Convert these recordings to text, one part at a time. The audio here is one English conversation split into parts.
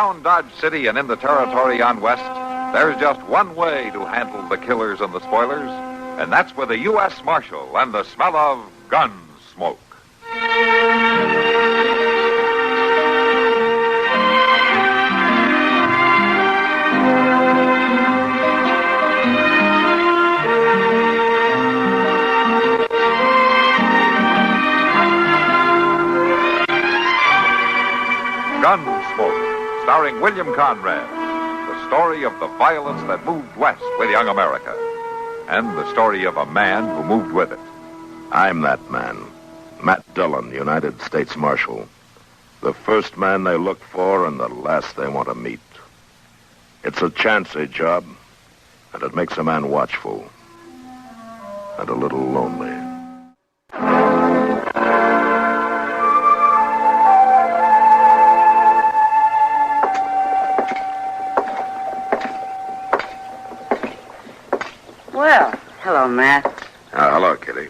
Around Dodge City and in the territory on west, there's just one way to handle the killers and the spoilers, and that's with a U.S. Marshal and the smell of Gunsmoke. Gunsmoke, starring William Conrad, the story of the violence that moved west with young America, and the story of a man who moved with it. I'm that man, Matt Dillon, United States Marshal. The first man they look for and the last they want to meet. It's a chancy job, and it makes a man watchful and a little lonely. Well, hello, Matt. Hello, Kitty.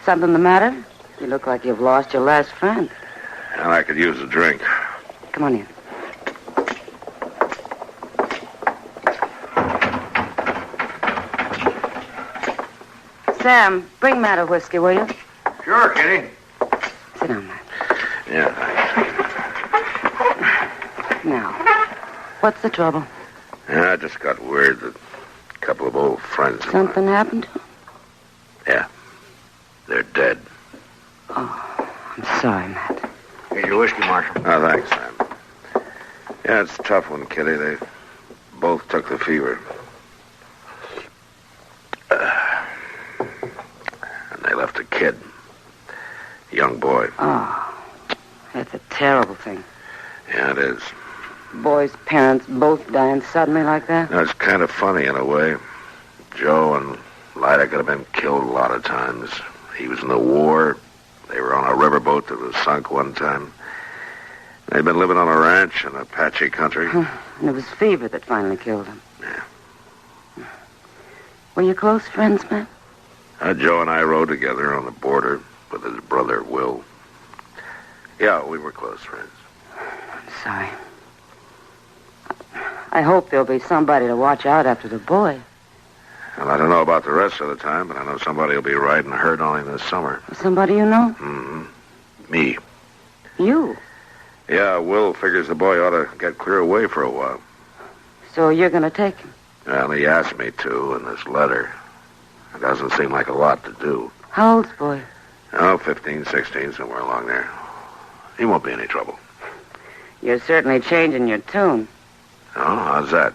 Something the matter? You look like you've lost your last friend. And I could use a drink. Come on in. Sam, bring Matt a whiskey, will you? Sure, Kitty. Sit down, Matt. Yeah, thanks. Now, what's the trouble? Yeah, I just got word that a couple of old friends of Something mine... happened to him? Yeah. They're dead. Oh, I'm sorry, Matt. Here's your whiskey, Marshal. Oh, thanks, Sam. Yeah, it's a tough one, Kitty. They both took the fever. And they left a kid. A young boy. Oh, that's a terrible thing. Yeah, it is. Boy's parents both dying suddenly like that? It's kind of funny in a way. Joe and Lyda could have been killed a lot of times. He was in the war. They were on a riverboat that was sunk one time. They'd been living on a ranch in Apache country. And it was fever that finally killed him. Yeah. Were you close friends, Matt? Joe and I rode together on the border with his brother, Will. Yeah, we were close friends. I'm sorry. I hope there'll be somebody to watch out after the boy. Well, I don't know about the rest of the time, but I know somebody will be riding herd on him this summer. Somebody you know? Mm-hmm. Me. You? Yeah, Will figures the boy ought to get clear away for a while. So you're going to take him? Well, he asked me to in this letter. It doesn't seem like a lot to do. How old's the boy? Oh, 15, 16, somewhere along there. He won't be any trouble. You're certainly changing your tune. Oh, how's that?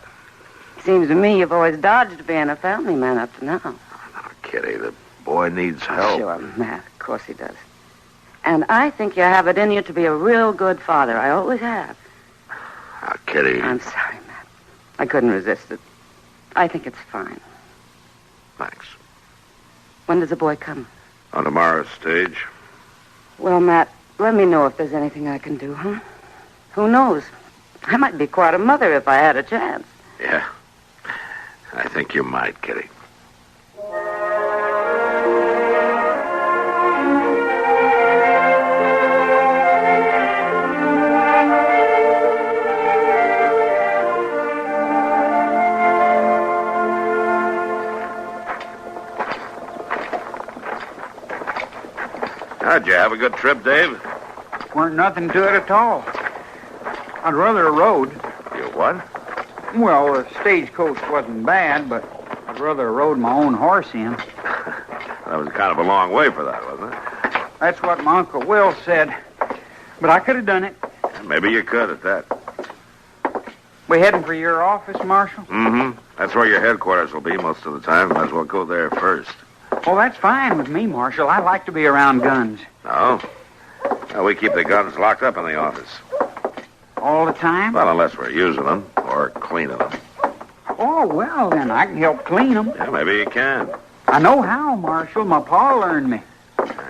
Seems to me you've always dodged being a family man up to now. Oh, Kitty, the boy needs help. Sure, Matt. Of course he does. And I think you have it in you to be a real good father. I always have. Oh, Kitty. I'm sorry, Matt. I couldn't resist it. I think it's fine. Thanks. When does the boy come? On tomorrow's stage. Well, Matt, let me know if there's anything I can do, huh? Who knows? I might be quite a mother if I had a chance. Yeah. I think you might, Kitty. How'd you have a good trip, Dave? Weren't nothing to it at all. I'd rather have rode. You what? Well, the stagecoach wasn't bad, but I'd rather have rode my own horse in. That was kind of a long way for that, wasn't it? That's what my Uncle Will said. But I could have done it. Maybe you could at that. We heading for your office, Marshal? Mm-hmm. That's where your headquarters will be most of the time. Might as well go there first. Well, that's fine with me, Marshal. I like to be around guns. No? Well, we keep the guns locked up in the office. All the time? Well, unless we're using them or cleaning them. Oh, well, then I can help clean them. Yeah, maybe you can. I know how, Marshal. My pa learned me.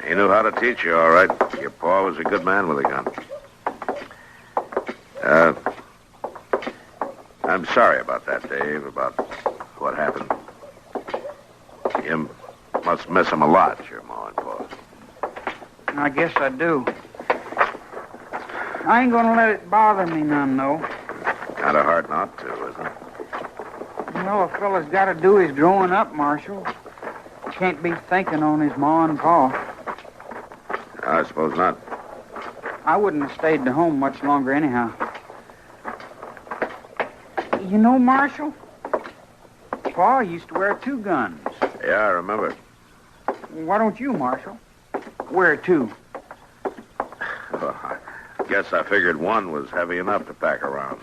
He knew how to teach you, all right. Your pa was a good man with a gun. I'm sorry about that, Dave, about what happened. You must miss him a lot, your ma and pa. I guess I do. I ain't gonna let it bother me none, though. Kind of hard not to, isn't it? You know, a fella's got to do his growing up, Marshal. Can't be thinking on his ma and pa. I suppose not. I wouldn't have stayed at home much longer anyhow. You know, Marshal, Pa used to wear 2 guns. Yeah, I remember. Why don't you, Marshal, wear 2? Well, I guess I figured one was heavy enough to pack around.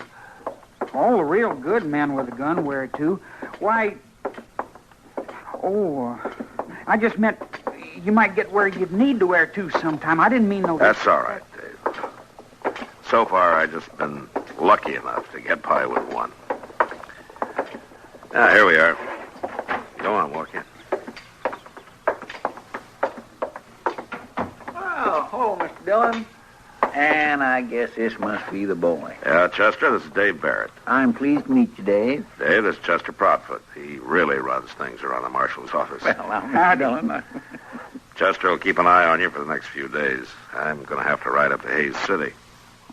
All the real good men with a gun wear 2. Why... Oh, I just meant you might get where you'd need to wear 2 sometime. I didn't mean no... That's all right, Dave. So far, I've just been lucky enough to get by with 1. Now, here we are. Go on, walk in. Well, hello, Mr. Dillon. And I guess this must be the boy. Yeah, Chester, this is Dave Barrett. I'm pleased to meet you, Dave. Dave, this is Chester Proudfoot. He really runs things around the marshal's office. Well, I'm Mr. Dillon. Chester will keep an eye on you for the next few days. I'm going to have to ride up to Hayes City.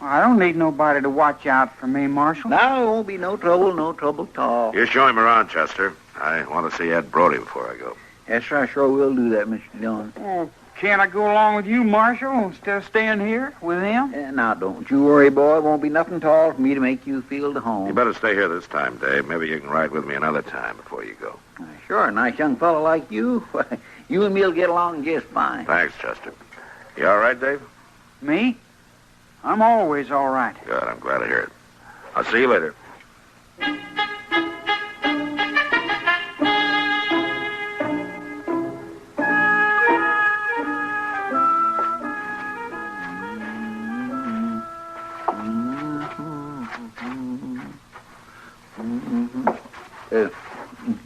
I don't need nobody to watch out for me, Marshal. Now, it won't be no trouble at all. You show him around, Chester. I want to see Ed Brody before I go. Yes, sir, I sure will do that, Mr. Dillon. Oh, can't I go along with you, Marshal, instead of staying here with him? Now, don't you worry, boy. It won't be nothing at all for me to make you feel to home. You better stay here this time, Dave. Maybe you can ride with me another time before you go. Sure, a nice young fellow like you. Why, you and me'll get along just fine. Thanks, Chester. You all right, Dave? Me? I'm always all right. Good, I'm glad to hear it. I'll see you later.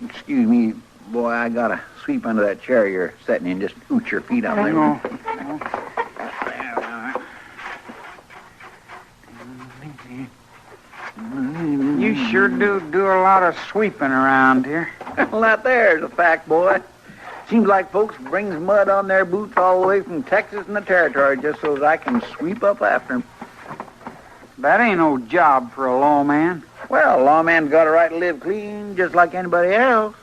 Excuse me, boy, I gotta sweep under that chair you're sitting in. Just scoot your feet out there. know. You sure do a lot of sweeping around here. Well, that there's a fact, boy. Seems like folks brings mud on their boots all the way from Texas and the Territory just so as I can sweep up after 'em. That ain't no job for a lawman. Well, a lawman's got a right to live clean just like anybody else.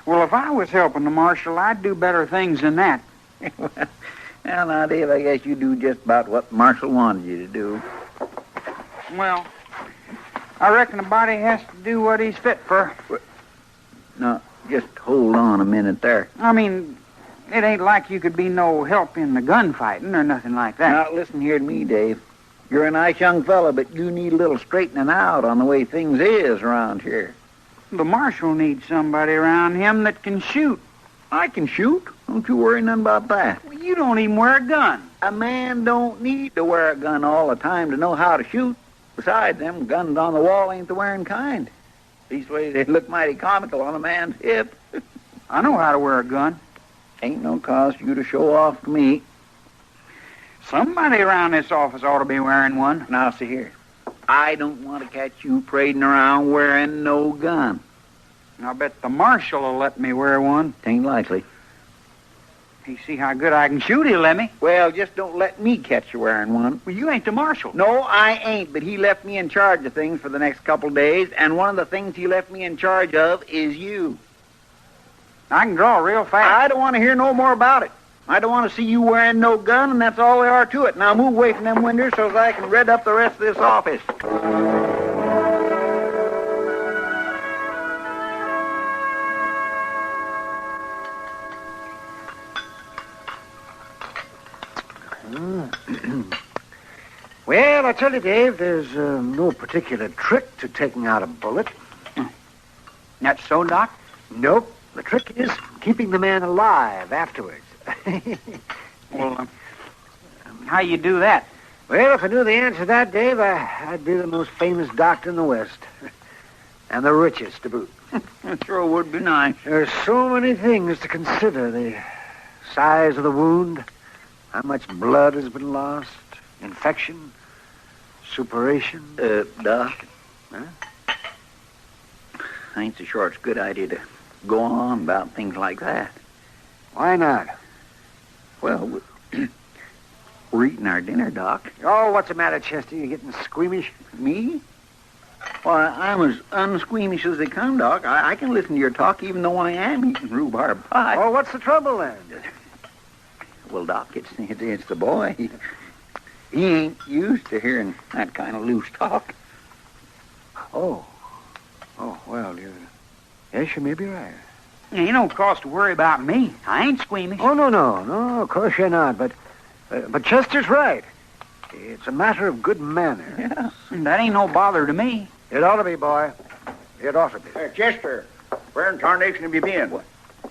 Well, if I was helping the marshal, I'd do better things than that. Well, now, Dave, I guess you do just about what the marshal wanted you to do. Well, I reckon a body has to do what he's fit for. No, just hold on a minute there. I mean, it ain't like you could be no help in the gunfighting or nothing like that. Now, listen here to me, Dave. You're a nice young fella, but you need a little straightening out on the way things is around here. The marshal needs somebody around him that can shoot. I can shoot. Don't you worry none about that. Well, you don't even wear a gun. A man don't need to wear a gun all the time to know how to shoot. Besides, them guns on the wall ain't the wearing kind. These ways they look mighty comical on a man's hip. I know how to wear a gun. Ain't no cause for you to show off to me. Somebody around this office ought to be wearing one. Now, see here. I don't want to catch you parading around wearing no gun. I bet the marshal will let me wear one. Tain't likely. He see how good I can shoot, he'll let me. Well, just don't let me catch you wearing one. Well, you ain't the marshal. No, I ain't, but he left me in charge of things for the next couple of days, and one of the things he left me in charge of is you. I can draw real fast. I don't want to hear no more about it. I don't want to see you wearing no gun, and that's all there are to it. Now move away from them windows so that I can red up the rest of this office. Well, I tell you, Dave, there's no particular trick to taking out a bullet. That's so, Doc? Nope. The trick is keeping the man alive afterwards. Well, how you do that? Well, if I knew the answer to that, Dave, I'd be the most famous doctor in the West. And the richest to boot. It sure would be nice. There's so many things to consider. The size of the wound, how much blood has been lost, infection, suppuration. Doc? Huh? I ain't so sure it's a good idea to go on about things like that. Why not? Well, we're eating our dinner, Doc. Oh, what's the matter, Chester? You getting squeamish? Me? Why, I'm as unsqueamish as they come, Doc. I can listen to your talk even though I am eating rhubarb pie. Oh, what's the trouble then? Well, Doc, it's the boy. He ain't used to hearing that kind of loose talk. Oh, well, yes, you may be right. Ain't no cause to worry about me. I ain't squeamish. Oh, no, of course you're not, but Chester's right. It's a matter of good manners. Yeah, that ain't no bother to me. It ought to be, boy. It ought to be. Hey, Chester, where in tarnation have you been? Well,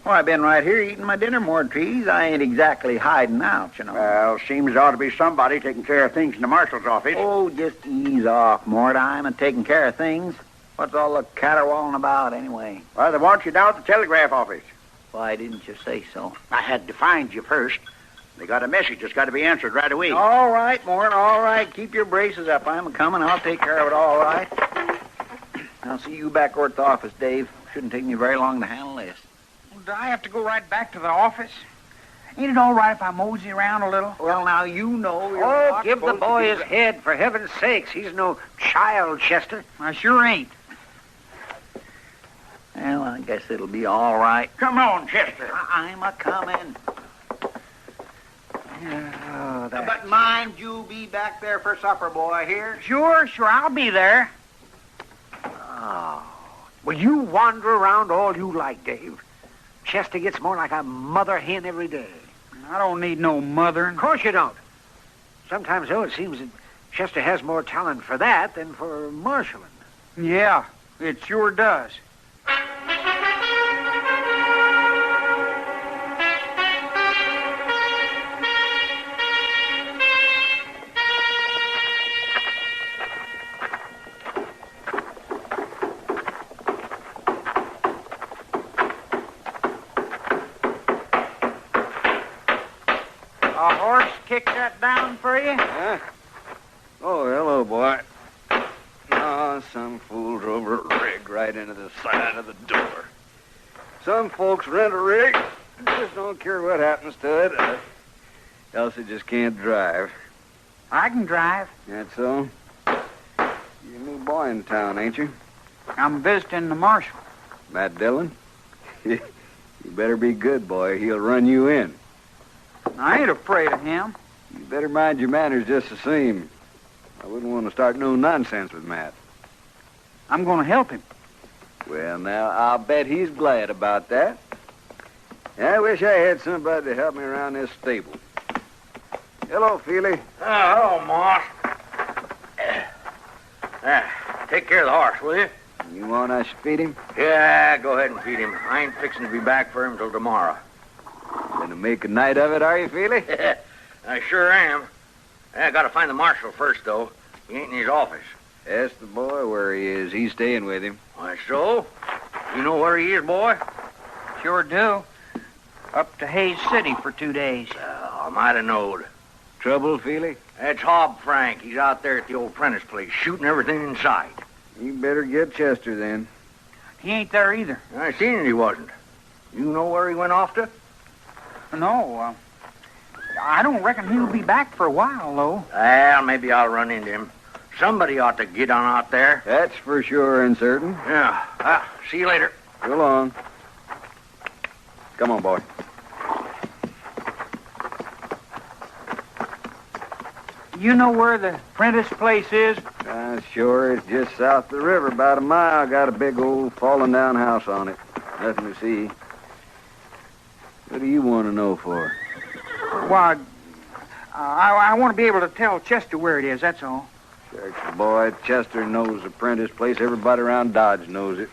I've been right here eating my dinner, Trees. I ain't exactly hiding out, you know. Well, seems there ought to be somebody taking care of things in the marshal's office. Oh, just ease off, Mort. I'm taking care of things. What's all the caterwauling about, anyway? Well, they want you down at the telegraph office. Why didn't you say so? I had to find you first. They got a message that's got to be answered right away. All right, Mort, all right. Keep your braces up. I'm coming. I'll take care of it all right. I'll see you back over at the office, Dave. Shouldn't take me very long to handle this. Well, do I have to go right back to the office? Ain't it all right if I mosey around a little? Well, now, you know you're Oh, not give the supposed to boy be his head, for heaven's sakes. He's no child, Chester. I sure ain't. Well, I guess it'll be all right. Come on, Chester. I'm a-coming. Oh, that... But mind you be back there for supper, boy, here? Sure, I'll be there. Oh. Well, you wander around all you like, Dave. Chester gets more like a mother hen every day. I don't need no mothering. Of course you don't. Sometimes, though, it seems that Chester has more talent for that than for marshaling. Yeah, it sure does. A horse kick that down for you? Huh? Oh, hello, boy. Oh, some fool drove a rig right into the side of the door. Some folks rent a rig and just don't care what happens to it, else they just can't drive. I can drive. That's so? You're a new boy in town, ain't you? I'm visiting the marshal. Matt Dillon? You better be good, boy. He'll run you in. I ain't afraid of him. You better mind your manners just the same. I wouldn't want to start no nonsense with Matt. I'm going to help him. Well, now, I'll bet he's glad about that. I wish I had somebody to help me around this stable. Hello, Feely. Hello, Moss. Take care of the horse, will you? You want us to feed him? Yeah, go ahead and feed him. I ain't fixing to be back for him till tomorrow. Gonna make a night of it, are you, Feely? I sure am. I gotta find the marshal first, though. He ain't in his office. Ask the boy where he is. He's staying with him. Why, so? You know where he is, boy? Sure do. Up to Hayes City for 2 days. I might have knowed. Trouble, Feely? That's Hob Frank. He's out there at the old Prentice place, shooting everything in sight. You better get Chester, then. He ain't there either. I seen it, he wasn't. You know where he went off to? No, I don't reckon he'll be back for a while, though. Well, maybe I'll run into him. Somebody ought to get on out there. That's for sure and certain. Yeah. See you later. So long. Come on, boy. You know where the Prentice place is? Sure. It's just south of the river, about a mile. Got a big old fallen down house on it. Nothing to see. What do you want to know for? Why, I want to be able to tell Chester where it is, that's all. Search the boy. Chester knows the Prentice place. Everybody around Dodge knows it.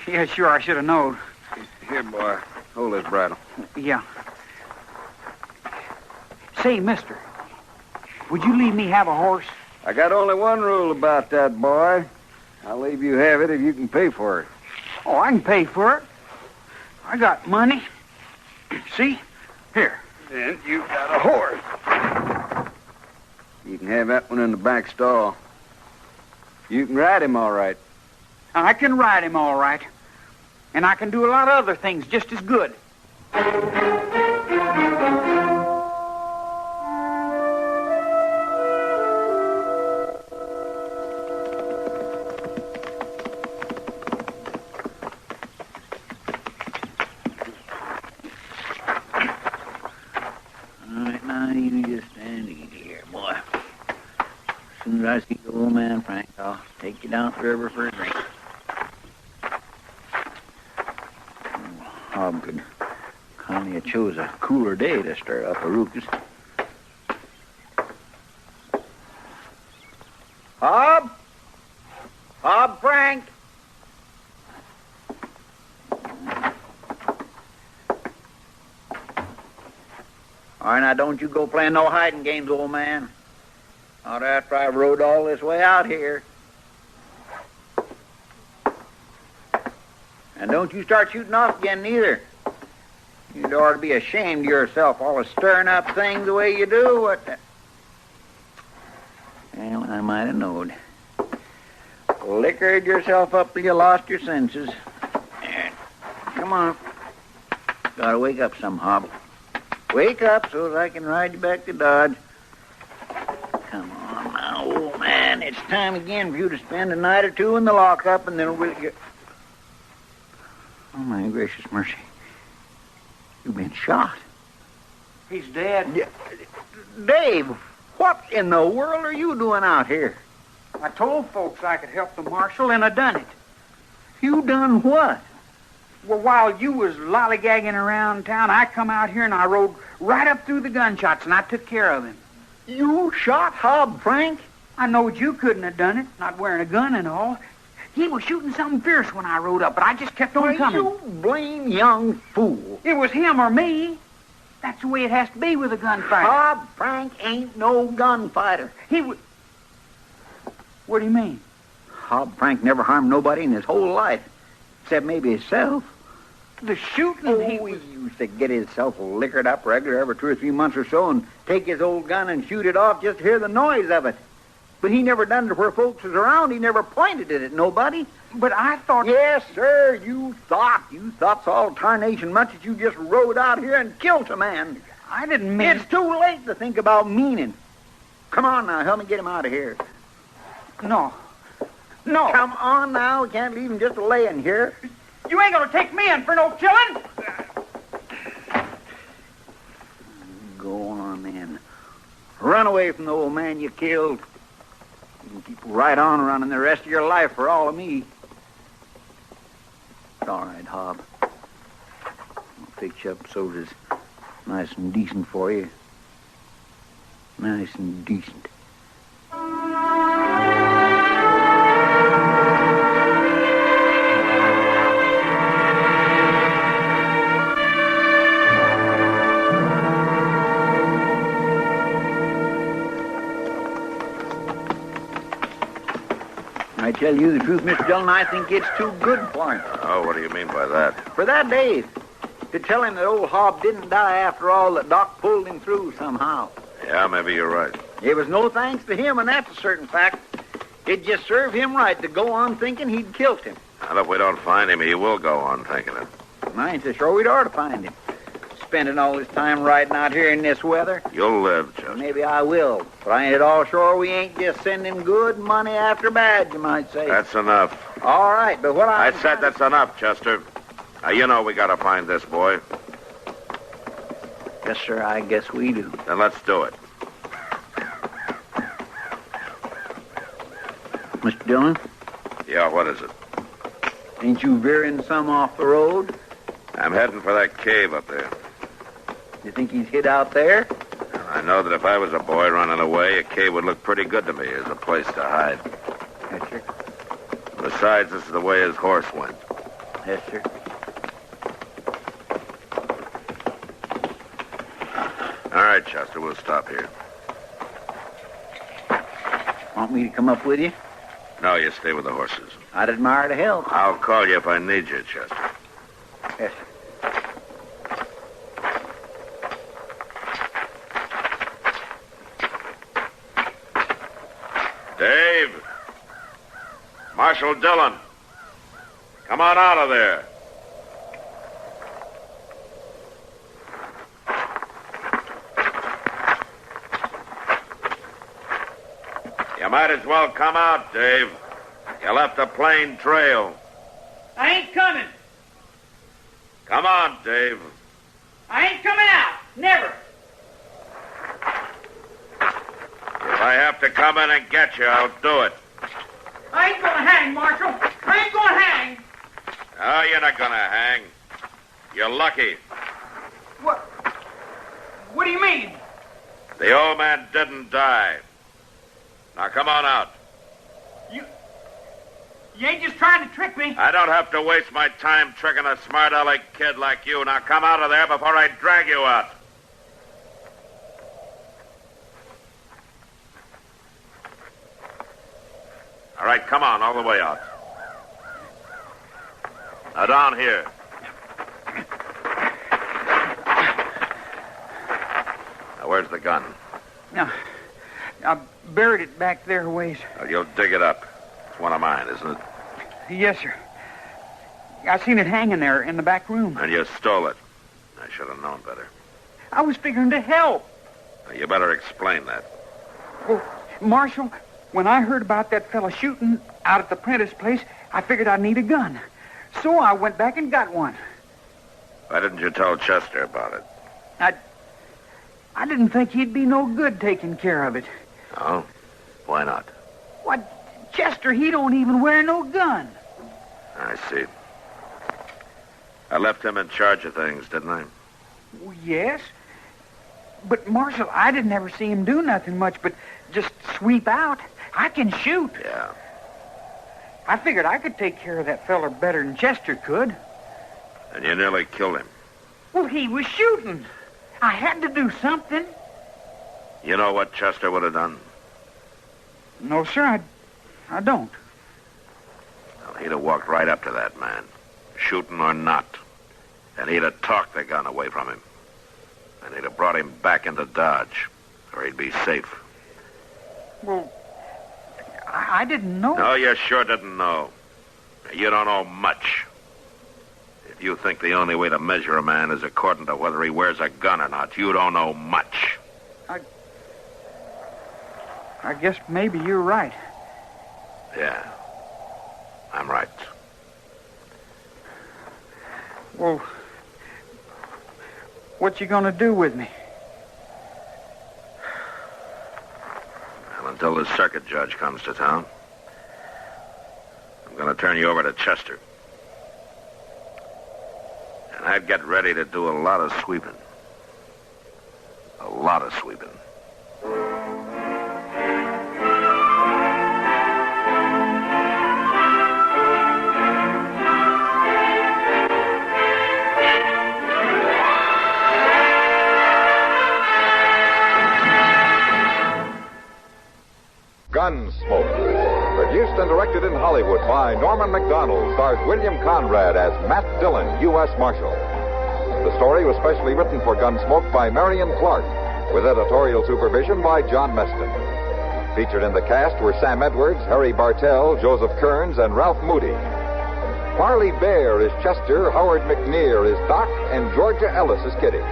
Yeah, sure, I should have known. Here, boy. Hold this bridle. Yeah. Say, mister, would you leave me have a horse? I got only one rule about that, boy. I'll leave you have it if you can pay for it. Oh, I can pay for it. I got money. See? Here. Then you got a horse. You can have that one in the back stall. You can ride him all right. I can ride him all right. And I can do a lot of other things just as good. Old man, Frank, I'll take you down to the river for a drink. Hob could kindly have chose a cooler day to stir up a ruckus. Hob? Hob, Frank? All right, now don't you go playing no hiding games, old man. Not after I rode all this way out here. And don't you start shooting off again, neither. You'd ought to be ashamed of yourself, all the stirring up things the way you do. What the... Well, I might have knowed. Liquored yourself up till you lost your senses. There. Come on. Gotta wake up some, Hob. Wake up so that I can ride you back to Dodge. Come on now, old man. It's time again for you to spend a night or two in the lockup, and then we'll get... Oh, my gracious mercy. You've been shot. He's dead. Dave, what in the world are you doing out here? I told folks I could help the marshal, and I done it. You done what? Well, while you was lollygagging around town, I come out here and I rode right up through the gunshots, and I took care of him. You shot Hob, Frank? I knowed you couldn't have done it, not wearing a gun and all. He was shooting something fierce when I rode up, but I just kept on coming. You blame young fool. It was him or me. That's the way it has to be with a gunfighter. Hob Frank ain't no gunfighter. He was... What do you mean? Hob Frank never harmed nobody in his whole life, except maybe himself. The shooting he used to get himself liquored up regular every 2 or 3 months or so and take his old gun and shoot it off just to hear the noise of it. But he never done it where folks was around. He never pointed it at nobody. But I thought... Yes, sir, you thought. You thought so all tarnation much that you just rode out here and killed a man. I didn't mean... It's too late to think about meaning. Come on now, help me get him out of here. No. No. Come on now, we can't leave him just laying here. You ain't gonna take me in for no killing. Go on, then. Run away from the old man you killed. You can keep right on running the rest of your life for all of me. It's all right, Hob. I'll fix you up so it's nice and decent for you. Nice and decent. I tell you the truth, Mr. Dillon, I think it's too good for him. Oh, what do you mean by that? For that, Dave. To tell him that old Hob didn't die after all, that Doc pulled him through somehow. Yeah, maybe you're right. It was no thanks to him, and that's a certain fact. It just served him right to go on thinking he'd killed him. And if we don't find him, he will go on thinking it. I ain't so sure we'd ought to find him. Spending all this time riding out here in this weather. You'll live, Chester. Maybe I will, but I ain't at all sure we ain't just sending good money after bad, you might say. That's enough. All right, but what I said that's enough, Chester. Now, you know we gotta find this boy. Yes, sir, I guess we do. Then let's do it. Mr. Dillon? Yeah, what is it? Ain't you veering some off the road? I'm heading for that cave up there. You think he's hid out there? I know that if I was a boy running away, a cave would look pretty good to me as a place to hide. Yes, sir. Besides, this is the way his horse went. Yes, sir. All right, Chester, we'll stop here. Want me to come up with you? No, you stay with the horses. I'd admire to help. I'll call you if I need you, Chester. Yes, sir. Dave! Marshal Dillon! Come on out of there. You might as well come out, Dave. You left a plain trail. I ain't coming. Come on, Dave. I ain't coming out. Never. You If I have to come in and get you, I'll do it. I ain't gonna hang, Marshal. I ain't gonna hang. No, you're not gonna hang. You're lucky. What? What do you mean? The old man didn't die. Now come on out. You ain't just trying to trick me. I don't have to waste my time tricking a smart-aleck kid like you. Now come out of there before I drag you out. All right, come on, all the way out. Now down here. Now where's the gun? Now, I buried it back there a ways. Well, you'll dig it up. It's one of mine, isn't it? Yes, sir. I seen it hanging there in the back room. And you stole it. I should have known better. I was figuring to help. Now, you better explain that. Well, Marshal, when I heard about that fella shooting out at the Prentice place, I figured I'd need a gun. So I went back and got one. Why didn't you tell Chester about it? I didn't think he'd be no good taking care of it. Oh? Why not? What, Chester, he don't even wear no gun. I see. I left him in charge of things, didn't I? Well, yes. But, Marshal, I didn't ever see him do nothing much but just sweep out. I can shoot. Yeah. I figured I could take care of that feller better than Chester could. And you nearly killed him. Well, he was shooting. I had to do something. You know what Chester would have done? No, sir, I don't. Well, he'd have walked right up to that man, shooting or not. And he'd have talked the gun away from him. And he'd have brought him back into Dodge, where he'd be safe. Well, I didn't know. No, you sure didn't know. You don't know much. If you think the only way to measure a man is according to whether he wears a gun or not, you don't know much. I guess maybe you're right. Yeah, I'm right. Well, what you gonna do with me? Well, until the circuit judge comes to town, I'm going to turn you over to Chester. And I'd get ready to do a lot of sweeping. A lot of sweeping. Gunsmoke. Produced and directed in Hollywood by Norman MacDonald, stars William Conrad as Matt Dillon, U.S. Marshal. The story was specially written for Gunsmoke by Marion Clark, with editorial supervision by John Meston. Featured in the cast were Sam Edwards, Harry Bartell, Joseph Kearns, and Ralph Moody. Parley Bear is Chester, Howard McNear is Doc, and Georgia Ellis is Kitty.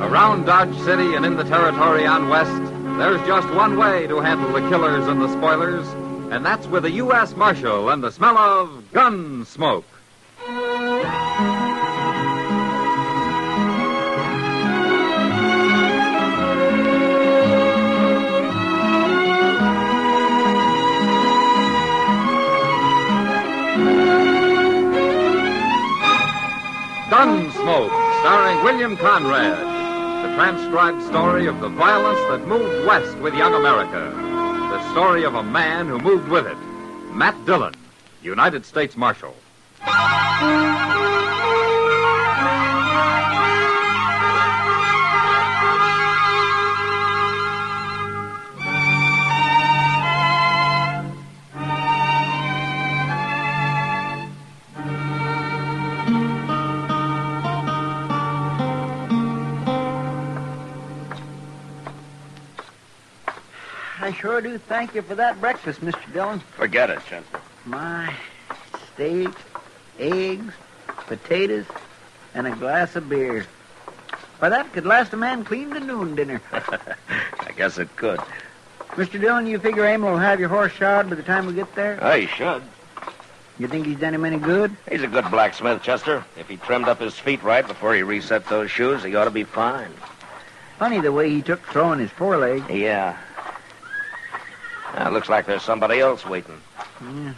Around Dodge City and in the territory on west, there's just one way to handle the killers and the spoilers, and that's with a U.S. Marshal and the smell of gun smoke. Gunsmoke, starring William Conrad. The transcribed story of the violence that moved west with young America. The story of a man who moved with it. Matt Dillon, United States Marshal. I sure do thank you for that breakfast, Mr. Dillon. Forget it, Chester. My steak, eggs, potatoes, and a glass of beer. Why, that could last a man clean to noon dinner. I guess it could. Mr. Dillon, you figure Emil will have your horse shod by the time we get there? Oh, he should. You think he's done him any good? He's a good blacksmith, Chester. If he trimmed up his feet right before he reset those shoes, he ought to be fine. Funny the way he took throwing his foreleg. Yeah. Looks like there's somebody else waiting. Yeah.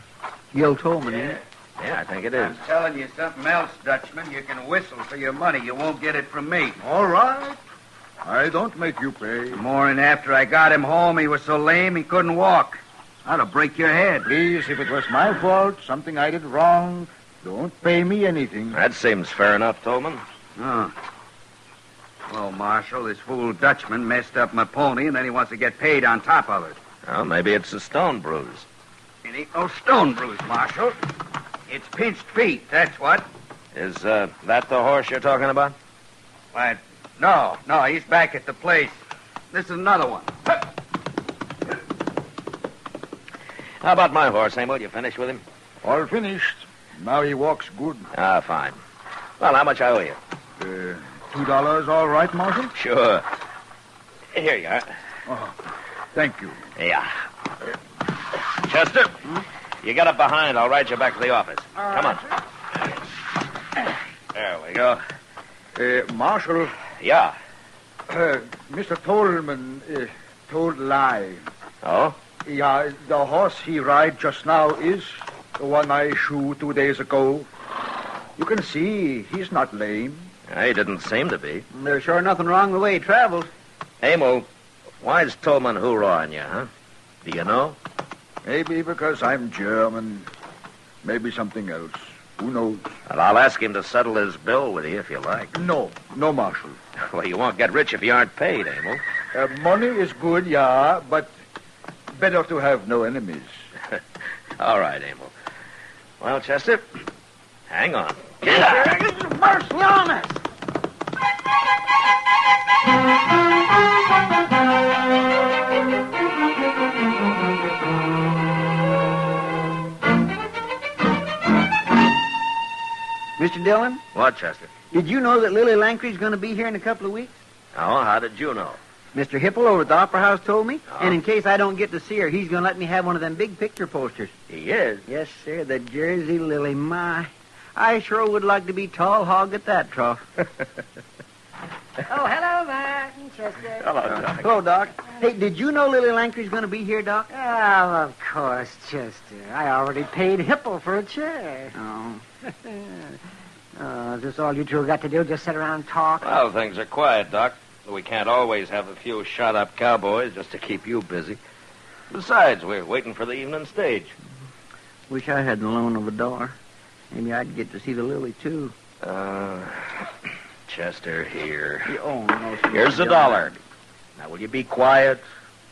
Gil Tolman, ain't it? Yeah, I think it is. I'm telling you something else, Dutchman. You can whistle for your money. You won't get it from me. All right. I don't make you pay. Morning after I got him home, he was so lame he couldn't walk. I'd have break your head. Please, if it was my fault, something I did wrong, don't pay me anything. That seems fair enough, Tolman. Oh. Well, Marshal, this fool Dutchman messed up my pony, and then he wants to get paid on top of it. Well, maybe it's a stone bruise. It ain't no stone bruise, Marshal. It's pinched feet, that's what. Is that the horse you're talking about? Why, no, he's back at the place. This is another one. How about my horse, Emil? You finished with him? All finished. Now he walks good. Ah, fine. Well, how much I owe you? $2 all right, Marshal? Sure. Here you are. Oh, thank you. Yeah. Chester, you get up behind. I'll ride you back to the office. Come on. There we go. Marshal. Yeah. Mr. Tolman told lie. Oh? Yeah, the horse he ride just now is the one I shoot 2 days ago. You can see he's not lame. He didn't seem to be. There's sure nothing wrong the way he travels. Emil, why's Tolman hoorahing you, huh? Do you know? Maybe because I'm German. Maybe something else. Who knows? Well, I'll ask him to settle his bill with you if you like. No, Marshal. Well, you won't get rich if you aren't paid, Emil. Money is good, yeah, but better to have no enemies. All right, Emil. Well, Chester, hang on. Mercy on us! Mr. Dillon? What, Chester? Did you know that Lily Langtry's going to be here in a couple of weeks? Oh, how did you know? Mr. Hipple over at the Opera House told me. Oh. And in case I don't get to see her, he's going to let me have one of them big picture posters. He is? Yes, sir, the Jersey Lily. My, I sure would like to be tall hog at that trough. Oh, hello, Martin, Chester. Hello, Doc. Hello, Doc. Hey, did you know Lily Langtry's going to be here, Doc? Oh, of course, Chester. I already paid Hipple for a chair. Oh. Is this all you two got to do? Just sit around and talk? Well, things are quiet, Doc. We can't always have a few shot-up cowboys just to keep you busy. Besides, we're waiting for the evening stage. Wish I had the loan of a dollar. Maybe I'd get to see the Lily, too. Chester, here. Oh, no, sir. Here's the dollar. Now, will you be quiet?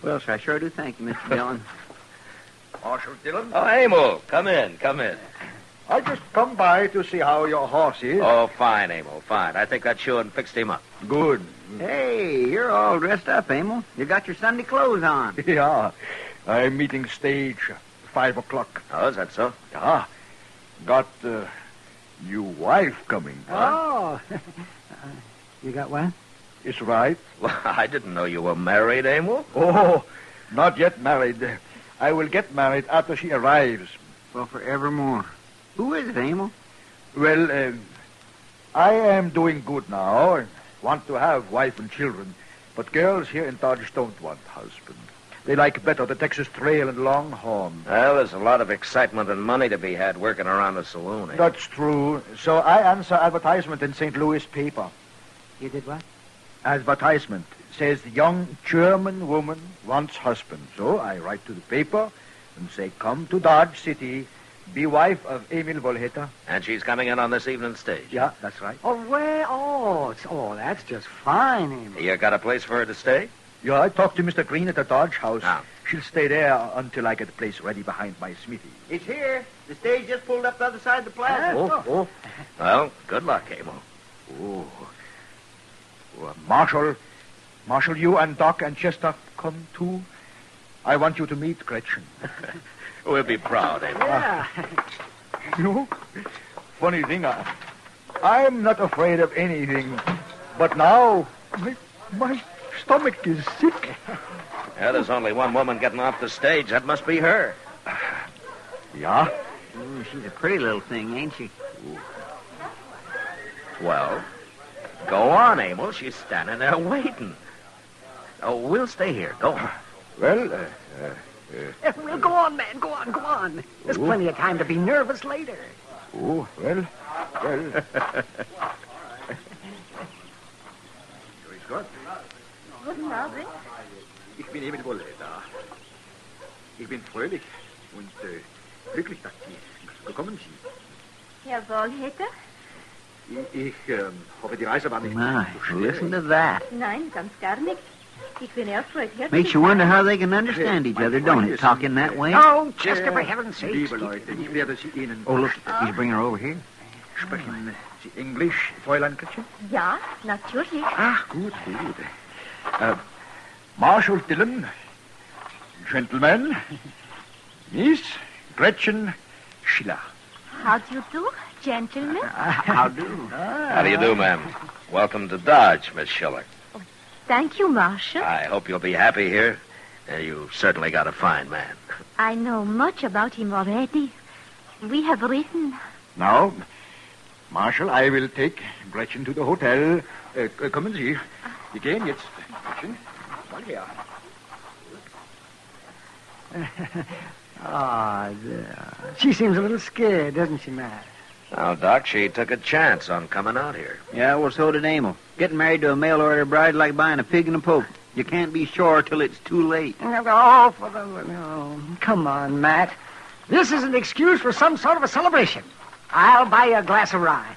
Well, sir, I sure do thank you, Mr. Dillon. Marshal Dillon? Oh, Emil, come in. I just come by to see how your horse is. Oh, fine, Emil, fine. I think that shoe and fixed him up. Good. Hey, you're all dressed up, Emil. You got your Sunday clothes on. Yeah. I'm meeting stage 5 o'clock. Oh, is that so? Yeah. Got new wife coming. Oh. You got one? It's right. Well, I didn't know you were married, Emil. Oh, not yet married. I will get married after she arrives. Well, forevermore. Who is it, Emil? Well, I am doing good now. I want to have wife and children. But girls here in Dodge don't want husband. They like better the Texas Trail and Longhorn. Well, there's a lot of excitement and money to be had working around a saloon, eh? That's true. So I answer advertisement in St. Louis paper. You did what? Advertisement. Says young German woman wants husband. So I write to the paper and say, come to Dodge City, be wife of Emil Volheta. And she's coming in on this evening stage. Yeah, that's right. Oh, well, that's just fine, Emil. You got a place for her to stay? Yeah, I talked to Mr. Green at the Dodge House. Ah. She'll stay there until I get the place ready behind my smithy. It's here. The stage just pulled up the other side of the plaza. Oh. Well, good luck, Emil. Oh. Marshal, you and Doc and Chester come too. I want you to meet Gretchen. We'll be proud, Emil. Yeah. You know, funny thing, I'm not afraid of anything But now, my stomach is sick. Yeah, there's only one woman getting off the stage. That must be her. Yeah? She's a pretty little thing, ain't she? Well, go on, Emil. She's standing there waiting. Oh, we'll stay here. Go on. Well, Well, go on, man. Go on. There's plenty of time to be nervous later. oh, well. Guten Abend. Ich bin Emil Wolleder. Ich bin fröhlich und glücklich, dass Sie gekommen sind. Herr Wollheder? Ich hoffe, die Reise war nicht My, so schwer. listen to that. Nein, ganz gar nicht. Ich bin erfreut. Makes you wonder how they can understand each other, don't it? Talking that way. Oh, Chester, for heaven's sake. Liebe Leute, ich werde Sie Ihnen... Oh, look, he's bringing her over here. Sprechen Sie Englisch, Fräulein Gretchen? Ja, natürlich. Ach, gut. Marshal Dillon, Gentlemen, Miss Gretchen Schiller. How do you do, gentlemen? How do? How do you do, ma'am? Welcome to Dodge, Miss Schiller. Thank you, Marshal. I hope you'll be happy here. You've certainly got a fine man. I know much about him already. We have written. Now, Marshal, I will take Gretchen to the hotel. Kommen Sie. Wir gehen jetzt. Gretchen, mal her. She seems a little scared, doesn't she, Matt? Now, Doc, she took a chance on coming out here. Yeah, well, so did Emil. Getting married to a mail-order bride like buying a pig in a poke. You can't be sure till it's too late. Oh, for the... No. Come on, Matt. This is an excuse for some sort of a celebration. I'll buy you a glass of rye.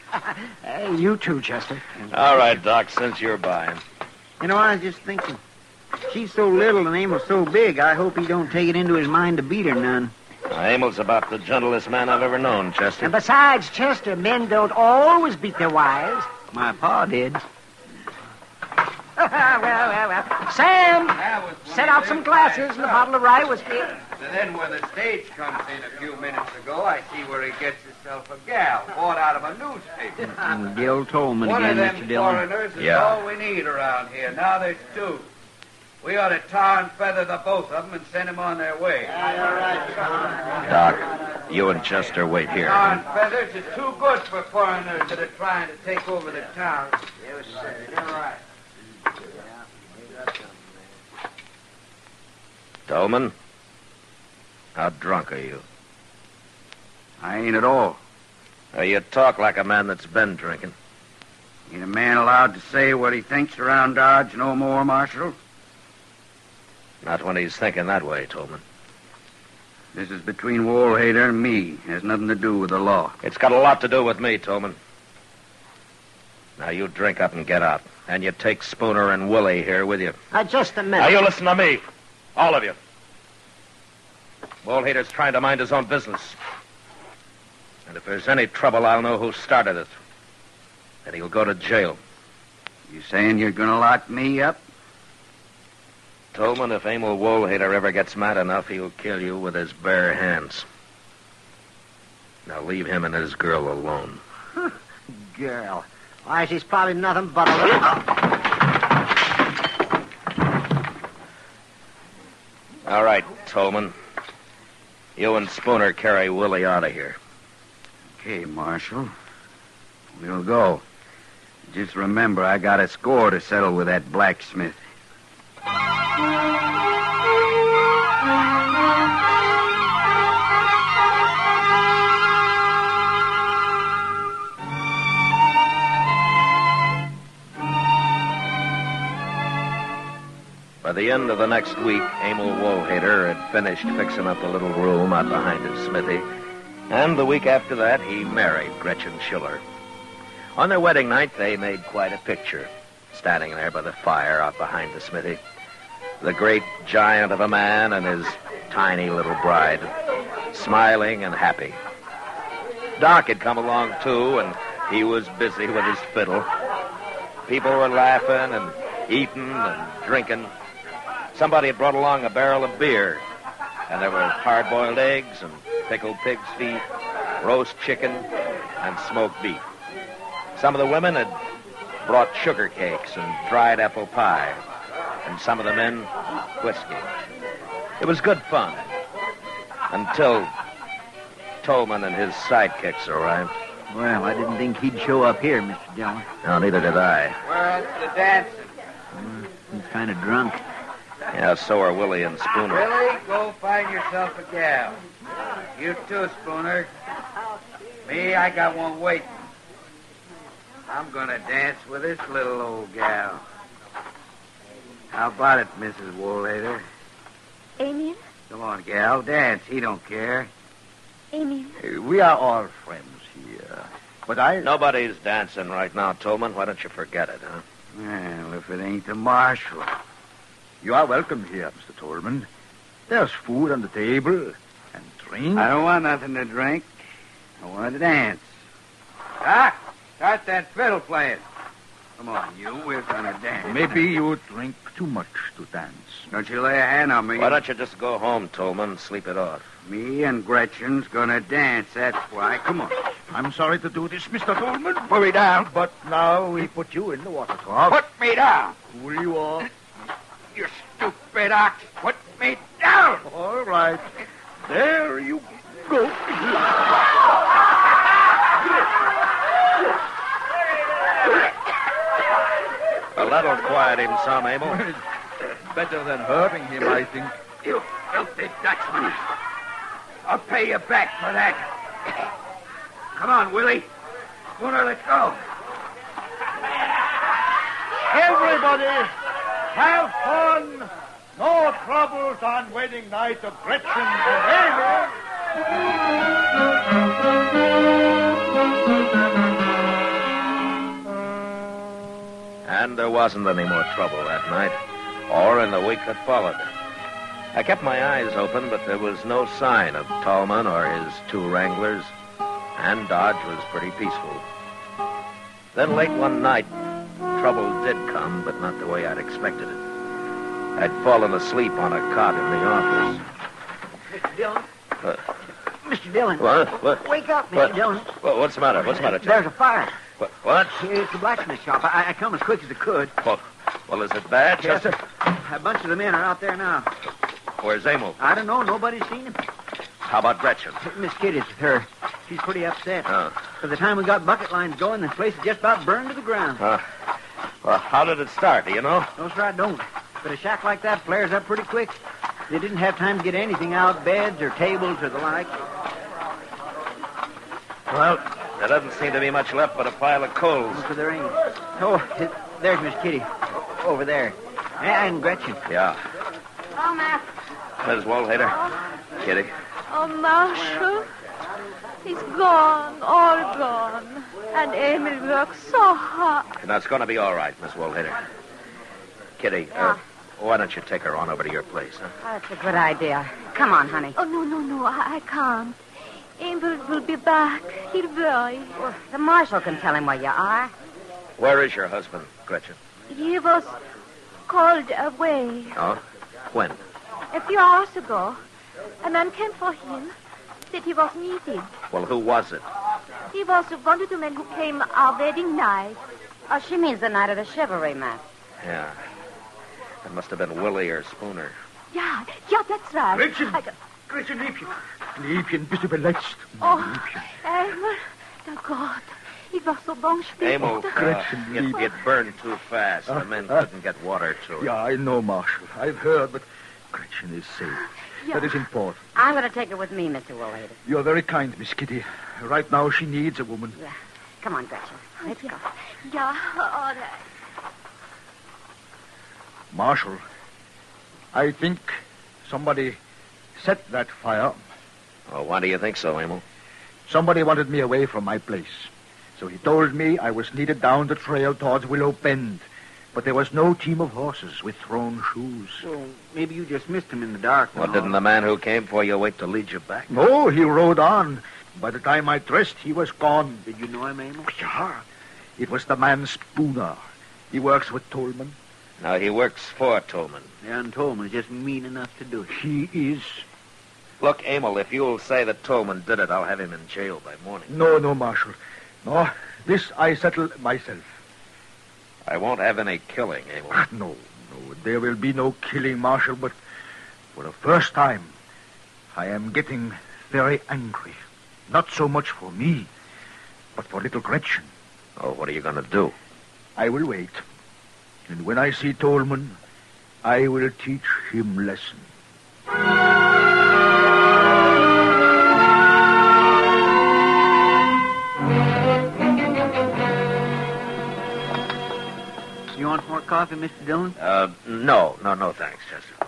Hey, you too, Chester. All right, Doc, since you're buying. You know, I was just thinking. She's so little and Emil's so big, I hope he don't take it into his mind to beat her none. Emil's about the gentlest man I've ever known, Chester. And besides, Chester, men don't always beat their wives. My pa did. well. Sam, set out some glasses and a bottle of rye whiskey. So then when the stage comes in a few minutes ago, I see where he gets himself a gal bought out of a newspaper. Gil Tolman One again, of them Mr. Dillon. foreigners is all we need around here. Now there's two. We ought to tar and feather the both of them and send them on their way. Doc, you and Chester wait here. Tar and feathers is too good for foreigners that are trying to take over the town. Yes, sir. You're right. Tolman, how drunk are you? I ain't at all. You talk like a man that's been drinking. Ain't a man allowed to say what he thinks around Dodge no more, Marshal? Not when he's thinking that way, Tolman. This is between Wollheder and me. It has nothing to do with the law. It's got a lot to do with me, Tolman. Now, you drink up and get out. And you take Spooner and Willie here with you. Just a minute. Now, you listen to me. All of you. Wollheder's trying to mind his own business. And if there's any trouble, I'll know who started it. And he'll go to jail. You saying you're going to lock me up? Tolman, if Emil Wollheder ever gets mad enough, he'll kill you with his bare hands. Now leave him and his girl alone. Girl. Why, she's probably nothing but a little... All right, Tolman. You and Spooner carry Willie out of here. Okay, Marshal. We'll go. Just remember, I got a score to settle with that blacksmith. By the end of the next week, Emil Wollheder had finished fixing up the little room out behind his smithy. And the week after that, he married Gretchen Schiller. On their wedding night, they made quite a picture, standing there by the fire out behind the smithy. The great giant of a man and his tiny little bride, smiling and happy. Doc had come along, too, and he was busy with his fiddle. People were laughing and eating and drinking. Somebody had brought along a barrel of beer, and there were hard-boiled eggs and pickled pig's feet, roast chicken, and smoked beef. Some of the women had brought sugar cakes and dried apple pie, and some of the men, whiskey. It was good fun, until Tolman and his sidekicks arrived. Well, I didn't think he'd show up here, Mr. Dillon. No, neither did I. Where's the dancing? He's kind of drunk. Yeah, so are Willie and Spooner. Willie, go find yourself a gal. You too, Spooner. Me, I got one waiting. I'm gonna dance with this little old gal. How about it, Mrs. Woolhater? Emil? Come on, gal, dance. He don't care. Emil? We are all friends here. But Nobody's dancing right now, Tolman. Why don't you forget it, huh? Well, if it ain't the Marshal. You are welcome here, Mr. Tolman. There's food on the table and drink. I don't want nothing to drink. I want to dance. Doc, start that fiddle playing. Come on, you. We're gonna dance. Maybe you drink too much to dance. Don't you lay a hand on me. Why don't you just go home, Tolman, and sleep it off? Me and Gretchen's gonna dance, that's why. Come on. I'm sorry to do this, Mr. Tolman. Put me down. But now we put you in the water trough. Put me down. Cool you are. You stupid ox. Put me down. All right. There you go. Well, that'll quiet him some, Abel. Better than hurting him, I think. You filthy Dutchman. I'll pay you back for that. Come on, Willie. Spooner, let's go. Everybody, have fun. No troubles on wedding night of Gretchen and And there wasn't any more trouble that night, or in the week that followed. I kept my eyes open, but there was no sign of Tolman or his two wranglers, and Dodge was pretty peaceful. Then late one night, trouble did come, but not the way I'd expected it. I'd fallen asleep on a cot in the office. Mr. Dillon? Mr. Dillon. What? Wake up, Mr. What? Dillon. What's the matter? What's the matter, Chuck? There's a fire. What? It's the blacksmith shop. I come as quick as I could. Well, is it bad, Yes, Chester? sir. A bunch of the men are out there now. Where's Emil? I don't know. Nobody's seen him. How about Gretchen? Miss Kitty's with her. She's pretty upset. Oh. By the time we got bucket lines going, this place is just about burned to the ground. Well, how did it start? Do you know? No, sir, I don't. But a shack like that flares up pretty quick. They didn't have time to get anything out, beds or tables or the like. Well, there doesn't seem to be much left but a pile of coals. So there ain't. Oh, there's Miss Kitty. Over there. And Gretchen. Yeah. Oh, Matt. Ms. Woolhater. Kitty. Oh, Marshal. He's gone, all gone. And Emil worked so hard. Now, it's going to be all right, Miss Woolhater. Kitty, why don't you take her on over to your place, huh? Oh, that's a good idea. Come on, honey. Oh, no, I can't. Emil will be back. He'll worry. Well, the marshal can tell him where you are. Where is your husband, Gretchen? He was called away. Oh? When? A few hours ago. A man came for him. Said he was needed. Well, who was it? He was one of the men who came our wedding night. Oh, she means the night of the chivalry, Matt. Yeah. It must have been Willie or Spooner. Yeah, that's right. Gretchen, Liebchen, bist du verletzt? Oh, Emil, der Gott. Ich war so bang Emil, Gretchen, it burned too fast. The men couldn't get water to it. Yeah, I know, Marshal. I've heard, but Gretchen is safe. Yeah. That is important. I'm going to take her with me, Mr. Woolhater. You're very kind, Miss Kitty. Right now, she needs a woman. Yeah. Come on, Gretchen. Let's go. Yeah, all right. Marshal, I think somebody set that fire. Oh, why do you think so, Emil? Somebody wanted me away from my place. So he told me I was needed down the trail towards Willow Bend. But there was no team of horses with thrown shoes. Well, maybe you just missed him in the dark. Well, didn't the man who came for you wait to lead you back? No, he rode on. By the time I dressed, he was gone. Did you know him, Emil? Yeah. It was the man Spooner. He works with Tolman. Now, he works for Tolman. Yeah, and Tolman's just mean enough to do it. He is. Look, Emil, if you'll say that Tolman did it, I'll have him in jail by morning. No, Marshal. No, this I settle myself. I won't have any killing, Abel. No. There will be no killing, Marshal, but for the first time, I am getting very angry. Not so much for me, but for little Gretchen. Oh, what are you going to do? I will wait. And when I see Tolman, I will teach him lesson. You want more coffee, Mr. Dillon? No, thanks, Chester.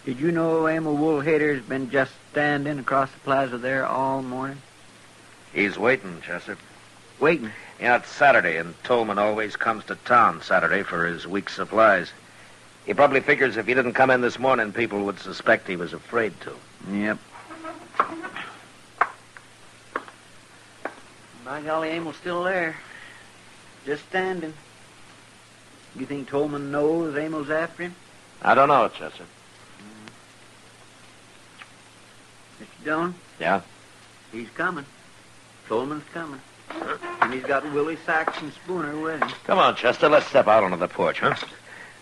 Did you know Emil Woolhader's been just standing across the plaza there all morning? He's waiting, Chester. Waiting? Yeah, it's Saturday, and Tolman always comes to town Saturday for his week's supplies. He probably figures if he didn't come in this morning, people would suspect he was afraid to. Yep. By golly, Emil's still there. Just standing. You think Tolman knows Emil's after him? I don't know, Chester. Mr. Dillon? Yeah? He's coming. Tolman's coming. And he's got Willie Sachs and Spooner with him. Come on, Chester, let's step out onto the porch, huh?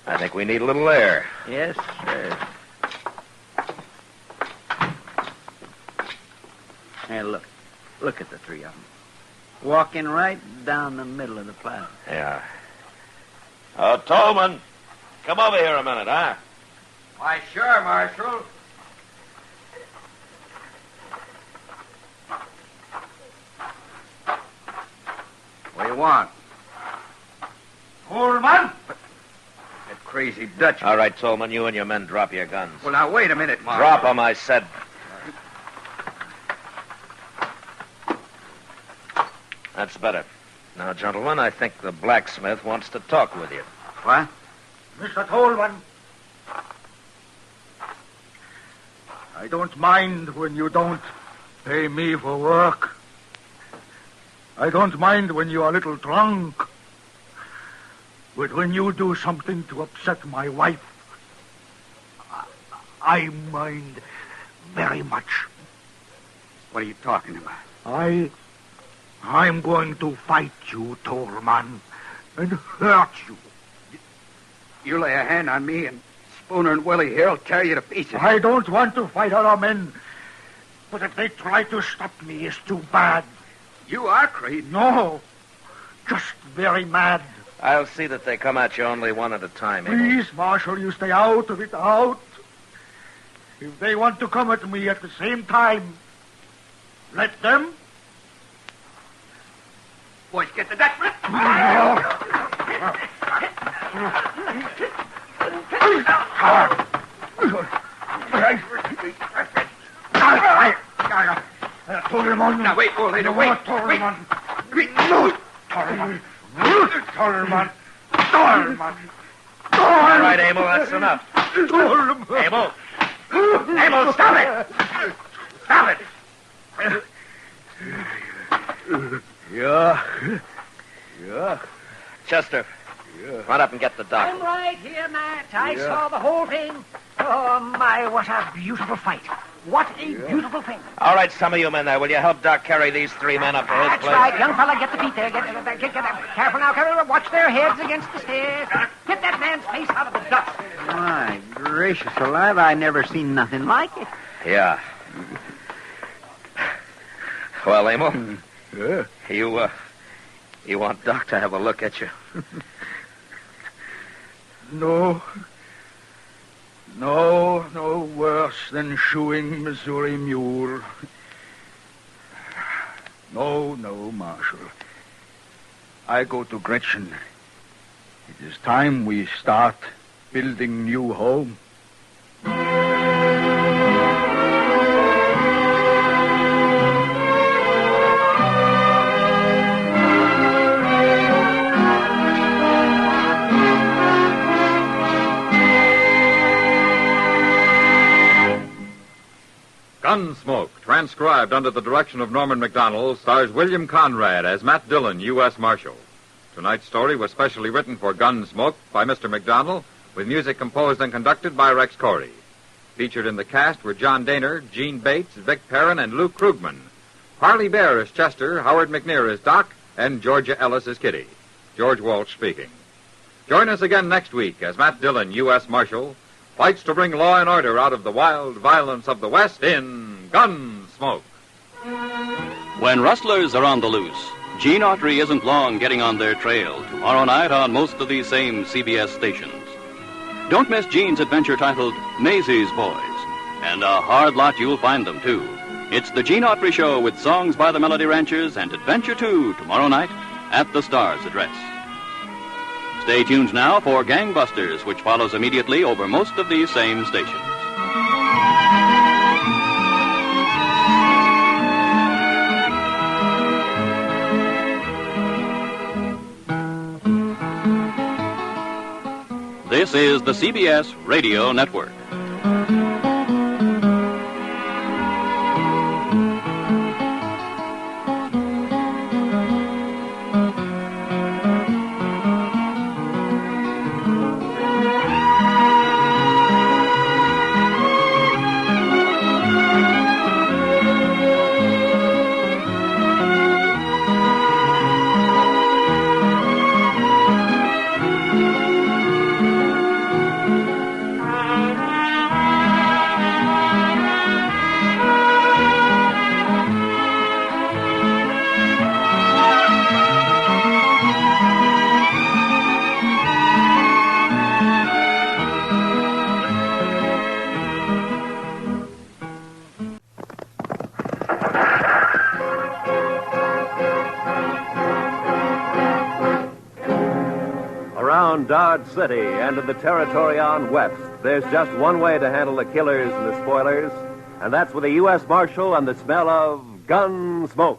I think we need a little air. Yes, sir. Hey, look. Look at the three of them. Walking right down the middle of the plaza. Yeah. Oh, Tolman, come over here a minute, huh? Why, sure, Marshal. What do you want? Tolman? That crazy Dutch. All right, Tolman, you and your men drop your guns. Well, now, wait a minute, Marshal. Drop them, I said. That's better. Now, gentlemen, I think the blacksmith wants to talk with you. What? Mr. Tolman, I don't mind when you don't pay me for work. I don't mind when you are a little drunk. But when you do something to upset my wife, I mind very much. What are you talking about? I'm going to fight you, Tolman, and hurt you. You lay a hand on me, and Spooner and Willie here will tear you to pieces. I don't want to fight other men, but if they try to stop me, it's too bad. You are crazy. No, just very mad. I'll see that they come at you only one at a time, Abel. Please, Marshal, you stay out of it, out. If they want to come at me at the same time, let them. Boys, get the Dutchman. Tolman. Now, wait, Woolhader, wait. Tolman. Tolman. All right, Abel, that's enough. Abel. Emil, stop it! Stop it! Yeah. Chester, run up and get the doctor. I'm right here, Matt. I saw the whole thing. Oh, my, what a beautiful fight. What a beautiful thing. All right, some of you men there, will you help Doc carry these three men up to his That's place? right, young fella. Get the feet there. Get careful now, careful. Watch their heads against the stairs. Get that man's face out of the dust. My gracious alive, I never seen nothing like it. Yeah. Well, Emil? Yeah. You want Doc to have a look at you? No worse than shoeing Missouri mule. No, Marshal. I go to Gretchen. It is time we start building new home. Gunsmoke, transcribed under the direction of Norman MacDonald, stars William Conrad as Matt Dillon, U.S. Marshal. Tonight's story was specially written for Gunsmoke by Mr. MacDonald, with music composed and conducted by Rex Corey. Featured in the cast were John Daner, Gene Bates, Vic Perrin, and Luke Krugman. Harley Bear as Chester, Howard McNear as Doc, and Georgia Ellis as Kitty. George Walsh speaking. Join us again next week as Matt Dillon, U.S. Marshal, fights to bring law and order out of the wild violence of the West in Gunsmoke. When rustlers are on the loose, Gene Autry isn't long getting on their trail tomorrow night on most of these same CBS stations. Don't miss Gene's adventure titled Maisie's Boys, and a hard lot you'll find them, too. It's the Gene Autry Show with songs by the Melody Ranchers and Adventure 2 tomorrow night at the Star's address. Stay tuned now for Gangbusters, which follows immediately over most of these same stations. This is the CBS Radio Network. Around Dodge City and in the territory on West, there's just one way to handle the killers and the spoilers, and that's with a U.S. Marshal and the smell of Gunsmoke.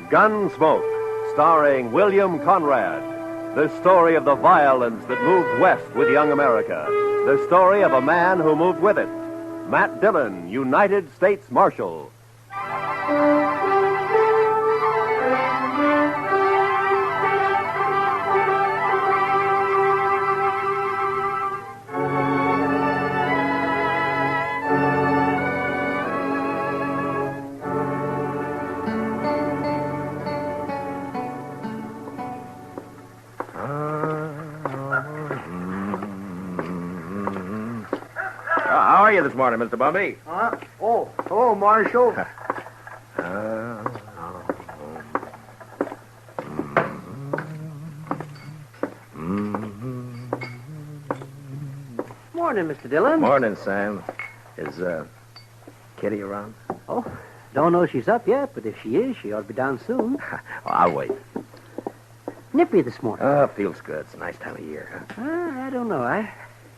Gunsmoke, starring William Conrad. The story of the violence that moved west with young America. The story of a man who moved with it. Matt Dillon, United States Marshal. How are you this morning, Mr. Bumby? Huh? Oh, hello, Marshal. Morning, Mr. Dillon. Morning, Sam. Is Kitty around? Oh, don't know she's up yet, but if she is, she ought to be down soon. I'll wait. Nippy this morning. Oh, feels good. It's a nice time of year, huh? I don't know. I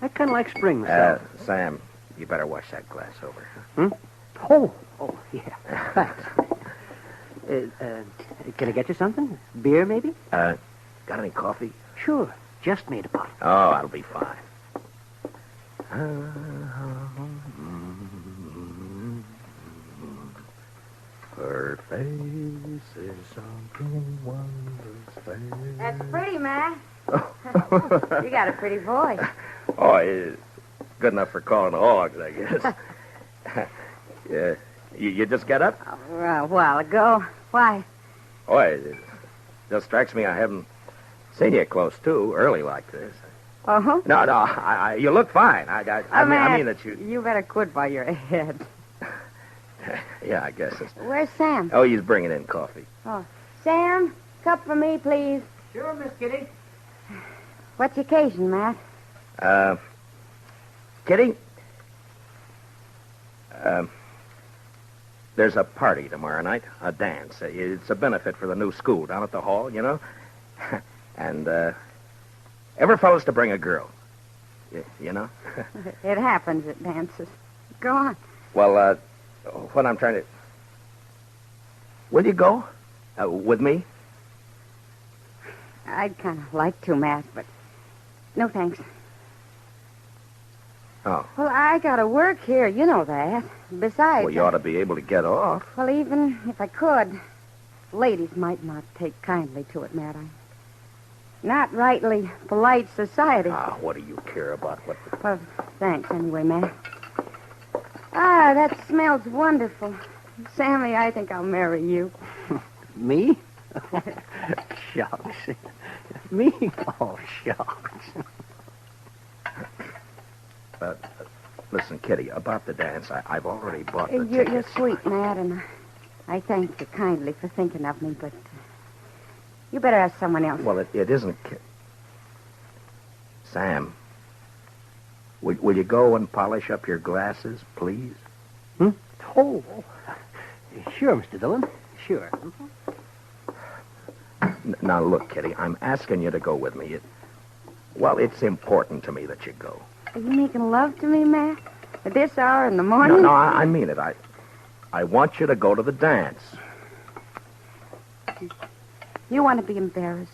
kind of like spring myself. Sam, you better wash that glass over. Huh? Oh, yeah. Thanks. Can I get you something? Beer, maybe? Got any coffee? Sure. Just made a bottle. Oh, that'll be fine. Her face is something wondrous. That's pretty, Matt. You got a pretty voice. Oh, it's good enough for calling hogs, I guess. Yeah. You just get up? A while ago. Why? Oh, it just strikes me I haven't seen you close to early like this. Uh-huh. No, you look fine. I mean that you... You better quit by your head. Yeah, I guess it's... Where's Sam? Oh, he's bringing in coffee. Oh, Sam, cup for me, please. Sure, Miss Kitty. What's the occasion, Matt? Kitty? There's a party tomorrow night, a dance. It's a benefit for the new school down at the hall, you know? And, every fellow's to bring a girl. You know? It happens at dances. Go on. Well, what I'm trying to... Will you go? With me? I'd kind of like to, Matt, but no thanks. Oh. Well, I gotta work here. You know that. Besides... Well, you ought to be able to get off. Well, even if I could, ladies might not take kindly to it, Matt. I'm not rightly polite society. Ah, what do you care about what... Well, thanks anyway, Matt. Ah, that smells wonderful. Sammy, I think I'll marry you. Me? Shucks. Me? Oh, shucks. Listen, Kitty, about the dance, I've already bought the You're tickets. sweet, Matt, and I thank you kindly for thinking of me, but you better ask someone else. Well, it isn't... Sam, will you go and polish up your glasses, please? Oh, sure, Mr. Dillon. Sure. Now, look, Kitty, I'm asking you to go with me. It's important to me that you go. Are you making love to me, Matt? At this hour in the morning? No, I mean it. I want you to go to the dance. You want to be embarrassed.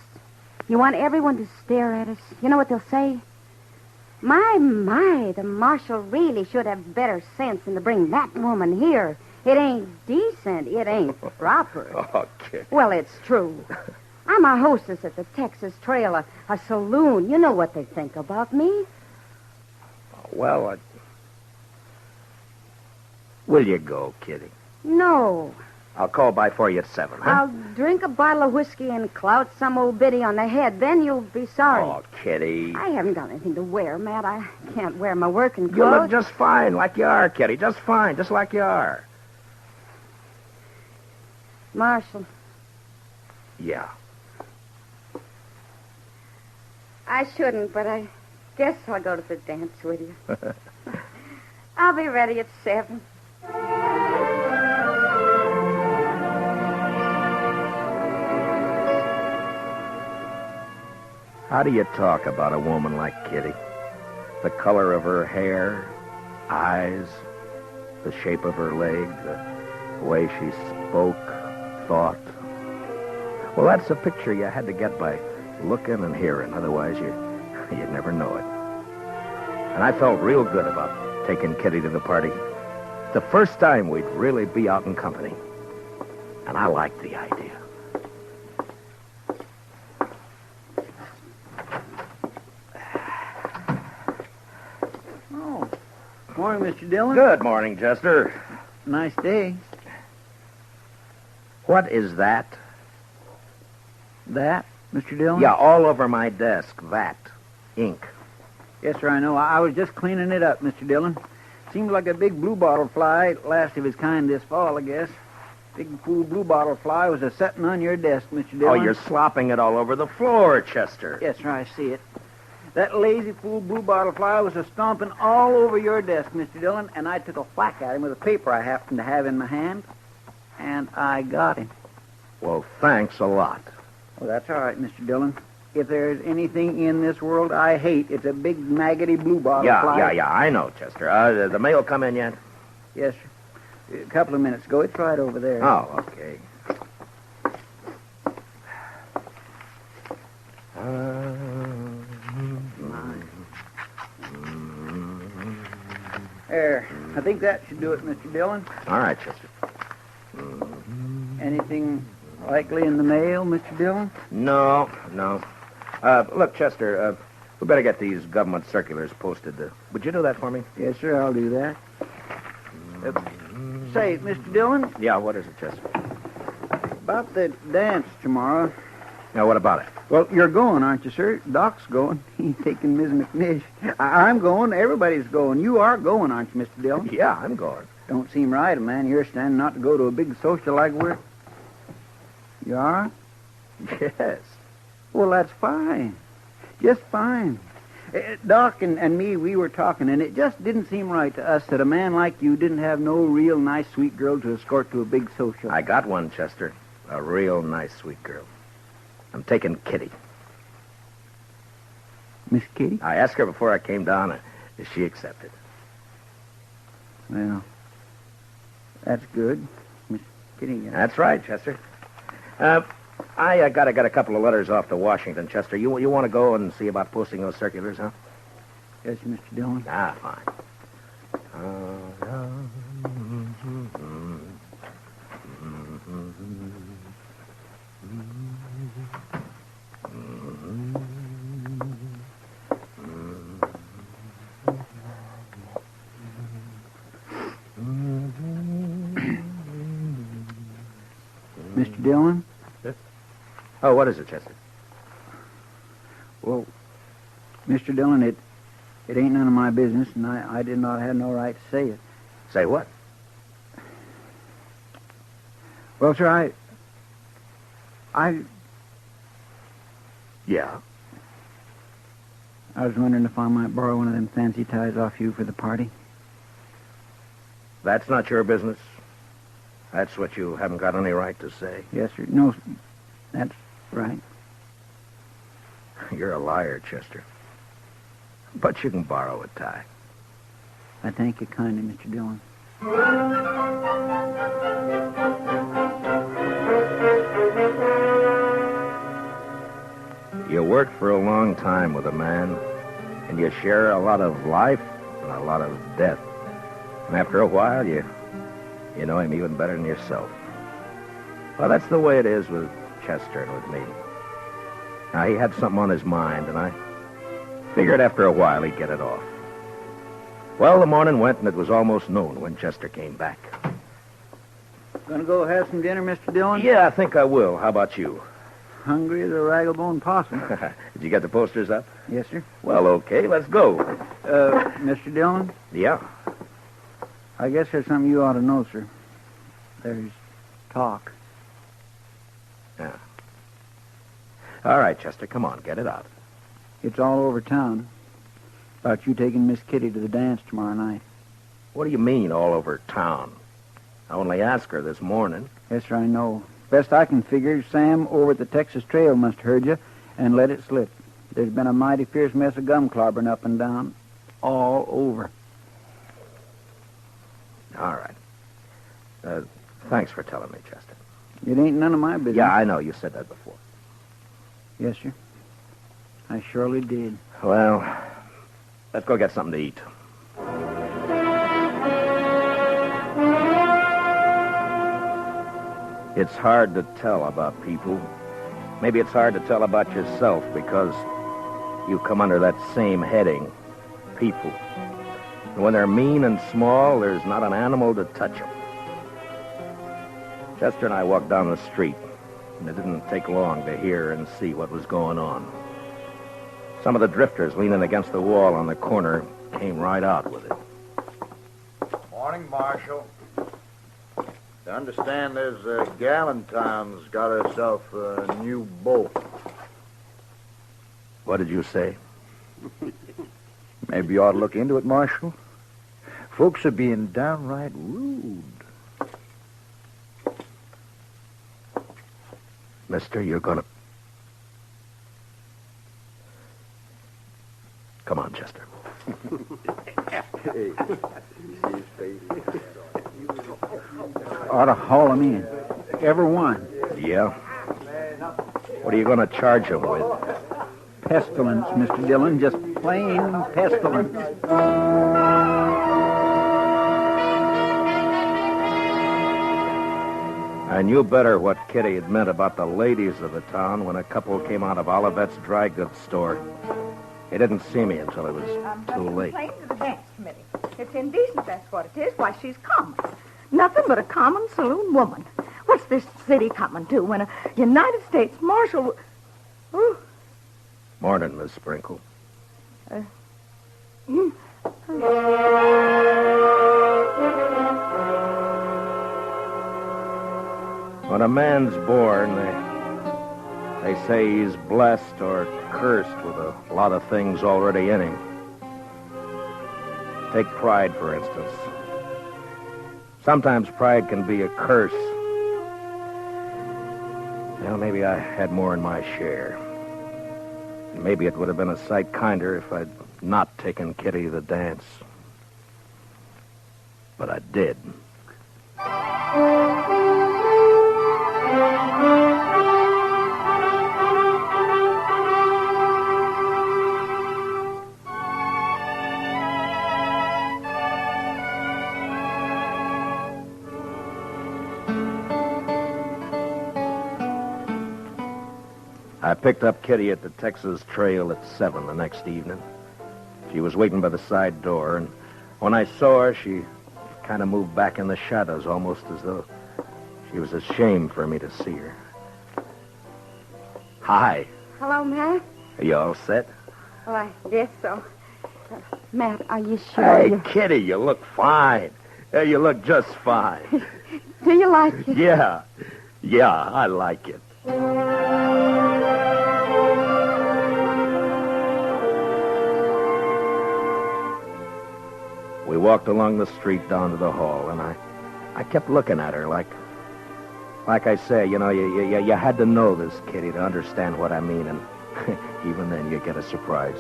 You want everyone to stare at us. You know what they'll say? My, the marshal really should have better sense than to bring that woman here. It ain't decent. It ain't proper. Oh, Kitty. Well, it's true. I'm a hostess at the Texas Trail, a saloon. You know what they think about me. Well, will you go, Kitty? No. I'll call by for you at 7, huh? I'll drink a bottle of whiskey and clout some old biddy on the head. Then you'll be sorry. Oh, Kitty. I haven't got anything to wear, Matt. I can't wear my working clothes. You look just fine, like you are, Kitty. Just fine, just like you are. Marshal. Yeah. I shouldn't, but I guess I'll go to the dance with you. I'll be ready at 7. How do you talk about a woman like Kitty? The color of her hair, eyes, the shape of her leg, the way she spoke, thought. Well, that's a picture you had to get by looking and hearing. Otherwise, you'd never know it. And I felt real good about taking Kitty to the party. The first time we'd really be out in company. And I liked the idea. Morning, Mr. Dillon. Good morning, Chester. Nice day. What is that? That, Mr. Dillon? Yeah, all over my desk. That. Ink. Yes, sir, I know. I was just cleaning it up, Mr. Dillon. Seemed like a big bluebottle fly, last of his kind this fall, I guess. Big fool bluebottle fly was a-setting on your desk, Mr. Dillon. Oh, you're slopping it all over the floor, Chester. Yes, sir, I see it. That lazy fool bluebottle fly was a-stomping all over your desk, Mr. Dillon, and I took a whack at him with a paper I happened to have in my hand, and I got him. Well, thanks a lot. Well, that's all right, Mr. Dillon. If there's anything in this world I hate, it's a big, maggoty bluebottle fly. Yeah, I know, Chester. The mail come in yet? Yes, sir. A couple of minutes ago. It's right over there. Oh, okay. There. I think that should do it, Mr. Dillon. All right, Chester. Anything likely in the mail, Mr. Dillon? No. Look, Chester, we better get these government circulars posted. Would you do that for me? Yes, sir, I'll do that. Say, Mr. Dillon? Yeah, what is it, Chester? About the dance tomorrow. Now, what about it? Well, you're going, aren't you, sir? Doc's going. He's taking Ms. McNish. I'm going. Everybody's going. You are going, aren't you, Mr. Dillon? Yeah, I'm going. Don't seem right, man. You're standing not to go to a big social like we're... You are? Yes. Well, that's fine. Just fine. Doc and me, we were talking, and it just didn't seem right to us that a man like you didn't have no real nice, sweet girl to escort to a big social. I got one, Chester. A real nice, sweet girl. I'm taking Kitty. Miss Kitty? I asked her before I came down, and she accepted. Well, that's good. Miss Kitty. That's right, Chester. I got a couple of letters off to Washington, Chester. You want to go and see about posting those circulars, huh? Yes, Mr. Dillon. Ah, fine. Mr. Dillon? Oh, what is it, Chester? Well, Mr. Dillon, it ain't none of my business, and I did not have no right to say it. Say what? Well, sir, Yeah? I was wondering if I might borrow one of them fancy ties off you for the party. That's not your business. That's what you haven't got any right to say. Yes, sir. No, that's right. You're a liar, Chester. But you can borrow a tie. I thank you kindly, Mr. Dillon. You work for a long time with a man, and you share a lot of life and a lot of death. And after a while, you know him even better than yourself. Well, that's the way it is with Chester and with me. Now, he had something on his mind, and I figured after a while he'd get it off. Well, the morning went, and it was almost noon when Chester came back. Gonna go have some dinner, Mr. Dillon? Yeah, I think I will. How about you? Hungry as a ragglebone possum. Did you get the posters up? Yes, sir. Well, okay, let's go. Mr. Dillon? Yeah? I guess there's something you ought to know, sir. There's talk. Yeah. All right, Chester, come on, get it out. It's all over town about you taking Miss Kitty to the dance tomorrow night. What do you mean, all over town? I only asked her this morning. Yes, sir, I know. Best I can figure, Sam over at the Texas Trail must have heard you and let it slip. There's been a mighty fierce mess of gum clobbering up and down all over. All right. Thanks for telling me, Chester. It ain't none of my business. Yeah, I know. You said that before. Yes, sir. I surely did. Well, let's go get something to eat. It's hard to tell about people. Maybe it's hard to tell about yourself because you come under that same heading, people. And when they're mean and small, there's not an animal to touch them. Chester and I walked down the street, and it didn't take long to hear and see what was going on. Some of the drifters leaning against the wall on the corner came right out with it. Morning, Marshal. I understand there's Galentine's got herself a new boat. What did you say? Maybe you ought to look into it, Marshal. Folks are being downright rude. Mister, you're gonna... Come on, Chester. Ought to haul them in. Every one. Yeah? What are you going to charge them with? Pestilence, Mr. Dillon. Just plain pestilence. I knew better what Kitty had meant about the ladies of the town when a couple came out of Olivet's dry goods store. They didn't see me until it was too late. I'm to the dance committee. It's indecent, that's what it is. Why, she's common. Nothing but a common saloon woman. What's this city coming to when a United States Marshal... Ooh. Morning, Miss Sprinkle. When a man's born, they say he's blessed or cursed with a lot of things already in him. Take pride, for instance. Sometimes pride can be a curse. Well, maybe I had more in my share. And maybe it would have been a sight kinder if I'd not taken Kitty to the dance. But I did. I picked up Kitty at the Texas Trail at 7 the next evening. She was waiting by the side door, and when I saw her, she kind of moved back in the shadows, almost as though she was ashamed for me to see her. Hi. Hello, Matt. Are you all set? Well, I guess so. Matt, are you sure Hey, Kitty, you look fine. You look just fine. Do you like it? Yeah. Yeah, I like it. We walked along the street down to the hall, and I kept looking at her like I say, you know, you had to know this, Kitty, to understand what I mean, and even then you get a surprise.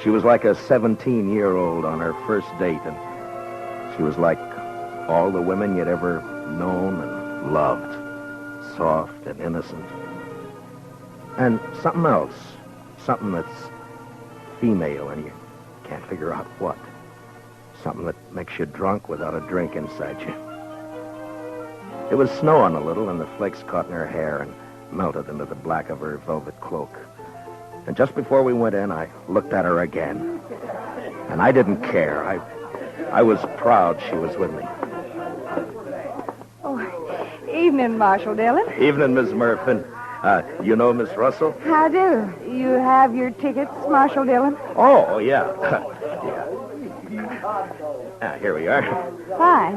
She was like a 17-year-old on her first date, and she was like all the women you'd ever known and loved, soft and innocent. And something else, something that's female, and you can't figure out what. Something that makes you drunk without a drink inside you. It was snowing a little, and the flakes caught in her hair and melted into the black of her velvet cloak. And just before we went in, I looked at her again. And I didn't care. I was proud she was with me. Oh, evening, Marshal Dillon. Evening, Miss Murphy. You know Miss Russell? How do? You have your tickets, Marshal Dillon? Oh, yeah. Here we are. Fine.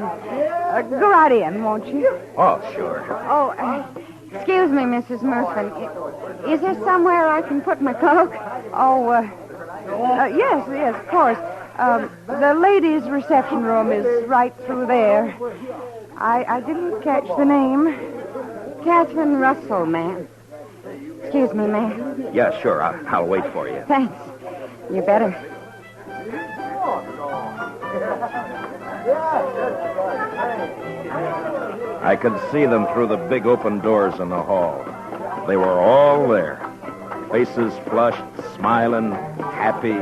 Go right in, won't you? Oh, sure. Oh, excuse me, Mrs. Murphy. Is there somewhere I can put my cloak? Oh, yes, of course. The ladies' reception room is right through there. I didn't catch the name. Catherine Russell, ma'am. Excuse me, ma'am. Yeah, sure. I'll wait for you. Thanks. You better. I could see them through the big open doors in the hall. They were all there. Faces flushed, smiling, happy,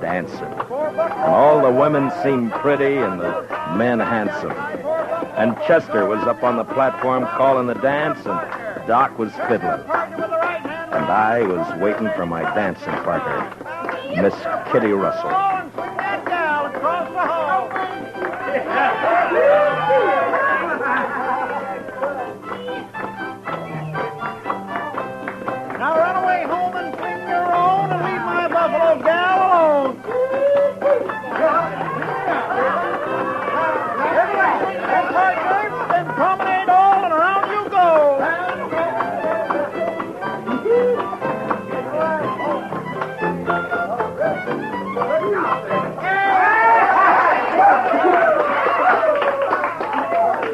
dancing. And all the women seemed pretty and the men handsome. And Chester was up on the platform calling the dance, and Doc was fiddling. And I was waiting for my dancing partner, Miss Kitty Russell. Now run away home and sing your own and leave my buffalo gal alone. Then promenade all and around you go.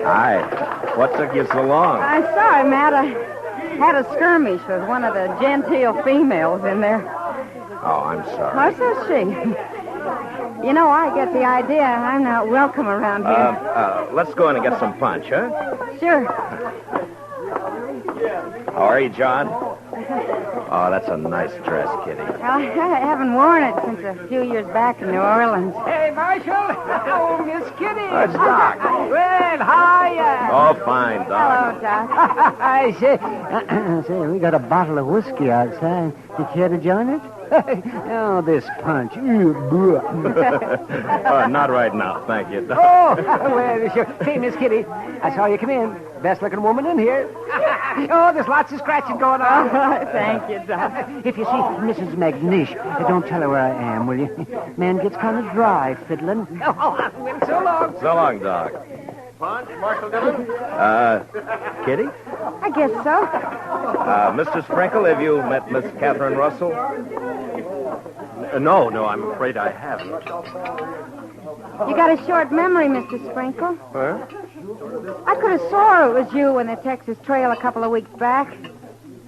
Hi. What took you so long? I'm sorry, Matt. I had a skirmish with one of the genteel females in there. Oh, I'm sorry. What says she? You know, I get the idea I'm not welcome around here. Let's go in and get some punch, huh? Sure. How are you, John? Oh, that's a nice dress, Kitty. I haven't worn it since a few years back in New Orleans. Hey, Marshal. Oh, Miss Kitty. It's Doc. Well, hiya. Oh, fine, Doc. Hello, Doc. I say, say, we got a bottle of whiskey outside. You care to join us? Oh, this punch. Not right now, thank you, Doc. Oh, well, sure. Say, Miss Kitty, I saw you come in. Best-looking woman in here. Oh, there's lots of scratching going on. Thank you, Doc. If you see Mrs. McNish, don't tell her where I am, will you? Man gets kind of dry fiddling. Oh, well, so long. So long, Doc. Punch, Marshal Dillon? Kitty? I guess so. Mr. Sprinkle, have you met Miss Catherine Russell? No, I'm afraid I haven't. You got a short memory, Mr. Sprinkle. Huh? I could have swore it was you in the Texas Trail a couple of weeks back.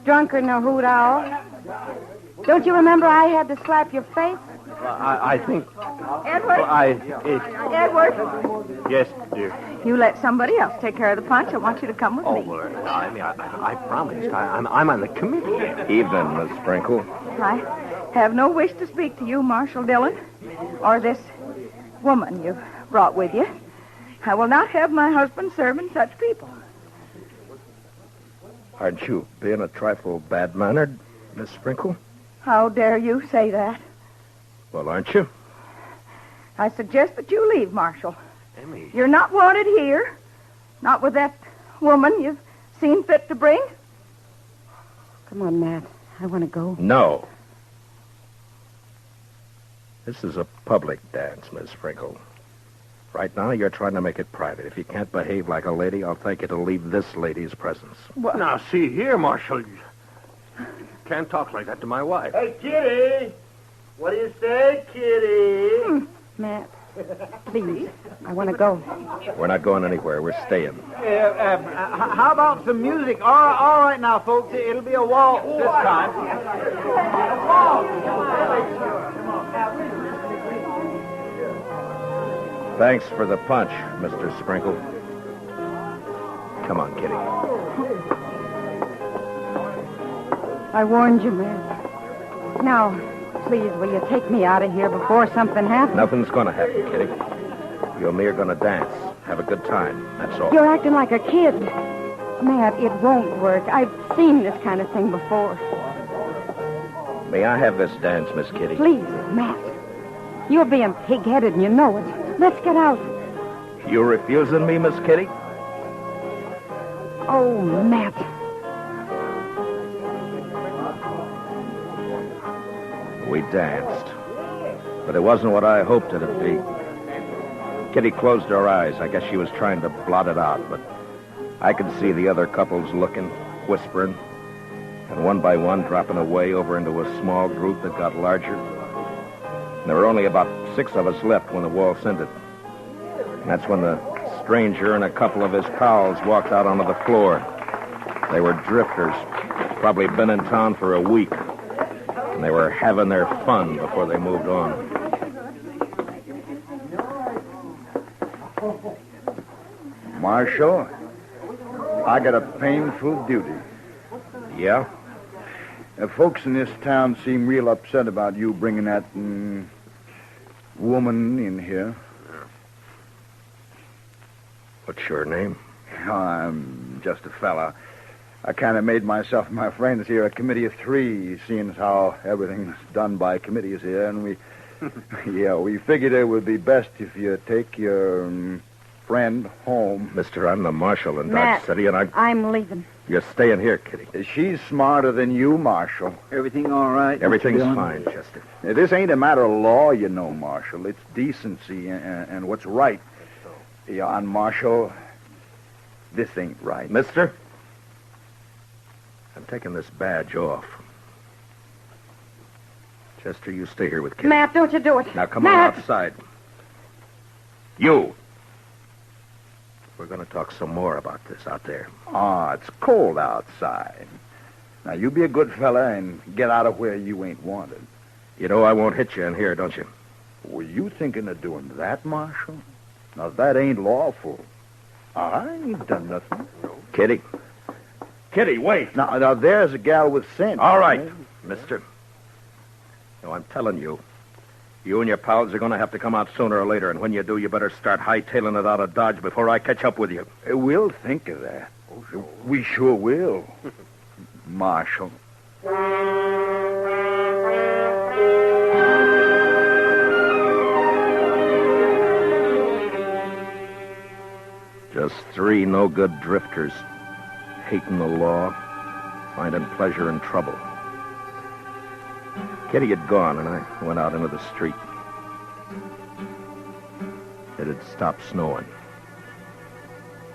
Drunker than a hoot owl. Don't you remember I had to slap your face? I think... Edward? Edward? Yes, dear. You let somebody else take care of the punch. I want you to come with me. Well, I promised. I'm on the committee. Evening, Miss Sprinkle. I have no wish to speak to you, Marshal Dillon, or this woman you've brought with you. I will not have my husband serving such people. Aren't you being a trifle bad-mannered, Miss Sprinkle? How dare you say that? Well, aren't you? I suggest that you leave, Marshal. Emmy. You're not wanted here. Not with that woman you've seen fit to bring. Come on, Matt. I want to go. No. This is a public dance, Miss Sprinkle. Right now, you're trying to make it private. If you can't behave like a lady, I'll thank you to leave this lady's presence. What? Now, see here, Marshal. You can't talk like that to my wife. Hey, Kitty! What do you say, Kitty? Matt, please. I want to go. We're not going anywhere. We're staying. How about some music? All right now, folks. It'll be a waltz this time. Thanks for the punch, Mr. Sprinkle. Come on, Kitty. I warned you, Matt. Now, please, will you take me out of here before something happens? Nothing's going to happen, Kitty. You and me are going to dance. Have a good time. That's all. You're acting like a kid. Matt, it won't work. I've seen this kind of thing before. May I have this dance, Miss Kitty? Please, Matt. You're being pig-headed and you know it. Let's get out. You refusing me, Miss Kitty? Oh, Matt. We danced. But it wasn't what I hoped it'd be. Kitty closed her eyes. I guess she was trying to blot it out, but I could see the other couples looking, whispering, and one by one dropping away over into a small group that got larger. And there were only about 6 of us left when the waltz ended. And that's when the stranger and a couple of his pals walked out onto the floor. They were drifters, probably been in town for a week. And they were having their fun before they moved on. Marshal, I got a painful duty. Yeah? The folks in this town seem real upset about you bringing that woman in here. What's your name? Oh, I'm just a fella. I kind of made myself and my friends here a committee of 3, seeing as how everything's done by committees here, and we figured it would be best if you take your friend home. Mister, I'm the marshal in Matt, Dodge City, and I'm leaving. You're staying here, Kitty. She's smarter than you, Marshal. Everything all right? Everything's Dillon? fine, Chester. Now, this ain't a matter of law, you know, Marshal. It's decency and what's right. Yeah, and Marshal, this ain't right. Mister, I'm taking this badge off. Chester, you stay here with Kitty. Matt, don't you do it. Now come Matt. on outside. You. We're going to talk some more about this out there. Ah, it's cold outside. Now, you be a good fella and get out of where you ain't wanted. You know I won't hit you in here, don't you? Were you thinking of doing that, Marshal? Now, that ain't lawful. I ain't done nothing. Kitty. Kitty, wait. Now there's a gal with sense. All right, mister. No, I'm telling you. You and your pals are going to have to come out sooner or later, and when you do, you better start hightailing it out of Dodge before I catch up with you. We'll think of that. Oh, sure. We sure will. Marshal. Just 3 no-good drifters, hating the law, finding pleasure in trouble. Kitty had gone, and I went out into the street. It had stopped snowing.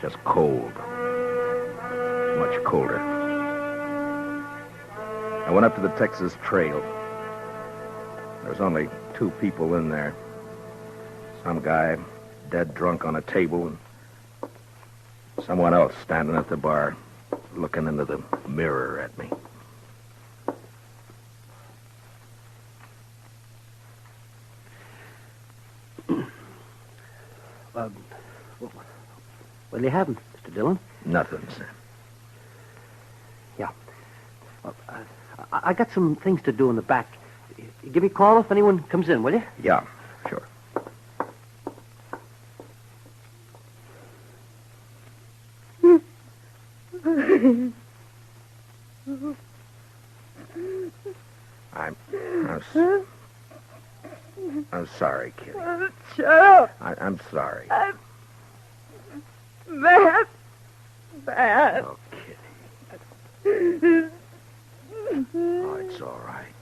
Just cold. Much colder. I went up to the Texas Trail. There was only 2 people in there. Some guy dead drunk on a table, and someone else standing at the bar, looking into the mirror at me. What do you have, Mr. Dillon? Nothing, sir. Yeah. Well, I got some things to do in the back. Give me a call if anyone comes in, will you? Yeah, sure. I'm sorry, Kitty. Shut up. I'm sorry. I'm Matt. Matt. Oh, Kitty. Oh, it's all right.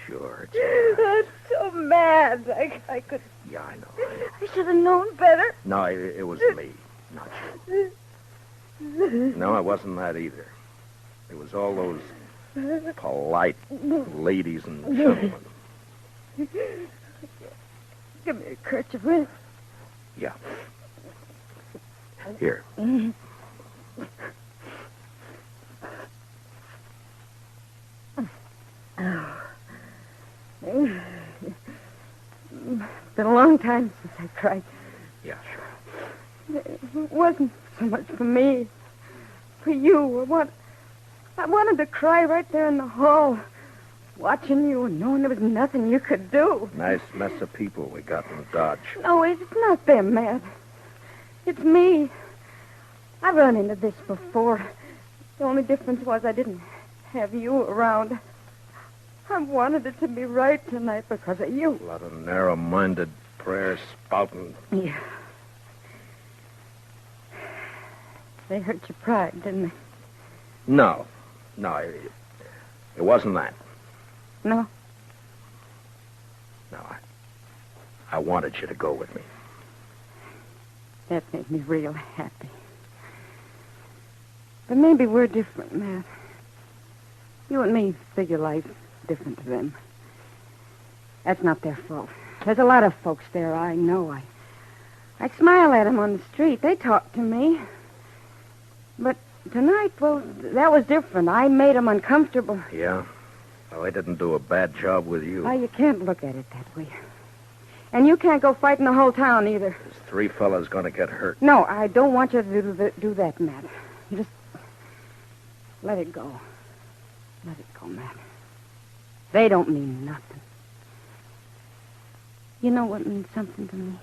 Sure, it's all right. I'm so mad. I could... Yeah, I know. I should have known better. No, it was me, not you. No, it wasn't that either. It was all those polite ladies and gentlemen. Give me a kerchief, will you? Yeah. Here. Been a long time since I cried. Yeah, sure. It wasn't so much for me. For you. I wanted to cry right there in the hall, watching you and knowing there was nothing you could do. Nice mess of people we got in Dodge. No, it's not them, Matt. It's me. I've run into this before. The only difference was I didn't have you around. I wanted it to be right tonight because of you. A lot of narrow-minded prayer spouting. Yeah. They hurt your pride, didn't they? No, it wasn't that. No? No, I wanted you to go with me. That made me real happy. But maybe we're different, Matt. You and me figure life different to them. That's not their fault. There's a lot of folks there, I know. I smile at them on the street. They talk to me. But tonight, well, that was different. I made them uncomfortable. Yeah? Well, I didn't do a bad job with you. Why, you can't look at it that way. And you can't go fighting the whole town, either. There's 3 fellas going to get hurt. No, I don't want you to do that, Matt. You just let it go. Let it go, Matt. They don't mean nothing. You know what means something to me?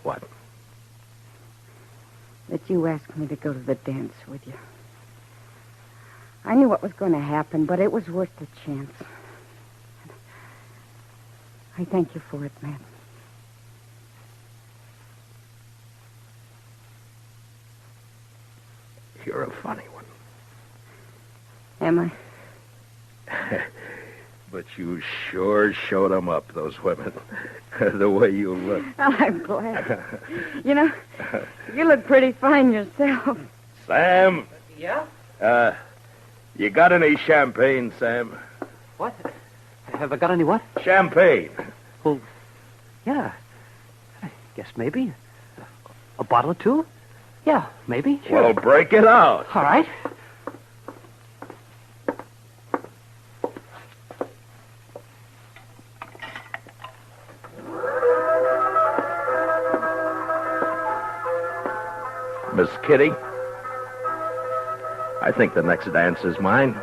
What? That you asked me to go to the dance with you. I knew what was going to happen, but it was worth the chance. I thank you for it, Matt. You're a funny one. Am I? But you sure showed them up, those women. The way you look. Well, I'm glad. You know, you look pretty fine yourself. Sam? Yeah? You got any champagne, Sam? What? Have I got any what? Champagne. Well, yeah. I guess maybe. A bottle or two? Yeah, maybe. Sure. Well, break it out. All right. Miss Kitty, I think the next dance is mine.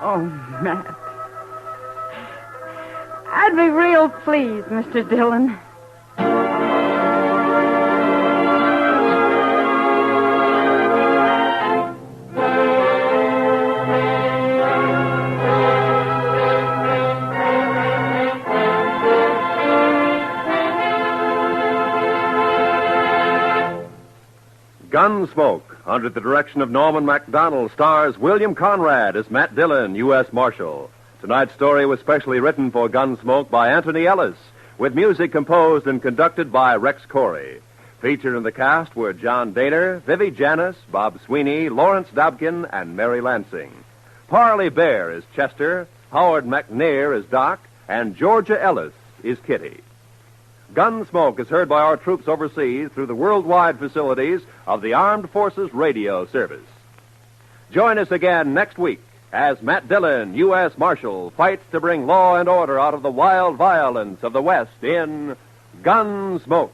Oh, Matt. I'd be real pleased, Mr. Dillon. Gunsmoke, under the direction of Norman MacDonald, stars William Conrad as Matt Dillon, U.S. Marshal. Tonight's story was specially written for Gunsmoke by Anthony Ellis, with music composed and conducted by Rex Corey. Featured in the cast were John Daner, Vivi Janis, Bob Sweeney, Lawrence Dobkin, and Mary Lansing. Parley Bear is Chester, Howard McNair is Doc, and Georgia Ellis is Kitty. Gunsmoke is heard by our troops overseas through the worldwide facilities of the Armed Forces Radio Service. Join us again next week as Matt Dillon, U.S. Marshal, fights to bring law and order out of the wild violence of the West in Gunsmoke.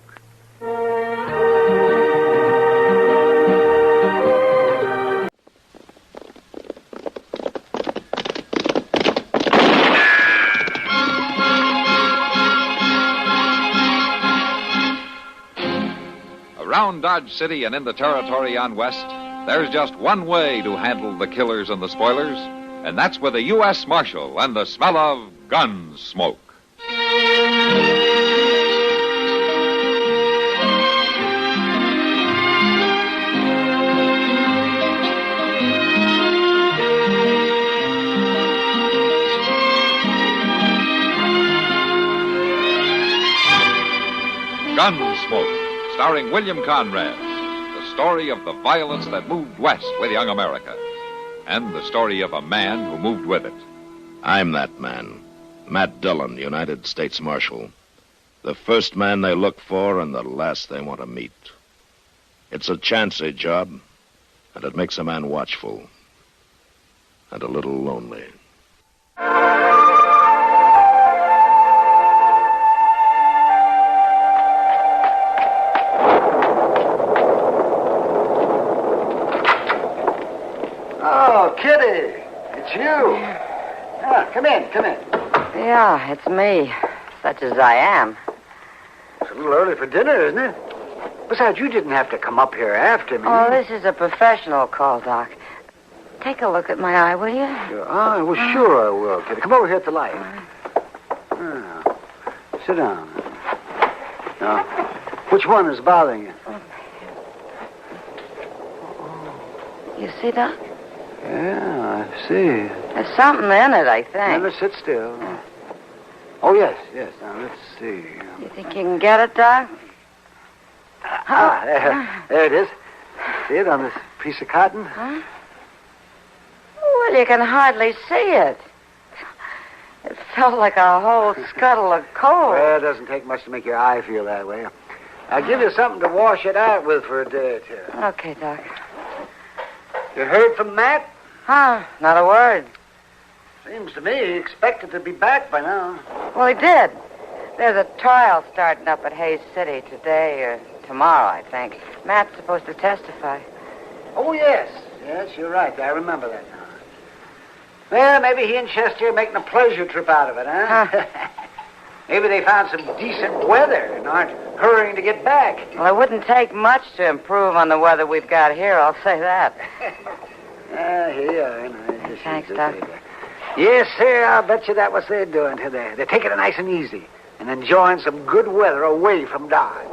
Around Dodge City and in the territory on West, there's just one way to handle the killers and the spoilers, and that's with a U.S. Marshal and the smell of Gunsmoke. starring William Conrad. The story of the violence that moved west with young America. And the story of a man who moved with it. I'm that man. Matt Dillon, United States Marshal. The first man they look for and the last they want to meet. It's a chancy job, and it makes a man watchful. And a little lonely. Oh, Kitty, it's you. Ah, come in. Yeah, it's me, such as I am. It's a little early for dinner, isn't it? Besides, you didn't have to come up here after me. Oh, this is a professional call, Doc. Take a look at my eye, will you? Sure I will, Kitty. Come over here at the light. Sit down. Now, which one is bothering you? You see, Doc? Yeah, I see. There's something in it, I think. Now, let's sit still. Oh, yes. Now, let's see. You think you can get it, Doc? There it is. See it on this piece of cotton? Huh? Well, you can hardly see it. It felt like a whole scuttle of coal. Well, it doesn't take much to make your eye feel that way. I'll give you something to wash it out with for a day or two. Okay, Doc. You heard from Matt? Huh, not a word. Seems to me he expected to be back by now. Well, he did. There's a trial starting up at Hayes City today or tomorrow, I think. Matt's supposed to testify. Oh, yes. Yes, you're right. I remember that now. Well, maybe he and Chester are making a pleasure trip out of it, huh? Maybe they found some decent weather and aren't hurrying to get back. Well, it wouldn't take much to improve on the weather we've got here, I'll say that. Here you are. Thanks, Doc. Yes, sir, I'll bet you that's what they're doing today. They're taking it nice and easy and enjoying some good weather away from Dodge.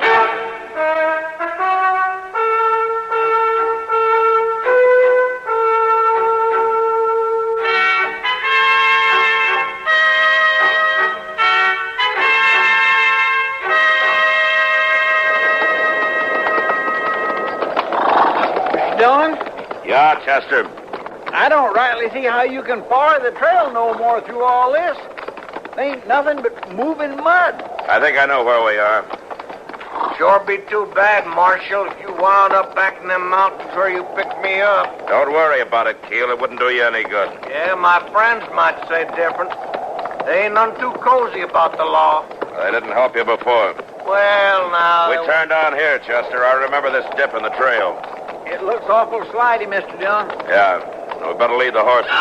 Dillon? Yeah, Chester. I don't rightly see how you can bar the trail no more through all this. Ain't nothing but moving mud. I think I know where we are. Sure be too bad, Marshal, if you wound up back in them mountains where you picked me up. Don't worry about it, Keel. It wouldn't do you any good. Yeah, my friends might say different. They ain't none too cozy about the law. They didn't help you before. Well, now... We turned down here, Chester. I remember this dip in the trail. It looks awful slidey, Mr. Dillon. Yeah. We better lead the horses.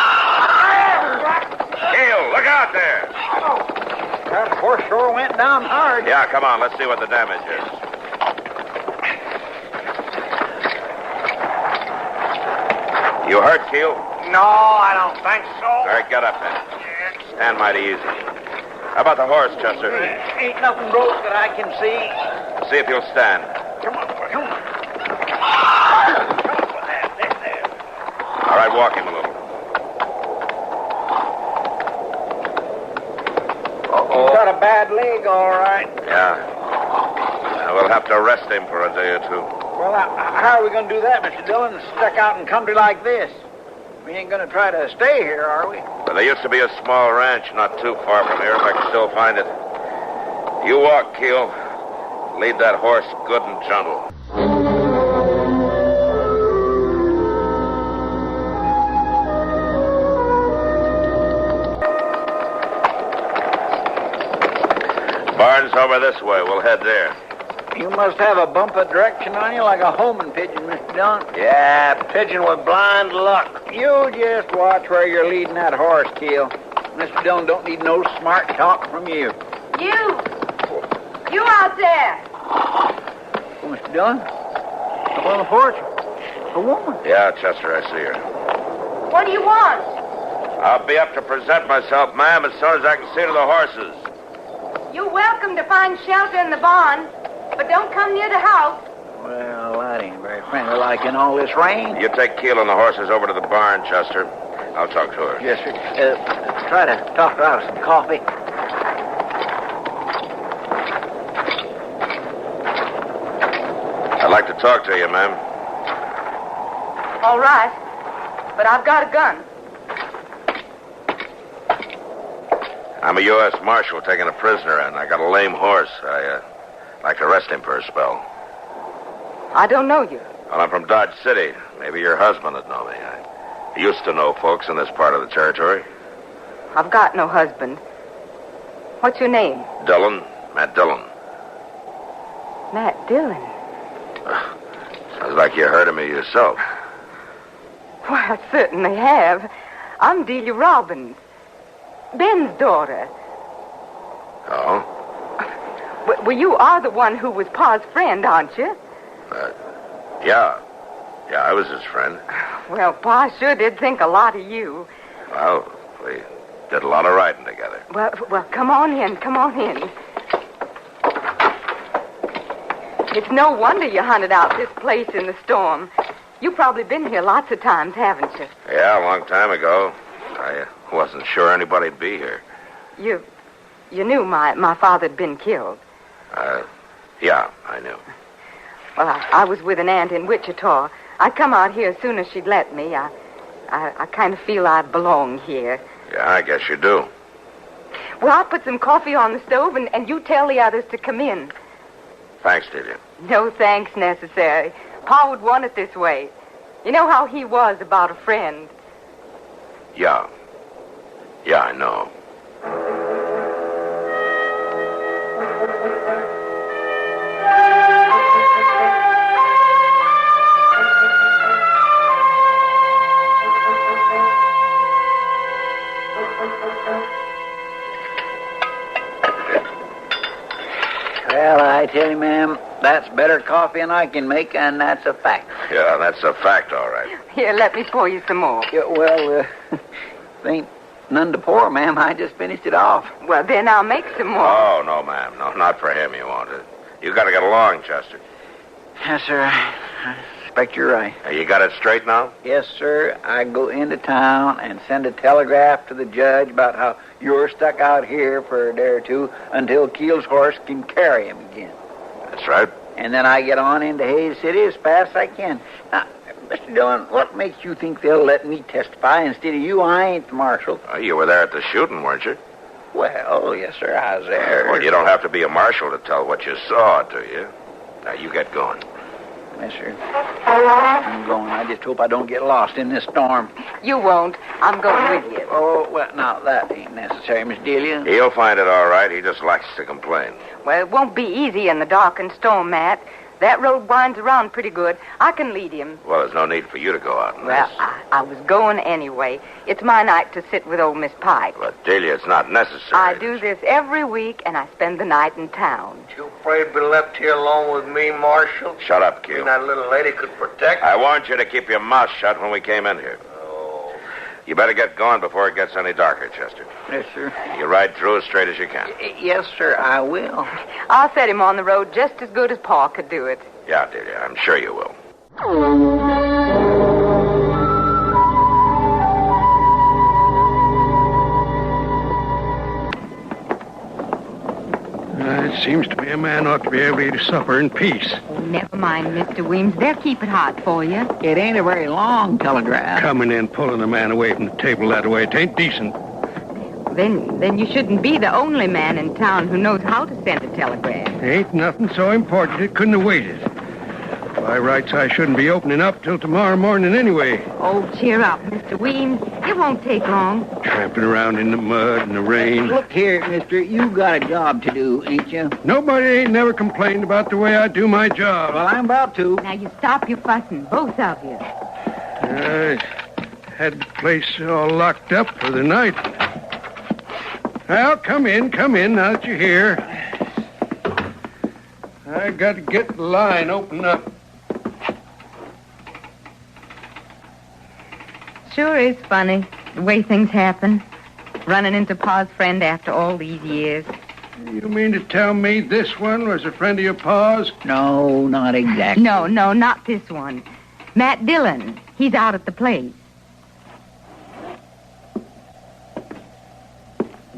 Keel, look out there. That horse sure went down hard. Yeah, come on. Let's see what the damage is. You hurt, Keel? No, I don't think so. All right, get up then. Stand mighty easy. How about the horse, Chester? Ain't nothing broke that I can see. See if you'll stand. Come on. All right, walk him a little. He's got a bad leg, all right. Yeah. We'll have to rest him for a day or two. Well, how are we going to do that, Mr. Dillon? Stuck out in country like this. We ain't going to try to stay here, are we? Well, there used to be a small ranch not too far from here, if I can still find it. You walk, Keel. Lead that horse good and gentle. Barn's over this way. We'll head there. You must have a bump of direction on you like a homing pigeon, Mr. Dillon. Yeah, pigeon with blind luck. You just watch where you're leading that horse, Keel. Mr. Dillon don't need no smart talk from you. You out there. Oh, Mr. Dillon? Up on the porch? A woman? Yeah, Chester, I see her. What do you want? I'll be up to present myself, ma'am, as soon as I can see to the horses. You're welcome to find shelter in the barn, but don't come near the house. Well, that ain't very friendly like in all this rain. You take Keel and the horses over to the barn, Chester. I'll talk to her. Yes, sir. Try to talk her out of some coffee. talk to you, ma'am. All right. But I've got a gun. I'm a U.S. Marshal taking a prisoner, and I got a lame horse. I'd like to rest him for a spell. I don't know you. Well, I'm from Dodge City. Maybe your husband would know me. I used to know folks in this part of the territory. I've got no husband. What's your name? Dillon. Matt Dillon. Matt Dillon. Sounds like you heard of me yourself. Well, I certainly have. I'm Delia Robbins, Ben's daughter. Oh? Well, you are the one who was Pa's friend, aren't you? Yeah. Yeah, I was his friend. Well, Pa sure did think a lot of you. Well, we did a lot of riding together. Well, come on in. Come on in. It's no wonder you hunted out this place in the storm. You've probably been here lots of times, haven't you? Yeah, a long time ago. I wasn't sure anybody'd be here. You knew my father had been killed. Yeah, I knew. Well, I was with an aunt in Wichita. I come out here as soon as she'd let me. I kind of feel I belong here. Yeah, I guess you do. Well, I'll put some coffee on the stove, and you tell the others to come in. Thanks, Delia. No thanks necessary. Pa would want it this way. You know how he was about a friend. Yeah. Yeah, I know. Well, I tell you, ma'am, that's better coffee than I can make, and that's a fact. Yeah, that's a fact, all right. Here, let me pour you some more. Yeah, well, ain't none to pour, ma'am. I just finished it off. Well, then I'll make some more. Oh, no, ma'am. No, not for him, you won't. You got to get along, Chester. Yes, sir. I expect you're right. You got it straight now? Yes, sir. I go into town and send a telegraph to the judge about how you're stuck out here for a day or two until Keel's horse can carry him again. That's right. And then I get on into Hayes City as fast as I can. Now, Mr. Dillon, what makes you think they'll let me testify instead of you? I ain't the marshal. You were there at the shooting, weren't you? Well, yes, sir, I was there. Well, you don't have to be a marshal to tell what you saw, do you? Now, you get going. Yes, sir. I'm going. I just hope I don't get lost in this storm. You won't. I'm going with you. Oh, well, now, that ain't necessary, Miss Delia. He'll find it all right. He just likes to complain. Well, it won't be easy in the dark and storm, Matt. That road winds around pretty good. I can lead him. Well, there's no need for you to go out in Well, this. I was going anyway. It's my night to sit with old Miss Pike. But, Delia, it's not necessary. I do this every week, and I spend the night in town. You afraid to be left here alone with me, Marshal? Shut up, Q. And that little lady could protect I warned you to keep your mouth shut when we came in here. Oh. You better get going before it gets any darker, Chester. Yes, sir. You ride through as straight as you can. Yes, sir, I will. I'll set him on the road just as good as Pa could do it. Yeah, Delia, I'm sure you will. It seems to me a man ought to be able to eat his supper in peace. Oh, never mind, Mr. Weems. They'll keep it hot for you. It ain't a very long telegraph. Coming in, pulling a man away from the table that way, it ain't decent. Then you shouldn't be the only man in town who knows how to send a telegram. Ain't nothing so important it couldn't have waited. By rights, I shouldn't be opening up till tomorrow morning anyway. Oh, cheer up, Mr. Weems. It won't take long. Tramping around in the mud and the rain. Look here, mister, you got a job to do, ain't you? Nobody ain't never complained about the way I do my job. Well, I'm about to. Now, you stop your fussing, both of you. I had the place all locked up for the night. Well, come in, now that you're here. I got to get the line opened up. Sure is funny, the way things happen. Running into Pa's friend after all these years. You mean to tell me this one was a friend of your Pa's? No, not exactly. No, not this one. Matt Dillon. He's out at the place.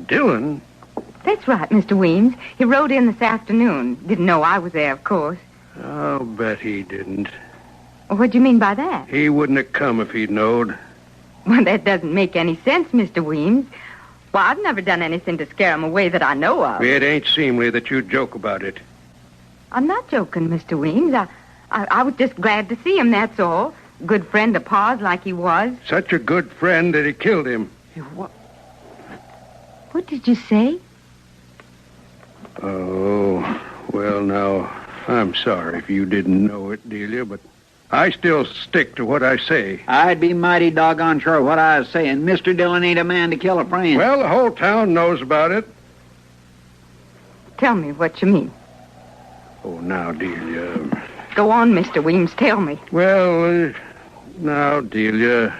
Dillon? That's right, Mr. Weems. He rode in this afternoon. Didn't know I was there, of course. I'll bet he didn't. What do you mean by that? He wouldn't have come if he'd knowed. Well, that doesn't make any sense, Mr. Weems. Well, I've never done anything to scare him away that I know of. It ain't seemly that you joke about it. I'm not joking, Mr. Weems. I was just glad to see him, that's all. Good friend of Pa's like he was. Such a good friend that he killed him. What did you say? Oh, well, now, I'm sorry if you didn't know it, Delia, but I still stick to what I say. I'd be mighty doggone sure what I was saying. Mr. Dillon ain't a man to kill a friend. Well, the whole town knows about it. Tell me what you mean. Oh, now, Delia. Go on, Mr. Weems, tell me. Well, now, Delia,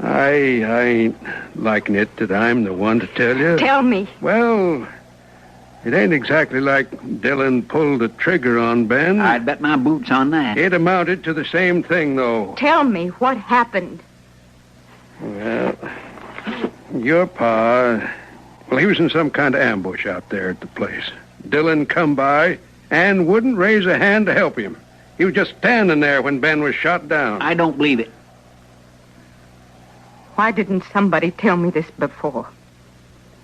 I ain't liking it that I'm the one to tell you. Tell me. Well, it ain't exactly like Dillon pulled the trigger on Ben. I'd bet my boots on that. It amounted to the same thing, though. Tell me what happened. Well, your pa, well, he was in some kind of ambush out there at the place. Dillon come by and wouldn't raise a hand to help him. He was just standing there when Ben was shot down. I don't believe it. Why didn't somebody tell me this before?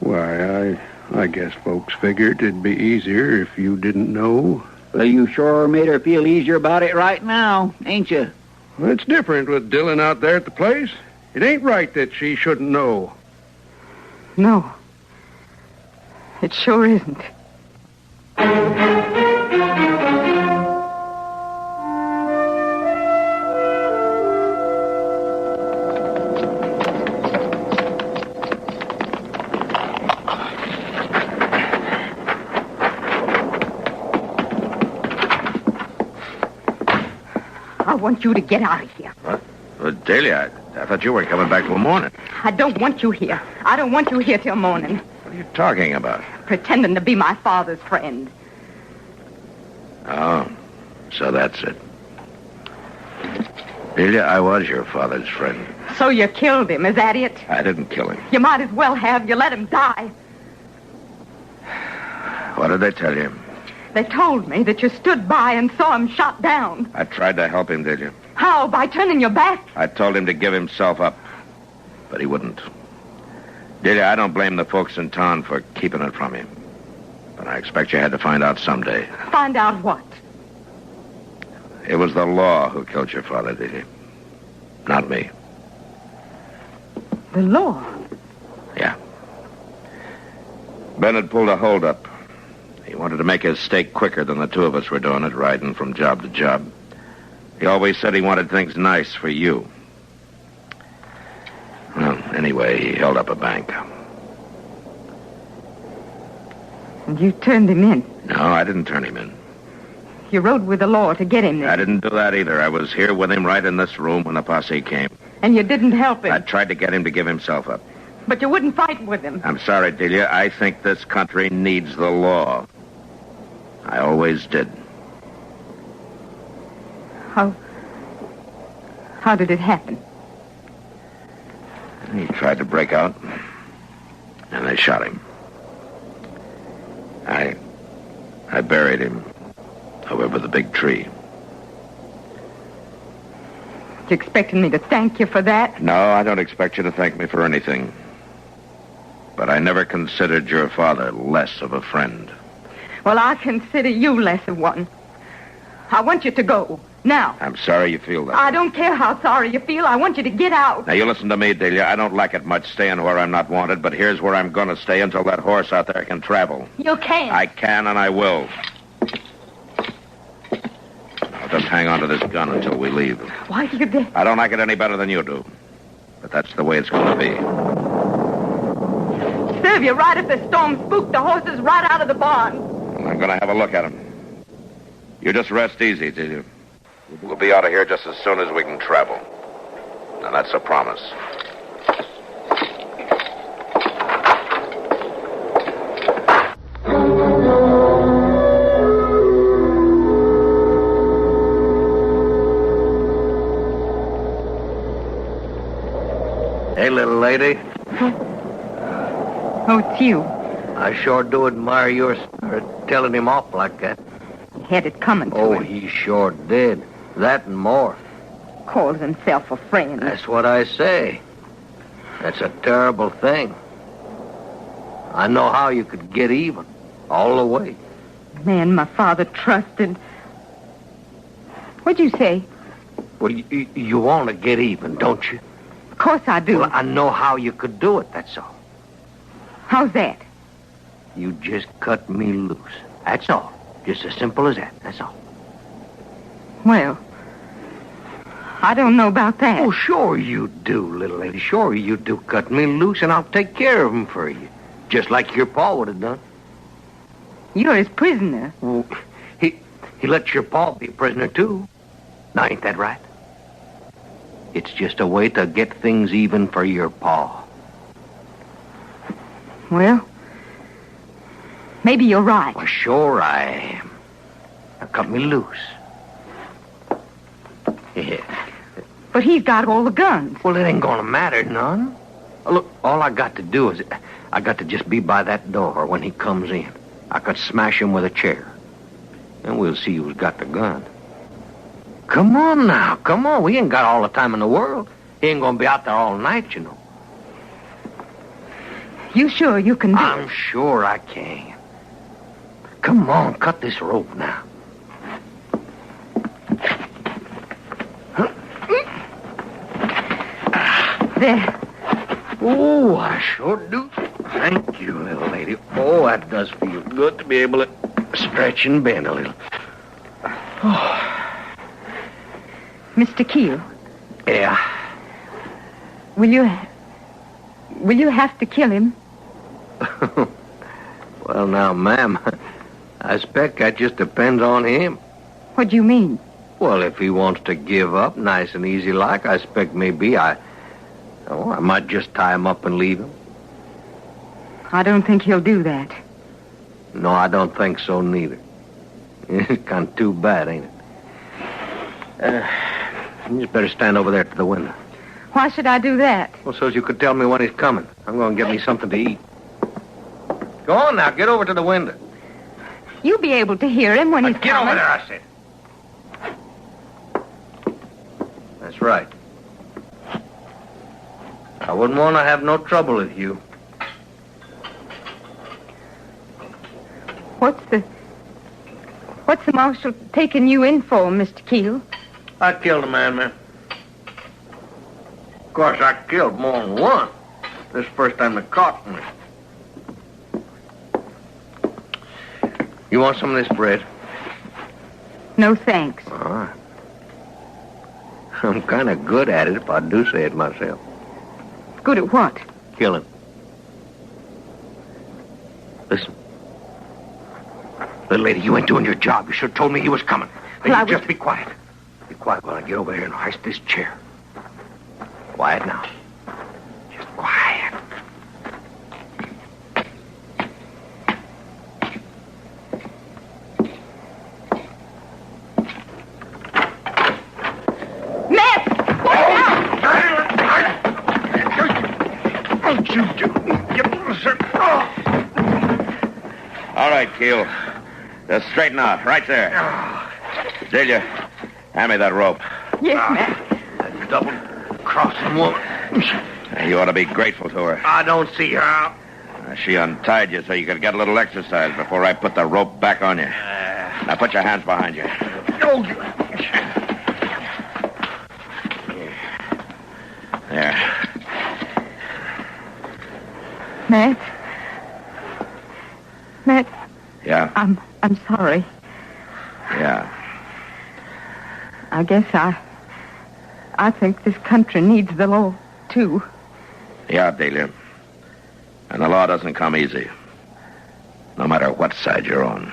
Why, I guess folks figured it'd be easier if you didn't know. Well, you sure made her feel easier about it right now, ain't you? Well, it's different with Dillon out there at the place. It ain't right that she shouldn't know. No. It sure isn't. I want you to get out of here. What? Well, Delia, I thought you weren't coming back till morning. I don't want you here. I don't want you here till morning. What are you talking about? Pretending to be my father's friend. Oh, so that's it. Delia, I was your father's friend. So you killed him, is that it? I didn't kill him. You might as well have. You let him die. What did they tell you? They told me that you stood by and saw him shot down. I tried to help him, Delia. How? By turning your back? I told him to give himself up, but he wouldn't. Delia, I don't blame the folks in town for keeping it from him. But I expect you had to find out someday. Find out what? It was the law who killed your father, Delia. Not me. The law? Yeah. Ben had pulled a holdup. He wanted to make his stake quicker than the two of us were doing it, riding from job to job. He always said he wanted things nice for you. Well, anyway, he held up a bank. And you turned him in? No, I didn't turn him in. You rode with the law to get him there? I didn't do that either. I was here with him right in this room when the posse came. And you didn't help him? I tried to get him to give himself up. But you wouldn't fight with him? I'm sorry, Delia. I think this country needs the law. I always did. How did it happen? He tried to break out, and they shot him. I buried him over the big tree. You expecting me to thank you for that? No, I don't expect you to thank me for anything. But I never considered your father less of a friend. Well, I consider you less of one. I want you to go. Now. I'm sorry you feel that. I don't care how sorry you feel. I want you to get out. Now, you listen to me, Delia. I don't like it much staying where I'm not wanted, but here's where I'm going to stay until that horse out there can travel. You can't. I can and I will. I'll just hang on to this gun until we leave. Why do you do? I don't like it any better than you do. But that's the way it's going to be. Serve you right if the storm spooked the horses right out of the barn. Well, I'm going to have a look at them. You just rest easy, Delia. We'll be out of here just as soon as we can travel. And that's a promise. Hey, little lady. Oh, it's you. I sure do admire your spirit, telling him off like that. had it coming to Oh, him. he sure did. That and more. Calls himself a friend. That's what I say. That's a terrible thing. I know how you could get even. All the way. Man my father trusted. What'd you say? Well, you want to get even, don't you? Of course I do. Well, I know how you could do it, that's all. How's that? You just cut me loose. That's all. Just as simple as that. That's all. Well, I don't know about that. Oh, sure you do, little lady. Sure you do. Cut me loose, and I'll take care of him for you. Just like your pa would have done. You're his prisoner. Well, he let your pa be a prisoner, too. Now, ain't that right? It's just a way to get things even for your pa. Well, maybe you're right. Well, sure I am. Now, cut me loose. Yeah. But he's got all the guns. Well, it ain't gonna matter none. Look, all I got to do is I got to just be by that door when he comes in. I could smash him with a chair. And we'll see who's got the gun. Come on now, come on. We ain't got all the time in the world. He ain't gonna be out there all night, you know. You sure you can do it? I'm sure I can. Come on, cut this rope now. There. Oh, I sure do. Thank you, little lady. Oh, that does feel good to be able to stretch and bend a little. Oh. Mr. Keel. Yeah. Will you have to kill him? Well, now, ma'am, I expect that just depends on him. What do you mean? Well, if he wants to give up nice and easy like, I expect maybe I might just tie him up and leave him. I don't think he'll do that. No, I don't think so neither. It's kind of too bad, ain't it? You just better stand over there to the window. Why should I do that? Well, so you could tell me when he's coming. I'm going to get me something to eat. Go on now, get over to the window. You'll be able to hear him when he's Get coming. over there, I said. That's right. I wouldn't want to have no trouble with you. What's the marshal taking you in for, Mr. Keel? I killed a man, man. Of course, I killed more than one. This is the first time they caught me. You want some of this bread? No, thanks. All right. I'm kind of good at it, if I do say it myself. Good at what? Killing. Listen. Little lady, you ain't doing your job. You should have told me he was coming. Now, just be quiet. Be quiet while I get over here and hoist this chair. Quiet now. Just quiet. All right, Keel. Just straighten out. Right there. Delia, hand me that rope. Yes, Matt. That double-crossing woman. You ought to be grateful to her. I don't see how. She untied you so you could get a little exercise before I put the rope back on you. Now put your hands behind you. There. Matt, Yeah? I'm sorry. Yeah. I guess I think this country needs the law, too. Yeah, Delia. And the law doesn't come easy. No matter what side you're on.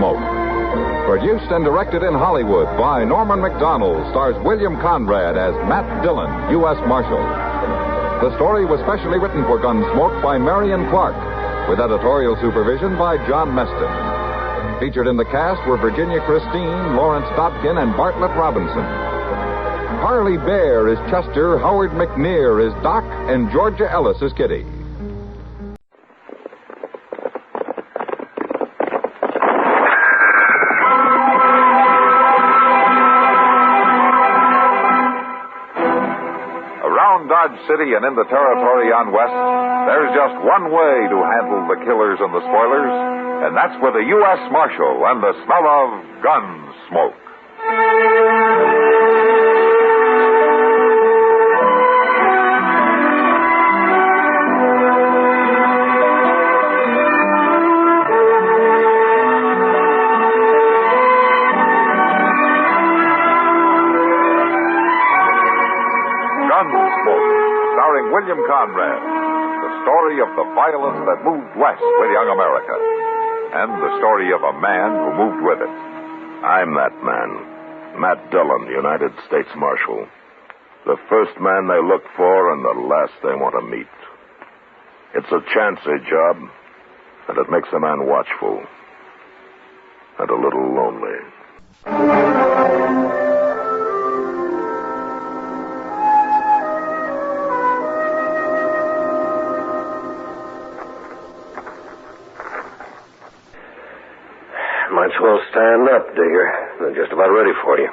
Gunsmoke. Produced and directed in Hollywood by Norman McDonald, stars William Conrad as Matt Dillon, U.S. Marshal. The story was specially written for Gunsmoke by Marion Clark, with editorial supervision by John Meston. Featured in the cast were Virginia Christine, Lawrence Dodkin, and Bartlett Robinson. Harley Bear is Chester, Howard McNear is Doc, and Georgia Ellis is Kitty. Around Dodge City and in the territory on West, there's just one way to handle the killers and the spoilers, and that's with the U.S. Marshal and the smell of Gunsmoke. Gunsmoke, starring William Conrad, the story of the violence that moved west with young America, and the story of a man who moved with it. I'm that man, Matt Dillon, United States Marshal. The first man they look for and the last they want to meet. It's a chancy job, and it makes a man watchful and a little lonely. Might as well stand up, Digger. They're just about ready for you.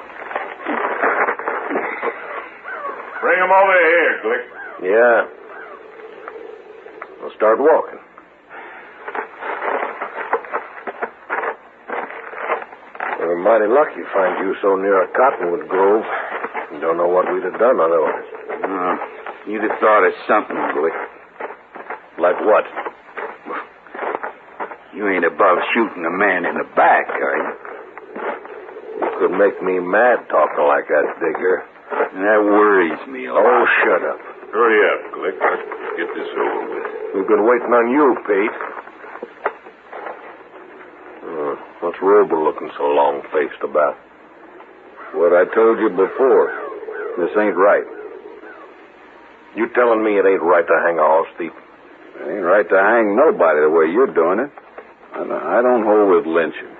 Bring him over here, Glick. Yeah. We'll start walking. We were mighty lucky to find you so near a cottonwood grove. You don't know what we'd have done otherwise. You'd have thought of something, Glick. Like what? You ain't above shooting a man in the back, are you? You could make me mad talking like that, Digger. That worries me a lot. Oh, shut up. Hurry up, Glick. Let's get this over with. We've been waiting on you, Pete. What's Rober looking so long-faced about? What I told you before. This ain't right. You telling me it ain't right to hang a horse thief? It ain't right to hang nobody the way you're doing it. I don't hold with lynching.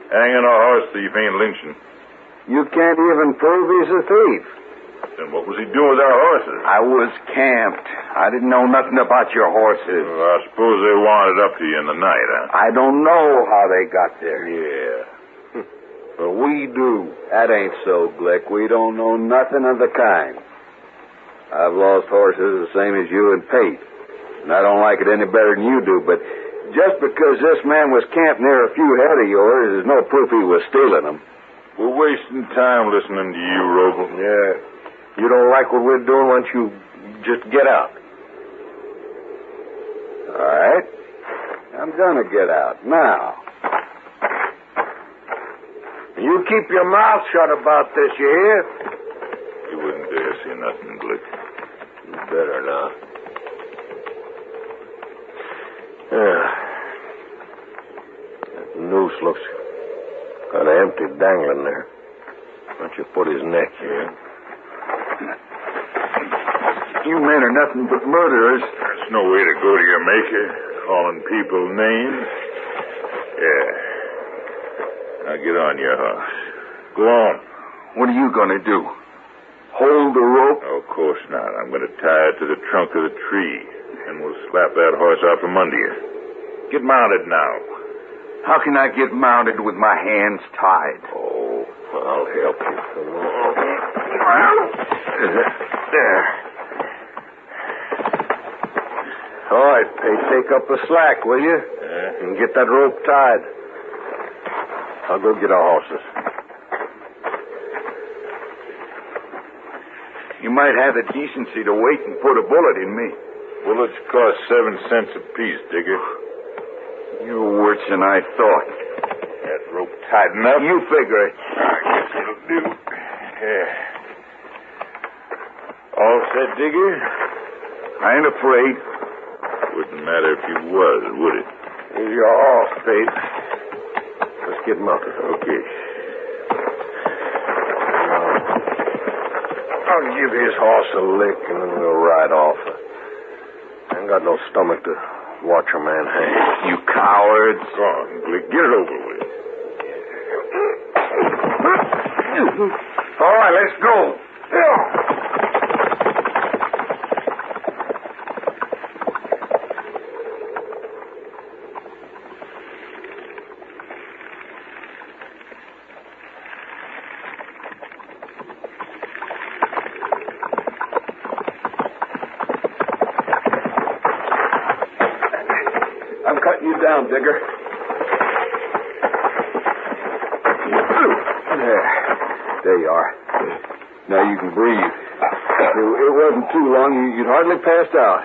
Hanging a horse thief ain't lynching. You can't even prove he's a thief. Then what was he doing with our horses? I was camped. I didn't know nothing about your horses. Well, I suppose they wandered up to you in the night, huh? I don't know how they got there. Yeah. But we do. That ain't so, Glick. We don't know nothing of the kind. I've lost horses the same as you and Pate. And I don't like it any better than you do, but just because this man was camped near a few head of yours is no proof he was stealing them. We're wasting time listening to you, Roble. Yeah. You don't like what we're doing, why don't you just get out? All right. I'm gonna get out now. You keep your mouth shut about this, you hear? You wouldn't dare say nothing, Glick. You better not. Yeah. That noose looks kind of empty dangling there. Why don't you put his neck here? You men are nothing but murderers. There's no way to go to your maker, calling people names. Yeah. Now get on your horse. Go on. What are you going to do? Hold the rope? No, of course not. I'm going to tie it to the trunk of the tree, and we'll slap that horse out from under you. Get mounted now. How can I get mounted with my hands tied? Oh, I'll help you. Come on. There. All right, Pete, take up the slack, will you? And get that rope tied. I'll go get our horses. You might have the decency to wait and put a bullet in me. Bullets cost 7 cents apiece, Digger. You're worse than I thought. That rope tight enough? You figure it. I guess it'll do. Yeah. All set, Digger? I ain't afraid. Wouldn't matter if you was, would it? Here's your horse, Pete. Just get mounted. Okay. I'll give his horse a lick and then we'll ride off. I ain't got no stomach to watch a man hang. You cowards. Go on, Glick. Get it over with. All right, let's go. I'm cutting you down, Digger. There you are. Now you can breathe. It wasn't too long. You'd hardly passed out.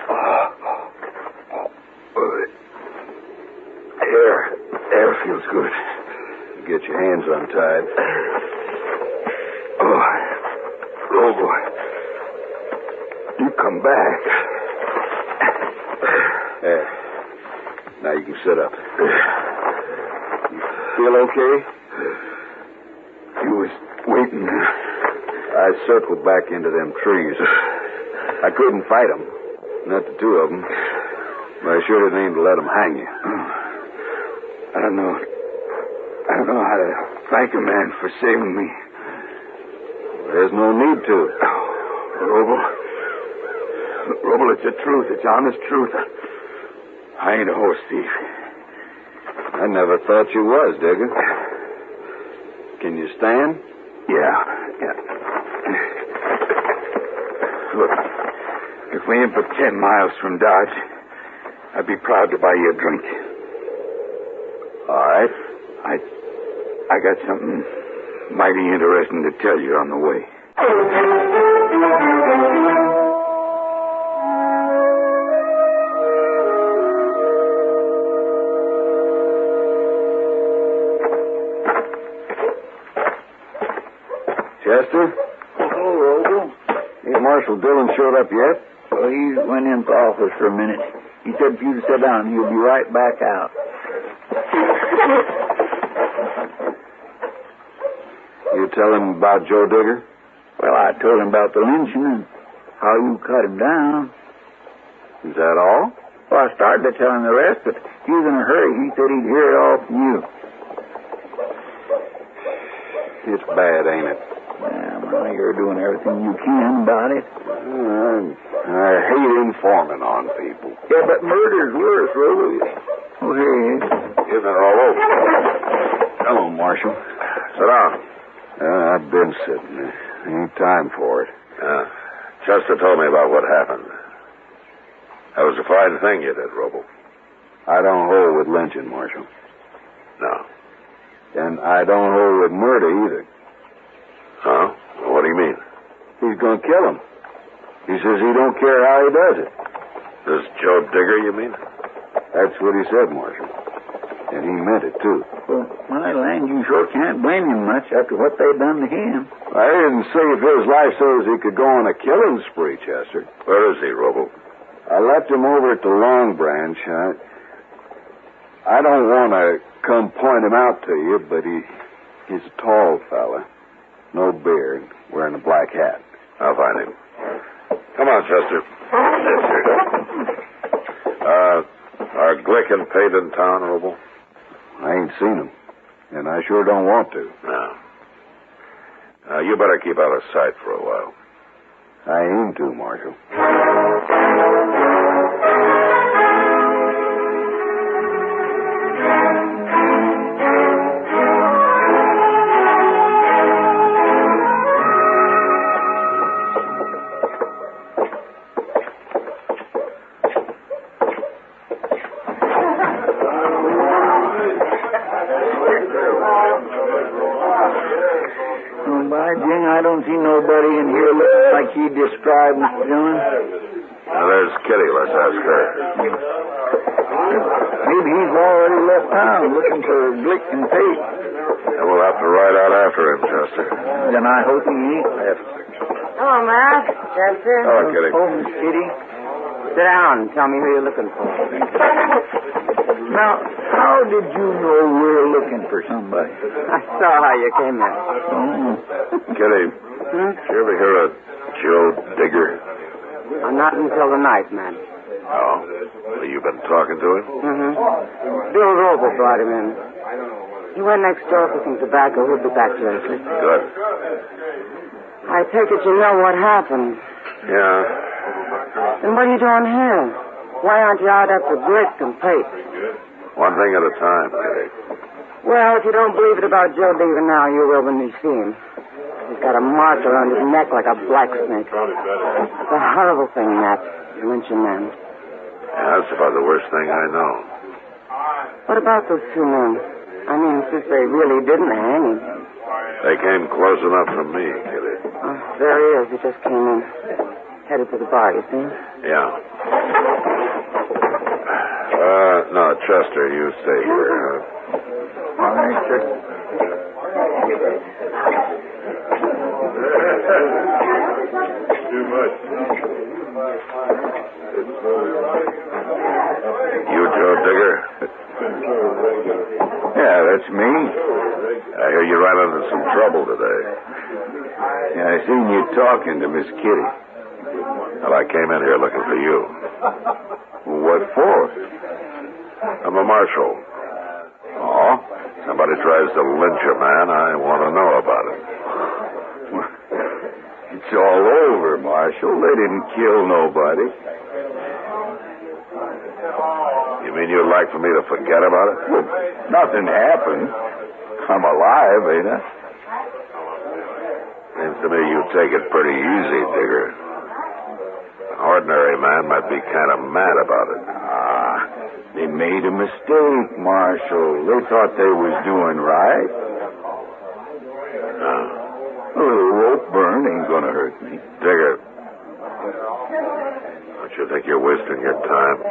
Air feels good. You get your hands untied. Oh, boy. You come back. There. Now you can sit up. You feel okay? You was waiting. I circled back into them trees. I couldn't fight them. Not the two of them. But I sure didn't aim to let them hang you. I don't know how to thank a man for saving me. There's no need to. Roble, it's the truth. It's honest truth. I ain't a horse thief. I never thought you was, Digger. Can you stand? Yeah. Look, if we ain't but 10 miles from Dodge, I'd be proud to buy you a drink. All right. I got something mighty interesting to tell you on the way. Chester? Hello, Roble. Ain't Marshal Dillon showed up yet? Well, he went into the office for a minute. He said for you to sit down. He'll be right back out. You tell him about Joe Digger? Well, I told him about the lynching and how you cut him down. Is that all? Well, I started to tell him the rest, but he was in a hurry. He said he'd hear it all from you. It's bad, ain't it? Yeah, well, you're doing everything you can about it. I hate informing on people. Yeah, but murder's worse, Roble. Oh, here he is. Isn't it all over? Hello, Marshal. Sit down. I've been sitting. Ain't time for it. Chester told me about what happened. That was a fine thing you did, Roble. I don't hold with lynching, Marshal. No. And I don't hold with murder either. Huh? What do you mean? He's going to kill him. He says he don't care how he does it. This Joe Digger, you mean? That's what he said, Marshal. And he meant it, too. Well, my land, you sure can't blame him much after what they done to him. I didn't save his life so as he could go on a killing spree, Chester. Where is he, Roble? I left him over at the Long Branch. I don't want to come point him out to you, but he's a tall fella. No beard, wearing a black hat. I'll find him. Come on, Chester. Are Glick and Pate in town, Roble? I ain't seen him, and I sure don't want to. No. You better keep out of sight for a while. I aim to, Marshal. I don't see nobody in here looking like he described, Mr. Dillon. Now, there's Kitty. Let's ask her. Maybe he's already left town looking for Glick and Pate. And we'll have to ride out after him, Chester. Then I hope he ain't left. Hello, Matt. Chester. Hello, Kitty. Oh, Miss Kitty. Sit down and tell me who you're looking for. Now, how did you know we're looking for somebody? I saw how you came in. Kitty, did you ever hear of Joe Digger? Not until the night, man. Oh? Well, you've been talking to him? Mm-hmm. Bill Roper brought him in. He went next door for some tobacco. He'll be back shortly. Good. I take it you know what happened. Yeah. Then what are you doing here? Why aren't you out after bricks and paper? One thing at a time, Kitty. Well, if you don't believe it about Joe Digger now, you will when you see him. He's got a mark around his neck like a blacksmith. It's a horrible thing, Matt. Lynching men. Yeah, that's about the worst thing I know. What about those two men? I mean, since they really didn't hang him. They came close enough for me, Kitty. There he is. He just came in. Headed to the bar, you see? Yeah. No, Chester, you stay here. All right, sir. Too much. You Joe Digger? Yeah, that's me. I hear you ran into some trouble today. Yeah, I seen you talking to Miss Kitty. Well, I came in here looking for you. What for? I'm a marshal. Oh? Somebody tries to lynch a man, I want to know about it. It's all over, Marshal. They didn't kill nobody. You mean you'd like for me to forget about it? Well, nothing happened. I'm alive, ain't I? Seems to me you take it pretty easy, Digger. An ordinary man might be kind of mad about it. They made a mistake, Marshal. They thought they was doing right. A little rope burn ain't gonna hurt me. Digger, don't you think you're wasting your time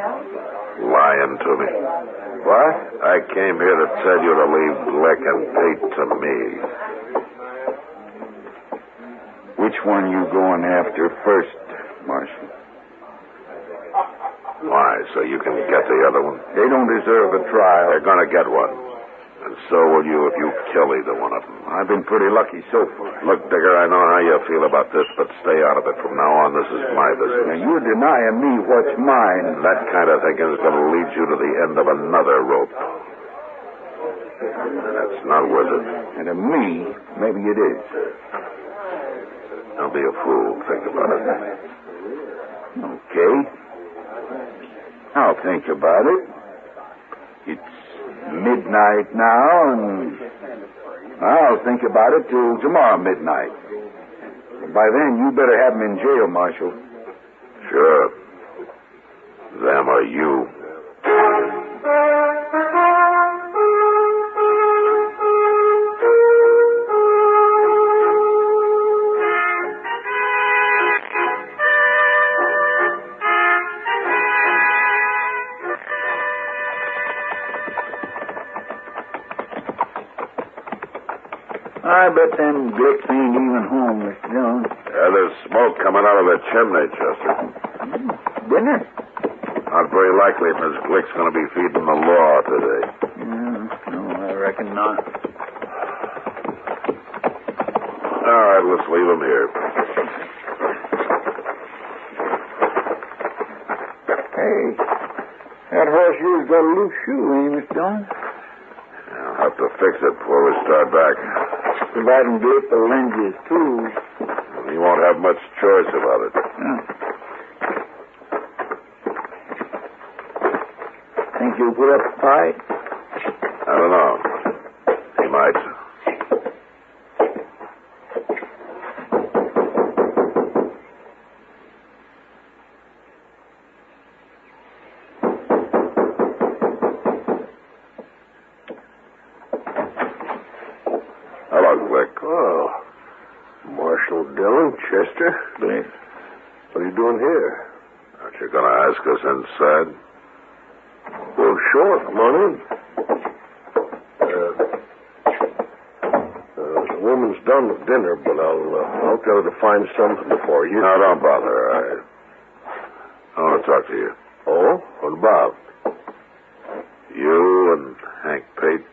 lying to me? What? I came here to tell you to leave Glick and Pete to me. Which one you going after first, Marshal? Why, so you can get the other one? They don't deserve a trial. They're gonna get one. And so will you if you kill either one of them. I've been pretty lucky so far. Look, Digger, I know how you feel about this, but stay out of it. From now on, this is my business. Now, you're denying me what's mine. That kind of thinking is going to lead you to the end of another rope. That's not worth it. And to me, maybe it is. Don't be a fool. Think about it. Okay. I'll think about it. It's midnight now, and I'll think about it till tomorrow midnight. By then, you better have him in jail, Marshal. Sure. Them or you. I bet them Glicks ain't even home, Mr. Dillon. Yeah, there's smoke coming out of the chimney, Chester. Dinner? Not very likely Miss Glick's going to be feeding the law today. No, I reckon not. All right, let's leave him here. Hey, that horse here's got a loose shoe, ain't Mr. Dillon? I'll have to fix it before we start back. If I can get the lenses, too. You won't have much choice about it. Think you'll put up a fight? I don't know. He might. Hello, Glick. Oh. Marshal Dillon, Chester. Me? What are you doing here? Aren't you going to ask us inside? Well, sure. Come on in. The woman's done with dinner, but I'll tell her to find something for you. No, don't bother. I want to talk to you. Oh? What about? You and Hank Pate?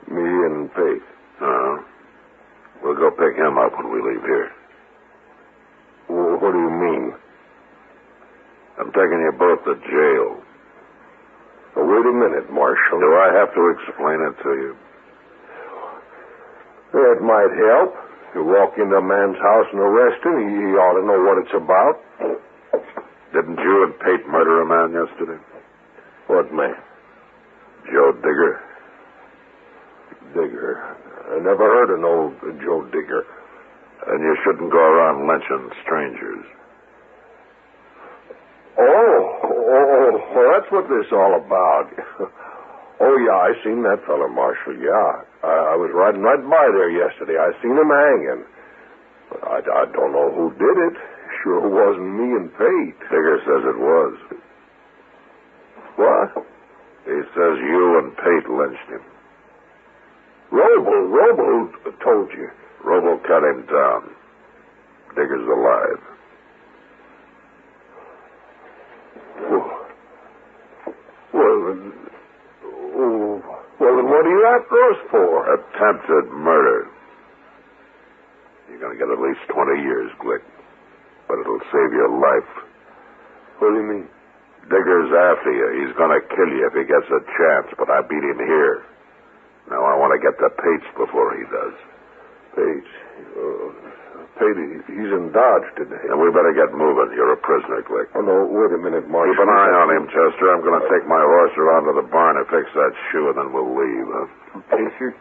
Me and Pate. We'll go pick him up when we leave here. What do you mean? I'm taking you both to jail. Wait a minute, Marshal. Do I have to explain it to you? That might help. You walk into a man's house and arrest him, he ought to know what it's about. Didn't you and Pate murder a man yesterday? What man? Joe Digger. Digger? I never heard of no Joe Digger. And you shouldn't go around lynching strangers. Oh, that's what this is all about. Oh, yeah, I seen that fella, Marshal, yeah. I was riding right by there yesterday. I seen him hanging. But I don't know who did it. Sure wasn't me and Pate. Digger says it was. What? He says you and Pate lynched him. Robo told you. Robo cut him down. Digger's alive. Well, then what are you after us for? Attempted murder. You're going to get at least 20 years, Glick. But it'll save your life. What do you mean? Digger's after you. He's going to kill you if he gets a chance, but I beat him here. Now I want to get to Pate's before he does. Pate? Pate, he's in Dodge today. And we better get moving. You're a prisoner, Glick. Oh, no, wait a minute, Marshal. Keep an eye on him, Chester. I'm going to take my horse around to the barn and fix that shoe, and then we'll leave, huh? Okay, sir.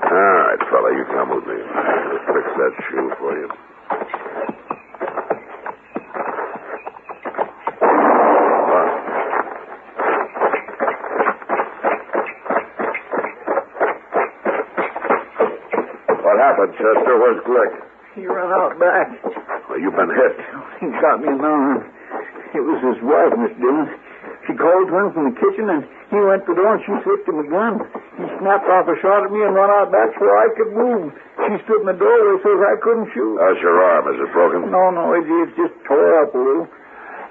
All right, fella, you come with me. I'll fix that shoe for you. What happened, Chester? Where's Glick? He ran out back. Well, you've been hit. He got me in the arm. It was his wife, Miss Dillon. She called to him from the kitchen, and he went to the door, and she slipped him a gun. He snapped off a shot at me and run out back so I could move. She stood in the doorway so I couldn't shoot. How's your arm? Is it broken? No, it's just tore up a little.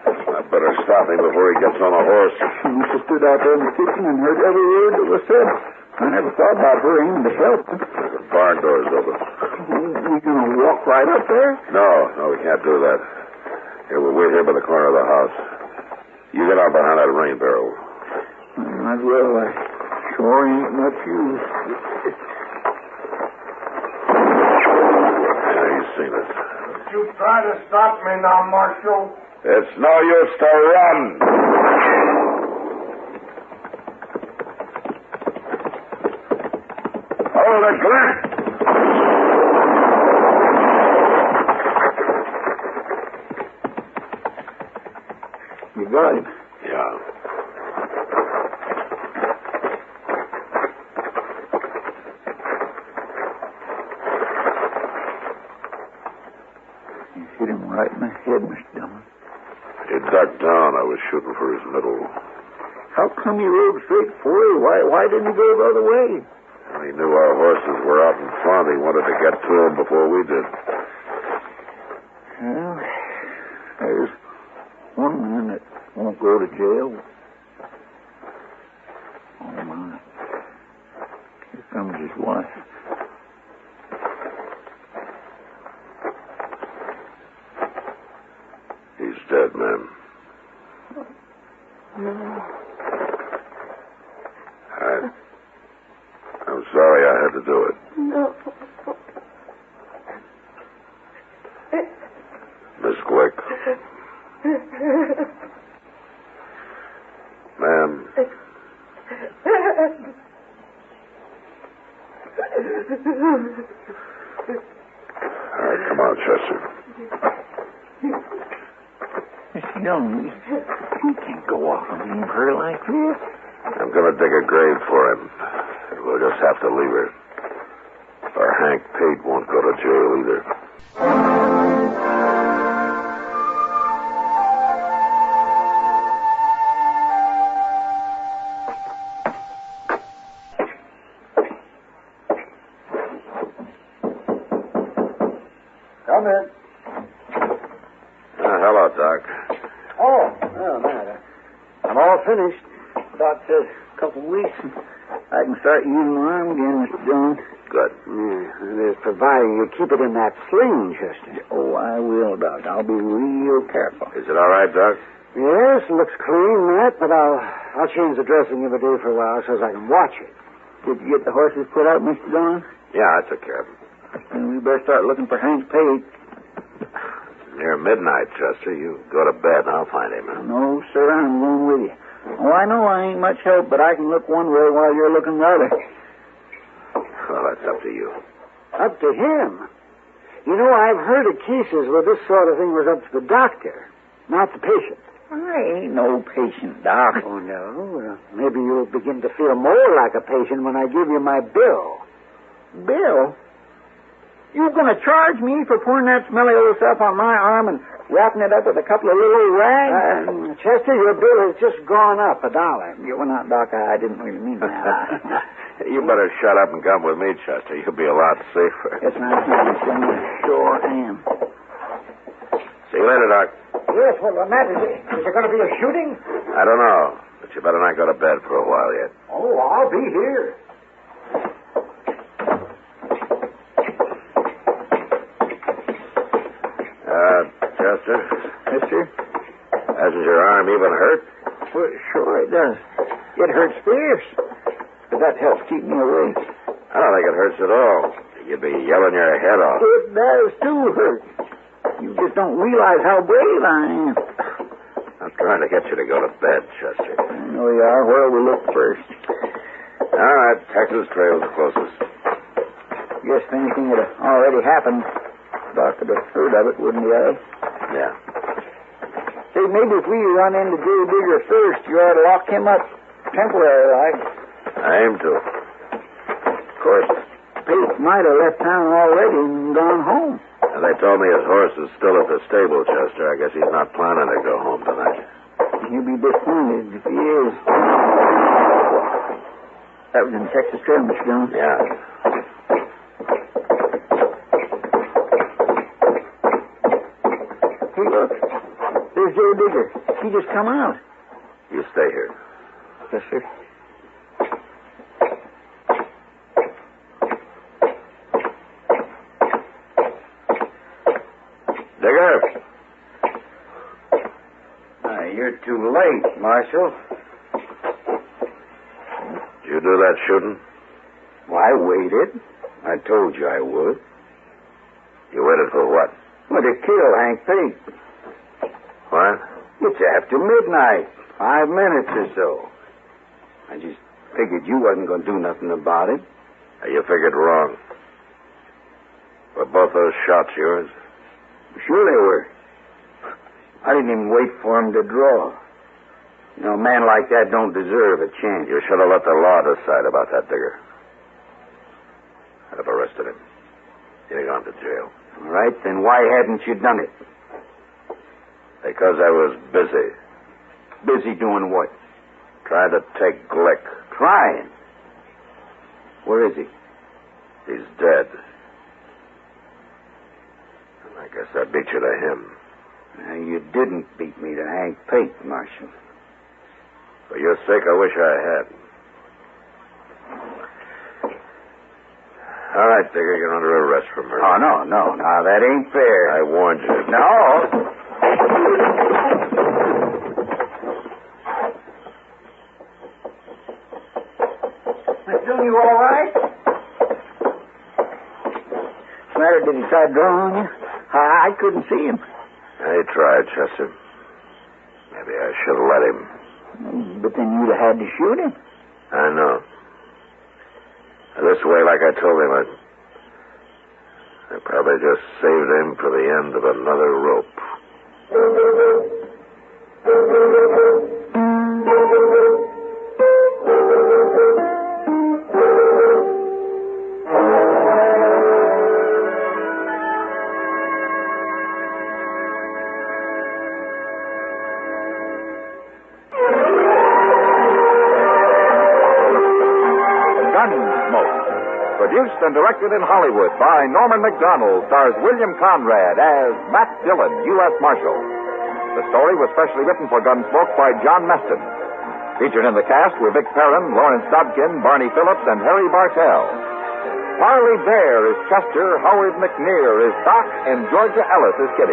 I better stop him before he gets on a horse. She stood out there in the kitchen and heard every word that was said. I never thought about her aiming to help. The barn door's open. We gonna walk right up there? No, we can't do that. Here, we'll wait here by the corner of the house. You get out behind that rain barrel. Might as well. I sure ain't much use. Yeah, he's seen us. You try to stop me now, Marshal. It's no use to run. Hold it, Glick. You got him. Yeah. You hit him right in the head, Mr. Dillon. He ducked down. I was shooting for his middle. How come you rode straight for you? Why didn't you go the other way? He knew our horses were out in front. He wanted to get to them before we did. Well, there's one man that won't go to jail. Oh, my. Here comes his wife. He's dead, ma'am. No. I'm sorry I had to do it. No. Miss Glick. Ma'am. All right, come on, Chester. Miss Young, you can't go off and leave her like this. I'm going to dig a grave for him. We'll just have to leave her. Or Hank Pate won't go to jail either. Come in. Hello, Doc. Oh, Matt. I'm all finished. Doc says a couple of weeks, and I can start using my arm again, Mr. Dillon. Good. Yeah, that is providing you keep it in that sling, Chester. Oh, I will, Doc. I'll be real careful. Is it all right, Doc? Yes, it looks clean, Matt, but I'll change the dressing every day for a while so as I can watch it. Did you get the horses put out, Mr. Dillon? Yeah, I took care of them. Then we better start looking for Hank Pate. Near midnight, Chester. You go to bed and I'll find him. No, sir, I'm going with you. Oh, I know I ain't much help, but I can look one way while you're looking the other. Well, that's up to you. Up to him? You know, I've heard of cases where this sort of thing was up to the doctor, not the patient. I ain't no patient, Doc. Oh, no? Well, maybe you'll begin to feel more like a patient when I give you my bill. Bill? You going to charge me for pouring that smelly old stuff on my arm and wrapping it up with a couple of little rags? Chester, your bill has just gone up $1. Well, not, Doc. I didn't really mean that. You better shut up and come with me, Chester. You'll be a lot safer. Yes, ma'am. Sure am. See you later, Doc. Yes, well, Matt, is there going to be a shooting? I don't know, but you better not go to bed for a while yet. Oh, I'll be here. Chester? Mister? Hasn't your arm even hurt? Well, sure it does. It hurts fierce. But that helps keep me awake. I don't think it hurts at all. You'd be yelling your head off. It does, too, hurt. You just don't realize how brave I am. I'm trying to get you to go to bed, Chester. I know you are. Where will we look first? All right, Texas Trail's closest. Guess if anything had already happened, Doc would have heard of it, wouldn't he, Ab? Yeah. Say, maybe if we run into Joe Digger first, you ought to lock him up temporary, like. I aim to. Of course, Pate might have left town already and gone home. And they told me his horse is still at the stable, Chester. I guess he's not planning to go home tonight. He'll be disappointed if he is. That was in Texas Trail, Mr. Jones. Yeah. Hey, look. There's Joe Digger. He just come out. You stay here. Yes, sir. Digger! You're too late, Marshal. Did you do that shooting? Well, I waited. I told you I would. You waited for what? Well, to kill Hank Pate. What? It's after midnight. 5 minutes or so. I just figured you wasn't going to do nothing about it. You figured wrong. Were both those shots yours? Sure they were. I didn't even wait for him to draw. You know, a man like that don't deserve a chance. You should have let the law decide about that, Digger. I'd have arrested him. He'd have gone to jail. All right, then why hadn't you done it? Because I was busy. Busy doing what? Trying to take Glick. Trying? Where is he? He's dead. And I guess I beat you to him. Now, you didn't beat me to Hank Pate, Marshal. For your sake, I wish I had. All right, Digger, you're under arrest for murder. Oh, no. Now, that ain't fair. I warned you. No. Miss Dillon, you all right? What's the matter? Did he try drawing you? I couldn't see him. He tried, Chester. Maybe I should have let him. But then you'd have had to shoot him. I know. This way, like I told him, I probably just saved him for the end of another rope. Produced and directed in Hollywood by Norman McDonald, stars William Conrad as Matt Dillon, U.S. Marshal. The story was specially written for Gunsmoke by John Meston. Featured in the cast were Vic Perrin, Lawrence Dobkin, Barney Phillips, and Harry Bartell. Harley Bear is Chester, Howard McNear is Doc, and Georgia Ellis is Kitty.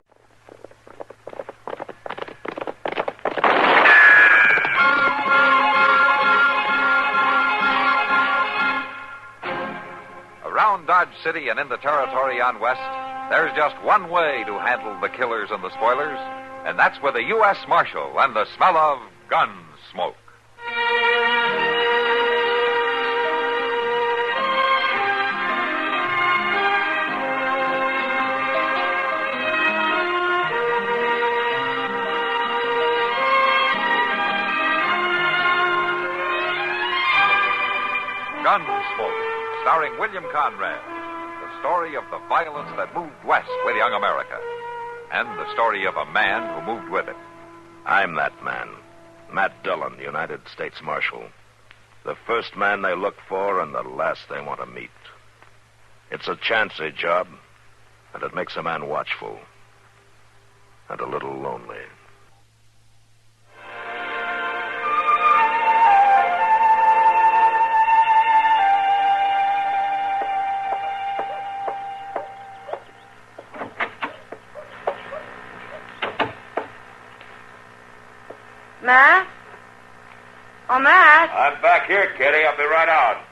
Around Dodge City and in the territory on West, there's just one way to handle the killers and the spoilers, and that's with a U.S. Marshal and the smell of Gunsmoke. Gunsmoke, starring William Conrad. The story of the violence that moved west with young America. And the story of a man who moved with it. I'm that man. Matt Dillon, United States Marshal. The first man they look for and the last they want to meet. It's a chancy job, and it makes a man watchful. And a little lonely. Matt? Oh, Matt? I'm back here, Kitty. I'll be right out.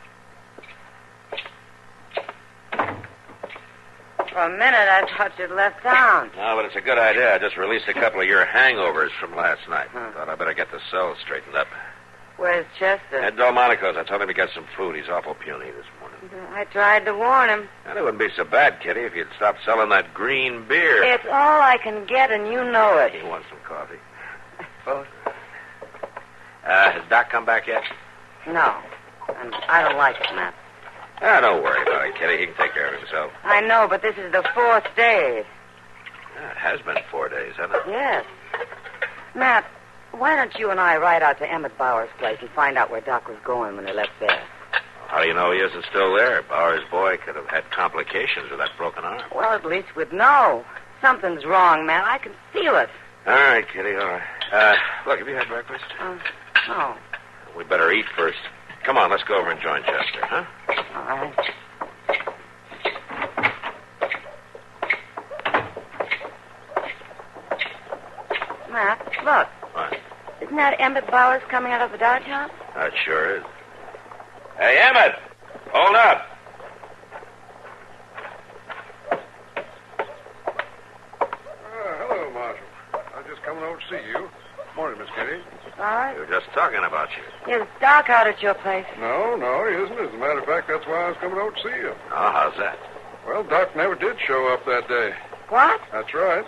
For a minute, I thought you'd left town. No, but it's a good idea. I just released a couple of your hangovers from last night. Thought I better get the cell straightened up. Where's Chester? At Delmonico's. I told him to get some food. He's awful puny this morning. I tried to warn him. And it wouldn't be so bad, Kitty, if you'd stop selling that green beer. It's all I can get, and you know it. You want some coffee? Has Doc come back yet? No. And I don't like it, Matt. Don't worry about it, Kitty. He can take care of himself. I know, but this is the 4th day. It has been 4 days, hasn't it? Yes. Matt, why don't you and I ride out to Emmett Bauer's place and find out where Doc was going when they left there? How do you know he isn't still there? Bauer's boy could have had complications with that broken arm. Well, at least we'd know. Something's wrong, Matt. I can feel it. All right, Kitty, all right. Look, have you had breakfast? No. We better eat first. Come on, let's go over and join Chester, huh? All right. Matt, look. What? Isn't that Emmett Bowers coming out of the Dodge house? That sure is. Hey, Emmett! Hold up! Hello, Marshal. I was just coming over to see you. Morning, Miss Kitty. All right. We were just talking about you. Is Doc out at your place? No, he isn't. As a matter of fact, that's why I was coming over to see you. Oh, how's that? Well, Doc never did show up that day. What? That's right.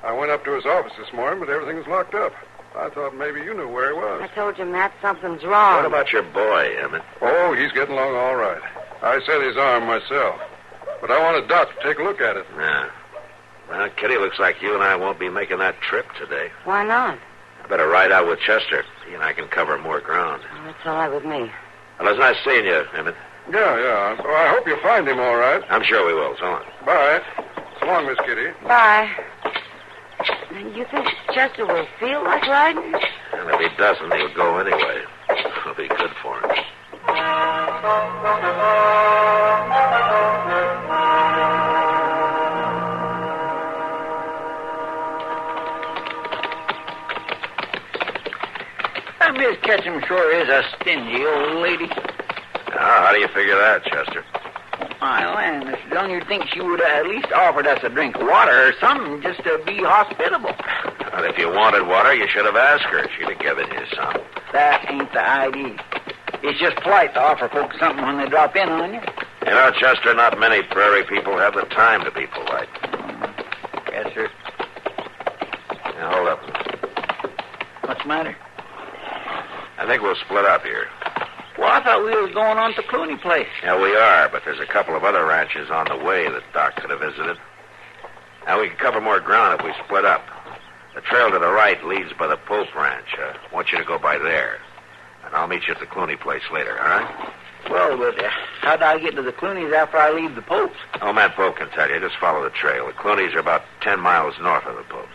I went up to his office this morning, but everything was locked up. I thought maybe you knew where he was. I told you, Matt, something's wrong. What about your boy, Emmett? Oh, he's getting along all right. I set his arm myself. But I wanted Doc to take a look at it. Yeah. Well, Kitty, looks like you and I won't be making that trip today. Why not? I better ride out with Chester. He and I can cover more ground. Well, that's all right with me. Well, it's nice seeing you, Emmett. Yeah. Well, I hope you'll find him all right. I'm sure we will. So long. Bye. So long, Miss Kitty. Bye. You think Chester will feel like riding? And if he doesn't, he'll go anyway. It'll be good for him. Miss Ketchum sure is a stingy old lady. Now, how do you figure that, Chester? My land, Mr. Dillon, you'd think she would have at least offered us a drink of water or something just to be hospitable. Well, if you wanted water, you should have asked her. She'd have given you some. That ain't the idea. It's just polite to offer folks something when they drop in on you. You know, Chester, not many Prairie people have the time to be polite. Yes, sir. Now, hold up. What's the matter? I think we'll split up here. Well, I thought we were going on to Clooney Place. Yeah, we are, but there's a couple of other ranches on the way that Doc could have visited. Now, we can cover more ground if we split up. The trail to the right leads by the Pope Ranch. I want you to go by there. And I'll meet you at the Clooney Place later, all right? Well, but how do I get to the Clooney's after I leave the Popes? Oh, Matt Pope can tell you. Just follow the trail. The Clooney's are about 10 miles north of the Popes.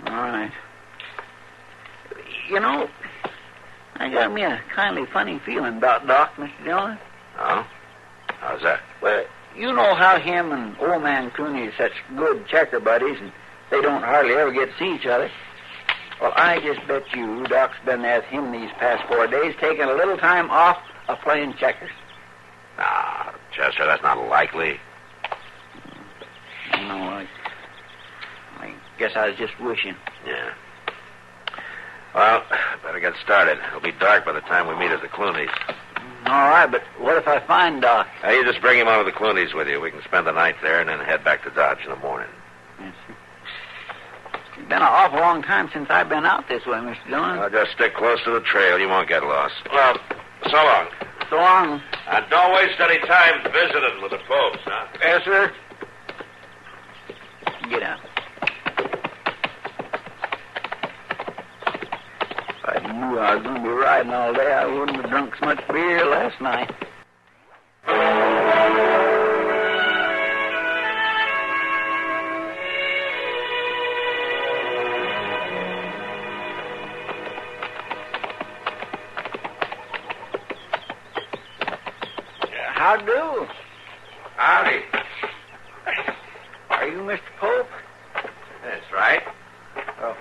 All right. You know, I got me a kindly funny feeling about Doc, Mr. Dillon. Oh? How's that? Well, you know how him and old man Clooney are such good checker buddies, and they don't hardly ever get to see each other. Well, I just bet you Doc's been there with him these past 4 days, taking a little time off of playing checkers. Ah, Chester, that's not likely. No, I guess I was just wishing. Yeah. Well, better get started. It'll be dark by the time we meet at the Clooney's. All right, but what if I find Doc? You just bring him on to the Clooney's with you. We can spend the night there and then head back to Dodge in the morning. Yes, sir. It's been an awful long time since I've been out this way, Mr. Dillon. Well, just stick close to the trail. You won't get lost. Well, so long. So long. And don't waste any time visiting with the Popes, huh? Yes, sir. Get out. If I knew I was going to be riding all day, I wouldn't have drunk so much beer last night. How do? Howdy. Are you Mr. Pope? That's right. Oh,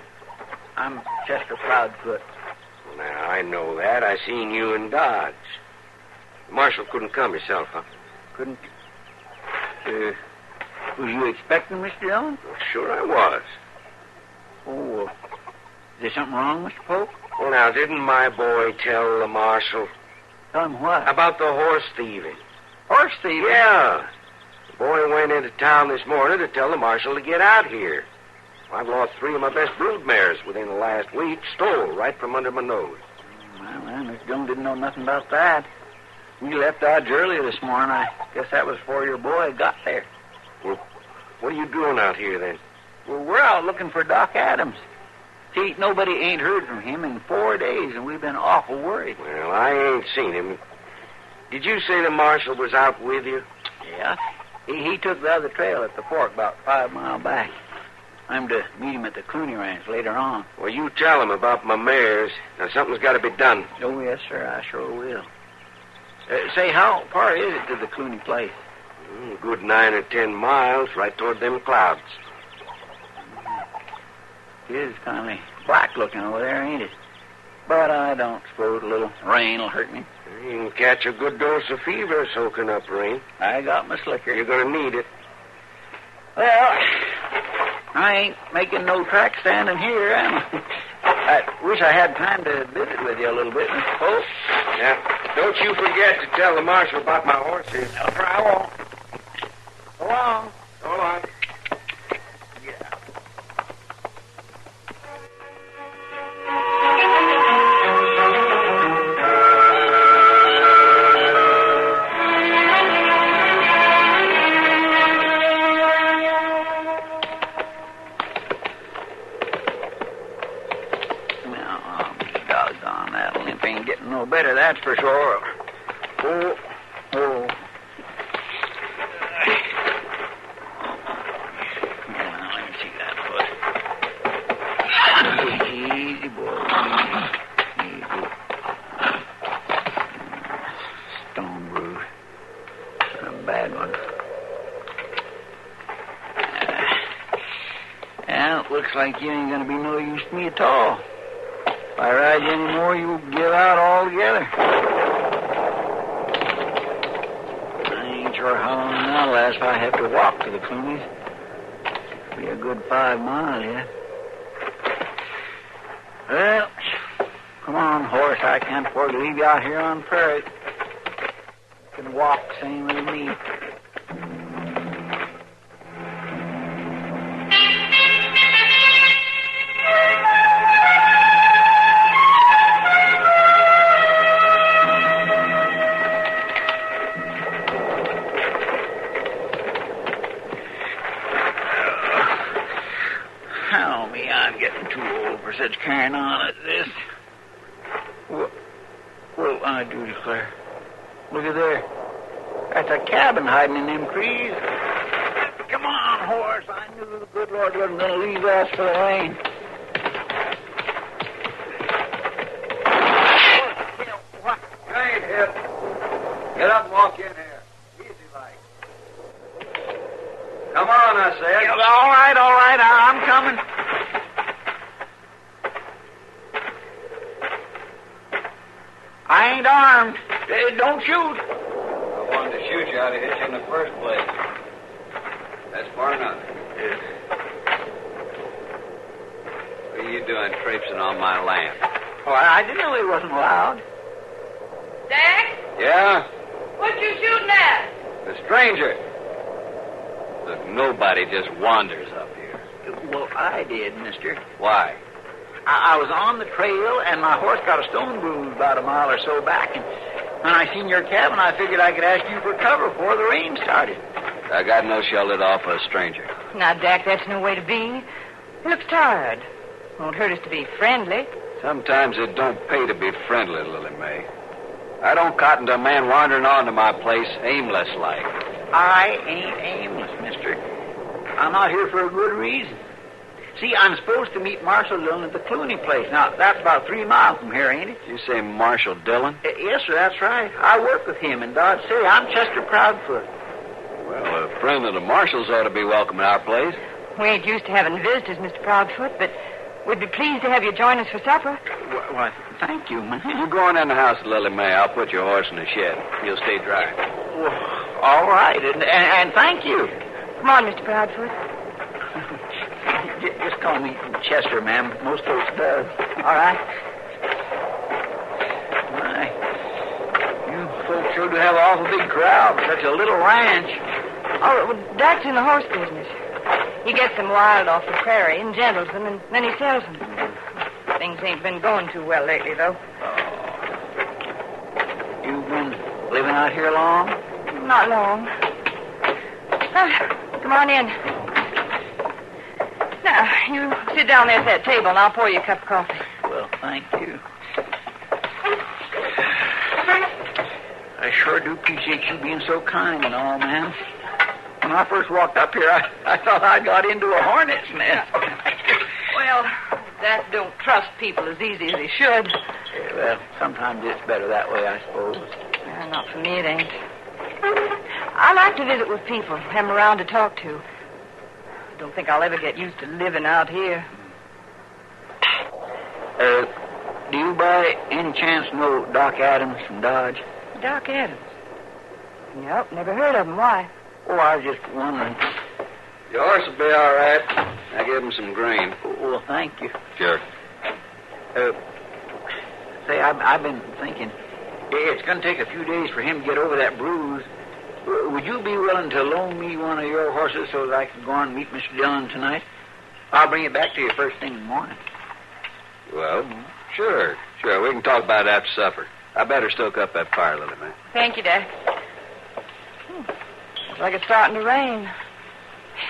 I'm Chester Proudfoot. Now, I know that. I seen you in Dodge. The Marshal couldn't come himself, huh? Couldn't? Was you expecting Mr. Dillon? Well, sure I was. Oh, is there something wrong, Mr. Pope? Well, now, didn't my boy tell the Marshal? Tell him what? About the horse thieving. Horse thieving? Yeah. The boy went into town this morning to tell the Marshal to get out here. I've lost 3 of my best brood mares within the last week, stole right from under my nose. Well, Mr. Dillon didn't know nothing about that. We left Dodge earlier this morning. I guess that was before your boy got there. Well, what are you doing out here, then? Well, we're out looking for Doc Adams. See, nobody ain't heard from him in 4 days, and we've been awful worried. Well, I ain't seen him. Did you say the Marshal was out with you? Yeah. He took the other trail at the fork about 5 miles back. I'm to meet him at the Clooney Ranch later on. Well, you tell him about my mares. Now, something's got to be done. Oh, yes, sir. I sure will. Say, how far is it to the Clooney place? Good 9 or 10 miles, right toward them clouds. It is kind of black looking over there, ain't it? But I don't suppose a little rain will hurt me. You can catch a good dose of fever soaking up rain. I got my slicker. You're going to need it. Well, I ain't making no track standing here, am I? I wish I had time to visit with you a little bit, Mr. Pope. Now, don't you forget to tell the Marshal about my horses. I won't. So long. So long. No better, that's for sure. Oh. Well, let me see that foot. Easy, boy. Easy. Stone groove. A bad one. Well, it looks like you ain't going to be no use to me at all. If I ride you anymore, you'll give out altogether. I ain't sure how long that'll last if I have to walk to the Clooney's. Be a good 5 miles yet. Well, come on, horse. I can't afford to leave you out here on Prairie. You can walk same as me. Such carrying on as this. Well, I do declare. Look at there. That's a cabin hiding in them trees. Come on, horse. I knew the good Lord wasn't going to leave us for the rain. What? You ain't hit. Get up and walk in here. Easy like. Come on, I said. Yeah, all right. I'm coming. I ain't armed. Don't shoot. I wanted to shoot you. I'd have hit you in the first place. That's far enough. What are you doing traipsing on my land? Oh, I didn't know he wasn't allowed. Dak? Yeah? What you shooting at? The stranger. Look, nobody just wanders up here. Well, I did, mister. Why? I was on the trail, and my horse got a stone bruise about a mile or so back, and when I seen your cabin, I figured I could ask you for cover before the rain started. I got no shelter off a stranger. Now, Dak, that's no way to be. He looks tired. Won't hurt us to be friendly. Sometimes it don't pay to be friendly, Lily May. I don't cotton to a man wandering onto my place aimless like. I ain't aimless, mister. I'm out here for a good reason. See, I'm supposed to meet Marshal Dillon at the Clooney place. Now, that's about 3 miles from here, ain't it? You say Marshal Dillon? Yes, sir, that's right. I work with him in Dodge City. I'm Chester Proudfoot. Well, a friend of the Marshal's ought to be welcome at our place. We ain't used to having visitors, Mr. Proudfoot, but we'd be pleased to have you join us for supper. Well, thank you, man. You go on in the house, Lily May. I'll put your horse in the shed. He'll stay dry. Well, all right, and thank you. Come on, Mr. Proudfoot. Just call me Chester, ma'am. Most folks does. All right. My, you folks sure do have an awful big crowd for such a little ranch. Oh, well, Dak's in the horse business. He gets them wild off the prairie and gentles them, and then he sells them. Things ain't been going too well lately, though. You've been living out here long? Not long. Come on in. Now, you sit down there at that table, and I'll pour you a cup of coffee. Well, thank you. I sure do appreciate you being so kind and all, ma'am. When I first walked up here, I thought I got into a hornet's nest. Well, Dak don't trust people as easy as he should. Yeah, well, sometimes it's better that way, I suppose. Yeah, not for me, it ain't. I like to visit with people, have them around to talk to. Don't think I'll ever get used to living out here. Do you by any chance know Doc Adams from Dodge? Doc Adams? Nope, never heard of him. Why? Oh, I was just wondering. Your horse will be all right. I give him some grain. Well, thank you. Sure. Say, I've been thinking, it's going to take a few days for him to get over that bruise. Would you be willing to loan me one of your horses so that I could go on and meet Mr. Dillon tonight? I'll bring it back to you first thing in the morning. Well, sure. We can talk about it after supper. I better stoke up that fire, Lily May. Thank you, Dak. Looks like it's starting to rain.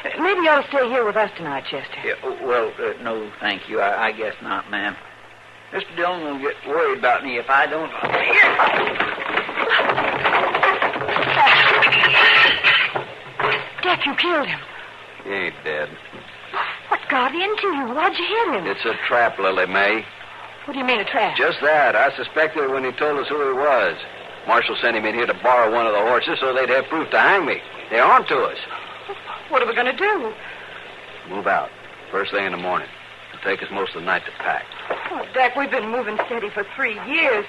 Maybe you ought to stay here with us tonight, Chester. Yeah, well, no, thank you. I guess not, ma'am. Mr. Dillon will get worried about me if I don't. Dak, you killed him. He ain't dead. What got into you? Why'd you hit him? It's a trap, Lily May. What do you mean, a trap? Just that. I suspected it when he told us who he was. Marshal sent him in here to borrow one of the horses so they'd have proof to hang me. They're on to us. What are we going to do? Move out. First thing in the morning. It'll take us most of the night to pack. Oh, Dak, we've been moving steady for 3 years.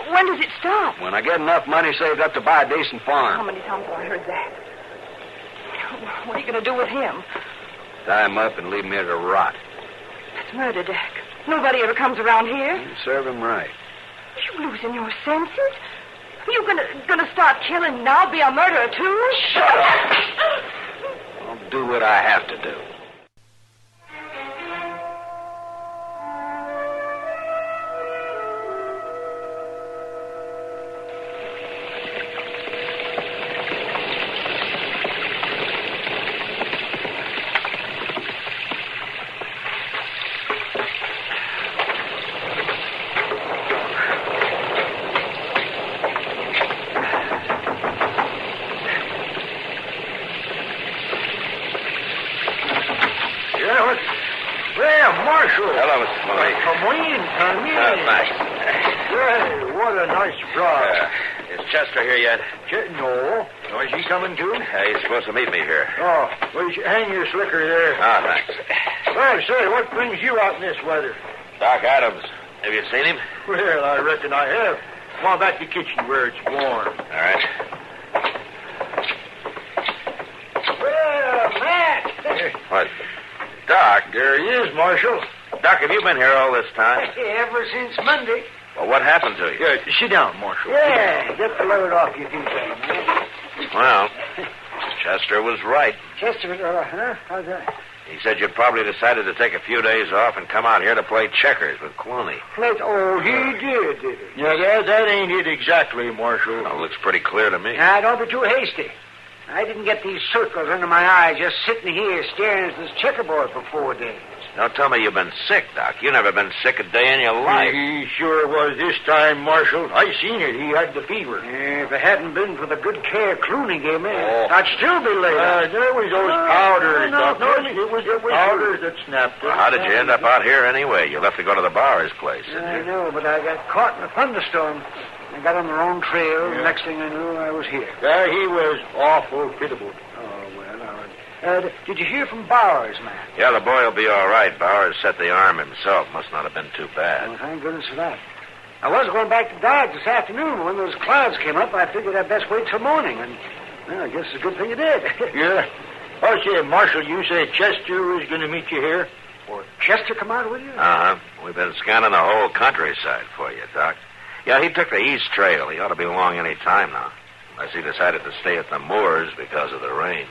When does it stop? When I get enough money saved up to buy a decent farm. How many times have I heard that? What are you going to do with him? Tie him up and leave him here to rot. That's murder, Dak. Nobody ever comes around here. You serve him right. You losing your senses? You gonna start killing and I'll be a murderer, too? Shut up! I'll do what I have to do. Mr. Maloney. Come in. Thanks. Hey, what a nice surprise. Is Chester here yet? No. Oh, is he coming too? He's supposed to meet me here. Oh, well, you should hang your slicker there. Ah, thanks. Well, say, what brings you out in this weather? Doc Adams. Have you seen him? Well, I reckon I have. Come on back to the kitchen where it's warm. All right. Well, Matt. What? Doc. There he is, Marshal. Doc, have you been here all this time? Ever since Monday. Well, what happened to you? Sit down, Marshal. Yeah, get the load off your feet, man. Well, Chester was right. Chester, huh? How's that? He said you'd probably decided to take a few days off and come out here to play checkers with Clooney. Oh, he did he? Yeah, that ain't it exactly, Marshal. Well, looks pretty clear to me. Now, don't be too hasty. I didn't get these circles under my eyes just sitting here staring at this checkerboard for 4 days. Don't tell me you've been sick, Doc. You never been sick a day in your life. He sure was this time, Marshal. I seen it. He had the fever. If it hadn't been for the good care Clooney gave me, I'd still be laid up. There was those powders, Doctor. It was powders that snapped. Well, how did you end up out here anyway? You left to go to the Bowers place. I know, but I got caught in a thunderstorm. I got on the wrong trail. The next thing I knew, I was here. Yeah, he was awful pitiable. Did you hear from Bowers, Matt? Yeah, the boy will be all right. Bowers set the arm himself. Must not have been too bad. Well, thank goodness for that. I was going back to Dodge this afternoon. When those clouds came up, I figured I'd best wait till morning. And, well, I guess it's a good thing you did. Yeah. Oh, say, Marshal, you said Chester was going to meet you here? Or Chester come out with you? Uh-huh. We've been scanning the whole countryside for you, Doc. Yeah, he took the east trail. He ought to be along any time now. Unless he decided to stay at the moors because of the rain.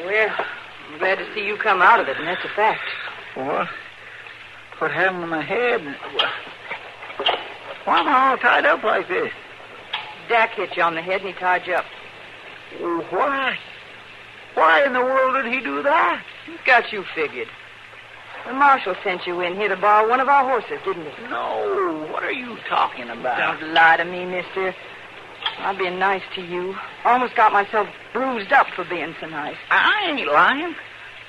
Well, I'm glad to see you come out of it, and that's a fact. What happened to my head? Why am I all tied up like this? Dak hit you on the head, and he tied you up. Why? Why in the world did he do that? He's got you figured. The marshal sent you in here to borrow one of our horses, didn't he? No. What are you talking about? Don't lie to me, mister. I've been nice to you. Almost got myself bruised up for being so nice. I ain't lying.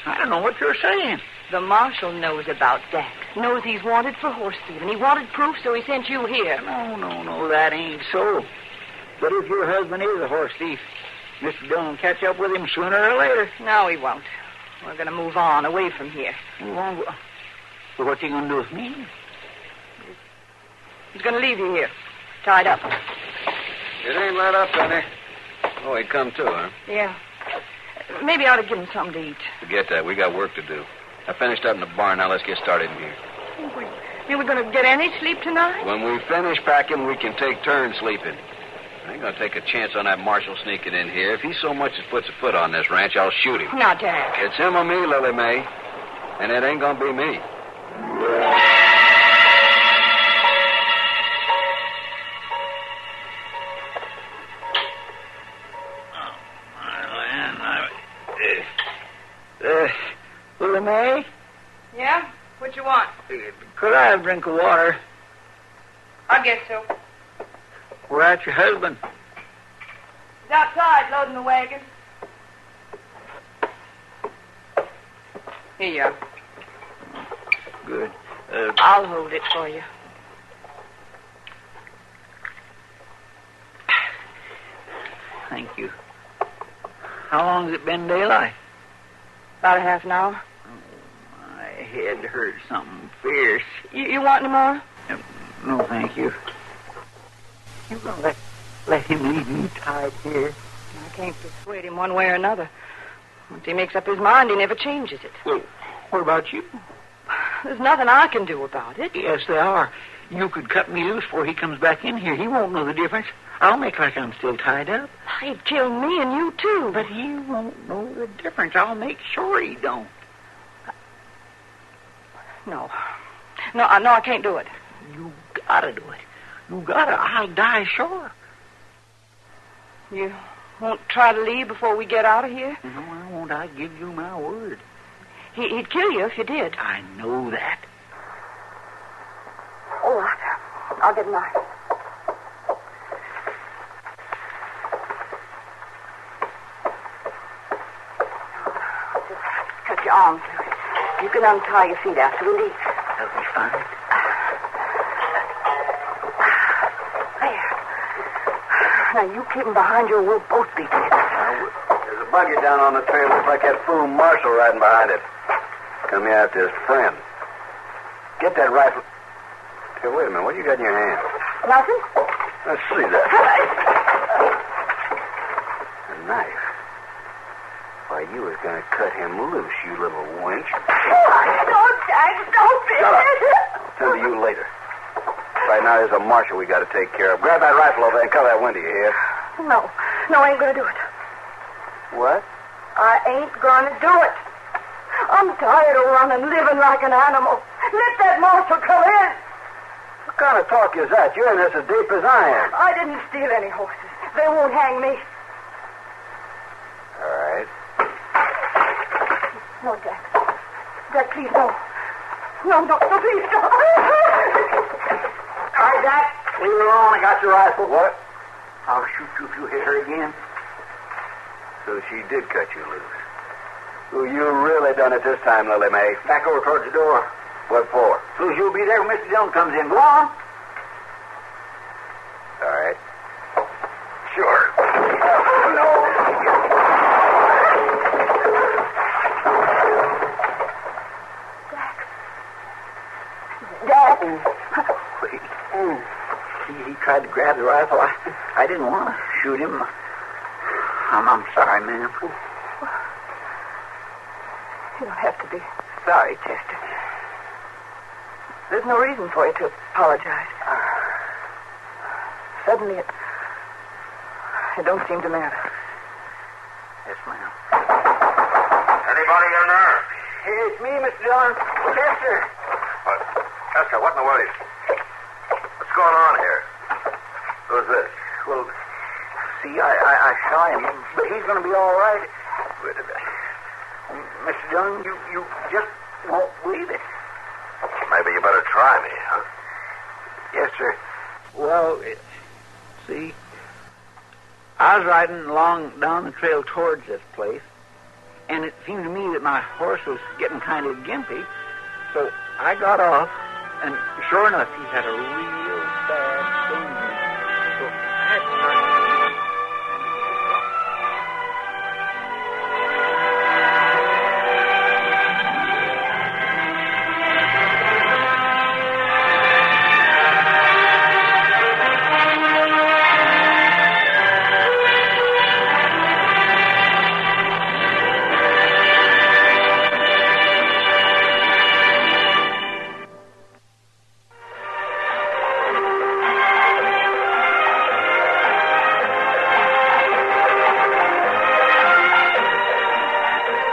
I don't know what you're saying. The marshal knows about Dak. Knows he's wanted for horse thieving. He wanted proof, so he sent you here. No, that ain't so. But if your husband is a horse thief, Mr. Dillon will catch up with him sooner or later. No, he won't. We're going to move on, away from here. Move on? So what's he going to do with me? He's going to leave you here, tied up. It ain't let up, Sonny. Oh, he come too, huh? Yeah. Maybe I ought to give him something to eat. Forget that. We got work to do. I finished up in the barn. Now let's get started in here. You were going to get any sleep tonight? When we finish packing, we can take turns sleeping. I ain't going to take a chance on that marshal sneaking in here. If he so much as puts a foot on this ranch, I'll shoot him. Now, Dak. It's him or me, Lily Mae. And it ain't going to be me. Lily Mae? Yeah? What you want? Could I have a drink of water? I guess so. Where's your husband? He's outside loading the wagon. Here you are. Good. I'll hold it for you. Thank you. How long has it been daylight? About a half an hour. My head hurts something fierce. You want any more? No, thank you. You're going to let him leave me tied here? I can't persuade him one way or another. Once he makes up his mind, he never changes it. Well, what about you? There's nothing I can do about it. Yes, there are. You could cut me loose before he comes back in here. He won't know the difference. I'll make like I'm still tied up. He'd kill me and you, too. But he won't know the difference. I'll make sure he don't. No, I can't do it. You gotta do it. You gotta. I'll die sure. You won't try to leave before we get out of here? No, I won't. I give you my word. He'd kill you if you did. I know that. All right. I'll get a knife. Cut your arms loose. You can untie your feet after we leave. That'll be fine. There. Now, you keep him behind you or we'll both be dead. There's a buggy down on the trail. Looks like that fool Marshal riding behind it. Come here after his friend. Get that rifle. Hey, wait a minute. What you got in your hand? Nothing? Let's see that. A knife. Why, you was going to cut him loose, you little wench. Don't, Jack. Don't be. Shut up. I'll tell you later. Right now, there's a marshal we got to take care of. Grab that rifle over there and cover that window, you hear? No. No, I ain't going to do it. What? I ain't going to do it. I'm tired of running, living like an animal. Let that marshal come in. What kind of talk is that? You're in this as deep as I am. I didn't steal any horses. They won't hang me. All right. No, Jack. Jack, please, no. No, please, no. All right, Jack. Leave her alone. I got your rifle. What? I'll shoot you if you hit her again. So she did cut you loose. Well, you really done it this time, Lily Mae. Back over towards the door. What for? As soon as you'll be there when Mr. Dillon comes in. Go on. All right. Sure. Jack. Wait. He tried to grab the rifle. I didn't want to shoot him. I'm sorry, ma'am. You don't have to be sorry, Chester. There's no reason for you to apologize. Suddenly, it don't seem to matter. Yes, ma'am. Anybody in there? Hey, it's me, Mr. Dillon. Chester. Chester, what in the world is... What's going on here? Who's this? Well, see, I saw him, but he's going to be all right. Mr. Dillon, you just won't believe it. Maybe you better try me, huh? Yes, sir. Well, see, I was riding along down the trail towards this place, and it seemed to me that my horse was getting kind of gimpy, so I got off, and sure enough, he had a real bad stone. So I had to start.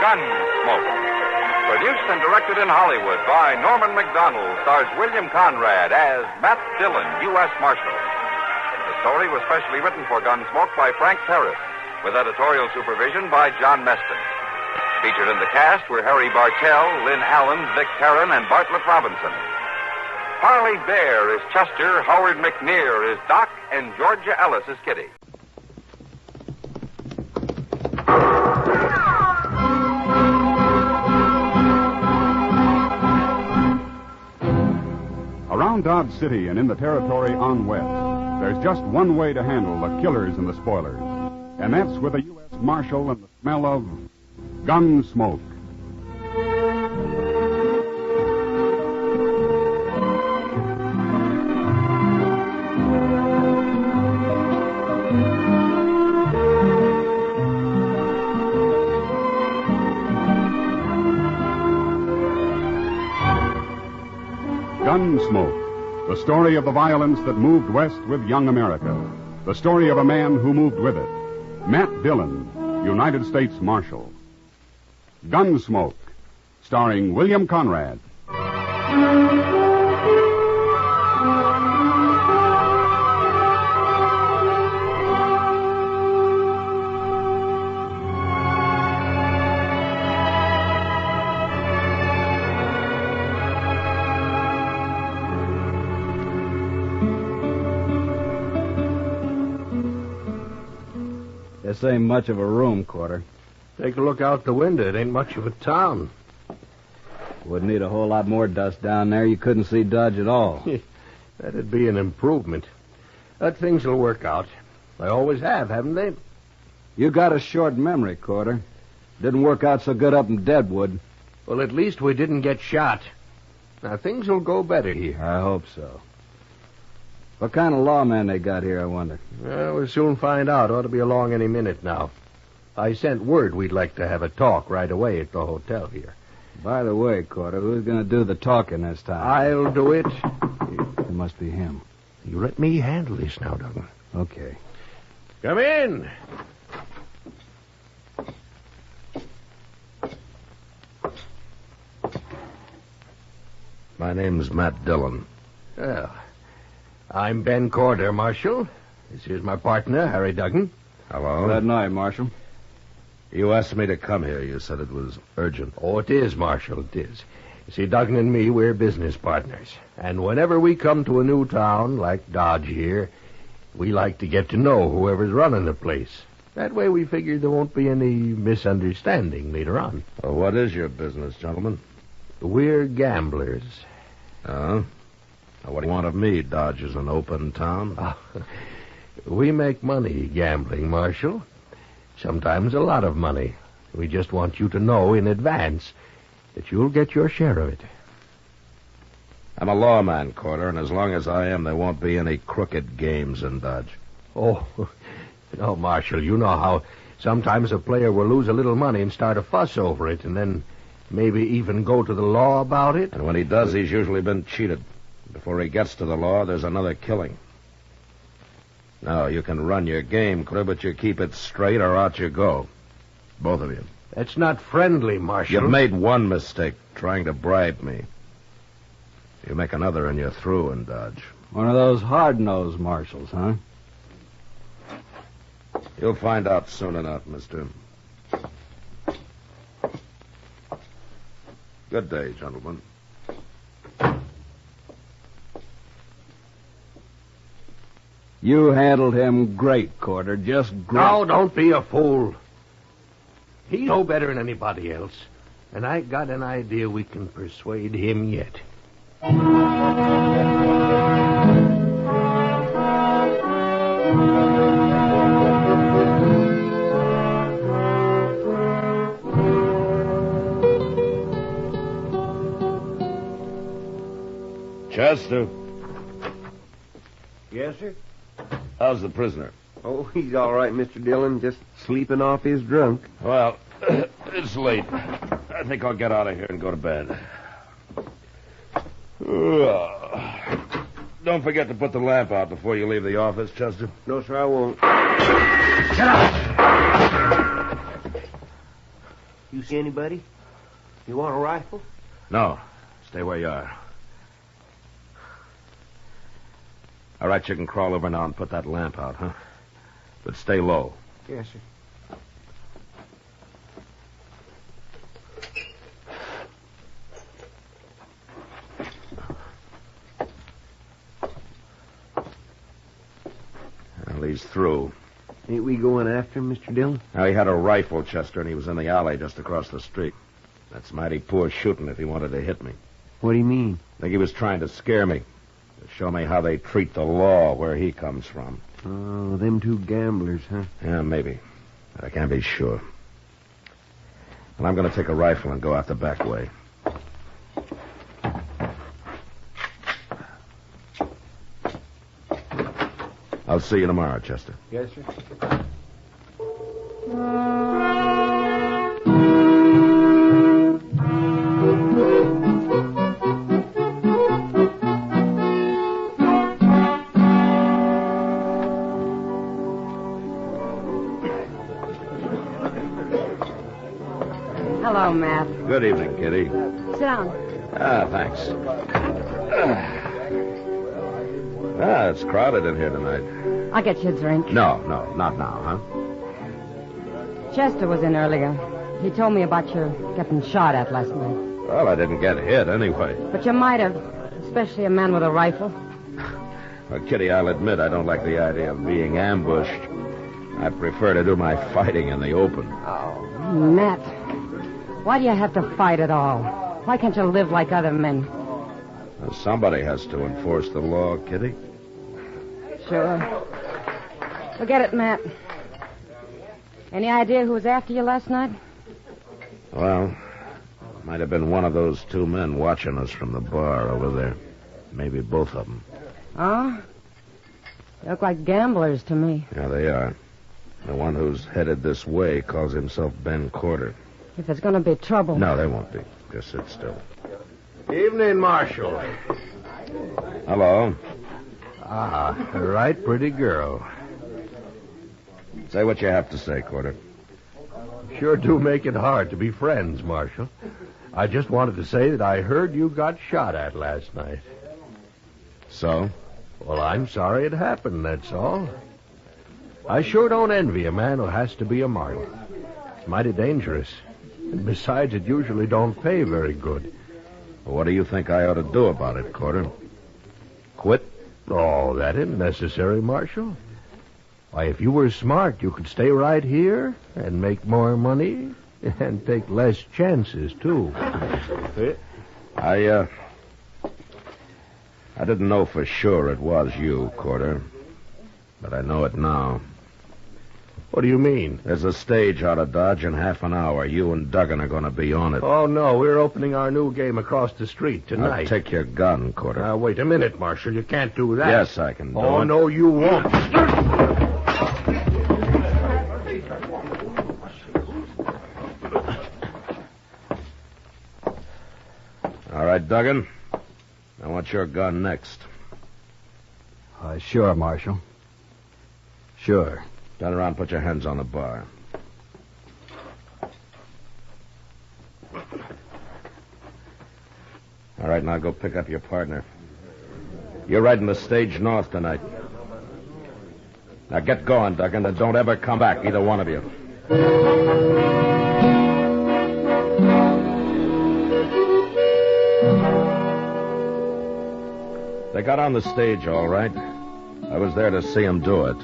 Gunsmoke. Produced and directed in Hollywood by Norman McDonald, stars William Conrad as Matt Dillon, U.S. Marshal. The story was specially written for Gunsmoke by Frank Paris, with editorial supervision by John Meston. Featured in the cast were Harry Bartell, Lynn Allen, Vic Perrin, and Bartlett Robinson. Harley Bear is Chester, Howard McNear is Doc, and Georgia Ellis is Kitty. Around Dodge City and in the territory on west, there's just one way to handle the killers and the spoilers, and that's with a U.S. Marshal and the smell of Gunsmoke. Gunsmoke, the story of the violence that moved west with young America. The story of a man who moved with it. Matt Dillon, United States Marshal. Gunsmoke, starring William Conrad. This ain't much of a room, Quarter. Take a look out the window. It ain't much of a town. Would need a whole lot more dust down there. You couldn't see Dodge at all. That'd be an improvement. But things will work out. They always have, haven't they? You got a short memory, Quarter. Didn't work out so good up in Deadwood. Well, at least we didn't get shot. Now, things will go better here. I hope so. What kind of lawman they got here, I wonder? Well, we'll soon find out. Ought to be along any minute now. I sent word we'd like to have a talk right away at the hotel here. By the way, Quarter, who's going to do the talking this time? I'll do it. It must be him. You let me handle this now, Duggan. Okay. Come in. My name's Matt Dillon. Well, I'm Ben Corder, Marshal. This is my partner, Harry Duggan. Hello. Good night, Marshal. You asked me to come here. You said it was urgent. Oh, it is, Marshal, it is. You see, Duggan and me, we're business partners. And whenever we come to a new town, like Dodge here, we like to get to know whoever's running the place. That way we figure there won't be any misunderstanding later on. Well, what is your business, gentlemen? We're gamblers. Oh? Now, what do you want of me? Dodge is an open town. We make money gambling, Marshal. Sometimes a lot of money. We just want you to know in advance that you'll get your share of it. I'm a lawman, Corder, and as long as I am, there won't be any crooked games in Dodge. Oh, no, Marshal, you know how sometimes a player will lose a little money and start a fuss over it, and then maybe even go to the law about it. And when he does, he's usually been cheated. Before he gets to the law, there's another killing. Now, you can run your game, Corder, but you keep it straight or out you go. Both of you. That's not friendly, Marshal. You've made one mistake, trying to bribe me. You make another and you're through in Dodge. One of those hard-nosed marshals, huh? You'll find out soon enough, mister. Good day, gentlemen. You handled him great, Corder. Just great. No, don't be a fool. He's no better than anybody else. And I got an idea we can persuade him yet. Chester. Yes, sir? How's the prisoner? Oh, he's all right, Mr. Dillon. Just sleeping off his drunk. Well, it's late. I think I'll get out of here and go to bed. Don't forget to put the lamp out before you leave the office, Chester. No, sir, I won't. Shut up! You see anybody? You want a rifle? No. Stay where you are. All right, you can crawl over now and put that lamp out, huh? But stay low. Yes, sir. Well, he's through. Ain't we going after him, Mr. Dillon? Now, he had a rifle, Chester, and he was in the alley just across the street. That's mighty poor shooting if he wanted to hit me. What do you mean? I think he was trying to scare me. To show me how they treat the law where he comes from. Oh, them two gamblers, huh? Yeah, maybe. But I can't be sure. Well, I'm going to take a rifle and go out the back way. I'll see you tomorrow, Chester. Yes, sir. Hello, Matt. Good evening, Kitty. Sit down. Thanks. It's crowded in here tonight. I'll get you a drink. No, not now, huh? Chester was in earlier. He told me about your getting shot at last night. Well, I didn't get hit anyway. But you might have, especially a man with a rifle. Well, Kitty, I'll admit I don't like the idea of being ambushed. I prefer to do my fighting in the open. Oh, Matt. Why do you have to fight at all? Why can't you live like other men? Well, somebody has to enforce the law, Kitty. Sure. Forget it, Matt. Any idea who was after you last night? Well, might have been one of those two men watching us from the bar over there. Maybe both of them. Oh? They look like gamblers to me. Yeah, they are. The one who's headed this way calls himself Ben Corder. If there's going to be trouble... No, there won't be. Just sit still. Evening, Marshal. Hello. Ah, a right pretty girl. Say what you have to say, Corder. Sure do make it hard to be friends, Marshal. I just wanted to say that I heard you got shot at last night. So? Well, I'm sorry it happened, that's all. I sure don't envy a man who has to be a marshal. It's mighty dangerous. And besides, it usually don't pay very good. Well, what do you think I ought to do about it, Corder? Quit? Oh, that isn't necessary, Marshal. Why, if you were smart, you could stay right here and make more money and take less chances, too. I didn't know for sure it was you, Corder. But I know it now. What do you mean? There's a stage out of Dodge in half an hour. You and Duggan are going to be on it. Oh, no, we're opening our new game across the street tonight. I'll take your gun, Corder. Now, wait a minute, Marshal. You can't do that. Yes, I can do it. Oh, no, you won't. All right, Duggan. I want your gun next. Sure, Marshal. Sure. Turn around and put your hands on the bar. All right, now go pick up your partner. You're riding the stage north tonight. Now get going, Duggan, and don't ever come back, either one of you. They got on the stage all right. I was there to see them do it.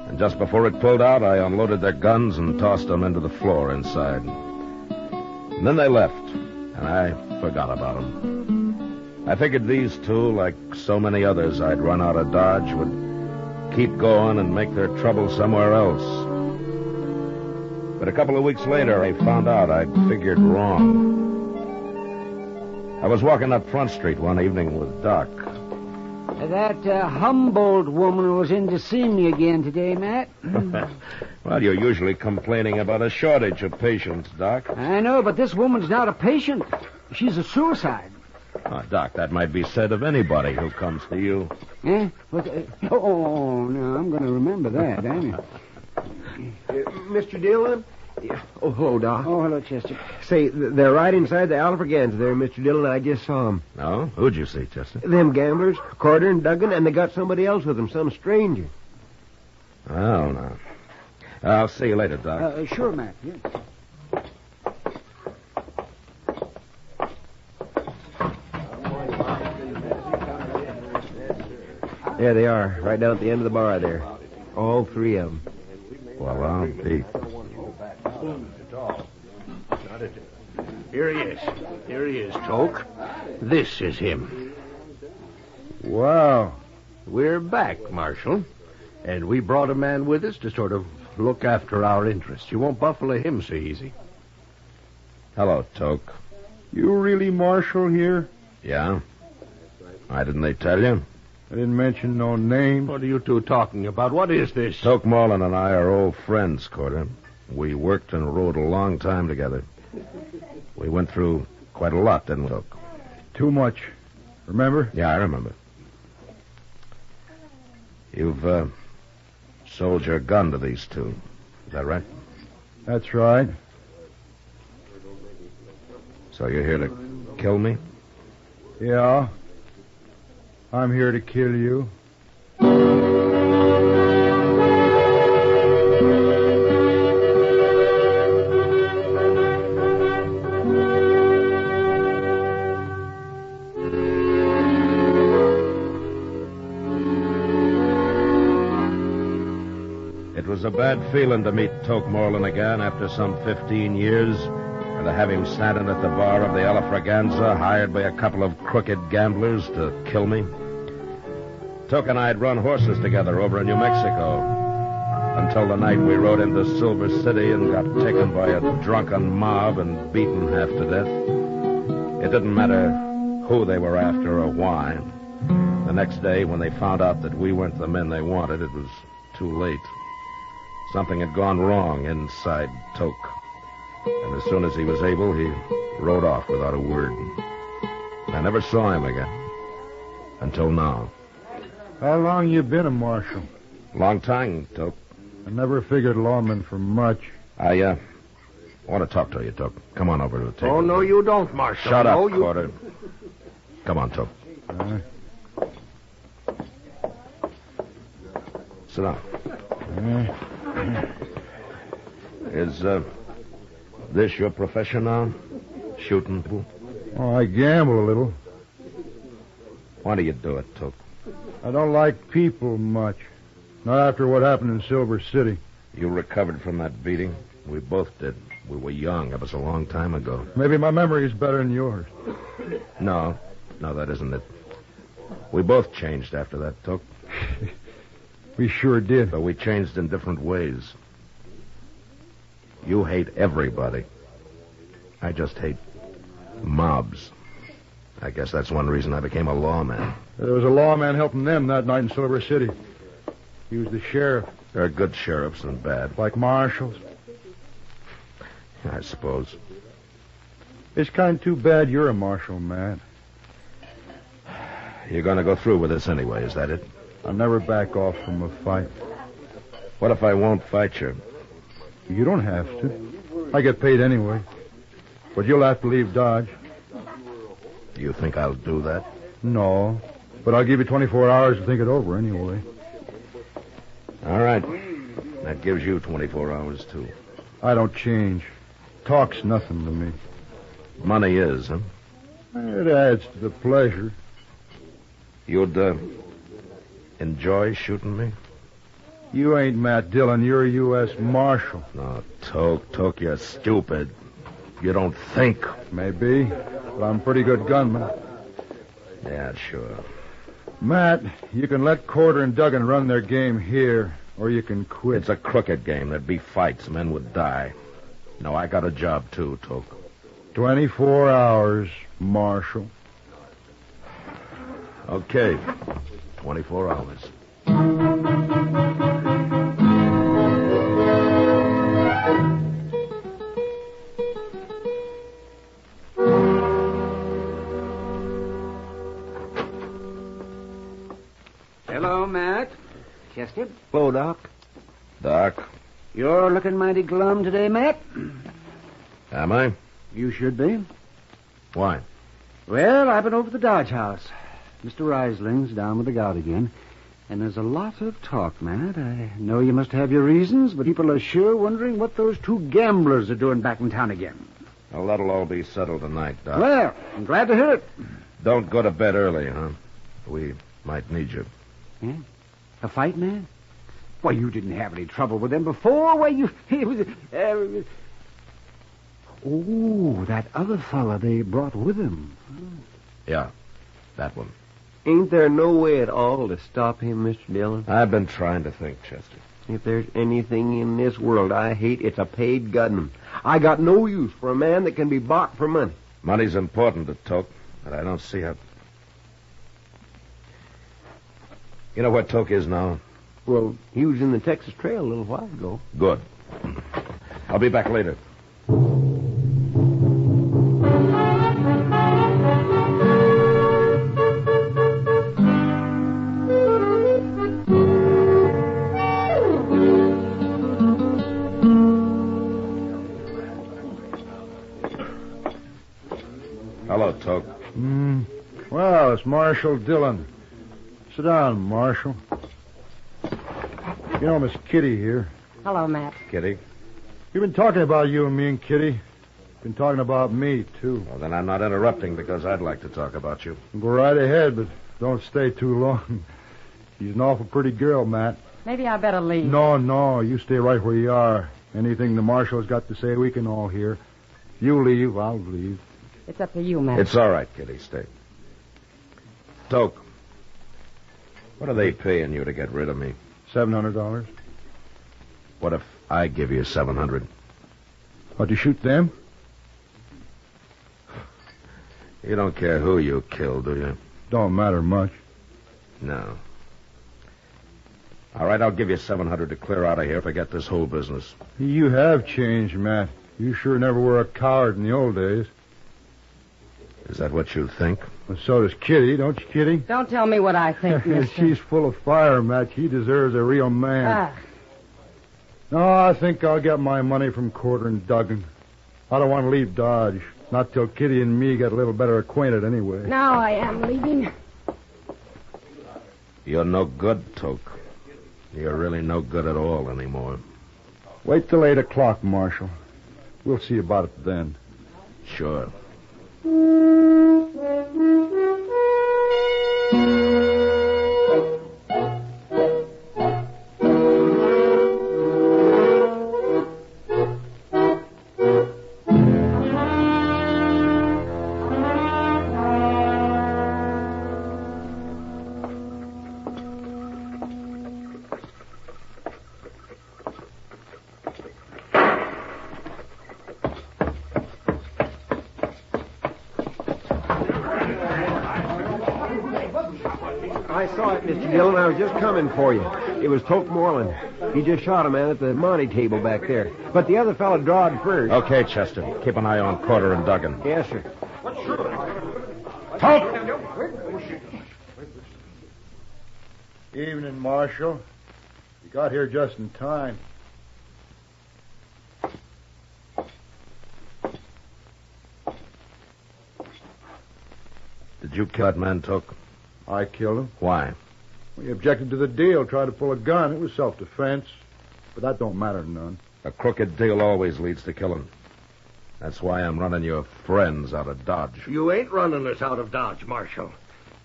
And just before it pulled out, I unloaded their guns and tossed them into the floor inside. And then they left, and I forgot about them. I figured these two, like so many others I'd run out of Dodge, would keep going and make their trouble somewhere else. But a couple of weeks later, I found out I'd figured wrong. I was walking up Front Street one evening with Doc. That Humboldt woman was in to see me again today, Matt. Well, you're usually complaining about a shortage of patients, Doc. I know, but this woman's not a patient. She's a suicide. Oh, Doc, that might be said of anybody who comes to you. Eh? Oh, no, I'm going to remember that, ain't I? Mr. Dillon? Oh, hello, Doc. Oh, hello, Chester. Say, they're right inside the Alfreganza there, Mr. Dillon. I just saw them. No? Who'd you see, Chester? Them gamblers, Corder and Duggan, and they got somebody else with them, some stranger. Oh, no. I'll see you later, Doc. Sure, Matt. Yeah. There they are, right down at the end of the bar there. All three of them. Well, I'll be... Here he is. Here he is, Toke. This is him. Wow. We're back, Marshal. And we brought a man with us to sort of look after our interests. You won't buffalo him so easy. Hello, Toke. You really Marshal here? Yeah? Why didn't they tell you? I didn't mention no name. What are you two talking about? What is this? Toke Marlin and I are old friends, Corder. We worked and rode a long time together. We went through quite a lot, didn't we, Toke? Too much. Remember? Yeah, I remember. You've sold your gun to these two. Is that right? That's right. So you're here to kill me? Yeah. I'm here to kill you. was a bad feeling to meet Toke Moreland again after some 15 years, and to have him standing at the bar of the Elefraganza, hired by a couple of crooked gamblers to kill me. Toke and I had run horses together over in New Mexico, until the night we rode into Silver City and got taken by a drunken mob and beaten half to death. It didn't matter who they were after or why. The next day, when they found out that we weren't the men they wanted, it was too late. Something had gone wrong inside Toke. And as soon as he was able, he rode off without a word. I never saw him again. Until now. How long you been a marshal? Long time, Toke. I never figured lawman for much. I want to talk to you, Toke. Come on over to the table. Oh, no, you don't, Marshal. Shut up, no, you... Quarter. Come on, Toke. Sit down. Is this your profession now? Shooting people? Oh, I gamble a little. Why do you do it, Toke? I don't like people much. Not after what happened in Silver City. You recovered from that beating? We both did. We were young. It was a long time ago. Maybe my memory's better than yours. No, that isn't it. We both changed after that, Toke. We sure did. But we changed in different ways. You hate everybody. I just hate mobs. I guess that's one reason I became a lawman. There was a lawman helping them that night in Silver City. He was the sheriff. There are good sheriffs and bad. Like marshals. I suppose. It's kind of too bad you're a marshal, Matt. You're going to go through with this anyway, is that it? I'll never back off from a fight. What if I won't fight you? You don't have to. I get paid anyway. But you'll have to leave Dodge. You think I'll do that? No. But I'll give you 24 hours to think it over anyway. All right. That gives you 24 hours, too. I don't change. Talk's nothing to me. Money is, huh? It adds to the pleasure. You'd, enjoy shooting me? You ain't Matt Dillon. You're a U.S. Marshal. No, Toke, you're stupid. You don't think. Maybe, but I'm a pretty good gunman. Yeah, sure. Matt, you can let Corder and Duggan run their game here, or you can quit. It's a crooked game. There'd be fights. Men would die. No, I got a job, too, Toke. 24 hours, Marshal. Okay. 24 hours. Hello, Matt. Chester? Hello, Doc. Doc? You're looking mighty glum today, Matt. Am I? You should be. Why? Well, I've been over to the Dodge House. Mr. Reisling's down with the gout again. And there's a lot of talk, Matt. I know you must have your reasons, but people are sure wondering what those two gamblers are doing back in town again. Well, that'll all be settled tonight, Doc. Well, I'm glad to hear it. Don't go to bed early, huh? We might need you. Yeah? A fight, man? Why, you didn't have any trouble with them before. Why, you... Oh, that other fella they brought with him. Yeah, that one. Ain't there no way at all to stop him, Mr. Dillon? I've been trying to think, Chester. If there's anything in this world I hate, it's a paid gunman. I got no use for a man that can be bought for money. Money's important to Toke, but I don't see how... You know where Toke is now? Well, he was in the Texas Trail a little while ago. Good. I'll be back later. Hello, Toke. Well, it's Marshal Dillon. Sit down, Marshal. You know Miss Kitty here. Hello, Matt. Kitty? You've been talking about you and me and Kitty. Been talking about me, too. Well, then I'm not interrupting because I'd like to talk about you. Go right ahead, but don't stay too long. She's an awful pretty girl, Matt. Maybe I better leave. No, you stay right where you are. Anything the marshal's got to say, we can all hear. You leave, I'll leave. It's up to you, Matt. It's all right, Kitty. Stay. Toke, what are they paying you to get rid of me? $700. What if I give you $700? What, you shoot them? You don't care who you kill, do you? Don't matter much. No. All right, I'll give you $700 to clear out of here. Forget this whole business. You have changed, Matt. You sure never were a coward in the old days. Is that what you think? Well, so does Kitty, don't you, Kitty? Don't tell me what I think, mister. She's full of fire, Matt. She deserves a real man. No, I think I'll get my money from Corder and Duggan. I don't want to leave Dodge. Not till Kitty and me get a little better acquainted anyway. Now I am leaving. You're no good, Toke. You're really no good at all anymore. Wait till 8 o'clock, Marshal. We'll see about it then. Sure. I saw it, Mr. Dillon. I was just coming for you. It was Toke Moreland. He just shot a man at the monte table back there. But the other fellow drawed first. Okay, Chester. Keep an eye on Corder and Duggan. Yes, sir. Toke! Evening, Marshal. You got here just in time. Did you kill that man, Toke? I killed him. Why? He objected to the deal, tried to pull a gun. It was self-defense. But that don't matter none. A crooked deal always leads to killing. That's why I'm running your friends out of Dodge. You ain't running us out of Dodge, Marshal.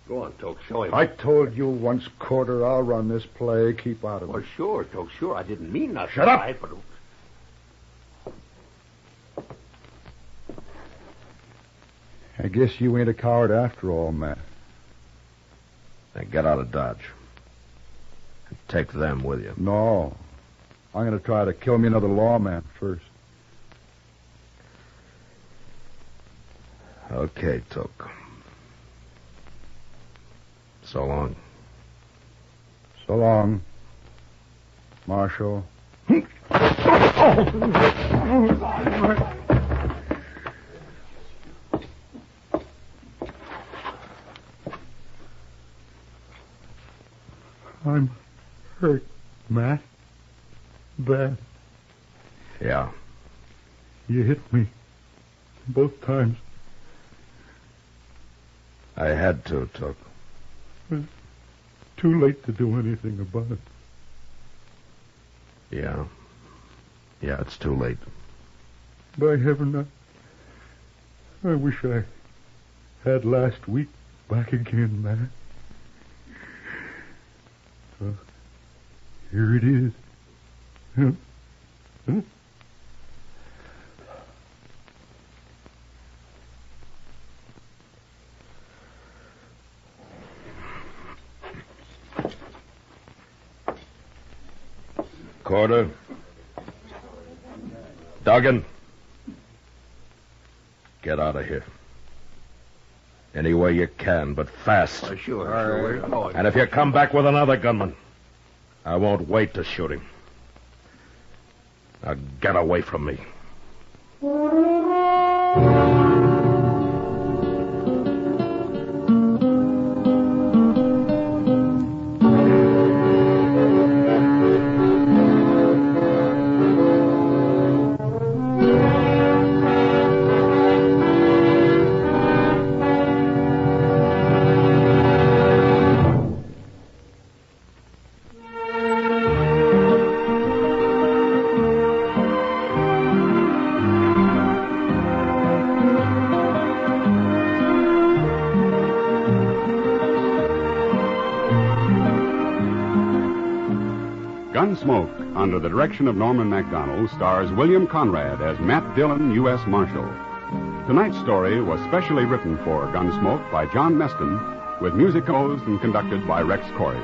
Go on, Toke, show him. I told you once, Corder, I'll run this play. Keep out of it. Well, sure, Toke, sure. I didn't mean nothing. Shut up! Right, but... I guess you ain't a coward after all, Matt. Now get out of Dodge. And take them with you. No. I'm going to try to kill me another lawman first. Okay, Toke. So long. So long, Marshal. I'm hurt, Matt. Bad. Yeah. You hit me. Both times. I had to, Toke. It's too late to do anything about it. Yeah. Yeah, it's too late. By heaven, I wish I had last week back again, Matt. Here it is. Huh? Corder. Duggan. Get out of here. Any way you can, but fast. Sure. And if you come back with another gunman, I won't wait to shoot him. Now get away from me. Gunsmoke, under the direction of Norman MacDonald, stars William Conrad as Matt Dillon, U.S. Marshal. Tonight's story was specially written for Gunsmoke by John Meston, with music composed and conducted by Rex Corey.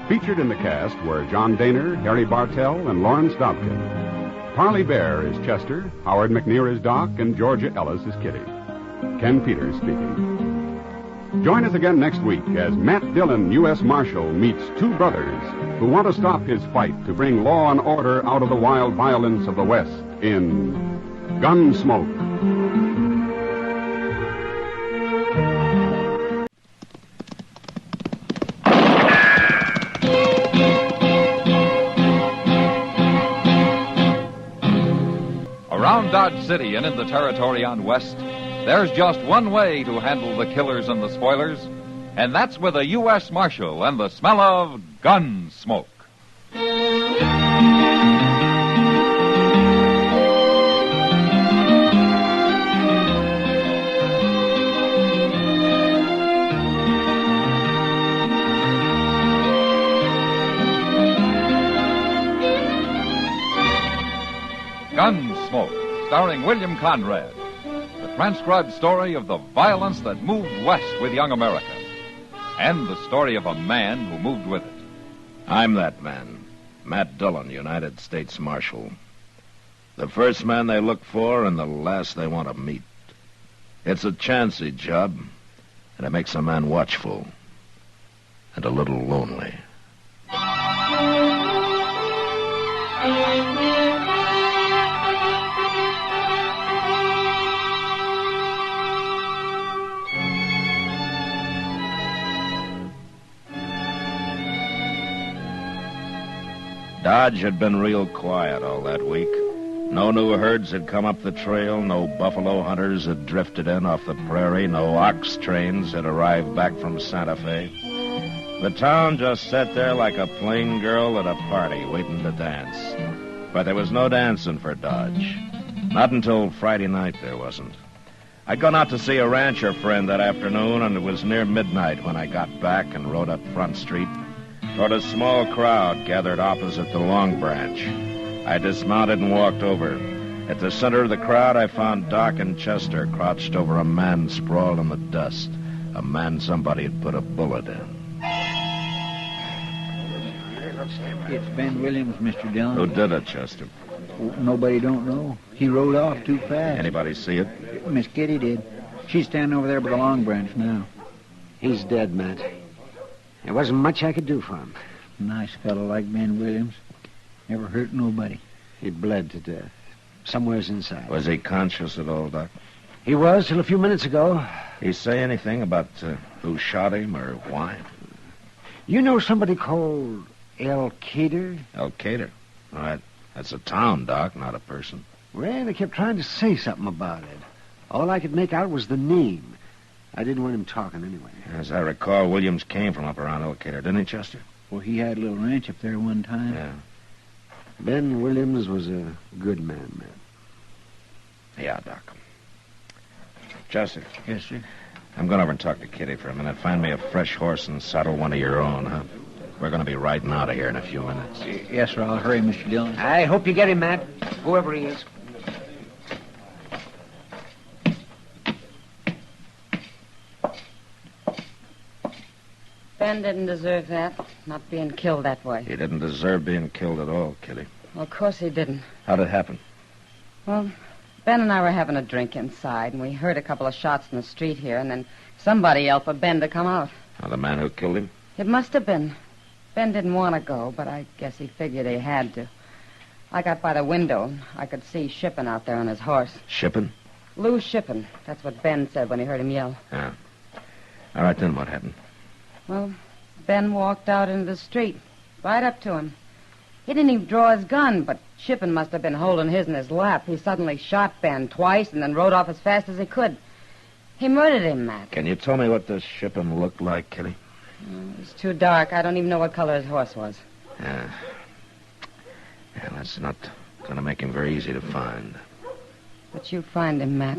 Featured in the cast were John Daner, Harry Bartell, and Lawrence Dobkin. Parley Bear is Chester, Howard McNear is Doc, and Georgia Ellis is Kitty. Ken Peters speaking. Join us again next week as Matt Dillon, U.S. Marshal, meets two brothers who want to stop his fight to bring law and order out of the wild violence of the West in Gunsmoke. Around Dodge City and in the territory on West, there's just one way to handle the killers and the spoilers, and that's with a U.S. Marshal and the smell of gun smoke. Gunsmoke, starring William Conrad. The transcribed story of the violence that moved west with young America. And the story of a man who moved with it. I'm that man, Matt Dillon, United States Marshal. The first man they look for and the last they want to meet. It's a chancy job, and it makes a man watchful and a little lonely. Dodge had been real quiet all that week. No new herds had come up the trail, no buffalo hunters had drifted in off the prairie, no ox trains had arrived back from Santa Fe. The town just sat there like a plain girl at a party waiting to dance. But there was no dancing for Dodge. Not until Friday night there wasn't. I'd gone out to see a rancher friend that afternoon, and it was near midnight when I got back and rode up Front Street toward a small crowd gathered opposite the Long Branch. I dismounted and walked over. At the center of the crowd, I found Doc and Chester crouched over a man sprawled in the dust. A man somebody had put a bullet in. It's Ben Williams, Mr. Dillon. Who did it, Chester? Nobody don't know. He rode off too fast. Anybody see it? Miss Kitty did. She's standing over there by the Long Branch now. He's dead, Matt. There wasn't much I could do for him. Nice fellow like Ben Williams. Never hurt nobody. He bled to death. Somewhere's inside. Was he conscious at all, Doc? He was till a few minutes ago. He say anything about who shot him or why? You know somebody called Elkader? Elkader? All right. That's a town, Doc, not a person. Well, they kept trying to say something about it. All I could make out was the name. I didn't want him talking anyway. As I recall, Williams came from up around Elkader, didn't he, Chester? Well, he had a little ranch up there one time. Yeah. Ben Williams was a good man, man. Yeah, Doc. Chester. Yes, sir. I'm going over and talk to Kitty for a minute. Find me a fresh horse and saddle one of your own, huh? We're going to be riding out of here in a few minutes. Yes, sir. I'll hurry, Mr. Dillon. I hope you get him, Matt. Whoever he is. Ben didn't deserve that, not being killed that way. He didn't deserve being killed at all, Kitty. Well, of course he didn't. How'd it happen? Well, Ben and I were having a drink inside, and we heard a couple of shots in the street here, and then somebody yelled for Ben to come out. Oh, the man who killed him? It must have been. Ben didn't want to go, but I guess he figured he had to. I got by the window, and I could see Shippen out there on his horse. Shippen? Lou Shippen. That's what Ben said when he heard him yell. Yeah. All right, then what happened? Well, Ben walked out into the street, right up to him. He didn't even draw his gun, but Shippen must have been holding his in his lap. He suddenly shot Ben twice and then rode off as fast as he could. He murdered him, Matt. Can you tell me what this Shippen looked like, Kitty? It's too dark. I don't even know what color his horse was. Yeah, that's not going to make him very easy to find. But you find him, Matt.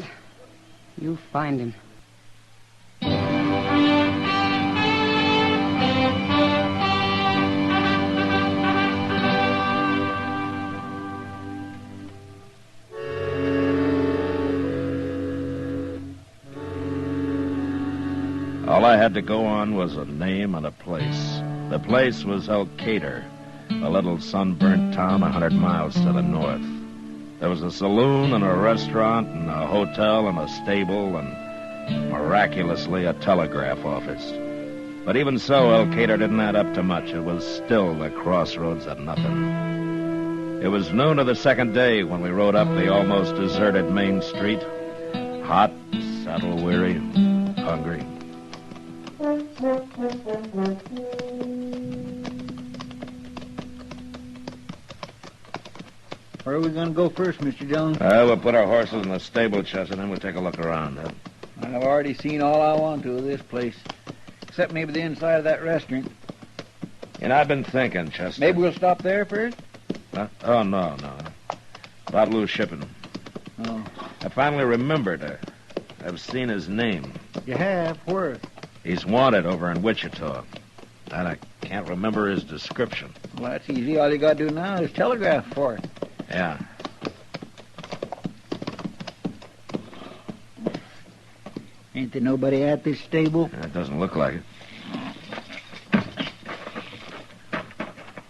You find him. had to go on was a name and a place. The place was Elkader, a little sunburnt town 100 miles to the north. There was a saloon and a restaurant and a hotel and a stable and, miraculously, a telegraph office. But even so, Elkader didn't add up to much. It was still the crossroads of nothing. It was noon of the second day when we rode up the almost deserted main street. Hot, saddle-weary, hungry. Where are we going to go first, Mr. Dillon? We'll put our horses in the stable, Chester, and then we'll take a look around. I've already seen all I want to of this place. Except maybe the inside of that restaurant. And I've been thinking, Chester. Maybe we'll stop there first? Huh? Oh, no. About loose shipping. Oh. I finally remembered. I've seen his name. You have? Where? He's wanted over in Wichita. And I can't remember his description. Well, that's easy. All you got to do now is telegraph for it. Yeah. Ain't there nobody at this stable? It doesn't look like it.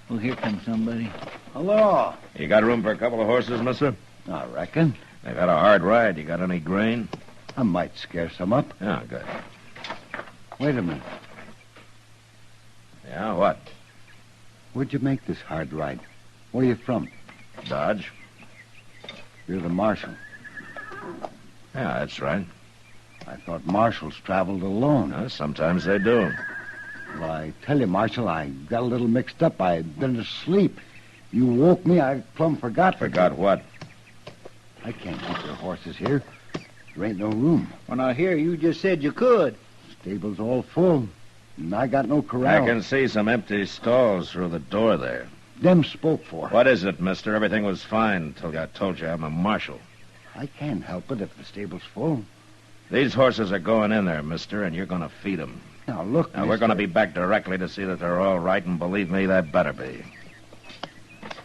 Well, here comes somebody. Hello. You got room for a couple of horses, mister? I reckon. They've had a hard ride. You got any grain? I might scare some up. Yeah, good. Wait a minute. Yeah, what? Where'd you make this hard ride? Where you from? Dodge. You're the marshal. Yeah, that's right. I thought marshals traveled alone. Sometimes they do. Well, I tell you, Marshal, I got a little mixed up. I'd been asleep. You woke me. I plumb forgot. Forgot what? I can't keep your horses here. There ain't no room. Well, now, here, you just said you could. Stable's all full, and I got no corral. I can see some empty stalls through the door there. Them spoke for. What is it, mister? Everything was fine until I told you I'm a marshal. I can't help it if the stable's full. These horses are going in there, mister, and you're going to feed them. Now, look, Now, we're going to be back directly to see that they're all right, and believe me, that better be.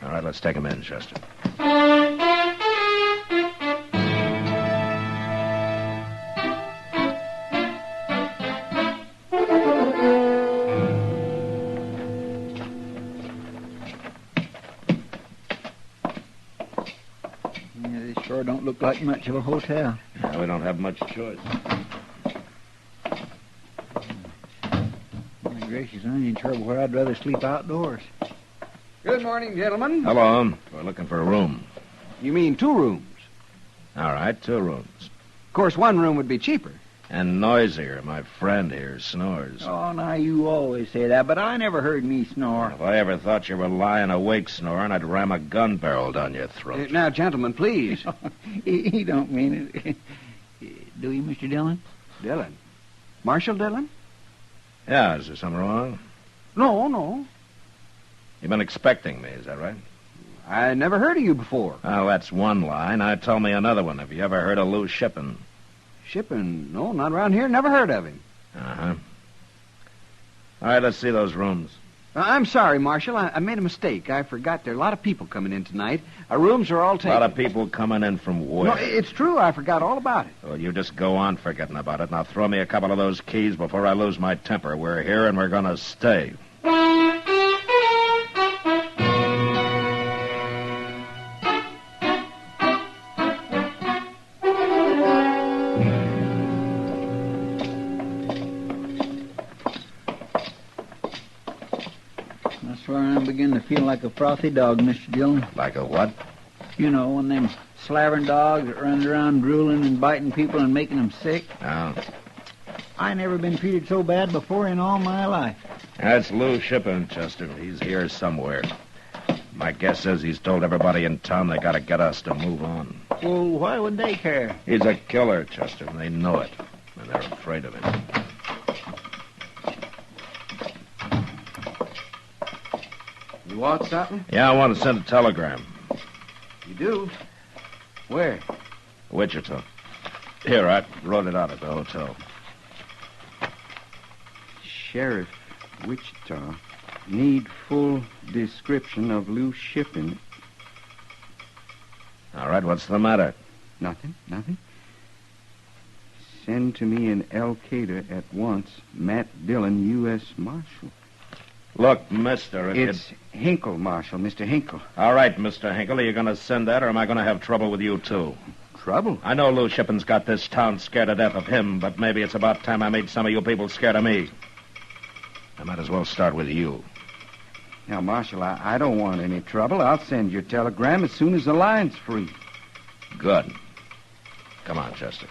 All right, let's take them in, Chester. Sure don't look like much of a hotel. Yeah, we don't have much choice. My gracious, I ain't sure where I'd rather sleep outdoors. Good morning, gentlemen. Hello. We're looking for a room. You mean 2 rooms? All right, 2 rooms. Of course, 1 room would be cheaper. And noisier. My friend here snores. Oh, now, you always say that, but I never heard me snore. If I ever thought you were lying awake snoring, I'd ram a gun barrel down your throat. Now, gentlemen, please. He don't mean it. Do you, Mr. Dillon? Dillon? Marshal Dillon? Yeah, is there something wrong? No. You've been expecting me, is that right? I never heard of you before. Oh, that's one lie. Now tell me another one. Have you ever heard of Lou Shippen? Shippen? No, not around here. Never heard of him. Uh-huh. All right, let's see those rooms. I'm sorry, Marshal. I made a mistake. I forgot there are a lot of people coming in tonight. Our rooms are all taken. A lot of people coming in from where? No, it's true. I forgot all about it. Well, you just go on forgetting about it. Now throw me a couple of those keys before I lose my temper. We're here and we're going to stay. I'm beginning to feel like a frothy dog, Mr. Dillon. Like a what? You know, one of them slavering dogs that runs around drooling and biting people and making them sick. Oh. I never been treated so bad before in all my life. That's Lou Shippen, Chester. He's here somewhere. My guess is he's told everybody in town they got to get us to move on. Well, why would they care? He's a killer, Chester, and they know it. And they're afraid of him. You want something? Yeah, I want to send a telegram. You do? Where? Wichita. Here, I wrote it out at the hotel. Sheriff, Wichita. Need full description of Lou Shippen. All right, what's the matter? Nothing. Send to me in Elkader at once, Matt Dillon, U.S. Marshal. Look, mister, It's Hinkle, Marshal, Mr. Hinkle. All right, Mr. Hinkle, are you going to send that, or am I going to have trouble with you, too? Trouble? I know Lou Shippin's got this town scared to death of him, but maybe it's about time I made some of you people scared of me. I might as well start with you. Now, Marshal, I don't want any trouble. I'll send your telegram as soon as the line's free. Good. Come on, Chester.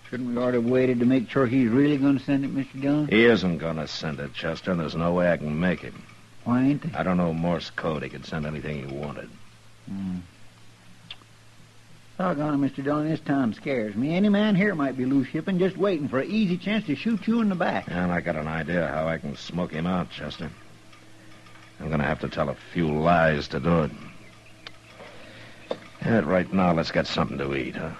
Shouldn't we already waited to make sure he's really going to send it, Mr. Dillon? He isn't going to send it, Chester, and there's no way I can make him. Why ain't they? I don't know Morse code. He could send anything he wanted. Doggone it, Mr. Dillon, this town scares me. Any man here might be loose shipping, just waiting for an easy chance to shoot you in the back. And I got an idea how I can smoke him out, Chester. I'm going to have to tell a few lies to do it. And right now, let's get something to eat, huh?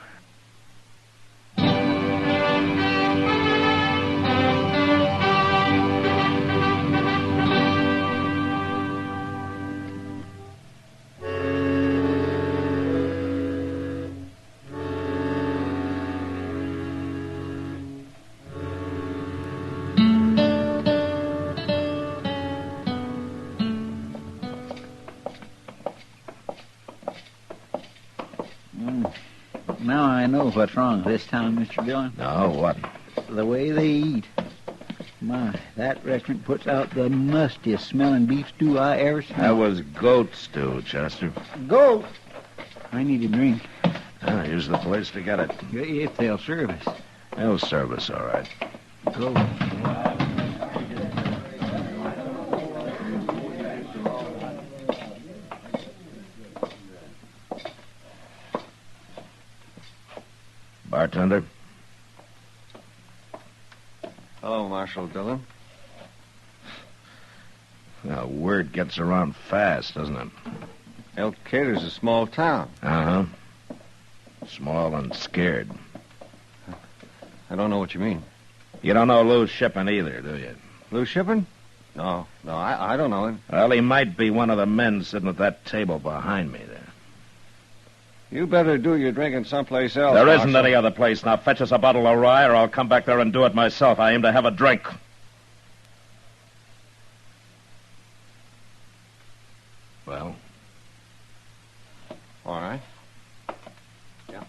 Now I know what's wrong with this town, Mr. Dillon. No, what? The way they eat. My, that restaurant puts out the mustiest smelling beef stew I ever smelled. That was goat stew, Chester. Goat? I need a drink. Here's the place to get it. If they'll serve us. They'll serve us, all right. Goat. Bartender? Hello, Marshal Dillon. Now, word gets around fast, doesn't it? Elkader's a small town. Uh-huh. Small and scared. I don't know what you mean. You don't know Lou Shippin either, do you? Lou Shippin? No, I don't know him. Well, he might be one of the men sitting at that table behind me there. You better do your drinking someplace else, There isn't Marshal. any other place. Now, fetch us a bottle of rye, or I'll come back there and do it myself. I aim to have a drink. Well? All right. Yeah.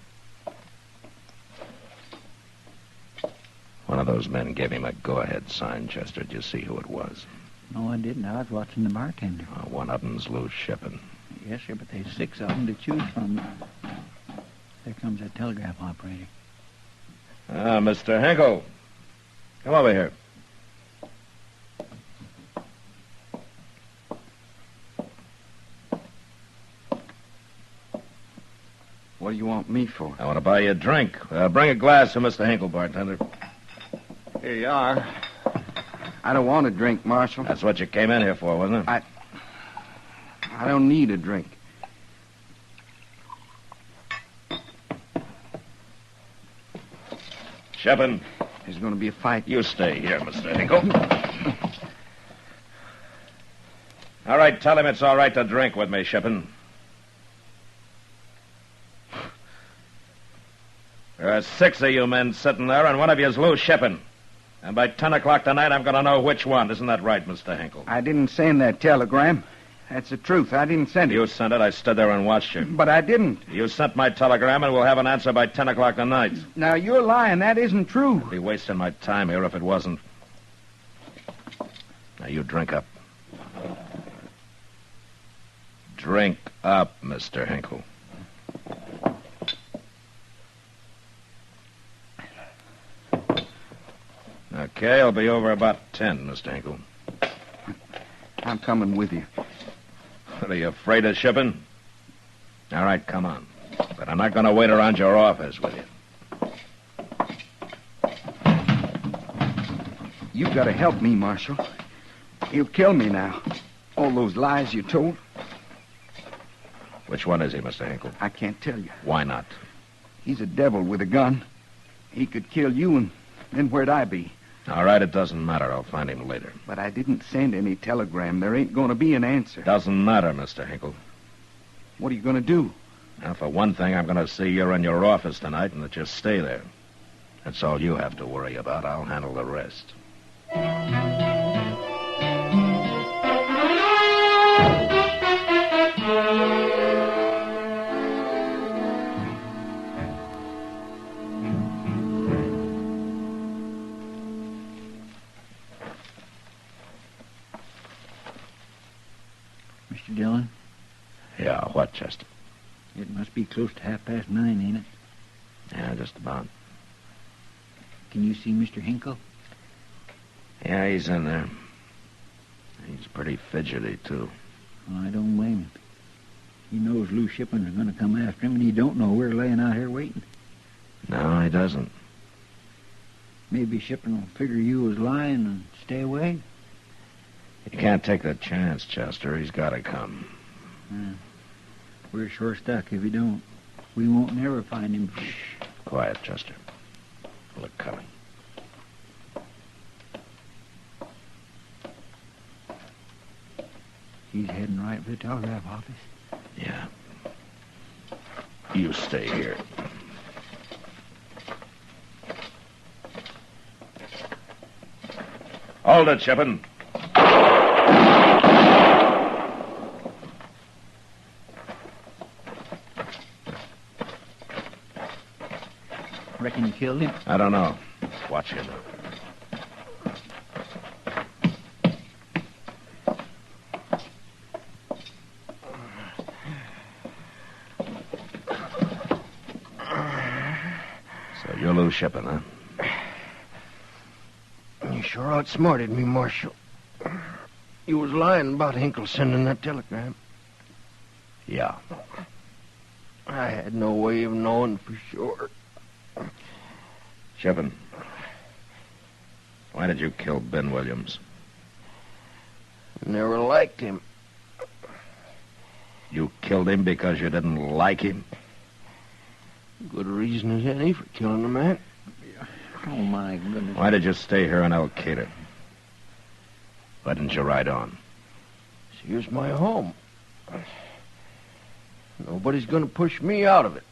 One of those men gave him a go-ahead sign, Chester. Did you see who it was? No, I didn't. I was watching the bartender. One of them's Lou Shippin. Yes, sir, but there's 6 of them to choose from. There comes that telegraph operator. Mr. Hinkle. Come over here. What do you want me for? I want to buy you a drink. Bring a glass for Mr. Hinkle, bartender. Here you are. I don't want a drink, Marshal. That's what you came in here for, wasn't it? I don't need a drink. Shippin. There's going to be a fight. You stay here, Mr. Hinkle. All right, tell him it's all right to drink with me, Shippin. There are 6 of you men sitting there, and one of you's Lou Shippin. And by 10 o'clock tonight, I'm going to know which one. Isn't that right, Mr. Hinkle? I didn't send that telegram. That's the truth. I didn't send it. You sent it. I stood there and watched you. But I didn't. You sent my telegram, and we'll have an answer by 10 o'clock tonight. Now, you're lying. That isn't true. I'd be wasting my time here if it wasn't. Now, you drink up. Drink up, Mr. Hinkle. Okay, I'll be over about 10, Mr. Hinkle. I'm coming with you. What, are you afraid of shipping? All right, come on. But I'm not going to wait around your office with you. You've got to help me, Marshal. He'll kill me now. All those lies you told. Which one is he, Mr. Hinkle? I can't tell you. Why not? He's a devil with a gun. He could kill you, and then where'd I be? All right, it doesn't matter. I'll find him later. But I didn't send any telegram. There ain't going to be an answer. Doesn't matter, Mr. Hinkle. What are you going to do? Now, for one thing, I'm going to see you're in your office tonight and that you stay there. That's all you have to worry about. I'll handle the rest. Mr. Dillon? Yeah, what, Chester? It must be close to 9:30, ain't it? Yeah, just about. Can you see Mr. Hinkle? Yeah, he's in there. He's pretty fidgety, too. Well, I don't blame him. He knows loose shippings are going to come after him, and he don't know we're laying out here waiting. No, he doesn't. Maybe shipping will figure you was lying and stay away. You can't take that chance, Chester. He's got to come. We're sure stuck if he don't. We won't never find him. Quiet, Chester. Look coming. He's heading right for the telegraph office. Yeah. You stay here. Hold it, Shippen. Reckon you killed him? I don't know. Watch him. So you're loose shipping, huh? You sure outsmarted me, Marshal. You was lying about Hinkle sending that telegram. Yeah. I had no way of knowing for sure. Shippen, why did you kill Ben Williams? Never liked him. You killed him because you didn't like him? Good reason as any for killing a man. Oh, my goodness. Why did you stay here in Elkader? Why didn't you ride on? Here's my home. Nobody's going to push me out of it.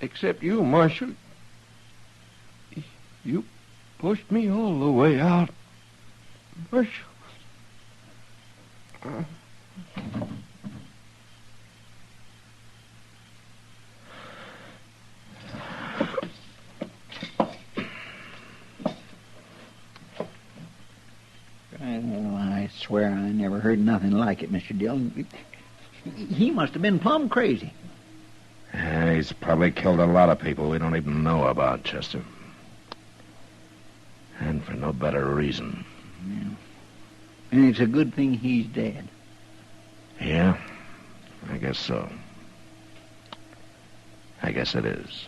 Except you, Marshal. You pushed me all the way out. Marshal. I swear I never heard nothing like it, Mr. Dillon. He must have been plumb crazy. Yeah, he's probably killed a lot of people we don't even know about, Chester. And for no better reason. Yeah. And it's a good thing he's dead. Yeah, I guess so. I guess it is.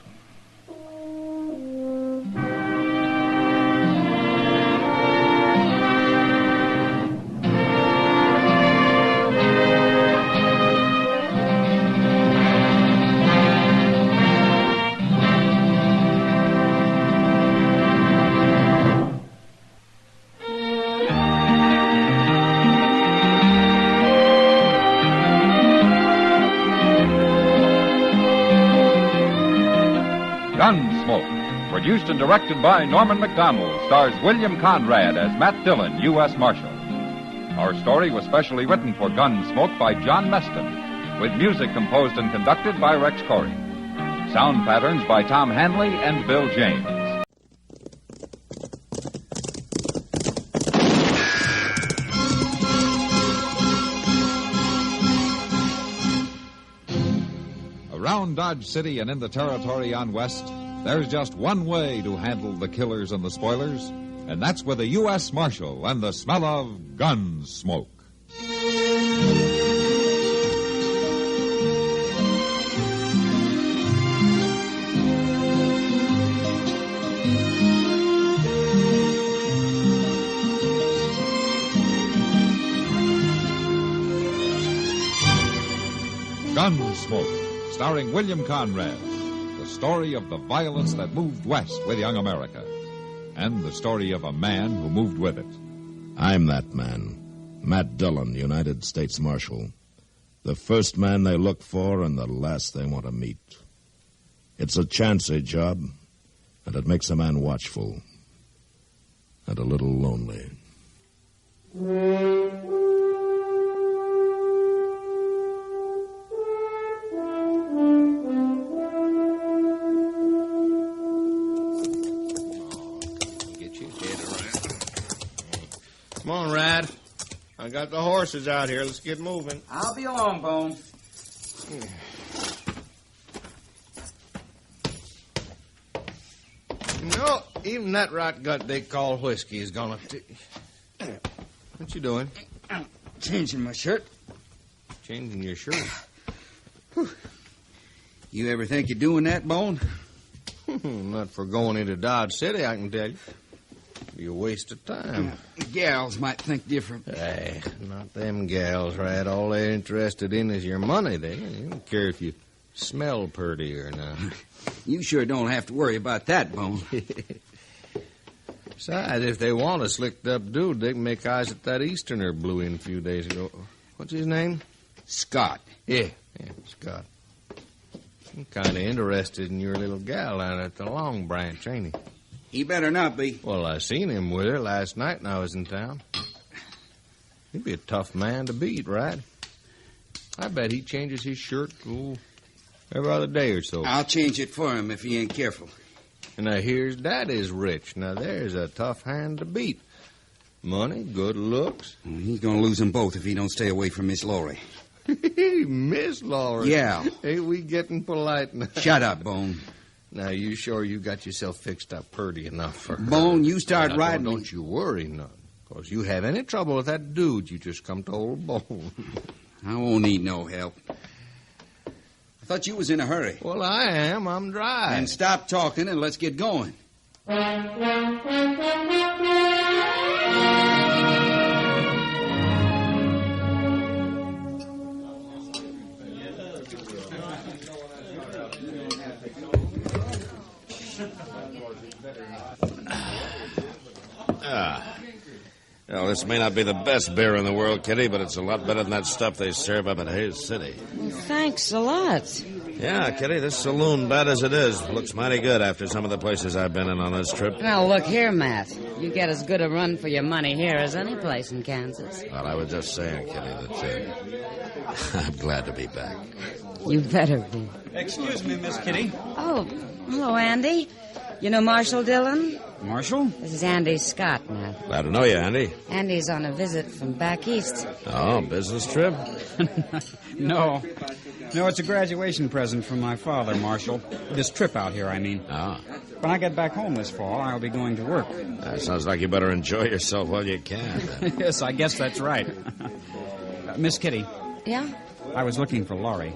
Gunsmoke, produced and directed by Norman Macdonald, stars William Conrad as Matt Dillon, U.S. Marshal. Our story was specially written for Gunsmoke by John Meston, with music composed and conducted by Rex Corey. Sound patterns by Tom Hanley and Bill James. Around Dodge City and in the territory on West, there's just one way to handle the killers and the spoilers, and that's with a U.S. Marshal and the smell of Gunsmoke. Gunsmoke, starring William Conrad. The story of the violence that moved west with young America, and the story of a man who moved with it. I'm that man, Matt Dillon, United States Marshal. The first man they look for and the last they want to meet. It's a chancy job, and it makes a man watchful and a little lonely. Come on, Rad. I got the horses out here. Let's get moving. I'll be along, Bone. No, even that rot gut they call whiskey is gonna... What you doing? Changing my shirt. Changing your shirt? You ever think of doing that, Bone? Not for going into Dodge City, I can tell you. Be a waste of time. Gals might think different. Hey, not them gals, Rad. All they're interested in is your money. They don't care if you smell purty or not. You sure don't have to worry about that, Bone. Besides, if they want a slicked-up dude, they can make eyes at that Easterner blew in a few days ago. What's his name? Scott. Yeah, Scott. I'm kind of interested in your little gal down at the Long Branch, ain't he? He better not be. Well, I seen him with her last night when I was in town. He'd be a tough man to beat, right? I bet he changes his shirt every other day or so. I'll change it for him if he ain't careful. And now here's Daddy's rich. Now there's a tough hand to beat. Money, good looks. He's going to lose them both if he don't stay away from Miss Laurie. Miss Laurie? Yeah. Ain't we getting polite now? Shut up, Bone. Now, you sure you got yourself fixed up purty enough for her? Bone, you start riding... Don't you worry none. Because you have any trouble with that dude, you just come to old Bone. I won't need no help. I thought you was in a hurry. Well, I am. I'm dry. And stop talking and let's get going. Well, this may not be the best beer in the world, Kitty, but it's a lot better than that stuff they serve up at Hayes City. Well, thanks a lot. Yeah, Kitty, this saloon, bad as it is, looks mighty good after some of the places I've been in on this trip. Now, look here, Matt. You get as good a run for your money here as any place in Kansas. Well, I was just saying, Kitty, that I'm glad to be back. You better be. Excuse me, Miss Kitty. Oh, hello, Andy. You know Marshal Dillon? Marshal? This is Andy Scott, Matt. Glad to know you, Andy. Andy's on a visit from back east. Oh, business trip? No, it's a graduation present from my father, Marshal. This trip out here, I mean. Ah. When I get back home this fall, I'll be going to work. That sounds like you better enjoy yourself while you can. Yes, I guess that's right. Miss Kitty. Yeah? I was looking for Laurie.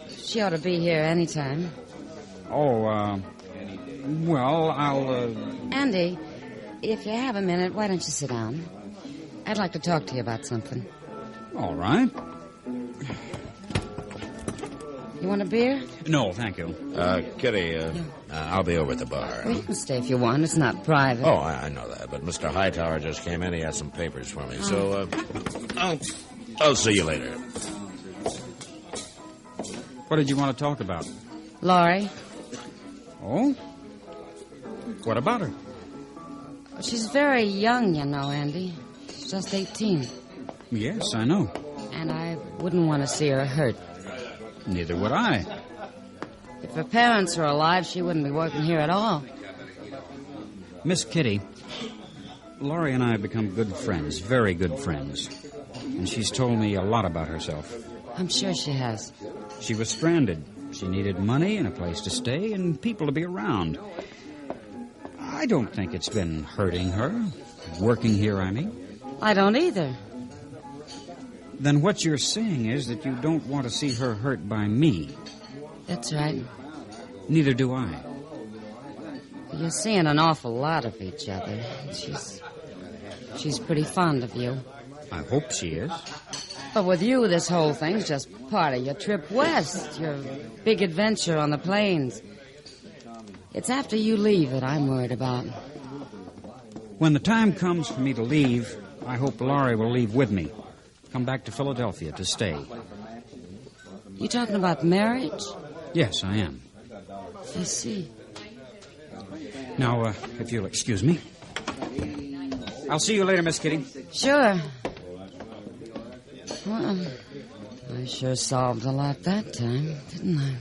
She ought to be here anytime. Oh, well, I'll, Andy, if you have a minute, why don't you sit down? I'd like to talk to you about something. All right. You want a beer? No, thank you. Kitty, I'll be over at the bar. Well, you can stay if you want. It's not private. Oh, I know that, but Mr. Hightower just came in. He had some papers for me, so I'll see you later. What did you want to talk about? Laurie. Oh? What about her? She's very young, you know, Andy. She's just 18. Yes, I know. And I wouldn't want to see her hurt. Neither would I. If her parents were alive, she wouldn't be working here at all. Miss Kitty, Laurie and I have become good friends, very good friends. And she's told me a lot about herself. I'm sure she has. She was stranded. She needed money and a place to stay and people to be around. I don't think it's been hurting her. Working here, I mean. I don't either. Then what you're saying is that you don't want to see her hurt by me. That's right. Neither do I. You're seeing an awful lot of each other. She's pretty fond of you. I hope she is. But with you, this whole thing's just part of your trip west, your big adventure on the plains. It's after you leave that I'm worried about. When the time comes for me to leave, I hope Laurie will leave with me. Come back to Philadelphia to stay. You talking about marriage? Yes, I am. I see. Now, if you'll excuse me. I'll see you later, Miss Kitty. Sure. Well, I sure solved a lot that time, didn't I?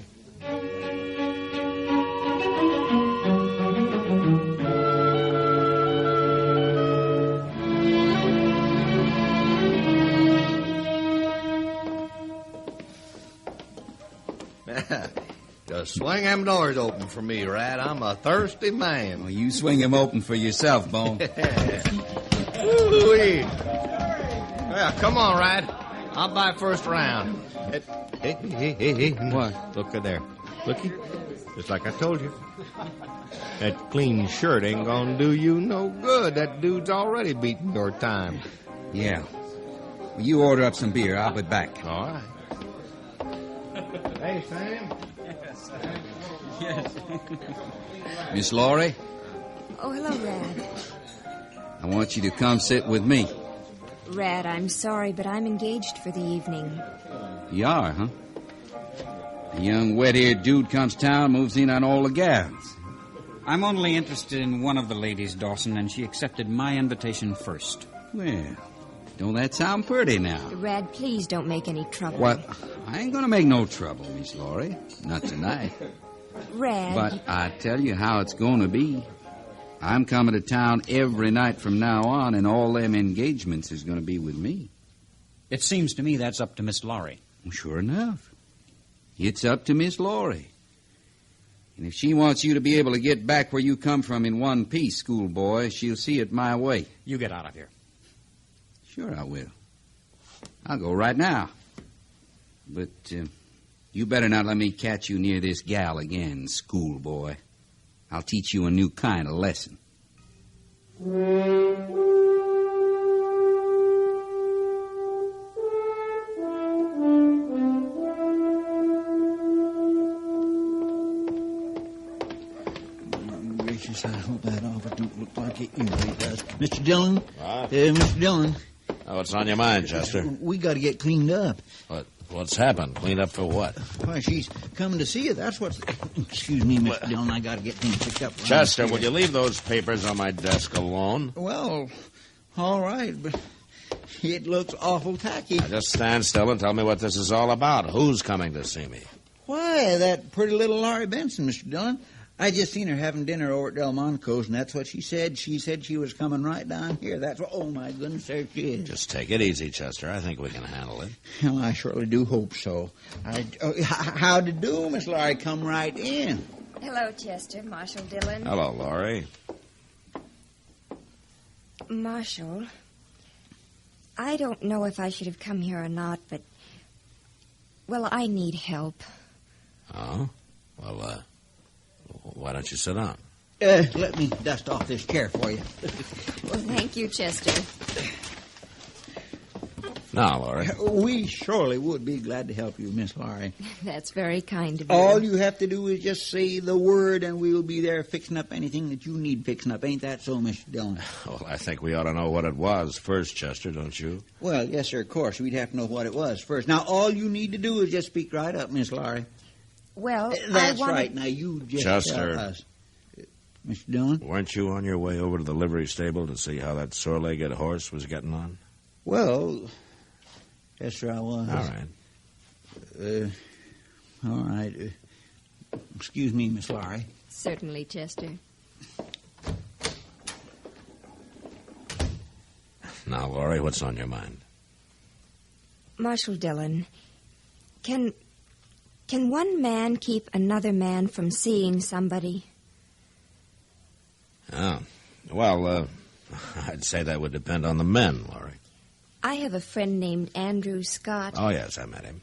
Just swing them doors open for me, Rat. I'm a thirsty man. Well, you swing them open for yourself, Bone. Ooh-wee. Yeah, come on, Rat. I'll buy first round. Hey. What? Look at there. Looky. Just like I told you. That clean shirt ain't gonna do you no good. That dude's already beating your time. Yeah. Well, you order up some beer. I'll be back. All right. Hey, Sam. Yes. Miss Laurie, Oh, hello, Rad. I want you to come sit with me. Rad, I'm sorry, but I'm engaged for the evening. You are, huh? A young wet-eared dude comes to town, moves in on all the gals. I'm only interested in one of the ladies, Dawson, and she accepted my invitation first. Well, don't that sound pretty now? Rad, please don't make any trouble. What? I ain't gonna make no trouble, Miss Laurie. Not tonight. Rad. But I tell you how it's gonna be. I'm coming to town every night from now on, and all them engagements is gonna be with me. It seems to me that's up to Miss Laurie. Sure enough. It's up to Miss Laurie. And if she wants you to be able to get back where you come from in one piece, schoolboy, she'll see it my way. You get out of here. Sure I will. I'll go right now. But you better not let me catch you near this gal again, schoolboy. I'll teach you a new kind of lesson. Gracious, I hope that offer don't look like it usually does. Mr. Dillon? Mr. Dillon? Oh, what's on your mind, Chester? We got to get cleaned up. What's happened? Cleaned up for what? Why, she's coming to see you. That's what's... Excuse me, Mr. Dillon. I got to get things picked up. Chester, will you leave those papers on my desk alone? Well, all right, but it looks awful tacky. Now just stand still and tell me what this is all about. Who's coming to see me? Why, that pretty little Laurie Benson, Mr. Dillon. I just seen her having dinner over at Delmonico's, and that's what she said. She said she was coming right down here. That's what... Oh, my goodness, there she is. Just take it easy, Chester. I think we can handle it. Well, I surely do hope so. How'd you do, Miss Laurie? Come right in. Hello, Chester. Marshal Dillon. Hello, Laurie. Marshal, I don't know if I should have come here or not, but... Well, I need help. Oh? Well, why don't you sit down? Let me dust off this chair for you. Well, thank you, Chester. Now, Laurie. We surely would be glad to help you, Miss Laurie. That's very kind of you. All you have to do is just say the word, and we'll be there fixing up anything that you need fixing up. Ain't that so, Mr. Dillon? Well, I think we ought to know what it was first, Chester, don't you? Well, yes, sir, of course. We'd have to know what it was first. Now, all you need to do is just speak right up, Miss Laurie. Well, That's right. Now, you just Chester. tell us. Mr. Dillon? Weren't you on your way over to the livery stable to see how that sore-legged horse was getting on? Well, yes, sir, I was. All right. All right. Excuse me, Miss Laurie. Certainly, Chester. Now, Laurie, what's on your mind? Marshal Dillon, can one man keep another man from seeing somebody? Oh. Well, I'd say that would depend on the men, Laurie. I have a friend named Andrew Scott. Oh, yes, I met him.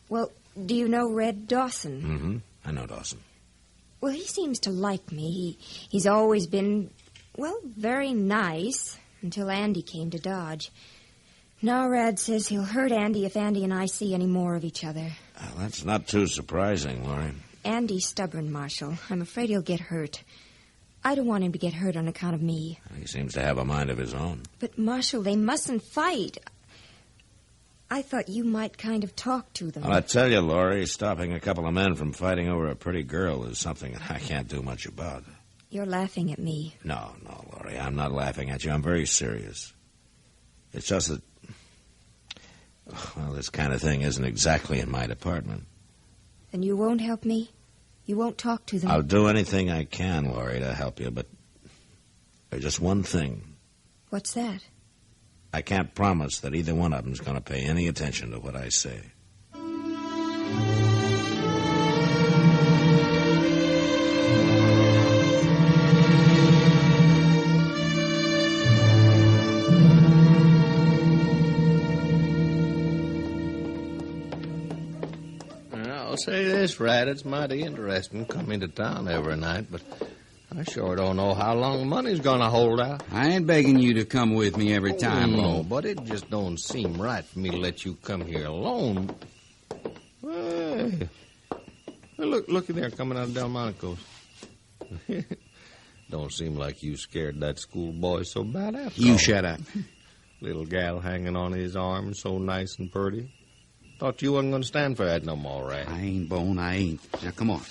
Well, do you know Red Dawson? Mm-hmm. I know Dawson. Well, he seems to like me. He's always been, well, very nice until Andy came to Dodge. Now Rad says he'll hurt Andy if Andy and I see any more of each other. Well, that's not too surprising, Laurie. Andy's stubborn, Marshal. I'm afraid he'll get hurt. I don't want him to get hurt on account of me. He seems to have a mind of his own. But, Marshal, they mustn't fight. I thought you might kind of talk to them. Well, I tell you, Laurie, stopping a couple of men from fighting over a pretty girl is something that I can't do much about. You're laughing at me. No, Laurie, I'm not laughing at you. I'm very serious. It's just that, well, this kind of thing isn't exactly in my department. Then you won't help me? You won't talk to them? I'll do anything I can, Laurie, to help you, but there's just one thing. What's that? I can't promise that either one of them's going to pay any attention to what I say. I'll say this, Rat, it's mighty interesting coming to town every night, but I sure don't know how long the money's gonna hold out. I ain't begging you to come with me every time, No, but it just don't seem right for me to let you come here alone. Hey, look at there coming out of Delmonico's. Don't seem like you scared that schoolboy so bad after You all. shut up. Little gal hanging on his arm, so nice and pretty. Thought you wasn't gonna stand for that no more, Rat. I ain't, Bone, I ain't. Now, come on.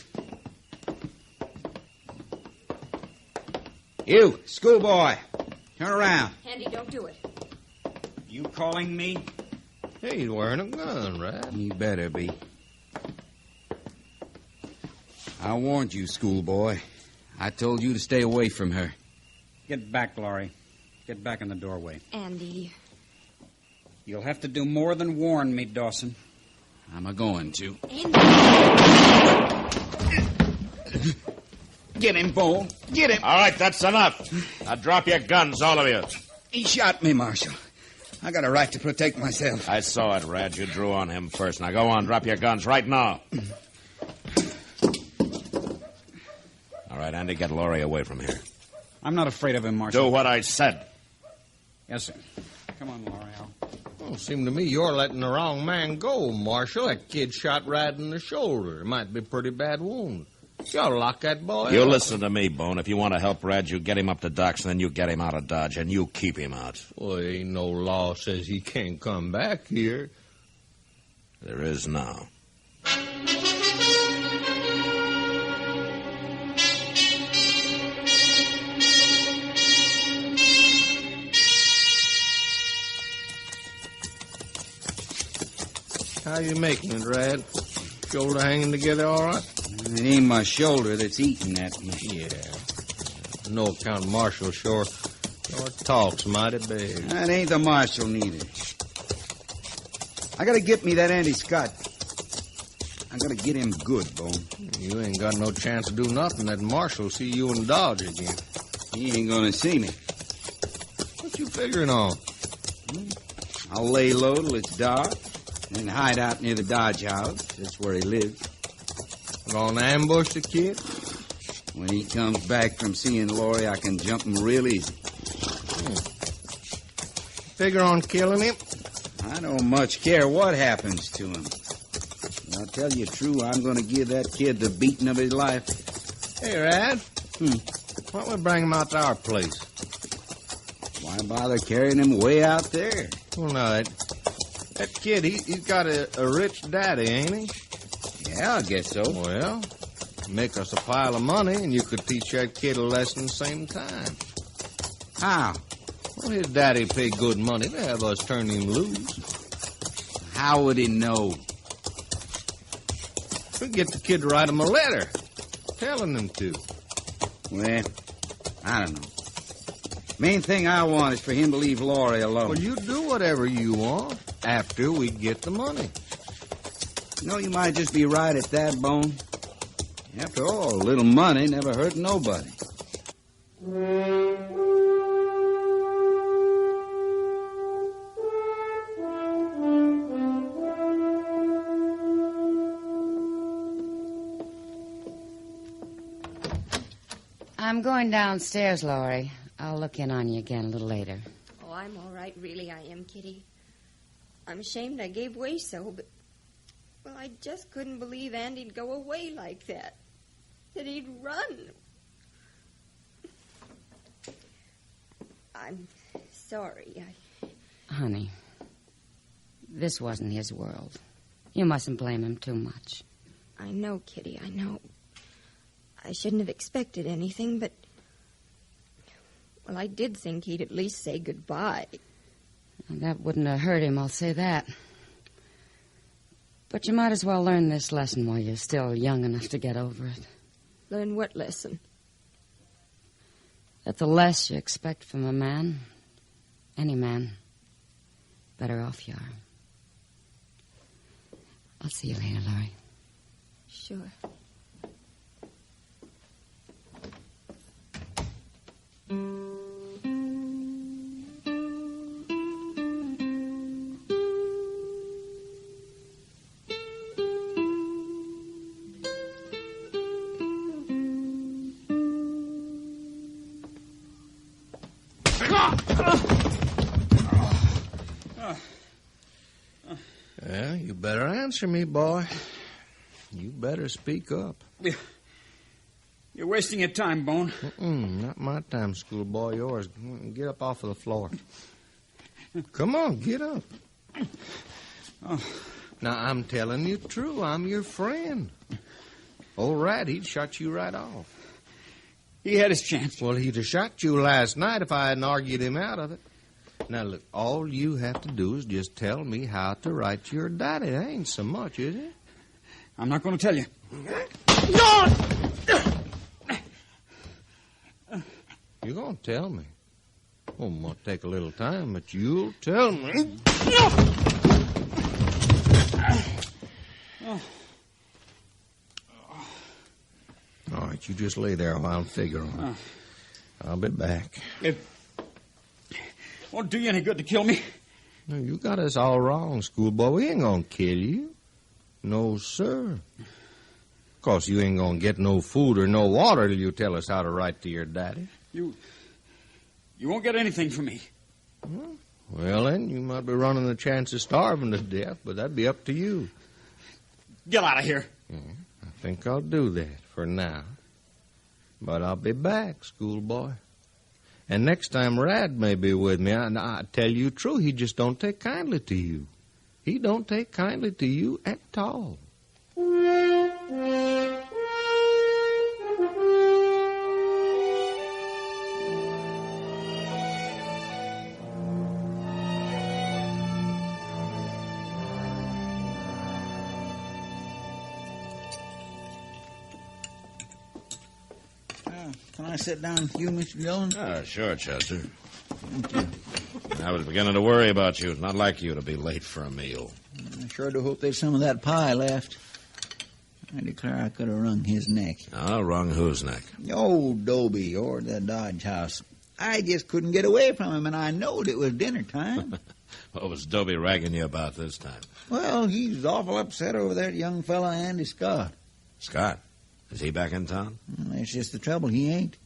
You, schoolboy, turn around. Andy, don't do it. You calling me? Hey, he's wearing a gun, Rat. He better be. I warned you, schoolboy. I told you to stay away from her. Get back, Laurie. Get back in the doorway. Andy. You'll have to do more than warn me, Dawson. I'm a-going to. Andy. Get him, Bone. Get him. All right, that's enough. Now drop your guns, all of you. He shot me, Marshal. I got a right to protect myself. I saw it, Rad. You drew on him first. Now go on, drop your guns right now. All right, Andy, get Laurie away from here. I'm not afraid of him, Marshal. Do what I said. Yes, sir. Come on, Laurie. Well, seemed to me you're letting the wrong man go, Marshal. That kid shot Rad in the shoulder. It might be a pretty bad wound. You ought to lock that boy You up. listen to me, Bone. If you want to help Rad, you get him up to docks, then you get him out of Dodge, and you keep him out. Well, ain't no law says he can't come back here. There is now. How you making it, Rad? Shoulder hanging together all right? It ain't my shoulder that's eating at me. Yeah. No account Marshal sure talks mighty big. That ain't the Marshal neither. I gotta get me that Andy Scott. I gotta get him good, Bone. You ain't got no chance to do nothing. That Marshal see you in Dodge again. He ain't gonna see me. What you figuring on? I'll lay low till it's dark, then hide out near the Dodge house. That's where he lives. Gonna ambush the kid? When he comes back from seeing Laurie, I can jump him real easy. Figure on killing him? I don't much care what happens to him. But I'll tell you true, I'm going to give that kid the beating of his life. Hey, Rad. Why don't we bring him out to our place? Why bother carrying him way out there? Well, no, that kid, he's got a rich daddy, ain't he? Yeah, I guess so. Well, make us a pile of money, and you could teach that kid a lesson at the same time. How? Well, his daddy paid good money to have us turn him loose. How would he know? We get the kid to write him a letter, telling him to. Well, I don't know. Main thing I want is for him to leave Laurie alone. Well, you do whatever you want after we get the money. You know, you might just be right at that, Bone. After all, a little money never hurt nobody. I'm going downstairs, Laurie. I'll look in on you again a little later. Oh, I'm all right, really, I am, Kitty. I'm ashamed I gave way so, but... Well, I just couldn't believe Andy'd go away like that. That he'd run. I'm sorry. Honey, this wasn't his world. You mustn't blame him too much. I know, Kitty, I know. I shouldn't have expected anything, but... Well, I did think he'd at least say goodbye. That wouldn't have hurt him, I'll say that. But you might as well learn this lesson while you're still young enough to get over it. Learn what lesson? That the less you expect from a man, any man, better off you are. I'll see you later, Laurie. Sure. Well, you better answer me, boy. You better speak up. You're wasting your time, Bone. Not my time, schoolboy. Yours. Get up off of the floor. Come on, get up. Oh. Now, I'm telling you true. I'm your friend. Old Rat, he'd shot you right off. He had his chance. Well, he'd have shot you last night if I hadn't argued him out of it. Now, look, all you have to do is just tell me how to write to your daddy. That ain't so much, is it? I'm not going to tell you. No! You're going to tell me. Oh, it might take a little time, but you'll tell me. All right, you just lay there while I'm figuring. I'll be back. It won't do you any good to kill me. No, you got us all wrong, schoolboy. We ain't gonna kill you. No, sir. Of course, you ain't gonna get no food or no water till you tell us how to write to your daddy. You won't get anything from me. Well, then, you might be running the chance of starving to death, but that'd be up to you. Get out of here. I think I'll do that for now. But I'll be back, schoolboy. And next time Rad may be with me, I tell you true, he just don't take kindly to you. He don't take kindly to you at all. Can I sit down with you, Mr. Dillon? Sure, Chester. I was beginning to worry about you. It's not like you to be late for a meal. I sure do hope there's some of that pie left. I declare I could have wrung his neck. Wrung whose neck? Old Dobie or the Dodge House. I just couldn't get away from him, and I knowed it was dinner time. What was Dobie ragging you about this time? Well, he's awful upset over that young fella, Andy Scott. Scott? Is he back in town? That's just the trouble. He ain't.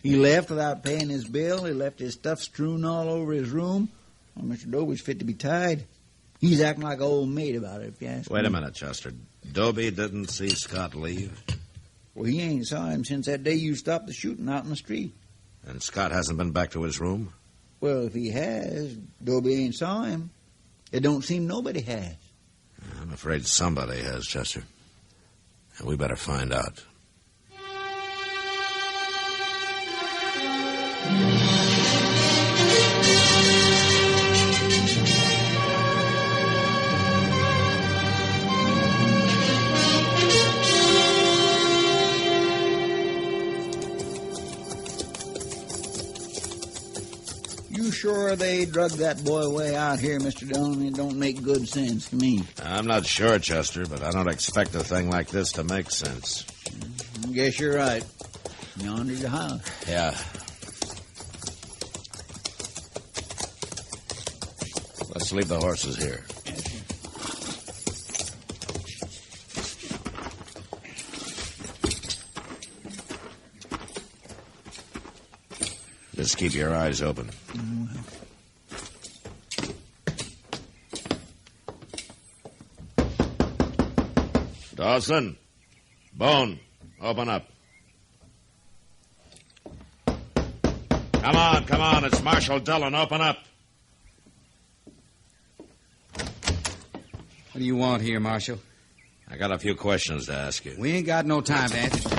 He left without paying his bill. He left his stuff strewn all over his room. Well, Mr. Dobie's fit to be tied. He's acting like an old maid about it, if you ask me. Wait a minute, Chester. Dobie didn't see Scott leave? Well, he ain't saw him since that day you stopped the shooting out in the street. And Scott hasn't been back to his room? Well, if he has, Dobie ain't saw him. It don't seem nobody has. I'm afraid somebody has, Chester. And we better find out. You sure they drug that boy away out here, Mr. Dillon? It don't make good sense to me. I'm not sure, Chester, but I don't expect a thing like this to make sense. I guess you're right. Yonder's the house. Yeah. Let's leave the horses here. Just keep your eyes open. Dawson. Bone, open up. Come on. It's Marshal Dillon. Open up. What do you want here, Marshal? I got a few questions to ask you. We ain't got no time to answer.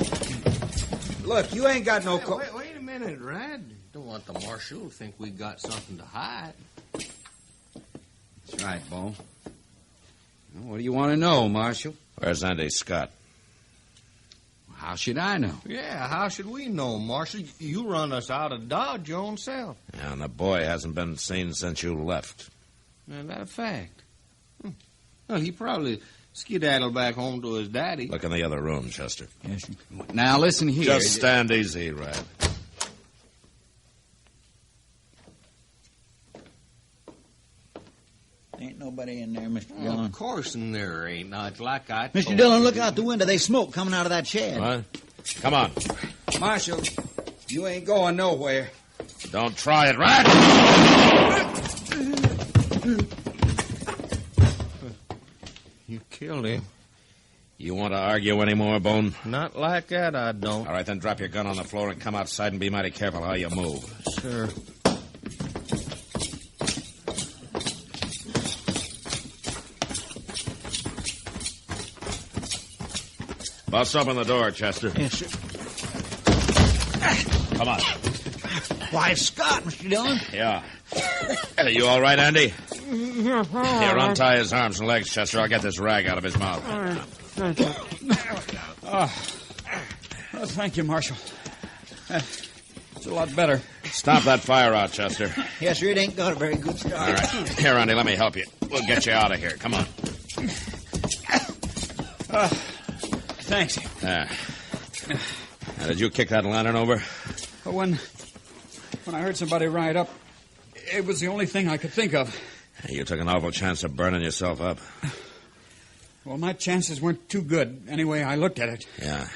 Look, you ain't got no... Wait a minute, Rad. Don't want the marshal to think we got something to hide. That's right, Bo. Well, what do you want to know, Marshal? Where's Andy Scott? How should I know? Yeah, how should we know, Marshal? You run us out of Dodge your own self. Yeah, and the boy hasn't been seen since you left. Is that a fact? Well, he probably skedaddled back home to his daddy. Look in the other room, Chester. Yes. Now, listen here. Just stand easy, Rad. Ain't nobody in there, Mr. Dillon. Of course there ain't. Now, it's like I Mr. Dillon, look out the window. There's smoke coming out of that shed. What? Come on. Marshal, you ain't going nowhere. Don't try it, Rad. You killed him. You want to argue anymore, Bone? Not like that, I don't. All right, then drop your gun on the floor and come outside and be mighty careful how you move. Sure. Bust open the door, Chester. Yes, sir. Come on. Why, it's Scott, Mr. Dillon. Yeah. Hey, you all right, Andy? Here, untie his arms and legs, Chester. I'll get this rag out of his mouth. Oh, thank you, Marshal. It's a lot better. Stop that fire out, Chester. Yes, sir, it ain't got a very good start. All right. Here, Andy, let me help you. We'll get you out of here. Come on. Thanks. Now, did you kick that lantern over? When I heard somebody ride up, it was the only thing I could think of. You took an awful chance of burning yourself up. Well, my chances weren't too good. Anyway, I looked at it. Yeah.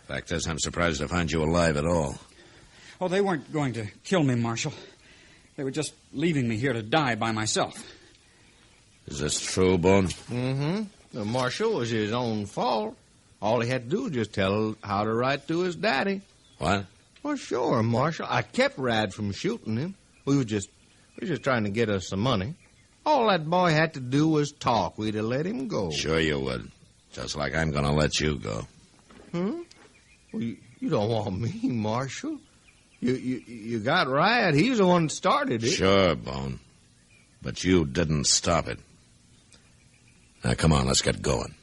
Fact is, I'm surprised to find you alive at all. Oh, they weren't going to kill me, Marshal. They were just leaving me here to die by myself. Is this true, Bone? Mm-hmm. The Marshal was his own fault. All he had to do was just tell how to write to his daddy. What? Well, sure, Marshal. I kept Rad from shooting him. We were just trying to get us some money. All that boy had to do was talk. We'd have let him go. Sure you would. Just like I'm going to let you go. Well, you don't want me, Marshal. You got Rad. He's the one that started it. Sure, Bone. But you didn't stop it. Now, come on, let's get going.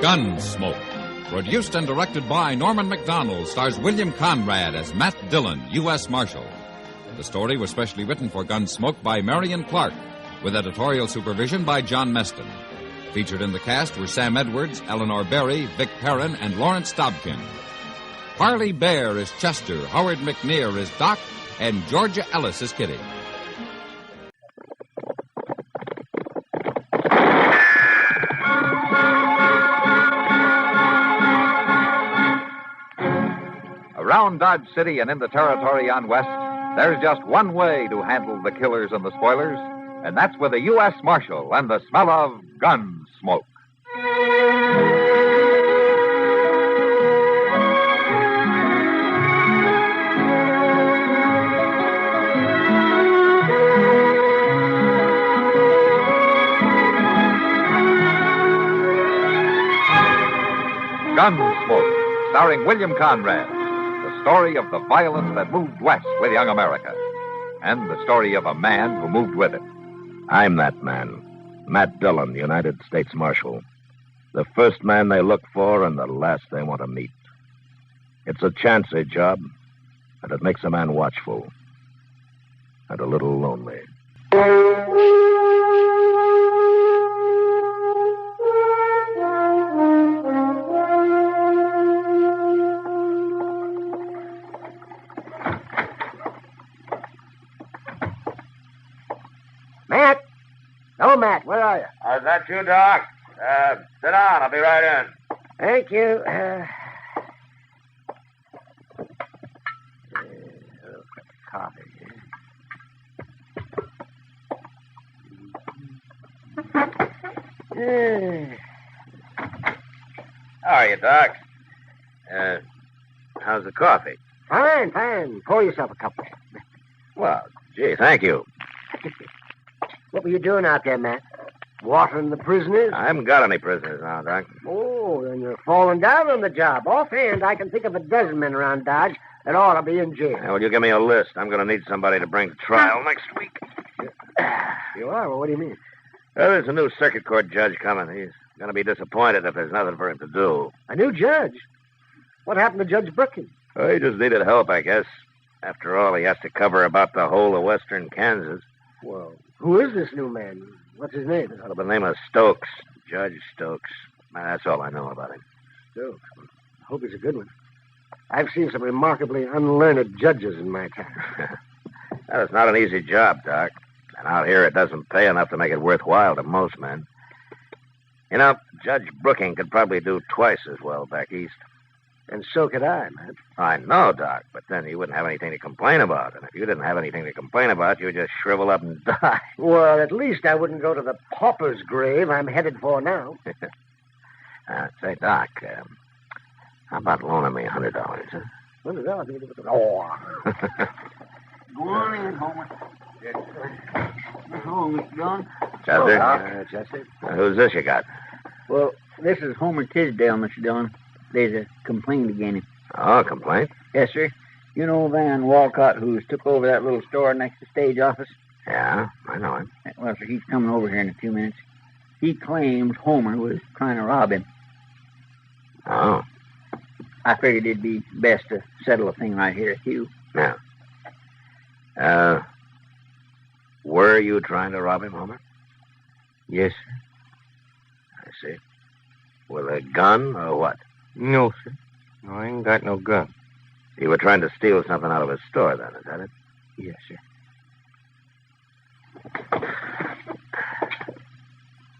Gunsmoke. Produced and directed by Norman MacDonald, stars William Conrad as Matt Dillon, U.S. Marshal. The story was specially written for Gunsmoke by Marion Clark, with editorial supervision by John Meston. Featured in the cast were Sam Edwards, Eleanor Berry, Vic Perrin, and Lawrence Dobkin. Harley Bear is Chester, Howard McNear is Doc, and Georgia Ellis is Kitty. Around Dodge City and in the territory on West, there's just one way to handle the killers and the spoilers, and that's with a U.S. Marshal and the smell of Gunsmoke. Gunsmoke, starring William Conrad. The story of the violence that moved west with young America. And the story of a man who moved with it. I'm that man. Matt Dillon, United States Marshal. The first man they look for and the last they want to meet. It's a chancy job, and it makes a man watchful. And a little lonely. Hello, Matt. Where are you? Is that you, Doc? Sit down. I'll be right in. Thank you. Coffee. How are you, Doc? How's the coffee? Fine, fine. Pour yourself a cup. Well, gee, thank you. What were you doing out there, Matt? Watering the prisoners? I haven't got any prisoners now, Doc. Oh, then you're falling down on the job. Offhand, I can think of a dozen men around Dodge that ought to be in jail. Well, you give me a list. I'm going to need somebody to bring to trial next week. You are? Well, what do you mean? Well, there's a new circuit court judge coming. He's going to be disappointed if there's nothing for him to do. A new judge? What happened to Judge Brookins? Well, he just needed help, I guess. After all, he has to cover about the whole of western Kansas. Well, who is this new man? What's his name? By the name of Stokes. Judge Stokes. That's all I know about him. Stokes? I hope he's a good one. I've seen some remarkably unlearned judges in my time. That is not an easy job, Doc. And out here, it doesn't pay enough to make it worthwhile to most men. You know, Judge Brooking could probably do twice as well back east. And so could I, man. I know, Doc, but then you wouldn't have anything to complain about. And if you didn't have anything to complain about, you'd just shrivel up and die. Well, at least I wouldn't go to the pauper's grave I'm headed for now. Say, Doc, how about loaning me $100, huh? $100? Oh. Go on in, Homer. Hello, Mr. Dillon. Chester? Chester. Who's this you got? Well, this is Homer Tisdale, Mr. Dillon. There's a complaint against him. Oh, complaint? Yes, sir. You know Van Walcott, who's took over that little store next to stage office? Yeah, I know him. Well, sir, he's coming over here in a few minutes. He claims Homer was trying to rob him. Oh. I figured it'd be best to settle a thing right here with you. Yeah. Were you trying to rob him, Homer? Yes, sir. I see. With a gun or what? No, sir. No, I ain't got no gun. You were trying to steal something out of his store, then, is that it? Yes, sir.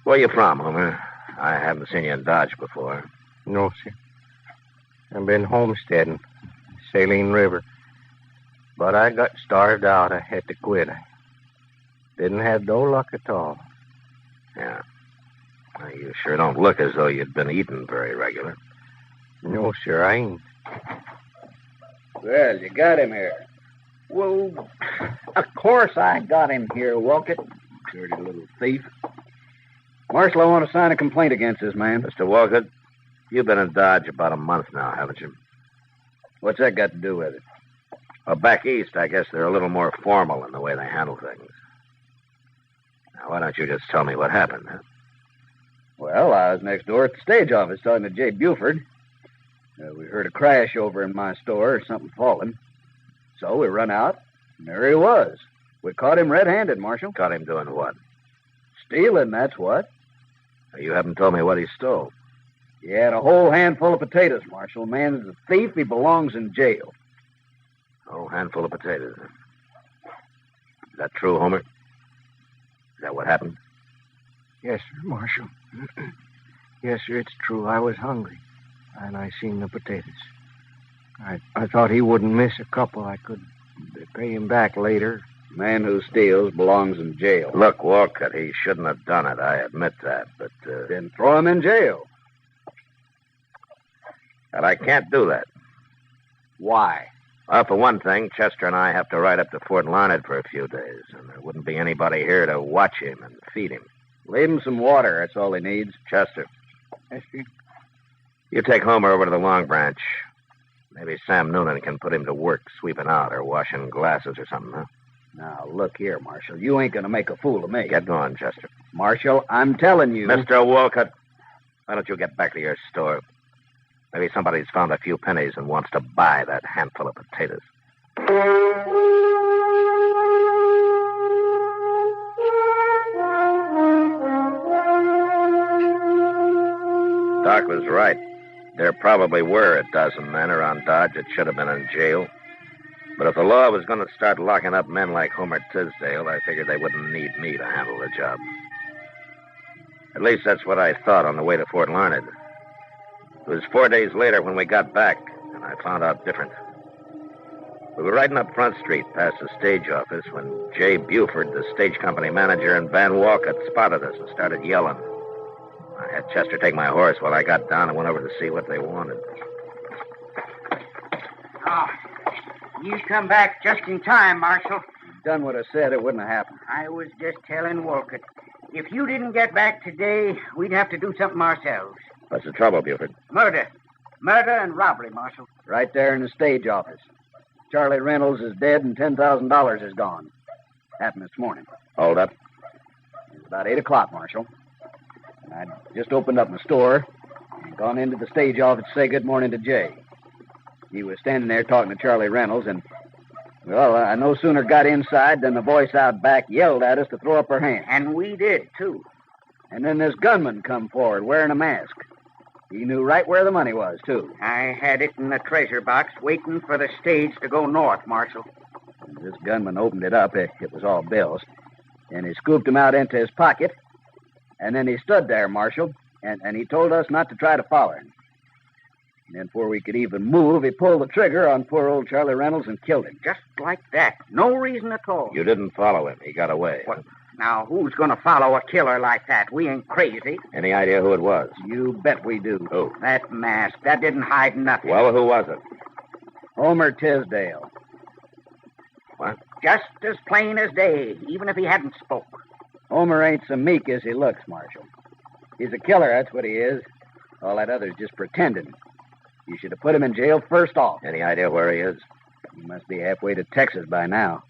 Where you from, Homer? I haven't seen you in Dodge before. No, sir. I've been homesteading, Saline River. But I got starved out. I had to quit. I didn't have no luck at all. Yeah. Well, you sure don't look as though you'd been eating very regular. No, sir, I ain't. Well, you got him here. Well, of course I got him here, Walcott. Dirty little thief. Marshal, I want to sign a complaint against this man. Mr. Walcott, you've been in Dodge about a month now, haven't you? What's that got to do with it? Well, back east, I guess they're a little more formal in the way they handle things. Now, why don't you just tell me what happened, huh? Well, I was next door at the stage office talking to Jay Buford. We heard a crash over in my store or something falling. So we run out, and there he was. We caught him red-handed, Marshal. Caught him doing what? Stealing, that's what. You haven't told me what he stole. He had a whole handful of potatoes, Marshal. Man's a thief. He belongs in jail. A whole handful of potatoes. Is that true, Homer? Is that what happened? Yes, sir, Marshal. Yes, sir, it's true. I was hungry, and I seen the potatoes. I thought he wouldn't miss a couple. I could pay him back later. Man who steals belongs in jail. Look, Walcott, he shouldn't have done it. I admit that, but... Then throw him in jail. But I can't do that. Why? Well, for one thing, Chester and I have to ride up to Fort Larned for a few days, and there wouldn't be anybody here to watch him and feed him. Leave him some water. That's all he needs. Chester. Yes, sir. You take Homer over to the Long Branch. Maybe Sam Noonan can put him to work sweeping out or washing glasses or something, huh? Now, look here, Marshal. You ain't going to make a fool of me. Get going, Chester. Marshal, I'm telling you... Mr. Walcott, why don't you get back to your store? Maybe somebody's found a few pennies and wants to buy that handful of potatoes. Doc was right. There probably were a dozen men around Dodge that should have been in jail. But if the law was going to start locking up men like Homer Tisdale, I figured they wouldn't need me to handle the job. At least that's what I thought on the way to Fort Larned. It was 4 days later when we got back, and I found out different. We were riding up Front Street past the stage office when Jay Buford, the stage company manager, and Van Walcott spotted us and started yelling. I had Chester take my horse while I got down and went over to see what they wanted. Oh, you come back just in time, Marshal. Done what I said, it wouldn't have happened. I was just telling Walcott. If you didn't get back today, we'd have to do something ourselves. What's the trouble, Buford? Murder. Murder and robbery, Marshal. Right there in the stage office. Charlie Reynolds is dead and $10,000 is gone. Happened this morning. Hold up. It was about 8 o'clock, Marshal. And I'd just opened up my store and gone into the stage office to say good morning to Jay. He was standing there talking to Charlie Reynolds, and, well, I no sooner got inside than the voice out back yelled at us to throw up our hands. And we did, too. And then this gunman come forward wearing a mask. He knew right where the money was, too. I had it in the treasure box waiting for the stage to go north, Marshal. And this gunman opened it up. It was all bills. And he scooped them out into his pocket. And then he stood there, Marshal, and he told us not to try to follow him. And then before we could even move, he pulled the trigger on poor old Charlie Reynolds and killed him. Just like that. No reason at all. You didn't follow him. He got away. Well, now, who's going to follow a killer like that? We ain't crazy. Any idea who it was? You bet we do. Who? That mask. That didn't hide nothing. Well, who was it? Homer Tisdale. What? Just as plain as day, even if he hadn't spoke. Homer ain't so meek as he looks, Marshal. He's a killer, that's what he is. All that other's just pretending. You should have put him in jail first off. Any idea where he is? He must be halfway to Texas by now.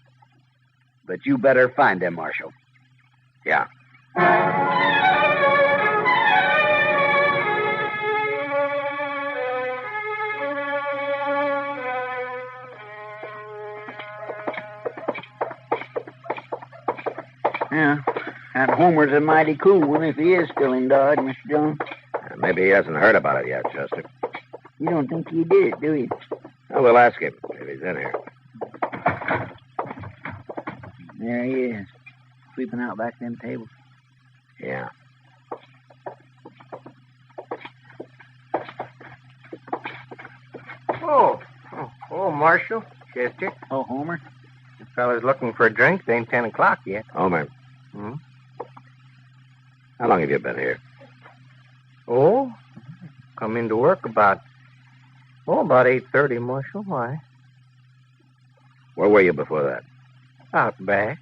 But you better find him, Marshal. Yeah. Yeah. That Homer's a mighty cool one if he is still in Dodge, Mr. Jones. Maybe he hasn't heard about it yet, Chester. You don't think he did, do you? Well, we'll ask him if he's in here. There he is, sweeping out back them tables. Yeah. Oh, Marshal, Chester. Oh, Homer. The fella's looking for a drink. It ain't 10 o'clock yet. Homer. How long have you been here? Oh, come into work about 8:30, Marshal. Why? Where were you before that? Out back.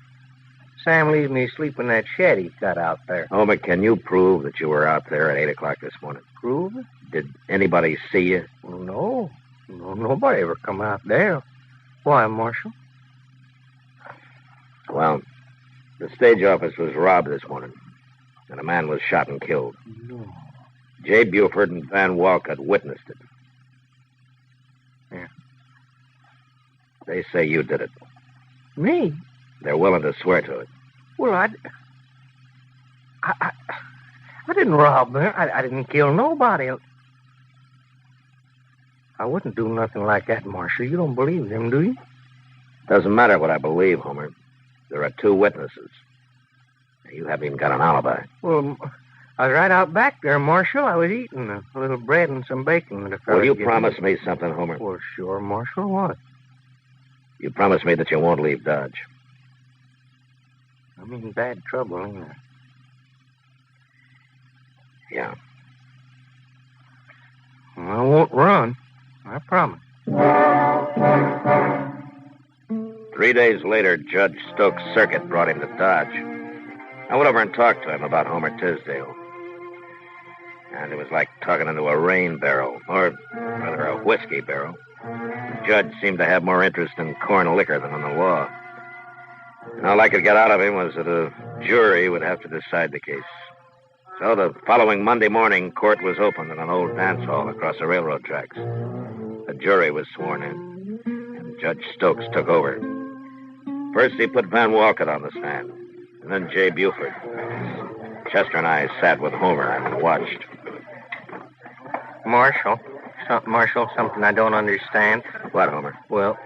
Sam leaves me asleep in that shed he's got out there. Homer, can you prove that you were out there at 8 o'clock this morning? Prove it? Did anybody see you? Well, no. Nobody ever come out there. Why, Marshal? Well, the stage office was robbed this morning, and a man was shot and killed. No. Jay Buford and Van Walcott witnessed it. Yeah. They say you did it. Me? They're willing to swear to it. Well, I didn't rob them. I didn't kill nobody. I wouldn't do nothing like that, Marshal. You don't believe them, do you? Doesn't matter what I believe, Homer. There are 2 witnesses. You haven't even got an alibi. Well, I was right out back there, Marshal. I was eating a little bread and some bacon. Will you promise me something, Homer? Well, sure, Marshal. What? You promise me that you won't leave Dodge. I'm in bad trouble, ain't I? Yeah. Well, I won't run. I promise. 3 days later, Judge Stokes' circuit brought him to Dodge. I went over and talked to him about Homer Tisdale. And it was like talking into a rain barrel, or rather a whiskey barrel. The judge seemed to have more interest in corn liquor than in the law. And all I could get out of him was that a jury would have to decide the case. So the following Monday morning, court was opened in an old dance hall across the railroad tracks. A jury was sworn in, and Judge Stokes took over. First, he put Van Walcott on the stand, and then Jay Buford. Chester and I sat with Homer and watched. Marshal, something I don't understand. What, Homer? Well,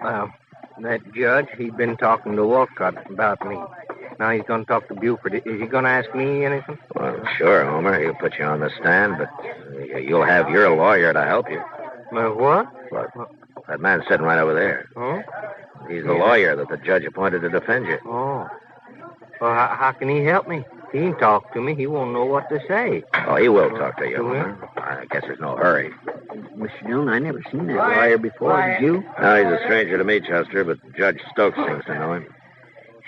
that judge, he'd been talking to Walcott about me. Now he's going to talk to Buford. Is he going to ask me anything? Well, sure, Homer. He'll put you on the stand, but you'll have your lawyer to help you. What? Look, that man's sitting right over there. Oh? He's the lawyer that the judge appointed to defend you. Oh. Well, how can he help me? He ain't talk to me. He won't know what to say. Oh, he will talk to you, Homer. I guess there's no hurry. Mr. Dillon, I never seen that lawyer before. Did you? No, he's a stranger to me, Chester, but Judge Stokes seems to know him.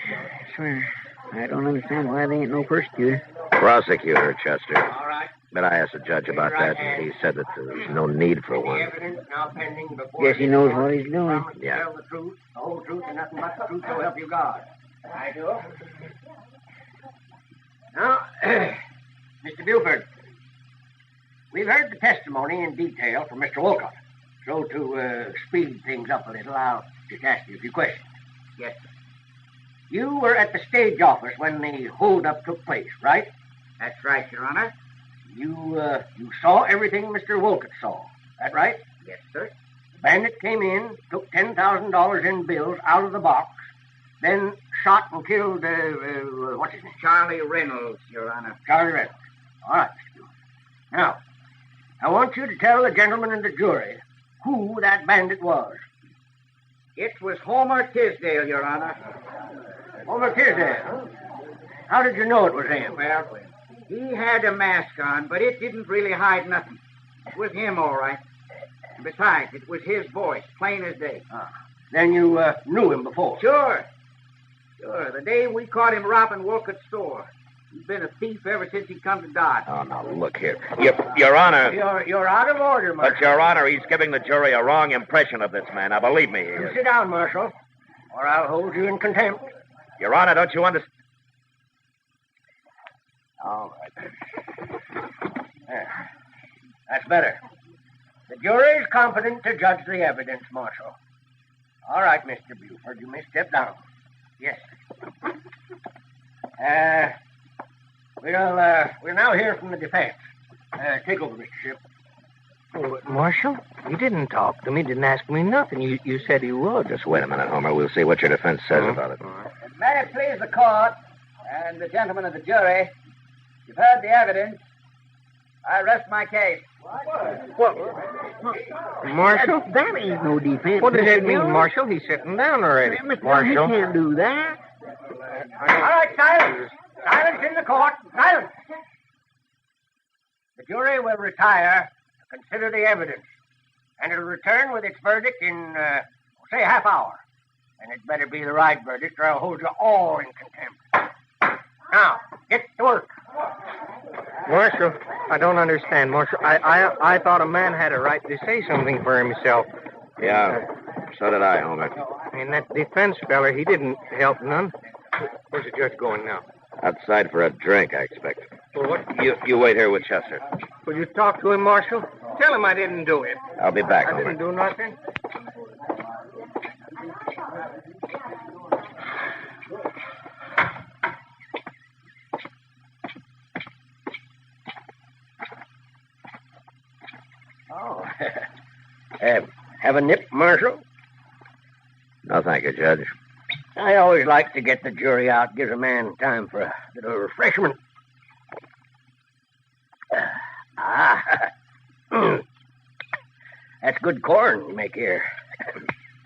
I swear, I don't understand why they ain't no prosecutor. Prosecutor, Chester. All right. But I asked the judge about that, and he said that there's no need for one. Guess he knows what he's doing. Yeah. Tell the truth, the whole truth, and nothing but the truth, so help you God. I do. Now, Mr. Buford, we've heard the testimony in detail from Mr. Wolcott. So to speed things up a little, I'll just ask you a few questions. Yes, sir. You were at the stage office when the holdup took place, right? That's right, Your Honor. You saw everything Mr. Wolcott saw. That right? Yes, sir. The bandit came in, took $10,000 in bills out of the box, then shot and killed, what's his name? Charlie Reynolds, Your Honor. Charlie Reynolds. All right, Mr. Buford. Now, I want you to tell the gentlemen in the jury who that bandit was. It was Homer Tisdale, Your Honor. Homer Tisdale? How did you know it was him? Well, he had a mask on, but it didn't really hide nothing. It was him, all right. And besides, it was his voice, plain as day. Then you knew him before? Sure. The day we caught him robbing Wolcott's store. He's been a thief ever since he come to Dodge. Oh, now, look here. Your Honor. You're out of order, Marshal. But, Your Honor, he's giving the jury a wrong impression of this man. Now, believe me. You sit down, Marshal, or I'll hold you in contempt. Your Honor, don't you understand? All right. There. That's better. The jury's competent to judge the evidence, Marshal. All right, Mr. Buford, you may step down. Yes. We'll now hear from the defense. Take over, Mr. Ship. Oh, Marshal, you didn't talk to me, didn't ask me nothing. You said you would. Just wait a minute, Homer. We'll see what your defense says about it. May it please the court and the gentlemen of the jury, you've heard the evidence. I rest my case. What? Marshal? That ain't no defense. What does that mean, Marshal? He's sitting down already. Marshal. He can't do that. All right, silence. Silence in the court. Silence. The jury will retire to consider the evidence, and it'll return with its verdict in, say, a half hour. And it better be the right verdict, or I'll hold you all in contempt. Now, get to work. Marshal, I don't understand, Marshal. I thought a man had a right to say something for himself. Yeah, so did I, Homer. And that defense feller, he didn't help none. Where's the judge going now? Outside for a drink, I expect. Well, what? You wait here with Chester. Will you talk to him, Marshal? Tell him I didn't do it. I'll be back, I Homer. didn't do nothing. Oh. Have a nip, Marshal? No, thank you, Judge. I always like to get the jury out. Gives a man time for a little refreshment. That's good corn you make here.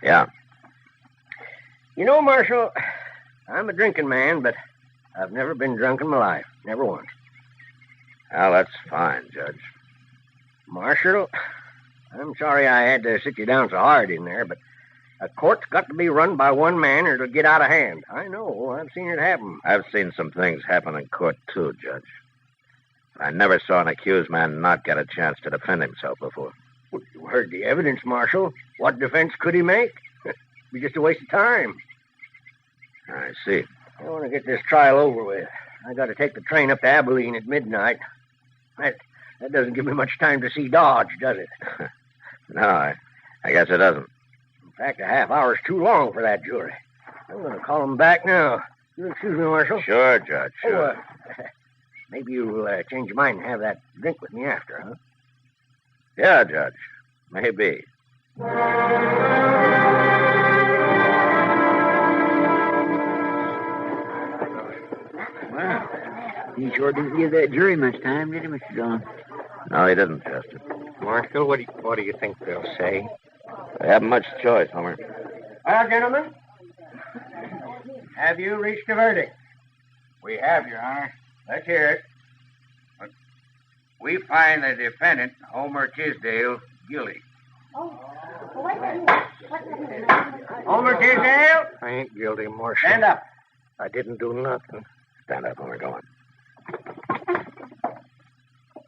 Yeah. You know, Marshal, I'm a drinking man, but I've never been drunk in my life. Never once. Well, that's fine, Judge. Marshal, I'm sorry I had to sit you down so hard in there, but a court's got to be run by one man or it'll get out of hand. I know. I've seen it happen. I've seen some things happen in court, too, Judge. I never saw an accused man not get a chance to defend himself before. Well, you heard the evidence, Marshal. What defense could he make? It'd be just a waste of time. I see. I want to get this trial over with. I got to take the train up to Abilene at midnight. That doesn't give me much time to see Dodge, does it? No, I guess it doesn't. In fact, a half hour's too long for that jury. I'm going to call him back now. You'll excuse me, Marshal? Sure, Judge, sure. Maybe you'll change your mind and have that drink with me after, huh? Yeah, Judge. Maybe. Well, he sure didn't give that jury much time, did he, Mr. Dillon? No, he didn't, Chester. Marshal, what do you think they'll say? They haven't much choice, Homer. Well, gentlemen, have you reached a verdict? We have, Your Honor. Let's hear it. We find the defendant, Homer Tisdale, guilty. Homer Tisdale? I ain't guilty, Marshal. Stand up. I didn't do nothing. Stand up, Homer. Go on.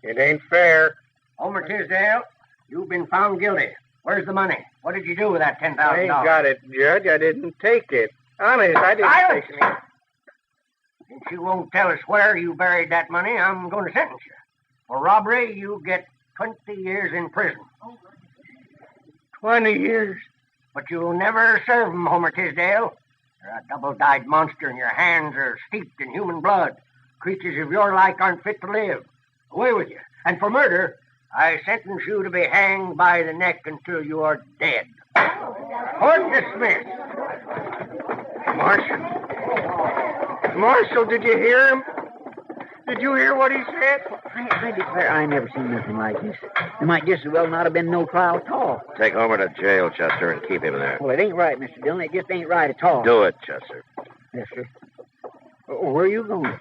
It ain't fair. Homer Tisdale, you've been found guilty. Where's the money? What did you do with that $10,000? I ain't got it, Judge. I didn't take it. Honest, I didn't Silence! take it. Since you won't tell us where you buried that money, I'm going to sentence you. For robbery, you get 20 years in prison. 20 years? But you'll never serve 'em, Homer Tisdale. You're a double-dyed monster, and your hands are steeped in human blood. Creatures of your like aren't fit to live. Away with you. And for murder, I sentence you to be hanged by the neck until you are dead. Court dismissed. Marshal, did you hear him? Did you hear what he said? I declare I never seen nothing like this. There might just as well not have been no trial at all. Take Homer to jail, Chester, and keep him there. Well, it ain't right, Mr. Dillon. It just ain't right at all. Do it, Chester. Yes, sir. Where are you going?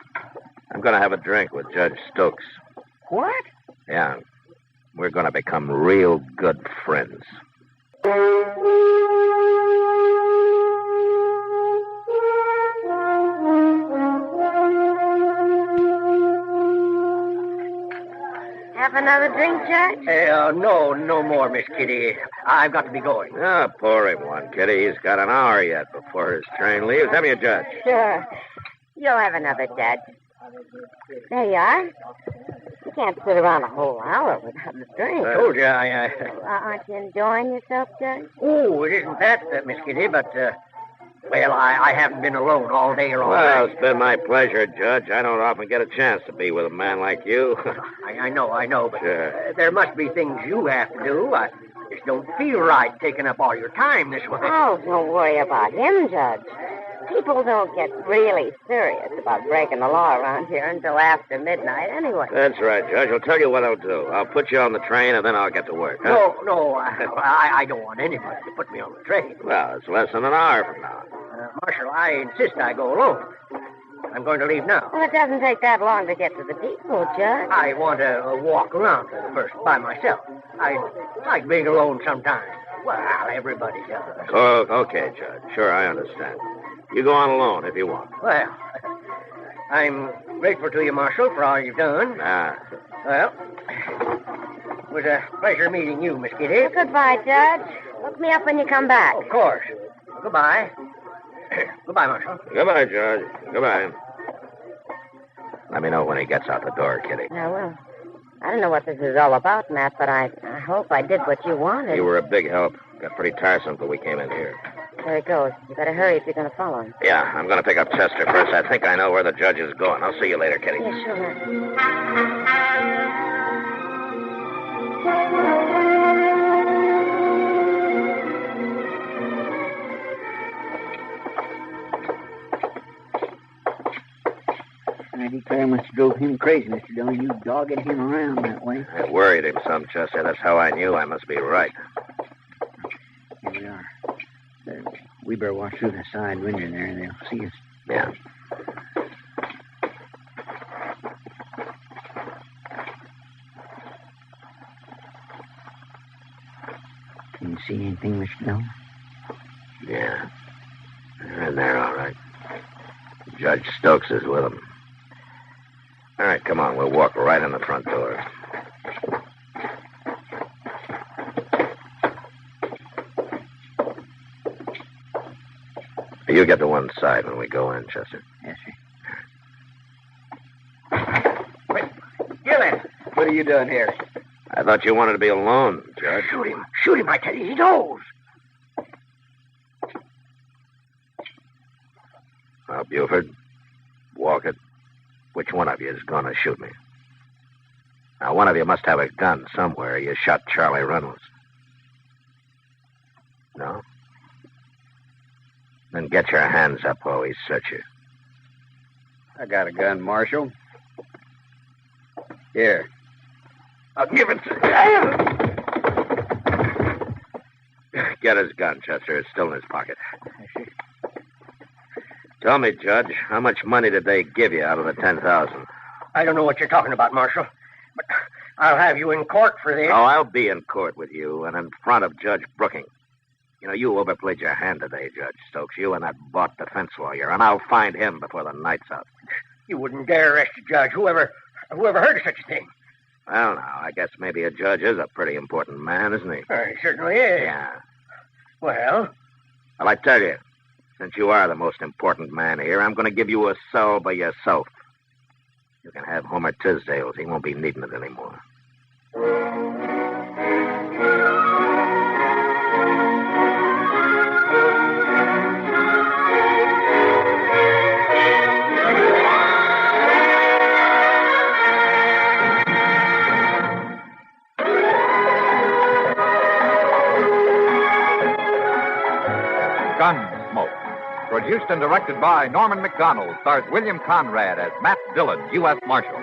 I'm going to have a drink with Judge Stokes. What? Yeah. We're going to become real good friends. Have another drink, Judge? No more, Miss Kitty. I've got to be going. Ah, pour him one, Kitty. He's got an hour yet before his train leaves. Have you, Judge? Sure. You'll have another, Judge. There you are. You can't sit around a whole hour without a drink. I told you, Aren't you enjoying yourself, Judge? Oh, it isn't that, Miss Kitty, but, I haven't been alone all day long. Well, it's been my pleasure, Judge. I don't often get a chance to be with a man like you. I know, but Sure. there must be things you have to do. I just don't feel right taking up all your time this way. Oh, don't worry about him, Judge. People don't get really serious about breaking the law around here until after midnight anyway. That's right, Judge. I'll tell you what I'll do. I'll put you on the train, and then I'll get to work. Huh? No, I don't want anybody to put me on the train. Well, it's less than an hour from now. Marshal, I insist I go alone. I'm going to leave now. Well, it doesn't take that long to get to the depot, Judge. I want to walk around first by myself. I like being alone sometimes. Well, everybody does. Oh, okay, Judge. Sure, I understand. You go on alone if you want. Well, I'm grateful to you, Marshal, for all you've done. Well, it was a pleasure meeting you, Miss Kitty. Well, goodbye, Judge. Look me up when you come back. Of course. Goodbye. Goodbye, Marshal. Goodbye, Judge. Goodbye. Let me know when he gets out the door, Kitty. I will. I don't know what this is all about, Matt, but I hope I did what you wanted. You were a big help. Got pretty tiresome till we came in here. There it goes. You better hurry if you're going to follow him. Yeah, I'm going to pick up Chester first. I think I know where the judge is going. I'll see you later, Kitty. Yeah, sure. I declare must have drove him crazy, Mr. Dillon. You dogging him around that way. I worried him some, Chester. That's how I knew I must be right. Here we are. We better watch through the side window there, and they'll see us. Yeah. Can you see anything, Mr. Dillon? Yeah. They're in there, all right. Judge Stokes is with them. All right, come on. We'll walk right in the front door. You get to one side when we go in, Chester. Yes, sir. Wait, Dillon, what are you doing here? I thought you wanted to be alone, Judge. Shoot him, I tell you. He knows. Now, Buford, Walker, which one of you is going to shoot me? Now, one of you must have a gun somewhere. You shot Charlie Reynolds. No? Then get your hands up while we search you. I got a gun, Marshal. Here. I'll give it to Get his gun, Chester. It's still in his pocket. Tell me, Judge, how much money did they give you out of the 10,000? I don't know what you're talking about, Marshal, but I'll have you in court for this. Oh, I'll be in court with you and in front of Judge Brooking. You know, you overplayed your hand today, Judge Stokes. You and that bought defense lawyer, and I'll find him before the night's out. You wouldn't dare arrest a judge. Whoever heard of such a thing? Well, now, I guess maybe a judge is a pretty important man, isn't he? He certainly is. Yeah. Well, I tell you, since you are the most important man here, I'm going to give you a cell by yourself. You can have Homer Tisdale's. He won't be needing it anymore. Gunsmoke. Produced and directed by Norman McDonald, stars William Conrad as Matt Dillon, U.S. Marshal.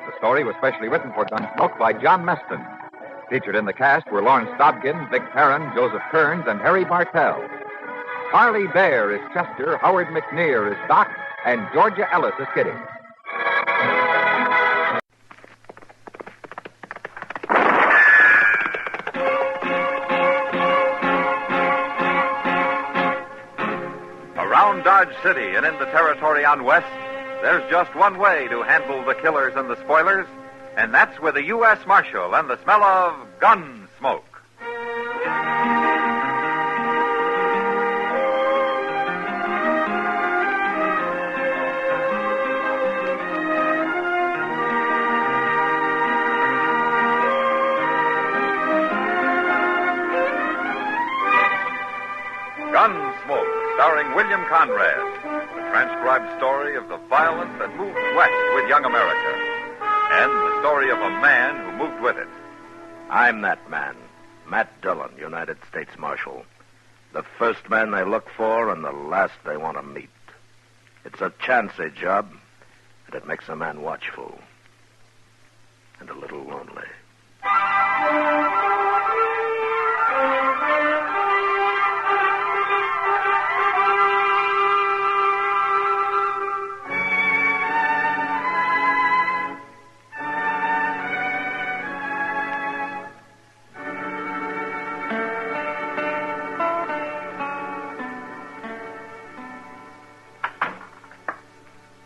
The story was specially written for Gunsmoke by John Meston. Featured in the cast were Lawrence Dobkin, Vic Perrin, Joseph Kearns, and Harry Bartell. Harley Bear is Chester, Howard McNear is Doc, and Georgia Ellis is Kitty. Around Dodge City and in the territory on West, there's just one way to handle the killers and the spoilers, and that's with a U.S. Marshal and the smell of Gunsmoke. Gunsmoke, starring William Conrad, the transcribed story of the violence that moved west with young America, and the story of a man who moved with it. I'm that man, Matt Dillon, United States Marshal. The first man they look for and the last they want to meet. It's a chancy job, and it makes a man watchful and a little lonely.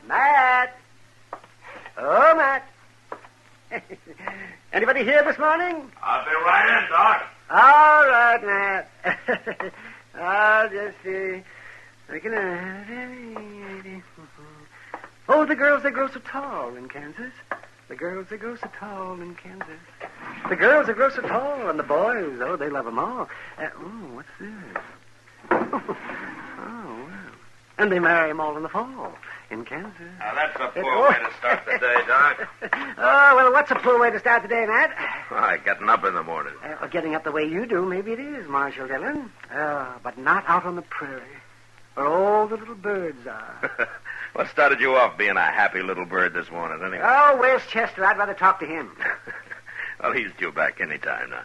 Matt! Oh, Matt. Anybody here this morning? I'll be right in, Doc. All right, Matt. I'll just see. Oh, the girls, they grow so tall in Kansas. The girls, they grow so tall in Kansas. The girls, they grow so tall, and the boys, oh, they love them all. What's this? Oh, well. And they marry them all in the fall in Kansas. Now, that's a poor way to start the day, Doc. Oh, well, what's a poor way to start the day, Matt? Why, getting up in the morning. Getting up the way you do, maybe it is, Marshal Dillon. But not out on the prairie, where all the little birds are. What started you off being a happy little bird this morning, anyway? Oh, where's Chester? I'd rather talk to him. Well, he's due back any time now.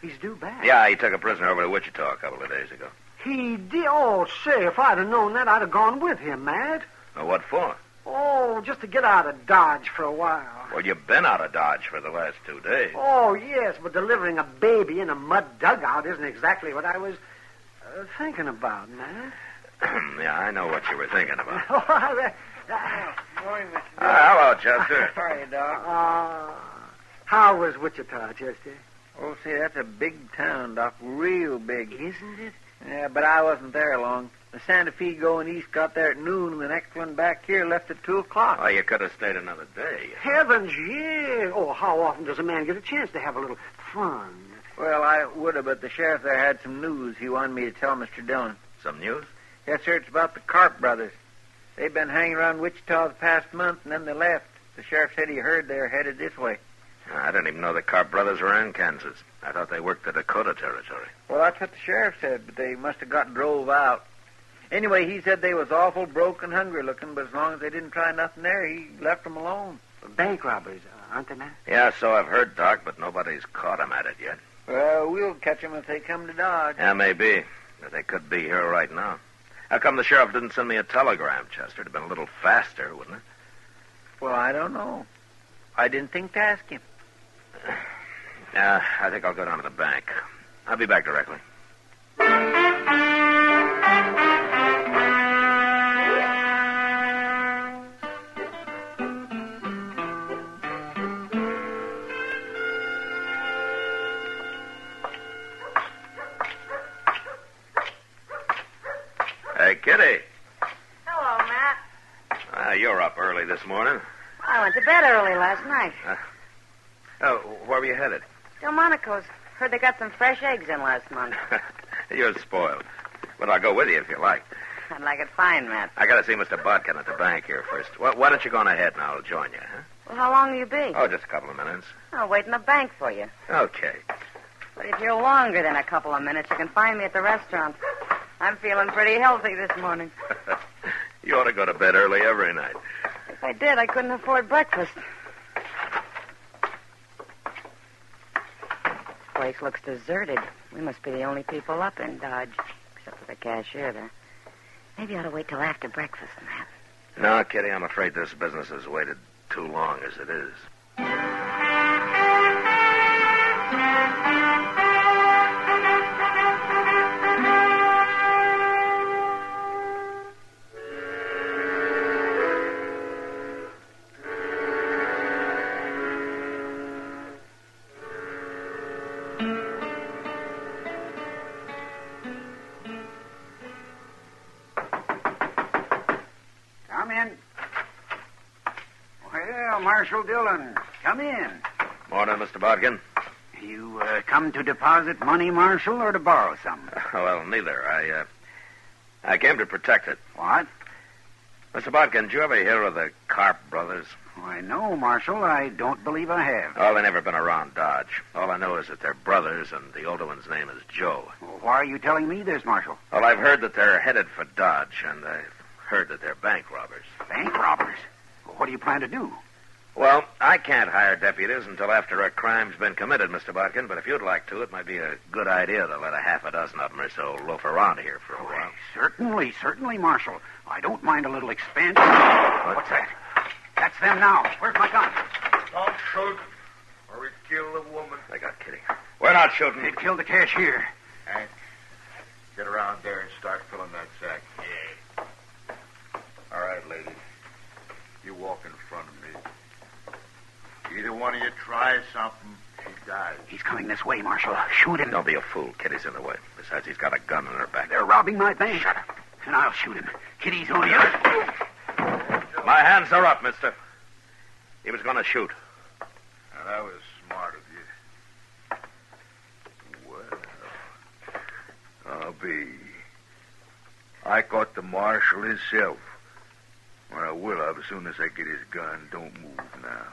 He's due back? Yeah, he took a prisoner over to Wichita a couple of days ago. He did? Oh, say, if I'd have known that, I'd have gone with him, Matt. Well, what for? Oh, just to get out of Dodge for a while. Well, you've been out of Dodge for the last 2 days. Oh, yes, but delivering a baby in a mud dugout isn't exactly what I was thinking about, Matt. Yeah, I know what you were thinking about. Morning, Mr. Hello, Chester. How are you, Doc? How was Wichita, Chester? Oh, see, that's a big town, Doc. Real big. Isn't it? Yeah, but I wasn't there long. The Santa Fe going east got there at noon, and the next one back here left at 2 o'clock. Oh, you could have stayed another day. Heavens, yeah. Oh, how often does a man get a chance to have a little fun? Well, I would have, but the sheriff there had some news he wanted me to tell Mr. Dillon. Some news? Yes, sir, it's about the Carp brothers. They've been hanging around Wichita the past month, and then they left. The sheriff said he heard they're headed this way. I didn't even know the Carp brothers were in Kansas. I thought they worked the Dakota Territory. Well, that's what the sheriff said, but they must have got drove out. Anyway, he said they was awful broke and hungry looking, but as long as they didn't try nothing there, he left them alone. Bank robbers, aren't they, Matt? Yeah, so I've heard, Doc, but nobody's caught him at it yet. Well, we'll catch them if they come to Dodge. Yeah, maybe. But they could be here right now. How come the sheriff didn't send me a telegram, Chester? It'd have been a little faster, wouldn't it? Well, I don't know. I didn't think to ask him. Yeah, I think I'll go down to the bank. I'll be back directly. Hey, Kitty. Hello, Matt. You're up early this morning. I went to bed early last night. Where were you headed? Delmonico's. Heard they got some fresh eggs in last month. You're spoiled. But I'll go with you if you like. I'd like it fine, Matt. I got to see Mr. Bodkin at the bank here first. Why don't you go on ahead and I'll join you, huh? Well, how long will you be? Oh, just a couple of minutes. I'll wait in the bank for you. Okay. But if you're longer than a couple of minutes, you can find me at the restaurant. I'm feeling pretty healthy this morning. You ought to go to bed early every night. If I did, I couldn't afford breakfast. Place looks deserted. We must be the only people up in Dodge, except for the cashier there. Maybe I ought to wait till after breakfast and that. No, Kitty, I'm afraid this business has waited too long as it is. Come in. Well, Marshal Dillon, come in. Morning, Mr. Bodkin. You come to deposit money, Marshal, or to borrow some? Well, neither. I came to protect it. What? Mr. Bodkin, did you ever hear of the Carp brothers? Why, no, Marshal. I don't believe I have. Oh, they've never been around Dodge. All I know is that they're brothers, and the older one's name is Joe. Well, why are you telling me this, Marshal? Well, I've heard that they're headed for Dodge, and I've heard that they're bank robbers. Bank robbers? Well, what do you plan to do? Well, I can't hire deputies until after a crime's been committed, Mr. Bodkin, but if you'd like to, it might be a good idea to let a half a dozen of them or so loaf around here for a while. Certainly, Marshal. I don't mind a little expansion. What's that? That's them now. Where's my gun? Don't shoot, or we'd kill the woman. I got Kitty. We're not shooting. They'd kill the cashier. Hank, get around there and start filling that sack. Yeah. All right, lady. You walk in front of me. Either one of you tries something, she dies. He's coming this way, Marshal. Shoot him. Don't be a fool. Kitty's in the way. Besides, he's got a gun in her back. They're robbing my bank. Shut up. And I'll shoot him. Kitty's on you. My hands are up, mister. He was going to shoot. Now, that was smart of you. Well, I'll be. I caught the marshal himself. Well, I will have as soon as I get his gun. Don't move now.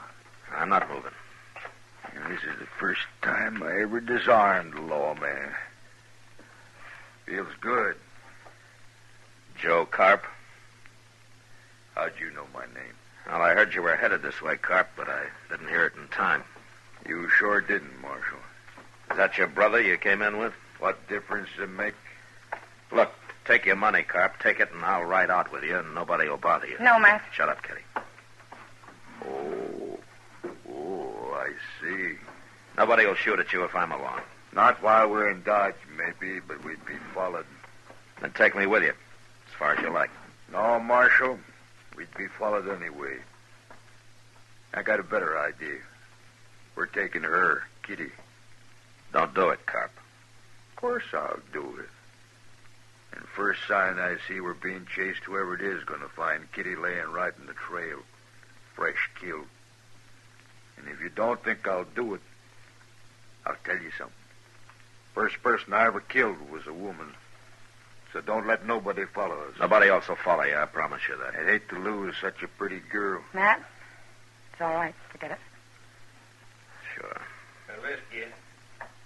I'm not moving. This is the first time I ever disarmed a lawman. Feels good. Joe Carp. How'd you know my name? Well, I heard you were headed this way, Carp, but I didn't hear it in time. You sure didn't, Marshal. Is that your brother you came in with? What difference does it make? Look, take your money, Carp. Take it, and I'll ride out with you, and nobody will bother you. No, Matt. Shut up, Kitty. Oh, I see. Nobody will shoot at you if I'm along. Not while we're in Dodge, maybe, but we'd be followed. Then take me with you, as far as you like. No, Marshal. We'd be followed anyway. I got a better idea. We're taking her, Kitty. Don't do it, Carp. Of course I'll do it. And first sign I see we're being chased, whoever it is going to find Kitty laying right in the trail, fresh killed. And if you don't think I'll do it, I'll tell you something. First person I ever killed was a woman. So don't let nobody follow us. Nobody else will follow you, I promise you that. I'd hate to lose such a pretty girl. Matt, it's all right. Forget it. Sure. Whiskey.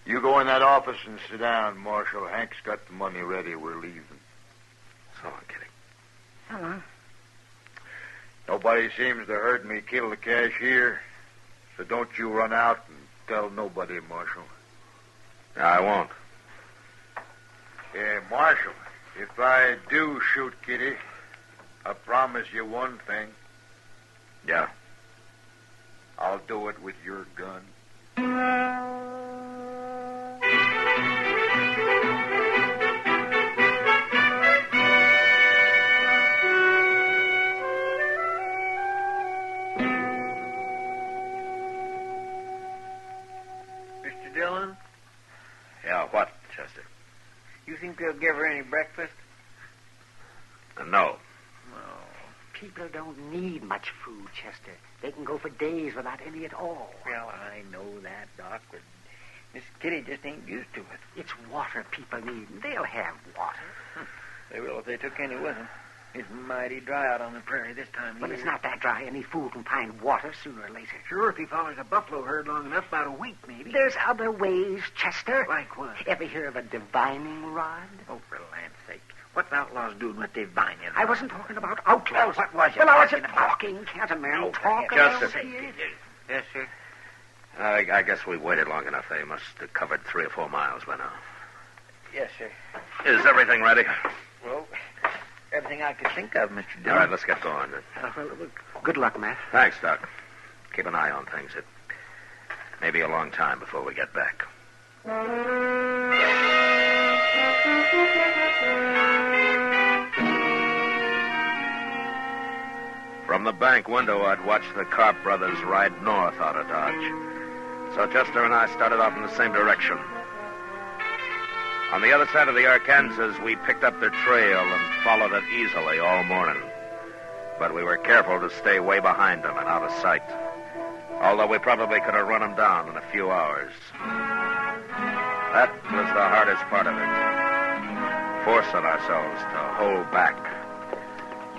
You go in that office and sit down, Marshal. Hank's got the money ready. We're leaving. So long, Kitty. So long. Nobody seems to heard me kill the cashier, so don't you run out and tell nobody, Marshal. I won't. Yeah, Marshal, if I do shoot Kitty, I promise you one thing. Yeah. I'll do it with your gun. Mr. Dillon, Yeah, what, Chester? you think they'll give her any breakfast? No. People don't need much food, Chester. They can go for days without any at all. Well, I know that, Doc, but Miss Kitty just ain't used to it. It's water people need, and they'll have water. They will if they took any with them. It's mighty dry out on the prairie this time of But year. it's not that dry. Any fool can find water sooner or later. Sure, if he follows a buffalo herd long enough, about a week, maybe. There's other ways, Chester. Like what? Ever hear of a divining rod? Oh, for land's sake. What's outlaws doing with divining? I wasn't talking about outlaws. Well, what was you Well, I wasn't talking about? talking. Can't a man talk about Chester. it? Yes, sir. I guess we waited long enough. They must have covered 3 or 4 miles by now. Yes, sir. Is everything ready? Well, everything I could think of, Mr. All Dillon. right, let's get going. Good luck, Matt. Thanks, Doc. Keep an eye on things. It may be a long time before we get back. From the bank window, I'd watched the Carp brothers ride north out of Dodge. So Chester and I started off in the same direction. On the other side of the Arkansas, we picked up their trail and followed it easily all morning. But we were careful to stay way behind them and out of sight. Although we probably could have run them down in a few hours. That was the hardest part of it. Forcing ourselves to hold back.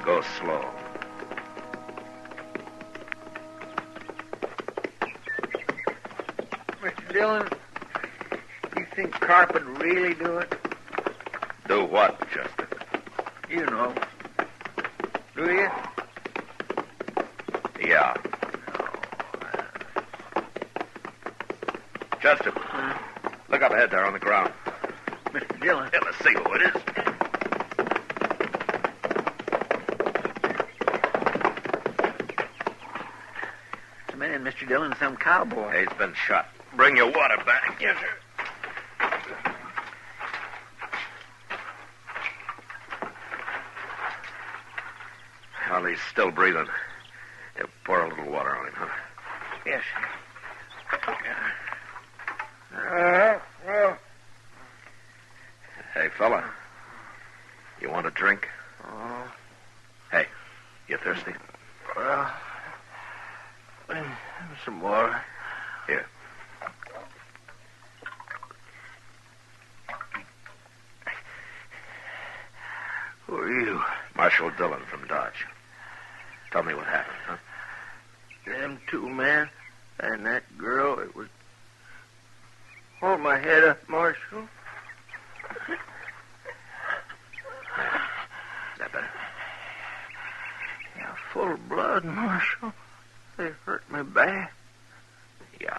Go slow. Mr. Dillon, you think Carp would really do it? Do what, Chester? You know. Do you? Yeah. Chester, look up ahead there on the ground. Mr. Dillon. Yeah, let's see who it is. It's a man, Mr. Dillon, some cowboy. He's been shot. Bring your water back. Yes, sir. Well, he's still breathing. Yeah, pour a little water on him, huh? Yes. Well. Hey, fella. You want a drink? Hey, you thirsty? Well, some water. Here. Who are you? Marshal Dillon from Dodge. Tell me what happened, huh? Them 2 men and that girl, it was... Hold my head up, Marshal. Is that better? Yeah, full of blood, Marshal. They hurt me bad. Yeah.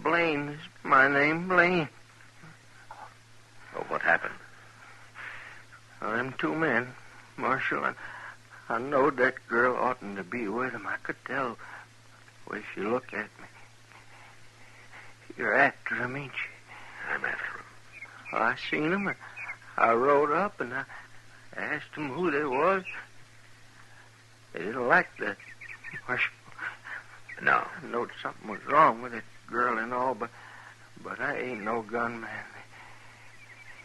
Blaine is my name, Blaine. Well, what happened? Well, them 2 men, Marshal, and I knowed that girl oughtn't to be with him. I could tell the way she looked at me. You're after him, ain't you? I'm after him. Well, I seen him, and I rode up, and I asked them who they was. They didn't like that, Marshal. No. I knowed something was wrong with that girl and all, but I ain't no gunman.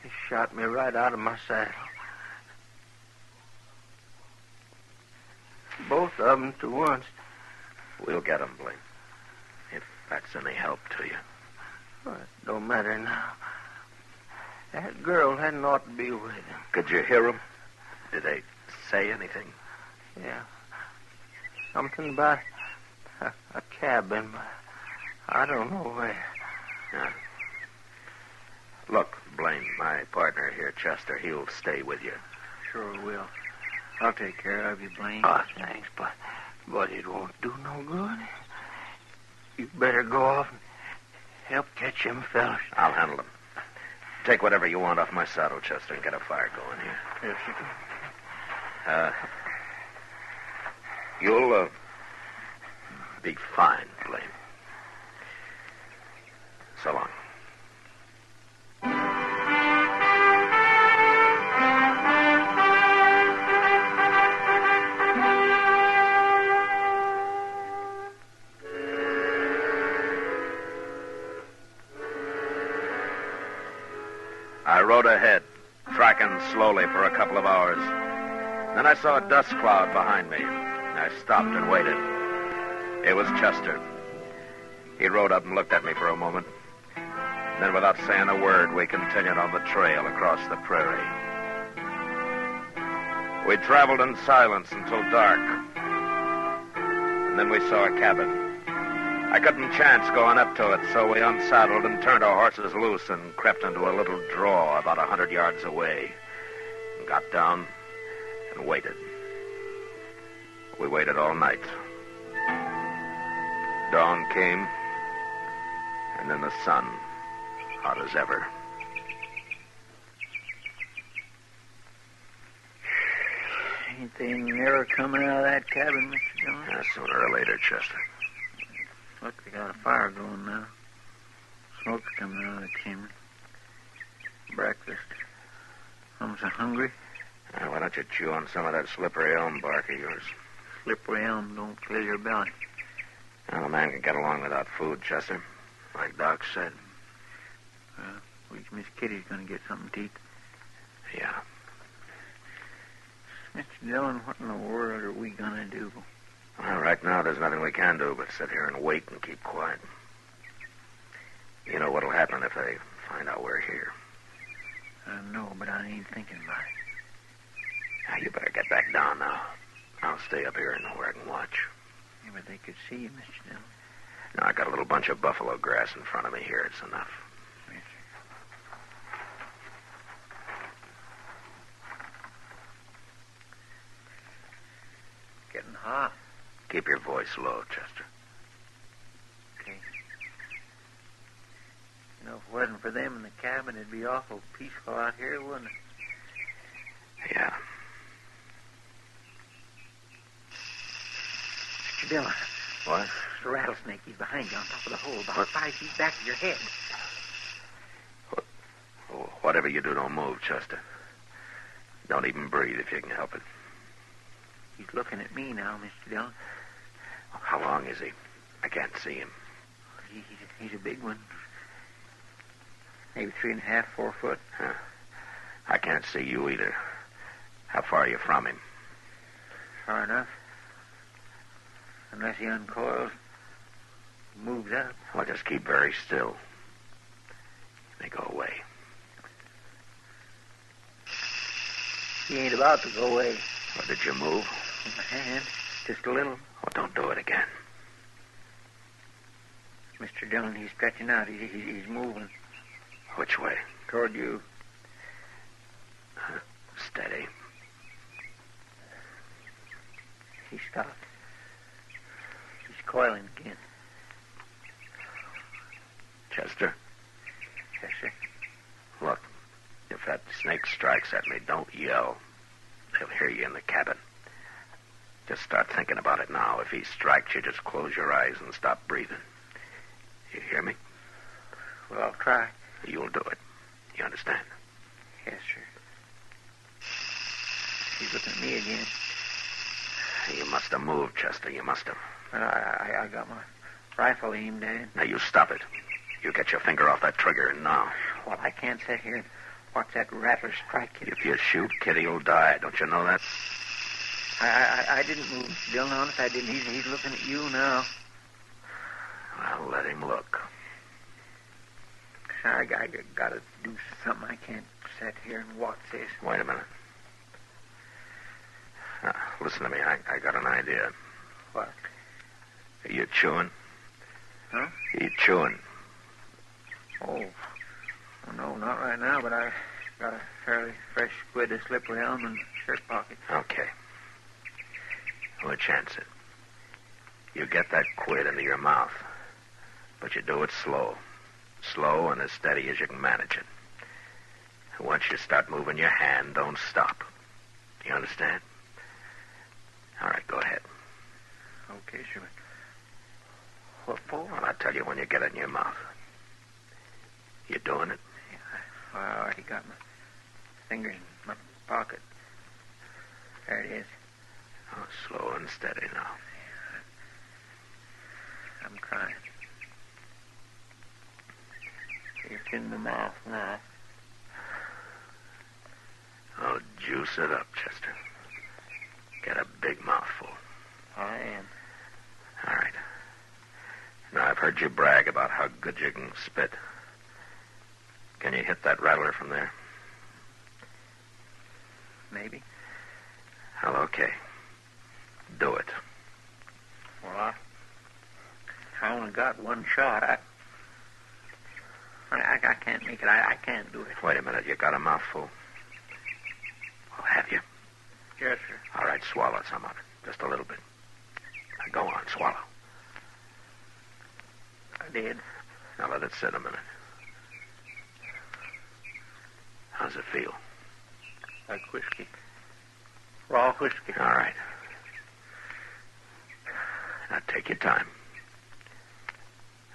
They shot me right out of my saddle. Both of them to once. We'll get him, Blaine. If that's any help to you. Well, it don't matter now. That girl hadn't ought to be with him. Could you hear him? Did they say anything? Yeah. Something about a cabin, but I don't know where. Yeah. Look, Blaine, my partner here, Chester, he'll stay with you. Sure will. I'll take care of you, Blaine. Oh, thanks, but it won't do no good. You better go off and help catch them fellas. I'll handle them. Take whatever you want off my saddle, Chester, and get a fire going here. Yes, sir. You'll be fine, Blaine. So long. I rode ahead, tracking slowly for a couple of hours. Then I saw a dust cloud behind me. I stopped and waited. It was Chester. He rode up and looked at me for a moment. Then, without saying a word, we continued on the trail across the prairie. We traveled in silence until dark. And then we saw a cabin. I couldn't chance going up to it, so we unsaddled and turned our horses loose and crept into a little draw about 100 yards away. And got down and waited. We waited all night. Dawn came, and then the sun, hot as ever. Ain't they never coming out of that cabin, Mr. Dillon? Yeah, sooner or later, Chester. Look, they got a fire going now. Smoke's coming out of the chimney. Breakfast. I'm so hungry. Why don't you chew on some of that slippery elm bark of yours? Slippery elm don't fill your belly. Well, a man can get along without food, Chester. Like Doc said. Miss Kitty's going to get something to eat. Yeah. Mr. Dillon, what in the world are we going to do? Well, right now there's nothing we can do but sit here and wait and keep quiet. You know what'll happen if they find out we're here. I know, but I ain't thinking about it. Now, you better get back down now. I'll stay up here and where I can watch. Yeah, but they could see you, Mr. Dillon. No, I got a little bunch of buffalo grass in front of me here. It's enough. Yes, sir. Getting hot. Keep your voice low, Chester. Okay. You know, if it wasn't for them in the cabin, it'd be awful peaceful out here, wouldn't it? Yeah. Mr. Dillon. What? The rattlesnake, he's behind you on top of the hole, about 5 feet back of your head. Whatever you do, don't move, Chester. Don't even breathe if you can help it. He's looking at me now, Mr. Dillon. How long is he? I can't see him. He's a big one. Maybe 3.5, 4 foot. Huh. I can't see you either. How far are you from him? Far enough. Unless he uncoils, moves up. Well, just keep very still. They go away. He ain't about to go away. Or did you move? With my hand, just a little. Well, don't do it again. Mr. Dillon, he's stretching out. He's moving. Which way? Toward you. Steady. He stopped. He's coiling again. Chester? Yes, sir. Look, if that snake strikes at me, don't yell. They'll hear you in the cabin. Just start thinking about it now. If he strikes you, just close your eyes and stop breathing. You hear me? Well, I'll try. You'll do it. You understand? Yes, sir. He's looking at me again. You must have moved, Chester. You must have. But I got my rifle aimed at him. Now, you stop it. You get your finger off that trigger now. Well, I can't sit here and watch that rattler strike you. If you shoot, Kitty'll die. Don't you know that? I didn't move, Mr. Dillon. Honest, I didn't. He's looking at you now. Well, let him look. I got to do something. I can't sit here and watch this. Wait a minute. Now, listen to me. I got an idea. What? Are you chewing? Huh? Are you chewing? Oh, Oh, no, not right now, but I got a fairly fresh squid of slippery elm in the shirt pocket. Okay. We'll chance it. You get that quid into your mouth, but you do it slow. Slow and as steady as you can manage it. And once you start moving your hand, don't stop. You understand? All right, go ahead. Okay, sure. What for? Well, I'll tell you when you get it in your mouth. You doing it? Yeah, I already got my fingers in my pocket. There it is. Oh, slow and steady now. I'm trying. It's in my mouth now. Oh, juice it up, Chester. Get a big mouthful. I am. All right. Now, I've heard you brag about how good you can spit. Can you hit that rattler from there? Maybe. Well, okay. Do it. Well, I only got one shot. I can't make it. I can't do it. Wait a minute. You got a mouthful. Well, have you? Yes, sir. All right, swallow some of it. Just a little bit. Now, go on, swallow. I did. Now, let it sit a minute. How's it feel? Like whiskey. Raw whiskey. All right. Now, take your time.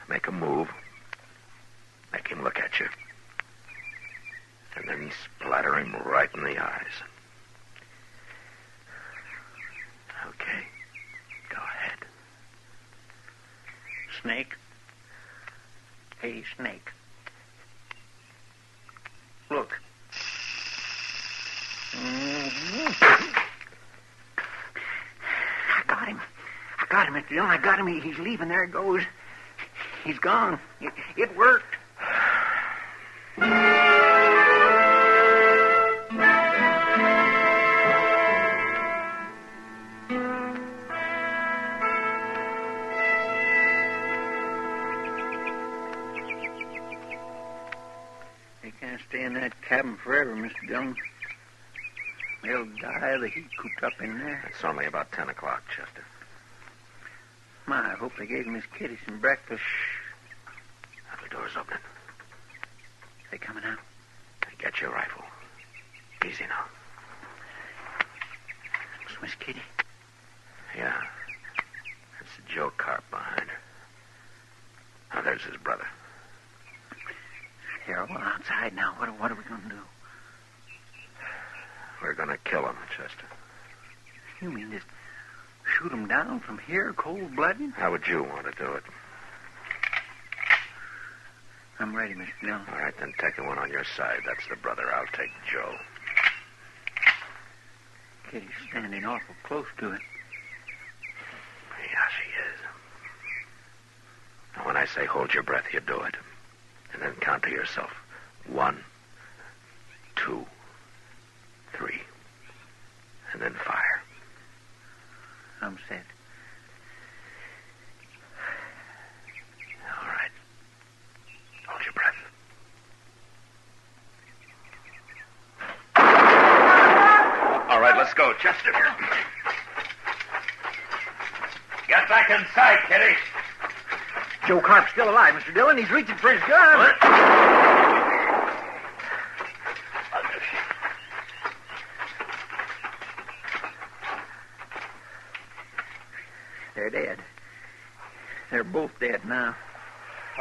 Make a move. Make him look at you. And then splatter him right in the eyes. Okay. Go ahead. Snake. Hey, Snake. Look. I got him. Mr. Dillon. I got him. He's leaving. There it goes. He's gone. It worked. They can't stay in that cabin forever, Mr. Dillon. They'll die of the heat cooped up in there. It's only about 10 o'clock, Chester. My, I hope they gave Miss Kitty some breakfast. The door's opening. They coming out? Get your rifle. Easy now. It's Miss Kitty. Yeah. That's Joe Carp behind her. Now, there's his brother. They're all outside now. What are we going to do? We're going to kill him, Chester. You mean just shoot him down from here, cold-blooded? How would you want to do it? I'm ready, Mr. Dillon. All right, then take the one on your side. That's the brother. I'll take Joe. Kitty's standing awful close to it. Yeah, she is. Now, when I say hold your breath, you do it. And then count to yourself. 1, 2, 3. And then fire. I'm set. All right. Hold your breath. All right, let's go, Chester. Get back inside, Kitty. Joe Carp's still alive, Mr. Dillon. He's reaching for his gun. What? They're dead. They're both dead now.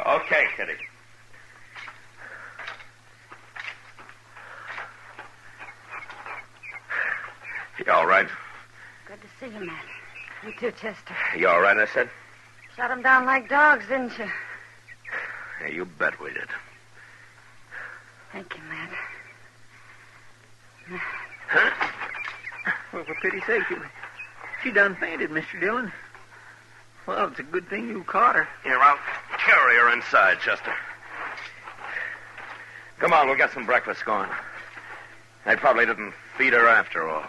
Okay, Kitty. You all right? Good to see you, Matt. You too, Chester. You all right, I said? Shot them down like dogs, didn't you? Yeah, you bet we did. Thank you, Matt. Well, for pity's sake, she done fainted, Mr. Dillon. Well, it's a good thing you caught her. Here, I'll carry her inside, Chester. Come on, we'll get some breakfast going. They probably didn't feed her after all.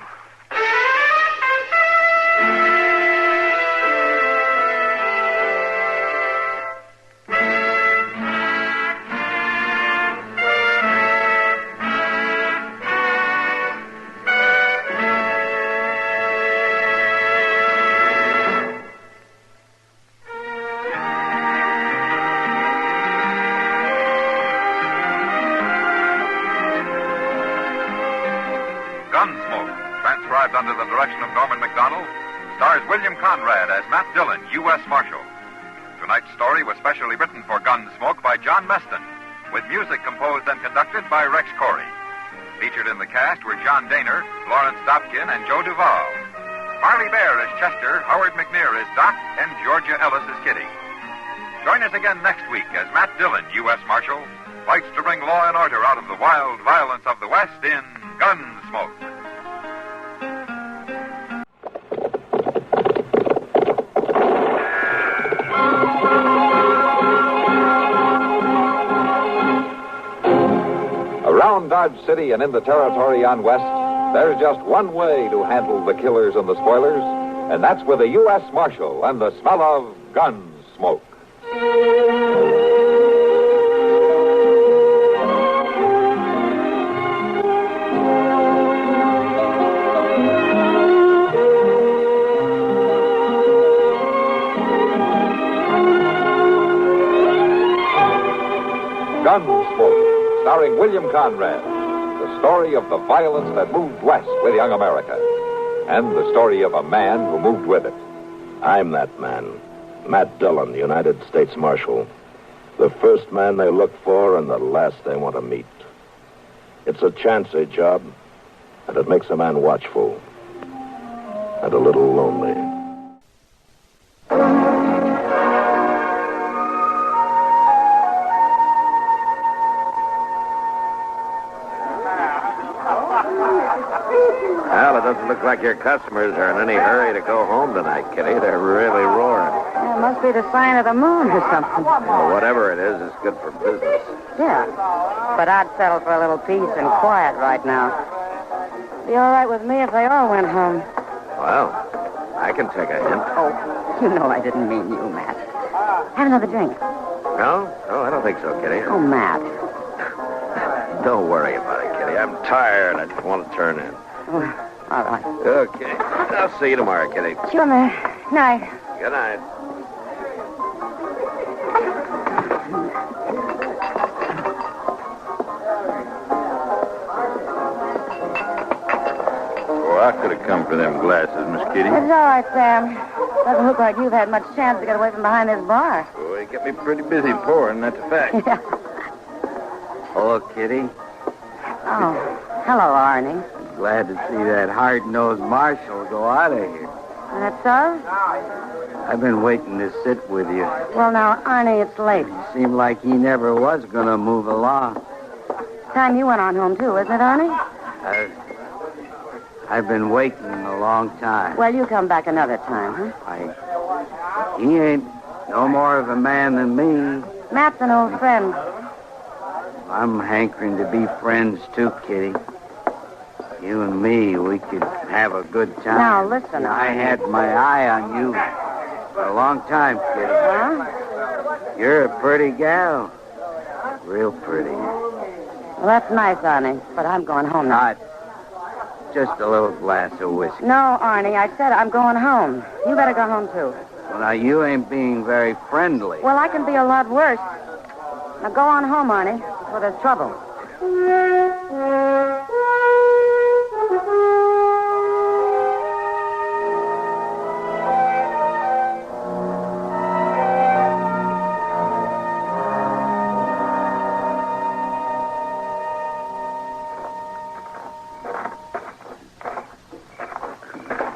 direction of Norman McDonald, stars William Conrad as Matt Dillon, U.S. Marshal. Tonight's story was specially written for Gunsmoke by John Meston, with music composed and conducted by Rex Corey. Featured in the cast were John Daner, Lawrence Dobkin, and Joe Duvall. Marley Bear is Chester, Howard McNear is Doc, and Georgia Ellis is Kitty. Join us again next week as Matt Dillon, U.S. Marshal, fights to bring law and order out of the wild violence of the West in Gunsmoke. Around Dodge City and in the territory on West, there's just one way to handle the killers and the spoilers, and that's with a U.S. Marshal and the smell of Gunsmoke. Gunsmoke, starring William Conrad, the story of the violence that moved west with young America, and the story of a man who moved with it. I'm that man, Matt Dillon, United States Marshal. The first man they look for and the last they want to meet. It's a chancy job, and it makes a man watchful and a little lonely. Well, it doesn't look like your customers are in any hurry to go home tonight, Kitty. They're really roaring. Yeah, it must be the sign of the moon or something. Well, whatever it is, it's good for business. Yeah, but I'd settle for a little peace and quiet right now. Be all right with me if they all went home. Well, I can take a hint. Oh, you know I didn't mean you, Matt. Have another drink. No, I don't think so, Kitty. Oh, Matt. Don't worry about it, Kitty. I'm tired. I just want to turn in. Oh, all right. Okay. I'll see you tomorrow, Kitty. Sure, Matt. Night. Good night. Oh, I could have come for them glasses, Miss Kitty. It's all right, Sam. Doesn't look like you've had much chance to get away from behind this bar. Oh, you get me pretty busy pouring, that's a fact. Yeah. Hello, Kitty. Oh, hello, Arnie. Glad to see that hard-nosed marshal go out of here. That's so? I've been waiting to sit with you. Well, now, Arnie, it's late. Seemed like he never was going to move along. Time you went on home, too, isn't it, Arnie? I've been waiting a long time. Well, you come back another time, huh? He ain't no more of a man than me. Matt's an old friend. I'm hankering to be friends, too, Kitty. You and me, we could have a good time. Now, listen. I had my eye on you for a long time, Kitty. Huh? You're a pretty gal. Real pretty. Well, that's nice, Arnie, but I'm going home now. Just a little glass of whiskey. No, Arnie, I said I'm going home. You better go home, too. Well, now, you ain't being very friendly. Well, I can be a lot worse. Now, go on home, Arnie, before there's trouble.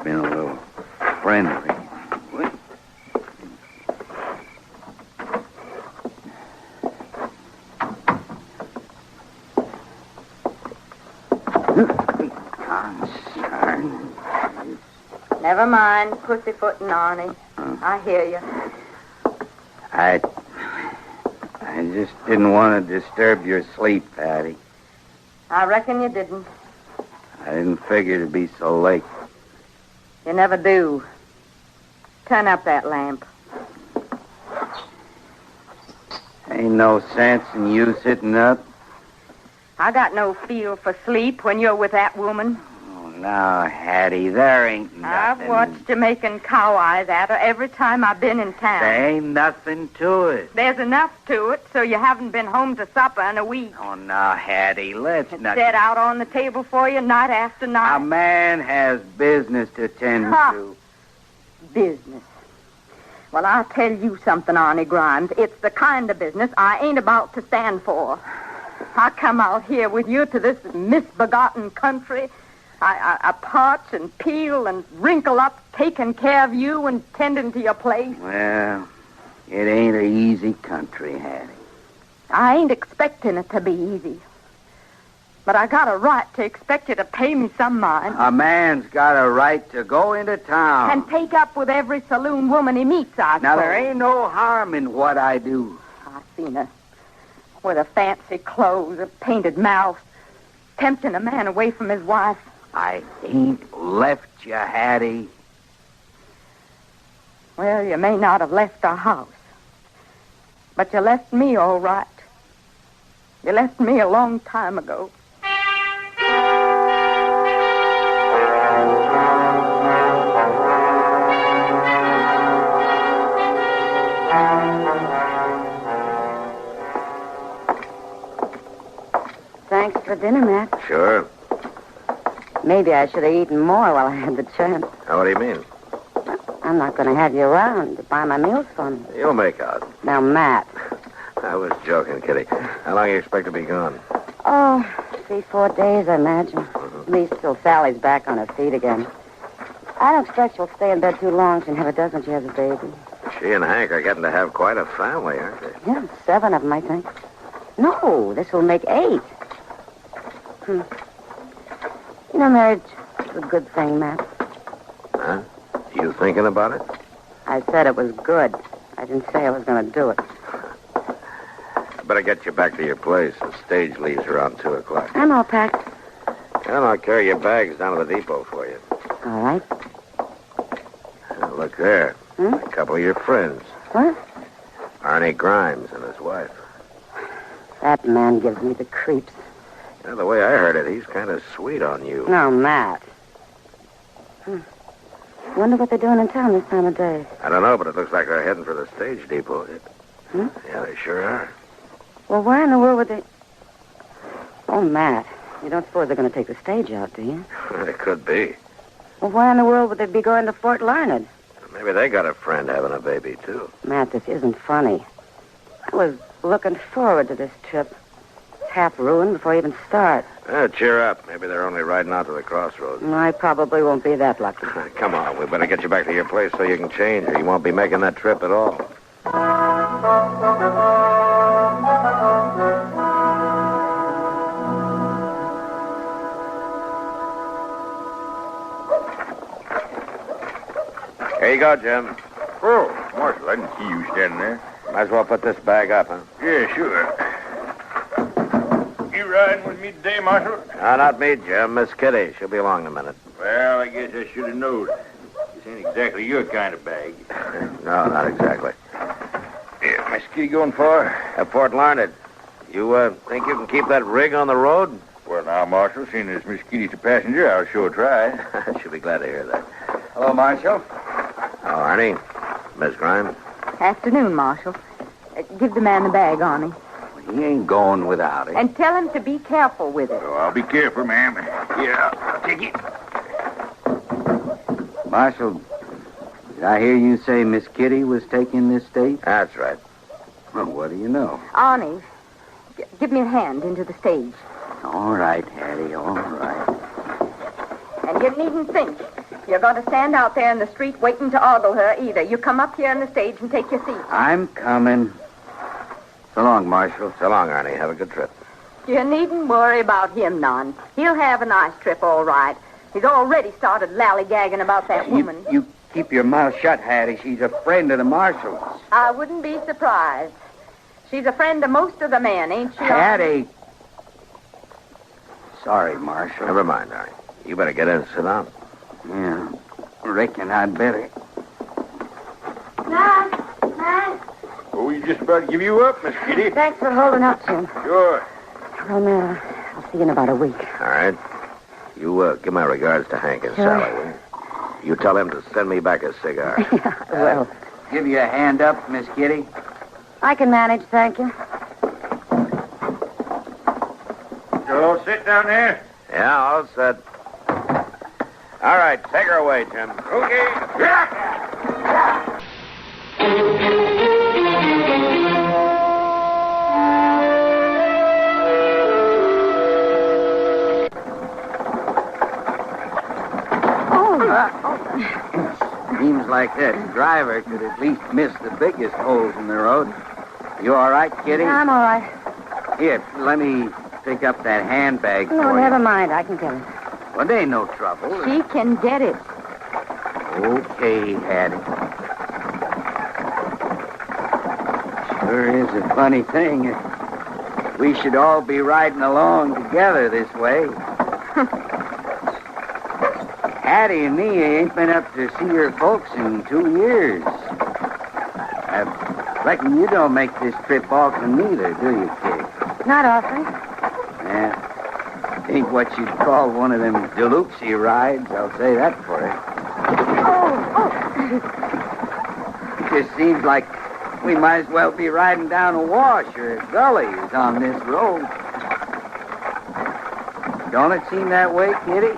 Been a little friendly. Never mind, pussyfooting, Arnie. I hear you. I just didn't want to disturb your sleep, Patty. I reckon you didn't. I didn't figure to be so late. You never do. Turn up that lamp. Ain't no sense in you sitting up. I got no feel for sleep when you're with that woman. Oh, Now, Hattie, there ain't nothing. I've watched you making cow eyes at her every time I've been in town. There ain't nothing to it. There's enough to it, so you haven't been home to supper in a week. Oh, now, Hattie, let's not... Set out on the table for you night after night. A man has business to tend to. Business. Well, I'll tell you something, Arnie Grimes. It's the kind of business I ain't about to stand for. I come out here with you to this misbegotten country. I parch and peel and wrinkle up, taking care of you and tending to your place. Well, it ain't an easy country, Hattie. I ain't expecting it to be easy. But I got a right to expect you to pay me some mind. A man's got a right to go into town. And take up with every saloon woman he meets, I Now, suppose. there ain't no harm in what I do. I seen her with her fancy clothes, a painted mouth, tempting a man away from his wife. I ain't left you, Hattie. Well, you may not have left our house, but you left me all right. You left me a long time ago. Thanks for dinner, Matt. Sure. Maybe I should have eaten more while I had the chance. Now, what do you mean? I'm not going to have you around to buy my meals for me. You'll make out. Now, Matt. I was joking, Kitty. How long do you expect to be gone? Oh, 3-4 days, I imagine. At least till Sally's back on her feet again. I don't expect she'll stay in bed too long. She never does when she has a baby. She and Hank are getting to have quite a family, aren't they? Yeah, 7 of them, I think. No, this will make 8. You know, marriage is a good thing, Matt. Huh? You thinking about it? I said it was good. I didn't say I was going to do it. I better get you back to your place. The stage leaves around 2 o'clock. I'm all packed. And I'll carry your bags down to the depot for you. All right. Now, look there. A couple of your friends. What? Arnie Grimes and his wife. That man gives me the creeps. You know, the way I heard it, he's kind of sweet on you. No, Matt. Wonder what they're doing in town this time of day. I don't know, but it looks like they're heading for the stage depot. Yeah, they sure are. Well, where in the world would they... Oh, Matt, you don't suppose they're going to take the stage out, do you? It could be. Well, why in the world would they be going to Fort Larned? Maybe they got a friend having a baby, too. Matt, this isn't funny. I was looking forward to this trip. It's half ruined before I even start. Cheer up. Maybe they're only riding out to the crossroads. I probably won't be that lucky. Come on, we better get you back to your place so you can change, or you won't be making that trip at all. Here you go, Jim. Oh, Marshal, I didn't see you standing there. Might as well put this bag up, huh? Yeah, sure. You riding with me today, Marshal? No, not me, Jim. Miss Kitty. She'll be along in a minute. Well, I guess I should have known. This ain't exactly your kind of bag. No, not exactly. Yeah, Miss Kitty going far? At Fort Larned. You think you can keep that rig on the road? Well, now, Marshal, seeing as Miss Kitty's a passenger, I'll sure try. She'll be glad to hear that. Hello, Marshal. Oh, Arnie. Miss Grimes. Afternoon, Marshal. Give the man the bag, Arnie. He ain't going without it. And tell him to be careful with it. Oh, I'll be careful, ma'am. Yeah, I'll take it. Marshal, did I hear you say Miss Kitty was taking this stage? That's right. Well, what do you know? Arnie, give me a hand into the stage. All right, Hattie, all right. And you needn't think you're going to stand out there in the street waiting to ogle her either. You come up here on the stage and take your seat. I'm coming. So long, Marshal. So long, Arnie. Have a good trip. You needn't worry about him none. He'll have a nice trip, all right. He's already started lollygagging about that woman. You keep your mouth shut, Hattie. She's a friend of the Marshal's. I wouldn't be surprised. She's a friend of most of the men, ain't she? Hattie. Sorry, Marshal. Never mind, Arnie. You better get in and sit down. Yeah, reckon I'd better. Nice. Oh, we just about to give you up, Miss Kitty. Thanks for holding up, Jim. Sure. Well, I'll see you in about a week. All right. You give my regards to Hank and Sally, will you? You tell him to send me back a cigar. Well, give you a hand up, Miss Kitty. I can manage, thank you. Joe, sit down there. Yeah, all set. All right, take her away, Jim. Okay. Seems like that driver could at least miss the biggest holes in the road. You all right, Kitty? I'm all right. Here, let me pick up that handbag No, for you. never mind. I can get it. Well, there ain't no trouble. She can get it. Okay, Hattie. Sure is a funny thing. We should all be riding along together this way. Hattie and me ain't been up to see her folks in 2 years. I reckon you don't make this trip often neither, do you, Kitty? Not often. Yeah. Ain't what you'd call one of them deluxy rides, I'll say that for you. It just seems like we might as well be riding down a wash or a gully as on this road. Don't it seem that way, Kitty?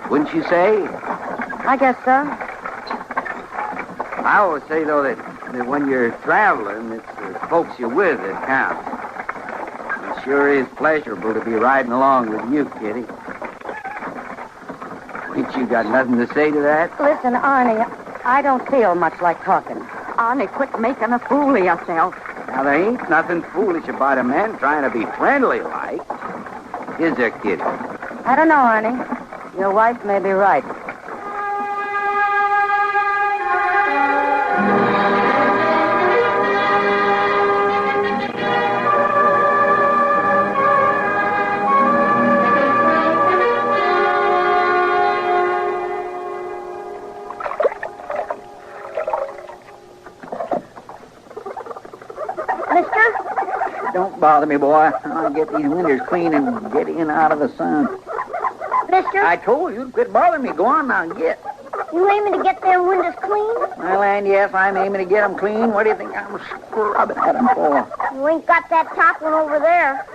Wouldn't you say? I guess so. I always say, though, that when you're traveling, it's the folks you're with that count. It sure is pleasurable to be riding along with you, Kitty. Ain't you got nothing to say to that? Listen, Arnie, I don't feel much like talking. Arnie, quit making a fool of yourself. Now, there ain't nothing foolish about a man trying to be friendly-like. Is there, Kitty? I don't know, Arnie. Your wife may be right. Don't bother me, boy. I'll get these windows clean and get in out of the sun. Mister? I told you to quit bothering me. Go on now, get. You aiming to get them windows clean? Well, and yes, I'm aiming to get them clean. What do you think I'm scrubbing at them for? You ain't got that top one over there.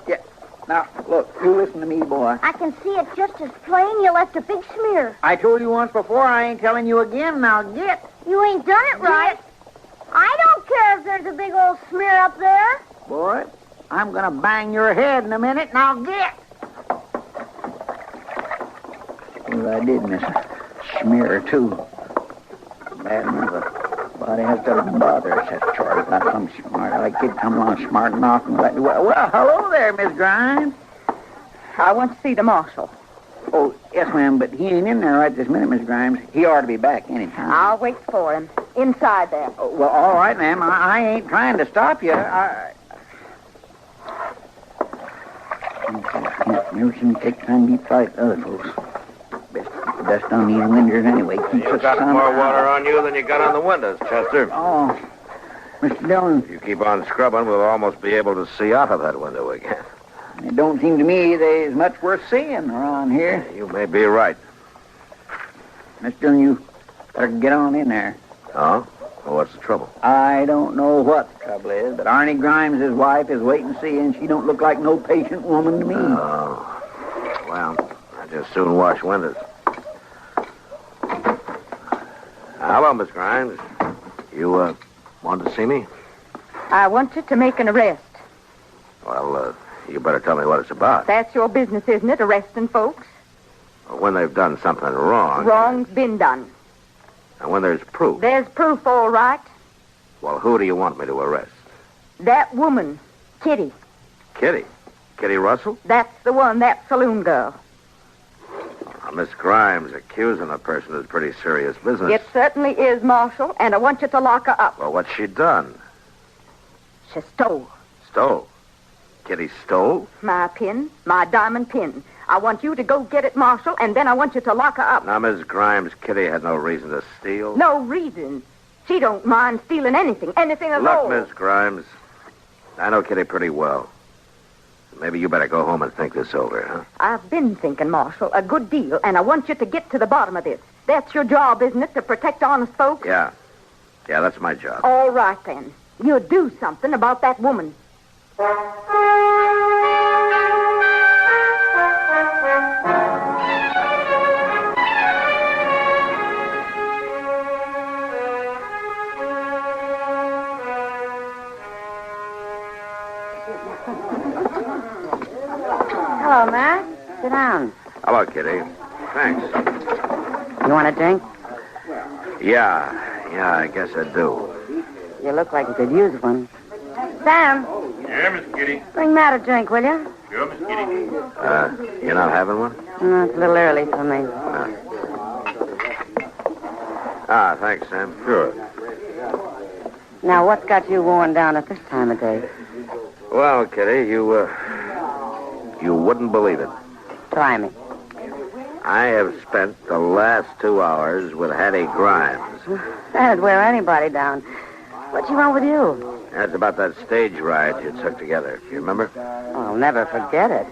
Get. Now, look, you listen to me, boy. I can see it just as plain. You left a big smear. I told you once before. I ain't telling you again. Now, get. You ain't done it right. I don't care if there's a big old smear up there. Boy, I'm going to bang your head in a minute. Now, get. Well, I did miss a smear or two. Bad enough. Body has to bother us. That Charlie's not some smart aleck kid come along smart enough and let me... Well, hello there, Miss Grimes. I want to see the marshal. Oh, yes, ma'am, but he ain't in there right this minute, Miss Grimes. He ought to be back any time. I'll wait for him. Inside there. Oh, well, all right, ma'am. I ain't trying to stop you. Never seen me take time to be fight other folks. Best on these windows anyway. You got more water on you than you got on the windows, Chester. Oh, Mr. Dillon. If you keep on scrubbing, we'll almost be able to see out of that window again. It don't seem to me there's much worth seeing around here. You may be right. Mr. Dillon, you better get on in there. Oh? Well, what's the trouble? I don't know what the trouble is, but Arnie Grimes, his wife, is waiting to see you, and she don't look like no patient woman to me. Oh. Well, I just soon wash windows. Hello, Miss Grimes. You, wanted to see me? I want you to make an arrest. Well, you better tell me what it's about. That's your business, isn't it, arresting folks? When they've done something wrong. Wrong's been done. And when there's proof. There's proof, all right. Well, who do you want me to arrest? That woman, Kitty. Kitty? Kitty Russell? That's the one, that saloon girl. Miss Grimes, accusing a person is pretty serious business. It certainly is, Marshal, and I want you to lock her up. Well, what's she done? She stole. Stole? Kitty stole? My pin, my diamond pin. I want you to go get it, Marshal, and then I want you to lock her up. Now, Miss Grimes, Kitty had no reason to steal. No reason. She don't mind stealing anything at all. Look, Miss Grimes, I know Kitty pretty well. Maybe you better go home and think this over, huh? I've been thinking, Marshal, a good deal, and I want you to get to the bottom of this. That's your job, isn't it, to protect honest folks? Yeah. Yeah, that's my job. All right, then. You do something about that woman. Hello, Matt. Sit down. Hello, Kitty. Thanks. You want a drink? Yeah, I guess I do. You look like you could use one. Sam, Yeah, Miss Kitty. bring Matt a drink, will you? Sure, Miss Kitty. You're not having one? No, it's a little early for me. Thanks, Sam. Sure. Now, what's got you worn down at this time of day? Well, Kitty, you wouldn't believe it. Try me. I have spent the last 2 hours with Hattie Grimes. That'd wear anybody down. What's wrong with you? That's about that stage ride you took together. You remember? I'll never forget it.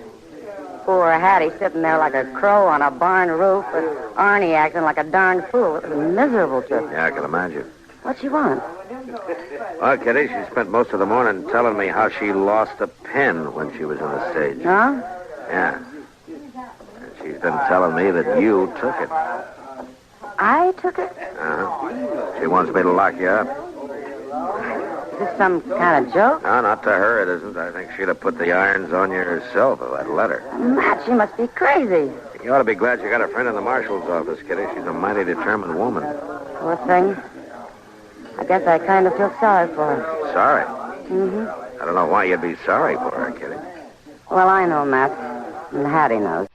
Poor Hattie sitting there like a crow on a barn roof, with Arnie acting like a darn fool. It was a miserable trip. Yeah, I can imagine. What'd she want? Well, Kitty, she spent most of the morning telling me how she lost a pen when she was on the stage. Huh? Yeah. And she's been telling me that you took it. I took it? She wants me to lock you up. Is this some kind of joke? No, not to her, it isn't. I think she'd have put the irons on you herself if I'd let her. Matt, she must be crazy. You ought to be glad you got a friend in the marshal's office, Kitty. She's a mighty determined woman. Poor thing. I guess I kind of feel sorry for her. Sorry? Mm-hmm. I don't know why you'd be sorry for her, Kitty. Well, I know, Matt. And Hattie knows.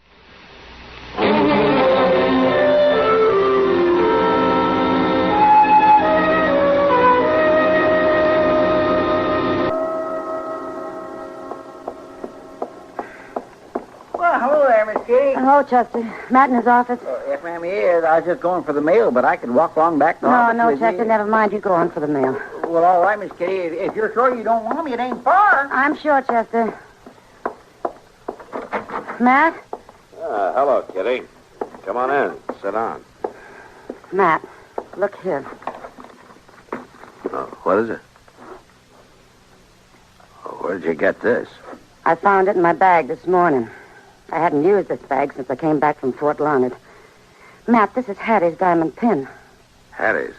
Well, hello there, Miss Kitty. Hello, Chester. Matt in his office? Yes, ma'am, he is. I was just going for the mail, but I could walk along back to the office No, with Chester, you. never mind. You go on for the mail. Well, all right, Miss Kitty. If you're sure you don't want me, it ain't far. I'm sure, Chester. Matt? Hello, Kitty. Come on in. Sit down. Matt, look here. Oh, what is it? Oh, where did you get this? I found it in my bag this morning. I hadn't used this bag since I came back from Fort Larned. Matt, this is Hattie's diamond pin. Hattie's.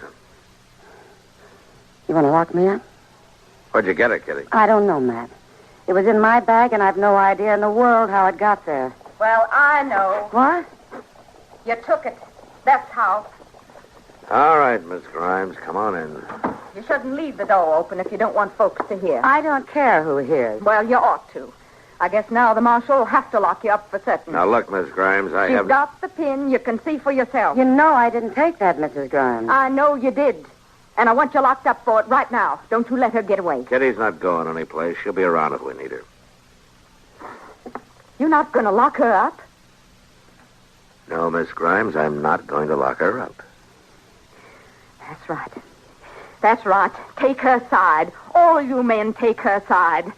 You want to lock me up? Where'd you get it, Kitty? I don't know, Matt. It was in my bag, and I've no idea in the world how it got there. Well, I know. What? You took it. That's how. All right, Miss Grimes, come on in. You shouldn't leave the door open if you don't want folks to hear. I don't care who hears. Well, you ought to. I guess now the marshal will have to lock you up for certain. Now, look, Miss Grimes, I She's have... got the pin. You can see for yourself. You know I didn't take that, Mrs. Grimes. I know you did. And I want you locked up for it right now. Don't you let her get away. Kitty's not going anyplace. She'll be around if we need her. You're not going to lock her up? No, Miss Grimes, I'm not going to lock her up. That's right. That's right. Take her side. All you men take her side.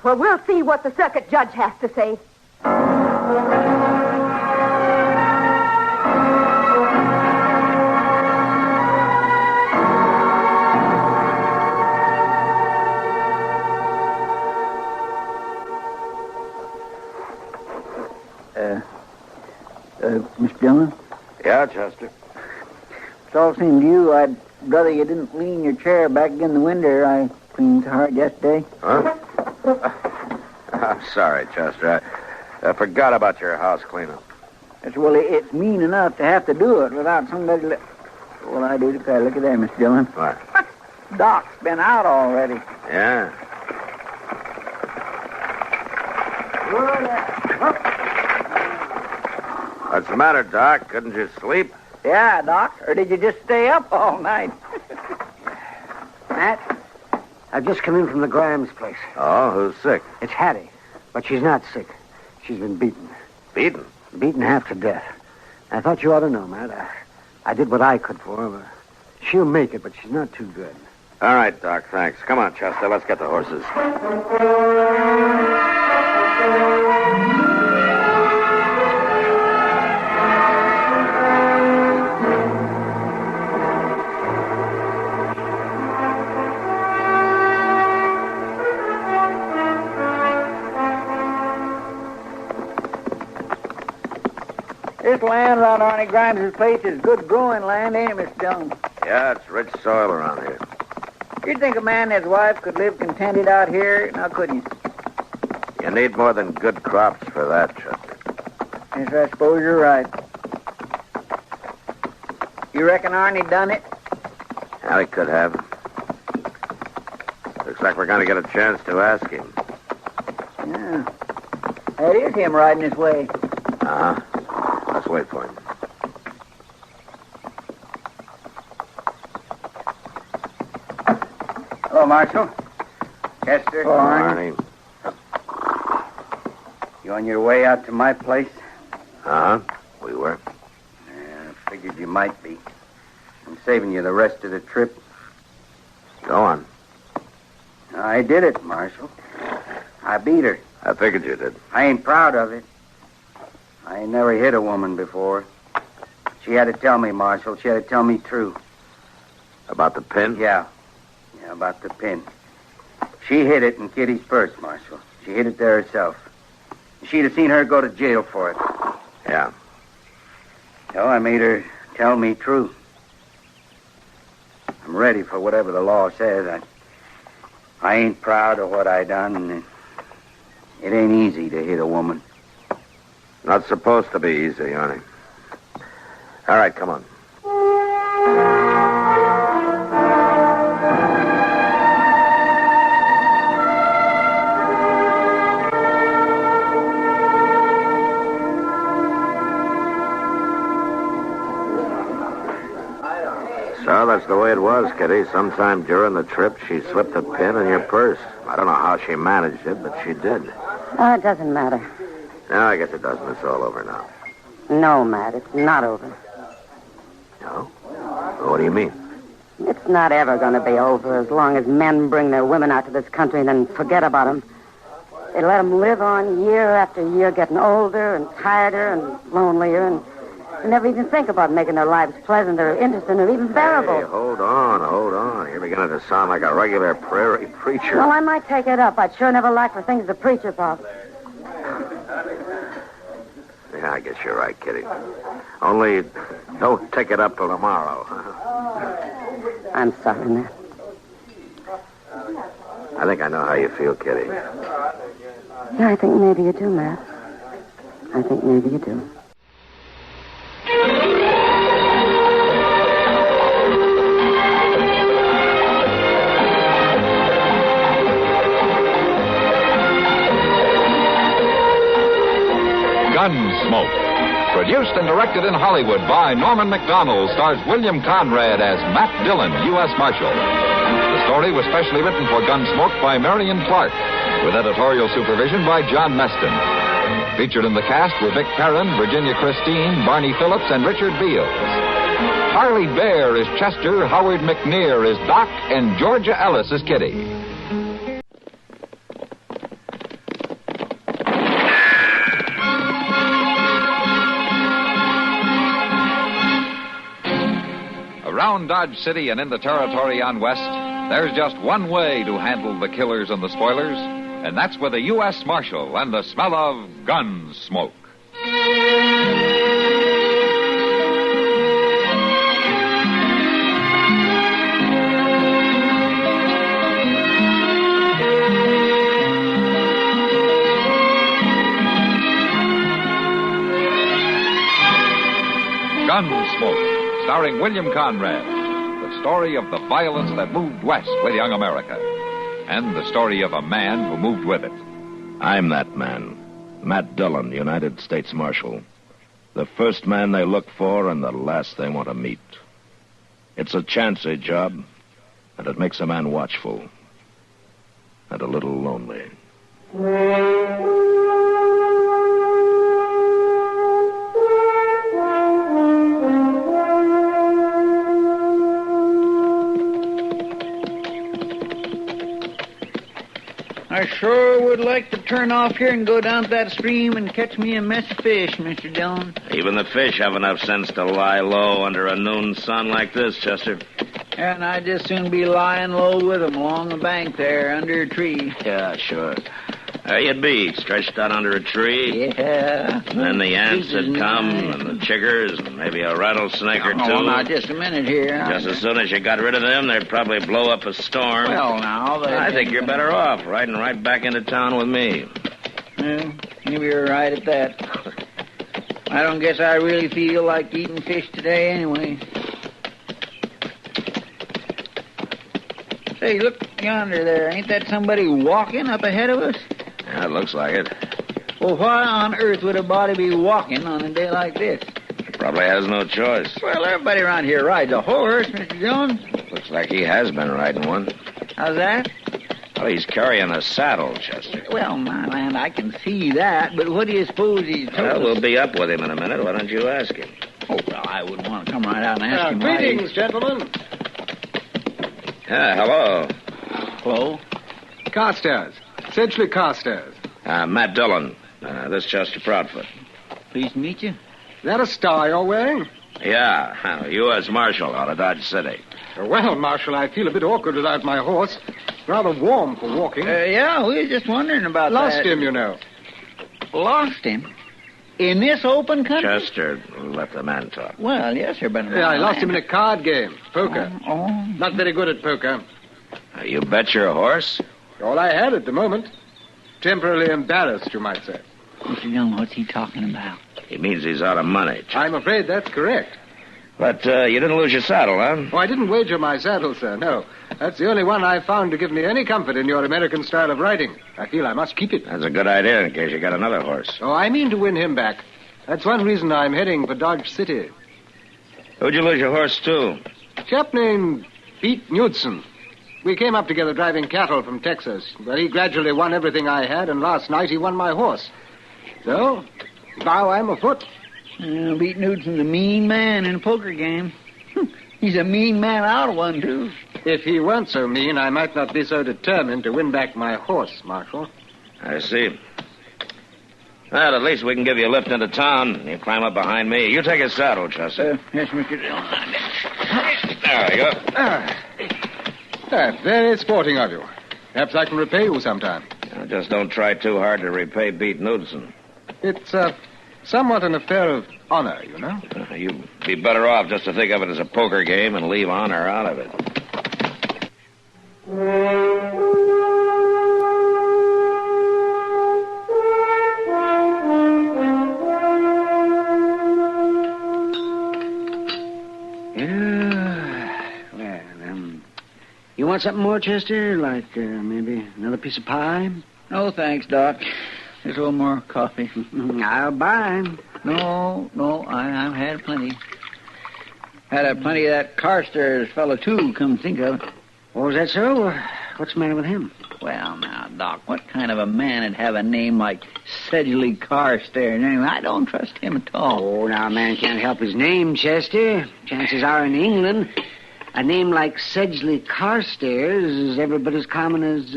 Well, we'll see what the circuit judge has to say. Miss Dillon? Yeah, Chester. It's all seemed to you. I'd rather you didn't lean your chair back against the window I cleaned so hard yesterday. Huh? I'm sorry, Chester. I forgot about your house cleanup. Well, it's mean enough to have to do it without somebody... Well, I do declare. Look at that, Miss Dillon. What? Doc's been out already. Yeah. What's the matter, Doc? Couldn't you sleep? Yeah, Doc. Or did you just stay up all night? Matt, I've just come in from the Grimes place. Oh, who's sick? It's Hattie, but she's not sick. She's been beaten. Beaten? Beaten half to death. I thought you ought to know, Matt. I did what I could for her, but she'll make it, but she's not too good. All right, Doc, thanks. Come on, Chester, let's get the horses. This land around Arnie Grimes' place is good growing land, ain't it, Mr. Dillon? Yeah, it's rich soil around here. You'd think a man and his wife could live contented out here, now couldn't you? You need more than good crops for that, Chuck. Yes, I suppose you're right. You reckon Arnie done it? Yeah, he could have. Looks like we're going to get a chance to ask him. Yeah. That is him riding his way. Uh-huh. Let's wait for him. Hello, Marshal. Chester. Hello, Arnie. You on your way out to my place? Uh-huh. We were. Yeah, I figured you might be. I'm saving you the rest of the trip. Go on. I did it, Marshal. I beat her. I figured you did. I ain't proud of it. I ain't never hit a woman before. She had to tell me, Marshal. She had to tell me true. About the pin? Yeah. Yeah, about the pin. She hid it in Kitty's purse, Marshal. She hid it there herself. She'd have seen her go to jail for it. Yeah. So I made her tell me true. I'm ready for whatever the law says. I ain't proud of what I done, and it ain't easy to hit a woman. Not supposed to be easy, Arnie. All right, come on. So that's the way it was, Kitty. Sometime during the trip, she slipped a pin in your purse. I don't know how she managed it, but she did. Oh, it doesn't matter. No, I guess it doesn't. It's all over now. No, Matt, it's not over. No? Well, what do you mean? It's not ever going to be over as long as men bring their women out to this country and then forget about them. They let them live on year after year, getting older and tireder and lonelier, and never even think about making their lives pleasant or interesting or even bearable. Hey, hold on. You're beginning to sound like a regular Prairie preacher. Well, I might take it up. I'd sure never like for things to preach about. Yeah, I guess you're right, Kitty. Only don't take it up till tomorrow. I'm sorry, Matt. I think I know how you feel, Kitty. Yeah, I think maybe you do, Matt. I think maybe you do. Gunsmoke. Produced and directed in Hollywood by Norman Macdonald, stars William Conrad as Matt Dillon, U.S. Marshal. The story was specially written for Gunsmoke by Marion Clark, with editorial supervision by John Meston. Featured in the cast were Vic Perrin, Virginia Christine, Barney Phillips, and Richard Beals. Harley Bear is Chester, Howard McNear is Doc, and Georgia Ellis is Kitty. Around Dodge City and in the territory on West, there's just one way to handle the killers and the spoilers, and that's with a U.S. Marshal and the smell of Gunsmoke. Gunsmoke, starring William Conrad, the story of the violence that moved west with young America, and the story of a man who moved with it. I'm that man, Matt Dillon, United States Marshal. The first man they look for and the last they want to meet. It's a chancy job, and it makes a man watchful and a little lonely. I sure would like to turn off here and go down to that stream and catch me a mess of fish, Mr. Dillon. Even the fish have enough sense to lie low under a noon sun like this, Chester. And I'd just soon be lying low with 'em along the bank there under a tree. Yeah, sure. There you'd be, stretched out under a tree. Yeah. And then the ants would come, and the chiggers, and maybe a rattlesnake or two. Oh, now, just a minute here. Just as soon as you got rid of them, they'd probably blow up a storm. Well, now... I think you're better off riding right back into town with me. Well, maybe you're right at that. I don't guess I really feel like eating fish today anyway. Say, look yonder there. Ain't that somebody walking up ahead of us? Yeah, it looks like it. Well, why on earth would a body be walking on a day like this? Probably has no choice. Well, everybody around here rides a horse, Mr. Dillon. Looks like he has been riding one. How's that? Well, he's carrying a saddle, Chester. Well, my land, I can see that, but what do you suppose he's told Well, us? we'll be up with him in a minute. Why don't you ask him? Oh, well, I wouldn't want to come right out and ask him. Greetings, gentlemen. Yeah, hello. Hello? Carstairs. Sedgley Carstairs. Matt Dillon. This Chester Proudfoot. Pleased to meet you. Is that a star you're wearing? Yeah, U.S. Marshal out of Dodge City. Well, Marshal, I feel a bit awkward without my horse. Rather warm for walking. Yeah, we were just wondering about that. Lost him, you know. Lost him? In this open country? Chester, let the man talk. Well, yes, sir, but... Yeah, I lost him in a card game. Poker. Oh. Not very good at poker. You bet your horse? All I had at the moment. Temporarily embarrassed, you might say. Mr. Dillon, what's he talking about? He means he's out of money. I'm afraid that's correct. But you didn't lose your saddle, huh? Oh, I didn't wager my saddle, sir, no. That's the only one I've found to give me any comfort in your American style of riding. I feel I must keep it. That's a good idea in case you got another horse. Oh, I mean to win him back. That's one reason I'm heading for Dodge City. Who'd you lose your horse to? A chap named Pete Knudsen. We came up together driving cattle from Texas. Well, he gradually won everything I had, and last night he won my horse. So, now I'm afoot. Pete Knudsen's a mean man in a poker game. He's a mean man out of one, too. If he weren't so mean, I might not be so determined to win back my horse, Marshal. I see. Well, at least we can give you a lift into town. You climb up behind me. You take his saddle, Chester. Yes, Mr. Dillon. There you go. That's very sporting of you. Perhaps I can repay you sometime. Just don't try too hard to repay Pete Knudsen. It's somewhat an affair of honor, you know. You'd be better off just to think of it as a poker game and leave honor out of it. You want something more, Chester? Like maybe another piece of pie? No, thanks, Doc. Just a little more coffee. I'll buy. No, I've had plenty. Had plenty of that Carstairs fellow, too, come think of it. Oh, is that so? What's the matter with him? Well, now, Doc, what kind of a man would have a name like Sedgley Carstairs? Anyway, I don't trust him at all. Oh, now, a man can't help his name, Chester. Chances are in England, a name like Sedgley Carstairs is every bit as common as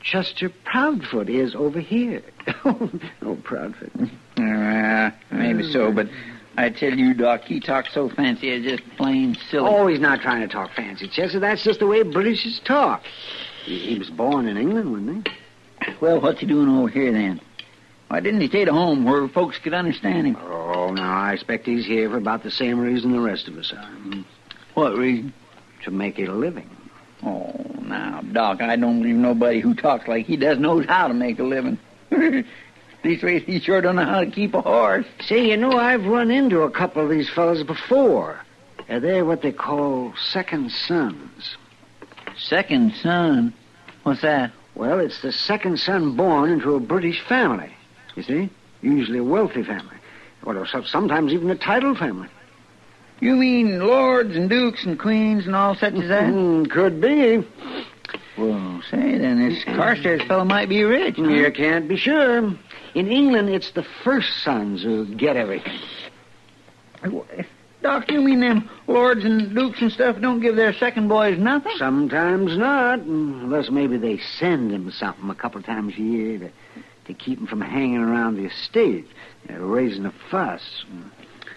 Chester Proudfoot is over here. Oh, Proudfoot. Maybe so, but I tell you, Doc, he talks so fancy, it's just plain silly. Oh, he's not trying to talk fancy, Chester. That's just the way Britishers talk. He was born in England, wasn't he? Well, what's he doing over here, then? Why didn't he stay at home where folks could understand him? Oh, no, I expect he's here for about the same reason the rest of us are. What reason? To make a living. Oh, now, Doc, I don't believe nobody who talks like he does knows how to make a living. These ways, he sure don't know how to keep a horse. See, you know, I've run into a couple of these fellas before. They're what they call second sons. Second son? What's that? Well, it's the second son born into a British family. You see? Usually a wealthy family. Or sometimes even a titled family. You mean lords and dukes and queens and all such as that? Could be. Well, say, then, this Carstairs fellow might be rich. Huh? You can't be sure. In England, it's the first sons who get everything. Doc, you mean them lords and dukes and stuff don't give their second boys nothing? Sometimes not, unless maybe they send them something a couple of times a year to keep them from hanging around the estate, raising a fuss.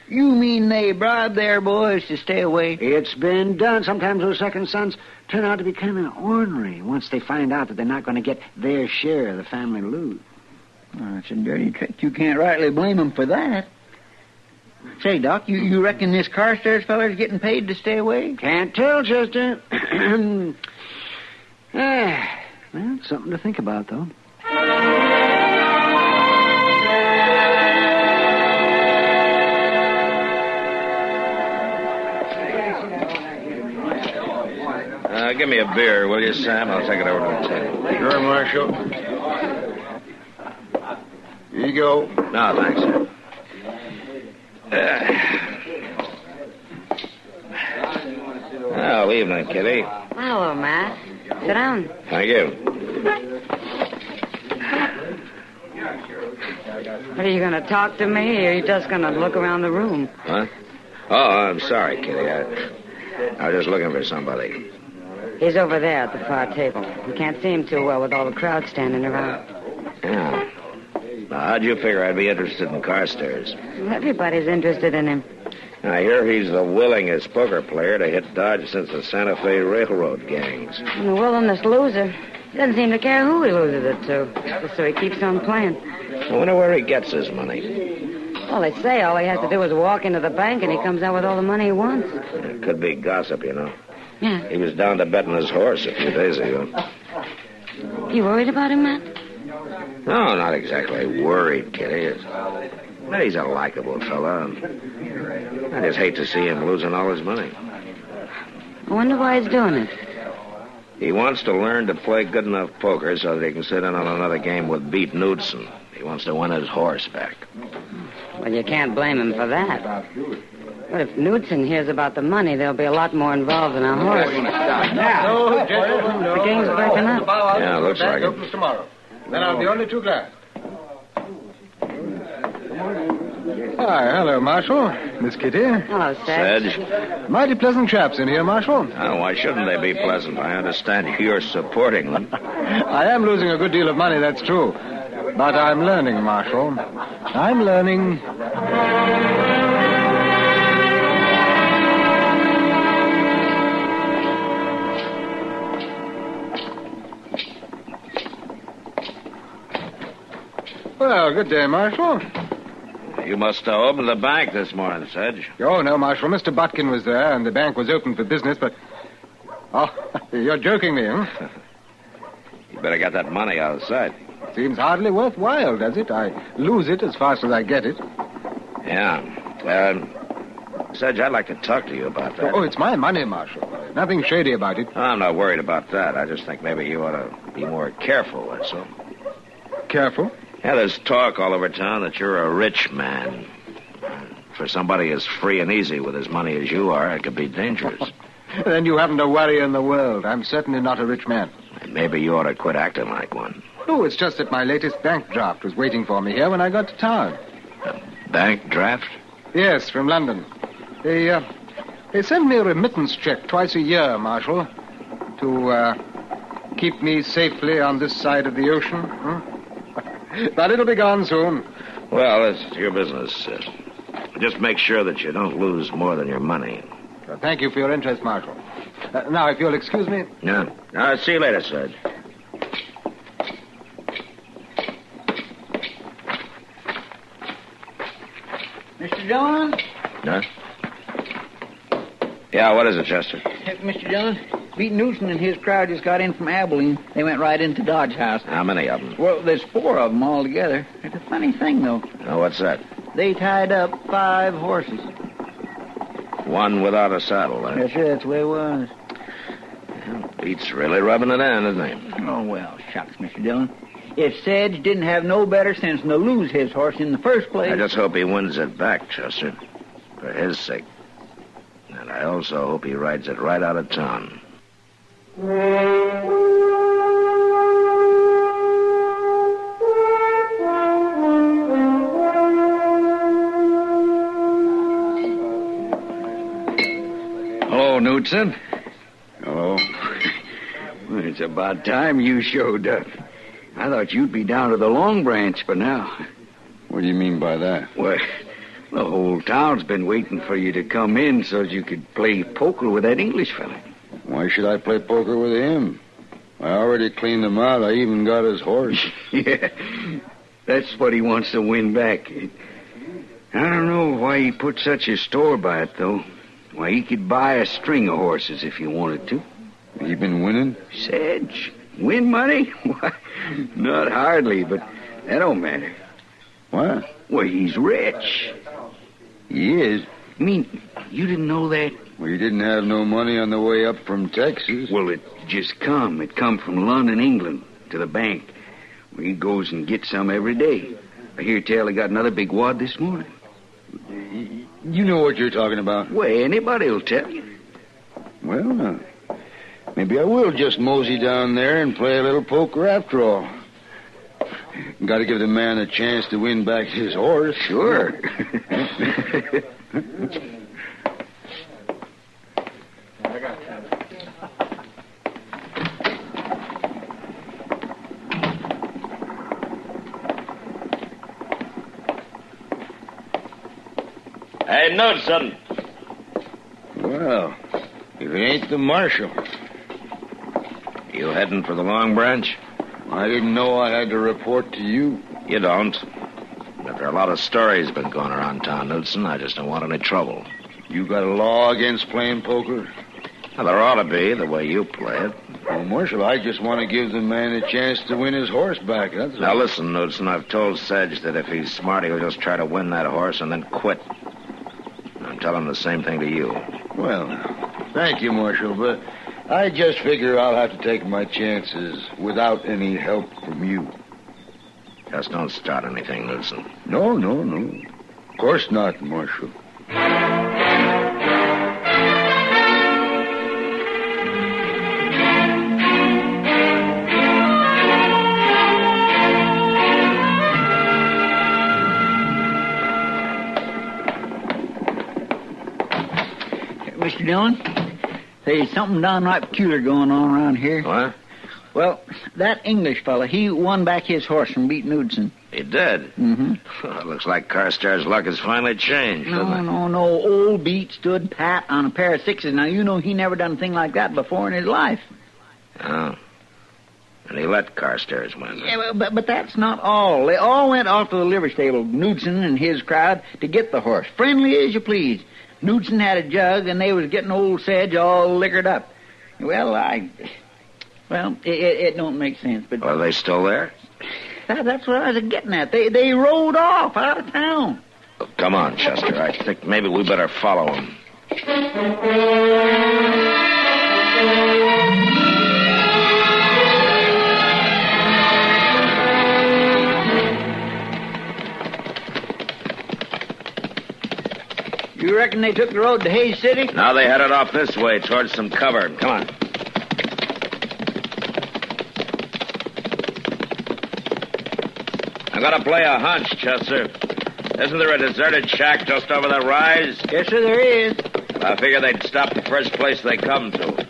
You mean they bribe their boys to stay away? It's been done. Sometimes those second sons turn out to be kind of ornery once they find out that they're not going to get their share of the family loot. Oh, it's a dirty trick. You can't rightly blame them for that. Say, Doc, you reckon this Carstairs feller's getting paid to stay away? Can't tell, Chester. Well, something to think about, though. Give me a beer, will you, Sam? I'll take it over to the table. Sure, Marshal. Here you go. No, thanks, Sam. Well, evening, Kitty. Hello, Matt. Sit down. Thank you. What, are you going to talk to me, or are you just going to look around the room? Huh? Oh, I'm sorry, Kitty. I was just looking for somebody. He's over there at the far table. You can't see him too well with all the crowd standing around. Yeah. Now, how'd you figure I'd be interested in Carstairs? Everybody's interested in him. I hear he's the willingest poker player to hit Dodge since the Santa Fe Railroad gangs. And the willingest loser. He doesn't seem to care who he loses it to. Just so he keeps on playing. I wonder where he gets his money. Well, they say all he has to do is walk into the bank and he comes out with all the money he wants. It could be gossip, you know. Yeah. He was down to betting his horse a few days ago. You worried about him, Matt? No, not exactly worried, Kitty. But he's a likable fella. I just hate to see him losing all his money. I wonder why he's doing it. He wants to learn to play good enough poker so that he can sit in on another game with Beat Knudsen. He wants to win his horse back. Well, you can't blame him for that. But if Knudsen hears about the money, there'll be a lot more involved than a horse. No, gentlemen, no. The game's breaking up. Yeah, looks like it. Opens tomorrow. Then I'll be only too glad. Hi, hello, Marshal. Miss Kitty. Hello, Sedge. Sedge. Mighty pleasant chaps in here, Marshal. Oh, why shouldn't they be pleasant? I understand you're supporting them. I am losing a good deal of money, that's true. But I'm learning, Marshal. I'm learning. Well, good day, Marshal. You must have opened the bank this morning, Sedge. Oh, no, Marshal. Mr. Butkin was there, and the bank was open for business, but... Oh, you're joking me, huh? You better get that money out of sight. Seems hardly worthwhile, does it? I lose it as fast as I get it. Yeah. Sedge, I'd like to talk to you about that. Oh, it's my money, Marshal. Nothing shady about it. I'm not worried about that. I just think maybe you ought to be more careful, that's all. Careful? Yeah, there's talk all over town that you're a rich man. For somebody as free and easy with his money as you are, it could be dangerous. Then you haven't a worry in the world. I'm certainly not a rich man. And maybe you ought to quit acting like one. Oh, it's just that my latest bank draft was waiting for me here when I got to town. Bank draft? Yes, from London. They send me a remittance check twice a year, Marshal, to keep me safely on this side of the ocean. But it'll be gone soon. Well, it's your business. Just make sure that you don't lose more than your money. Well, thank you for your interest, Marshal. Now, if you'll excuse me... Yeah. See you later, Sedge. Mr. Dillon? Huh? Yeah, what is it, Chester? Mr. Dillon, Beat Knudsen and his crowd just got in from Abilene. They went right into Dodge House. How many of them? Well, there's 4 of them all together. It's a funny thing, though. Oh, what's that? They tied up 5 horses. One without a saddle, huh? That's the way it was. Well, Beat's really rubbing it in, isn't he? Oh, well, shucks, Mr. Dillon. If Sedge didn't have no better sense than to lose his horse in the first place... I just hope he wins it back, Chester. For his sake. And I also hope he rides it right out of town. Hello, Knudsen. Hello. Well, it's about time you showed up. I thought you'd be down to the Long Branch by now. What do you mean by that? Well, the whole town's been waiting for you to come in so you could play poker with that English fella. Why should I play poker with him? I already cleaned him out. I even got his horse. Yeah, that's what he wants to win back. I don't know why he put such a store by it, though. Why, he could buy a string of horses if he wanted to. He been winning? Sedge. Win money? Why, not hardly, but that don't matter. What? Well, he's rich. He is? I mean, you didn't know that? Well, he didn't have no money on the way up from Texas. Well, it just come. It come from London, England, to the bank. Well, he goes and gets some every day. I hear tell he got another big wad this morning. You know what you're talking about? Well, anybody will tell you. Well, maybe I will just mosey down there and play a little poker after all. Got to give the man a chance to win back his horse. Sure. Hey, Knudsen. Well, if it ain't the Marshal. You heading for the Long Branch? I didn't know I had to report to you. You don't. But there are a lot of stories been going around town, Knudsen. I just don't want any trouble. You got a law against playing poker? Well, there ought to be, the way you play it. Well, Marshal, I just want to give the man a chance to win his horse back, that's all. Now, listen, Knudsen, I've told Sedge that if he's smart, he'll just try to win that horse and then quit. I'm telling the same thing to you. Well, thank you, Marshal, but I just figure I'll have to take my chances without any help from you. Just don't start anything, Knudsen. No. Of course not, Marshal. Mr. Dillon, there's something downright peculiar going on around here. What? Well, that English fella, he won back his horse from Beat Knudsen. He did? Mm-hmm. Well, it looks like Carstairs' luck has finally changed, doesn't it? No. Old Beat stood pat on a pair of sixes. Now, you know he never done a thing like that before in his life. Oh. And he let Carstairs win. Yeah, but that's not all. They all went off to the livery stable, Knudsen and his crowd, to get the horse. Friendly as you please. Knudsen had a jug, and they was getting old Sedge all liquored up. Well, it don't make sense, but... Are they still there? That's what I was getting at. They rode off out of town. Oh, come on, Chester. I think maybe we better follow them. You reckon they took the road to Hayes City? Now they headed off this way towards some cover. Come on. I gotta play a hunch, Chester. Isn't there a deserted shack just over the rise? Yes, sir, there is. I figure they'd stop the first place they come to.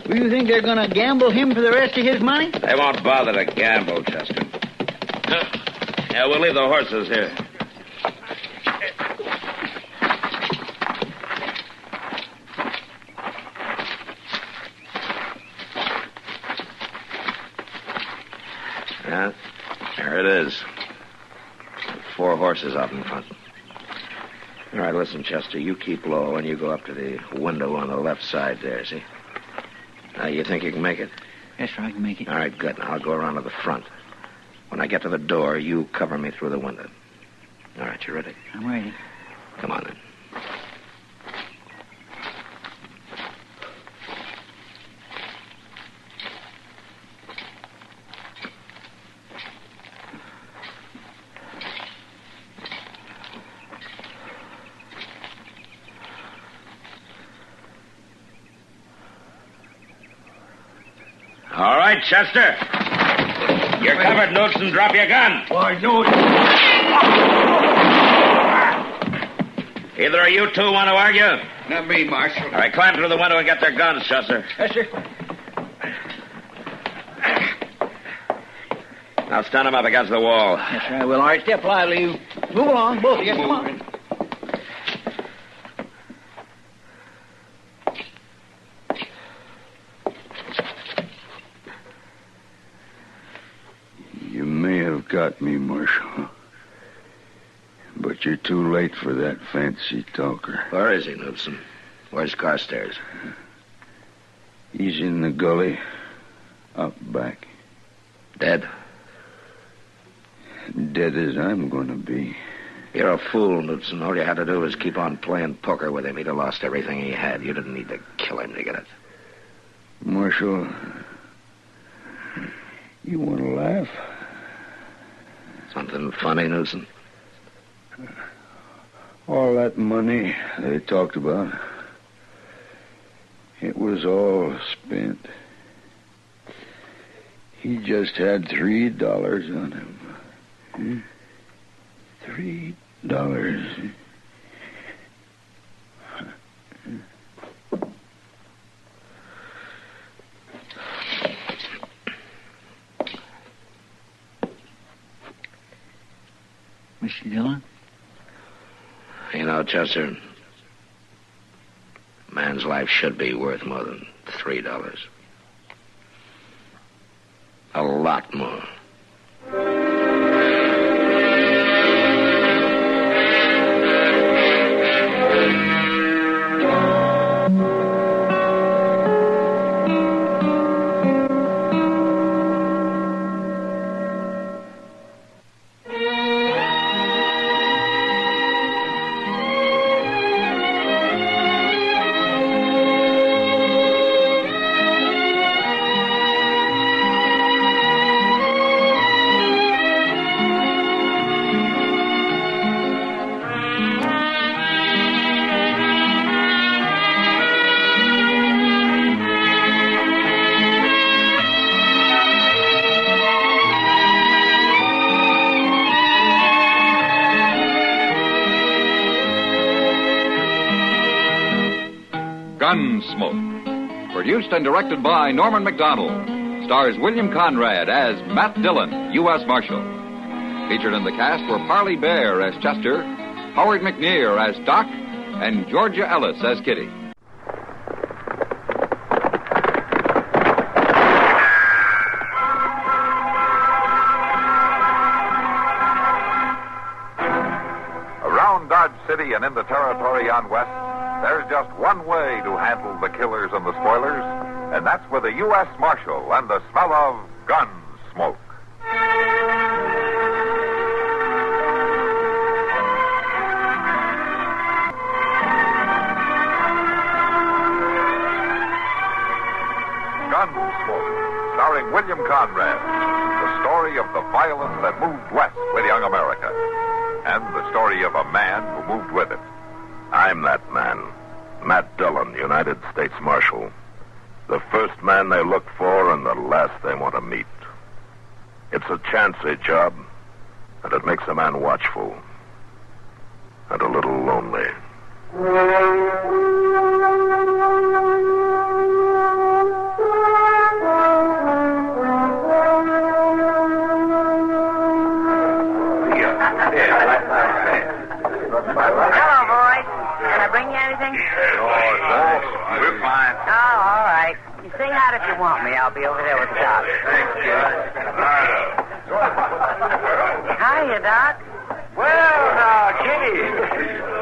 Do you think they're gonna gamble him for the rest of his money? They won't bother to gamble, Chester. Yeah, we'll leave the horses here. Yeah, there it is. 4 horses out in front. All right, listen, Chester, you keep low and you go up to the window on the left side there, see? Now, you think you can make it? Yes, sir, I can make it. All right, good. Now, I'll go around to the front. When I get to the door, you cover me through the window. All right, you ready? I'm ready. Come on, then. All right, Chester. You're covered, Knudsen. Drop your gun. Why, no. Either of you two want to argue? Not me, Marshal. All right, climb through the window and get their guns, Chester. Yes, sir. Now stand them up against the wall. Yes, sir, I will. All right, step lively. You move along, both of you. Come on. You may have got me, Marshal. But you're too late for that fancy talker. Where is he, Knudsen? Where's Carstairs? He's in the gully, out back. Dead? Dead as I'm going to be. You're a fool, Knudsen. All you had to do was keep on playing poker with him. He'd have lost everything he had. You didn't need to kill him to get it. Marshal, you want to laugh? Something funny, Knudsen? All that money they talked about, it was all spent. He just had $3 on him. $3. Mr. Dillon? You know, Chester, a man's life should be worth more than $3. A lot more. Gunsmoke. Produced and directed by Norman McDonald. Stars William Conrad as Matt Dillon, U.S. Marshal. Featured in the cast were Parley Bear as Chester, Howard McNear as Doc, and Georgia Ellis as Kitty. Around Dodge City and in the territory on West, there's just one way to handle the killers and the spoilers, and that's with a U.S. Marshal and the smell of gun smoke. Gunsmoke, starring William Conrad, the story of the violence that moved west with young America, and the story of a man who moved with it. I'm that man, Matt Dillon, United States Marshal. The first man they look for and the last they want to meet. It's a chancy job, and it makes a man watchful and a little lonely. Hello, boys. Can I bring you anything? Oh, thanks. We're fine. Oh, all right. You sing out if you want me. I'll be over there with the doc. Thanks, kid. Hiya, Doc. Well, now, Kitty,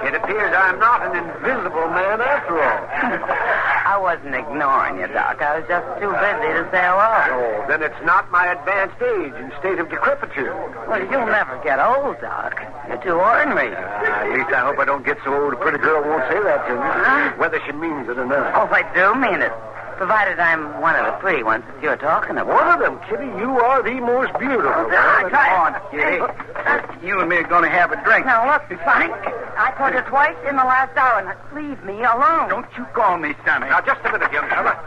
it appears I'm not an invisible man after all. I wasn't ignoring you, Doc. I was just too busy to say hello. Oh, then it's not my advanced age and state of decrepitude. Well, you'll never get old, Doc. You're too ornery. At least I hope I don't get so old a pretty girl won't say that to me, whether she means it or not. Oh, I do mean it. Provided I'm one of the pretty ones that you're talking about. One of them, Kitty. You are the most beautiful. Doc, Come on, Kitty. You and me are going to have a drink. Now, look, Frank. I told you twice in the last hour. Now, leave me alone. Don't you call me Sonny. Now, just a minute, young fella.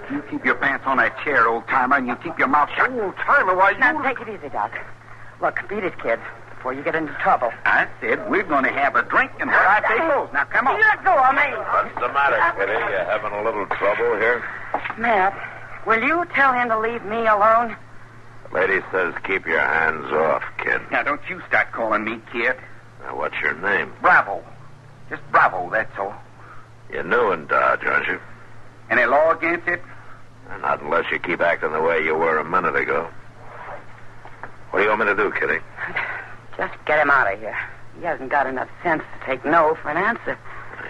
You keep your pants on that chair, old-timer, and you keep your mouth shut. Old-timer? Why, you... Now, take it easy, Doc. Look, beat it, kid. before you get into trouble. I said we're going to have a drink and what I say goes. Now, come on. Let go of me. What's the matter, Kitty? You having a little trouble here? Matt, will you tell him to leave me alone? The lady says keep your hands off, kid. Now, don't you start calling me kid. Now, what's your name? Bravo. Just Bravo, that's all. You're new in Dodge, aren't you? Any law against it? Not unless you keep acting the way you were a minute ago. What do you want me to do, Kitty? Just get him out of here. He hasn't got enough sense to take no for an answer.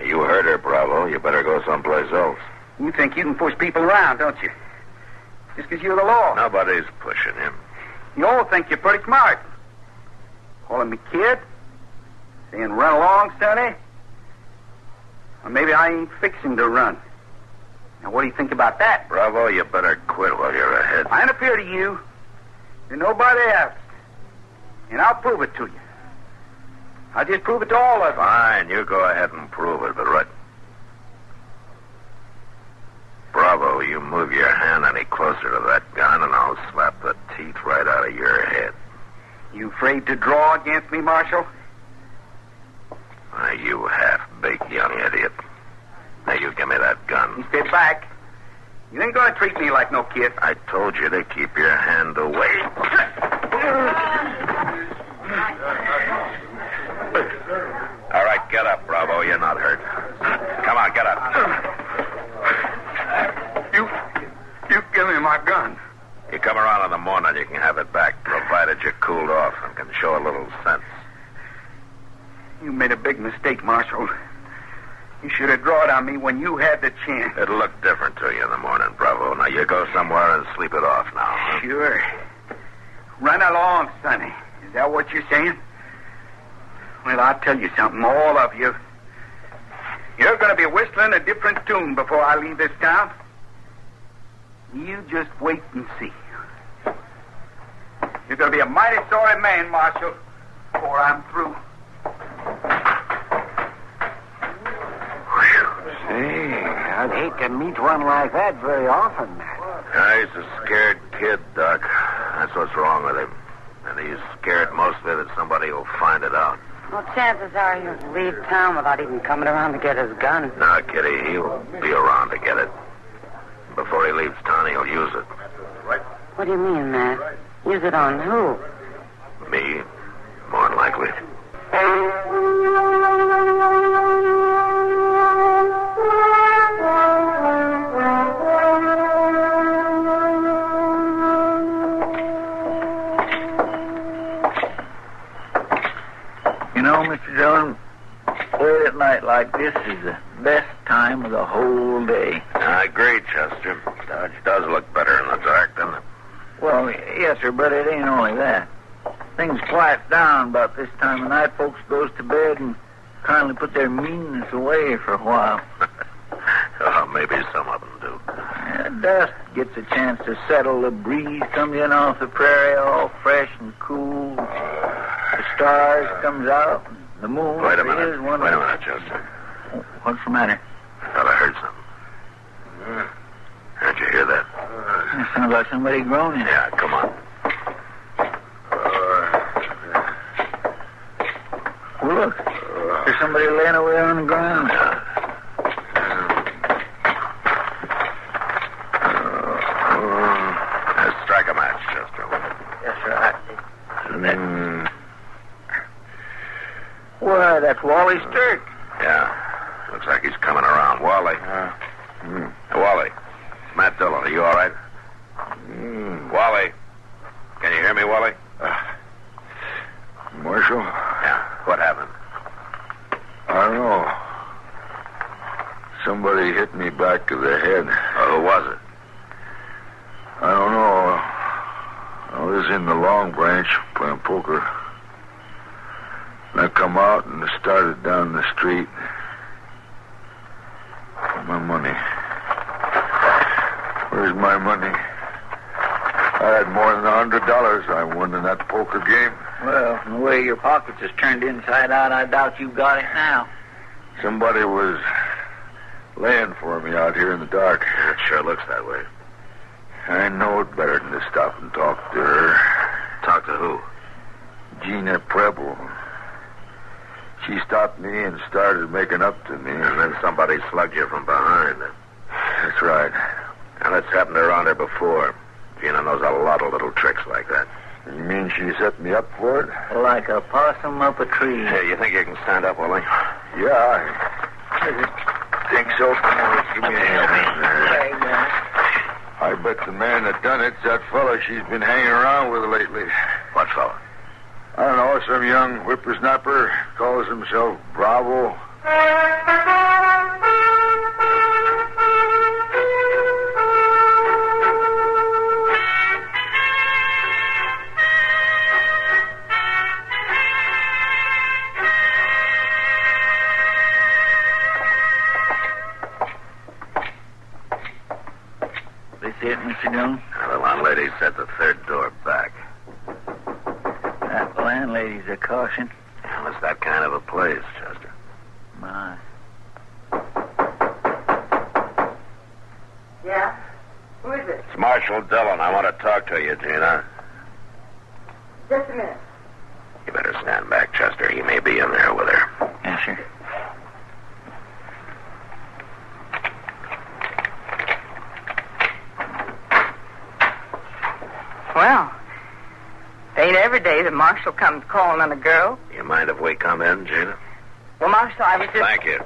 You heard her, Bravo. You better go someplace else. You think you can push people around, don't you? Just because you're the law. Nobody's pushing him. You all think you're pretty smart. Calling me kid? Saying run along, Sonny? Or maybe I ain't fixing to run. Now, what do you think about that? Bravo, you better quit while you're ahead. I ain't appear to you. To nobody else. And I'll prove it to you. I'll just prove it to all of you. Fine, you go ahead and prove it, but right. Bravo, you move your hand any closer to that gun and I'll slap the teeth right out of your head. You afraid to draw against me, Marshal? You half-baked young idiot. Now, you give me that gun. You stay back. You ain't gonna treat me like no kid. I told you to keep your hand away. All right, get up, Bravo. You're not hurt. Come on, get up. You give me my gun. You come around in the morning, you can have it back, provided you're cooled off and can show a little sense. You made a big mistake, Marshal. You should have drawn on me when you had the chance. It'll look different to you in the morning, Bravo. Now, you go somewhere and sleep it off now. Huh? Sure. Run along, Sonny. Is that what you're saying? Well, I'll tell you something, all of you. You're going to be whistling a different tune before I leave this town. You just wait and see. You're going to be a mighty sorry man, Marshal, before I'm through. Hey, I'd hate to meet one like that very often. He's a scared kid, Doc. That's what's wrong with him. And he's scared mostly that somebody will find it out. Well, chances are he'll leave town without even coming around to get his gun. No, Kitty, he'll be around to get it. Before he leaves town, he'll use it. What do you mean, Matt? Use it on who? Me, more than likely. You know, Mr. Dillon, late at night like this is the best time of the whole day. I agree, Chester. Dodge does look better in the dark, doesn't it? Well, yes, sir, but it ain't only that. Things quiet down about this time of night. Folks goes to bed and kindly put their meanness away for a while. Oh, maybe some of them do. Dust gets a chance to settle. The breeze comes in off the prairie all fresh and cool. The stars comes out. The moon Wait a minute. is one Wait a of... minute, Chester. What's the matter? I thought I heard something. How'd you hear that? It sounds like somebody groaning. Yeah, come on. Well, look. There's somebody laying over there on the ground. Strike a match, Chester. Yes, sir. Why, that's Wally Sturk. Yeah. Looks like he's coming around. Wally. Wally. It's Matt Dillon. Are you all right? Wally. Can you hear me, Wally? Marshal? Yeah. What happened? I don't know. Somebody hit me back of the head. Who was it? I don't know. I was in the Long Branch playing poker. And I come out and started down the street. My money. Where's my money? I had more than $100 I won in that poker game. Well, from the way your pockets is turned inside out, I doubt you've got it now. Somebody was laying for me out here in the dark. It sure looks that way. I know it better than to stop and talk to her. Talk to who? Gina Preble. She stopped me and started making up to me. And then somebody slugged you from behind. That's right. And it's happened around her before. Gina knows a lot of little tricks like that. You mean she set me up for it? Like a possum up a tree. Hey, you think you can stand up, Willie? Yeah, I think so. Come on, give me a hand. I bet the man that done it's that fella she's been hanging around with lately. What fella? I don't know, some young whippersnapper, calls himself Bravo. This it, Mr. Dillon? The landlady said the third door back. That landlady's a caution. Well, it's that kind of a place, Chester. My. Yeah? Who is it? It's Marshal Dillon. I want to talk to you, Gina. Just a minute. You better stand back, Chester. He may be in there with her. Yes, sir. Well, it ain't every day the marshal comes calling on a girl. You mind if we come in, Gina? Well, Marshal, I was just... Thank you.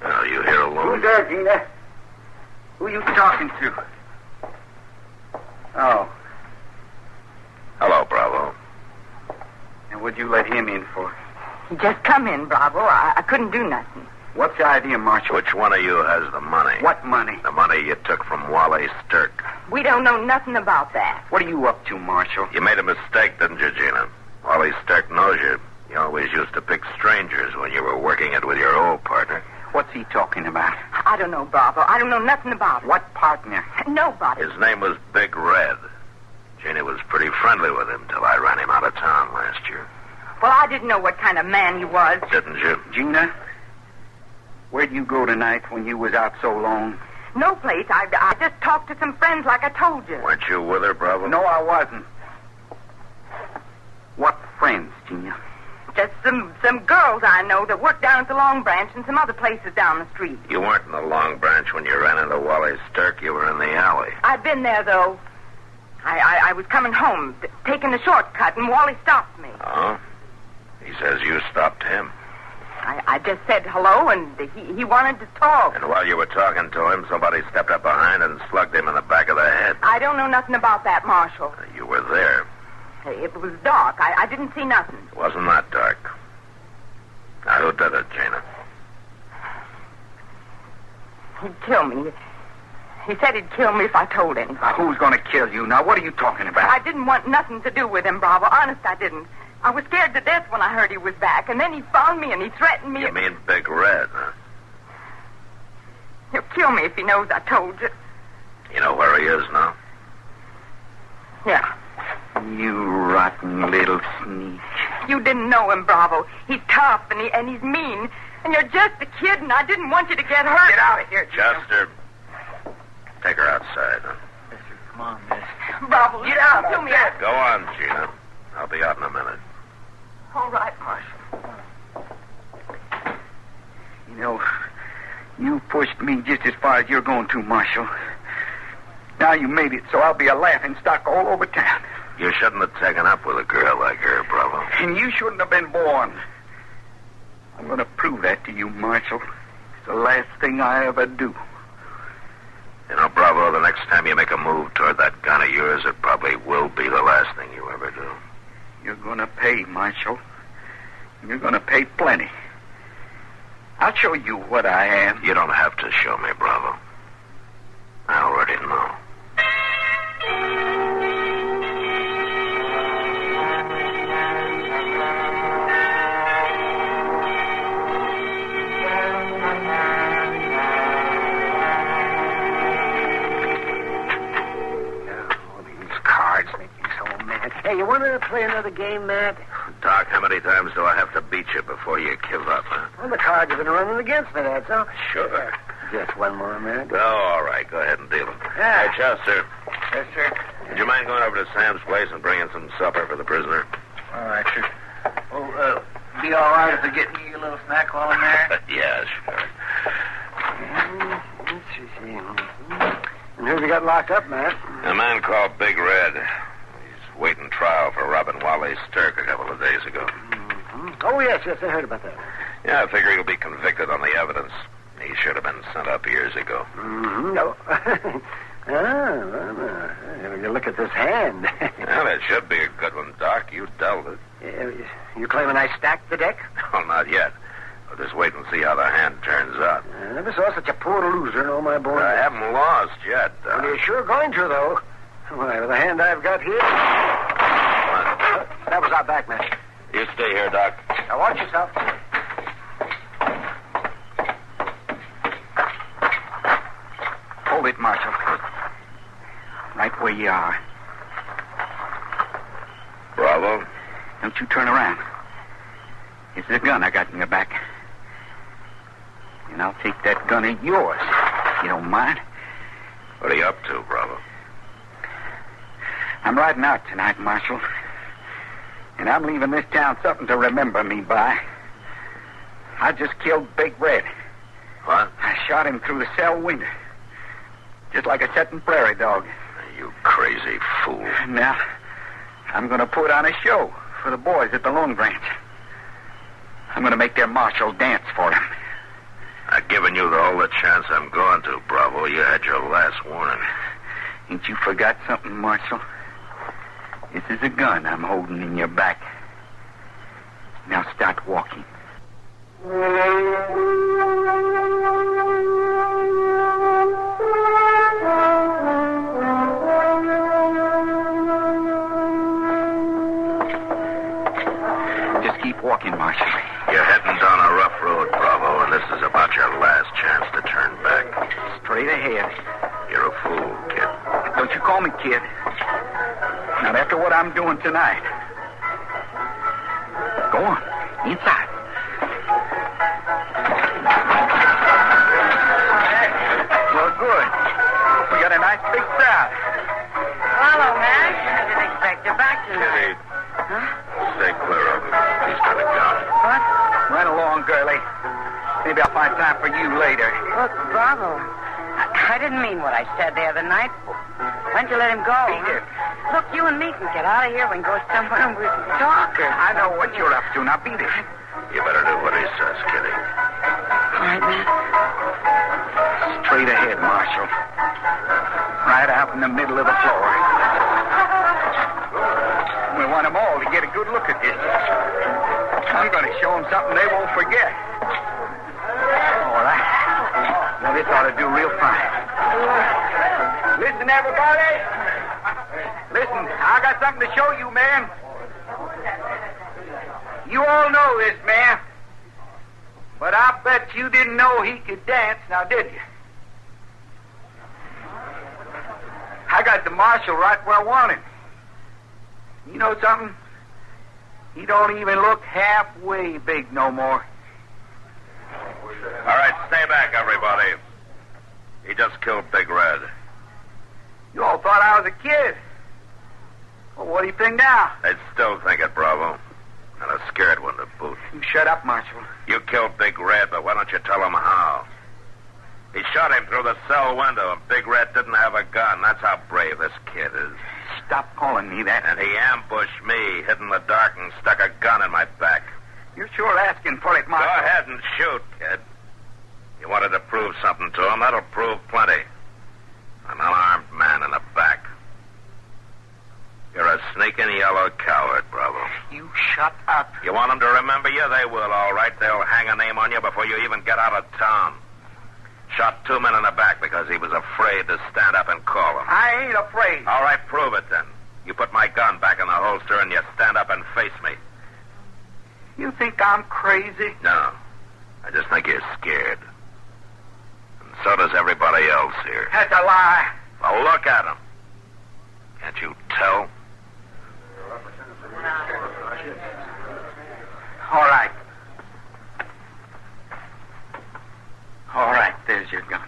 Oh, you here alone? Who's there, Gina? Who you talking to? Oh. Hello, Bravo. And what'd you let him in for? He just come in, Bravo. I couldn't do nothing. What's the idea, Marshal? Which one of you has the money? What money? The money you took from Wally Stirk. We don't know nothing about that. What are you up to, Marshal? You made a mistake, didn't you, Gina? Wally Stirk knows you. You always used to pick strangers when you were working it with your old partner. What's he talking about? I don't know, Bravo. I don't know nothing about it. What partner? Nobody. His name was Big Red. Gina was pretty friendly with him till I ran him out of town last year. Well, I didn't know what kind of man he was. Didn't you? Gina? Where'd you go tonight when you was out so long? No place. I just talked to some friends like I told you. Weren't you with her, Bravo? No, I wasn't. What friends, Gina? Just some girls I know that work down at the Long Branch and some other places down the street. You weren't in the Long Branch when you ran into Wally Stirk. You were in the alley. I'd been there, though. I was coming home, taking a shortcut, and Wally stopped me. Oh? He says you stopped him. I just said hello, and he wanted to talk. And while you were talking to him, somebody stepped up behind and slugged him in the back of the head. I don't know nothing about that, Marshal. You were there. It was dark. I didn't see nothing. It wasn't that dark. Now, who did it, Gina? He'd kill me. He said he'd kill me if I told anybody. Now, who's going to kill you? Now, what are you talking about? I didn't want nothing to do with him, Bravo. Honest, I didn't. I was scared to death when I heard he was back, and then he found me and he threatened me. You mean Big Red, huh? He'll kill me if he knows I told you. You know where he is now? Yeah. You rotten little sneak. You didn't know him, Bravo. He's tough and he's mean. And you're just a kid, and I didn't want you to get hurt. Get out of here, Chester. Take her outside, huh? Come on, miss. Bravo, get out. Do me Go on, Gina. I'll be out in a minute. All right, Marshal. You know, you pushed me just as far as you're going to, Marshal. Now you made it, so I'll be a laughing stock all over town. You shouldn't have taken up with a girl like her, Bravo. And you shouldn't have been born. I'm going to prove that to you, Marshal. It's the last thing I ever do. You know, Bravo, the next time you make a move toward that gun of yours, it probably will be the last thing you ever do. You're going to pay, Marshal. You're going to pay plenty. I'll show you what I am. You don't have to show me, Bravo. I already know. Hey, you want to play another game, Matt? Doc, how many times do I have to beat you before you give up, huh? Well, the cards have been running against me, that's all. Sure. Just one more minute. Oh, all right. Go ahead and deal them. Yeah. Hey, Chester. Yes, sir. Would you mind going over to Sam's place and bringing some supper for the prisoner? All right, sure. Oh, be all right if they get me a little snack while I'm there? Yeah, sure. Let's see. And who have you got locked up, Matt? A man called Big Red. He's waiting trial for robbing Wally's Turk a couple of days ago. Mm-hmm. Oh, yes, I heard about that. Yeah, I figure he'll be convicted on the evidence. He should have been sent up years ago. Mm-hmm. No. You look at this hand. Well, it should be a good one, Doc. You dealt it. You claiming I stacked the deck? No, not yet. I'll just wait and see how the hand turns out. I never saw such a poor loser in all my boys. I haven't lost yet. Well, you're sure going to, though. Why, with the hand I've got here... That was our back, man. You stay here, Doc. Now, watch yourself. Hold it, Marshal. Right where you are. Bravo. Don't you turn around. It's the gun I got in your back. And I'll take that gun of yours, if you don't mind. What are you up to, Bravo? I'm riding out tonight, Marshal. And I'm leaving this town something to remember me by. I just killed Big Red. What? I shot him through the cell window. Just like a setting prairie dog. You crazy fool. Now, I'm going to put on a show for the boys at the Lone Branch. I'm going to make their marshal dance for him. I've given you all the chance I'm going to, Bravo. You had your last warning. Ain't you forgot something, Marshal? This is a gun I'm holding in your back. Now start walking. Just keep walking, Marshal. You're heading down a rough road, Bravo, and this is about your last chance to turn back. Straight ahead. You're a fool, kid. Don't you call me kid. Not after what I'm doing tonight. Go on. Inside. Well, good. We got a nice big crowd. Hello, man. I didn't expect you back tonight. Stay clear of him. He's got a gun. What? Run along, girlie. Maybe I'll find time for you later. Look, Bravo. I didn't mean what I said the other night. Why don't you let him go? Beat it. Look, you and me can get out of here. We can go somewhere and we'll talk. I know what you're up to. Now beat it. You better do what he says, Kitty. All right, man. Straight ahead, Marshal. Right out in the middle of the floor. We want them all to get a good look at this. I'm going to show them something they won't forget. All right. Now, this ought to do real fine. Listen, everybody. Listen, I got something to show you, man. You all know this man. But I bet you didn't know he could dance, now did you? I got the marshal right where I want him. You know something? He don't even look halfway big no more. All right, stay back, everybody. He just killed Big Red. You all thought I was a kid. Well, what do you think now? They'd still think it, Bravo. And a scared one to boot. You shut up, Marshal. You killed Big Red, but why don't you tell him how? He shot him through the cell window, and Big Red didn't have a gun. That's how brave this kid is. Stop calling me that. And he ambushed me, hid in the dark, and stuck a gun in my back. You're sure asking for it, Marshal. Go ahead and shoot, kid. You wanted to prove something to him. That'll prove plenty. An unarmed man in the back. You're a sneaking yellow coward, Bravo. You shut up. You want them to remember you? They will, all right. They'll hang a name on you before you even get out of town. Shot 2 men in the back because he was afraid to stand up and call them. I ain't afraid. All right, prove it then. You put my gun back in the holster and you stand up and face me. You think I'm crazy? No. I just think you're scared. And so does everybody else here. That's a lie. Well, look at him. Can't you tell? All right. All right, there's your gun.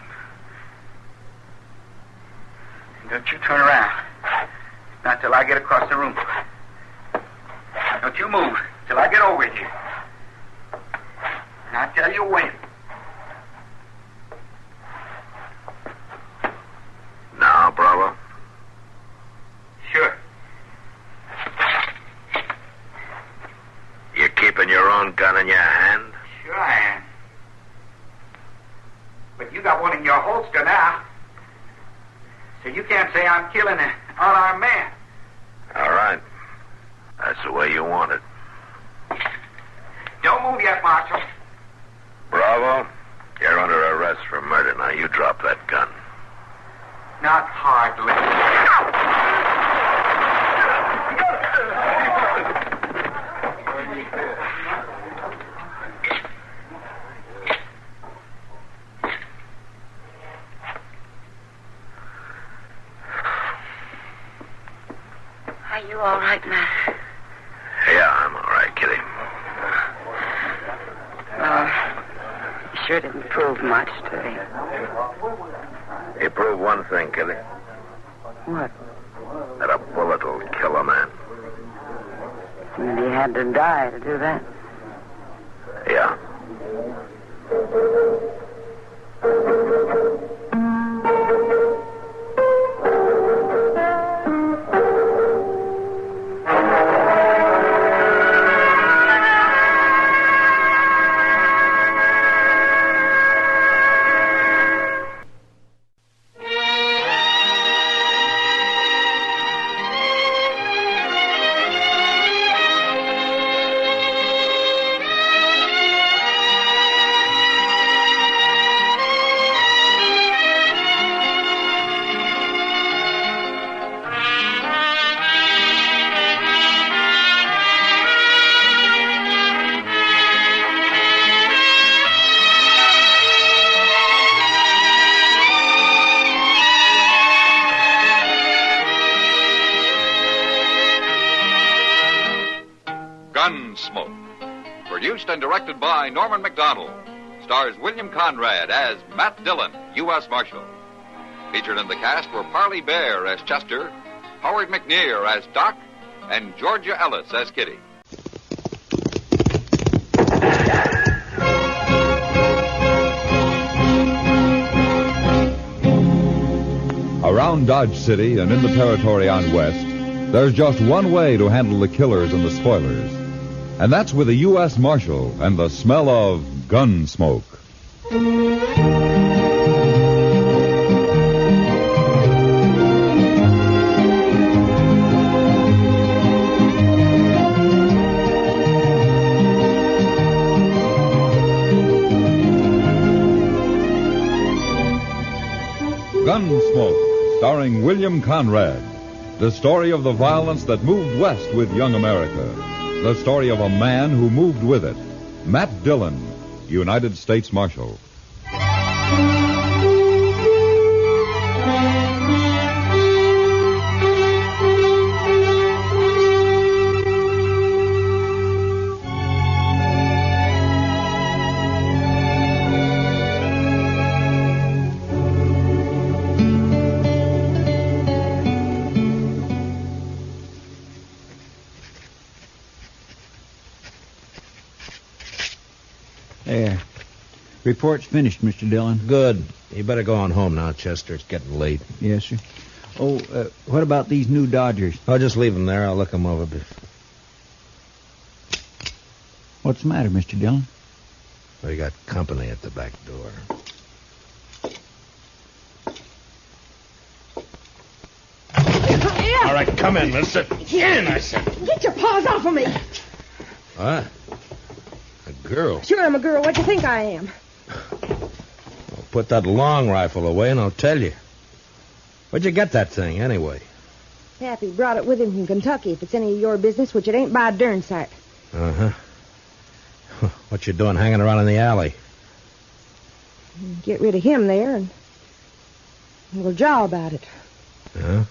Don't you turn around. Not till I get across the room. Don't you move till I get over here. And I'll tell you when. Now, Bravo. Sure. You keeping your own gun in your hand? Sure I am. But you got one in your holster now. So you can't say I'm killing an unarmed man. All right. That's the way you want it. Don't move yet, Marshal. Bravo, you're under arrest for murder. Now you drop that gun. Not hardly. Are you all right, Matt? Yeah, I'm all right, Kitty. Well, you sure didn't prove much today. You prove one thing, Kitty. What? That a bullet will kill a man. And he had to die to do that. Yeah. Gunsmoke. Produced and directed by Norman McDonald. Stars William Conrad as Matt Dillon, U.S. Marshal. Featured in the cast were Parley Bear as Chester, Howard McNear as Doc, and Georgia Ellis as Kitty. Around Dodge City and in the territory on West, there's just one way to handle the killers and the spoilers. And that's with a U.S. Marshal and the smell of Gunsmoke. Gunsmoke, starring William Conrad. The story of the violence that moved west with young America. The story of a man who moved with it. Matt Dillon, United States Marshal. There. Report's finished, Mr. Dillon. Good. You better go on home now, Chester. It's getting late. Yes, sir. Oh, what about these new Dodgers? I'll just leave them there. I'll look them over. What's the matter, Mr. Dillon? We got company at the back door. All right, come in, mister. In, I said. Get your paws off of me. What? A girl? Sure, I'm a girl. What do you think I am? Well, put that long rifle away and I'll tell you. Where'd you get that thing, anyway? Pappy brought it with him from Kentucky, if it's any of your business, which it ain't by a darn sight. Uh-huh. What you doing hanging around in the alley? Get rid of him there, and we'll jaw about it. Huh?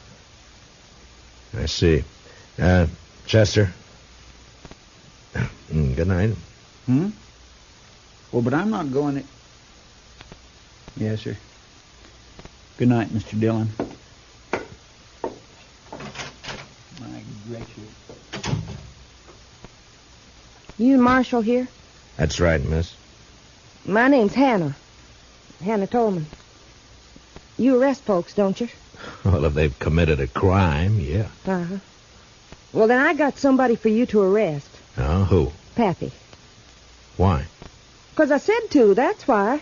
I see. Chester? Good night. Hmm? Well, but I'm not going to... Yes, sir. Good night, Mr. Dillon. You Marshal here? That's right, miss. My name's Hannah. Hannah Tolmans. You arrest folks, don't you? Well, if they've committed a crime, yeah. Uh-huh. Well, then I got somebody for you to arrest. Oh, who? Pappy. Why? 'Cause I said to, that's why.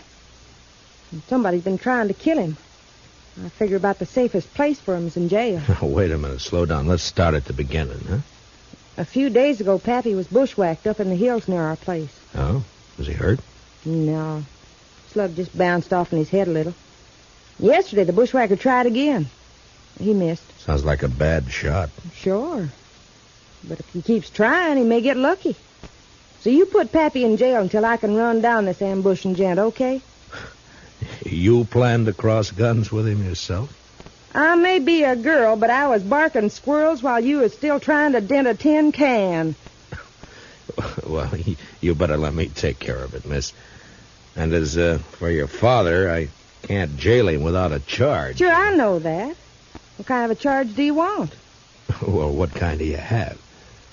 Somebody's been trying to kill him. I figure about the safest place for him is in jail. Wait a minute, slow down. Let's start at the beginning, huh? A few days ago, Pappy was bushwhacked up in the hills near our place. Oh? Was he hurt? No. Slug just bounced off in his head a little. Yesterday, the bushwhacker tried again. He missed. Sounds like a bad shot. Sure. But if he keeps trying, he may get lucky. So you put Pappy in jail until I can run down this ambushing gent, okay? You plan to cross guns with him yourself? I may be a girl, but I was barking squirrels while you was still trying to dent a tin can. Well, you better let me take care of it, miss. And as for your father, I can't jail him without a charge. Sure, I know that. What kind of a charge do you want? Well, what kind do you have?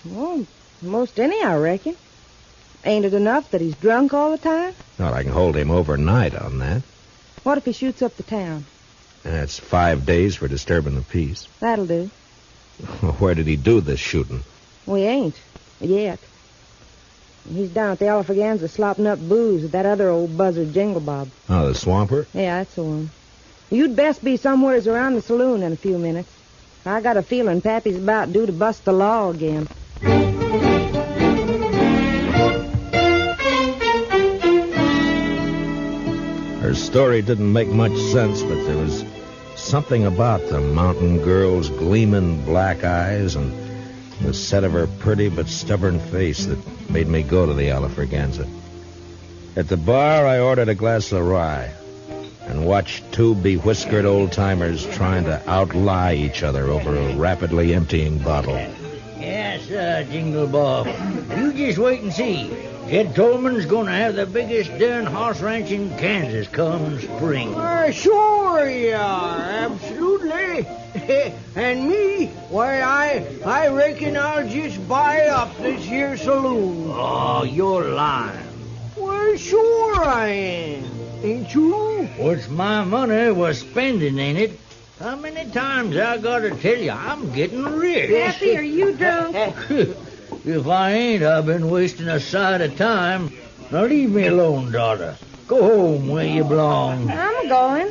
Well, most any, I reckon. Ain't it enough that he's drunk all the time? Well, I can hold him overnight on that. What if he shoots up the town? That's 5 days for disturbing the peace. That'll do. Where did he do this shooting? We ain't. Yet. He's down at the Elephant slopping up booze with that other old buzzard Jingle Bob. Oh, the swamper? Yeah, that's the one. You'd best be somewheres around the saloon in a few minutes. I got a feeling Pappy's about due to bust the law again. Her story didn't make much sense, but there was something about the mountain girl's gleaming black eyes and the set of her pretty but stubborn face that made me go to the Alafraganza. At the bar, I ordered a glass of rye and watched two bewhiskered old-timers trying to outlie each other over a rapidly emptying bottle. Yes, Jingle Bob. You just wait and see. Jed Tolman's going to have the biggest darn horse ranch in Kansas come spring. Sure you are, absolutely. And me, why, I reckon I'll just buy up this here saloon. Oh, you're lying. Well, sure I am. Ain't you? What's my money was spending, ain't it? How many times I gotta tell you I'm getting rich? Pappy, are you drunk? If I ain't, I've been wasting a sight of time. Now leave me alone, daughter. Go home where you belong. I'm going.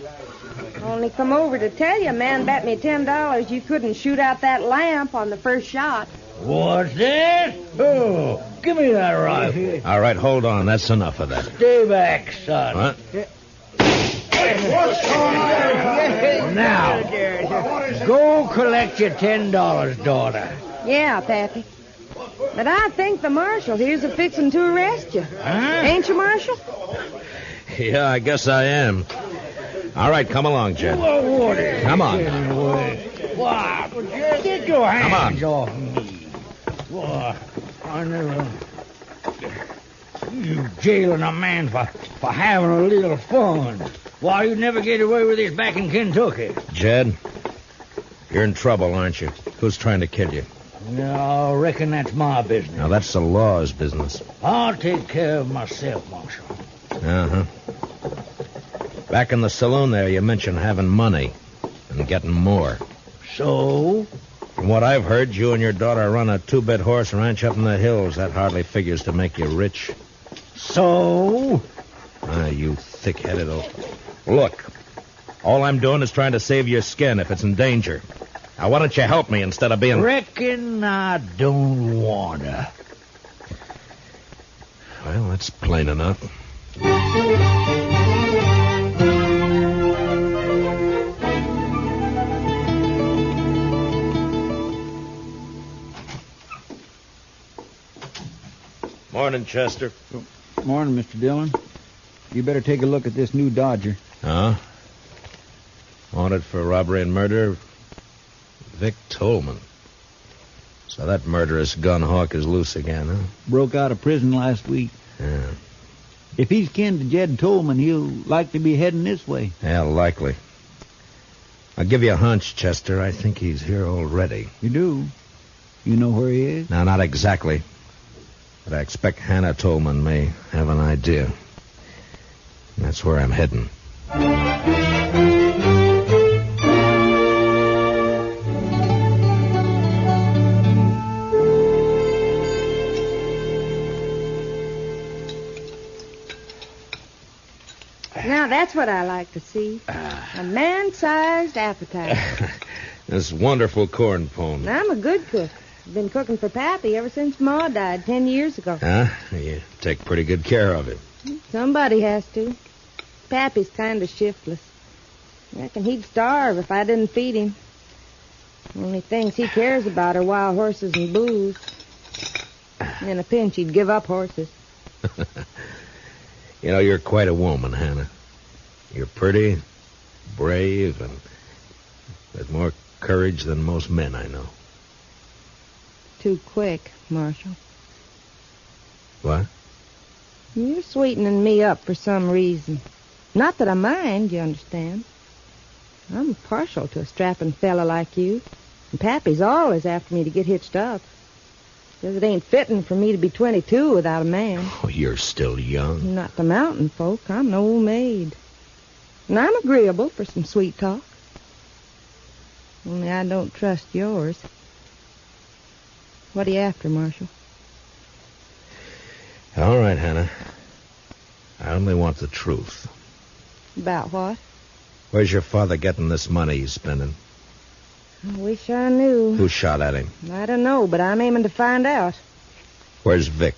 Only come over to tell you, man bet me $10 you couldn't shoot out that lamp on the first shot. What's that? Oh, give me that rifle. All right, hold on. That's enough of that. Stay back, son. What? Now, go collect your $10, daughter. Yeah, Pappy. But I think the marshal here's a-fixin' to arrest you. Huh? Ain't you, Marshal? Yeah, I guess I am. All right, come along, Jed. Come on. What? Get your hands Come off me. Why, I never... You jailing a man for having a little fun. Why, you'd never get away with this back in Kentucky. Jed, you're in trouble, aren't you? Who's trying to kill you? Yeah, I reckon that's my business. Now, that's the law's business. I'll take care of myself, Marshal. Uh-huh. Back in the saloon there, you mentioned having money and getting more. So? From what I've heard, you and your daughter run a 2-bit horse ranch up in the hills. That hardly figures to make you rich. So? Ah, you thick-headed old... Look, all I'm doing is trying to save your skin if it's in danger. Now, why don't you help me instead of being... Reckon I don't wanna. Well, that's plain enough. Morning, Chester. Morning, Mr. Dillon. You better take a look at this new Dodger. Huh? Wanted for robbery and murder, Vic Tolman. So that murderous gun hawk is loose again, huh? Broke out of prison last week. Yeah. If he's kin to Jed Tolman, he'll likely be heading this way. Yeah, likely. I'll give you a hunch, Chester. I think he's here already. You do? You know where he is? No, not exactly. But I expect Hannah Tolman may have an idea. That's where I'm heading. Now, that's what I like to see. A man-sized appetite. This wonderful corn pone. I'm a good cook. I've been cooking for Pappy ever since Ma died 10 years ago. Huh? You take pretty good care of it. Somebody has to. Pappy's kind of shiftless. I reckon he'd starve if I didn't feed him. Only things he cares about are wild horses and booze. In a pinch, he'd give up horses. You know, you're quite a woman, Hannah. You're pretty, brave, and with more courage than most men I know. Too quick, Marshal. What? You're sweetening me up for some reason. Not that I mind, you understand. I'm partial to a strapping fella like you. And Pappy's always after me to get hitched up. Says it ain't fitting for me to be 22 without a man. Oh, you're still young. Not the mountain folk. I'm an old maid. And I'm agreeable for some sweet talk. Only I don't trust yours. What are you after, Marshal? All right, Hannah. I only want the truth. About what? Where's your father getting this money he's spending? I wish I knew. Who shot at him? I don't know, but I'm aiming to find out. Where's Vic?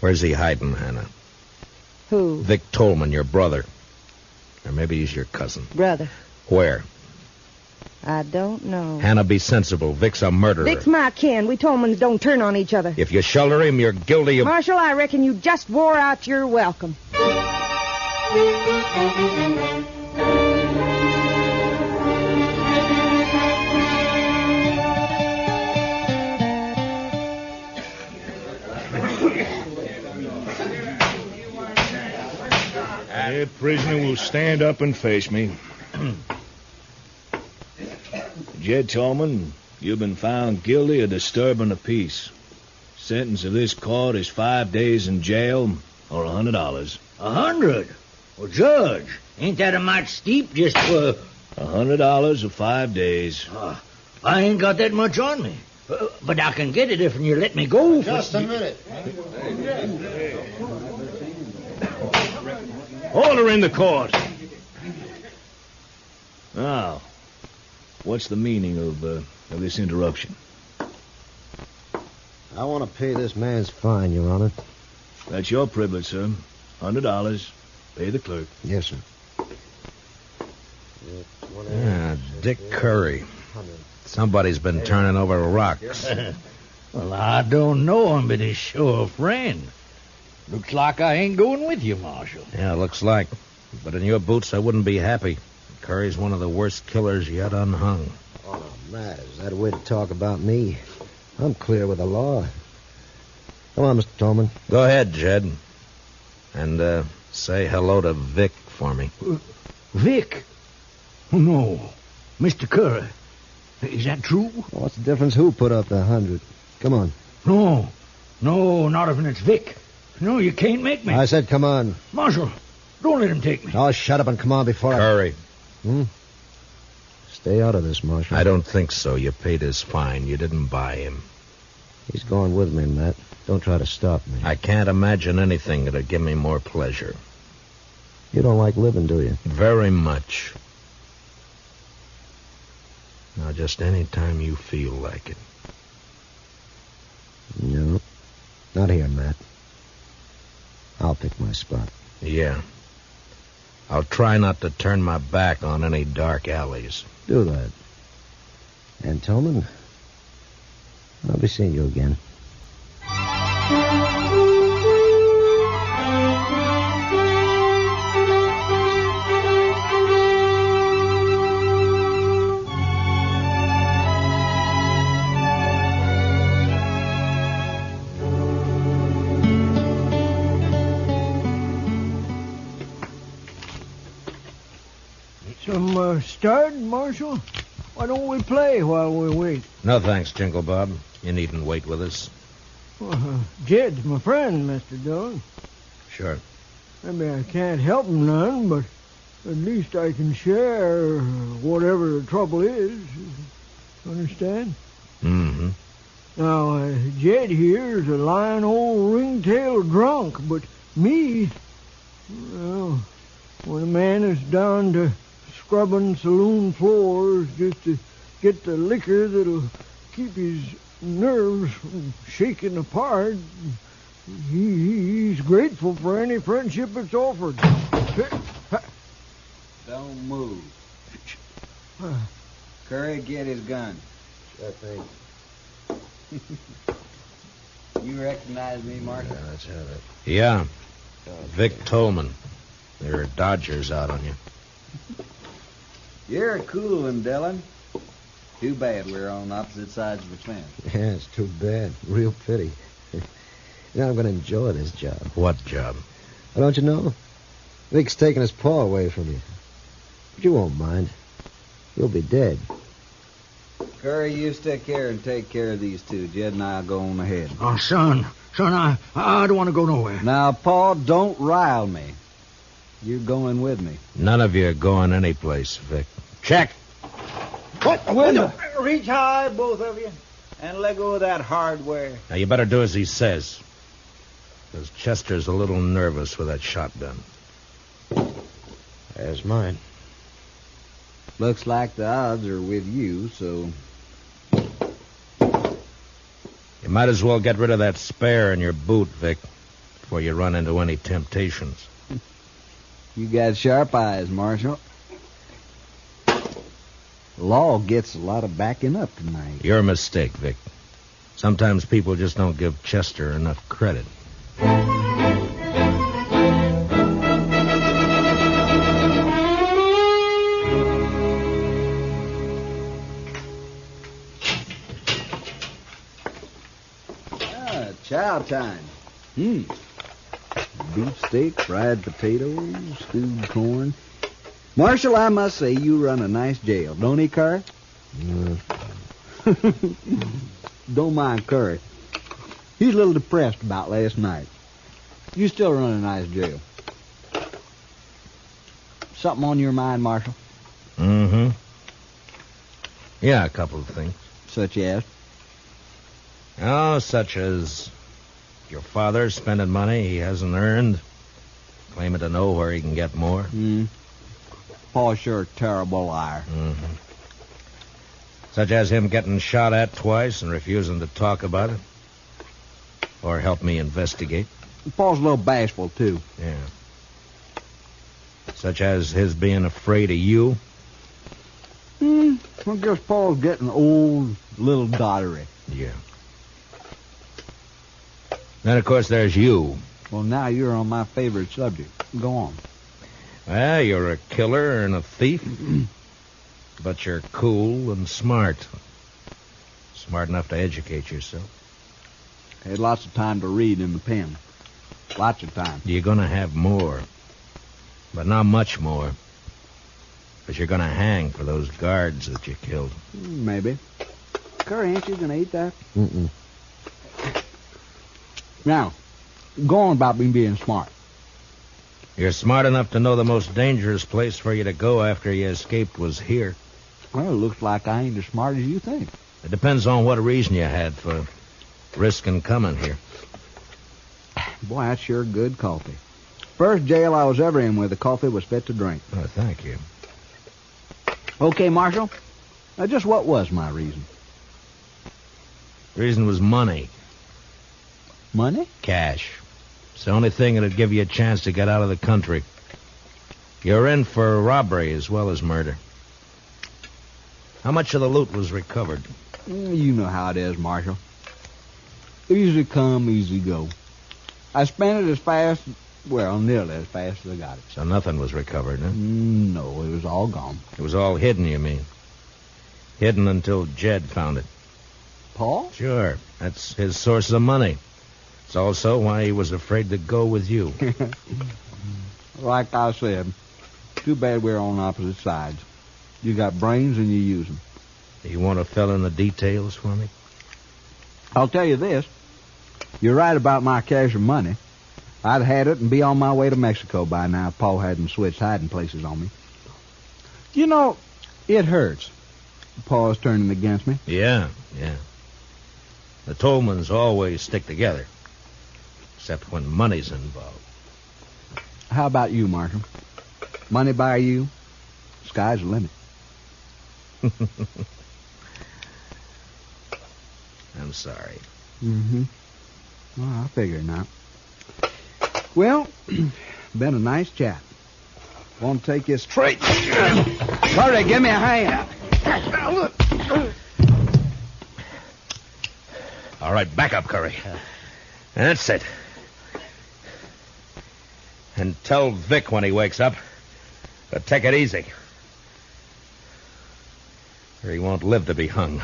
Where's he hiding, Hannah? Who? Vic Tolman, your brother. Or maybe he's your cousin. Brother. Where? I don't know. Hannah, be sensible. Vic's a murderer. Vic's my kin. We Tolmans don't turn on each other. If you shelter him, you're guilty of... Marshal, I reckon you just wore out your welcome. That prisoner will stand up and face me. Jed Tolman, you've been found guilty of disturbing the peace. Sentence of this court is 5 days in jail or $100. 100? Well, Judge, ain't that a mite steep just for... $100 or 5 days. I ain't got that much on me. But I can get it if you let me go. Just a minute. Order in the court. Now, what's the meaning of this interruption? I want to pay this man's fine, Your Honor. That's your privilege, sir. $100. Pay the clerk. Yes, sir. Dick Curry. Somebody's been turning over rocks. Well, I don't know him, but he's sure a friend. Looks like I ain't going with you, Marshal. Yeah, looks like. But in your boots, I wouldn't be happy. Curry's one of the worst killers yet unhung. Oh, Matt, is that a way to talk about me? I'm clear with the law. Come on, Mr. Tolman. Go ahead, Jed. And say hello to Vic for me. Vic? Oh, no. Mr. Curry. Is that true? What's the difference who put up the 100? Come on. No, not if it's Vic. No, you can't make me. I said come on. Marshal, don't let him take me. Oh, shut up and come on before Curry. Stay out of this, Marshal. I don't think so. You paid his fine. You didn't buy him. He's going with me, Matt. Don't try to stop me. I can't imagine anything that'd give me more pleasure. You don't like living, do you? Very much. Now, just any time you feel like it. No. Not here, Matt. I'll pick my spot. Yeah. I'll try not to turn my back on any dark alleys. Do that. And Tolman, I'll be seeing you again. start, Marshal? Why don't we play while we wait? No thanks, Jingle Bob. You needn't wait with us. Jed's my friend, Mr. Dillon. Sure. Maybe I can't help him none, but at least I can share whatever the trouble is. Understand? Mm-hmm. Now, Jed here's a lying old ringtail drunk, but me, well, when a man is down to scrubbing saloon floors just to get the liquor that'll keep his nerves from shaking apart, he's grateful for any friendship that's offered. Don't move. Curry, get his gun. Sure thing. You recognize me, Marshal? Yeah, let's have it. Yeah. Vic Tolman. There are Dodgers out on you. You're a cool one, Dillon. Too bad we're on opposite sides of the fence. Yeah, it's too bad. Real pity. Now I'm going to enjoy this job. What job? Well, don't you know? Vic's taking his paw away from you. But you won't mind. You'll be dead. Curry, you stick here and take care of these two. Jed and I'll go on ahead. Oh, son, I don't want to go nowhere. Now, Paul, don't rile me. You're going with me. None of you are going anyplace, Vic. Check. What? Window. Reach high, both of you, and let go of that hardware. Now, you better do as he says. Because Chester's a little nervous with that shotgun. There's mine. Looks like the odds are with you, so... You might as well get rid of that spare in your boot, Vic, before you run into any temptations. You got sharp eyes, Marshal. The law gets a lot of backing up tonight. Your mistake, Vic. Sometimes people just don't give Chester enough credit. Chow time. Beefsteak, fried potatoes, stewed corn. Marshal, I must say you run a nice jail, don't he, Curry? Don't mind Curry. He's a little depressed about last night. You still run a nice jail. Something on your mind, Marshal? Mm-hmm. Yeah, a couple of things. Such as? Oh, such as your father spending money he hasn't earned, claiming to know where he can get more. Paul's sure a terrible liar. Mm-hmm. Such as him getting shot at twice and refusing to talk about it. Or help me investigate. Paul's a little bashful, too. Yeah. Such as his being afraid of you. I guess Paul's getting old, little dottery. Yeah. Then, of course, there's you. Well, now you're on my favorite subject. Go on. Well, you're a killer and a thief. But you're cool and smart. Smart enough to educate yourself. Had lots of time to read in the pen. Lots of time. You're going to have more. But not much more. But you're going to hang for those guards that you killed. Maybe. Curry, ain't you going to eat that? Mm-mm. Now, go on about me being smart. You're smart enough to know the most dangerous place for you to go after you escaped was here. Well, it looks like I ain't as smart as you think. It depends on what reason you had for risking coming here. Boy, that's sure good coffee. First jail I was ever in where the coffee was fit to drink. Oh, thank you. Okay, Marshal. Now, just what was my reason? Reason was money. Money? Cash. It's the only thing that'd give you a chance to get out of the country. You're in for robbery as well as murder. How much of the loot was recovered? You know how it is, Marshal. Easy come, easy go. I spent it as fast, well, nearly as fast as I got it. So nothing was recovered, huh? No, it was all gone. It was all hidden, you mean? Hidden until Jed found it. Paul? Sure. That's his source of money. It's also why he was afraid to go with you. Like I said, too bad we're on opposite sides. You got brains and you use them. You want to fill in the details for me? I'll tell you this. You're right about my cash and money. I'd had it and be on my way to Mexico by now if Paul hadn't switched hiding places on me. You know, it hurts. Paul's turning against me. Yeah. The Tolmans always stick together, except when money's involved. How about you, Marshal? Money by you, sky's the limit. I'm sorry. Mm-hmm. Well, I figured not. Well, been a nice chat. Want to take you straight? Hurry, give me a hand. All right, back up, Curry. That's it. And tell Vic when he wakes up to take it easy. Or he won't live to be hung.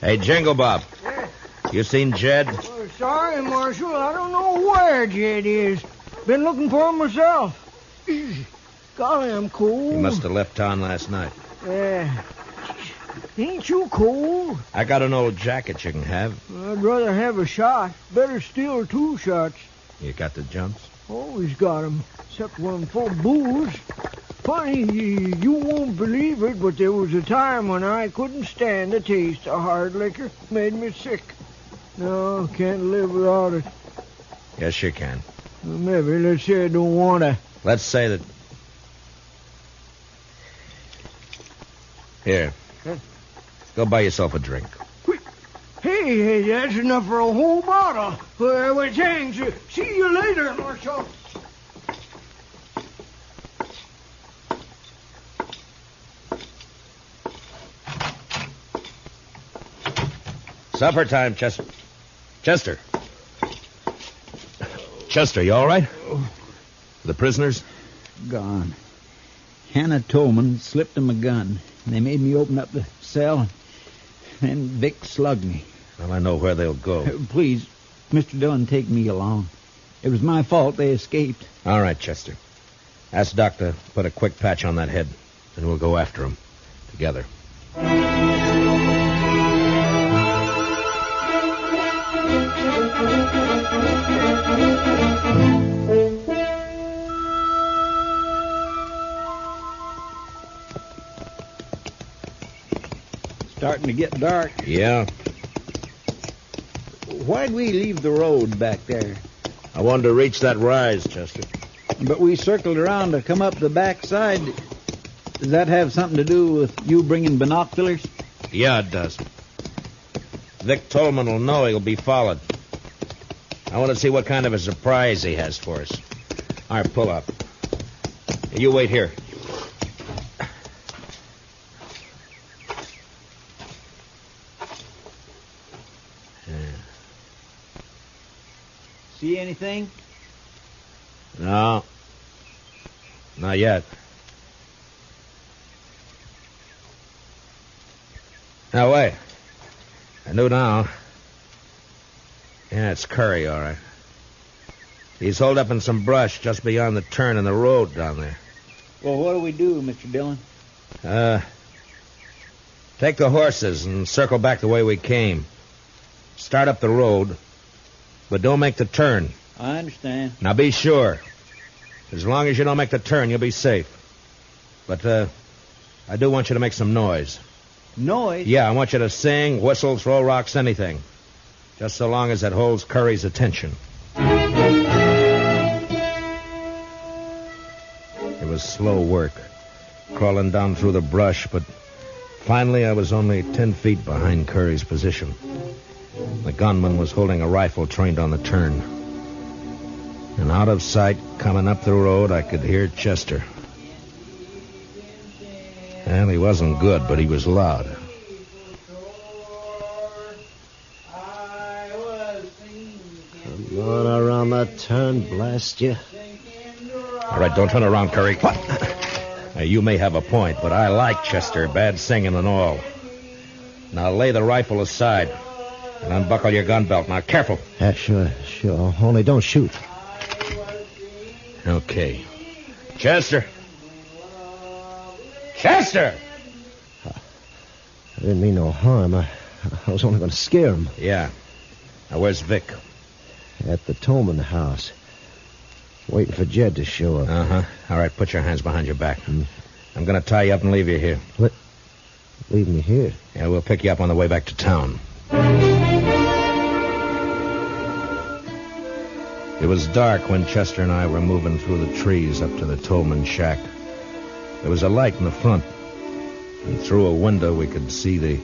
Hey, Jingle Bob. You seen Jed? Oh, sorry, Marshal. I don't know where Jed is. Been looking for him myself. Golly, I'm cold. He must have left town last night. Yeah. Ain't you cold? I got an old jacket you can have. I'd rather have a shot. Better still 2 shots. You got the jumps? Always got 'em, except when full of booze. Funny, you won't believe it, but there was a time when I couldn't stand the taste of hard liquor. Made me sick. No, can't live without it. Yes, you can. Well, maybe, let's say I don't want to. Let's say that... Here. Go buy yourself a drink. Hey, that's enough for a whole bottle. Well, thanks. See you later, Marshal. Supper time, Chester. Chester, you all right? The prisoners? Gone. Hannah Tolman slipped them a gun. They made me open up the cell, and Vic slugged me. Well, I know where they'll go. Please, Mr. Dillon, take me along. It was my fault they escaped. All right, Chester. Ask Doc to put a quick patch on that head, and we'll go after him together. Starting to get dark. Yeah. Why'd we leave the road back there? I wanted to reach that rise, Chester. But we circled around to come up the back side. Does that have something to do with you bringing binoculars? Yeah, it does. Vic Tolman will know he'll be followed. I want to see what kind of a surprise he has for us. All right, pull up. You wait here. See anything? No. Not yet. Now, wait. I knew now. Yeah, it's Curry, all right. He's holed up in some brush just beyond the turn in the road down there. Well, what do we do, Mr. Dillon? Take the horses and circle back the way we came. Start up the road, but don't make the turn. I understand. Now, be sure. As long as you don't make the turn, you'll be safe. But, I do want you to make some noise. Noise? Yeah, I want you to sing, whistle, throw rocks, anything. Just so long as it holds Curry's attention. It was slow work, crawling down through the brush, but finally I was only 10 feet behind Curry's position. The gunman was holding a rifle trained on the turn. And out of sight, coming up the road, I could hear Chester. Well, he wasn't good, but he was loud. I'm going around that turn, blast you. All right, don't turn around, Curry. What? Now, you may have a point, but I like Chester, bad singing and all. Now lay the rifle aside and unbuckle your gun belt. Now, careful. Yeah, sure. Only don't shoot. Okay. Chester! Chester! I didn't mean no harm. I was only going to scare him. Yeah. Now, where's Vic? At the Tolman house. Waiting for Jed to show up. Uh-huh. All right, put your hands behind your back. I'm going to tie you up and leave you here. What? Leave me here? Yeah, we'll pick you up on the way back to town. It was dark when Chester and I were moving through the trees up to the Tolman shack. There was a light in the front, and through a window we could see the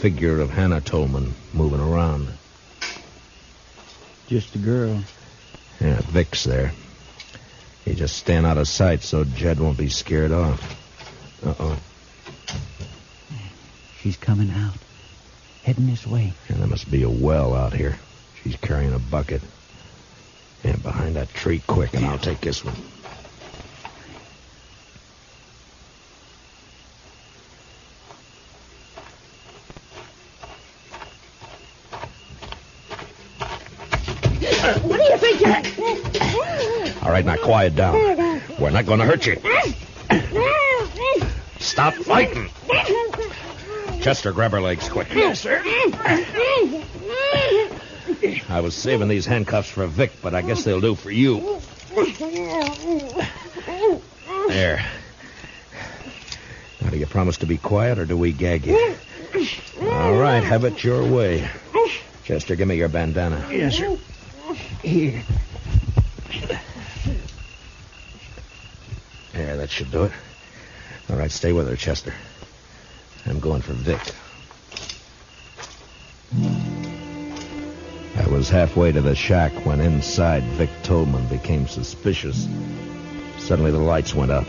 figure of Hannah Tolman moving around. Just a girl. Yeah, Vic's there. He just stand out of sight so Jed won't be scared off. Uh-oh. She's coming out. Heading this way. And there must be a well out here. She's carrying a bucket. And behind that tree, quick, and I'll take this one. What do you think you're... All right, now quiet down. We're not going to hurt you. Stop fighting. Chester, grab her legs quick. Yes, sir. I was saving these handcuffs for Vic, but I guess they'll do for you. There. Now, do you promise to be quiet, or do we gag you? All right, have it your way. Chester, give me your bandana. Yes, sir. Here. There, that should do it. All right, stay with her, Chester. I'm going for Vic. I was halfway to the shack when inside Vic Tolman became suspicious. Suddenly the lights went out,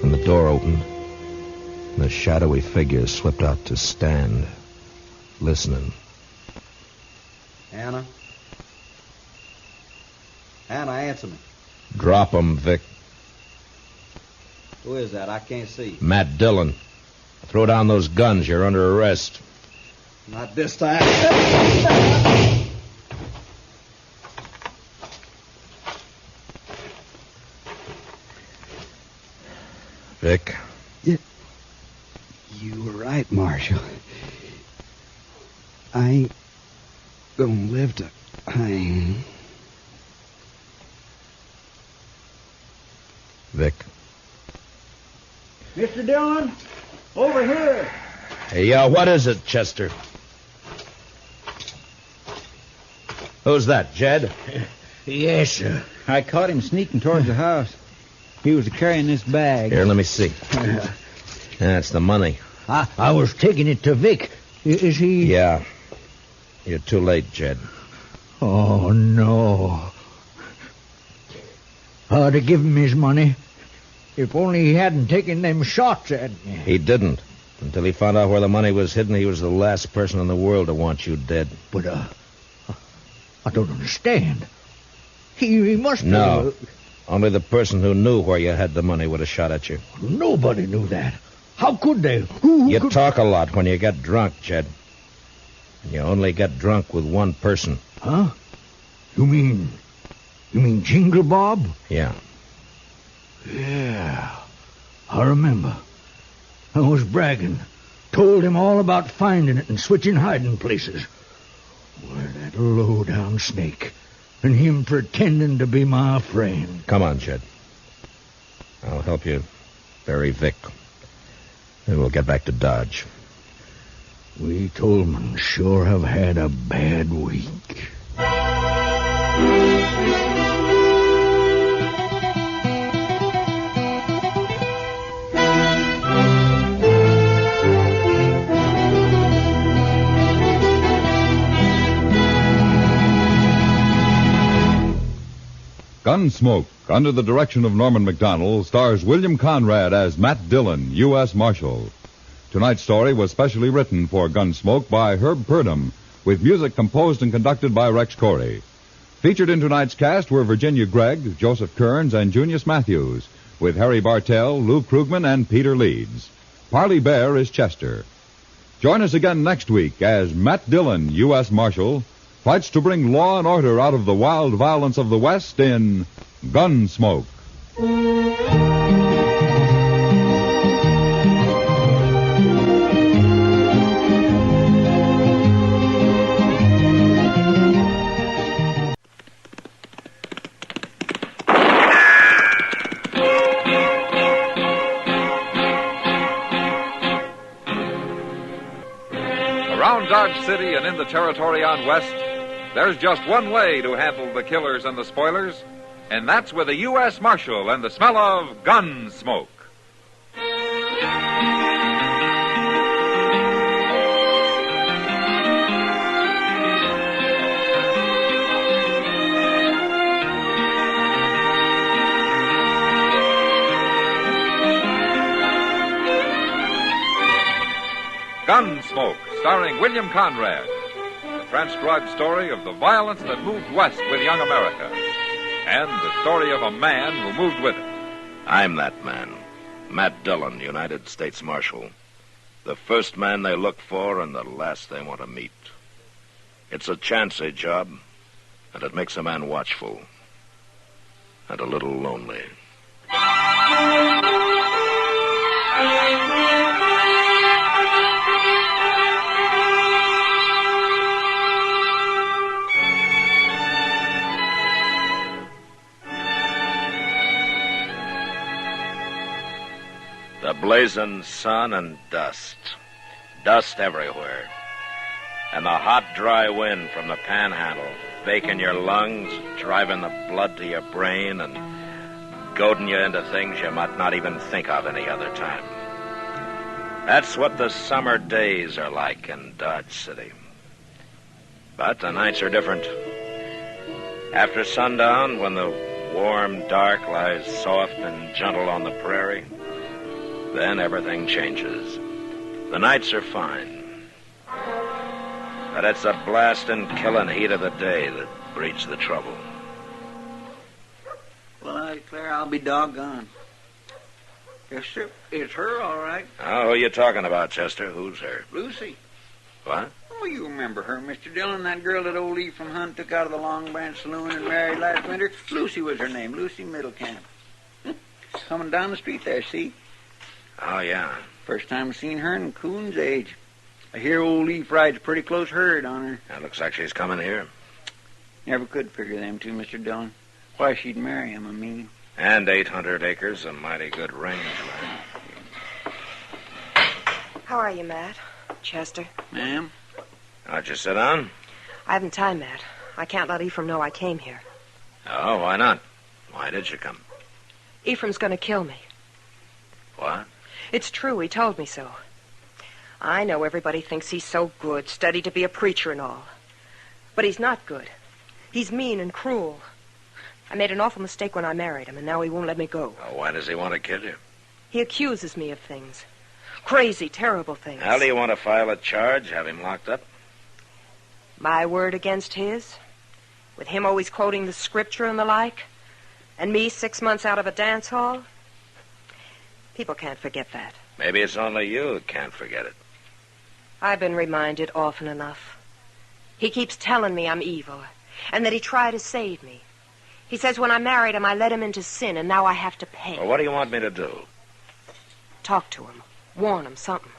and the door opened, and a shadowy figure slipped out to stand, listening. Hannah? Hannah, answer me. Drop him, Vic. Who is that? I can't see. Matt Dillon. Throw down those guns. You're under arrest. Not this time. Vic. You were right, Marshal. I ain't gonna live to hang. Vic. Mr. Dillon, over here. Hey, what is it, Chester? Who's that, Jed? Yes, sir. I caught him sneaking towards the house. He was carrying this bag. Here, let me see. That's the money. I was taking it to Vic. Is he... Yeah. You're too late, Jed. Oh, no. To give him his money. If only he hadn't taken them shots at me. He didn't. Until he found out where the money was hidden, he was the last person in the world to want you dead. But, I don't understand. He must be... No. Only the person who knew where you had the money would have shot at you. Nobody knew that. How could they? Who you could... talk a lot when you get drunk, Jed. And you only get drunk with one person. Huh? You mean Jingle Bob? Yeah. Yeah. I remember. I was bragging. Told him all about finding it and switching hiding places. Why, that low-down snake. And him pretending to be my friend. Come on, Jed. I'll help you bury Vic. Then we'll get back to Dodge. We Tolmans sure have had a bad week. Gunsmoke, under the direction of Norman Macdonald, stars William Conrad as Matt Dillon, U.S. Marshal. Tonight's story was specially written for Gunsmoke by Herb Purdom, with music composed and conducted by Rex Corey. Featured in tonight's cast were Virginia Gregg, Joseph Kearns, and Junius Matthews, with Harry Bartell, Lou Krugman, and Peter Leeds. Parley Bear is Chester. Join us again next week as Matt Dillon, U.S. Marshal, fights to bring law and order out of the wild violence of the West in Gunsmoke. Around Dodge City and in the territory on West, there's just one way to handle the killers and the spoilers, and that's with a U.S. Marshal and the smell of Gunsmoke. Gunsmoke, starring William Conrad. The transcribed story of the violence that moved west with young America. And the story of a man who moved with it. I'm that man. Matt Dillon, United States Marshal. The first man they look for and the last they want to meet. It's a chancy job, and it makes a man watchful. And a little lonely. The blazing sun and dust. Dust everywhere. And the hot, dry wind from the panhandle, baking your lungs, driving the blood to your brain, and goading you into things you might not even think of any other time. That's what the summer days are like in Dodge City. But the nights are different. After sundown, when the warm dark lies soft and gentle on the prairie, then everything changes. The nights are fine. But it's the blasting, killing heat of the day that breeds the trouble. Well, I declare I'll be doggone. Yes, sir. It's her, all right. Oh, who are you talking about, Chester? Who's her? Lucy. What? Oh, you remember her, Mr. Dillon, that girl that old Ephraim Hunt took out of the Long Branch Saloon and married last winter? Lucy was her name, Lucy Middlecamp. Coming down the street there, see? Oh, yeah. First time I've seen her in Coon's age. I hear old Leaf rides a pretty close herd on her. That looks like she's coming here. Never could figure them two, Mr. Dillon. Why she'd marry him, I mean. And 800 acres, a mighty good range, man. How are you, Matt? Chester? Ma'am? How'd you sit down? I haven't time, Matt. I can't let Ephraim know I came here. Oh, why not? Why did you come? Ephraim's going to kill me. What? It's true. He told me so. I know everybody thinks he's so good, studied to be a preacher and all. But he's not good. He's mean and cruel. I made an awful mistake when I married him, and now he won't let me go. Oh, why does he want to kill you? He accuses me of things. Crazy, terrible things. How do you want to file a charge, have him locked up? My word against his? With him always quoting the scripture and the like? And me 6 months out of a dance hall? People can't forget that. Maybe it's only you that can't forget it. I've been reminded often enough. He keeps telling me I'm evil, and that he tried to save me. He says when I married him, I led him into sin, and now I have to pay. Well, what do you want me to do? Talk to him. Warn him something.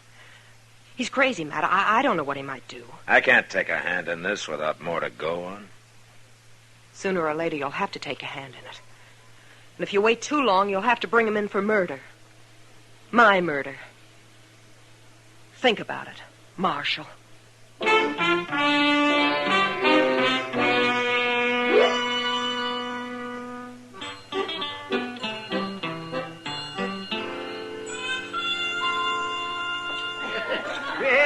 He's crazy, Matt. I don't know what he might do. I can't take a hand in this without more to go on. Sooner or later, you'll have to take a hand in it. And if you wait too long, you'll have to bring him in for murder. My murder. Think about it, Marshal. Well,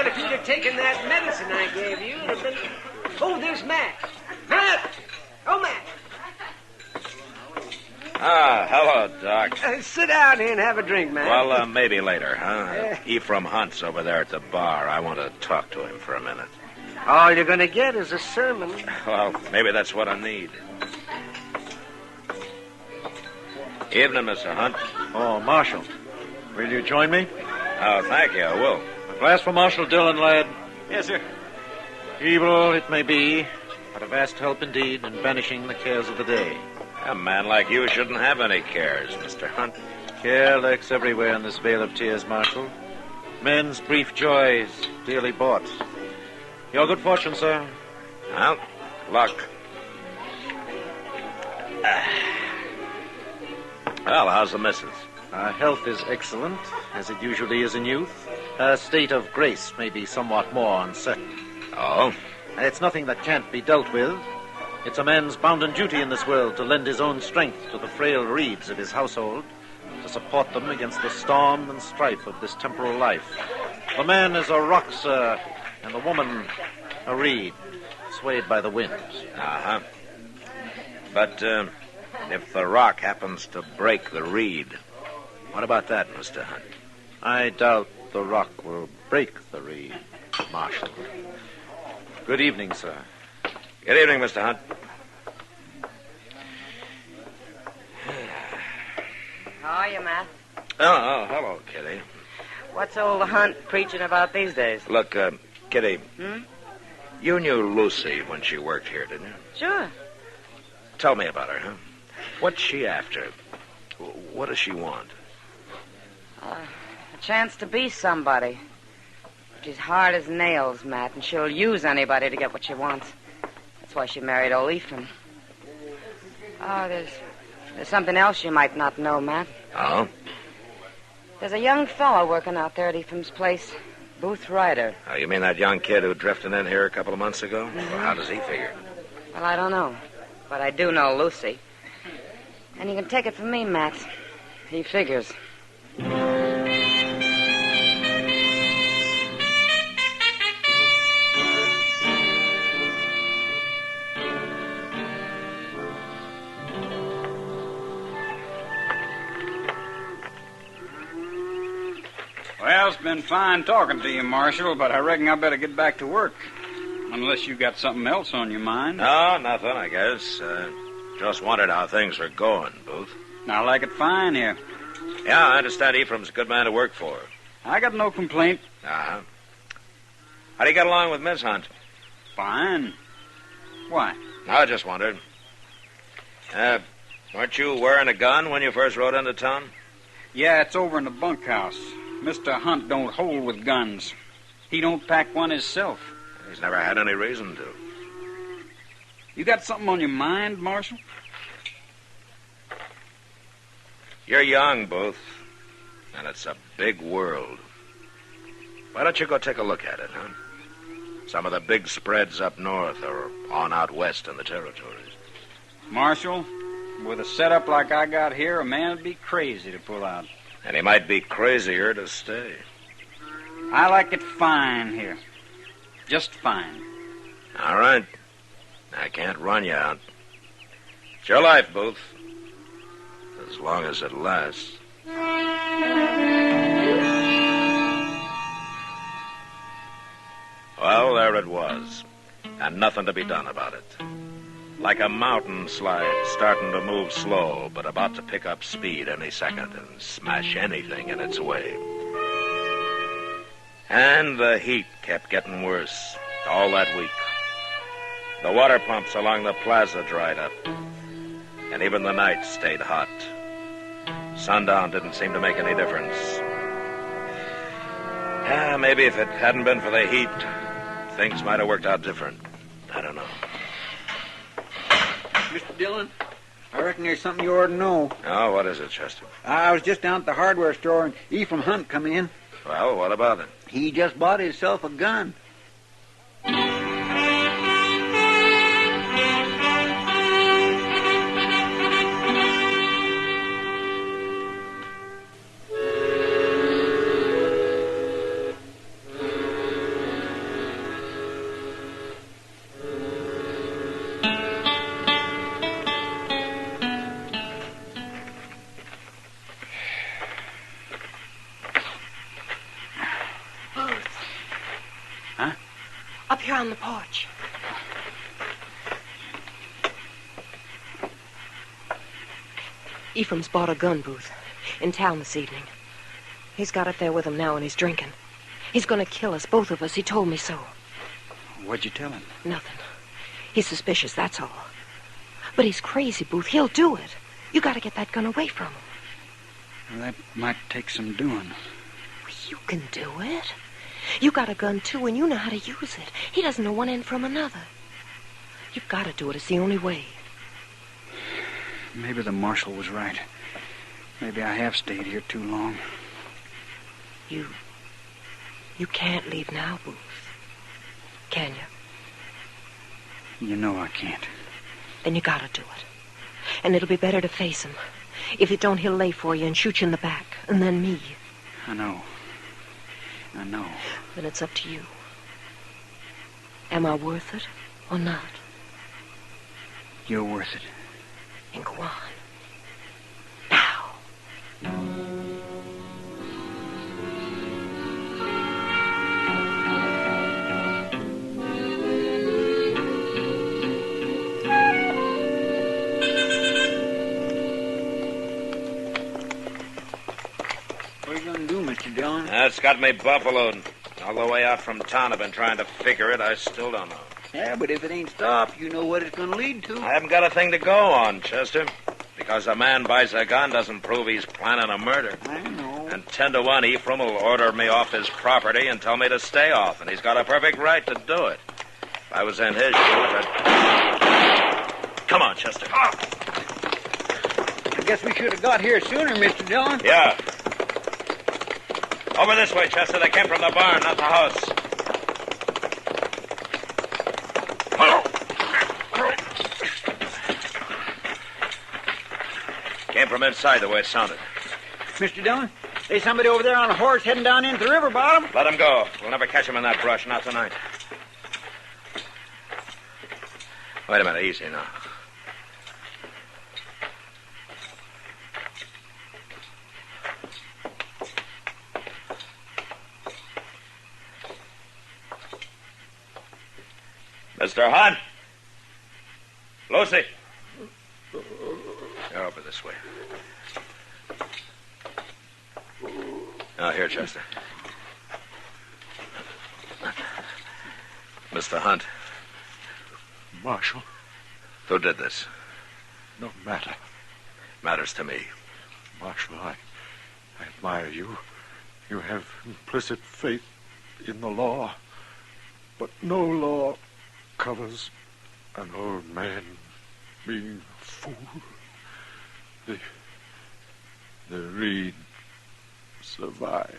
if you'd have taken that medicine I gave you, it'd have been... Oh, there's Matt. Matt! Oh, Matt! Ah, hello, Doc. Sit down here and have a drink, Matt. Well, maybe later, huh? Ephraim Hunt's over there at the bar. I want to talk to him for a minute. All you're going to get is a sermon. Well, maybe that's what I need. Evening, Mr. Hunt. Oh, Marshal. Will you join me? Oh, thank you, I will. Glass for Marshal Dillon, lad. Yes, sir. Feeble it may be, but a vast help indeed in banishing the cares of the day. A man like you shouldn't have any cares, Mr. Hunt. Care lurks everywhere in this vale of tears, Marshal. Men's brief joys, dearly bought. Your good fortune, sir. Well, luck. Well, how's the missus? Her health is excellent, as it usually is in youth. Her state of grace may be somewhat more uncertain. Oh? And it's nothing that can't be dealt with. It's a man's bounden duty in this world to lend his own strength to the frail reeds of his household, to support them against the storm and strife of this temporal life. The man is a rock, sir, and the woman a reed, swayed by the wind. Uh-huh. But, if the rock happens to break the reed, what about that, Mr. Hunt? I doubt the rock will break the reed, Marshal. Good evening, sir. Good evening, Mr. Hunt. How are you, Matt? Oh, hello, Kitty. What's old Hunt preaching about these days? Look, Kitty, Hmm? you knew Lucy when she worked here, didn't you? Sure. Tell me about her, huh? What's she after? What does she want? A chance to be somebody. She's hard as nails, Matt, and she'll use anybody to get what she wants. That's why she married old Ephraim. Oh, there's something else you might not know, Matt. Oh? There's a young fellow working out there at Ephraim's place. Booth Ryder. Oh, you mean that young kid who drifted in here a couple of months ago? Mm-hmm. Well, how does he figure? Well, I don't know. But I do know Lucy. And you can take it from me, Matt. He figures. Well, it's been fine talking to you, Marshal, but I reckon I better get back to work. Unless you got something else on your mind. No, nothing, I guess. Just wondered how things are going, Booth. I like it fine here. Yeah, I understand Ephraim's a good man to work for. I got no complaint. Uh-huh. How do you get along with Miss Hunt? Fine. Why? I just wondered. Weren't you wearing a gun when you first rode into town? Yeah, it's over in the bunkhouse. Mr. Hunt don't hold with guns. He don't pack one himself. He's never had any reason to. You got something on your mind, Marshal? You're young, Booth, and it's a big world. Why don't you go take a look at it, huh? Some of the big spreads up north or on out west in the territories. Marshal, with a setup like I got here, a man would be crazy to pull out. And he might be crazier to stay. I like it fine here. Just fine. All right. I can't run you out. It's your life, Booth. As long as it lasts. Well, there it was. And nothing to be done about it. Like a mountain slide starting to move slow, but about to pick up speed any second and smash anything in its way. And the heat kept getting worse all that week. The water pumps along the plaza dried up, and even the nights stayed hot. Sundown didn't seem to make any difference. Maybe if it hadn't been for the heat, things might have worked out different. I don't know. Mr. Dillon, I reckon there's something you ought to know. Oh, what is it, Chester? I was just down at the hardware store, and Ephraim Hunt come in. Well, what about it? He just bought himself a gun. Up here on the porch. Ephraim's bought a gun booth in town this evening. He's got it there with him now and he's drinking. He's going to kill us, both of us. He told me so. What'd you tell him? Nothing. He's suspicious, that's all. But he's crazy, Booth. He'll do it. You got to get that gun away from him. Well, that might take some doing. You can do it. You got a gun, too, and you know how to use it. He doesn't know one end from another. You've got to do it. It's the only way. Maybe the marshal was right. Maybe I have stayed here too long. You can't leave now, Booth. Can you? You know I can't. Then you got to do it. And it'll be better to face him. If you don't, he'll lay for you and shoot you in the back. And then me. I know. Then it's up to you. Am I worth it or not? You're worth it. And go on. What are you going to do, Mr. Dillon? That's got me buffaloed. All the way out from town, I've been trying to figure it. I still don't know. Yeah, but if it ain't stopped, you know what it's going to lead to. I haven't got a thing to go on, Chester. Because a man buys a gun doesn't prove he's planning a murder. I know. And 10 to 1, Ephraim will order me off his property and tell me to stay off, and he's got a perfect right to do it. If I was in his shoes, I'd... Come on, Chester. I guess we should have got here sooner, Mr. Dillon. Yeah. Over this way, Chester. They came from the barn, not the house. Came from inside the way it sounded. Mr. Dillon, there's somebody over there on a horse heading down into the river bottom. Let him go. We'll never catch him in that brush, not tonight. Wait a minute, easy now. Mr. Hunt! Lucy! You're over this way. Now, here, Chester. Mr. Hunt. Marshal. Who did this? No matter. Matters to me. Marshal, I admire you. You have implicit faith in the law. But no law covers an old man being a fool. The reed survives.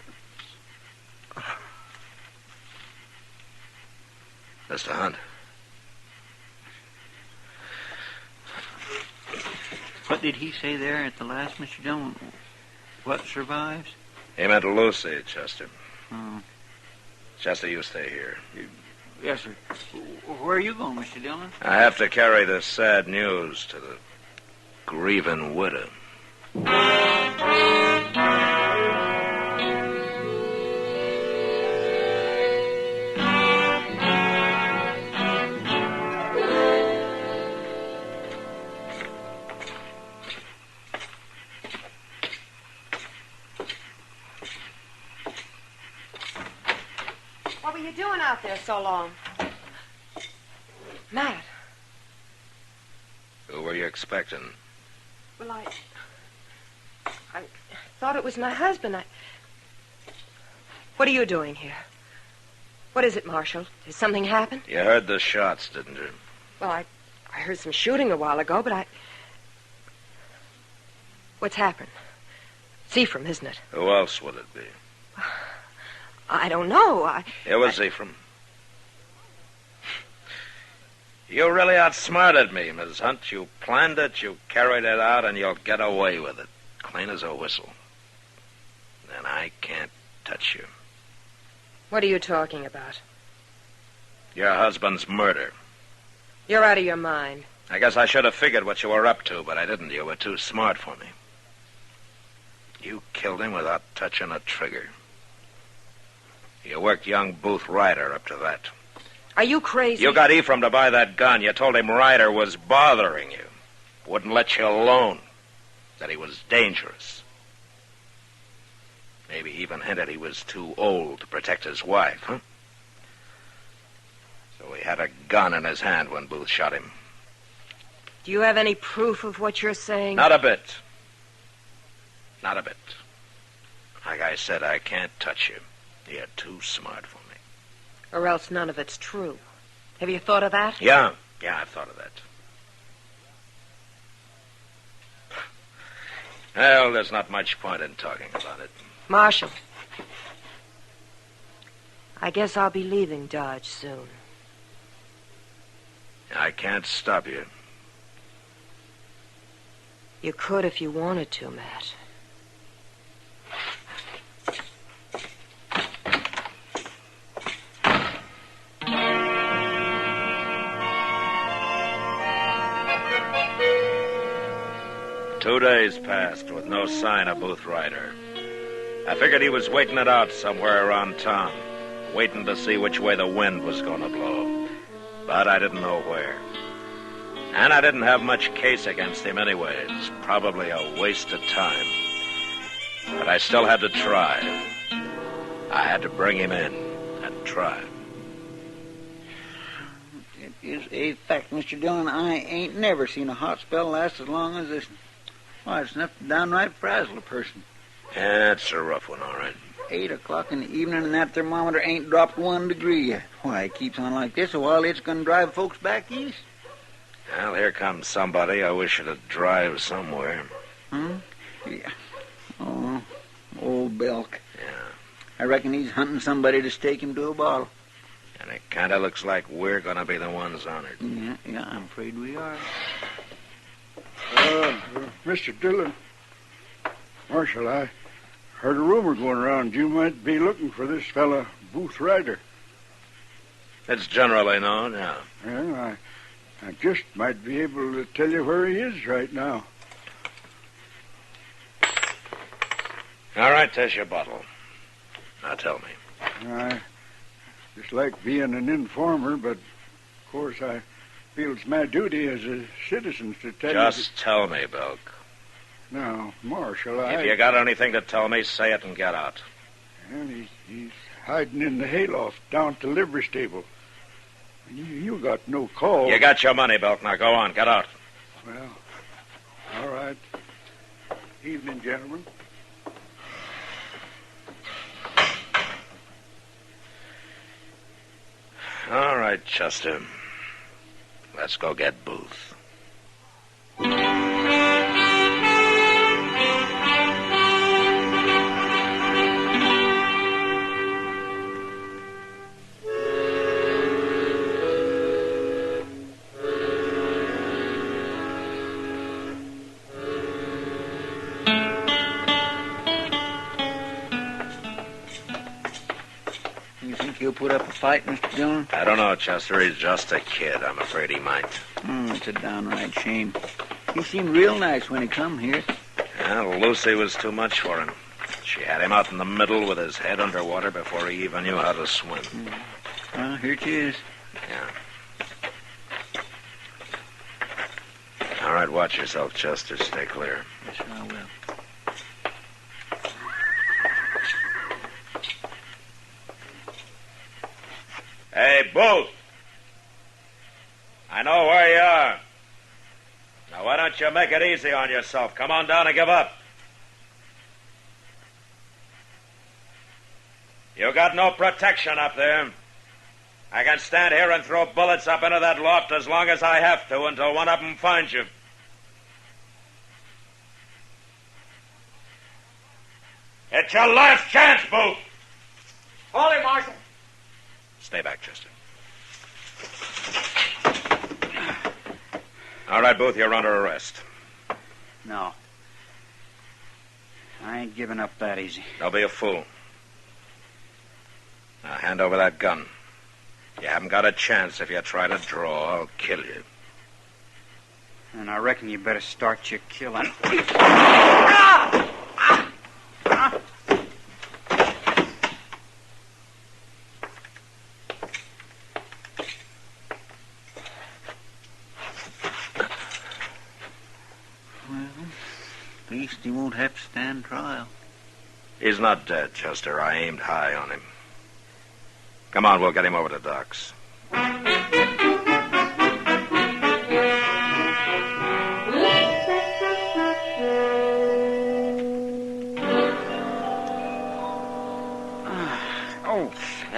Mr. Hunt. What did he say there at the last, Mr. Dillon? What survives? He meant Lucy, Chester. Oh. Chester, you stay here. Yes, sir. Where are you going, Mr. Dillon? I have to carry this sad news to the grieving widow. What were you doing out there so long? Matt. Who were you expecting? Well, I thought it was my husband. What are you doing here? What is it, Marshal? Did something happen? You heard the shots, didn't you? Well, I heard some shooting a while ago, but What's happened? It's Ephraim, isn't it? Who else would it be? I don't know. It was Ephraim. You really outsmarted me, Miss Hunt. You planned it, you carried it out, and you'll get away with it. Clean as a whistle. And I can't touch you. What are you talking about? Your husband's murder. You're out of your mind. I guess I should have figured what you were up to, but I didn't. You were too smart for me. You killed him without touching a trigger. You worked young Booth Ryder up to that. Are you crazy? You got Ephraim to buy that gun. You told him Ryder was bothering you. Wouldn't let you alone. That he was dangerous. Maybe he even hinted he was too old to protect his wife, huh? So he had a gun in his hand when Booth shot him. Do you have any proof of what you're saying? Not a bit. Not a bit. Like I said, I can't touch you. You're too smart for me. Or else none of it's true. Have you thought of that? Yeah, I've thought of that. Well, there's not much point in talking about it. Marshal, I guess I'll be leaving Dodge soon. I can't stop you. You could if you wanted to, Matt. Two days passed with no sign of Booth Ryder. I figured he was waiting it out somewhere around town, waiting to see which way the wind was going to blow. But I didn't know where. And I didn't have much case against him anyways. Probably a waste of time. But I still had to try. I had to bring him in and try. It is a fact, Mr. Dillon. I ain't never seen a hot spell last as long as this. Why, it's enough to downright frazzle a person. Yeah, it's a rough one, all right. 8 o'clock in the evening and that thermometer ain't dropped 1 degree yet. Why, it keeps on like this a while, it's going to drive folks back east. Well, here comes somebody I wish it'd drive somewhere. Yeah. Oh, old Belk. Yeah. I reckon he's hunting somebody to stake him to a bottle. And it kind of looks like we're going to be the ones on it. Yeah, I'm afraid we are. Mr. Dillon. Marshal, I heard a rumor going around you might be looking for this fella, Booth Ryder. It's generally known, yeah. Well, I just might be able to tell you where he is right now. All right, there's your bottle. Now tell me. I just like being an informer, but of course I feel it's my duty as a citizen to tell you. Just tell me, Belk. Now, Marshal, If you got anything to tell me, say it and get out. Well, he's hiding in the hayloft down at the livery stable. You got no call. You got your money, Belk. Now go on, get out. Well, all right. Evening, gentlemen. All right, Chester. Let's go get Booth. You think he'll put up a fight, Mr. Dillon? I don't know, Chester. He's just a kid. I'm afraid he might. It's a downright shame. He seemed real nice when he come here. Well, Lucy was too much for him. She had him out in the middle with his head underwater before he even knew how to swim. Well, here she is. Yeah. All right, watch yourself, Chester. Stay clear. Yes, I will. Hey, Booth. I know where you are. Now, why don't you make it easy on yourself? Come on down and give up. You got no protection up there. I can stand here and throw bullets up into that loft as long as I have to until one of them finds you. It's your last chance, Booth. Hold him, Marshal. Stay back, Chester. All right, Booth, you're under arrest. No. I ain't giving up that easy. Don't be a fool. Now, hand over that gun. You haven't got a chance. If you try to draw, I'll kill you. And I reckon you better start your killing. Well, at least he won't have to stand trial. He's not dead, Chester. I aimed high on him. Come on, we'll get him over to Doc's.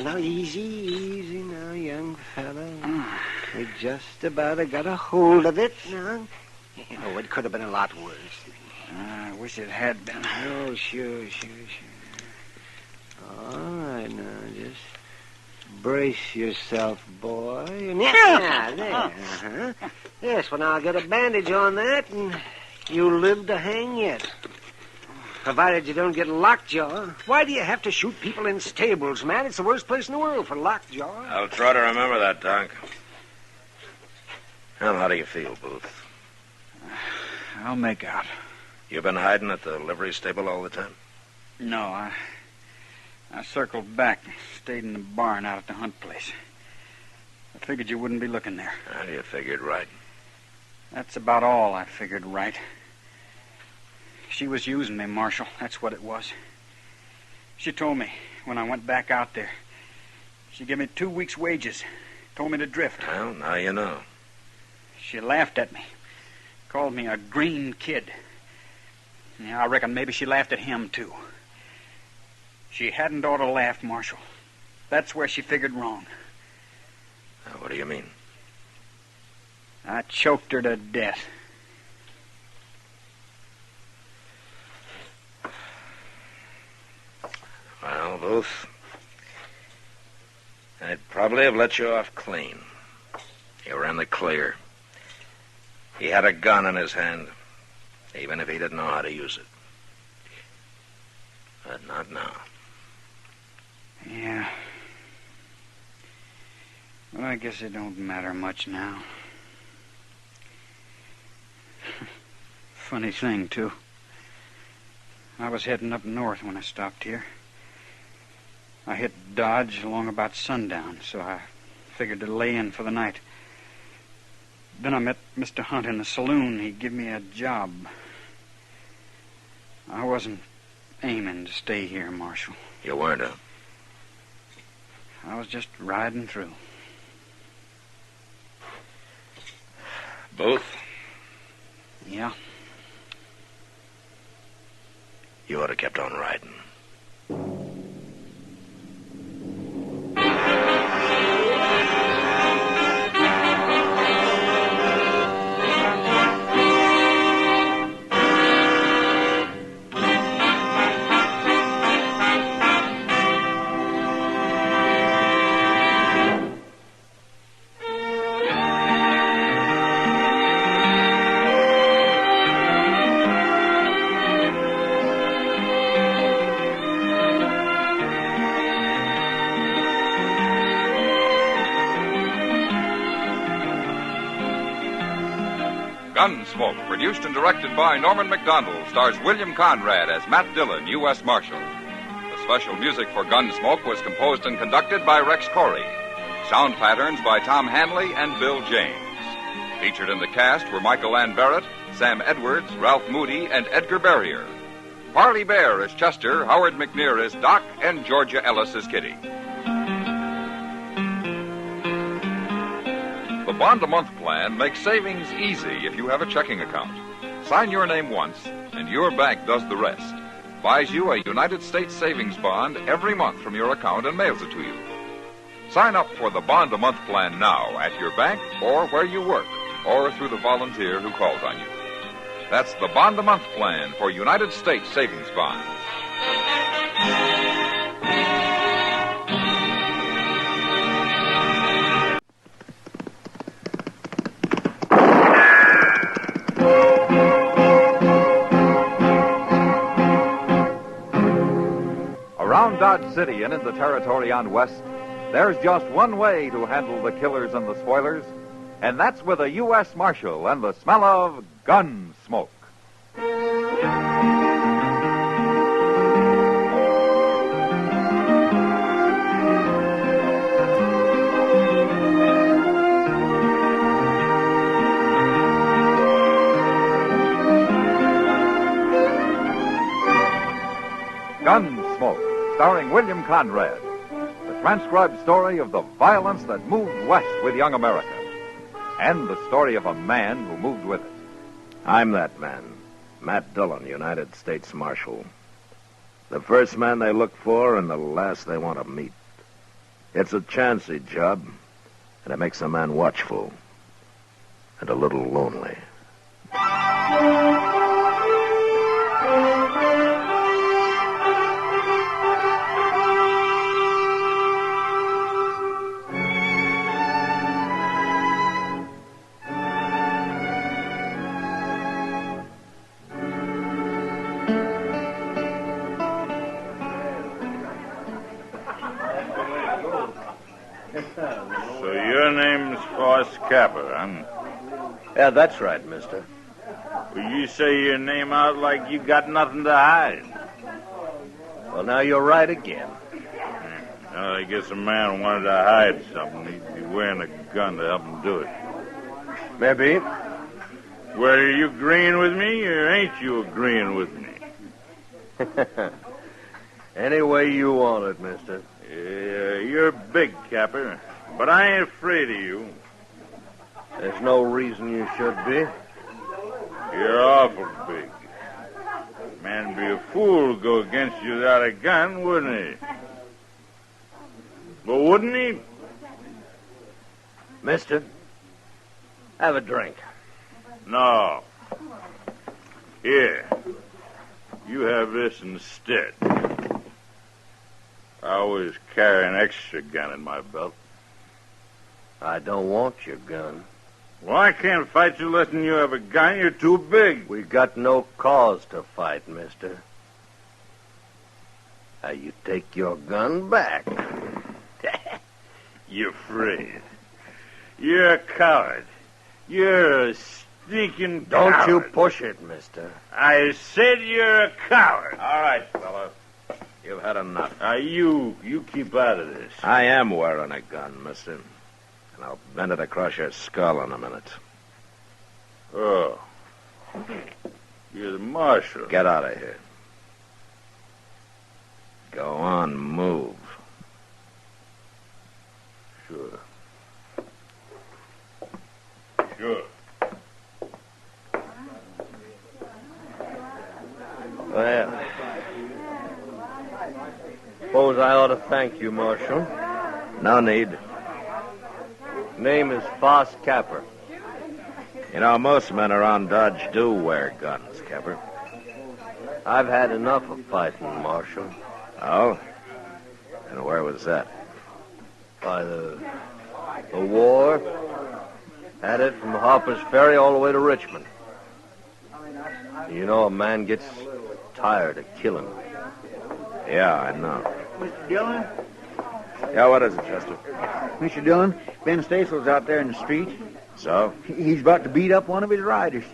Now, easy now, young fella. We just about got a hold of it now. Oh, it could have been a lot worse. I wish it had been. Oh, sure. All right, now, just brace yourself, boy. Yeah, there. Uh-huh. Yes, well, now I'll get a bandage on that, and you'll live to hang yet. Provided you don't get lockjaw. Why do you have to shoot people in stables, man? It's the worst place in the world for lockjaw. I'll try to remember that, Doc. Well, how do you feel, Booth? I'll make out. You've been hiding at the livery stable all the time? No, I circled back and stayed in the barn out at the hunt place. I figured you wouldn't be looking there. Well, you figured right. That's about all I figured right. She was using me, Marshal. That's what it was. She told me when I went back out there. She gave me 2 weeks' wages. Told me to drift. Well, now you know. She laughed at me. Called me a green kid. Yeah, I reckon maybe she laughed at him, too. She hadn't ought to laugh, Marshal. That's where she figured wrong. Now, what do you mean? I choked her to death. Well, Booth, I'd probably have let you off clean. You were in the clear. He had a gun in his hand, even if he didn't know how to use it. But not now. Yeah. Well, I guess it don't matter much now. Funny thing, too. I was heading up north when I stopped here. I hit Dodge along about sundown, so I figured to lay in for the night. Then I met Mr. Hunt in the saloon. He gave me a job. I wasn't aiming to stay here, Marshal. You weren't, huh? I was just riding through. Booth? Yeah. You ought to kept on riding. Gunsmoke, produced and directed by Norman McDonald, stars William Conrad as Matt Dillon, U.S. Marshal. The special music for Gunsmoke was composed and conducted by Rex Corey. Sound patterns by Tom Hanley and Bill James. Featured in the cast were Michael Ann Barrett, Sam Edwards, Ralph Moody, and Edgar Barrier. Parley Bear is Chester, Howard McNear is Doc, and Georgia Ellis is Kitty. The bond-a-month plan makes savings easy if you have a checking account. Sign your name once, and your bank does the rest. Buys you a United States savings bond every month from your account and mails it to you. Sign up for the bond-a-month plan now at your bank or where you work, or through the volunteer who calls on you. That's the bond-a-month plan for United States savings bonds. Around Dodge City and in the territory on West, there's just one way to handle the killers and the spoilers, and that's with a U.S. Marshal and the smell of Gunsmoke. Gunsmoke, starring William Conrad. The transcribed story of the violence that moved west with young America. And the story of a man who moved with it. I'm that man, Matt Dillon, United States Marshal. The first man they look for and the last they want to meet. It's a chancy job, and it makes a man watchful and a little lonely. So your name's Force Capper, huh? Yeah, that's right, mister. Well, you say your name out like you got nothing to hide. Well, now you're right again. Well, I guess a man wanted to hide something. He'd be wearing a gun to help him do it. Maybe. Well, are you agreeing with me, or ain't you agreeing with me? Any way you want it, mister. Yeah, you're big, Capper, but I ain't afraid of you. There's no reason you should be. You're awful big. Man'd be a fool to go against you without a gun, wouldn't he? But wouldn't he? Mister, have a drink. No. Here. You have this instead. I always carry an extra gun in my belt. I don't want your gun. Well, I can't fight you letting you have a gun. You're too big. We got no cause to fight, mister. Now, you take your gun back. You're afraid. You're a coward. You're a sneaking Don't coward. you push it, mister. I said you're a coward. All right, fella. You've had enough. You keep out of this. I am wearing a gun, mister. And I'll bend it across your skull in a minute. Oh. You're the marshal. Get out of here. Go on, move. Sure. Sure. Well, suppose I ought to thank you, Marshal. No need. Name is Foss Capper. You know, most men around Dodge do wear guns, Capper. I've had enough of fighting, Marshal. Oh? And where was that? By the war. Had it from Harper's Ferry all the way to Richmond. You know, a man gets tired of killing. Yeah, I know. Mr. Dillon? Yeah, what is it, Chester? Mr. Dillon, Ben Stacel's out there in the street. So? He's about to beat up one of his riders.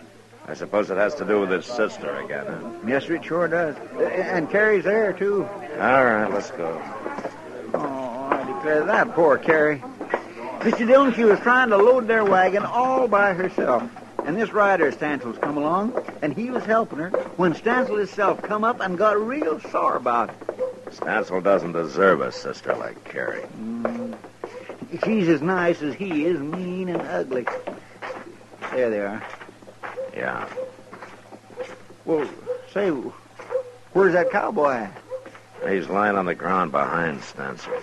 I suppose it has to do with his sister again, huh? Yes, sir, it sure does. And Carrie's there, too. All right, let's go. Oh, I declare that poor Carrie. Mr. Dillon, she was trying to load their wagon all by herself. And this rider, Stansel's, come along, and he was helping her when Stansel himself come up and got real sore about it. Stansel doesn't deserve a sister like Carrie. She's as nice as he is, mean and ugly. There they are. Yeah. Well, say, where's that cowboy at? He's lying on the ground behind Stansel.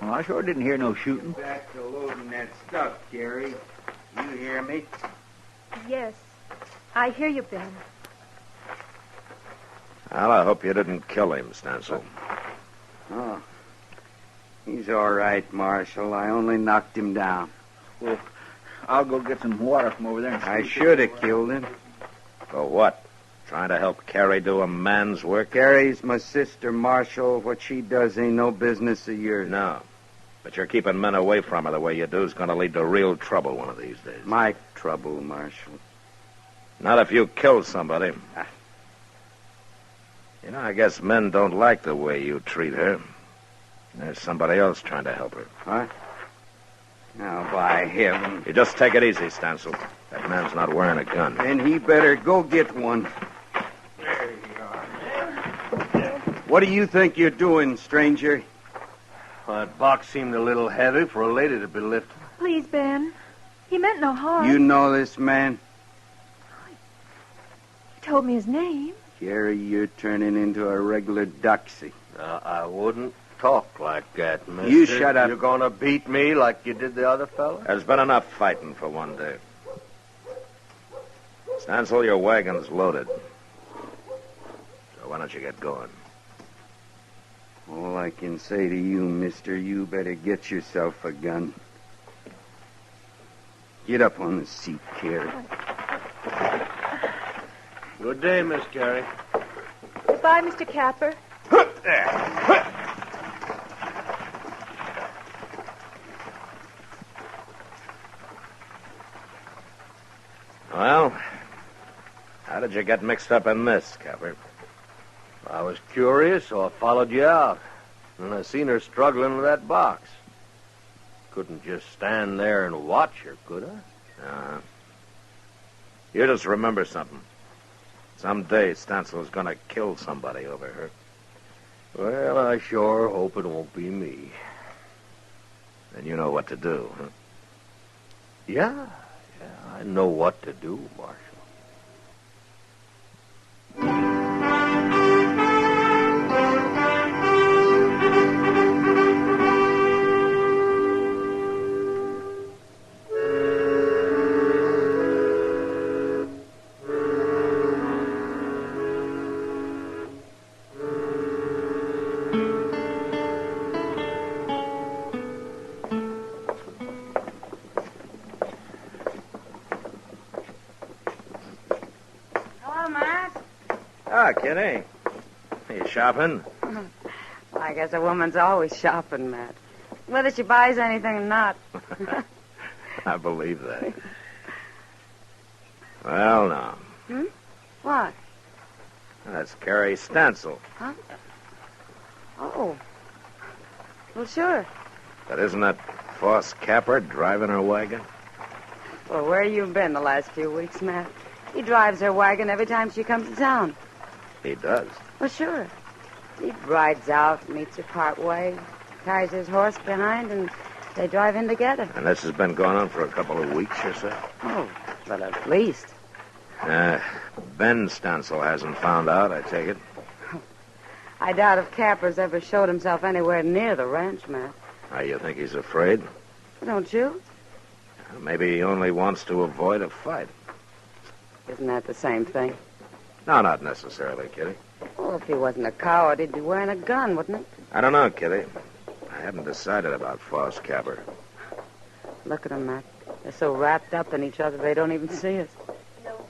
Well, I sure didn't hear no shooting. Back to loading that stuff, Carrie. You hear me? Yes. I hear you, Ben. Well, I hope you didn't kill him, Stansel. Oh. He's all right, Marshal. I only knocked him down. Well, I'll go get some water from over there. I should have killed him. For what? Trying to help Carrie do a man's work? Carrie's my sister, Marshal. What she does ain't no business of yours. No. But you're keeping men away from her the way you do is going to lead to real trouble one of these days. My trouble, Marshal. Not if you kill somebody. You know, I guess men don't like the way you treat her. There's somebody else trying to help her. What? Now, by heaven. You just take it easy, Stansel. That man's not wearing a gun. Then he better go get one. What do you think you're doing, stranger? Well, that box seemed a little heavy for a lady to be lifting. Please, Ben. He meant no harm. You know this man? He told me his name. Gary, you're turning into a regular doxy. I wouldn't talk like that, mister. You shut up. You're going to beat me like you did the other fella? There's been enough fighting for one day. Stansel, your wagon's loaded. So why don't you get going? All I can say to you, mister, you better get yourself a gun. Get up on the seat, Carrie. Good day, Miss Carrie. Goodbye, Mr. Capper. Well, how did you get mixed up in this, Capper? I was curious, so I followed you out. And I seen her struggling with that box. Couldn't just stand there and watch her, could I? Uh-huh. You just remember something. Someday Stansel's gonna kill somebody over her. Well, I sure hope it won't be me. Then you know what to do, huh? Yeah, I know what to do, Marshal. Kitty. Are you shopping? Well, I guess a woman's always shopping, Matt. Whether she buys anything or not. I believe that. Well, now. What? That's Carrie Stansel. Huh? Oh. Well, sure. But isn't that Foss Capper driving her wagon? Well, where you been the last few weeks, Matt? He drives her wagon every time she comes to town. He does? Well, sure. He rides out, meets her part way, carries his horse behind, and they drive in together. And this has been going on for a couple of weeks or so? Oh, but at least. Ben Stansel hasn't found out, I take it. I doubt if Capper's ever showed himself anywhere near the ranch, Matt. You think he's afraid? Don't you? Maybe he only wants to avoid a fight. Isn't that the same thing? No, not necessarily, Kitty. Well, if he wasn't a coward, he'd be wearing a gun, wouldn't he? I don't know, Kitty. I haven't decided about Foss Capper. Look at them, Matt. They're so wrapped up in each other they don't even see us. No,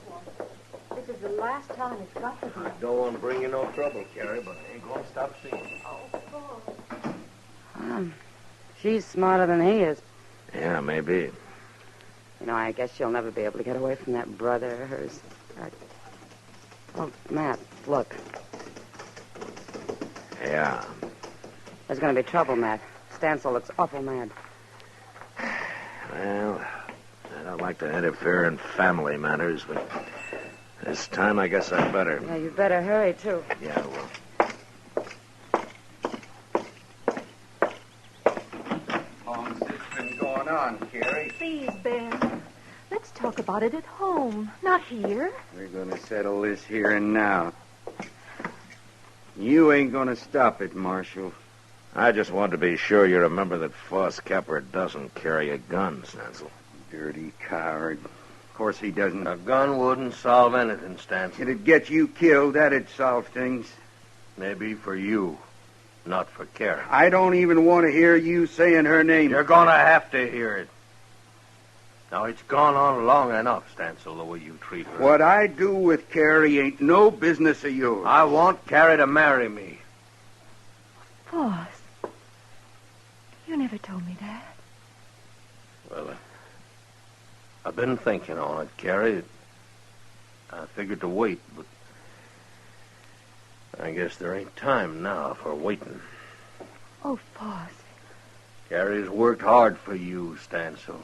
this is the last time it's got to be. I don't want to bring you no trouble, Carrie, but I ain't going to stop seeing you. She's smarter than he is. Yeah, maybe. You know, I guess she'll never be able to get away from that brother of hers. Oh, Matt, look. Yeah. There's going to be trouble, Matt. Stansel looks awful mad. Well, I don't like to interfere in family matters, but this time I guess I better. Yeah, you better hurry, too. Yeah, I will. How long's this been going on, Carrie? Please, Ben. Let's talk about it at home, not here. We're going to settle this here and now. You ain't going to stop it, Marshal. I just wanted to be sure you remember that Foss Capper doesn't carry a gun, Stansel. Dirty coward. Of course he doesn't. A gun wouldn't solve anything, Stansel. It'd get you killed. That'd solve things. Maybe for you, not for Carrie. I don't even want to hear you saying her name. You're going to have to hear it. Now, it's gone on long enough, Stansel, the way you treat her. What I do with Carrie ain't no business of yours. I want Carrie to marry me. Foss, you never told me that. Well, I've been thinking on it, Carrie. I figured to wait, but I guess there ain't time now for waiting. Oh, Foss. Carrie's worked hard for you, Stansel.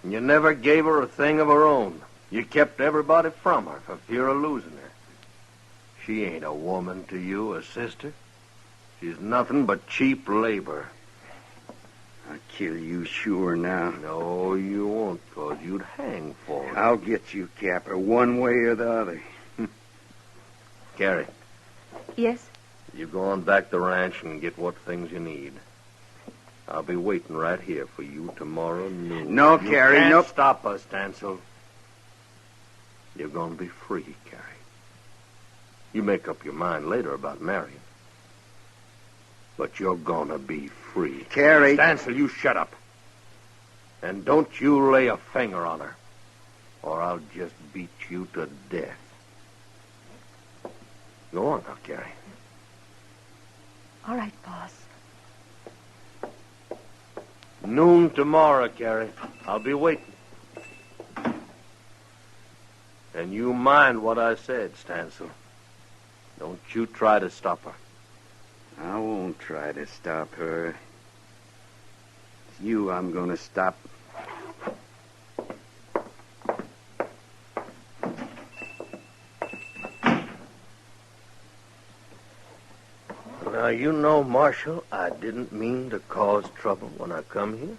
And you never gave her a thing of her own. You kept everybody from her for fear of losing her. She ain't a woman to you, a sister. She's nothing but cheap labor. I'll kill you sure now. No, you won't, 'cause you'd hang for it. I'll get you, Capper, one way or the other. Carrie, Yes? you go on back to the ranch and get what things you need. I'll be waiting right here for you tomorrow noon. No, You Carrie, can't nope. stop us, Stansel. You're going to be free, Carrie. You make up your mind later about marrying. But you're going to be free. Carrie. Stansel, you shut up. And don't you lay a finger on her, or I'll just beat you to death. Go on now, Carrie. All right, boss. Noon tomorrow, Carrie. I'll be waiting. And you mind what I said, Stansel. Don't you try to stop her. I won't try to stop her. It's you I'm going to stop. Now, you know, Marshal, I didn't mean to cause trouble when I come here.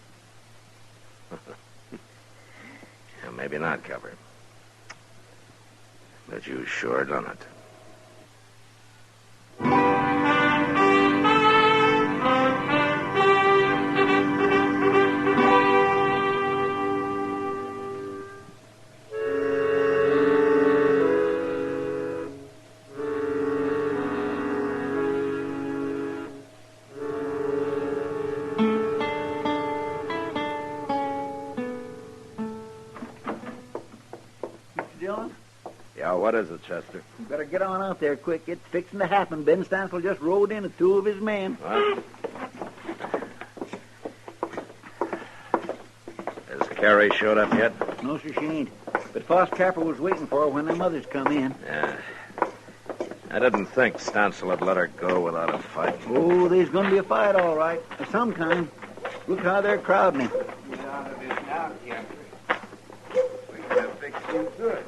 Yeah, maybe not, Copper. But you sure done it. Dillon? Yeah, what is it, Chester? You better get on out there quick. It's fixing to happen. Ben Stansel just rode in with two of his men. What? Has Carrie showed up yet? No, sir, she ain't. But Foss Capper was waiting for her when them others come in. Yeah. I didn't think Stansel would let her go without a fight. Oh, there's going to be a fight, all right. Of some kind. Look how they're crowding him. Get out of this now, Capper. We can fix you good.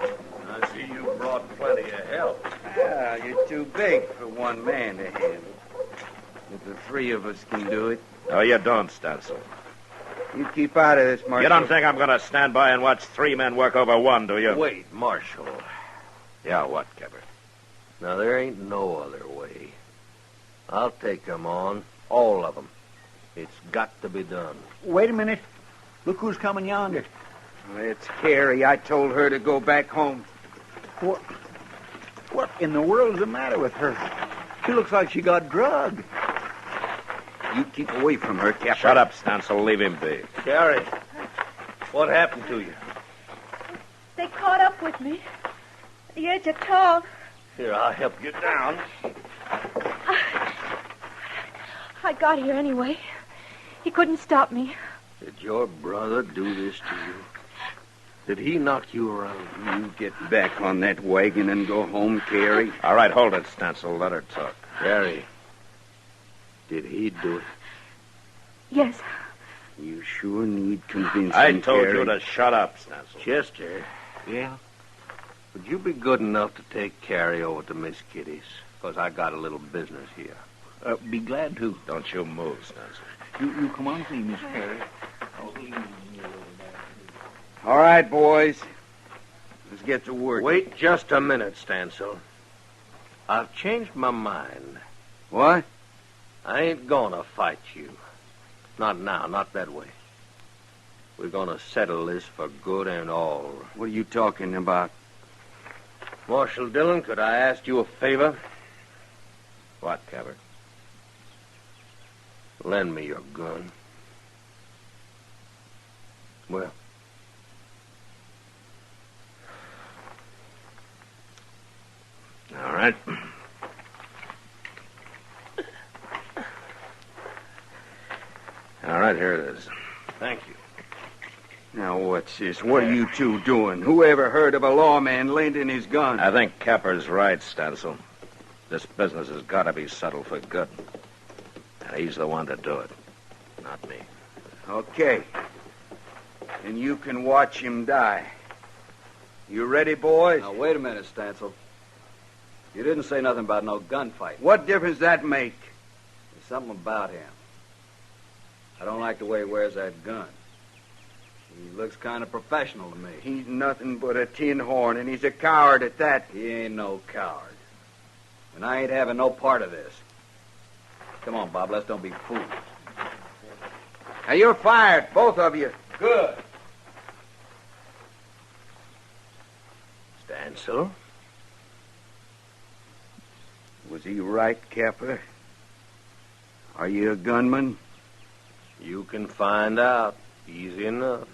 I see you brought plenty of help. Ah, you're too big for one man to handle. If the three of us can do it. No, you don't, Stansel. You keep out of this, Marshal. You don't think I'm going to stand by and watch three men work over one, do you? Wait, Marshal. Yeah, what, Capper? Now, there ain't no other way. I'll take them on, all of them. It's got to be done. Wait a minute. Look who's coming yonder. It's Carrie. I told her to go back home. What in the world is the matter with her? She looks like she got drugged. You keep away from her, Capper. Shut up, Stansel. Leave him be. Carrie, what happened to you? They caught up with me at the edge of town. Here, I'll help you down. I got here anyway. He couldn't stop me. Did your brother do this to you? Did he knock you around? You get back on that wagon and go home, Carrie. All right, hold it, Stansel. Let her talk. Carrie, did he do it? Yes. You sure need convincing, I told Carrie. you to shut up, Stansel. Chester. Yeah? Would you be good enough to take Carrie over to Miss Kitty's? Because I got a little business here. Be glad to. Don't you move, Stansel. You come on with me, Miss Carrie. All right, boys. Let's get to work. Wait just a minute, Stansel. I've changed my mind. What? I ain't gonna fight you. Not now, not that way. We're gonna settle this for good and all. What are you talking about? Marshal Dillon, could I ask you a favor? What, Capper? Lend me your gun. Well. All right. All right, here it is. Thank you. Now, what's this? What are you two doing? Who ever heard of a lawman lending his gun? I think Capper's right, Stansel. This business has got to be settled for good. And he's the one to do it, not me. Okay. And you can watch him die. You ready, boys? Now, wait a minute, Stansel. You didn't say nothing about no gunfight. What difference that make? something about him. I don't like the way he wears that gun. He looks kind of professional to me. He's nothing but a tin horn, and he's a coward at that. He ain't no coward. And I ain't having no part of this. Come on, Bob, let's don't be fools. Now, you're fired, both of you. Good. Stancil? Was he right, Capper? Are you a gunman? You can find out easy enough.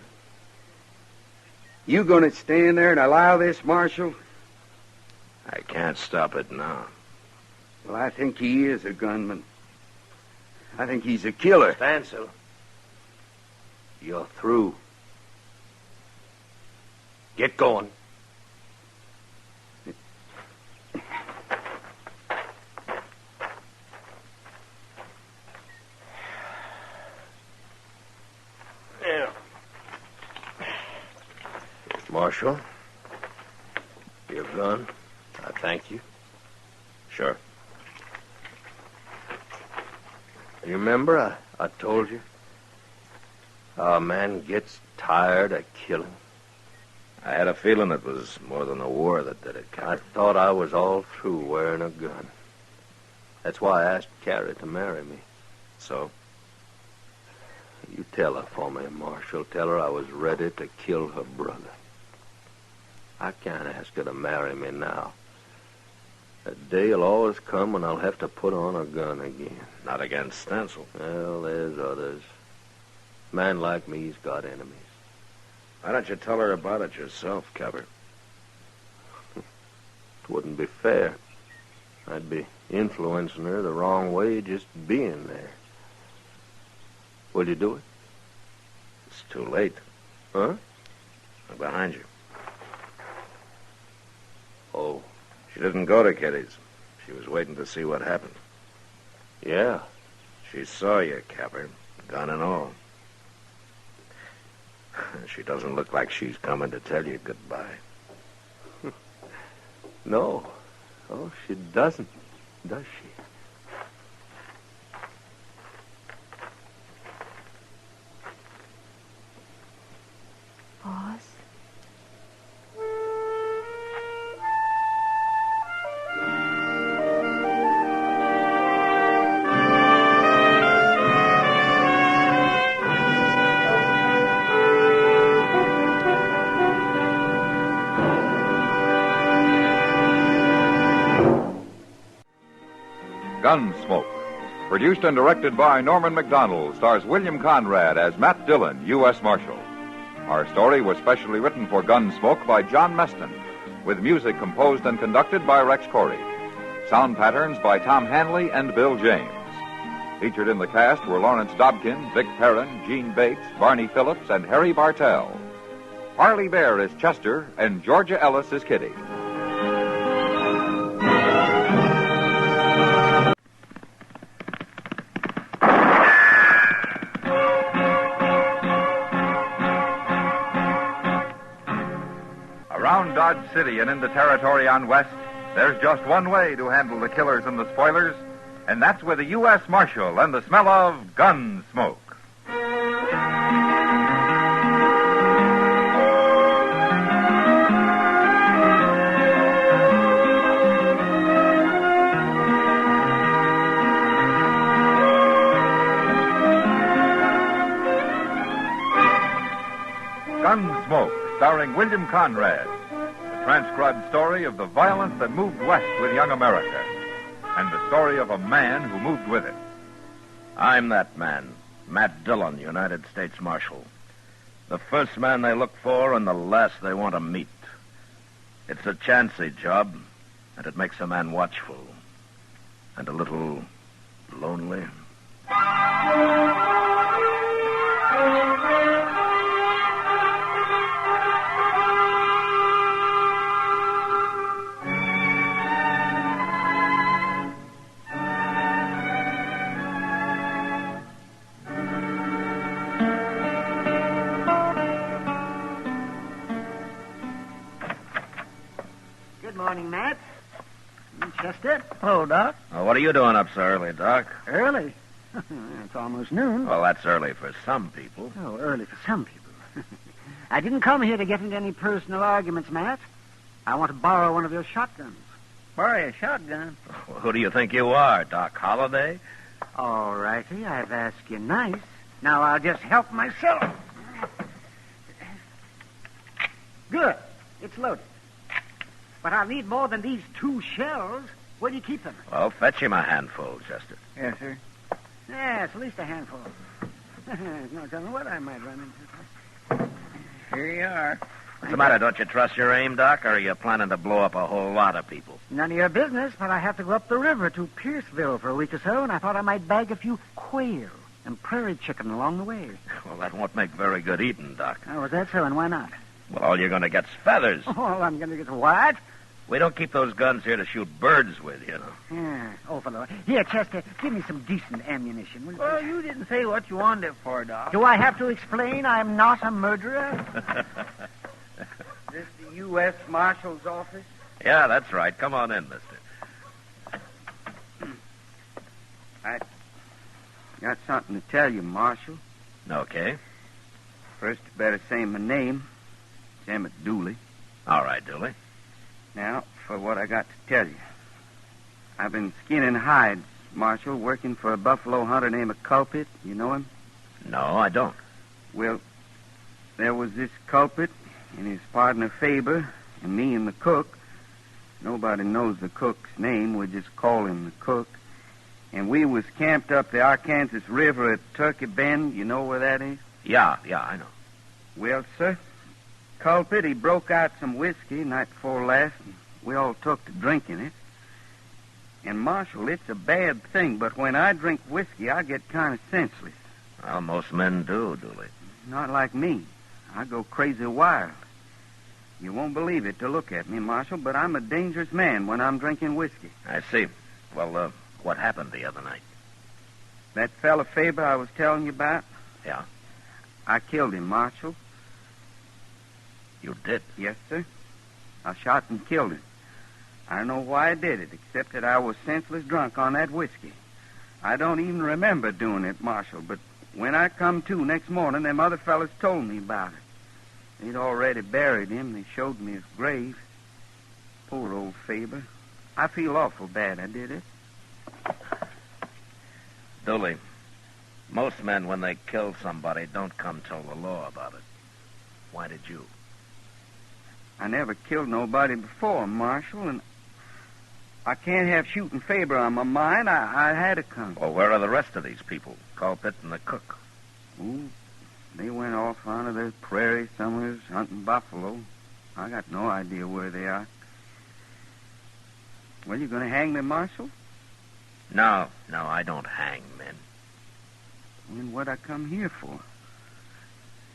You gonna stand there and allow this, Marshal? I can't stop it now. Well, I think he is a gunman. I think he's a killer. Stancil, you're through. Get going. Yeah. Marshal, your gun. I thank you. Sure. You remember I told you how a man gets tired of killing? I had a feeling it was more than the war that did it, Captain. I thought I was all through wearing a gun. That's why I asked Carrie to marry me. So? You tell her for me, Marshal. Tell her I was ready to kill her brother. I can't ask her to marry me now. That day will always come when I'll have to put on a gun again. Not against Stancil. Well, there's others. A man like me's got enemies. Why don't you tell her about it yourself, Capper? It wouldn't be fair. I'd be influencing her the wrong way just being there. Will you do it? It's too late. Huh? I'm behind you. Oh. She didn't go to Kitty's. She was waiting to see what happened. Yeah. She saw you, Capper, gun and all. She doesn't look like she's coming to tell you goodbye. No. Oh, she doesn't, does she? Boss? Gunsmoke. Produced and directed by Norman MacDonald, stars William Conrad as Matt Dillon, U.S. Marshal. Our story was specially written for Gunsmoke by John Meston, with music composed and conducted by Rex Corey. Sound patterns by Tom Hanley and Bill James. Featured in the cast were Lawrence Dobkin, Vic Perrin, Gene Bates, Barney Phillips, and Harry Bartell. Harley Bear is Chester, and Georgia Ellis is Kitty. Around Dodge City and in the territory on West, there's just one way to handle the killers and the spoilers, and that's with a U.S. Marshal and the smell of Gunsmoke. Gunsmoke, starring William Conrad. The transcribed story of the violence that moved west with young America, and the story of a man who moved with it. I'm that man, Matt Dillon, United States Marshal. The first man they look for and the last they want to meet. It's a chancy job, and it makes a man watchful and a little lonely. Good morning, Matt. Chester. Hello, Doc. What are you doing up so early, Doc? Early? It's almost noon. Well, that's early for some people. Oh, early for some people. I didn't come here to get into any personal arguments, Matt. I want to borrow one of your shotguns. Borrow a shotgun? Who do you think you are, Doc Holliday? All righty, I've asked you nice. Now I'll just help myself. Good. It's loaded. But I'll need more than these 2 shells. Where do you keep them? Well, fetch him a handful, Chester. Yes, sir. Yes, at least a handful. There's no telling what I might run into. Here you are. What's the matter? Don't you trust your aim, Doc, or are you planning to blow up a whole lot of people? None of your business, but I have to go up the river to Pierceville for a week or so, and I thought I might bag a few quail and prairie chicken along the way. Well, that won't make very good eating, Doc. Oh, is that so, and why not? Well, all you're going to get's feathers. Oh, I'm going to get what? We don't keep those guns here to shoot birds with, you know. Yeah. Oh, fellow. Here, Chester, give me some decent ammunition. Will you? Well, you didn't say what you wanted it for, Doc. Do I have to explain I'm not a murderer? Is this the U.S. Marshal's office? Yeah, that's right. Come on in, mister. I got something to tell you, Marshal. Okay. First, you better say my name. It's Emmett Dooley. All right, Dooley. Now, for what I got to tell you. I've been skinning hides, Marshal, working for a buffalo hunter named Culprit. You know him? No, I don't. Well, there was this Culprit and his partner Faber and me and the cook. Nobody knows the cook's name. We just call him the cook. And we was camped up the Arkansas River at Turkey Bend. You know where that is? Yeah, I know. Well, sir, Culprit, he broke out some whiskey night before last, and we all took to drinking it. And, Marshal, it's a bad thing, but when I drink whiskey, I get kind of senseless. Well, most men do, Dooley. Not like me. I go crazy wild. You won't believe it to look at me, Marshal, but I'm a dangerous man when I'm drinking whiskey. I see. Well, what happened the other night? That fella Faber I was telling you about? Yeah? I killed him, Marshal. You did? Yes, sir. I shot and killed him. I don't know why I did it, except that I was senseless drunk on that whiskey. I don't even remember doing it, Marshal, but when I come to next morning, them other fellas told me about it. They'd already buried him. They showed me his grave. Poor old Faber. I feel awful bad I did it. Dooley, most men, when they kill somebody, don't come tell the law about it. Why did you? I never killed nobody before, Marshal, and I can't have shooting Faber on my mind. I had to come. Well, where are the rest of these people? Culprit and the cook. Ooh, they went off onto the prairie somewhere hunting buffalo. I got no idea where they are. Well, you going to hang me, Marshal? No, I don't hang men. Then what I come here for?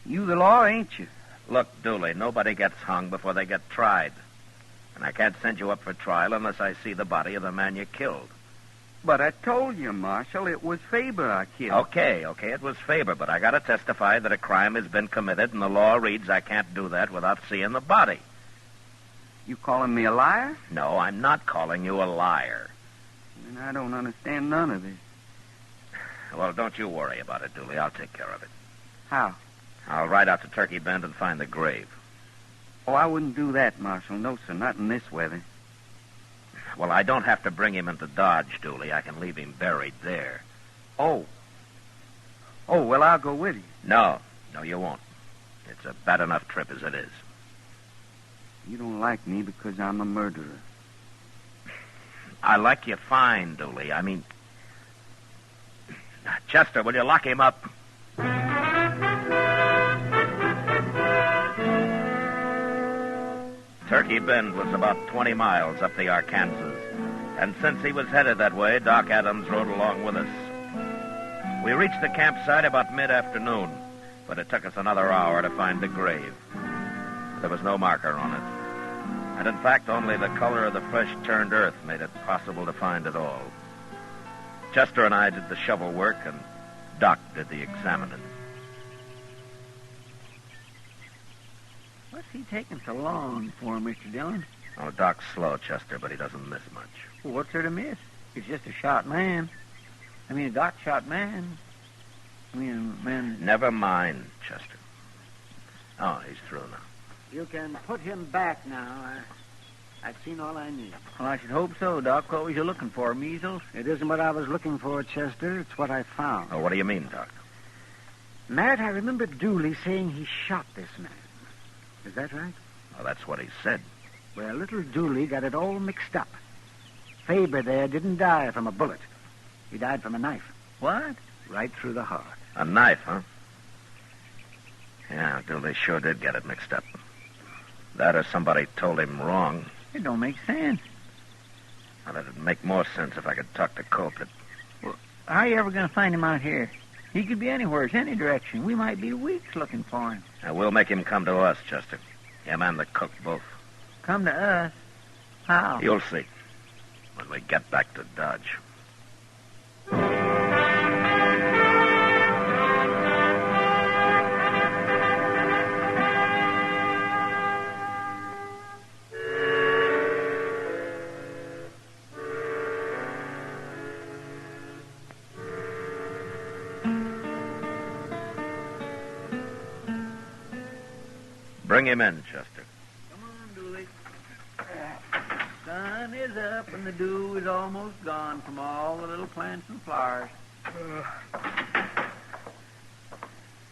You the law, ain't you? Look, Dooley, nobody gets hung before they get tried. And I can't send you up for trial unless I see the body of the man you killed. But I told you, Marshal, it was Faber I killed. Okay, it was Faber, but I gotta testify that a crime has been committed, and the law reads I can't do that without seeing the body. You calling me a liar? No, I'm not calling you a liar. Then I don't understand none of this. Well, don't you worry about it, Dooley. I'll take care of it. How? I'll ride out to Turkey Bend and find the grave. Oh, I wouldn't do that, Marshal. No, sir, not in this weather. Well, I don't have to bring him into Dodge, Dooley. I can leave him buried there. Oh, well, I'll go with you. No, you won't. It's a bad enough trip as it is. You don't like me because I'm a murderer. I like you fine, Dooley. I mean... Chester, will you lock him up? Turkey Bend was about 20 miles up the Arkansas, and since he was headed that way, Doc Adams rode along with us. We reached the campsite about mid-afternoon, but it took us another hour to find the grave. There was no marker on it, and in fact, only the color of the fresh-turned earth made it possible to find it all. Chester and I did the shovel work, and Doc did the examining. What's he taking so long for, Mr. Dillon? Oh, Doc's slow, Chester, but he doesn't miss much. Well, what's there to miss? He's just a shot man. I mean, a got-shot man. I mean, a man... Never mind, Chester. Oh, he's through now. You can put him back now. I've seen all I need. Well, I should hope so, Doc. What was you looking for, measles? It isn't what I was looking for, Chester. It's what I found. Oh, what do you mean, Doc? Matt, I remember Dooley saying he shot this man. Is that right? Well, that's what he said. Well, little Dooley got it all mixed up. Faber there didn't die from a bullet. He died from a knife. What? Right through the heart. A knife, huh? Yeah, Dooley sure did get it mixed up. That or somebody told him wrong. It don't make sense. Well, it'd make more sense if I could talk to Colquitt. Well, how are you ever going to find him out here? He could be anywhere, any direction. We might be weeks looking for him. Now, we'll make him come to us, Chester. Him and the cook both. Come to us? How? You'll see. When we get back to Dodge. Bring him in, Chester. Come on, Dooley. Sun is up and the dew is almost gone from all the little plants and flowers.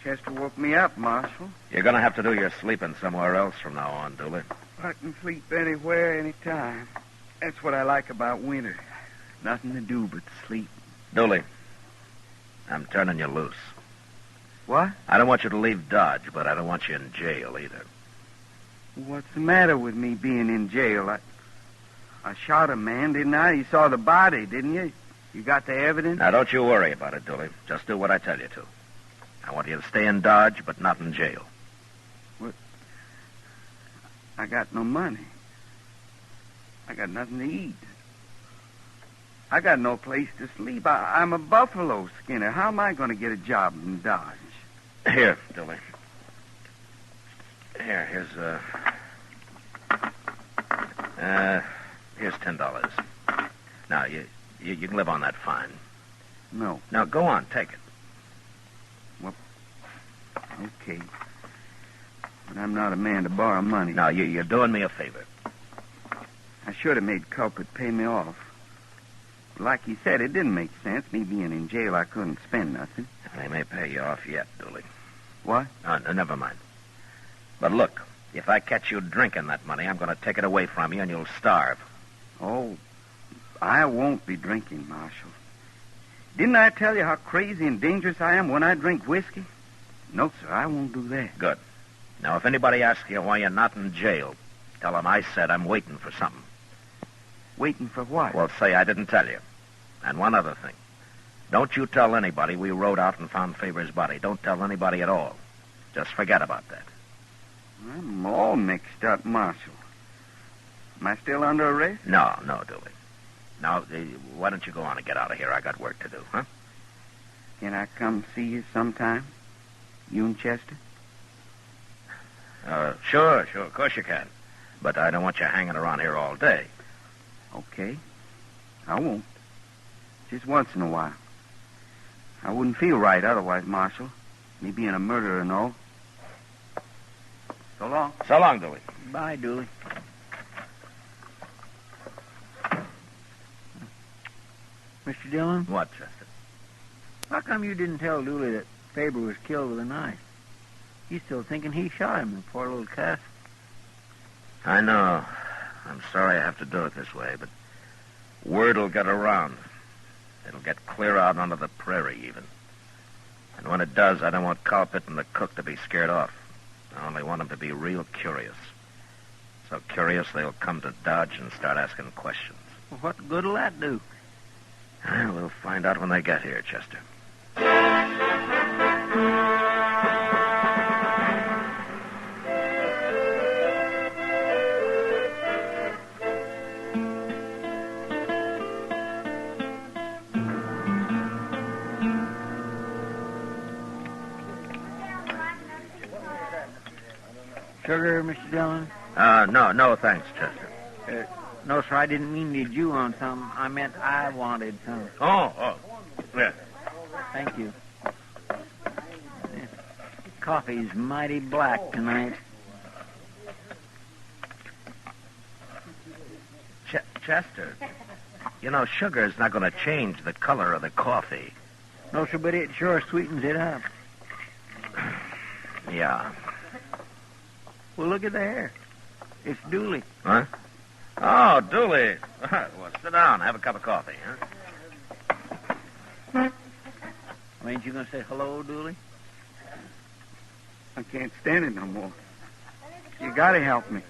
Chester woke me up, Marshal. You're going to have to do your sleeping somewhere else from now on, Dooley. I can sleep anywhere, anytime. That's what I like about winter. Nothing to do but sleep. Dooley, I'm turning you loose. What? I don't want you to leave Dodge, but I don't want you in jail either. What's the matter with me being in jail? I shot a man, didn't I? You saw the body, didn't you? You got the evidence? Now, don't you worry about it, Dooley. Just do what I tell you to. I want you to stay in Dodge, but not in jail. What? I got no money. I got nothing to eat. I got no place to sleep. I'm a buffalo skinner. How am I going to get a job in Dodge? Here, Dooley. Here's $10. Now, you can live on that fine. No. Now, go on, take it. Well, okay. But I'm not a man to borrow money. Now, you're doing me a favor. I should have made Culprit pay me off. Like he said, it didn't make sense. Me being in jail, I couldn't spend nothing. They may pay you off yet, Dooley. What? Never mind. But look, if I catch you drinking that money, I'm going to take it away from you and you'll starve. Oh, I won't be drinking, Marshal. Didn't I tell you how crazy and dangerous I am when I drink whiskey? No, sir, I won't do that. Good. Now, if anybody asks you why you're not in jail, tell them I said I'm waiting for something. Waiting for what? Well, say I didn't tell you. And one other thing. Don't you tell anybody we rode out and found Faber's body. Don't tell anybody at all. Just forget about that. I'm all mixed up, Marshal. Am I still under arrest? No, Dooley. Now, why don't you go on and get out of here? I got work to do, huh? Can I come see you sometime? You and Chester? Sure. Of course you can. But I don't want you hanging around here all day. Okay. I won't. Just once in a while. I wouldn't feel right otherwise, Marshal. Me being a murderer and all. So long. So long, Dooley. Bye, Dooley. Mr. Dillon? What, Chester? How come you didn't tell Dooley that Faber was killed with a knife? He's still thinking he shot him, the poor little cuss. I know. I'm sorry I have to do it this way, but word will get around. It'll get clear out onto the prairie, even. And when it does, I don't want Colpit and the cook to be scared off. I only want them to be real curious. So curious they'll come to Dodge and start asking questions. Well, what good'll that do? We'll find out when they get here, Chester. Sugar, Mr. Dillon? No, thanks, Chester. No, sir, I didn't mean to lead you on some. I meant I wanted some. Oh. Yeah. Thank you. Coffee's mighty black tonight. Chester, you know, sugar is not going to change the color of the coffee. No, sir, but it sure sweetens it up. Yeah. Well, look at there. It's Dooley. Huh? Oh, Dooley. Well, sit down. Have a cup of coffee, huh? Ain't you going to say hello, Dooley? I can't stand it no more. You got to help me.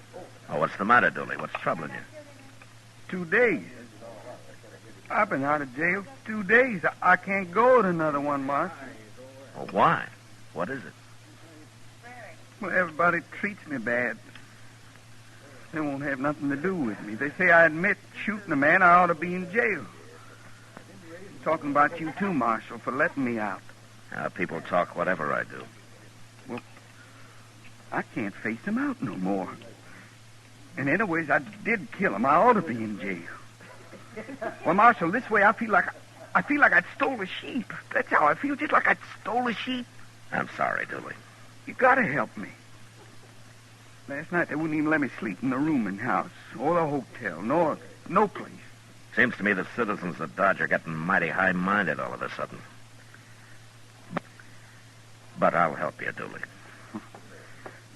Oh, what's the matter, Dooley? What's troubling you? 2 days. I've been out of jail 2 days. I can't go to another one, Marshal. Well, why? What is it? Well, everybody treats me bad. They won't have nothing to do with me. They say I admit shooting a man, I ought to be in jail. I'm talking about you too, Marshal, for letting me out. People talk whatever I do. Well, I can't face them out no more. And anyways, I did kill him. I ought to be in jail. Well, Marshal, this way I feel like I'd stole a sheep. That's how I feel, just like I'd stole a sheep. I'm sorry, Dooley. You gotta help me. Last night they wouldn't even let me sleep in the rooming house or the hotel, nor no place. Seems to me the citizens of Dodge are getting mighty high-minded all of a sudden. But I'll help you, Dooley.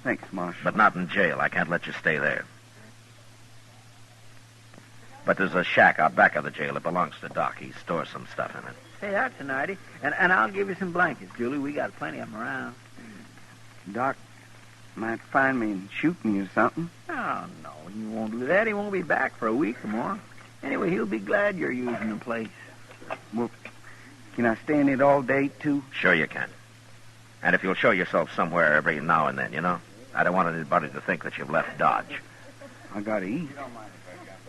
Thanks, Marshal. But not in jail. I can't let you stay there. But there's a shack out back of the jail. It belongs to Doc. He stores some stuff in it. Say, that's a nighty. And I'll give you some blankets, Julie. We got plenty of them around. Doc might find me and shoot me or something. Oh, no, he won't do that. He won't be back for a week or more. Anyway, he'll be glad you're using the place. Well, can I stay in it all day, too? Sure you can. And if you'll show yourself somewhere every now and then, you know? I don't want anybody to think that you've left Dodge. I gotta eat.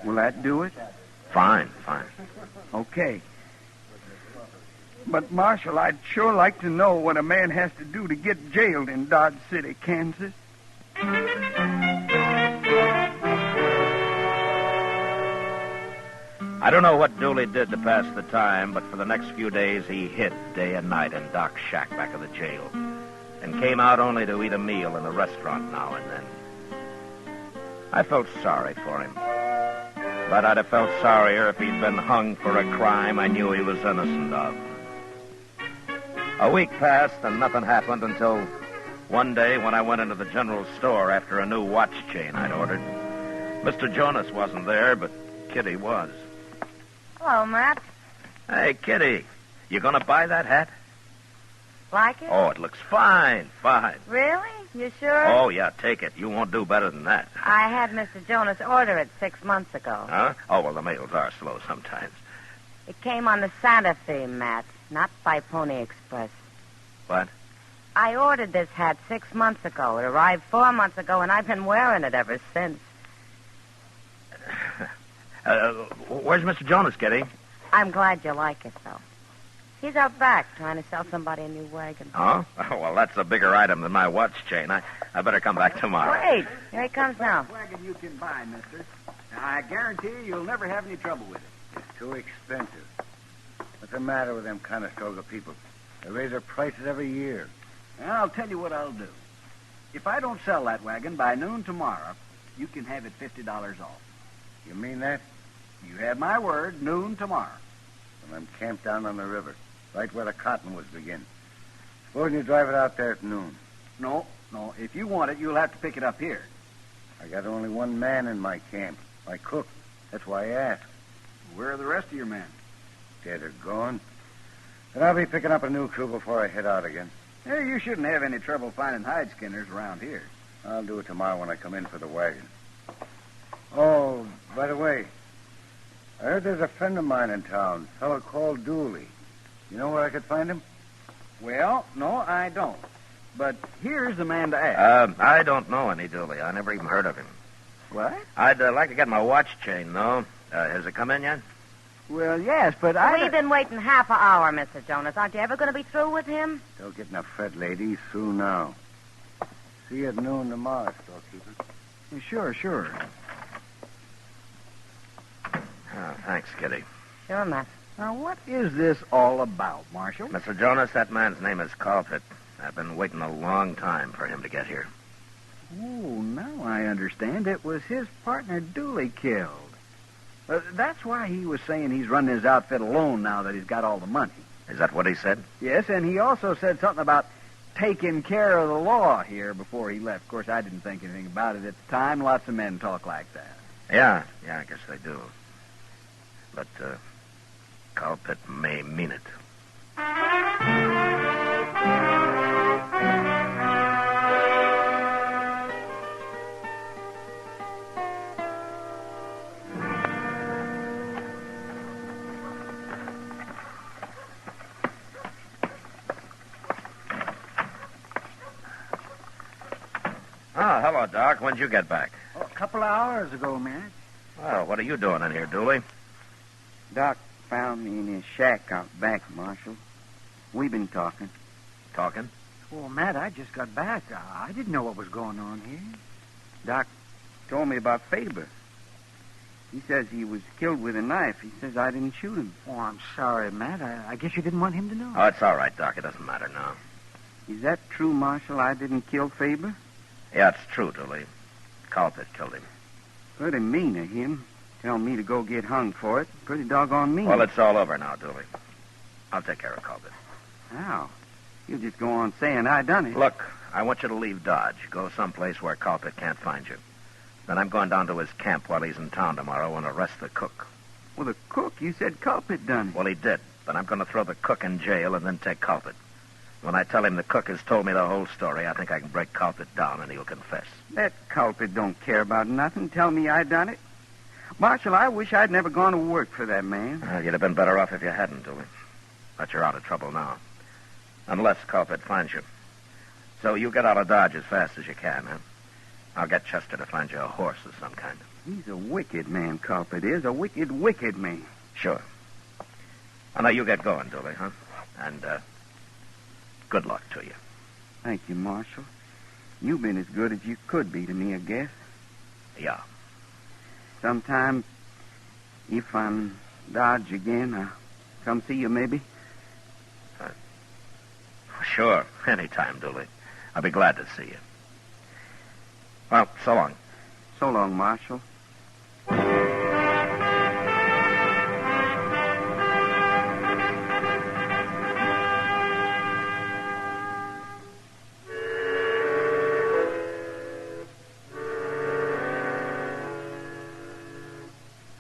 Will that do it? Fine. Okay. But, Marshal, I'd sure like to know what a man has to do to get jailed in Dodge City, Kansas. I don't know what Dooley did to pass the time, but for the next few days he hid day and night in Doc's shack back of the jail and came out only to eat a meal in the restaurant now and then. I felt sorry for him, but I'd have felt sorrier if he'd been hung for a crime I knew he was innocent of. A week passed and nothing happened until one day when I went into the general store after a new watch chain I'd ordered. Mr. Jonas wasn't there, but Kitty was. Hello, Matt. Hey, Kitty, you going to buy that hat? Like it? Oh, it looks fine. Really? You sure? Oh, yeah, take it. You won't do better than that. I had Mr. Jonas order it 6 months ago. Huh? Oh, well, the mails are slow sometimes. It came on the Santa Fe, Matt, not by Pony Express. What? I ordered this hat 6 months ago. It arrived 4 months ago, and I've been wearing it ever since. Where's Mr. Jonas, Kitty? I'm glad you like it, though. He's out back trying to sell somebody a new wagon. Oh? Well, that's a bigger item than my watch chain. I better come back tomorrow. Wait. Here he comes now. Wagon you can buy, mister. I guarantee you'll never have any trouble with it. It's too expensive. What's the matter with them Conestoga people? They raise their prices every year. Well, I'll tell you what I'll do. If I don't sell that wagon by noon tomorrow, you can have it $50 off. You mean that? You have my word, noon tomorrow. Well, I'm camped down on the river, right where the cottonwoods begin. Suppose you drive it out there at noon. No. If you want it, you'll have to pick it up here. I got only one man in my camp, my cook. That's why I asked. Where are the rest of your men? Dead or gone. Then I'll be picking up a new crew before I head out again. Hey, you shouldn't have any trouble finding hide skinners around here. I'll do it tomorrow when I come in for the wagon. Oh, by the way, I heard there's a friend of mine in town, a fellow called Dooley. You know where I could find him? Well, no, I don't. But here's the man to ask. I don't know any Dooley. I never even heard of him. What? I'd like to get my watch chain, though. Has it come in yet? Well, yes, but We've been waiting half an hour, Mr. Jonas. Aren't you ever going to be through with him? Don't get in a fret, lady. He's through now. See you at noon tomorrow, storekeeper. Sure. Oh, thanks, Kitty. Sure, Matt. Now, what is this all about, Marshal? Mr. Jonas, that man's name is Colpit. I've been waiting a long time for him to get here. Oh, now I understand. It was his partner Dooley killed. That's why he was saying he's running his outfit alone now that he's got all the money. Is that what he said? Yes, and he also said something about taking care of the law here before he left. Of course, I didn't think anything about it at the time. Lots of men talk like that. Yeah, I guess they do. But, Colpit may mean it. Oh, hello, Doc. When'd you get back? Oh, a couple of hours ago, man. Well, what are you doing in here, Dooley? Doc found me in his shack out back, Marshal. We've been talking. Talking? Well, Matt, I just got back. I didn't know what was going on here. Doc told me about Faber. He says he was killed with a knife. He says I didn't shoot him. Oh, I'm sorry, Matt. I guess you didn't want him to know. Oh, it's all right, Doc. It doesn't matter now. Is that true, Marshal? I didn't kill Faber? Yeah, it's true, Dooley. Colpit killed him. Pretty mean of him. Tell me to go get hung for it. Pretty doggone mean. Well, it's all over now, Dooley. I'll take care of Colpit. How? You'll just go on saying I done it. Look, I want you to leave Dodge. Go someplace where Colpit can't find you. Then I'm going down to his camp while he's in town tomorrow and arrest the cook. Well, the cook? You said Colpit done it. Well, he did. But I'm going to throw the cook in jail and then take Colpit. When I tell him the cook has told me the whole story, I think I can break Colpit down and he'll confess. That Colpit don't care about nothing. Tell me I done it. Marshal, I wish I'd never gone to work for that man. Well, you'd have been better off if you hadn't, Dooley. But you're out of trouble now. Unless Colpit finds you. So you get out of Dodge as fast as you can, huh? I'll get Chester to find you a horse of some kind. He's a wicked man, Colpit is. A wicked, wicked man. Sure. Well, now you get going, Dooley, huh? And, good luck to you. Thank you, Marshal. You've been as good as you could be to me, I guess. Yeah. Sometime, if I'm Dodge again, I'll come see you, maybe. Sure. Anytime, Dooley. I'll be glad to see you. Well, so long. So long, Marshal.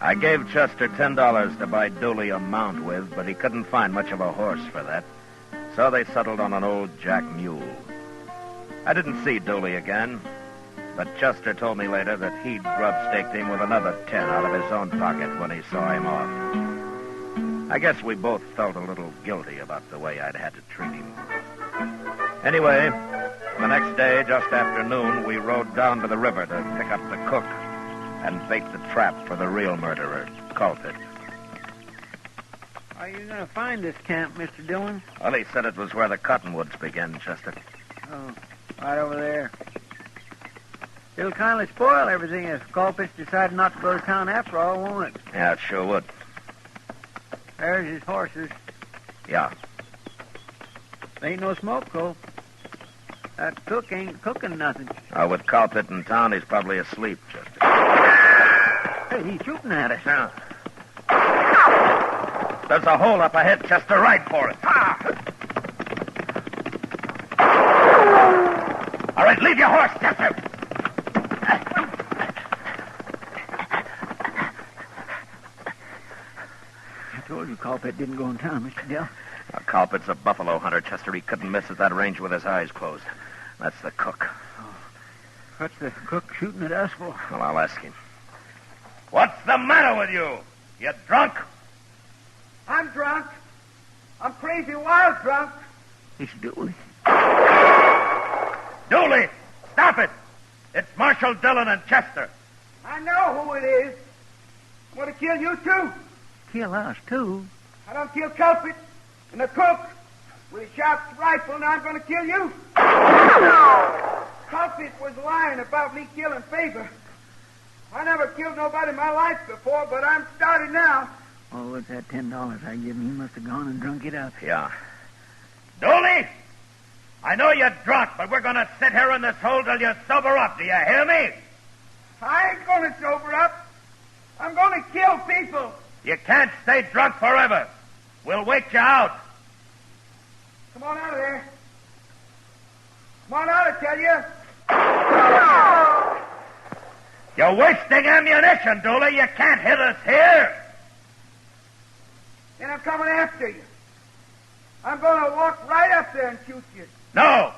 I gave Chester $10 to buy Dooley a mount with, but he couldn't find much of a horse for that. So they settled on an old jack mule. I didn't see Dooley again, but Chester told me later that he'd grub-staked him with another 10 out of his own pocket when he saw him off. I guess we both felt a little guilty about the way I'd had to treat him. Anyway, the next day, just after noon, we rode down to the river to pick up the cook and bait the trap for the real murderer, Colpit. Are you going to find this camp, Mr. Dillon? Well, he said it was where the cottonwoods begin, Chester. Oh, right over there. It'll kind of spoil everything if Colpit decided not to go to town after all, won't it? Yeah, it sure would. There's his horses. Yeah. Ain't no smoke, though. That cook ain't cooking nothing. With Colpit in town, he's probably asleep, Chester. Hey, he's shooting at us. Yeah. There's a hole up ahead, Chester. Ride for it. All right, leave your horse, Chester. I told you Colpit didn't go in town, Mr. Dill. Colpit's a buffalo hunter, Chester. He couldn't miss at that range with his eyes closed. That's the cook. Oh. What's the cook shooting at us for? Well, I'll ask him. What's the matter with you? You drunk? I'm drunk. I'm crazy wild drunk. It's Dooley. Dooley! Stop it! It's Marshal Dillon and Chester. I know who it is. I'm going to kill you, too. Kill us, too? I don't kill Colpit and the cook with a sharp rifle, and I'm going to kill you. Colpit was lying about me killing Faber. I never killed nobody in my life before, but I'm starting now. Oh, what's that $10 I give him? He must have gone and drunk it up. Yeah. Dooley, I know you're drunk, but we're going to sit here in this hole till you sober up. Do you hear me? I ain't going to sober up. I'm going to kill people. You can't stay drunk forever. We'll wait you out. Come on out of there. Come on out, I tell you. You're wasting ammunition, Dooley. You can't hit us here. Then I'm coming after you. I'm going to walk right up there and shoot you. No.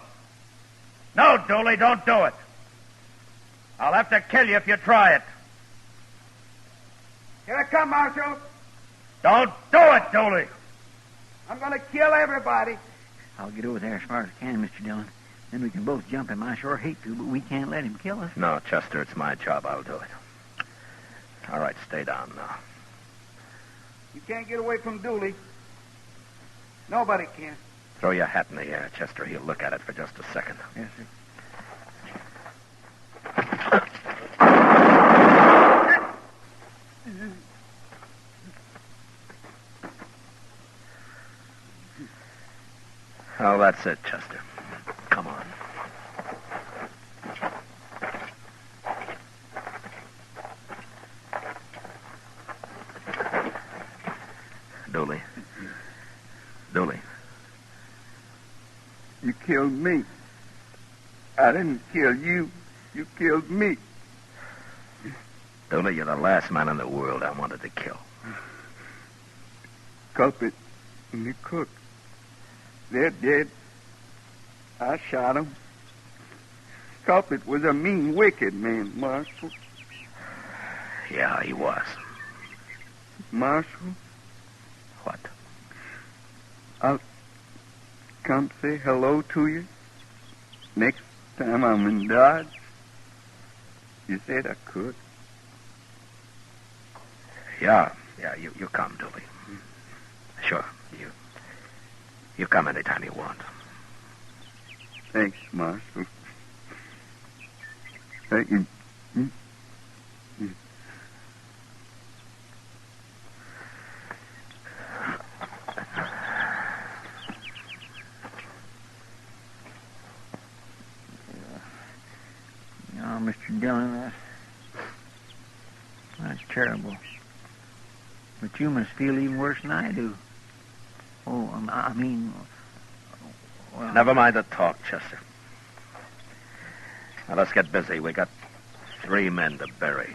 No, Dooley, don't do it. I'll have to kill you if you try it. Here I come, Marshal. Don't do it, Dooley. I'm going to kill everybody. I'll get over there as far as I can, Mr. Dillon. Then we can both jump him. I sure hate to, but we can't let him kill us. No, Chester, it's my job. I'll do it. All right, stay down now. You can't get away from Dooley. Nobody can. Throw your hat in the air, Chester. He'll look at it for just a second. Yes, sir. Oh, that's it, Chester. Come on. Dooley. Dooley. You killed me. I didn't kill you. You killed me. Dooley, you're the last man in the world I wanted to kill. Culprit and the cook. They're dead. I shot them. Culprit was a mean, wicked man, Marshal. Yeah, he was. Marshal? What? I'll come say hello to you next time I'm in Dodge. You said I could. Yeah, you come, Dooley. Sure, you come anytime you want. Thanks, Marshal. Thank you. Oh, Mr. Dillon, that's terrible. But you must feel even worse than I do. Oh, I mean... Well, Never mind the talk, Chester. Now, let's get busy. We got 3 men to bury.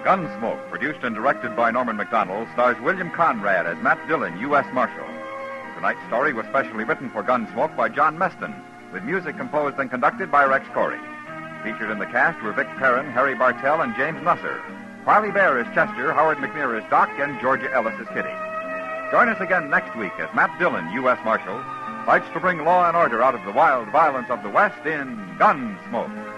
Gunsmoke, produced and directed by Norman MacDonald, stars William Conrad as Matt Dillon, U.S. Marshal. Tonight's story was specially written for Gunsmoke by John Meston, with music composed and conducted by Rex Corey. Featured in the cast were Vic Perrin, Harry Bartell, and James Nusser. Parley Bear is Chester, Howard McNear is Doc, and Georgia Ellis is Kitty. Join us again next week as Matt Dillon, U.S. Marshal, fights to bring law and order out of the wild violence of the West in Gunsmoke.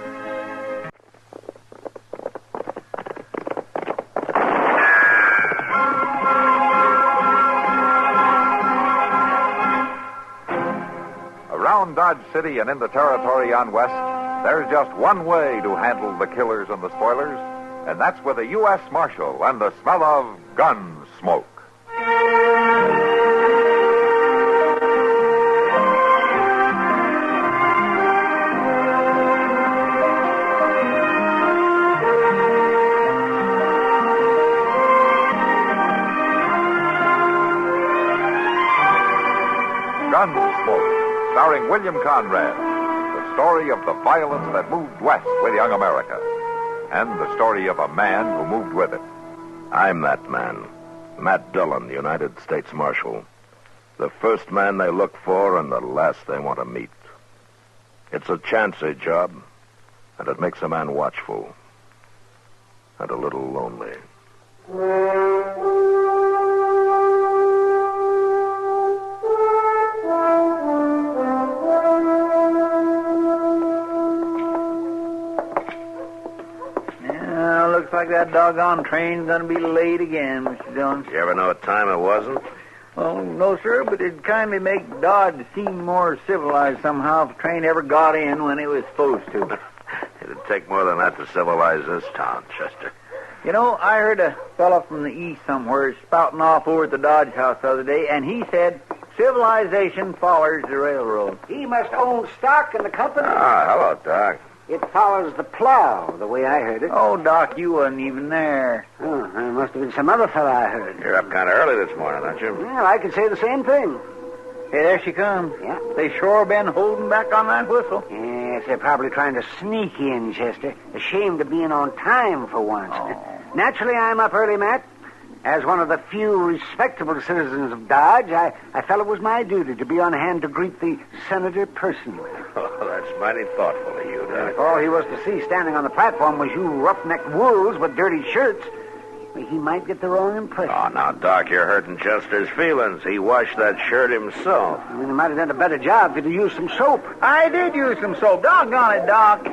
Around Dodge City and in the territory on West, there's just one way to handle the killers and the spoilers, and that's with a U.S. Marshal and the smell of gun smoke. Gunsmoke, starring William Conrad, the story of the violence that moved west with young America, and the story of a man who moved with it. I'm that man, Matt Dillon, United States Marshal. The first man they look for and the last they want to meet. It's a chancy job, and it makes a man watchful and a little lonely. looks like that doggone train's going to be late again, Mr. Dillon. You ever know what time it wasn't? Oh, no, sir, but it'd kind of make Dodge seem more civilized somehow if the train ever got in when it was supposed to. It'd take more than that to civilize this town, Chester. You know, I heard a fellow from the east somewhere spouting off over at the Dodge house the other day, and he said civilization follows the railroad. He must own stock in the company. Ah, hello, Doc. It follows the plow, the way I heard it. Oh, Doc, you wasn't even there. Oh, there must have been some other fella I heard. You're up kind of early this morning, aren't you? Well, I could say the same thing. Hey, there she comes. Yeah. They sure been holding back on that whistle. Yes, they're probably trying to sneak in, Chester. Ashamed of being on time for once. Oh. Naturally, I'm up early, Matt. As one of the few respectable citizens of Dodge, I felt it was my duty to be on hand to greet the senator personally. Oh, that's mighty thoughtful of you, Doc. If all he was to see standing on the platform was you roughneck wolves with dirty shirts, he might get the wrong impression. Oh, now, Doc, you're hurting Chester's feelings. He washed that shirt himself. I mean, he might have done a better job if he'd used some soap. I did use some soap. Doggone it, Doc.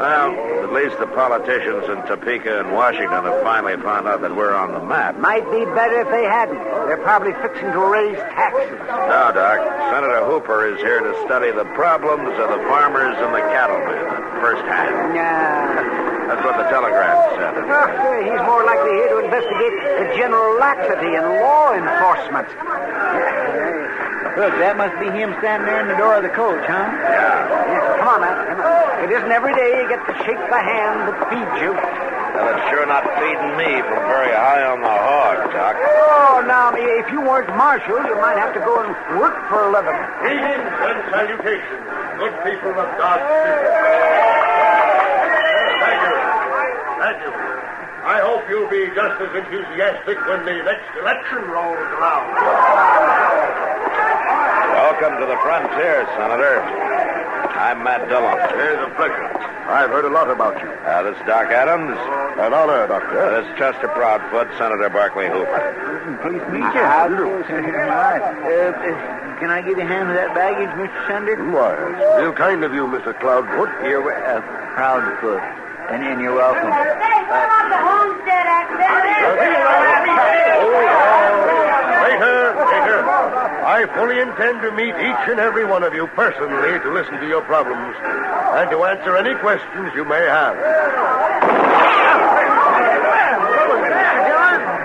Well, at least the politicians in Topeka and Washington have finally found out that we're on the map. Might be better if they hadn't. They're probably fixing to raise taxes. No, Doc. Senator Hooper is here to study the problems of the farmers and the cattlemen firsthand. That's what the telegram said. He's more likely here to investigate the general laxity in law enforcement. Look, that must be him standing there in the door of the coach, huh? Yeah. Come on, Matt. Come on. It isn't every day you get to shake the hand that feeds you. Well, it's sure not feeding me from very high on the hog, Doc. Oh, now, if you weren't Marshal, you might have to go and work for a living. Greetings and salutations, good people of Dodge City. Thank you. I hope you'll be just as enthusiastic when the next election rolls around. Welcome to the frontier, Senator. I'm Matt Dillon. It's a pleasure. I've heard a lot about you. This is Doc Adams. An honor, Doctor. This is Chester Proudfoot, Senator Barclay Hooper. Pleased to meet you. All right. Can I give you a hand with that baggage, Mr. Senator? Why, it's real kind of you, Mr. Cloudfoot. You're Proudfoot. And you're welcome. Waiter. I fully intend to meet each and every one of you personally to listen to your problems and to answer any questions you may have.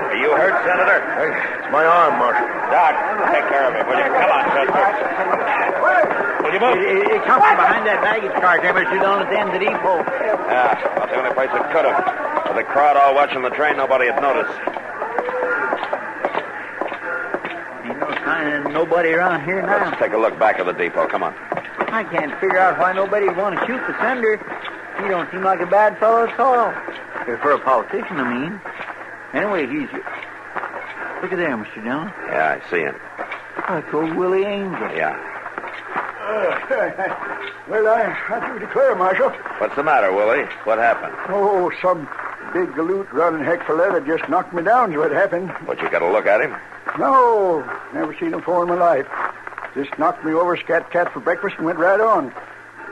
Are you hurt, Senator? It's my arm, Marshal. Doc, take care of him, will you? Come on, Chester. Will you move? It comes from behind that baggage cart there, Mr. Dillon, at the end of the depot. Yeah, that's the only place it could have. With the crowd all watching the train, nobody had noticed. Ain't no sign of nobody around here now. Let's take a look back at the depot. Come on. I can't figure out why nobody would want to shoot the senator. He don't seem like a bad fellow at all. For a politician, I mean. Anyway, he's... Look at there, Mr. Dillon. Yeah, I see him. That's old Willie Angel. Yeah. Well, I do declare, Marshal. What's the matter, Willie? What happened? Oh, some big galoot running heck for leather just knocked me down is what happened. What, you got a look at him? No, never seen him before in my life. Just knocked me over scat-cat for breakfast and went right on.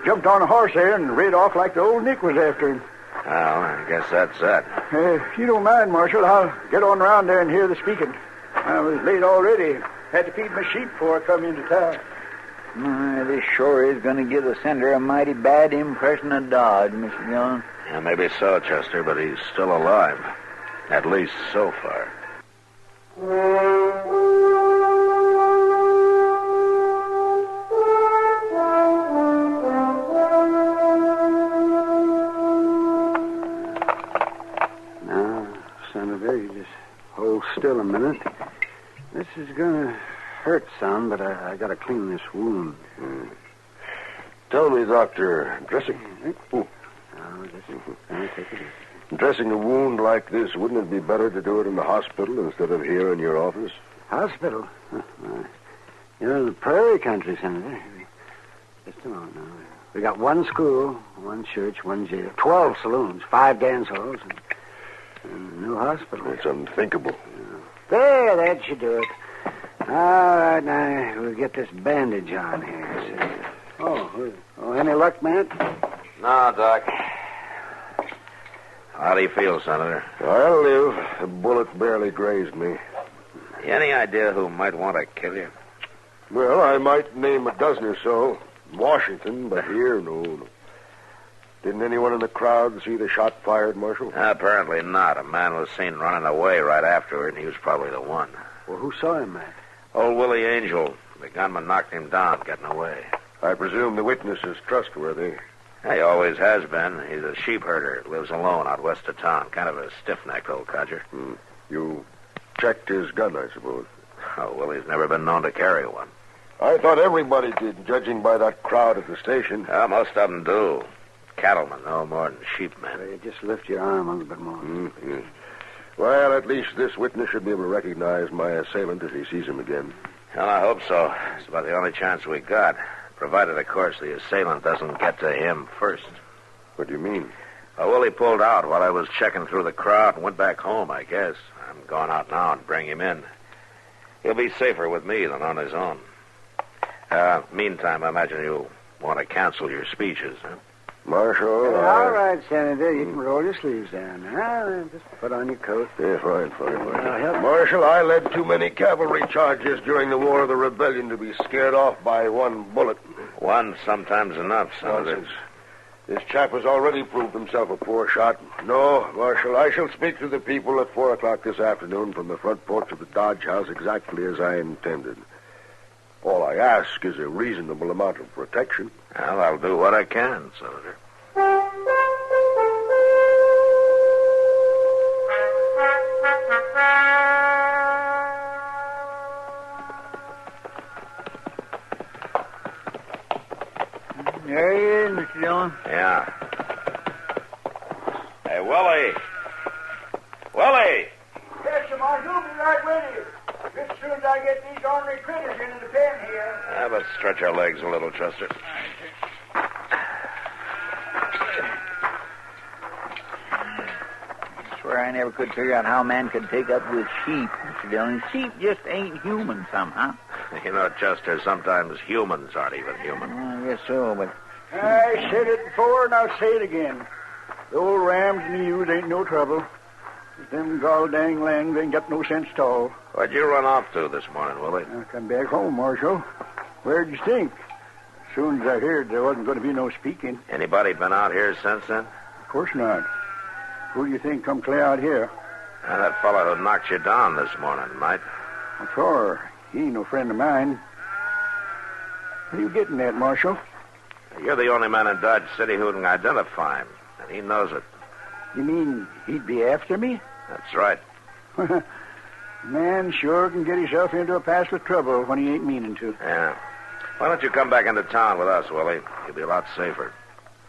Jumped on a horse there and rid off like the old Nick was after him. Well, I guess that's that. If you don't mind, Marshal, I'll get on around there and hear the speaking. I was late already. Had to feed my sheep before I come into town. This sure is going to give the senator a mighty bad impression of Dodge, Mr. Dillon. Yeah, maybe so, Chester, but he's still alive. At least so far. Now, Senator, you just hold still a minute. This is going to hurt some, but I got to clean this wound. Tell me, Doctor, dressing... Dressing a wound like this, wouldn't it be better to do it in the hospital instead of here in your office? Hospital? You're in the Prairie country, Senator. Just a moment now. We got one school, one church, one jail, 12 saloons, 5 dance halls, and no hospital. It's unthinkable. There, that should do it. All right, now, we'll get this bandage on here. Oh, any luck, Matt? No, Doc. How do you feel, Senator? I'll live. The bullet barely grazed me. Any idea who might want to kill you? Well, I might name a dozen or so. Washington, but here, no. Didn't anyone in the crowd see the shot fired, Marshal? Apparently not. A man was seen running away right afterward, and he was probably the one. Well, who saw him, Matt? Old Willie Angel. The gunman knocked him down, getting away. I presume the witness is trustworthy. He always has been. He's a sheep herder. Lives alone out west of town. Kind of a stiff-necked old codger. You checked his gun, I suppose. Oh, Willie's never been known to carry one. I thought everybody did, judging by that crowd at the station. Most of them do. Cattlemen, no more than sheepmen. You just lift your arm a little bit more. Yes. Well, at least this witness should be able to recognize my assailant if he sees him again. Well, I hope so. It's about the only chance we got. Provided, of course, the assailant doesn't get to him first. What do you mean? Well, Willie pulled out while I was checking through the crowd and went back home, I guess. I'm going out now and bring him in. He'll be safer with me than on his own. Meantime, I imagine you'll want to cancel your speeches, huh? Marshal, all right, Senator. You can roll your sleeves down. Now, just put on your coat. Yeah, fine. Marshal, I led too many cavalry charges during the War of the Rebellion to be scared off by one bullet. One sometimes enough, Senator. Nonsense. This chap has already proved himself a poor shot. No, Marshal, I shall speak to the people at 4 o'clock this afternoon from the front porch of the Dodge House exactly as I intended. All I ask is a reasonable amount of protection. Well, I'll do what I can, Senator. There he is, Mr. Dillon. Yeah. Hey, Willie. Willie! Yes, sir, Marshal. Be right with you. Just as soon as I get these ornery critters into the pen here. Let's stretch our legs a little, Chester. I swear I never could figure out how a man could take up with sheep, Mr. Dillon. Sheep just ain't human somehow. You know, Chester, sometimes humans aren't even human. I guess so, but... I said it before, and I'll say it again. The old rams and the ewes ain't no trouble. Them gall-dang lambs ain't got no sense at all. What'd you run off to this morning, Willie? I come back home, Marshal. Where'd you think? As soon as I heard there wasn't going to be no speaking. Anybody been out here since then? Of course not. Who do you think come clear out here? That fellow who knocked you down this morning, Mite. What for? He ain't no friend of mine. What are you getting at, Marshal? You're the only man in Dodge City who can identify him, and he knows it. You mean he'd be after me? That's right. Man sure can get himself into a pass with trouble when he ain't meaning to. Yeah. Why don't you come back into town with us, Willie? You'll be a lot safer.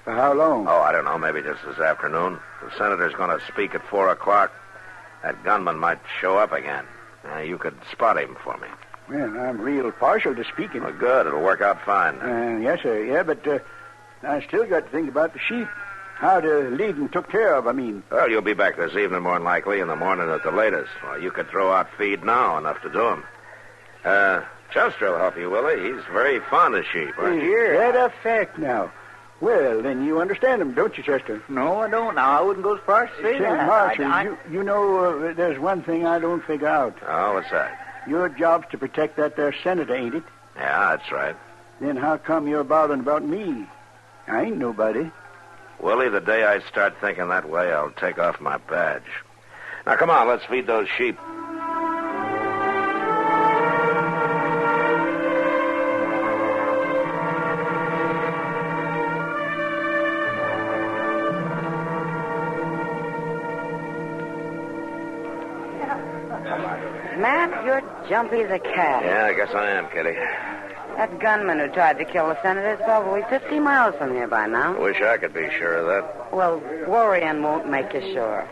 For how long? Oh, I don't know. Maybe just this afternoon. The senator's going to speak at 4 o'clock. That gunman might show up again. You could spot him for me. Well, I'm real partial to speaking. Well, good. It'll work out fine. Yes, sir. Yeah, but I still got to think about the sheep. How to lead them took care of, I mean. Well, you'll be back this evening, more than likely, in the morning at the latest. Well, you could throw out feed now, enough to do 'em. Chester will help you, Willie. He's very fond of sheep, aren't you? Here, that a fact now. Well, then you understand them, don't you, Chester? No, I don't. Now, I wouldn't go as far as to say that. Marshal, you know, there's one thing I don't figure out. Oh, what's that? Your job's to protect that there senator, ain't it? Yeah, that's right. Then how come you're bothering about me? I ain't nobody. Willie, the day I start thinking that way, I'll take off my badge. Now, come on, let's feed those sheep. Matt, you're jumpy as a cat. Yeah, I guess I am, Kitty. That gunman who tried to kill the senator is probably 50 miles from here by now. Wish I could be sure of that. Well, worrying won't make you sure.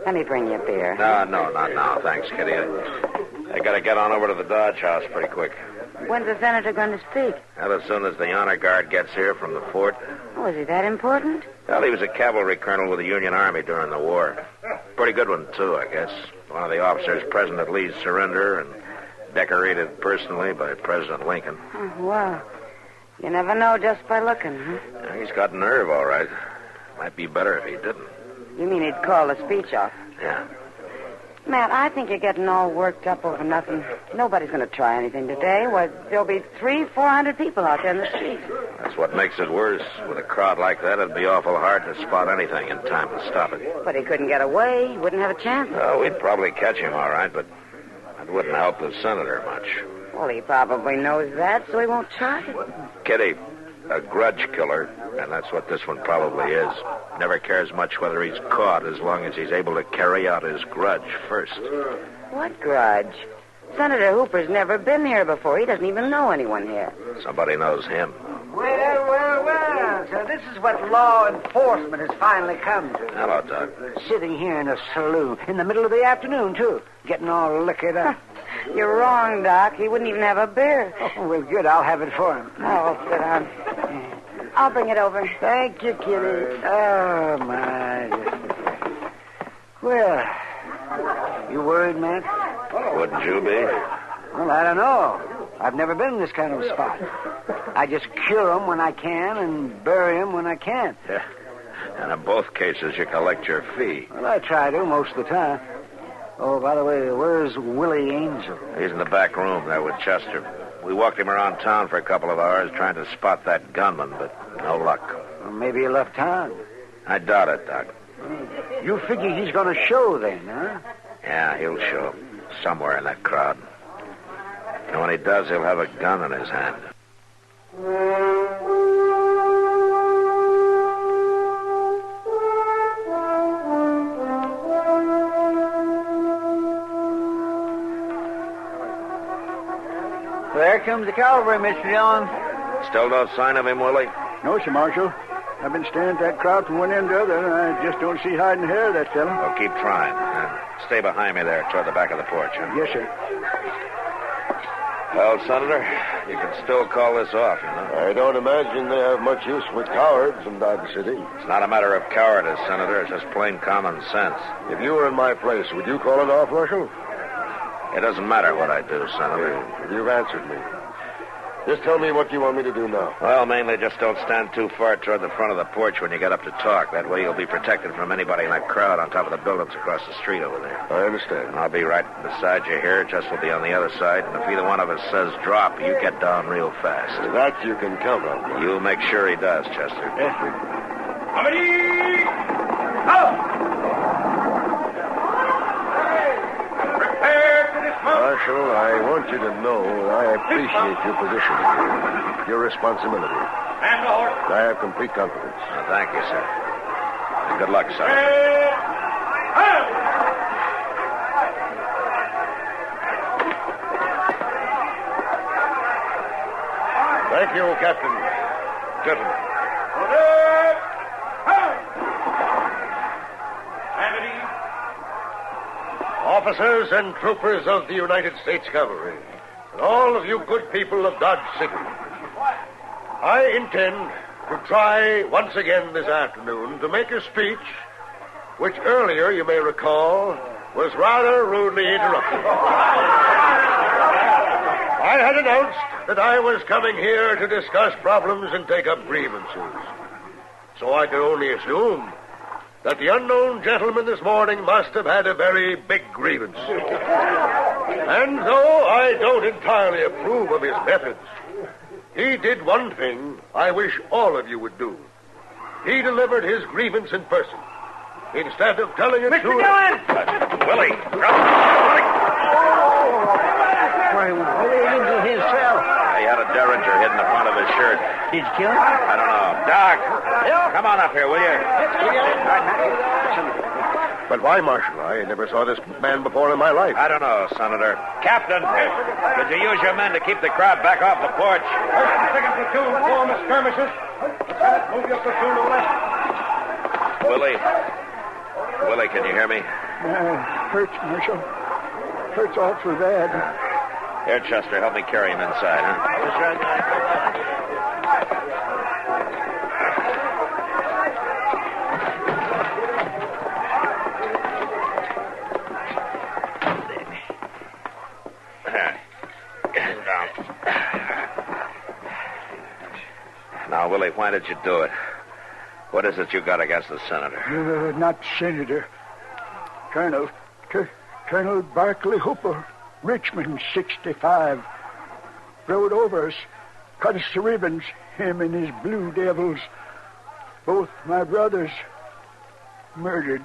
Let me bring you a beer. No, not now. Thanks, Kitty. I got to get on over to the Dodge House pretty quick. When's the senator going to speak? Well, as soon as the honor guard gets here from the fort. Oh, is he that important? Well, he was a cavalry colonel with the Union Army during the war. Pretty good one, too, I guess. One of the officers present at Lee's surrender and decorated personally by President Lincoln. Oh, well, you never know just by looking, huh? Yeah, he's got nerve, all right. Might be better if he didn't. You mean he'd call the speech off? Yeah. Matt, I think you're getting all worked up over nothing. Nobody's going to try anything today. Well, there'll be 300-400 people out there in the street. That's what makes it worse. With a crowd like that, it'd be awful hard to spot anything in time to stop it. But he couldn't get away. He wouldn't have a chance. Oh, we'd probably catch him, all right, but it wouldn't help the senator much. Well, he probably knows that, so he won't try. Kitty, a grudge killer, and that's what this one probably is. Never cares much whether he's caught as long as he's able to carry out his grudge first. What grudge? Senator Hooper's never been here before. He doesn't even know anyone here. Somebody knows him. Well. So this is what law enforcement has finally come to. Hello, Doc. Sitting here in a saloon in the middle of the afternoon, too. Getting all liquored up. You're wrong, Doc. He wouldn't even have a beer. Oh, well, good. I'll have it for him. Oh, sit down. I'll bring it over. Thank you, Kitty. Oh, my. Well, you worried, Matt? Wouldn't you be? Well, I don't know. I've never been in this kind of a spot. I just kill them when I can and bury them when I can't. Yeah. And in both cases, you collect your fee. Well, I try to most of the time. Oh, by the way, where's Willie Angel? He's in the back room there with Chester. We walked him around town for a couple of hours trying to spot that gunman, but no luck. Well, maybe he left town. I doubt it, Doc. You figure he's going to show then, huh? Yeah, he'll show. Somewhere in that crowd. And when he does, he'll have a gun in his hand. There comes the cavalry, Mr. Dillon. Still no sign of him, Willie? No, sir, Marshal. I've been staring at that crowd from one end to the other, and I just don't see hide and hair of that fella. Well, keep trying. Stay behind me there toward the back of the porch, huh? Yes, sir. Well, Senator, you can still call this off, you know. I don't imagine they have much use for cowards in Dodge City. It's not a matter of cowardice, Senator. It's just plain common sense. If you were in my place, would you call it off, Marshal? It doesn't matter what I do, Senator. You've answered me. Just tell me what you want me to do now. Well, mainly just don't stand too far toward the front of the porch when you get up to talk. That way you'll be protected from anybody in that crowd on top of the buildings across the street over there. I understand. And I'll be right beside you here. Jess will be on the other side. And if either one of us says drop, you get down real fast. That you can count on. You'll make sure he does, Chester. Yes, sir. Comedy! Out! Marshal, I want you to know I appreciate your position here, your responsibility. And the horse. I have complete confidence. Thank you, sir. And good luck, sir. Thank you, Captain. Gentlemen. Officers and troopers of the United States Cavalry, and all of you good people of Dodge City, I intend to try once again this afternoon to make a speech which earlier, you may recall, was rather rudely interrupted. I had announced that I was coming here to discuss problems and take up grievances. So I could only assume that the unknown gentleman this morning must have had a very big grievance. And though I don't entirely approve of his methods, he did one thing I wish all of you would do. He delivered his grievance in person, instead of telling it to... Mr. Dillon! Willie! Willie Angel himself. He had a derringer hidden in the front of his shirt. Did you kill him? I don't know. Doc! Come on up here, will you? But why, Marshal? I never saw this man before in my life. I don't know, Senator. Captain, did you use your men to keep the crowd back off the porch? First and second platoon form the skirmishers. Lieutenant, move your platoon to the left. Willie, can you hear me? Hurts, Marshal. Hurts awfully bad. Here, Chester, help me carry him inside, huh? That's right. Now, Willie, why did you do it? What is it you got against the senator? Not senator. Colonel Barclay Hooper, Richmond, 65. Rode over us, cut us to ribbons, him and his blue devils. Both my brothers murdered,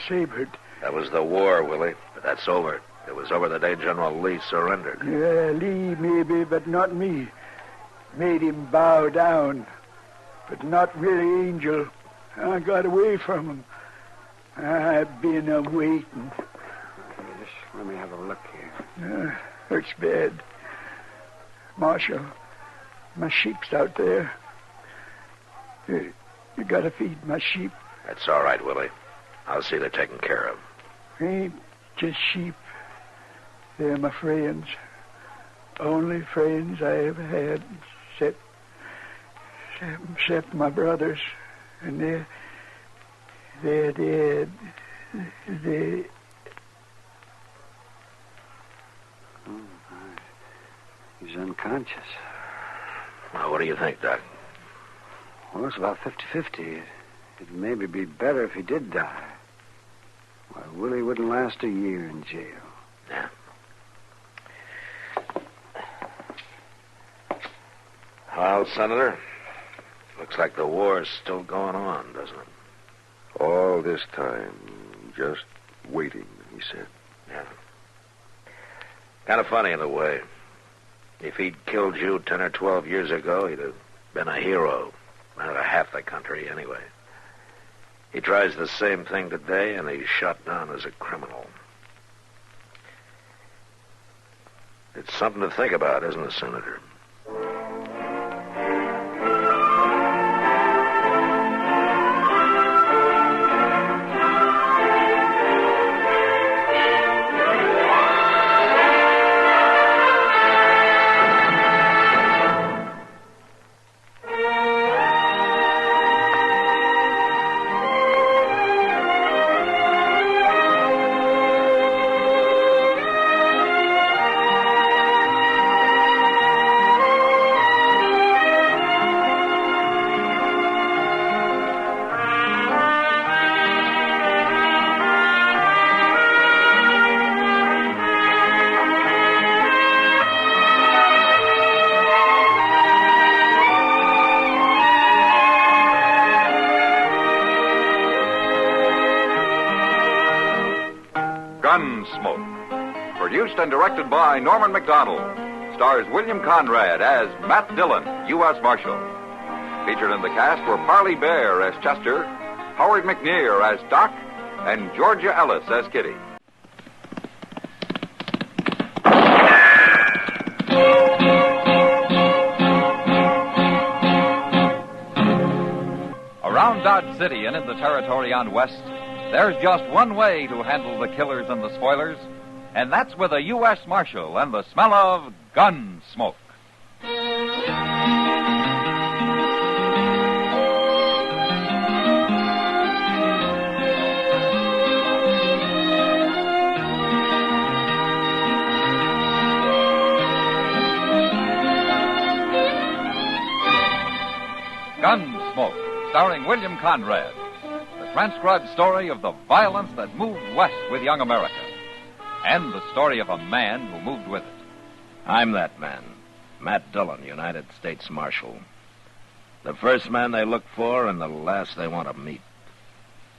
sabred. That was the war, Willie, but that's over. It was over the day General Lee surrendered. Yeah, Lee maybe, but not me. Made him bow down, but not really Angel. I got away from him. I've been a-waiting. Just let me have a look here. Hurts bad. Marshal, my sheep's out there. You gotta feed my sheep. That's all right, Willie. I'll see they're taken care of. Ain't just sheep. They're my friends. Only friends I ever had, except my brothers. And they're dead. He's unconscious. Well, what do you think, Doc? Well, it's about 50-50. It'd maybe be better if he did die. Why, Willie wouldn't last a year in jail. Yeah. Well, Senator, looks like the war's still going on, doesn't it? All this time, just waiting, he said. Yeah. Kind of funny in a way. If he'd killed you 10 or 12 years ago, he'd have been a hero. Out of half the country, anyway. He tries the same thing today, and he's shot down as a criminal. It's something to think about, isn't it, Senator? Gunsmoke. Produced and directed by Norman McDonald. Stars William Conrad as Matt Dillon, U.S. Marshal. Featured in the cast were Parley Bear as Chester, Howard McNear as Doc, and Georgia Ellis as Kitty. Around Dodge City and in the territory on West, there's just one way to handle the killers and the spoilers, and that's with a U.S. Marshal and the smell of Gunsmoke. Gunsmoke, starring William Conrad. The transcribed story of the violence that moved west with young America. And the story of a man who moved with it. I'm that man, Matt Dillon, United States Marshal. The first man they look for and the last they want to meet.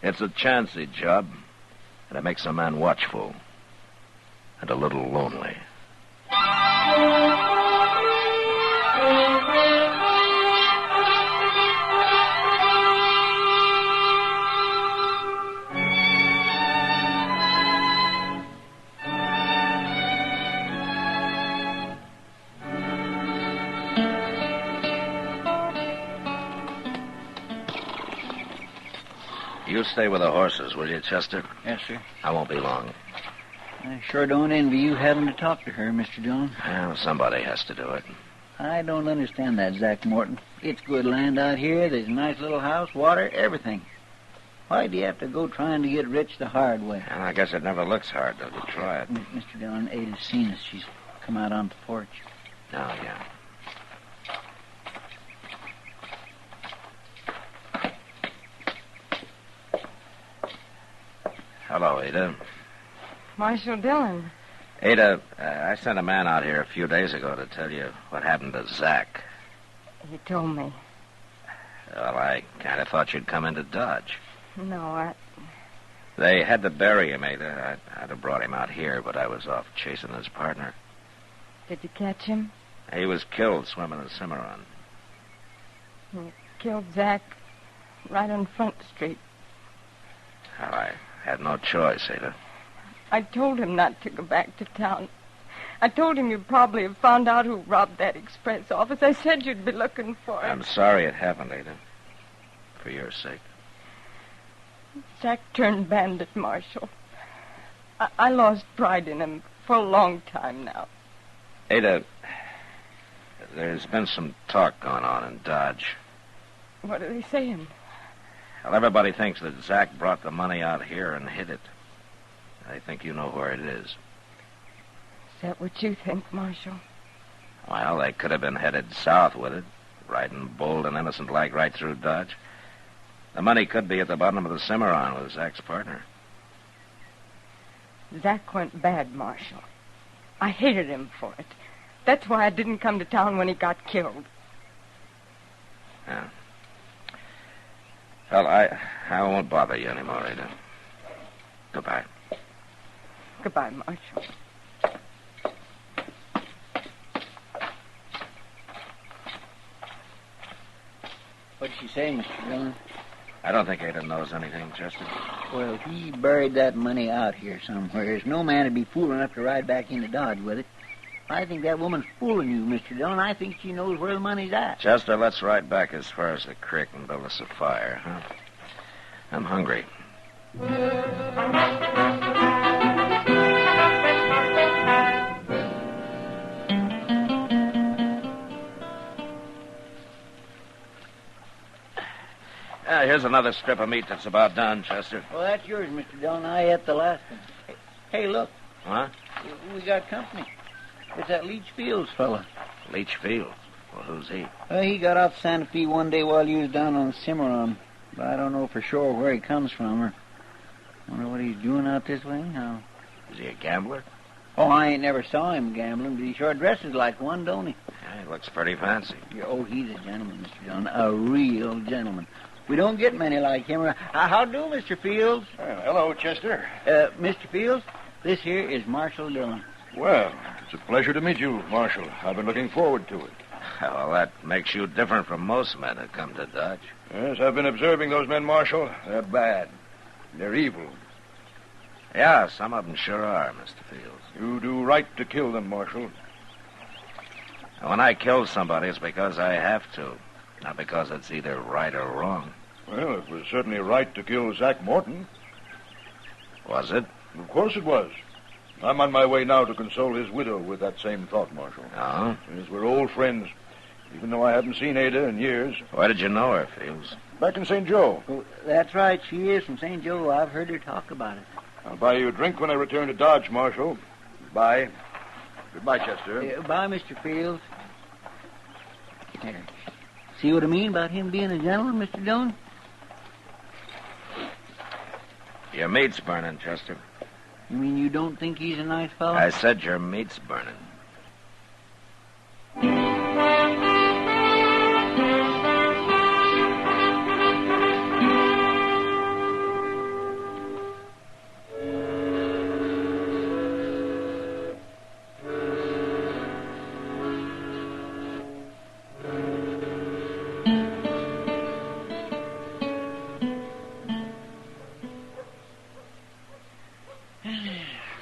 It's a chancy job, and it makes a man watchful and a little lonely. You stay with the horses, will you, Chester? Yes, sir. I won't be long. I sure don't envy you having to talk to her, Mr. Dillon. Well, somebody has to do it. I don't understand that, Zach Morton. It's good land out here. There's a nice little house, water, everything. Why do you have to go trying to get rich the hard way? Well, I guess it never looks hard till you try it. Mr. Dillon, Ada's seen us. She's come out on the porch. Oh, yeah. Hello, Ada. Marshal Dillon. Ada, I sent a man out here a few days ago to tell you what happened to Zach. He told me. Well, I kind of thought you'd come into Dodge. No, They had to bury him, Ada. I'd have brought him out here, but I was off chasing his partner. Did you catch him? He was killed swimming the Cimarron. He killed Zach right on Front Street. Well, I had no choice, Ada. I told him not to go back to town. I told him you'd probably have found out who robbed that express office. I said you'd be looking for him. I'm sorry it happened, Ada. For your sake. Zach turned bandit, Marshal. I lost pride in him for a long time now. Ada, there's been some talk going on in Dodge. What are they saying? Well, everybody thinks that Zach brought the money out here and hid it. I think you know where it is. Is that what you think, Marshal? Well, they could have been headed south with it, riding bold and innocent like right through Dodge. The money could be at the bottom of the Cimarron with Zach's partner. Zach went bad, Marshal. I hated him for it. That's why I didn't come to town when he got killed. Yeah. Well, I won't bother you anymore, Ada. Goodbye. Goodbye, Marshal. What'd she say, Mr. Dillon? I don't think Ada knows anything, Chester. Well, he buried that money out here somewhere. No man would be fool enough to ride back into Dodge with it. I think that woman's fooling you, Mr. Dillon. I think she knows where the money's at. Chester, let's ride back as far as the creek and build us a fire, huh? I'm hungry. Here's another strip of meat that's about done, Chester. Well, that's yours, Mr. Dillon. I ate the last one. Hey, look. Huh? We got company. It's that Leach Fields fella. Leach Fields? Well, who's he? He got off Santa Fe one day while you was down on the Cimarron. But I don't know for sure where he comes from or wonder what he's doing out this way. Now. Is he a gambler? Oh, I ain't never saw him gambling, but he sure dresses like one, don't he? Yeah, he looks pretty fancy. Oh, he's a gentleman, Mr. Dillon. A real gentleman. We don't get many like him. How do, Mr. Fields? Hello, Chester. Mr. Fields, this here is Marshal Dillon. Well, it's a pleasure to meet you, Marshal. I've been looking forward to it. Well, that makes you different from most men who come to Dodge. Yes, I've been observing those men, Marshal. They're bad. They're evil. Yeah, some of them sure are, Mr. Fields. You do right to kill them, Marshal. When I kill somebody, it's because I have to, not because it's either right or wrong. Well, it was certainly right to kill Zach Morton. Was it? Of course it was. I'm on my way now to console his widow with that same thought, Marshal. Oh? Yes, we're old friends, even though I haven't seen Ada in years. Where did you know her, Fields? Back in St. Joe. Oh, that's right. She is from St. Joe. I've heard her talk about it. I'll buy you a drink when I return to Dodge, Marshal. Goodbye. Goodbye, Chester. Bye, Mr. Fields. There. See what I mean about him being a gentleman, Mr. Dillon? Your meat's burning, Chester. You mean you don't think he's a nice fellow? I said your meat's burning.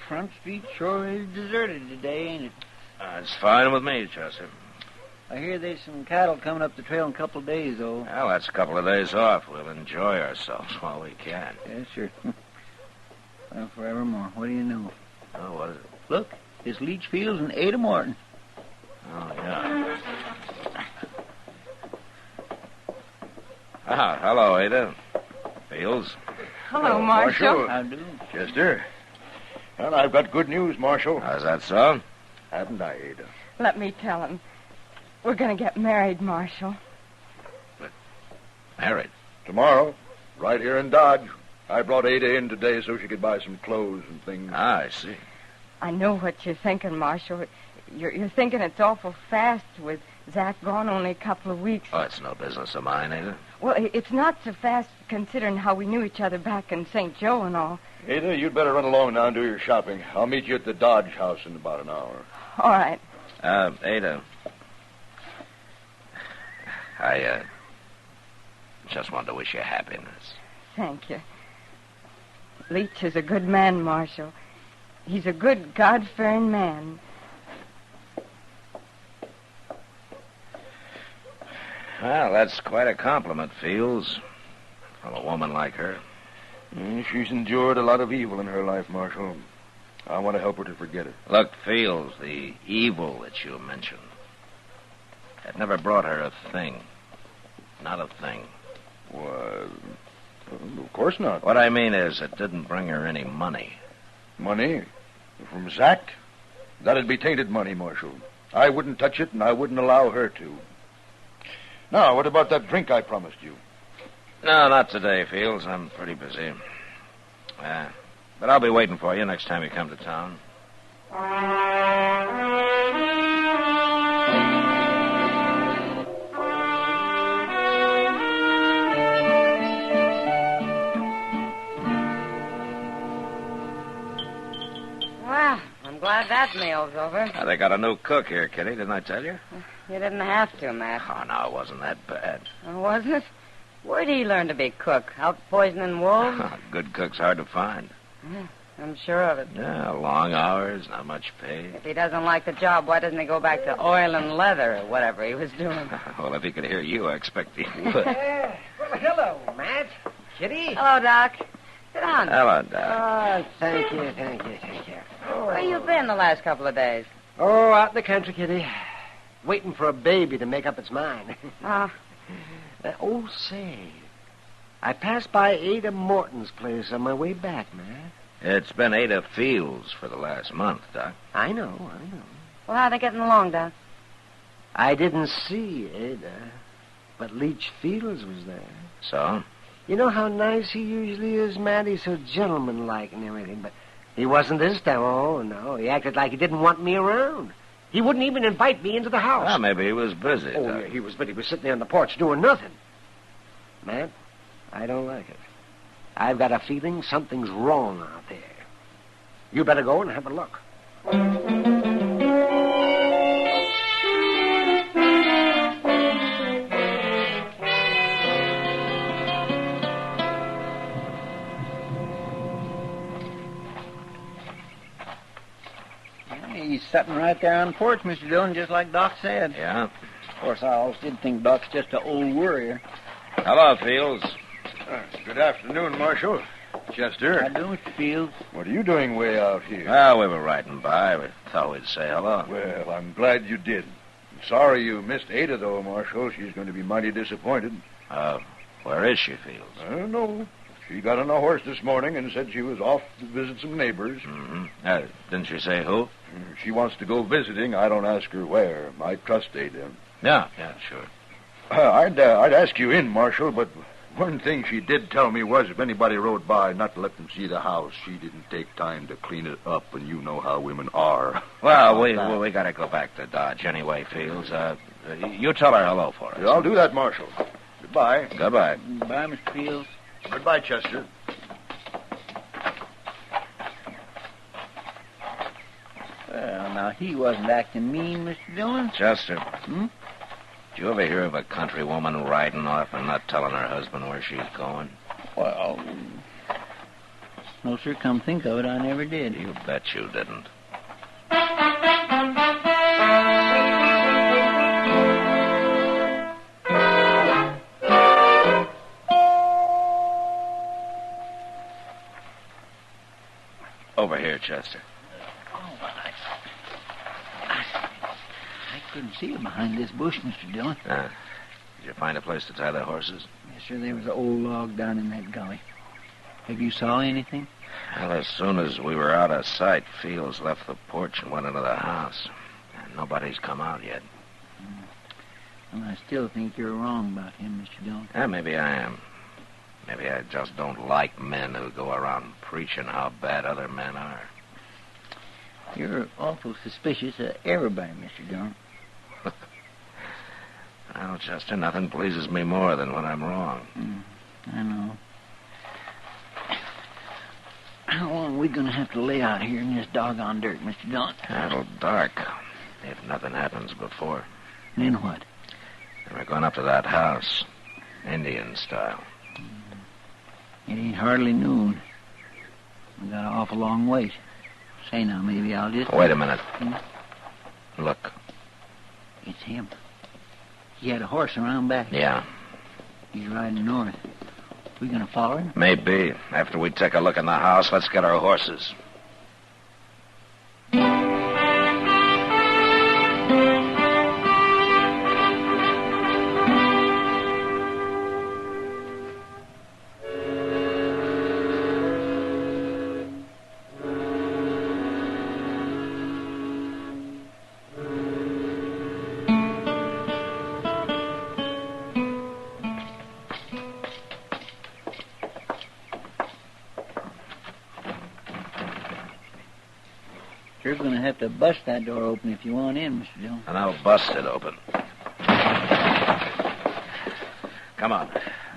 Front Street sure is deserted today, ain't it? It's fine with me, Chester. I hear there's some cattle coming up the trail in a couple of days, though. Well, that's a couple of days off. We'll enjoy ourselves while we can. Yeah, sure. Well, forevermore. What do you know? Oh, what is it? Look, it's Leach Fields and Ada Morton. Oh, yeah. Hello, Ada. Fields. Hello, Marshal. How do? Chester. Well, I've got good news, Marshal. How's that so? Haven't I, Ada? Let me tell him. We're going to get married, Marshal. Married? Tomorrow, right here in Dodge. I brought Ada in today so she could buy some clothes and things. Ah, I see. I know what you're thinking, Marshal. You're thinking it's awful fast with Zach gone only a couple of weeks. Oh, it's no business of mine, Ada. Well, it's not so fast considering how we knew each other back in St. Joe and all. Ada, you'd better run along now and do your shopping. I'll meet you at the Dodge house in about an hour. All right. Ada. I just wanted to wish you happiness. Thank you. Leach is a good man, Marshal. He's a good, God-fearing man. Well, that's quite a compliment, Fields, from a woman like her. She's endured a lot of evil in her life, Marshal. I want to help her to forget it. Look, Fields, the evil that you mentioned, it never brought her a thing. Not a thing. Well, of course not. What I mean is, it didn't bring her any money. Money? From Zach? That'd be tainted money, Marshal. I wouldn't touch it, and I wouldn't allow her to. Now, what about that drink I promised you? No, not today, Fields. I'm pretty busy. But I'll be waiting for you next time you come to town. Well, I'm glad that meal's over. They got a new cook here, Kitty. Didn't I tell you? You didn't have to, Matt. Oh, no, it wasn't that bad. Oh, wasn't it? Where'd he learn to be cook? Out poisoning wolves? Good cook's hard to find. Yeah, I'm sure of it. Yeah, long hours, not much pay. If he doesn't like the job, why doesn't he go back to oil and leather or whatever he was doing? Well, if he could hear you, I expect he would. Well, hello, Matt. Kitty. Hello, Doc. Sit down. Hello, Doc. Oh, thank you. Oh. Where you been the last couple of days? Oh, out in the country, Kitty. Waiting for a baby to make up its mind. Say, I passed by Ada Morton's place on my way back, man. It's been Ada Fields for the last month, Doc. I know. Well, how are they getting along, Doc? I didn't see Ada, but Leach Fields was there. So? You know how nice he usually is, Matt? He's so gentlemanlike and everything, but he wasn't this time. Oh, no. He acted like he didn't want me around. He wouldn't even invite me into the house. Well, maybe he was busy. Oh, Doc. yeah, he was, but he was sitting there on the porch doing nothing. Matt, I don't like it. I've got a feeling something's wrong out there. You better go and have a look. He's sitting right there on the porch, Mr. Dillon, just like Doc said. Yeah? Of course, I always did think Doc's just an old worrier. Hello, Fields. Good afternoon, Marshal. Chester. How do, Mr. Fields? What are you doing way out here? Well, we were riding by. We thought we'd say hello. Well, I'm glad you did. I'm sorry you missed Ada, though, Marshal. She's going to be mighty disappointed. Where is she, Fields? I don't know. She got on a horse this morning and said she was off to visit some neighbors. Mm-hmm. Didn't she say who? She wants to go visiting. I don't ask her where. I trust Ada. Yeah, sure. I'd ask you in, Marshal, but one thing she did tell me was if anybody rode by, not to let them see the house. She didn't take time to clean it up, and you know how women are. Well, we got to go back to Dodge anyway, Fields. You tell her hello for us. Yeah, I'll do that, Marshal. Goodbye. Goodbye. Goodbye, Mr. Fields. Goodbye, Chester. Well, now, he wasn't acting mean, Mr. Dillon. Chester. Did you ever hear of a country woman riding off and not telling her husband where she's going? Well, no, sir, come think of it, I never did. You bet you didn't. Over here, Chester. Oh, but I couldn't see it behind this bush, Mr. Dillon. Did you find a place to tie the horses? Yes, sir, there was an old log down in that gully. Have you saw anything? Well, as soon as we were out of sight, Fields left the porch and went into the house. And nobody's come out yet. Well, I still think you're wrong about him, Mr. Dillon. Maybe I am. Maybe I just don't like men who go around preaching how bad other men are. You're awful suspicious of everybody, Mr. Dillon. Well, Chester, nothing pleases me more than when I'm wrong. I know. How long are we going to have to lay out here in this doggone dirt, Mr. Dillon? It'll dark, if nothing happens before. Then what? And we're going up to that house, Indian style. It ain't hardly noon. We got an awful long wait. Say now, maybe I'll just... Wait a minute. Look. It's him. He had a horse around back. Yeah. He's riding north. We gonna follow him? Maybe. After we take a look in the house, let's get our horses. You're going to have to bust that door open if you want in, Mr. Dillon. And I'll bust it open. Come on.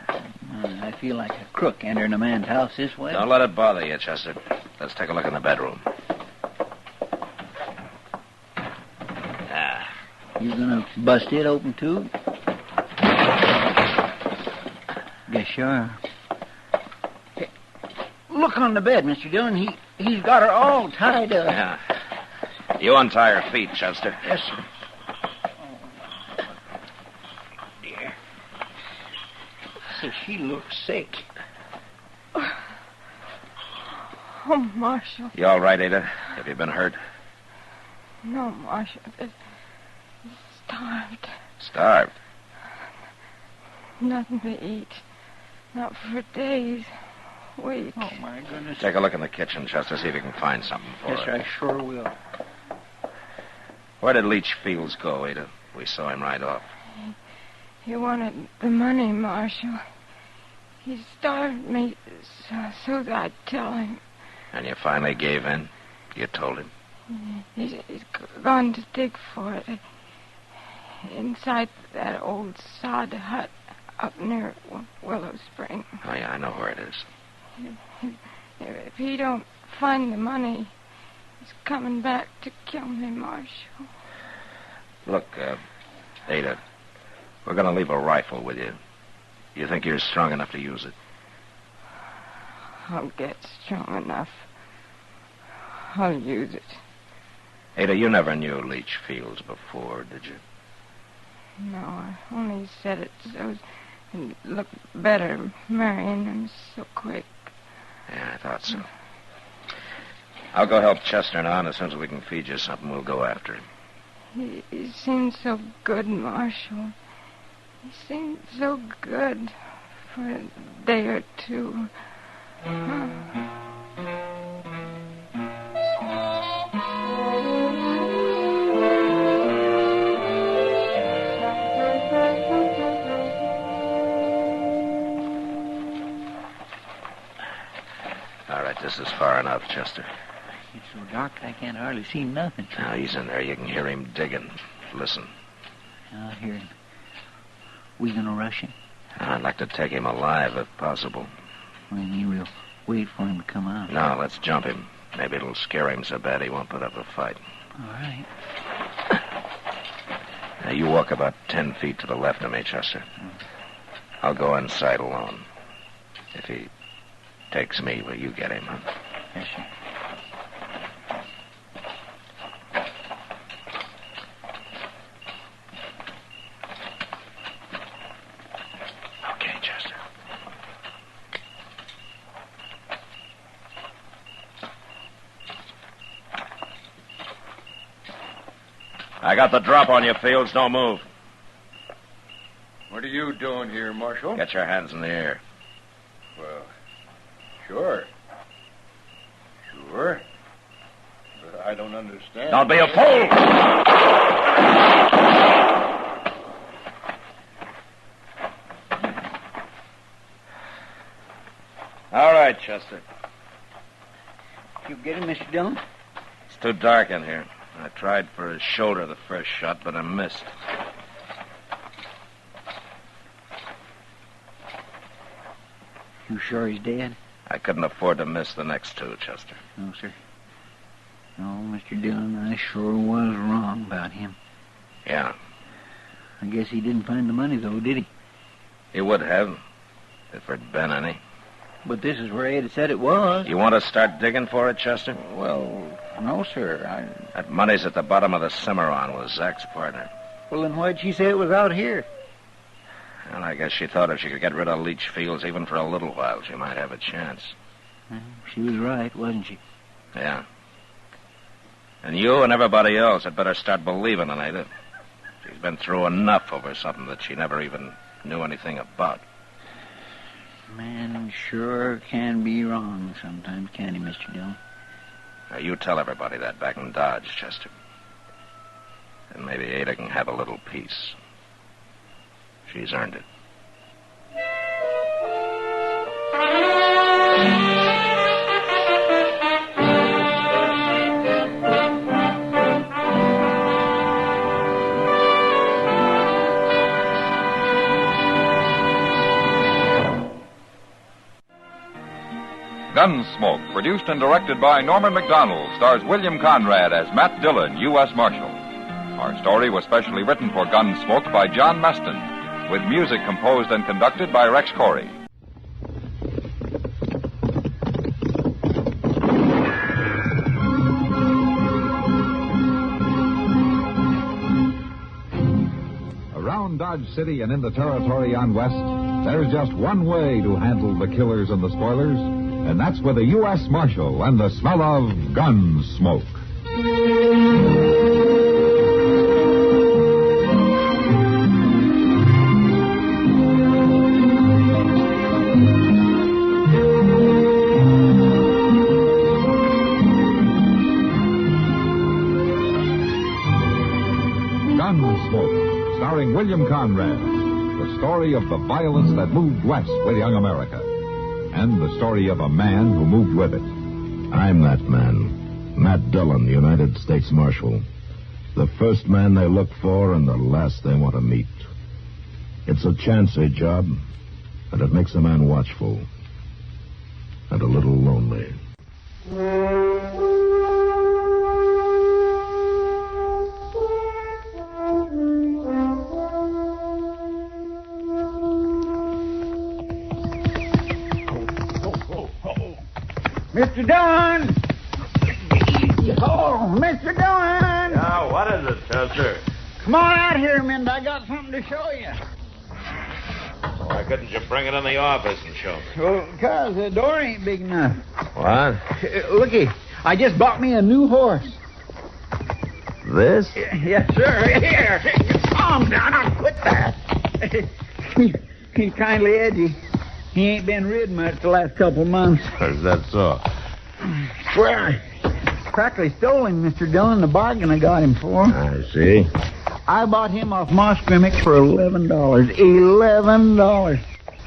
I feel like a crook entering a man's house this way. Don't let it bother you, Chester. Let's take a look in the bedroom. You going to bust it open, too? Guess you are. Hey, look on the bed, Mr. Dillon. He's got her all tied up. Yeah. You untie her feet, Chester. Yes, sir. Dear. So she looks sick. Oh, Marshal. You all right, Ada? Have you been hurt? No, Marshal. Starved. Starved? Nothing to eat. Not for days. Weeks. Oh, my goodness. Take a look in the kitchen, Chester, see if you can find something for Yes, her. sir, I sure will. Where did Leach Fields go, Ada? We saw him right off. He wanted the money, Marshal. He starved me so that I'd tell him. And you finally gave in? You told him? He's gone to dig for it. Inside that old sod hut up near Willow Spring. Oh, yeah, I know where it is. If he don't find the money, he's coming back to kill me, Marshal. Look, Ada, we're going to leave a rifle with you. You think you're strong enough to use it? I'll get strong enough. I'll use it. Ada, you never knew Leach Fields before, did you? No, I only said it so it'd look better marrying him so quick. Yeah, I thought so. I'll go help Chester now, and as soon as we can feed you something, we'll go after him. He seemed so good, Marshal. He seemed so good for a day or two. All right, this is far enough, Chester. It's so dark I can't hardly see nothing. Now, he's in there. You can hear him digging. Listen. I'll hear him. We gonna rush him? I'd like to take him alive, if possible. Maybe we'll wait for him to come out. No, let's jump him. Maybe it'll scare him so bad he won't put up a fight. All right. Now, you walk about 10 feet to the left of me, Chester. I'll go inside alone. If he takes me, will you get him, huh? Yes, sir. Okay, Chester. I got the drop on you, Fields. Don't move. What are you doing here, Marshal? Get your hands in the air. Well, sure. Sure. But I don't understand. Don't be a fool! right, Chester. You get him, Mr. Dillon? It's too dark in here. I tried for his shoulder the first shot, but I missed. You sure he's dead? I couldn't afford to miss the next two, Chester. No, sir. No, Mr. Dillon, I sure was wrong about him. Yeah. I guess he didn't find the money, though, did he? He would have, if there'd been any. But this is where Ed said it was. You want to start digging for it, Chester? Well, no, sir. That money's at the bottom of the Cimarron with Zach's partner. Well, then why'd she say it was out here? Well, I guess she thought if she could get rid of Leach Fields even for a little while, she might have a chance. She was right, wasn't she? Yeah. And you and everybody else had better start believing in Ada. She's been through enough over something that she never even knew anything about. Man sure can be wrong sometimes, can't he, Mr. Dillon? Now, you tell everybody that back in Dodge, Chester. And maybe Ada can have a little peace. She's earned it. Gunsmoke, produced and directed by Norman MacDonald, stars William Conrad as Matt Dillon, U.S. Marshal. Our story was specially written for Gunsmoke by John Maston, with music composed and conducted by Rex Corey. Around Dodge City and in the territory on West, there's just one way to handle the killers and the spoilers, and that's with a U.S. Marshal and the smell of Gunsmoke. Gunsmoke, starring William Conrad, the story of the violence that moved west with young America, and the story of a man who moved with it. I'm that man, Matt Dillon, United States Marshal. The first man they look for and the last they want to meet. It's a chancy job, and it makes a man watchful and a little lonely. Mr. Dillon! Oh, Mr. Dillon! Yeah, what is it, Chester? Come on out here, Mind. I got something to show you. Why couldn't you bring it in the office and show me? Well, because the door ain't big enough. What? Looky, I just bought me a new horse. This? Yes, sir. Here, calm down. I'll quit that. He's kindly edgy. He ain't been rid much the last couple months. Is that so? Well, I practically stole him, Mr. Dillon, the bargain I got him for. I see. I bought him off Moss Grimmick for $11. $11.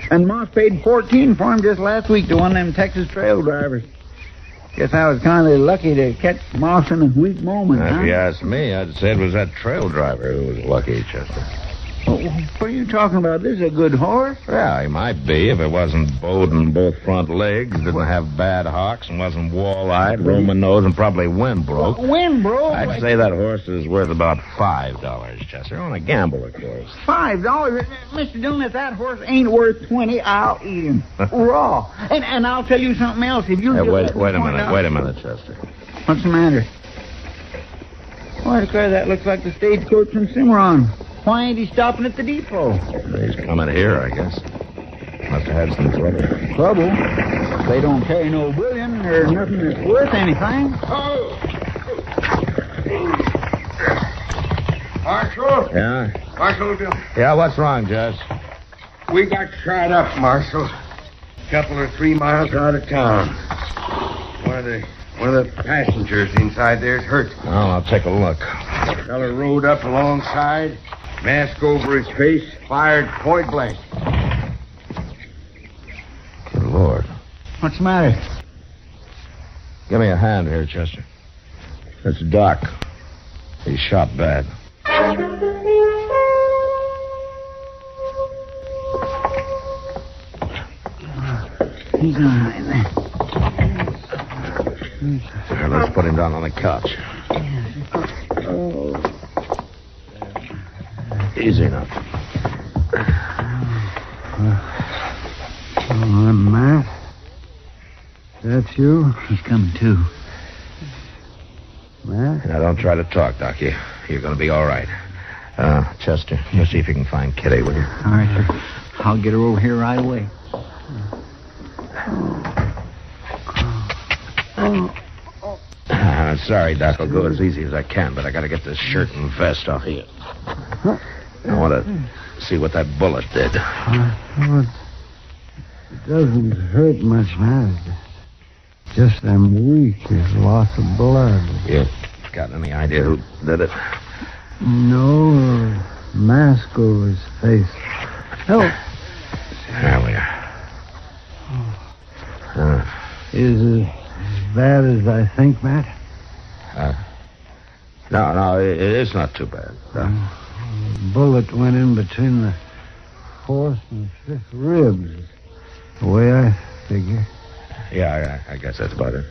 And Moss paid $14 for him just last week to one of them Texas trail drivers. Guess I was kind of lucky to catch Moss in a weak moment, huh? If you ask me, I'd say it was that trail driver who was lucky, Chester. What are you talking about? This is a good horse. Yeah, he might be if it wasn't bowed in both front legs, didn't have bad hocks, and wasn't wall-eyed, Roman nose, and probably wind broke. Wind broke? I'd say that horse is worth about $5, Chester. On a gamble, of course. $5? Mr. Dillon, if that horse ain't worth $20, I'll eat him. Raw. And I'll tell you something else. If you wait a minute, Chester. What's the matter? Why, declare, that looks like the stagecoach from Cimarron. Why ain't he stopping at the depot? He's coming here, I guess. Must have had some trouble. Trouble? They don't carry no bullion or nothing that's worth anything. Oh! Marshal? Yeah? Marshal? Yeah, what's wrong, Judge? We got shot up, Marshal. Couple or 3 miles out of town. One of the passengers inside there's hurt. Oh, I'll take a look. Fella rode up alongside, mask over his face, fired point blank. Good Lord. What's the matter? Give me a hand here, Chester. It's Doc. He's shot bad. He's all right there. Here, let's put him down on the couch. Easy enough. Matt? That's you? He's coming too. Matt? Now, don't try to talk, Doc. You're going to be all right. Chester, you see if you can find Kitty, will you? All right, sir. I'll get her over here right away. Sorry, Doc. I'll go as easy as I can, but I got to get this shirt and vest off of you. I want to see what that bullet did. It doesn't hurt much, Matt. Just I'm weak. There's lots of blood. You got any idea who did it? No, mask over his face. Oh. There we are. Is it as bad as I think, Matt? No, it's not too bad. Bullet went in between the fourth and fifth ribs. The way I figure. Yeah, I guess that's about it.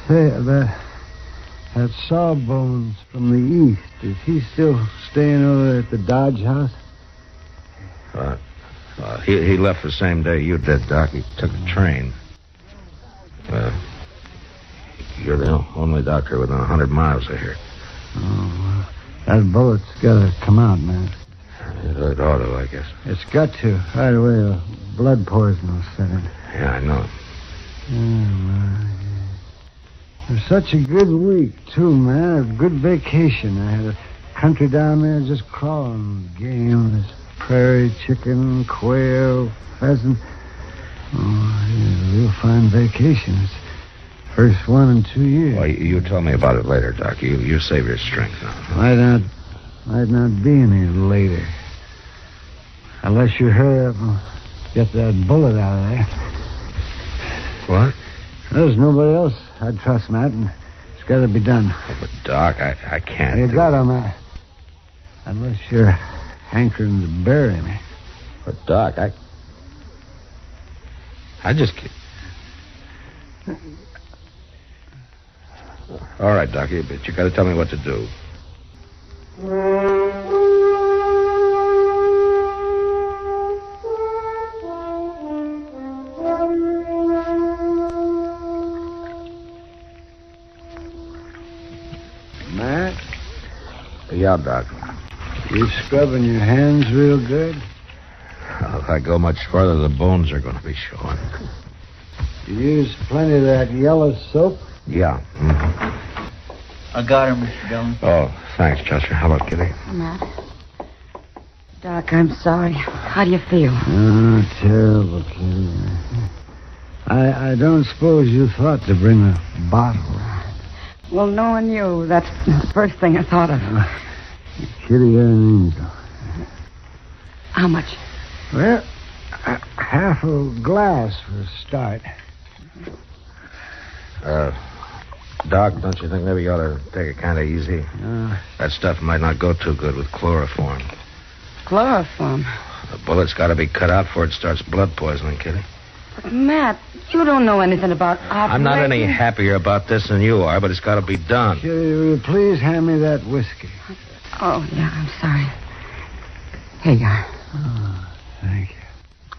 Say, that Sawbones from the east, is he still staying over at the Dodge house? He left the same day you did, Doc. He took a train. You're the only doctor within 100 miles of here. Oh, well, that bullet's got to come out, man. It ought to, I guess. It's got to. Right away, blood poison will set in. Yeah, I know. It was such a good week, too, man. A good vacation. I had a country down there just crawling with game. There's prairie chicken, quail, pheasant. Oh, yeah, a real fine vacation. It's the first one in 2 years. Well, you tell me about it later, Doc. You save your strength now. Might not be any later. Unless you hurry up and get that bullet out of there. What? There's nobody else I'd trust, Matt, and it's got to be done. Oh, but, Doc, I can't. You got to, Matt. Unless you're hankering to bury me. But, Doc, I just can't. All right, Doc, but you got to tell me what to do. Matt? Yeah, Doc. You scrubbing your hands real good? If I go much further, the bones are going to be showing. You use plenty of that yellow soap? Yeah. Mm-hmm. I got her, Mr. Dillon. Oh, thanks, Chester. How about Kitty? Matt. Doc, I'm sorry. How do you feel? Oh, terrible, Kitty. I don't suppose you thought to bring a bottle. Well, knowing you, that's the first thing I thought of. Kitty, you're an angel. How much? Well, half a glass for a start. Doc, don't you think maybe you ought to take it kind of easy? That stuff might not go too good with chloroform. Chloroform? The bullet's got to be cut out before it starts blood poisoning, Kitty. But, Matt, you don't know anything about operation. I'm not any happier about this than you are, but it's got to be done. Kitty, will you please hand me that whiskey? Oh, yeah, I'm sorry. Here you are. Oh, thank you.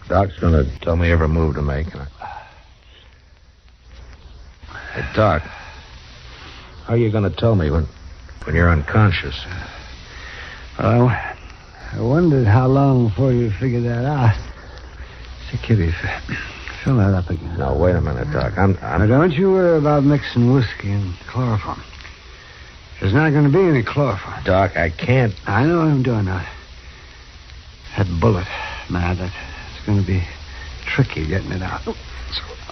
Doc's going to tell me every move to make. Hey, Doc, how are you going to tell me when you're unconscious? Well, I wondered how long before you figured that out. Say, Kitty, fill that up again. No, wait a minute, Doc. Now, don't you worry about mixing whiskey and chloroform. There's not going to be any chloroform. Doc, I can't. I know what I'm doing now. That bullet, man, it's going to be tricky getting it out.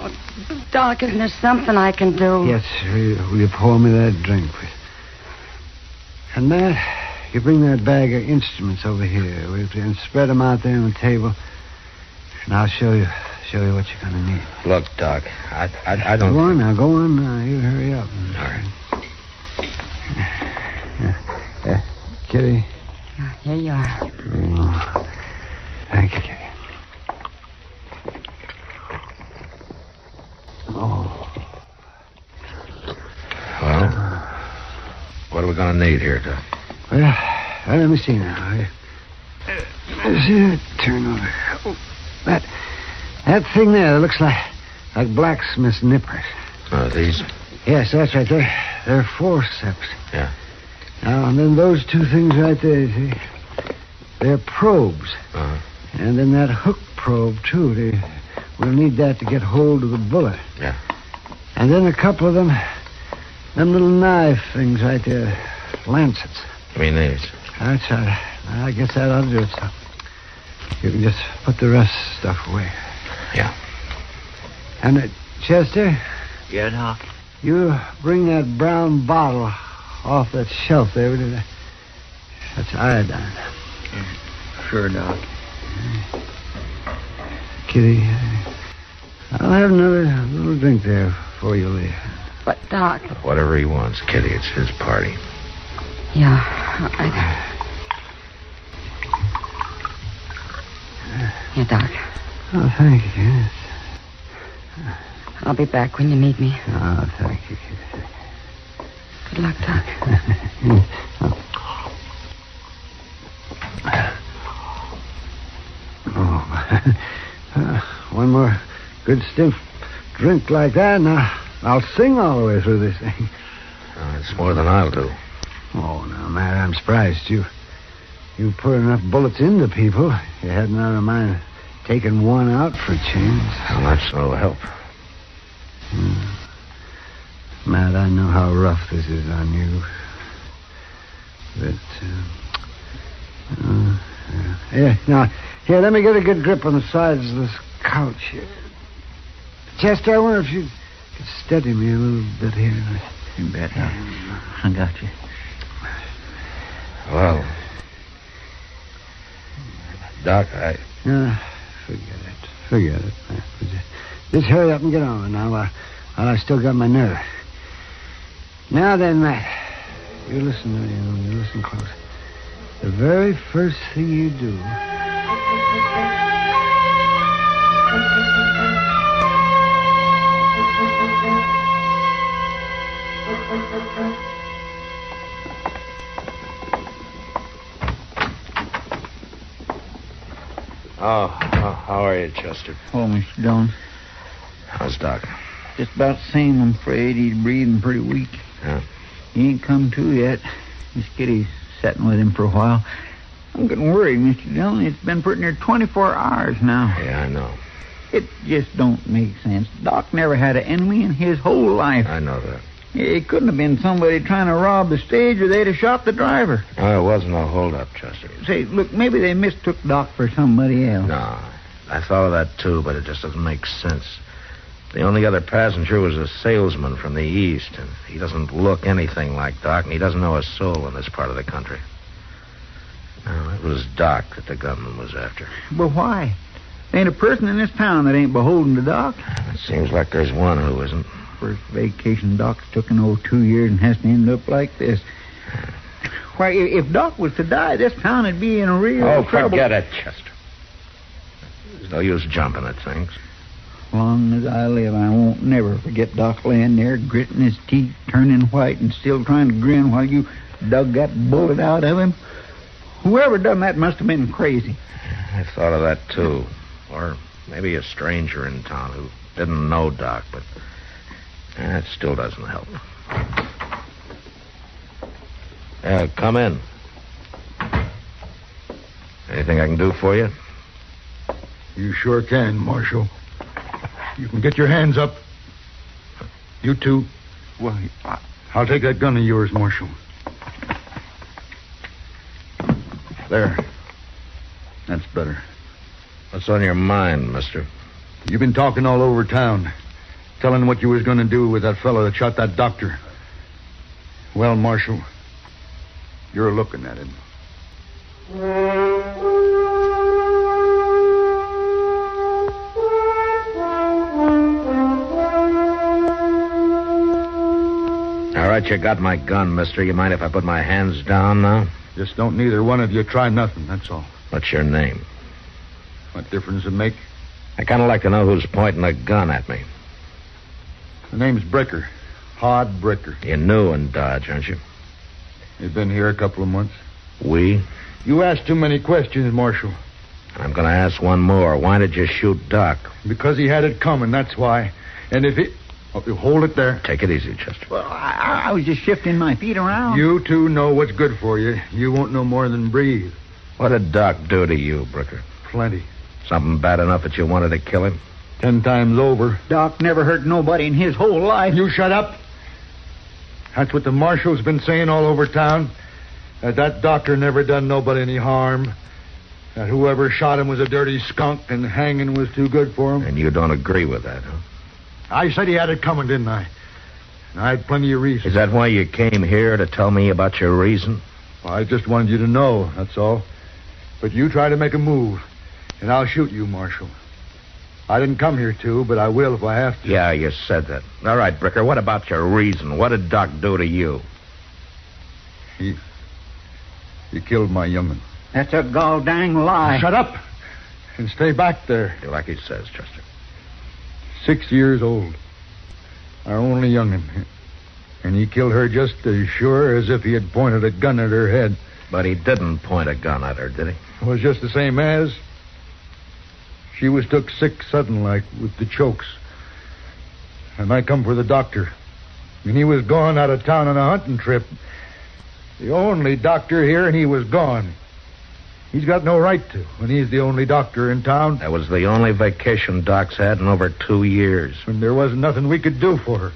Oh, Doc, isn't there something I can do? Yes, will you pour me that drink, please? And Matt, you bring that bag of instruments over here and spread them out there on the table. And I'll show you show you what you're going to need. Look, Doc, I don't... Go on now. You hurry up. All right. Kitty. Here you are. Oh, thank you, Kitty. Oh. Well, what are we going to need here, Doc? Well, let me see now. Let's see that turn over. Oh, that thing there looks like blacksmith's nippers. Oh, these? Yes, that's right. They're forceps. Yeah. Now, and then those two things right there, you see? They're probes. Uh-huh. And then that hook probe, too. We'll need that to get hold of the bullet. Yeah. And then a couple of them little knife things right there. Lancets. You mean these? That's right. I guess that ought to do it, so. You can just put the rest stuff away. Yeah. And, Chester? Yeah, Doc? You bring that brown bottle off that shelf there. That's iodine. Sure, Doc. Kitty, I'll have another little drink there before you leave. But, Doc... Whatever he wants, Kitty. It's his party. Yeah, Here, Doc. Oh, thank you, yes. I'll be back when you need me. Oh, thank you, Kitty. Good luck, Doc. One more good stiff drink like that, and I'll sing all the way through this thing. It's more than I'll do. Oh, now, Matt, I'm surprised. You put enough bullets into people. You hadn't out of mind taking one out for a change. Well, that's no help. Matt, I know how rough this is on you. But, here, let me get a good grip on the sides of this couch here. Chester, I wonder if you could steady me a little bit here. You bet. I got you. Well, Doc, Forget it. Just hurry up and get on now while I still got my nerve. Now then, Matt, you listen to me. You listen close. The very first thing you do... Oh, how are you, Chester? Oh, Mr. Dillon. How's Doc? Just about the same, I'm afraid. He's breathing pretty weak. Yeah? He ain't come to yet. Miss Kitty's sitting with him for a while. I'm getting worried, Mr. Dillon. It's been pretty near 24 hours now. Yeah, I know. It just don't make sense. Doc never had an enemy in his whole life. I know that. It couldn't have been somebody trying to rob the stage, or they'd have shot the driver. Oh, it wasn't a holdup, Chester. Say, look, maybe they mistook Doc for somebody else. No, I thought of that too, but it just doesn't make sense. The only other passenger was a salesman from the east, and he doesn't look anything like Doc, and he doesn't know a soul in this part of the country. No, it was Doc that the gunman was after. But why? There ain't a person in this town that ain't beholden to Doc. It seems like there's one who isn't. First vacation Doc's took in 2 years and has to end up like this. Why, if Doc was to die, this town would be in a real trouble. Forget it, Chester. There's no use jumping at things. As long as I live, I won't never forget Doc laying there, gritting his teeth, turning white, and still trying to grin while you dug that bullet out of him. Whoever done that must have been crazy. I thought of that, too. Or maybe a stranger in town who didn't know Doc, but that still doesn't help. Come in. Anything I can do for you? You sure can, Marshal. You can get your hands up. You two. Well, I'll take that gun of yours, Marshal. There. That's better. What's on your mind, mister? You've been talking all over town, telling what you was going to do with that fellow that shot that doctor. Well, Marshal, you're looking at him. right, you got my gun, mister. You mind if I put my hands down now? Just don't neither one of you try nothing, that's all. What's your name? What difference does it make? I kind of like to know who's pointing a gun at me. The name's Bricker. Hod Bricker. You're new in Dodge, aren't you? You've been here a couple of months. We? You asked too many questions, Marshal. I'm going to ask one more. Why did you shoot Doc? Because he had it coming, that's why. And if he... Oh, you hold it there. Take it easy, Chester. Well, I was just shifting my feet around. You two know what's good for you. You won't know more than breathe. What did Doc do to you, Bricker? Plenty. Something bad enough that you wanted to kill him? 10 times over. Doc never hurt nobody in his whole life. You shut up. That's what the marshal's been saying all over town. That doctor never done nobody any harm. That whoever shot him was a dirty skunk and hanging was too good for him. And you don't agree with that, huh? I said he had it coming, didn't I? And I had plenty of reason. Is that why you came here, to tell me about your reason? Well, I just wanted you to know, that's all. But you try to make a move, and I'll shoot you, Marshal. I didn't come here to, but I will if I have to. Yeah, you said that. All right, Bricker, what about your reason? What did Doc do to you? He killed my young'un. That's a gall dang lie. Shut up and stay back there. You're like he says, Chester. 6 years old. Our only young'un. And he killed her just as sure as if he had pointed a gun at her head. But he didn't point a gun at her, did he? It was just the same as. She was took sick sudden like with the chokes. And I come for the doctor. And he was gone out of town on a hunting trip. The only doctor here, and he was gone. He's got no right to, when he's the only doctor in town. That was the only vacation Doc's had in over 2 years. And there wasn't nothing we could do for her.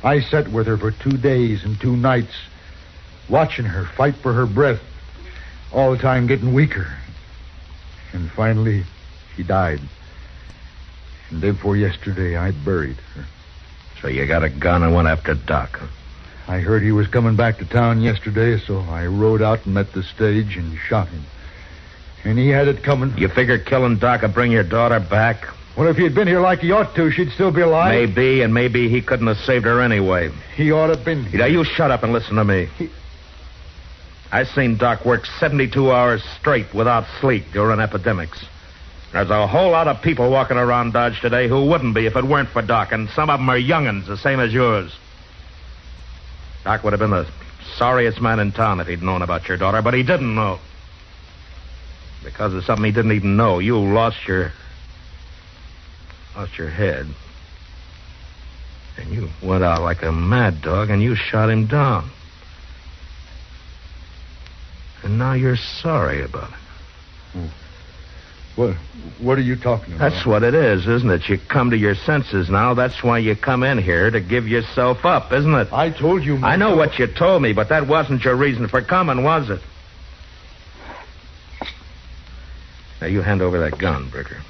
I sat with her for 2 days and 2 nights, watching her fight for her breath, all the time getting weaker. And finally, she died. And day before yesterday, I buried her. So you got a gun and went after Doc, huh? I heard he was coming back to town yesterday, so I rode out and met the stage and shot him. And he had it coming. You figure killing Doc would bring your daughter back? Well, if he had been here like he ought to, she'd still be alive. Maybe, and maybe he couldn't have saved her anyway. He ought to have been here. Now, you shut up and listen to me. I seen Doc work 72 hours straight without sleep during epidemics. There's a whole lot of people walking around Dodge today who wouldn't be if it weren't for Doc, and some of them are young'uns, the same as yours. Doc would have been the sorriest man in town if he'd known about your daughter, but he didn't know. Because of something he didn't even know, you lost your head. And you went out like a mad dog and you shot him down. And now you're sorry about it. What are you talking about? That's what it is, isn't it? You come to your senses now. That's why you come in here, to give yourself up, isn't it? I told you, I know what you told me, but that wasn't your reason for coming, was it? Now, you hand over that gun, Bricker.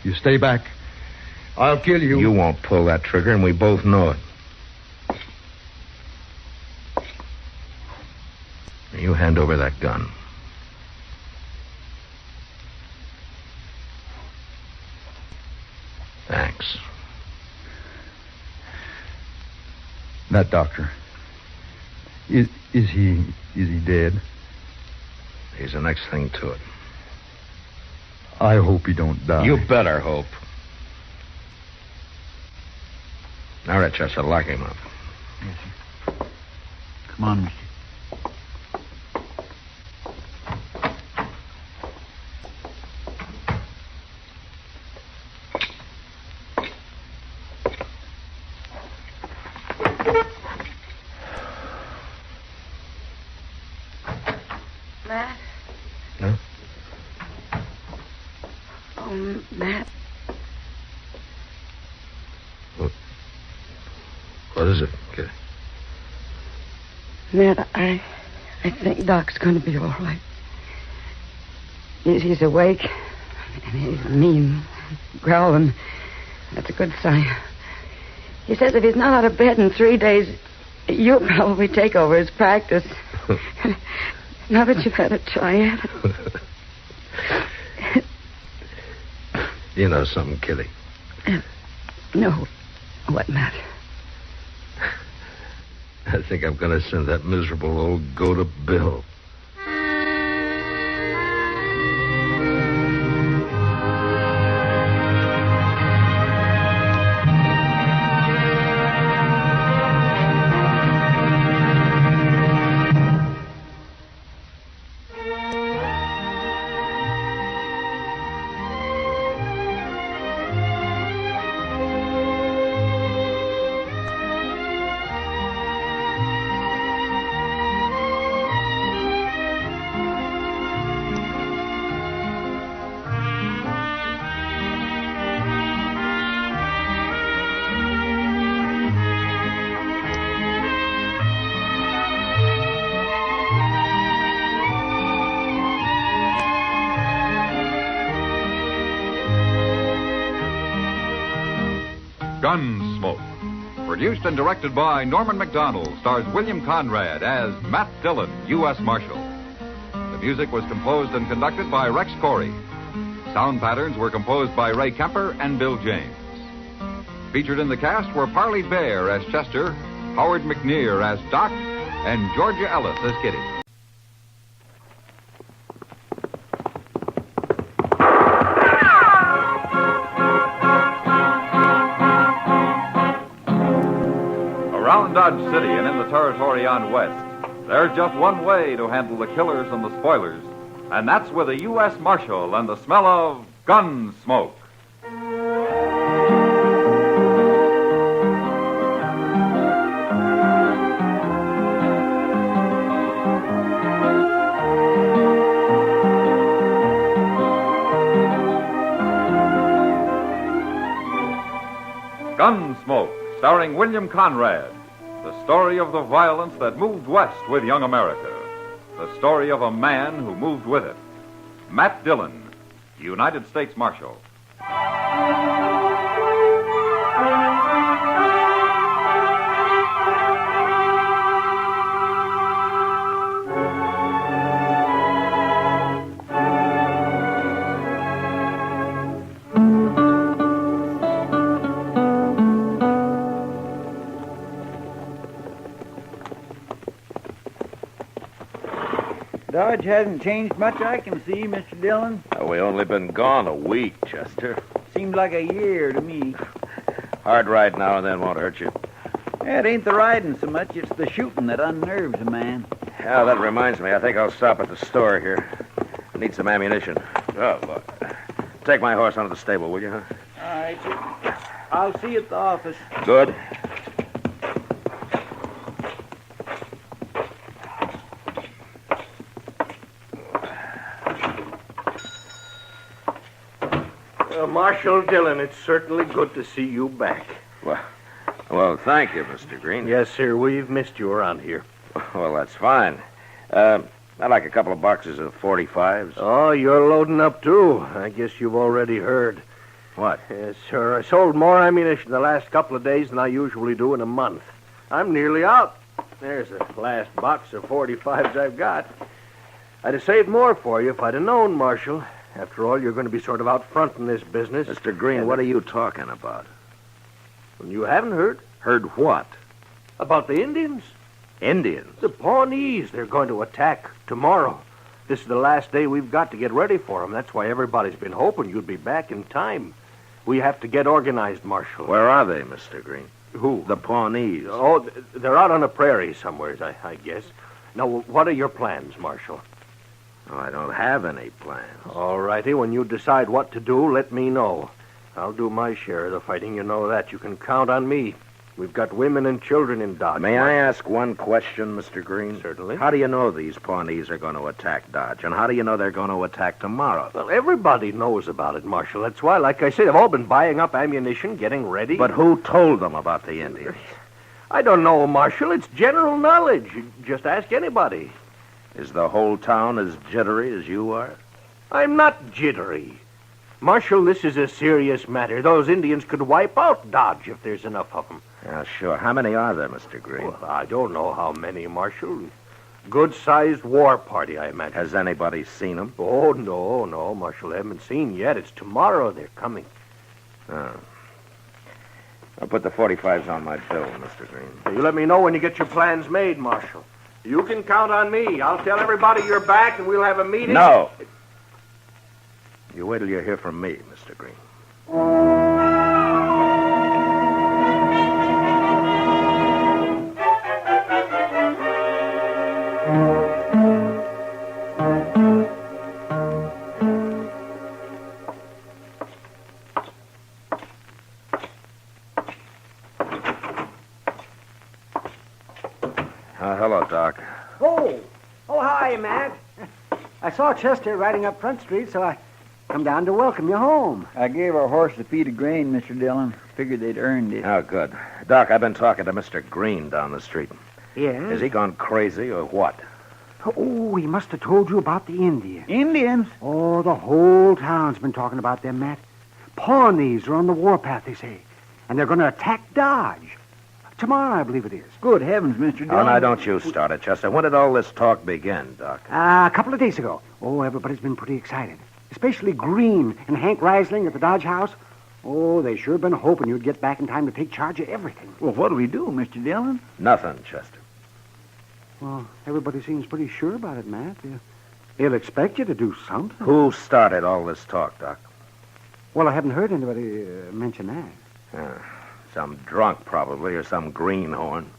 You stay back. I'll kill you. You won't pull that trigger, and we both know it. You hand over that gun. Thanks. That doctor. Is he dead? He's the next thing to it. I hope he don't die. You better hope. All right, Chester, lock him up. Yes, sir. Come on, mister. Matt? Huh? Oh, Matt. What is it, Kitty? Matt, I think Doc's going to be all right. He's awake, and he's mean, growling. That's a good sign. He says if he's not out of bed in 3 days, you'll probably take over his practice. Now that you've had a try at it. You know something, Kitty? No. What, Matt? I think I'm going to send that miserable old goat a bill. Gunsmoke. Produced and directed by Norman Macdonald, stars William Conrad as Matt Dillon, U.S. Marshal. The music was composed and conducted by Rex Corey. Sound patterns were composed by Ray Kemper and Bill James. Featured in the cast were Parley Bear as Chester, Howard McNear as Doc, and Georgia Ellis as Kitty. Around Dodge City and in the territory on West, there's just one way to handle the killers and the spoilers, and that's with a U.S. Marshal and the smell of Gunsmoke. Gunsmoke, starring William Conrad. The story of the violence that moved west with young America. The story of a man who moved with it. Matt Dillon, United States Marshal. Dodge hasn't changed much I can see, Mr. Dillon. We only been gone a week, Chester. Seems like a year to me. Hard ride now and then won't hurt you. It ain't the riding so much, it's the shooting that unnerves a man. Yeah, that reminds me. I think I'll stop at the store here. I need some ammunition. Oh, look. Take my horse onto the stable, will you, huh? All right, sir. I'll see you at the office. Good. Marshal Dillon, it's certainly good to see you back. Well, thank you, Mr. Green. Yes, sir. We've missed you around here. Well, that's fine. I'd like a couple of boxes of 45s. Oh, you're loading up, too. I guess you've already heard. What? Yes, sir. I sold more ammunition the last couple of days than I usually do in a month. I'm nearly out. There's the last box of 45s I've got. I'd have saved more for you if I'd have known, Marshal. After all, you're going to be sort of out front in this business. Mr. Green, what are you talking about? You haven't heard? Heard what? About the Indians. Indians? The Pawnees. They're going to attack tomorrow. This is the last day we've got to get ready for them. That's why everybody's been hoping you'd be back in time. We have to get organized, Marshal. Where are they, Mr. Green? Who? The Pawnees. Oh, they're out on the prairie somewhere, I guess. Now, what are your plans, Marshal? Oh, I don't have any plans. All righty. When you decide what to do, let me know. I'll do my share of the fighting, you know that. You can count on me. We've got women and children in Dodge. May I ask one question, Mr. Green? Certainly. How do you know these Pawnees are going to attack Dodge? And how do you know they're going to attack tomorrow? Well, everybody knows about it, Marshal. That's why, like I said, they've all been buying up ammunition, getting ready. But who told them about the Indians? I don't know, Marshal. It's general knowledge. Just ask anybody. Is the whole town as jittery as you are? I'm not jittery. Marshal, this is a serious matter. Those Indians could wipe out Dodge if there's enough of them. Yeah, sure. How many are there, Mr. Green? Well, I don't know how many, Marshal. Good-sized war party, I imagine. Has anybody seen them? Oh, no, Marshal. They haven't seen yet. It's tomorrow they're coming. Oh. I'll put the 45s on my bill, Mr. Green. You let me know when you get your plans made, Marshal. You can count on me. I'll tell everybody you're back, and we'll have a meeting. No. You wait till you hear from me, Mr. Green. Hello, Doc. Oh, hi, Matt. I saw Chester riding up Front Street, so I come down to welcome you home. I gave our horse a feed of grain, Mr. Dillon. Figured they'd earned it. Oh, good. Doc, I've been talking to Mr. Green down the street. Yes? Has he gone crazy or what? Oh, he must have told you about the Indians. Indians? Oh, the whole town's been talking about them, Matt. Pawnees are on the warpath, they say. And they're going to attack Dodge. Tomorrow, I believe it is. Good heavens, Mr. Dillon. Oh, now, don't you start it, Chester. When did all this talk begin, Doc? A couple of days ago. Oh, everybody's been pretty excited. Especially Green and Hank Risling at the Dodge House. Oh, they sure been hoping you'd get back in time to take charge of everything. Well, what do we do, Mr. Dillon? Nothing, Chester. Well, everybody seems pretty sure about it, Matt. They'll expect you to do something. Who started all this talk, Doc? Well, I haven't heard anybody mention that. Some drunk, probably, or some greenhorn.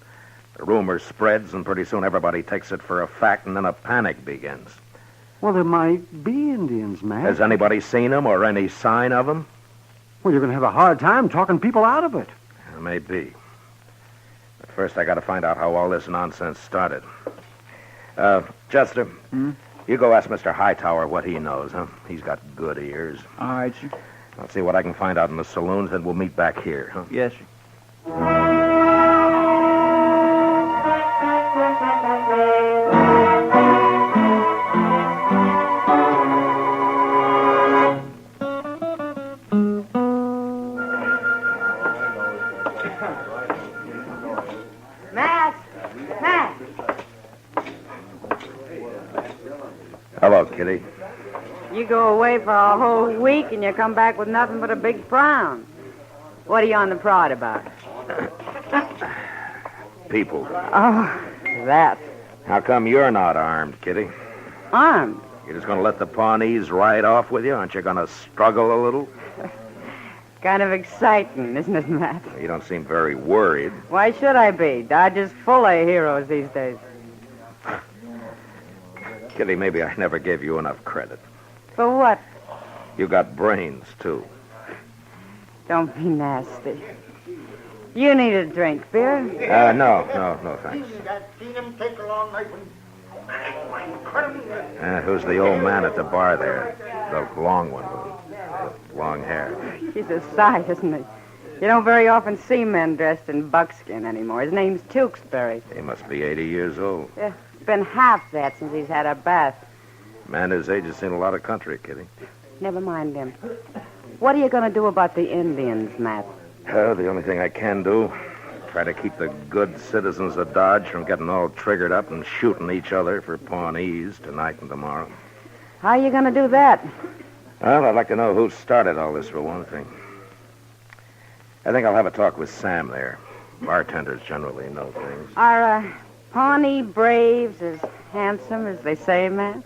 The rumor spreads, and pretty soon everybody takes it for a fact, and then a panic begins. Well, there might be Indians, Matt. Has anybody seen them or any sign of them? Well, you're going to have a hard time talking people out of it. Maybe. But first, I got to find out how all this nonsense started. Chester, you go ask Mr. Hightower what he knows, huh? He's got good ears. All right, sir. I'll see what I can find out in the saloons, and we'll meet back here, huh? Yes, sir. Matt! Hello, Kitty. You go away for a whole week and you come back with nothing but a big frown. What are you on the prod about? People. Oh, that. How come you're not armed, Kitty? Armed? You're just going to let the Pawnees ride off with you? Aren't you going to struggle a little? Kind of exciting, isn't it, Matt? You don't seem very worried. Why should I be? Dodge is full of heroes these days. Kitty, maybe I never gave you enough credit. For what? You got brains, too. Don't be nasty. You need a drink, beer? No, thanks. Who's the old man at the bar there? The long one with long hair. He's a sight, isn't he? You don't very often see men dressed in buckskin anymore. His name's Tewksbury. He must be 80 years old. Yeah, it's been half that since he's had a bath. Man his age has seen a lot of country, Kitty. Never mind him. What are you going to do about the Indians, Matt? The only thing I can do, try to keep the good citizens of Dodge from getting all triggered up and shooting each other for Pawnees tonight and tomorrow. How are you going to do that? Well, I'd like to know who started all this, for one thing. I think I'll have a talk with Sam there. Bartenders generally know things. Are Pawnee braves as handsome as they say, Matt?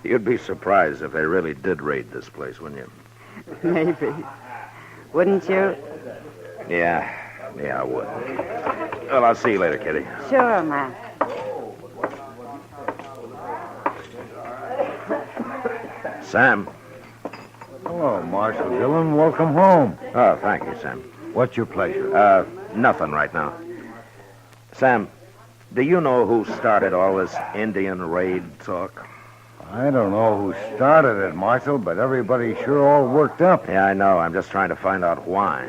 You'd be surprised if they really did raid this place, wouldn't you? Maybe. Wouldn't you? Yeah, I would. Well, I'll see you later, Kitty. Sure, Matt. Sam. Hello, Marshal Dillon. Welcome home. Oh, thank you, Sam. What's your pleasure? Nothing right now. Sam, do you know who started all this Indian raid talk? I don't know who started it, Marshal, but everybody's sure all worked up. Yeah, I know. I'm just trying to find out why.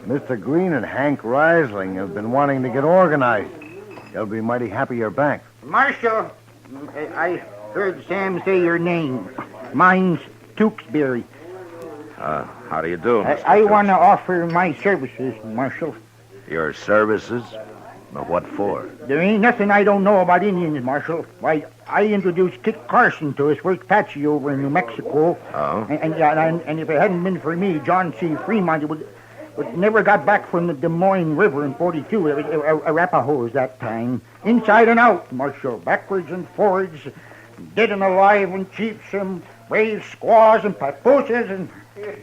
Mr. Green and Hank Risling have been wanting to get organized. They'll be mighty happy you're back. Marshal, I heard Sam say your name. Mine's Tewksbury. How do you do, Mr. I want to offer my services, Marshal. Your services? But what for? There ain't nothing I don't know about Indians, Marshal. Why, I introduced Kit Carson to his first Patsy over in New Mexico. Oh? And if it hadn't been for me, John C. Fremont but never got back from the Des Moines River in 42. It was Arapahoes that time. Inside and out, Marshal. Backwards and forwards. Dead and alive and chiefs and brave squaws and papooses, and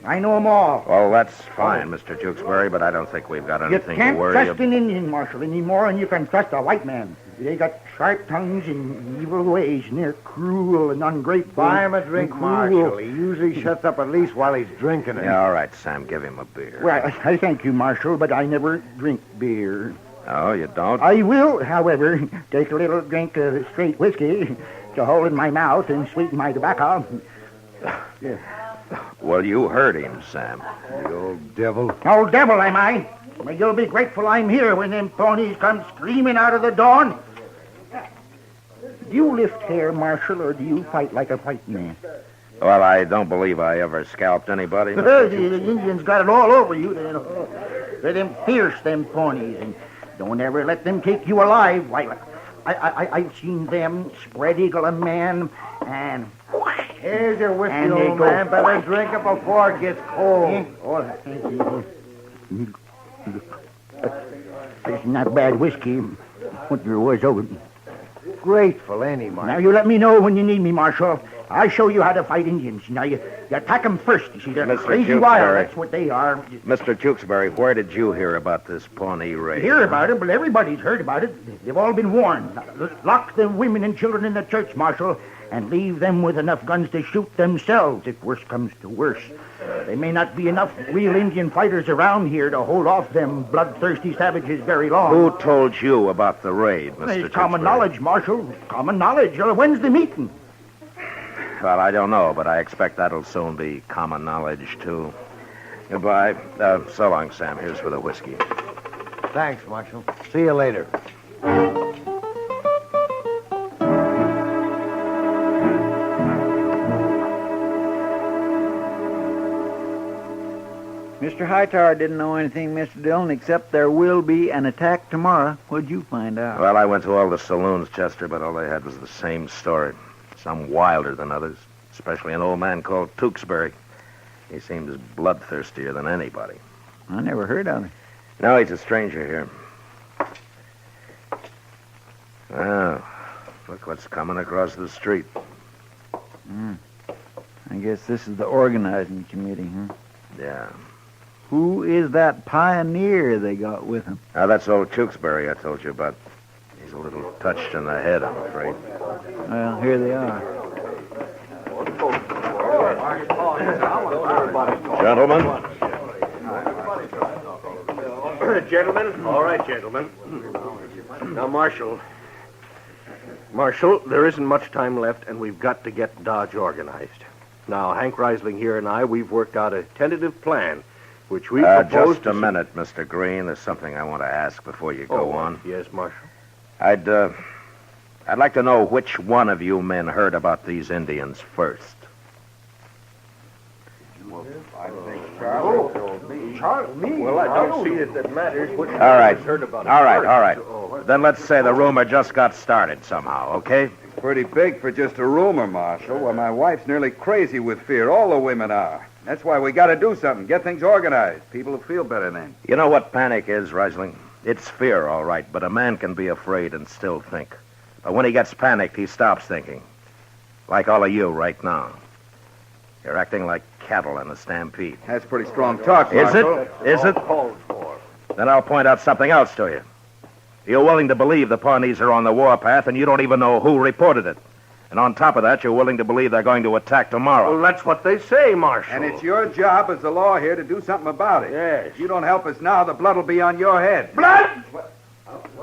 I know them all. Well, that's fine, Mr. Tewksbury, but I don't think we've got anything You to worry can't about. trust an Indian, Marshal, any more than you can trust a white man. They got sharp tongues and evil ways, and they're cruel and ungrateful. Buy him a drink, and cruel. Marshal. He usually shuts up at least while he's drinking it. Yeah, all right, Sam, give him a beer. Well, I thank you, Marshal, but I never drink beer. Oh, you don't? I will, however, take a little drink of straight whiskey to hold in my mouth and sweeten my tobacco. Yeah. Well, you heard him, Sam. The old devil. Old devil, am I? Well, you'll be grateful I'm here when them ponies come screaming out of the dawn. Do you lift hair, Marshal, or do you fight like a white man? Well, I don't believe I ever scalped anybody. The Indians got it all over you. They're them fierce, them ponies, and don't ever let them take you alive. Why, I've seen them spread eagle a man, and here's your whiskey, and old man. Better drink it before it gets cold. Oh, thank you. It's not bad whiskey. What there was over. Grateful, ain't he, Marshal? Now, you let me know when you need me, Marshal. I'll show you how to fight Indians. Now, you attack them first. You see, they're Mr. crazy Tewksbury. wild. That's what they are. Mr. Tewksbury, where did you hear about this Pawnee raid? Hear about it, but everybody's heard about it. They've all been warned. Lock the women and children in the church, Marshal, and leave them with enough guns to shoot themselves if worse comes to worse. There may not be enough real Indian fighters around here to hold off them bloodthirsty savages very long. Who told you about the raid, Mr. It's common Tewksbury? knowledge, Marshal. Common knowledge. When's the meeting? Well, I don't know, but I expect that'll soon be common knowledge, too. Goodbye. So long, Sam. Here's for the whiskey. Thanks, Marshal. See you later. Mr. Hightower didn't know anything, Mr. Dillon, except there will be an attack tomorrow. What'd you find out? Well, I went to all the saloons, Chester, but all they had was the same story. Some wilder than others, especially an old man called Tewksbury. He seems bloodthirstier than anybody. I never heard of him. No, he's a stranger here. Oh, look what's coming across the street. I guess this is the organizing committee, huh? Yeah. Who is that pioneer they got with him? Now, that's old Tewksbury I told you about. He's a little touched in the head, I'm afraid. Well, here they are. Gentlemen? Gentlemen? All right, gentlemen. Now, Marshal, there isn't much time left, and we've got to get Dodge organized. Now, Hank Reisling here and I, we've worked out a tentative plan, which we propose Just a minute, Mr. Green. There's something I want to ask before you go on. Yes, Marshal. I'd like to know which one of you men heard about these Indians first. I think Charlie. Me? Well, I don't see that matters. Which All right. heard about it All right, first. all right. Then let's say the rumor just got started somehow, okay? Pretty big for just a rumor, Marshal. Well, my wife's nearly crazy with fear. All the women are. That's why we got to do something. Get things organized. People will feel better then. You know what panic is, Reisling? It's fear, all right, but a man can be afraid and still think. But when he gets panicked, he stops thinking. Like all of you right now. You're acting like cattle in a stampede. That's pretty strong talk, Is Marshal. it? Is it? Then I'll point out something else to you. You're willing to believe the Pawnees are on the warpath, and you don't even know who reported it. And on top of that, you're willing to believe they're going to attack tomorrow. Well, that's what they say, Marshal. And it's your job as the law here to do something about it. Yes. If you don't help us now, the blood will be on your head. Blood?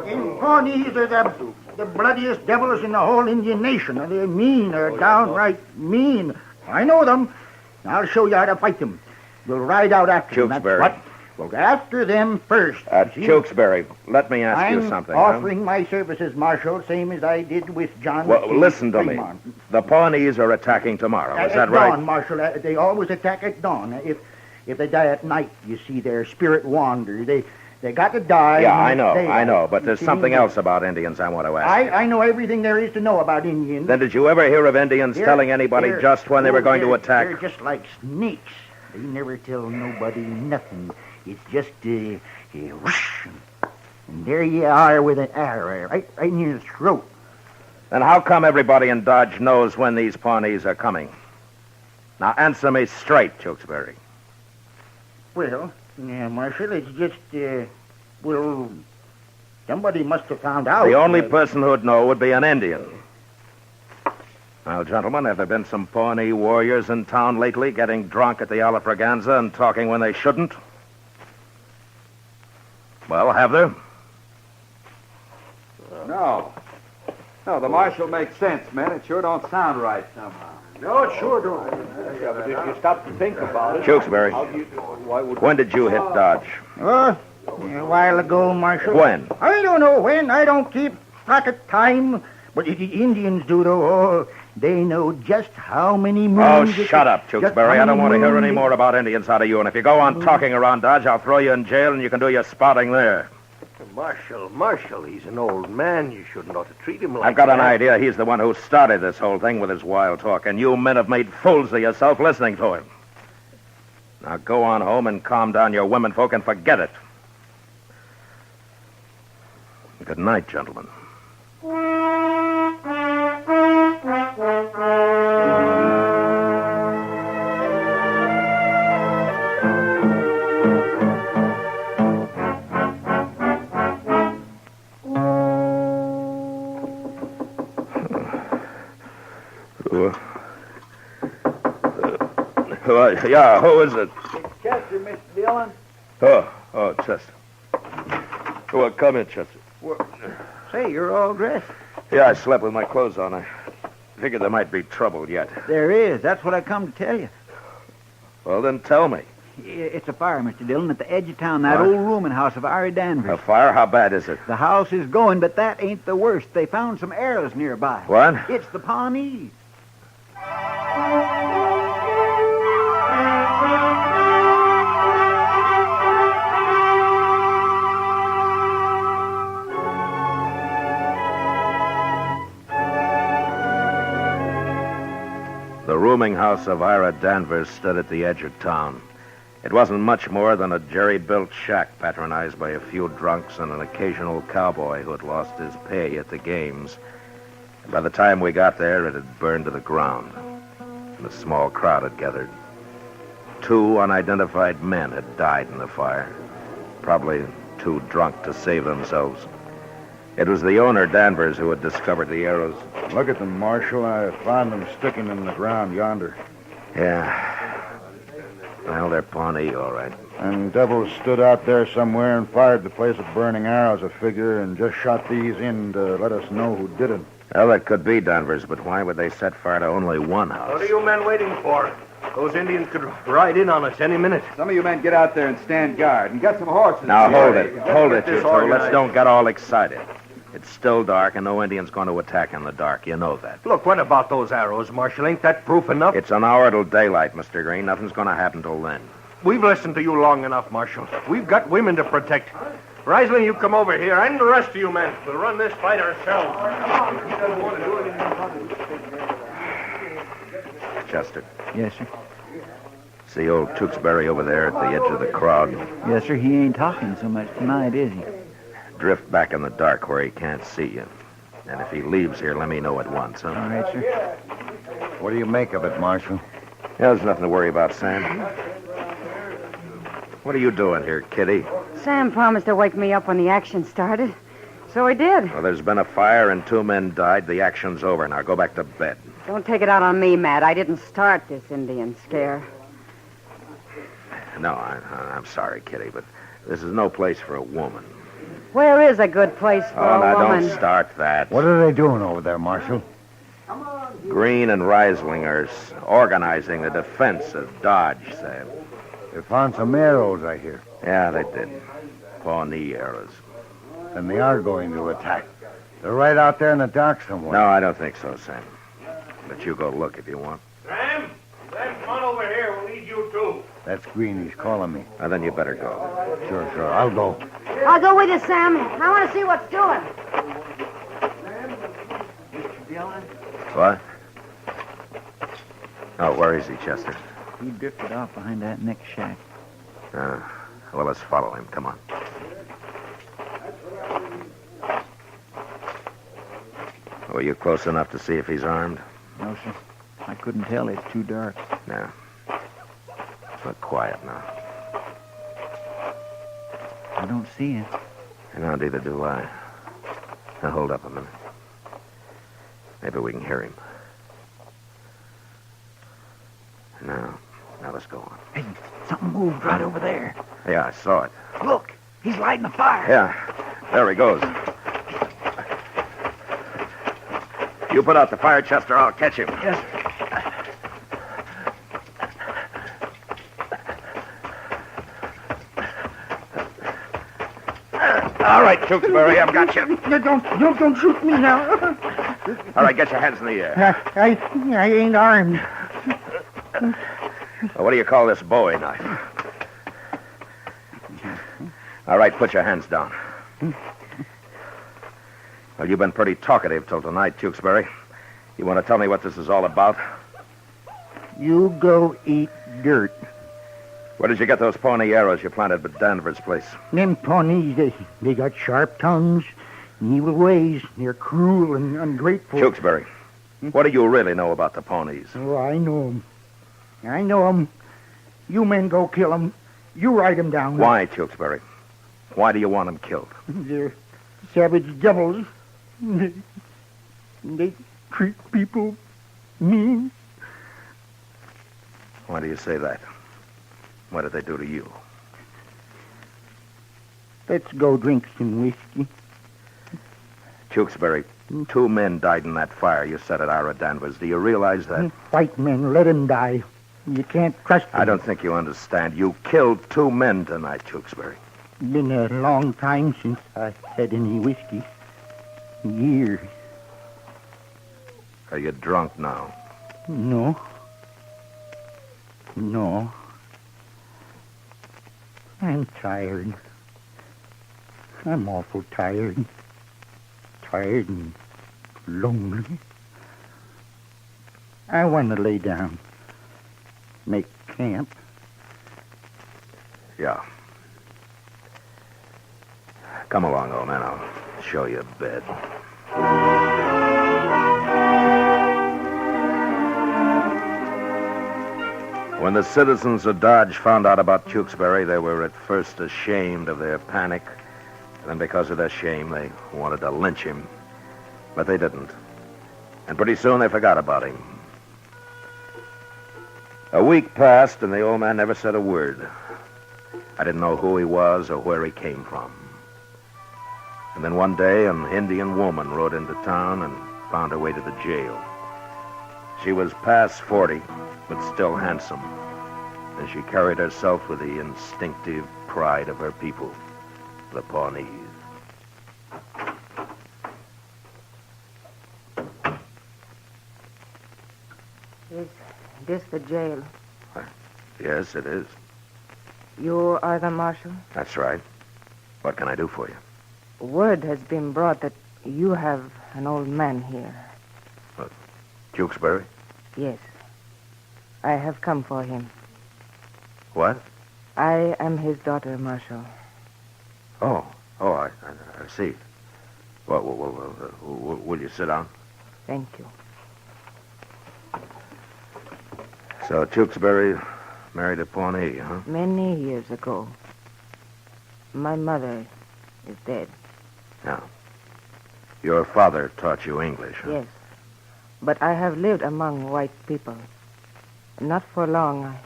In Pawnees are the bloodiest devils in the whole Indian nation. They're mean. They're downright mean. I know them. I'll show you how to fight them. We'll ride out after them. That's Tewksbury. what. Well, after them first. you see. Tewksbury, let me ask you I'm something. offering my services, Marshal, same as I did with John. Well, listen to me. Fremont. The Pawnees are attacking tomorrow. Is that At right? dawn, Marshal. They always attack at dawn. If they die at night, you see, their spirit wander. They got to die. Yeah, in I the know. But there's See, something else about Indians I want to ask you. I know everything there is to know about Indians. Then did you ever hear of Indians telling anybody just when they were going to attack? They're just like snakes. They never tell nobody nothing. It's just, whoosh, and there you are with an arrow right in your throat. Then how come everybody in Dodge knows when these Pawnees are coming? Now answer me straight, Tewksbury. Well, Marshal, it's just, somebody must have found out. The only person who'd know would be an Indian. Now, gentlemen, have there been some Pawnee warriors in town lately getting drunk at the Alafraganza and talking when they shouldn't? Well, have there? No. No, the marshal makes sense, man. It sure don't sound right somehow. No, it sure don't. Yeah, but if you stop to think about it... Tewksbury, when did you hit Dodge? A while ago, Marshal. When? I don't know when. I don't keep track of time. But the Indians do, though. Oh, they know just how many moons... Oh, shut up, Tewksbury. I don't want to hear any more about Indians out of you. And if you go on talking around Dodge, I'll throw you in jail and you can do your spouting there. Marshal, he's an old man. You shouldn't ought to treat him like that. I've got an idea. He's the one who started this whole thing with his wild talk, and you men have made fools of yourself listening to him. Now go on home and calm down your womenfolk and forget it. Good night, gentlemen. Yeah, who is it? It's Chester, Mr. Dillon. Oh, Chester. Well, come in, Chester. Say, you're all dressed. Yeah, I slept with my clothes on. I figured there might be trouble yet. There is. That's what I come to tell you. Well, then tell me. It's a fire, Mr. Dillon, at the edge of town, that old rooming house of Ari Danvers. A fire? How bad is it? The house is going, but that ain't the worst. They found some arrows nearby. What? It's the Pawnees. The rooming house of Ira Danvers stood at the edge of town. It wasn't much more than a jerry-built shack patronized by a few drunks and an occasional cowboy who had lost his pay at the games. And by the time we got there, it had burned to the ground, and a small crowd had gathered. 2 unidentified men had died in the fire, probably too drunk to save themselves. It was the owner, Danvers, who had discovered the arrows. Look at them, Marshal. I found them sticking in the ground yonder. Yeah. Well, they're Pawnee, all right. And devils stood out there somewhere and fired the place with burning arrows, I figure, and just shot these in to let us know who did it. Well, that could be Danvers, but why would they set fire to only one house? What are you men waiting for? Those Indians could ride in on us any minute. Some of you men get out there and stand guard and get some horses. Now, hold it, you two. Let's don't get all excited. It's still dark, and no Indian's going to attack in the dark. You know that. Look, what about those arrows, Marshal? Ain't that proof enough? It's an hour till daylight, Mr. Green. Nothing's going to happen till then. We've listened to you long enough, Marshal. We've got women to protect. Riesling, you come over here, and the rest of you men. We'll run this fight ourselves. Come on. He doesn't want to do anything. Chester. Yes, sir. See old Tewksbury over there at the edge of the crowd? Yes, sir. He ain't talking so much tonight, is he? Drift back in the dark where he can't see you. And if he leaves here, let me know at once, huh? All right, sir. What do you make of it, Marshal? Yeah, there's nothing to worry about, Sam. What are you doing here, Kitty? Sam promised to wake me up when the action started. So he did. Well, there's been a fire and 2 men died. The action's over. Now go back to bed. Don't take it out on me, Matt. I didn't start this Indian scare. No, I'm sorry, Kitty, but this is no place for a woman. Where is a good place for a now woman? Don't start that. What are they doing over there, Marshal? Green and Riesling are organizing the defense of Dodge, Sam. They found some arrows, I hear. Yeah, they did. Pawnee arrows. Then they are going to attack. They're right out there in the dark somewhere. No, I don't think so, Sam. But you go look if you want. Sam, come on over here. We'll lead you too. That's Green. He's calling me. Well, then you better go. Sure. I'll go. I'll go with you, Sam. I want to see what's doing. What? Oh, where is he, Chester? He drifted off behind that next shack. Well, let's follow him. Come on. Were you close enough to see if he's armed? No, sir. I couldn't tell. It's too dark. No. Look quiet now. I don't see it. No, neither do I. Now, hold up a minute. Maybe we can hear him. Now let's go on. Hey, something moved right over there. Yeah, I saw it. Look, he's lighting a fire. Yeah, there he goes. You put out the fire, Chester. I'll catch him. Yes, sir. All right, Tewksbury, I've got you. Don't shoot me now. All right, get your hands in the air. I ain't armed. Well, what do you call this Bowie knife? All right, put your hands down. Well, you've been pretty talkative till tonight, Tewksbury. You want to tell me what this is all about? You go eat dirt. Where did you get those Pawnee arrows you planted at Danvers' place? Them Pawnees, they got sharp tongues and evil ways. They're cruel and ungrateful. Tewksbury, what do you really know about the Pawnees? Oh, I know 'em. I know 'em. You men go kill 'em. You write 'em down. Why, Tewksbury? Why do you want them killed? They're savage devils. They treat people mean. Why do you say that? What did they do to you? Let's go drink some whiskey. Tewksbury, 2 men died in that fire you set at Ira Danvers. Do you realize that? White men, let 'em die. You can't trust them. I don't think you understand. You killed 2 men tonight, Tewksbury. Been a long time since I had any whiskey. Years. Are you drunk now? No. I'm tired. I'm awful tired. Tired and lonely. I want to lay down. Make camp. Yeah. Come along, old man. I'll show you a bed. When the citizens of Dodge found out about Tewksbury, they were at first ashamed of their panic. And then because of their shame, they wanted to lynch him. But they didn't. And pretty soon they forgot about him. A week passed, and the old man never said a word. I didn't know who he was or where he came from. And then one day, an Indian woman rode into town and found her way to the jail. She was past 40, but still handsome. And she carried herself with the instinctive pride of her people, the Pawnees. Is this the jail? Yes, it is. You are the marshal? That's right. What can I do for you? Word has been brought that you have an old man here. Tewksbury? Yes. I have come for him. What? I am his daughter, Marshal. Oh, I see. Well, will you sit down? Thank you. So Tewksbury married a Pawnee, huh? Many years ago. My mother is dead. Yeah. Your father taught you English, huh? Yes. But I have lived among white people. Not for long.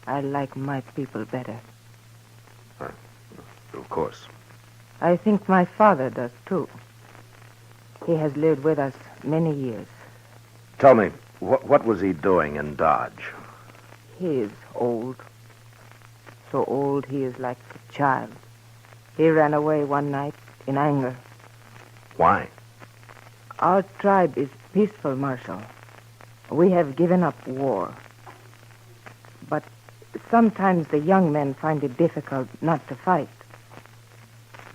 I like my people better. Of course. I think my father does, too. He has lived with us many years. Tell me, what was he doing in Dodge? He is old. So old he is like a child. He ran away one night in anger. Why? Our tribe is peaceful, Marshal. We have given up war. But sometimes the young men find it difficult not to fight.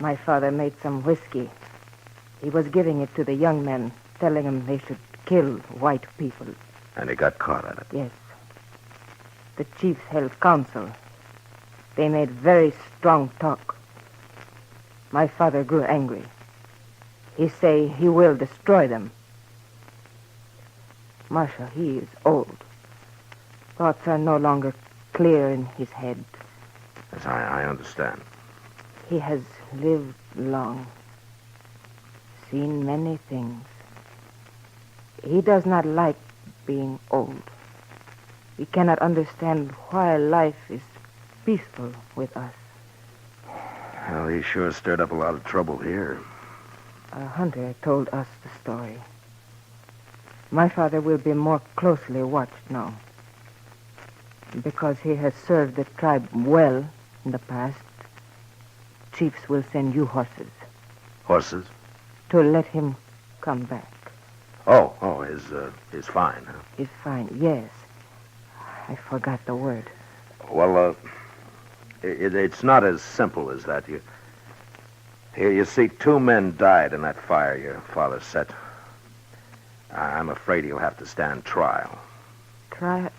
My father made some whiskey. He was giving it to the young men, telling them they should kill white people. And he got caught at it? Yes. The chiefs held council. They made very strong talk. My father grew angry. He say he will destroy them. Marshal, he is old. Thoughts are no longer clear in his head. Yes, I understand. He has lived long, seen many things. He does not like being old. He cannot understand why life is peaceful with us. Well, he sure stirred up a lot of trouble here. A hunter told us the story. My father will be more closely watched now. Because he has served the tribe well in the past, chiefs will send you horses. Horses? To let him come back. His fine, huh? His fine, yes. I forgot the word. Well, it's not as simple as that. You see, 2 men died in that fire your father set. I'm afraid he'll have to stand trial. Trial?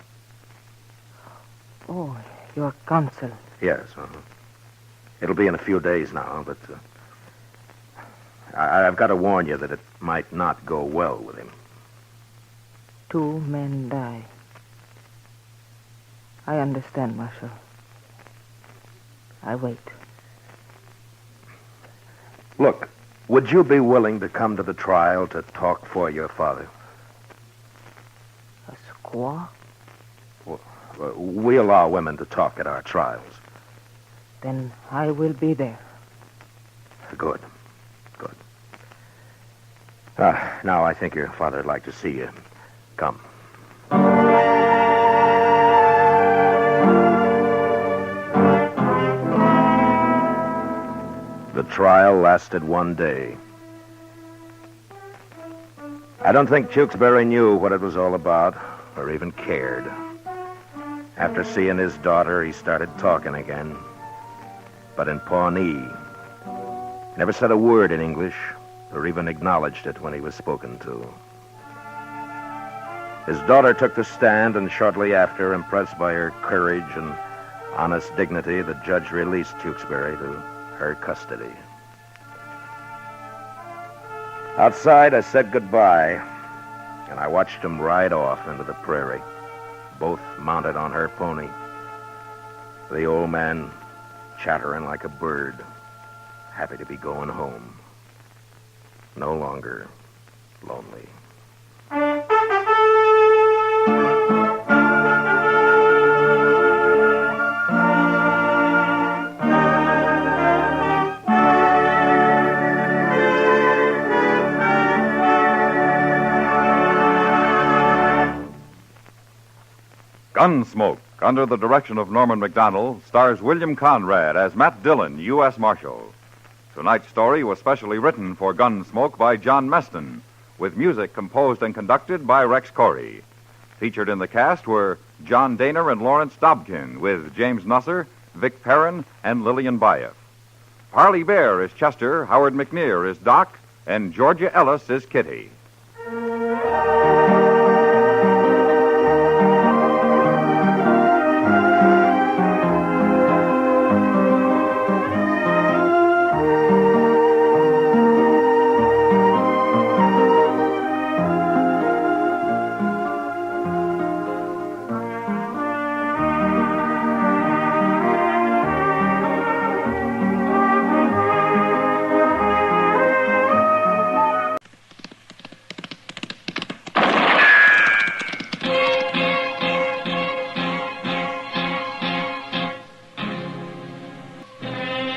Oh, your counsel. Yes, It'll be in a few days now, but I've got to warn you that it might not go well with him. 2 men die. I understand, Marshal. I wait. Look, would you be willing to come to the trial to talk for your father? A squaw? We allow women to talk at our trials. Then I will be there. Good. Now I think your father'd like to see you. Come. The trial lasted 1 day. I don't think Tewksbury knew what it was all about, or even cared. After seeing his daughter, he started talking again. But in Pawnee, never said a word in English, or even acknowledged it when he was spoken to. His daughter took the stand, and shortly after, impressed by her courage and honest dignity, the judge released Tewksbury to her custody. Outside, I said goodbye, and I watched him ride off into the prairie, both mounted on her pony. The old man chattering like a bird, happy to be going home. No longer lonely. Gunsmoke, under the direction of Norman Macdonald, stars William Conrad as Matt Dillon, U.S. Marshal. Tonight's story was specially written for Gunsmoke by John Meston, with music composed and conducted by Rex Corey. Featured in the cast were John Daner and Lawrence Dobkin, with James Nusser, Vic Perrin, and Lillian Bayef. Parley Bear is Chester, Howard McNear is Doc, and Georgia Ellis is Kitty.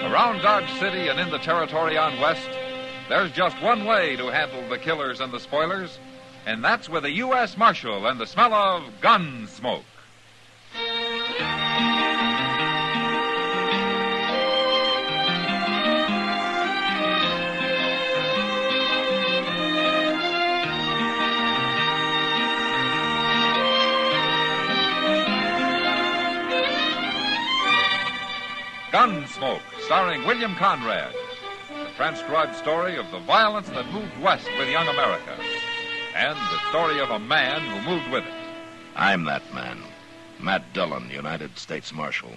Around Dodge City and in the territory on West, there's just one way to handle the killers and the spoilers, and that's with a U.S. Marshal and the smell of Gunsmoke. Gunsmoke, starring William Conrad. The transcribed story of the violence that moved west with young America. And the story of a man who moved with it. I'm that man. Matt Dillon, United States Marshal.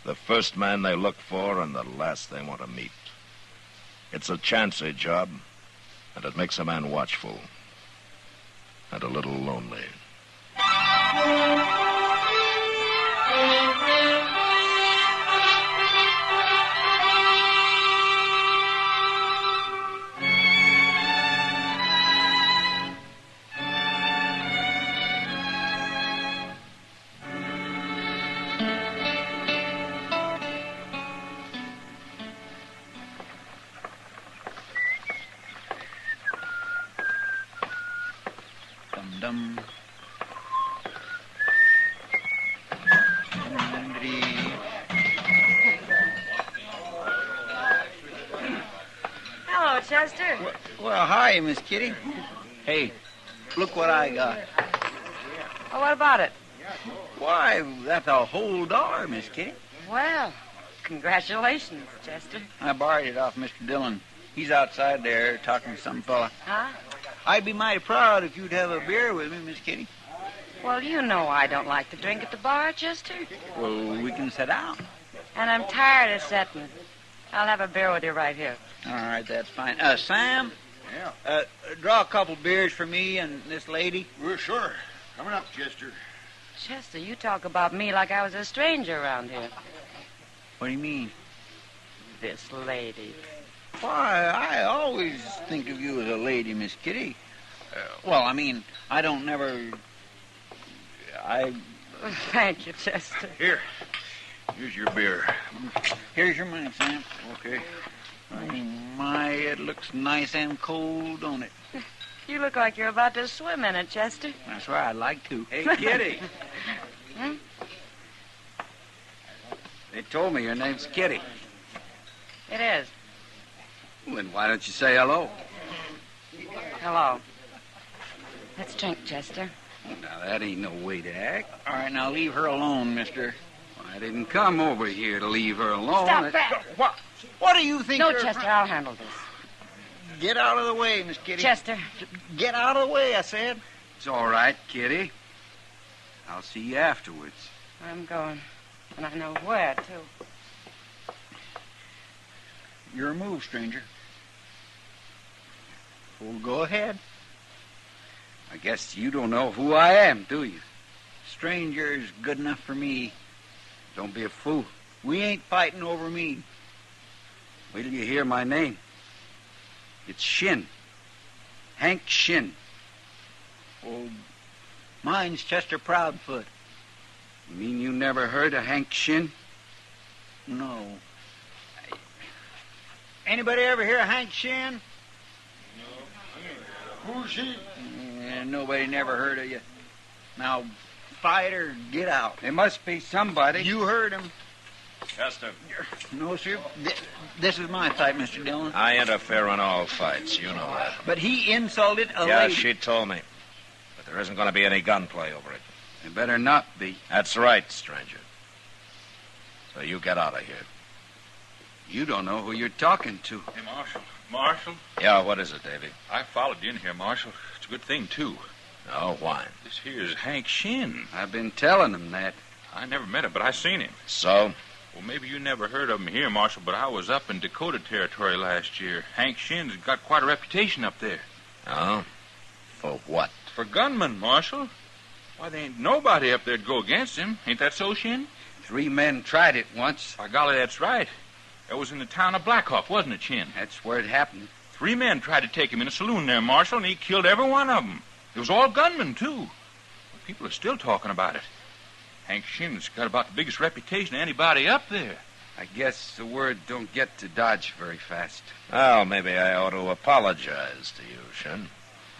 The first man they look for and the last they want to meet. It's a chancy job, and it makes a man watchful and a little lonely. Dum. Hello, Chester. Well, hi, Miss Kitty. Hey, look what I got. Oh, what about it? Why, that's a whole $1, Miss Kitty. Well, congratulations, Chester. I borrowed it off Mr. Dillon. He's outside there talking to some fella. Huh? I'd be mighty proud if you'd have a beer with me, Miss Kitty. Well, you know I don't like to drink at the bar, Chester. Well, we can sit down. And I'm tired of sitting. I'll have a beer with you right here. All right, that's fine. Sam? Yeah? Draw a couple beers for me and this lady. Well, sure. Coming up, Chester. Chester, you talk about me like I was a stranger around here. What do you mean? This lady. Why, I always think of you as a lady, Miss Kitty. Well, I mean, I don't never... Thank you, Chester. Here's your beer. Here's your money, Sam. Okay. Oh, my, it looks nice and cold, don't it? You look like you're about to swim in it, Chester. That's right, I'd like to. Hey, Kitty. They told me your name's Kitty. It is. Well, then why don't you say hello? Hello. Let's drink, Chester. Now, that ain't no way to act. All right, now leave her alone, mister. Well, I didn't come over here to leave her alone. Stop that. What do you think? No, Chester, I'll handle this. Get out of the way, Miss Kitty. Chester. Get out of the way, I said. It's all right, Kitty. I'll see you afterwards. I'm going. And I know where, too. Your move, stranger. Well, go ahead. I guess you don't know who I am, do you? Stranger's good enough for me. Don't be a fool. We ain't fighting over me. Wait till you hear my name. It's Shin. Hank Shin. Oh, mine's Chester Proudfoot. You mean you never heard of Hank Shin? No. Anybody ever hear of Hank Shin? No. Who's he? Nobody never heard of you. Now, fight or get out. There must be somebody. You heard him. Chester. No, sir. This is my fight, Mr. Dillon. I interfere in all fights. You know that. But he insulted a lady. Yeah, she told me. But there isn't going to be any gunplay over it. There better not be. That's right, stranger. So you get out of here. You don't know who you're talking to. Hey, Marshal. Marshal? Yeah, what is it, Davy? I followed you in here, Marshal. It's a good thing, too. Oh, why? This here's Hank Shin. I've been telling him that. I never met him, but I seen him. So? Well, maybe you never heard of him here, Marshal, but I was up in Dakota Territory last year. Hank Shin's got quite a reputation up there. Oh? For what? For gunman, Marshal. Why, there ain't nobody up there to go against him. Ain't that so, Shin? 3 men tried it once. By golly, that's right. That was in the town of Blackhawk, wasn't it, Shin? That's where it happened. 3 men tried to take him in a saloon there, Marshal, and he killed every one of them. It was all gunmen, too. But people are still talking about it. Hank Shin's got about the biggest reputation of anybody up there. I guess the word don't get to Dodge very fast. Well, maybe I ought to apologize to you, Shin.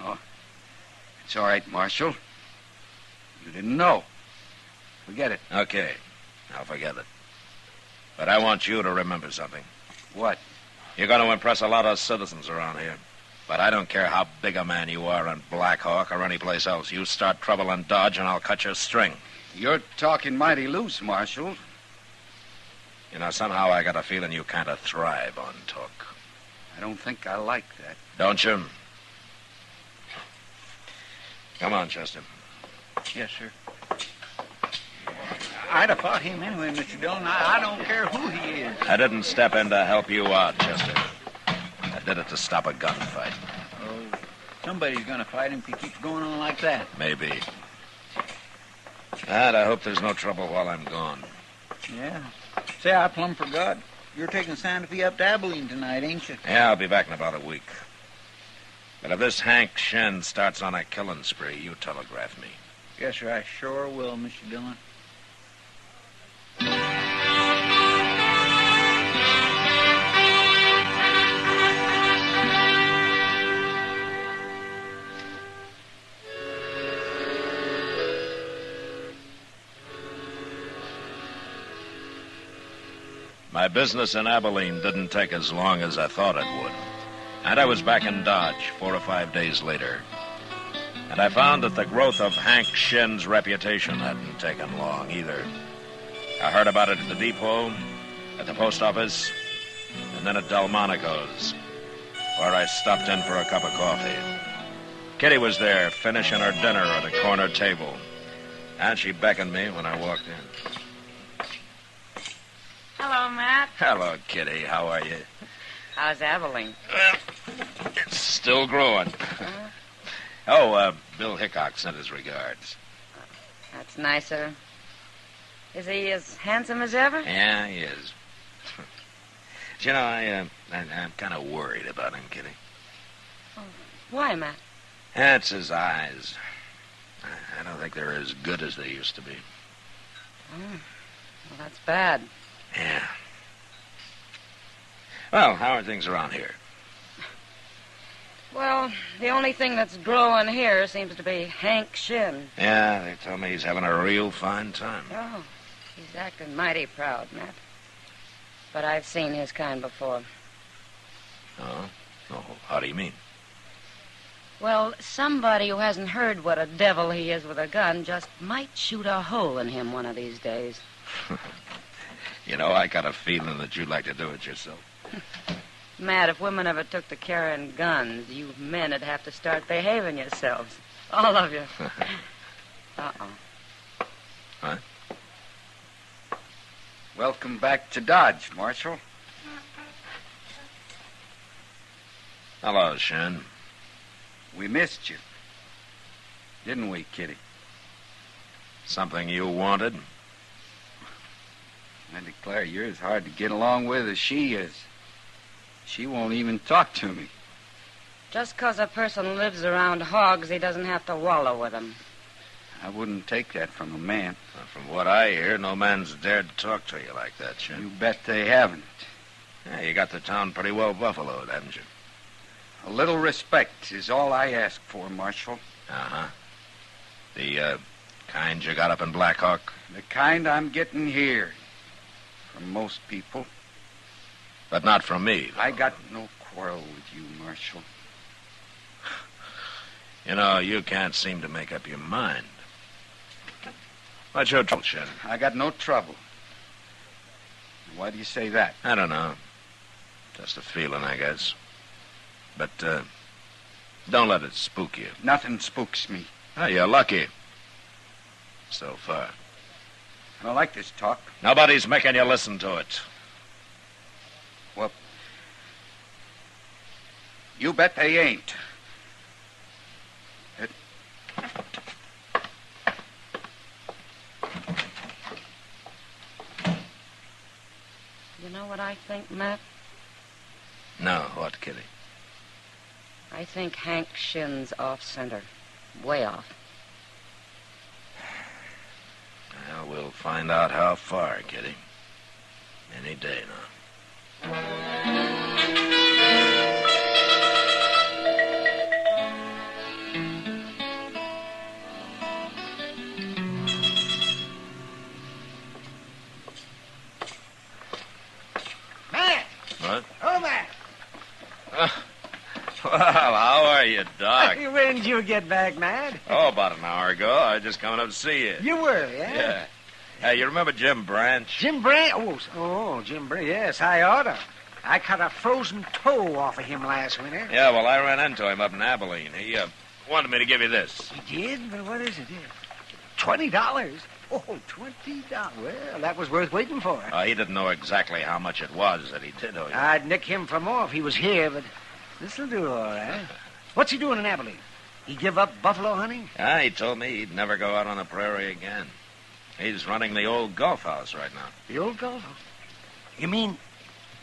Oh, it's all right, Marshal. You didn't know. Forget it. Okay, I'll forget it. But I want you to remember something. What? You're going to impress a lot of citizens around here. But I don't care how big a man you are in Blackhawk or anyplace else. You start trouble in Dodge and I'll cut your string. You're talking mighty loose, Marshal. You know, somehow I got a feeling you kind of thrive on talk. I don't think I like that. Don't you? Come on, Chester. Yes, sir. I'd have fought him anyway, Mr. Dillon. I don't care who he is. I didn't step in to help you out, Chester. I did it to stop a gunfight. Oh, somebody's going to fight him if he keeps going on like that. Maybe. And I hope there's no trouble while I'm gone. Yeah. Say, I plumb forgot. You're taking Santa Fe up to Abilene tonight, ain't you? Yeah, I'll be back in about a week. But if this Hank Shen starts on a killing spree, you telegraph me. Yes, sir, I sure will, Mr. Dillon. My business in Abilene didn't take as long as I thought it would. And I was back in Dodge 4 or 5 days later. And I found that the growth of Hank Shen's reputation hadn't taken long either. I heard about it at the depot, at the post office, and then at Delmonico's, where I stopped in for a cup of coffee. Kitty was there, finishing her dinner at a corner table, and she beckoned me when I walked in. Hello, Matt. Hello, Kitty. How are you? How's Abilene? Well, it's still growing. Bill Hickok sent his regards. That's nicer. Is he as handsome as ever? Yeah, he is. You know, I'm kind of worried about him, Kitty. Oh, why, Matt? That's his eyes. I don't think they're as good as they used to be. Oh, well, that's bad. Yeah. Well, how are things around here? Well, the only thing that's growing here seems to be Hank Shin. Yeah, they tell me he's having a real fine time. Oh, he's acting mighty proud, Matt. But I've seen his kind before. Oh? Oh, how do you mean? Well, somebody who hasn't heard what a devil he is with a gun just might shoot a hole in him one of these days. You know, I got a feeling that you'd like to do it yourself. Matt, if women ever took to carrying guns, you men would have to start behaving yourselves. All of you. Uh-oh. What? Welcome back to Dodge, Marshal. Hello, Shen. We missed you. Didn't we, Kitty? Something you wanted? I declare you're as hard to get along with as she is. She won't even talk to me. Just 'cause a person lives around hogs, he doesn't have to wallow with them. I wouldn't take that from a man. Well, from what I hear, no man's dared to talk to you like that, Shen. You bet they haven't. Yeah, you got the town pretty well buffaloed, haven't you? A little respect is all I ask for, Marshal. Uh-huh. The kind you got up in Blackhawk? The kind I'm getting here. From most people. But not from me. I got no quarrel with you, Marshal. You know, you can't seem to make up your mind. What's your trouble, Shen? I got no trouble. Why do you say that? I don't know. Just a feeling, I guess. But, don't let it spook you. Nothing spooks me. Oh, you're lucky. So far. I don't like this talk. Nobody's making you listen to it. Well, you bet they ain't. You know what I think, Matt? No, what, Kitty? I think Hank Shin's off center. Way off. Well, we'll find out how far, Kitty. Any day now. Matt! What? Oh, Matt! Well, how are you, Doc? When did you get back, Matt? Oh, about an hour ago. I was just coming up to see you. You were, yeah? Yeah. Hey, you remember Jim Branch? Jim Branch? Oh, Jim Branch. Yes, I oughta. I cut a frozen toe off of him last winter. Yeah, well, I ran into him up in Abilene. He wanted me to give you this. He did? But what is it? $20? Oh, $20. Well, that was worth waiting for. He didn't know exactly how much it was that he did owe you. I'd nick him for more if he was here, but this'll do all right. What's he doing in Abilene? He give up buffalo hunting? He told me he'd never go out on the prairie again. He's running the old golf house right now. The old golf house? You mean,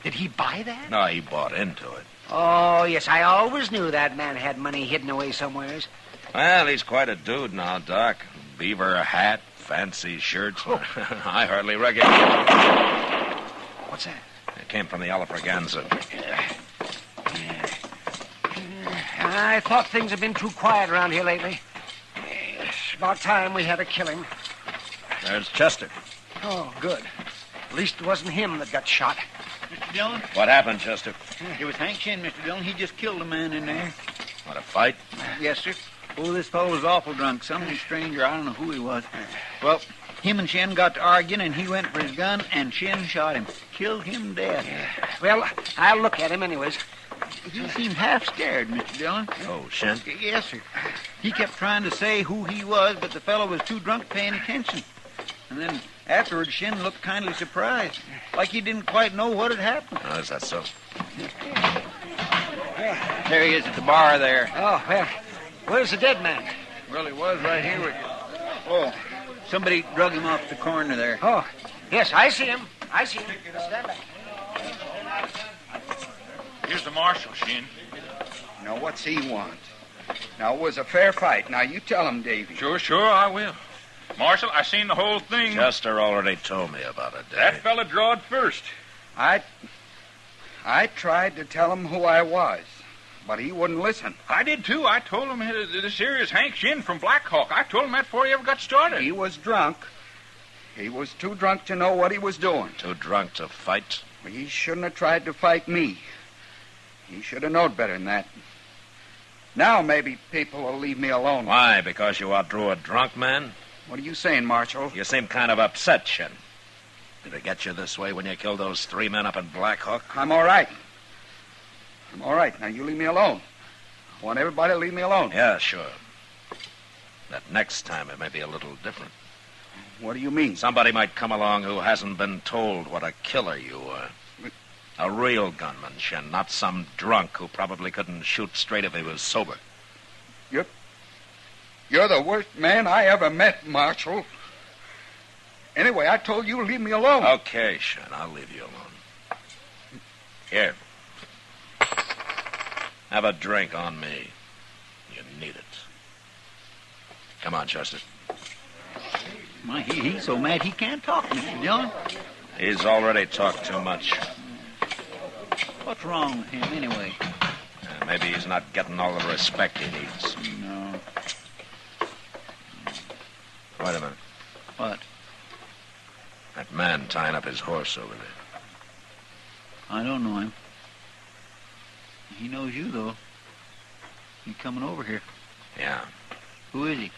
did he buy that? No, he bought into it. Oh, yes, I always knew that man had money hidden away somewheres. Well, he's quite a dude now, Doc. Beaver hat, fancy shirts. Oh. I hardly recognize. What's that? It came from the Alfraganza. I thought things had been too quiet around here lately. It's about time we had to kill him. There's Chester. Oh, good. At least it wasn't him that got shot. Mr. Dillon? What happened, Chester? It was Hank Shin, Mr. Dillon. He just killed a man in there. What, a fight? Yes, sir. Oh, this fellow was awful drunk. Some stranger, I don't know who he was. Well, him and Shin got to arguing, and he went for his gun, and Shin shot him. Killed him dead. Well, I'll look at him anyways. He seemed half scared, Mr. Dillon. Oh, Shin? Yes, sir. He kept trying to say who he was, but the fellow was too drunk paying attention. And then afterwards, Shin looked kindly surprised, like he didn't quite know what had happened. Oh, is that so? There he is at the bar there. Oh, well, where's the dead man? Well, he was right here with you. Oh, somebody drug him off the corner there. Oh, yes, I see him. I see him. Stand back. Here's the marshal, Shin. Now, what's he want? Now, it was a fair fight. Now, you tell him, Davy. Sure, I will. Marshal, I seen the whole thing. Chester already told me about it, Dave. That fella drawed first. I tried to tell him who I was, but he wouldn't listen. I did, too. I told him this here is Hank Shin from Blackhawk. I told him that before he ever got started. He was drunk. He was too drunk to know what he was doing. Too drunk to fight? He shouldn't have tried to fight me. He should have known better than that. Now maybe people will leave me alone. Why? Because you outdrew a drunk man? What are you saying, Marshal? You seem kind of upset, Shin. Did it get you this way when you killed those 3 men up in Blackhawk? I'm all right. I'm all right. Now, you leave me alone. I want everybody to leave me alone. Yeah, sure. But next time it may be a little different. What do you mean? Somebody might come along who hasn't been told what a killer you were. A real gunman, Shin, not some drunk who probably couldn't shoot straight if he was sober. You're the worst man I ever met, Marshal. Anyway, I told you to leave me alone. Okay, Shin, I'll leave you alone. Here. Have a drink on me. You need it. Come on, Chester. My, he's so mad he can't talk, Mr. Dillon. He's already talked too much. What's wrong with him, anyway? Maybe he's not getting all the respect he needs. No. Wait a minute. What? That man tying up his horse over there. I don't know him. He knows you, though. He coming over here. Yeah. Who is he?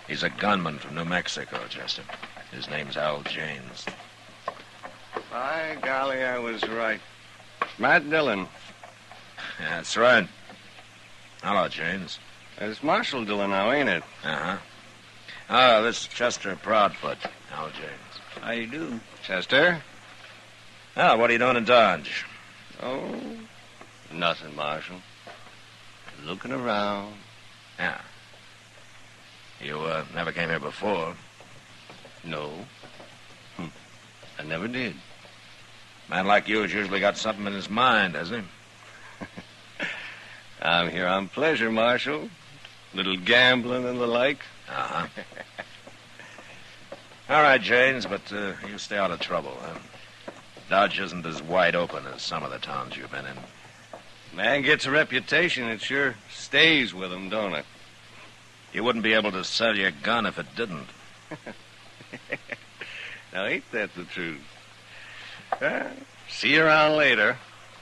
He's a gunman from New Mexico, Chester. His name's Al Janes. By golly, I was right. Matt Dillon. Yeah, that's right. Hello, Janes. It's Marshal Dillon now, ain't it? Uh-huh. Oh, this is Chester Proudfoot. Al Janes. How you do? Chester? Oh, what are you doing in Dodge? Oh, nothing, Marshal. Looking around. Yeah. You never came here before? No. I never did. Man like you's usually got something in his mind, hasn't he? I'm here on pleasure, Marshal. Little gambling and the like. Uh-huh. All right, Janes, but you stay out of trouble, huh? Dodge isn't as wide open as some of the towns you've been in. Man gets a reputation, it sure stays with him, don't it? You wouldn't be able to sell your gun if it didn't. Now, ain't that the truth? See you around later.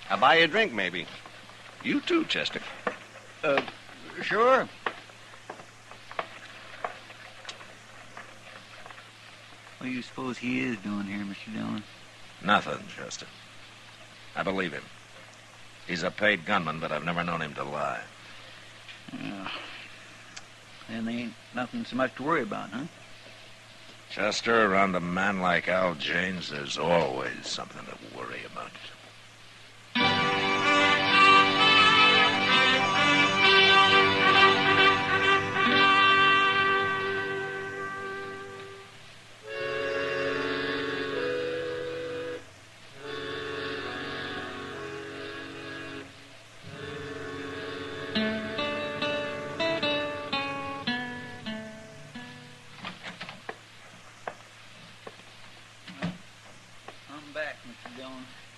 I'll buy you a drink, maybe. You too, Chester. Sure. What do you suppose he is doing here, Mr. Dillon? Nothing, Chester. I believe him. He's a paid gunman, but I've never known him to lie. Yeah. Then there ain't nothing so much to worry about, huh? Chester, around a man like Al James, there's always something to worry about.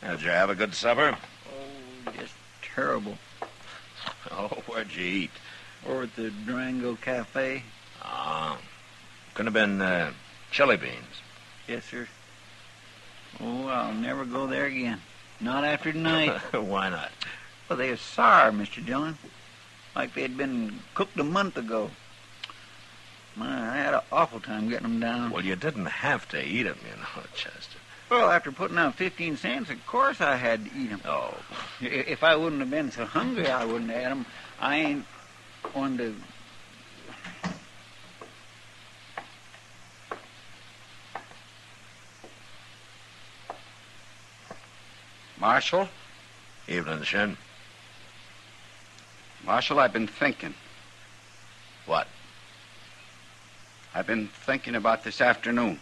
Did you have a good supper? Oh, just terrible. Oh, where'd you eat? Over at the Durango Cafe. Oh. Could have been chili beans. Yes, sir. Oh, I'll never go there again. Not after tonight. Why not? Well, they are sour, Mr. Dillon. Like they'd been cooked a month ago. My, I had an awful time getting them down. Well, you didn't have to eat them, you know, Chester. Well, after putting out 15 cents, of course I had to eat them. Oh. If I wouldn't have been so hungry, I wouldn't have had them. I ain't one to... Marshal? Evening, Shin. Marshal, I've been thinking. What? I've been thinking about this afternoon.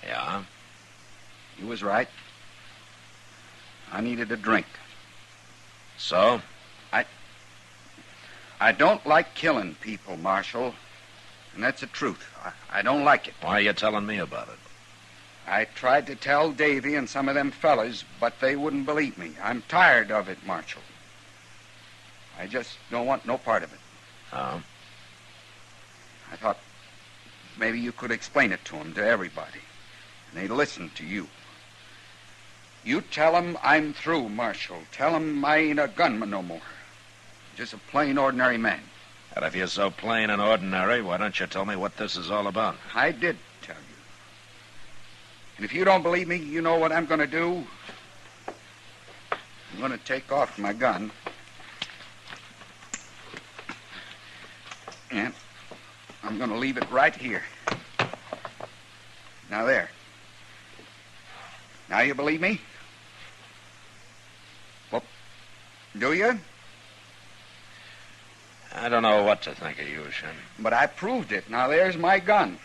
Yeah? You was right. I needed a drink. So? I don't like killing people, Marshal. And that's the truth. I don't like it. Why are you telling me about it? I tried to tell Davy and some of them fellas, but they wouldn't believe me. I'm tired of it, Marshal. I just don't want no part of it. Oh? I thought maybe you could explain it to them, to everybody. And they'd listen to you. You tell them I'm through, Marshal. Tell them I ain't a gunman no more. Just a plain, ordinary man. And if you're so plain and ordinary, why don't you tell me what this is all about? I did tell you. And if you don't believe me, you know what I'm going to do? I'm going to take off my gun. And I'm going to leave it right here. Now, there. Now you believe me? Well, do you? I don't know what to think of you, Shin. But I proved it. Now, there's my gun.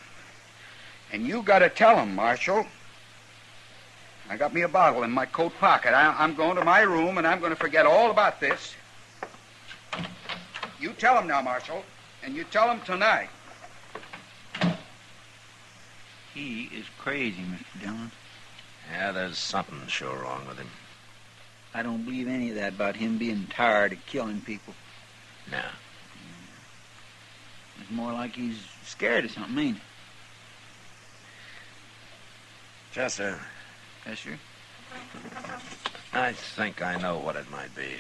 And you got to tell him, Marshal. I got me a bottle in my coat pocket. I'm going to my room, and I'm going to forget all about this. You tell him now, Marshal. And you tell him tonight. He is crazy, Mr. Dillon. Yeah, there's something sure wrong with him. I don't believe any of that about him being tired of killing people. No. It's more like he's scared of something, ain't it? Chester. Yes, sir? I think I know what it might be.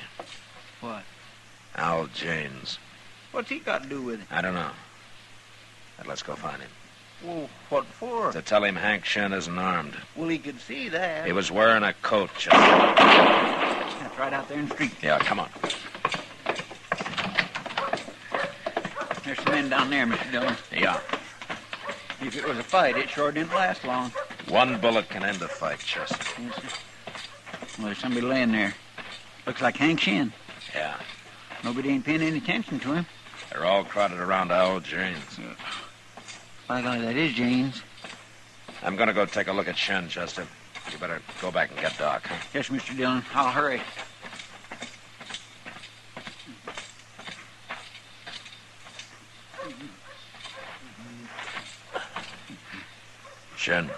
What? Al James. What's he got to do with it? I don't know. But let's go find him. Well, what for? To tell him Hank Shin isn't armed. Well, he could see that. He was wearing a coat, Chester. That's right out there in the street. Yeah, come on. There's some men down there, Mr. Dillon. Yeah. If it was a fight, it sure didn't last long. One bullet can end a fight, Chester. Yes, sir. Well, there's somebody laying there. Looks like Hank Shin. Yeah. Nobody ain't paying any attention to him. They're all crowded around Al James. By golly, that is James. I'm going to go take a look at Shin, Chester. You better go back and get Doc, huh? Yes, Mr. Dillon. I'll hurry. Shin.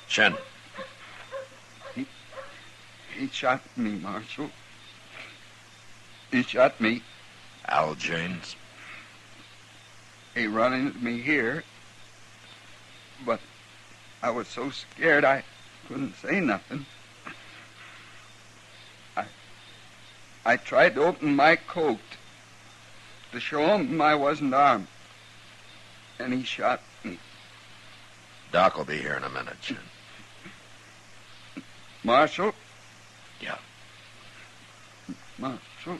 Shin. He shot me, Marshal. He shot me. Al James. He run into me here. But I was so scared I couldn't say nothing. I tried to open my coat to show him I wasn't armed. And he shot me. Doc will be here in a minute, Shin. Marshal? Yeah. Marshal,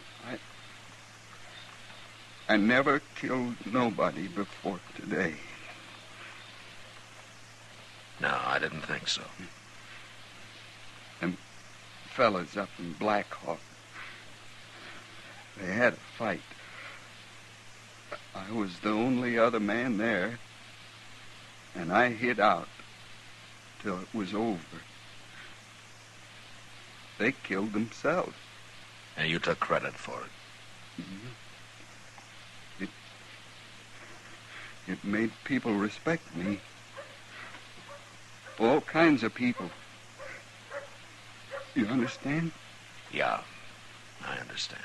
I never killed nobody before today. No, I didn't think so. Them fellas up in Blackhawk, they had a fight. I was the only other man there, and I hid out till it was over. They killed themselves. And you took credit for it. Mm-hmm. It made people respect me. All kinds of people. You understand? Yeah, I understand.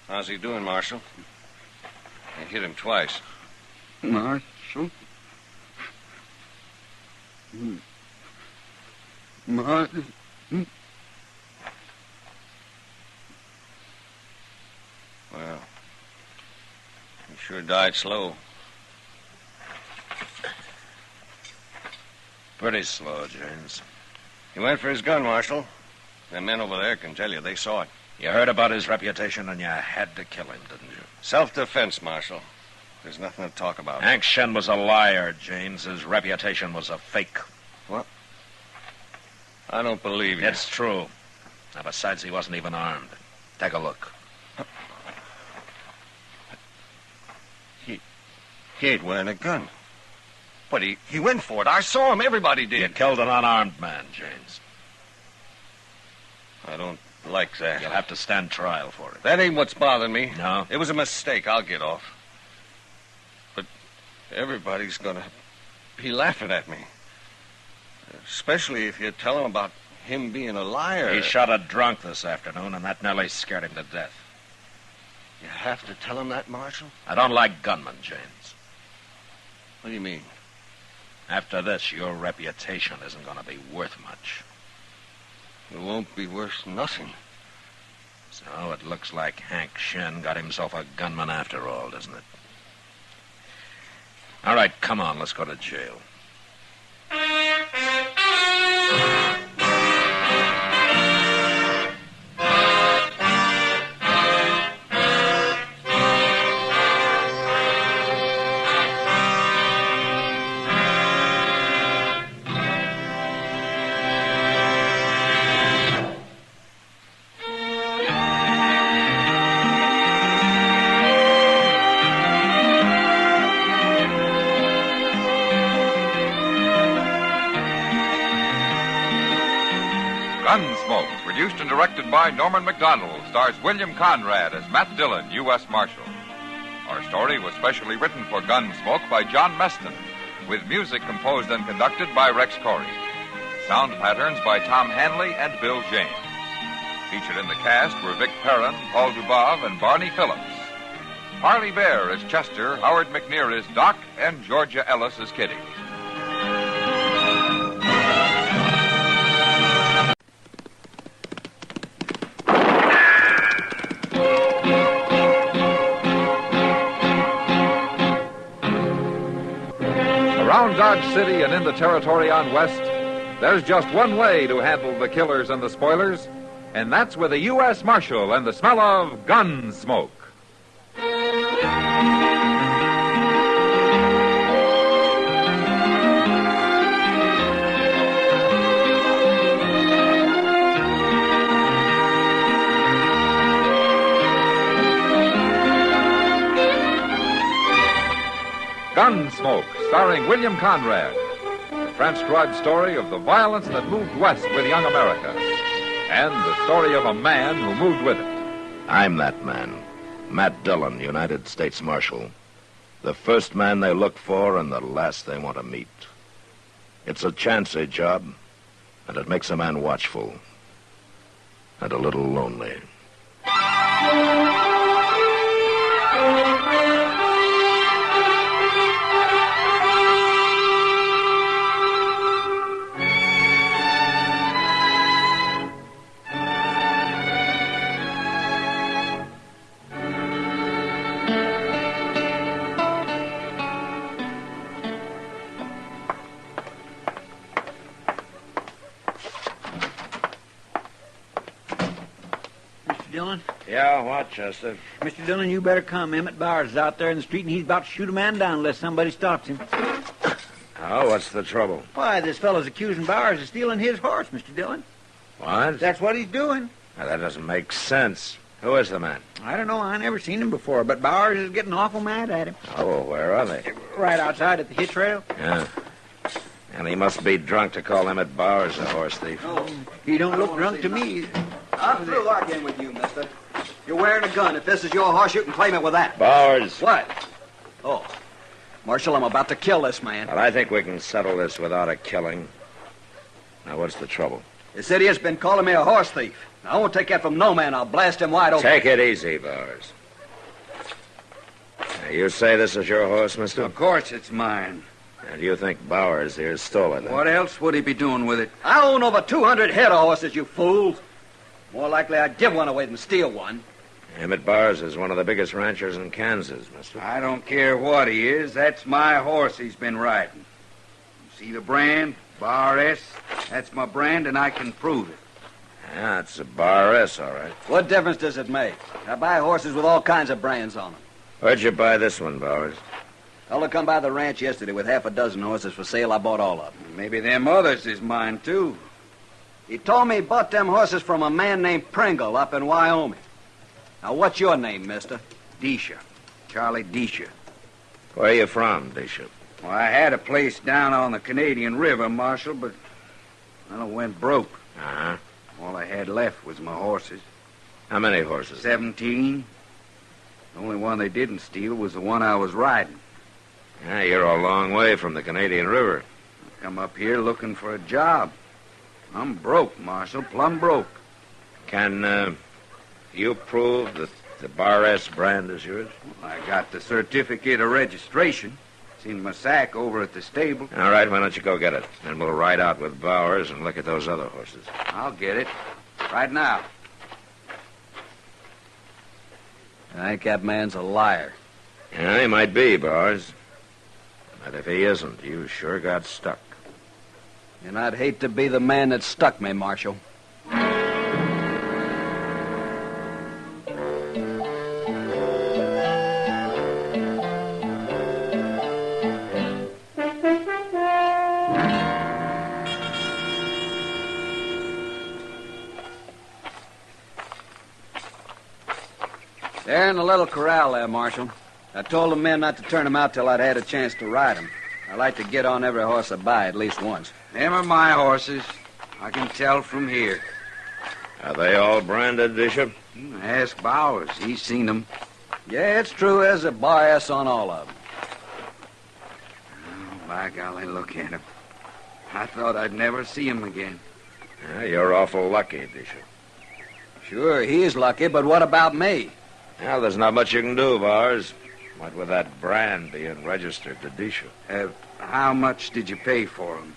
How's he doing, Marshal? I hit him twice. Marshal? Well, he sure died slow. Pretty slow, James. He went for his gun, Marshal. The men over there can tell you they saw it. You heard about his reputation and you had to kill him, didn't you? Self-defense, Marshal. There's nothing to talk about. Hank Shen was a liar, James. His reputation was a fake. What? I don't believe you. It's true. Now, besides, he wasn't even armed. Take a look. He ain't wearing a gun. But he went for it. I saw him. Everybody did. You killed an unarmed man, James. I don't like that. You'll have to stand trial for it. That ain't what's bothering me. No? It was a mistake. I'll get off. But everybody's gonna be laughing at me. Especially if you tell them about him being a liar. He shot a drunk this afternoon, and that nearly scared him to death. You have to tell him that, Marshal? I don't like gunmen, James. What do you mean? After this, your reputation isn't going to be worth much. It won't be worth nothing. So it looks like Hank Shen got himself a gunman after all, doesn't it? All right, come on, let's go to jail. Gunsmoke, produced and directed by Norman Macdonald, stars William Conrad as Matt Dillon, U.S. Marshal. Our story was specially written for Gunsmoke by John Meston, with music composed and conducted by Rex Corey. Sound patterns by Tom Hanley and Bill James. Featured in the cast were Vic Perrin, Paul Dubov, and Barney Phillips. Parley Bear as Chester, Howard McNear as Doc, and Georgia Ellis as Kitty. Around Dodge City and in the territory on West, there's just one way to handle the killers and the spoilers, and that's with a U.S. Marshal and the smell of Gunsmoke. Gunsmoke, starring William Conrad. The transcribed story of the violence that moved west with young America. And the story of a man who moved with it. I'm that man. Matt Dillon, United States Marshal. The first man they look for and the last they want to meet. It's a chancy job, and it makes a man watchful. And a little lonely. Dillon? Yeah, what, Chester? Mr. Dillon, you better come. Emmett Bowers is out there in the street, and he's about to shoot a man down unless somebody stops him. Oh, what's the trouble? Why, this fellow's accusing Bowers of stealing his horse, Mr. Dillon. What? That's what he's doing. Now, that doesn't make sense. Who is the man? I don't know. I never seen him before, but Bowers is getting awful mad at him. Oh, where are they? Right outside at the hitch rail. Yeah. And he must be drunk to call Emmett Bowers a horse thief. Oh, he don't look drunk to me. I'm through arguing with you, mister. You're wearing a gun. If this is your horse, you can claim it with that. Bowers. What? Oh. Marshal, I'm about to kill this man. Well, I think we can settle this without a killing. Now, what's the trouble? The city has been calling me a horse thief. Now, I won't take that from no man. I'll blast him wide open. Take it easy, Bowers. Now, you say this is your horse, mister? Of course it's mine. And you think Bowers here stole it? What else would he be doing with it? I own over 200 head of horses, you fools. More likely I'd give one away than steal one. Emmett Bowers is one of the biggest ranchers in Kansas, mister. I don't care what he is. That's my horse he's been riding. See the brand? Bar S. That's my brand, and I can prove it. Yeah, it's a Bar S, all right. What difference does it make? I buy horses with all kinds of brands on them. Where'd you buy this one, Bowers? Fella come by the ranch yesterday with half a dozen horses for sale. I bought all of them. Maybe them others is mine, too. He told me he bought them horses from a man named Pringle up in Wyoming. Now, what's your name, mister? Disha. Charlie Disha. Where are you from, Disha? Well, I had a place down on the Canadian River, Marshal, but I went broke. Uh-huh. All I had left was my horses. How many horses? 17. The only one they didn't steal was the one I was riding. Yeah, you're a long way from the Canadian River. I come up here looking for a job. I'm broke, Marshal, plumb broke. Can you prove that the Bar S brand is yours? Well, I got the certificate of registration. It's in my sack over at the stable. All right, why don't you go get it? Then we'll ride out with Bowers and look at those other horses. I'll get it. Right now. I think that man's a liar. Yeah, he might be, Bowers. But if he isn't, you sure got stuck. And I'd hate to be the man that stuck me, Marshal. They're in the little corral there, Marshal. I told the men not to turn them out till I'd had a chance to ride them. I like to get on every horse I buy at least once. Them are my horses. I can tell from here. Are they all branded, Bishop? Ask Bowers. He's seen them. Yeah, it's true. There's a Bar S on all of them. Oh, by golly, look at him. I thought I'd never see him again. Yeah, you're awful lucky, Bishop. Sure, he's lucky, but what about me? Well, there's not much you can do, Bowers. What with that brand being registered to Disha? How much did you pay for them?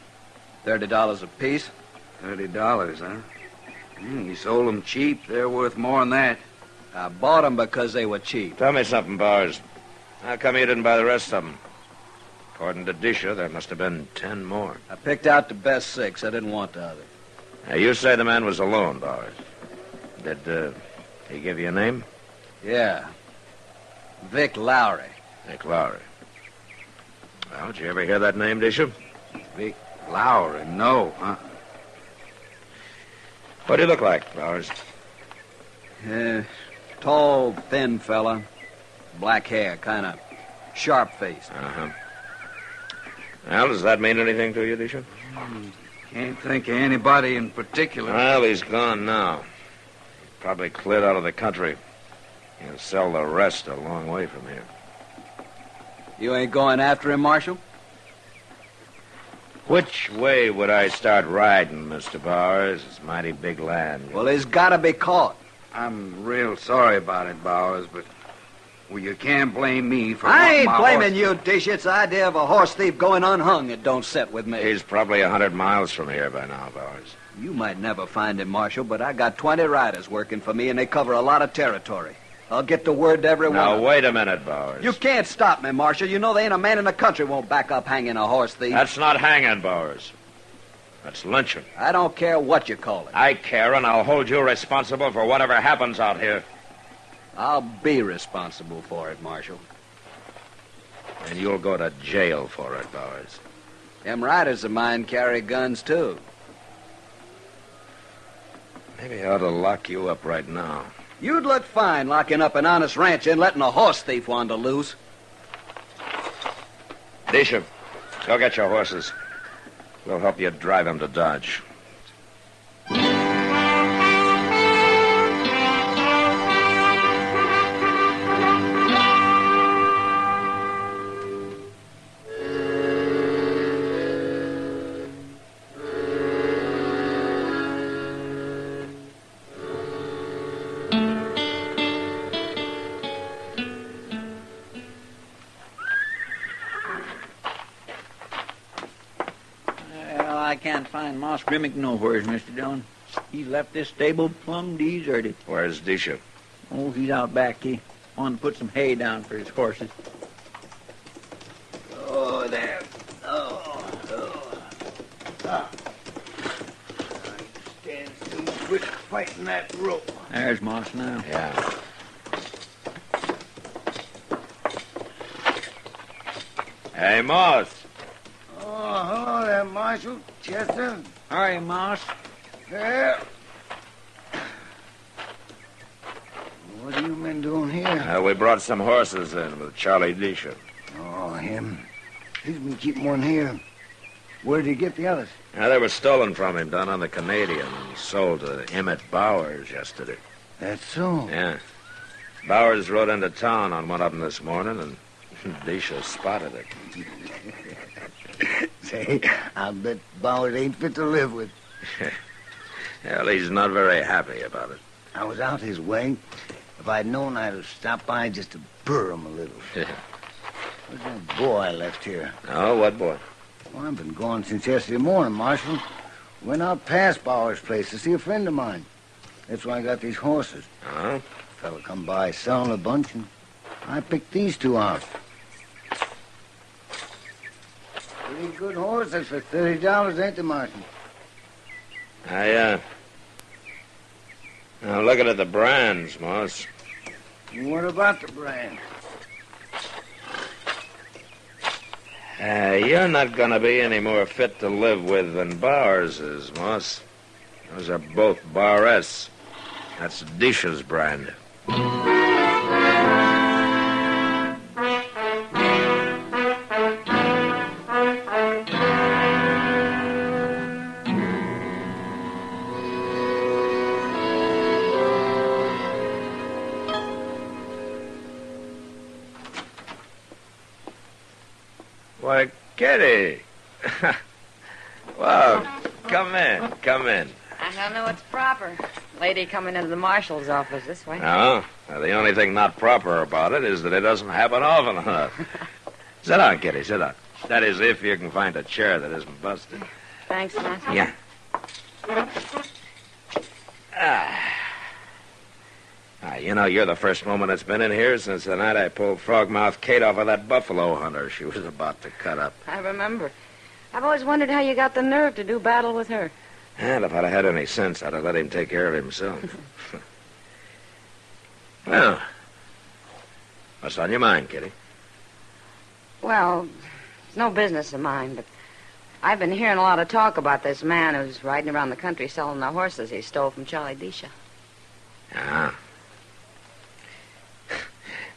$30 apiece. $30, huh? You sold them cheap. They're worth more than that. I bought them because they were cheap. Tell me something, Bowers. How come you didn't buy the rest of them? According to Disha, there must have been 10 more. I picked out the best 6. I didn't want the other. Now, you say the man was alone, Bowers. Did he give you a name? Yeah. Vic Laurie. Vic Laurie. Well, did you ever hear that name, Disha? Vic Laurie? No, huh? What do you look like, Bowers? Tall, thin fella. Black hair, kind of sharp-faced. Uh-huh. Well, does that mean anything to you, Disha? Can't think of anybody in particular. Well, he's gone now. He probably cleared out of the country. He'll sell the rest a long way from here. You ain't going after him, Marshal? Which way would I start riding, Mr. Bowers? It's mighty big land. Well, he's got to be caught. I'm real sorry about it, Bowers, but... Well, you can't blame me for... I ain't blaming you, Dish. It's the idea of a horse thief going unhung that don't set with me. He's probably 100 miles from here by now, Bowers. You might never find him, Marshal, but I got 20 riders working for me, and they cover a lot of territory. I'll get the word to everyone. Now, wait a minute, Bowers. You can't stop me, Marshal. You know there ain't a man in the country won't back up hanging a horse thief. That's not hanging, Bowers. That's lynching. I don't care what you call it. I care, and I'll hold you responsible for whatever happens out here. I'll be responsible for it, Marshal. And you'll go to jail for it, Bowers. Them riders of mine carry guns, too. Maybe I ought to lock you up right now. You'd look fine locking up an honest rancher and letting a horse thief wander loose. Bishop, go get your horses. We'll help you drive them to Dodge. I can't find Moss Grimmick nowheres, Mr. Dillon. He's left this stable plumb deserted. Where's Disha? Oh, he's out back. He wanted to put some hay down for his horses. Oh, there. I stand still quick fighting that rope. There's Moss now. Yeah. Hey, Moss. Oh, hello there, Marshal. Chester. How are you, Moss? Yeah. What have you been doing here? We brought some horses in with Charlie Disha. Oh, him. He's been keeping one here. Where did he get the others? They were stolen from him down on the Canadian and sold to Emmett Bowers yesterday. That's so? Yeah. Bowers rode into town on one of them this morning, and Disha spotted it. Say, I bet Bowers ain't fit to live with. Well, he's not very happy about it. I was out his way. If I'd known, I'd have stopped by just to burr him a little. Where's that boy I left here? Oh, what boy? Well, I've been gone since yesterday morning, Marshal. Went out past Bowers' place to see a friend of mine. That's why I got these horses. Oh? Fella come by selling a bunch, and I picked these two out. Pretty good horses for $30, ain't they, Marshal? Now, looking at the brands, Moss. What about the brand? You're not going to be any more fit to live with than Bowers is, Moss. Those are both Bar-S. That's Disha's brand. Why, Kitty. Well, come in. I don't know what's proper. Lady coming into the marshal's office this way. No, the only thing not proper about it is that it doesn't happen often enough. Sit down, Kitty, sit down. That is, if you can find a chair that isn't busted. Thanks, Matt. Yeah. You know, you're the first woman that's been in here since the night I pulled Frogmouth Kate off of that buffalo hunter she was about to cut up. I remember. I've always wondered how you got the nerve to do battle with her. And if I'd have had any sense, I'd have let him take care of himself. Well, what's on your mind, Kitty? Well, it's no business of mine, but I've been hearing a lot of talk about this man who's riding around the country selling the horses he stole from Charlie Disha. Ah.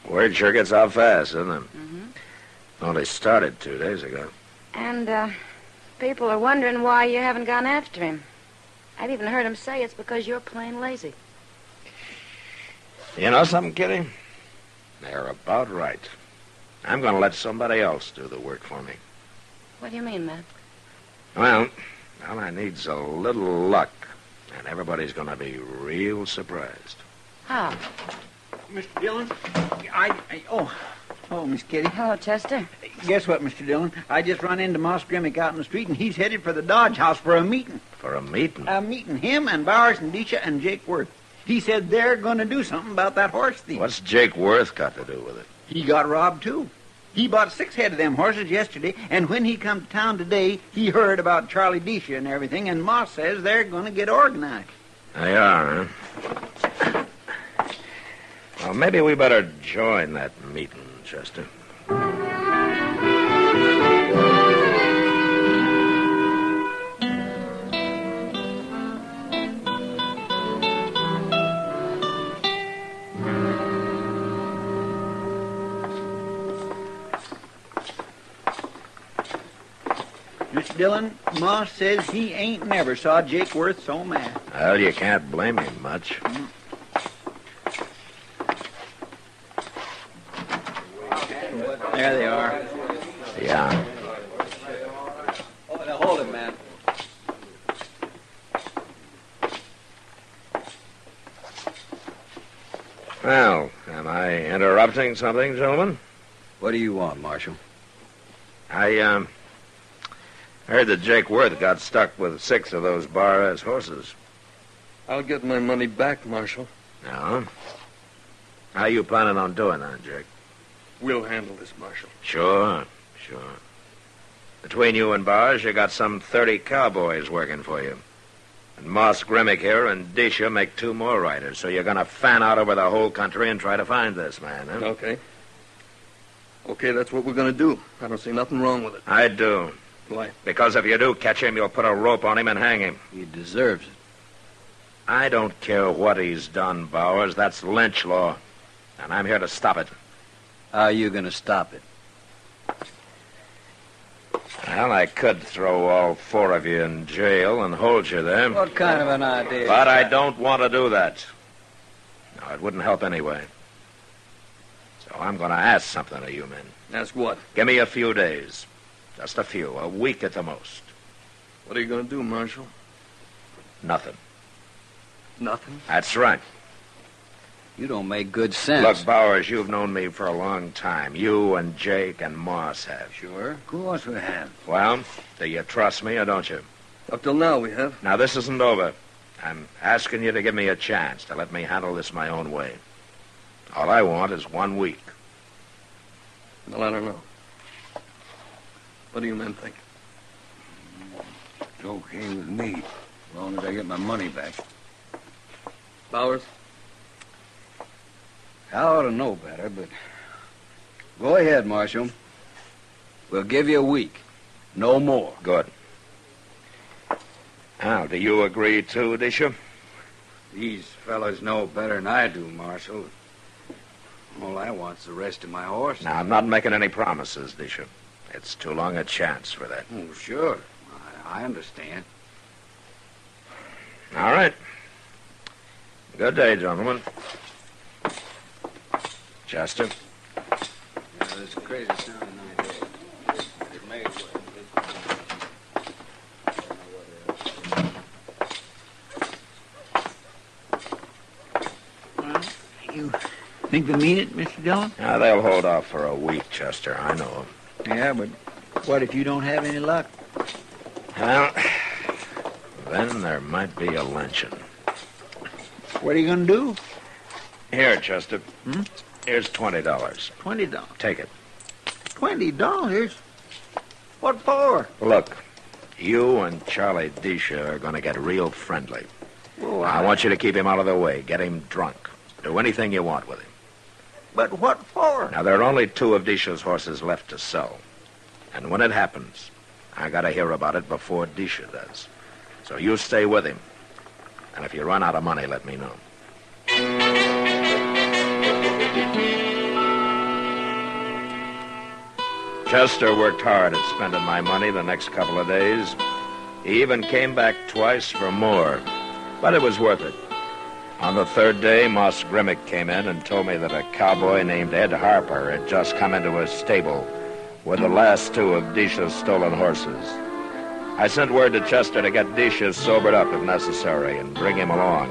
Word sure gets out fast, doesn't it? Mm-hmm. Only started 2 days ago. And, people are wondering why you haven't gone after him. I've even heard him say it's because you're plain lazy. You know something, Kitty? They're about right. I'm going to let somebody else do the work for me. What do you mean, Matt? Well, all I need's a little luck, and everybody's going to be real surprised. How? Mr. Dillon, Oh, Miss Kitty. Hello, Chester. Guess what, Mr. Dillon? I just run into Moss Grimmick out in the street, and he's headed for the Dodge House for a meeting. For a meeting? A meeting. Him and Bowers and Disha and Jake Worth. He said they're going to do something about that horse thief. What's Jake Worth got to do with it? He got robbed, too. He bought 6 head of them horses yesterday, and when he come to town today, he heard about Charlie Disha and everything, and Moss says they're going to get organized. They are, huh? Well, maybe we better join that meeting, Chester. Mr. Dillon, Moss says he ain't never saw Jake Worth so mad. Well, you can't blame him much. There they are. Yeah. Oh, now hold it, man. Well, am I interrupting something, gentlemen? What do you want, Marshal? I heard that Jake Worth got stuck with 6 of those bar-ass horses. I'll get my money back, Marshal. No? How you planning on doing that, Jake? We'll handle this, Marshal. Sure. Between you and Bars, you got some 30 cowboys working for you. And Moss Grimmick here and Disha make 2 more riders, so you're going to fan out over the whole country and try to find this man, huh? Okay. Okay, that's what we're going to do. I don't see nothing wrong with it. I do. Why? Because if you do catch him, you'll put a rope on him and hang him. He deserves it. I don't care what he's done, Bowers. That's lynch law. And I'm here to stop it. How are you going to stop it? Well, I could throw all 4 of you in jail and hold you there. What kind of an idea? But I don't want to do that. No, it wouldn't help anyway. So I'm going to ask something of you men. Ask what? Give me a few days. Just a few. A week at the most. What are you going to do, Marshal? Nothing. Nothing? That's right. You don't make good sense. Look, Bowers, you've known me for a long time. You and Jake and Moss have. Sure. Of course we have. Well, do you trust me or don't you? Up till now, we have. Now, this isn't over. I'm asking you to give me a chance to let me handle this my own way. All I want is 1 week. Well, I don't know. What do you men think? It's okay with me, as long as I get my money back. Bowers? I ought to know better, but... Go ahead, Marshal. We'll give you a week. No more. Good. Now, do you agree, too, Disha? These fellas know better than I do, Marshal. All I want's the rest of my horse. Now, I'm not making any promises, Disha. It's too long a chance for that. Oh, sure. I understand. All right. Good day, gentlemen. Chester? Yeah, that's a crazy sounding idea. It may as well. You think they mean it, Mr. Dillon? Now, they'll hold off for a week, Chester. I know. Yeah, but what if you don't have any luck? Well, then there might be a lynching. What are you going to do? Here, Chester. Hmm? Here's $20. $20? Take it. $20? What for? Look, you and Charlie Disha are going to get real friendly. Oh, I want you to keep him out of the way. Get him drunk. Do anything you want with him. But what for? Now, there are only 2 of Disha's horses left to sell. And when it happens, I got to hear about it before Disha does. So you stay with him. And if you run out of money, let me know. Chester worked hard at spending my money the next couple of days. He even came back twice for more. But it was worth it. On the 3rd day, Moss Grimmick came in and told me that a cowboy named Ed Harper had just come into his stable with the last 2 of Disha's stolen horses. I sent word to Chester to get Disha sobered up if necessary and bring him along.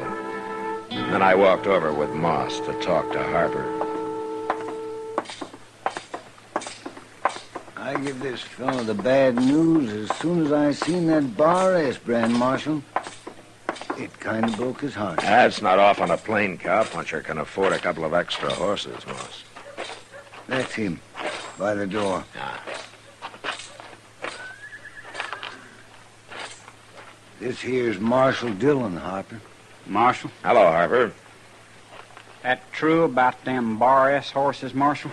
Then I walked over with Moss to talk to Harper. I give this fellow the bad news as soon as I seen that bar ass brand, Marshal. It kind of broke his heart. That's not often a plain cowpuncher can afford a couple of extra horses, Moss. That's him. By the door. This here's Marshal Dillon, Harper. Marshal? Hello, Harper. That true about them Bar S horses, Marshal?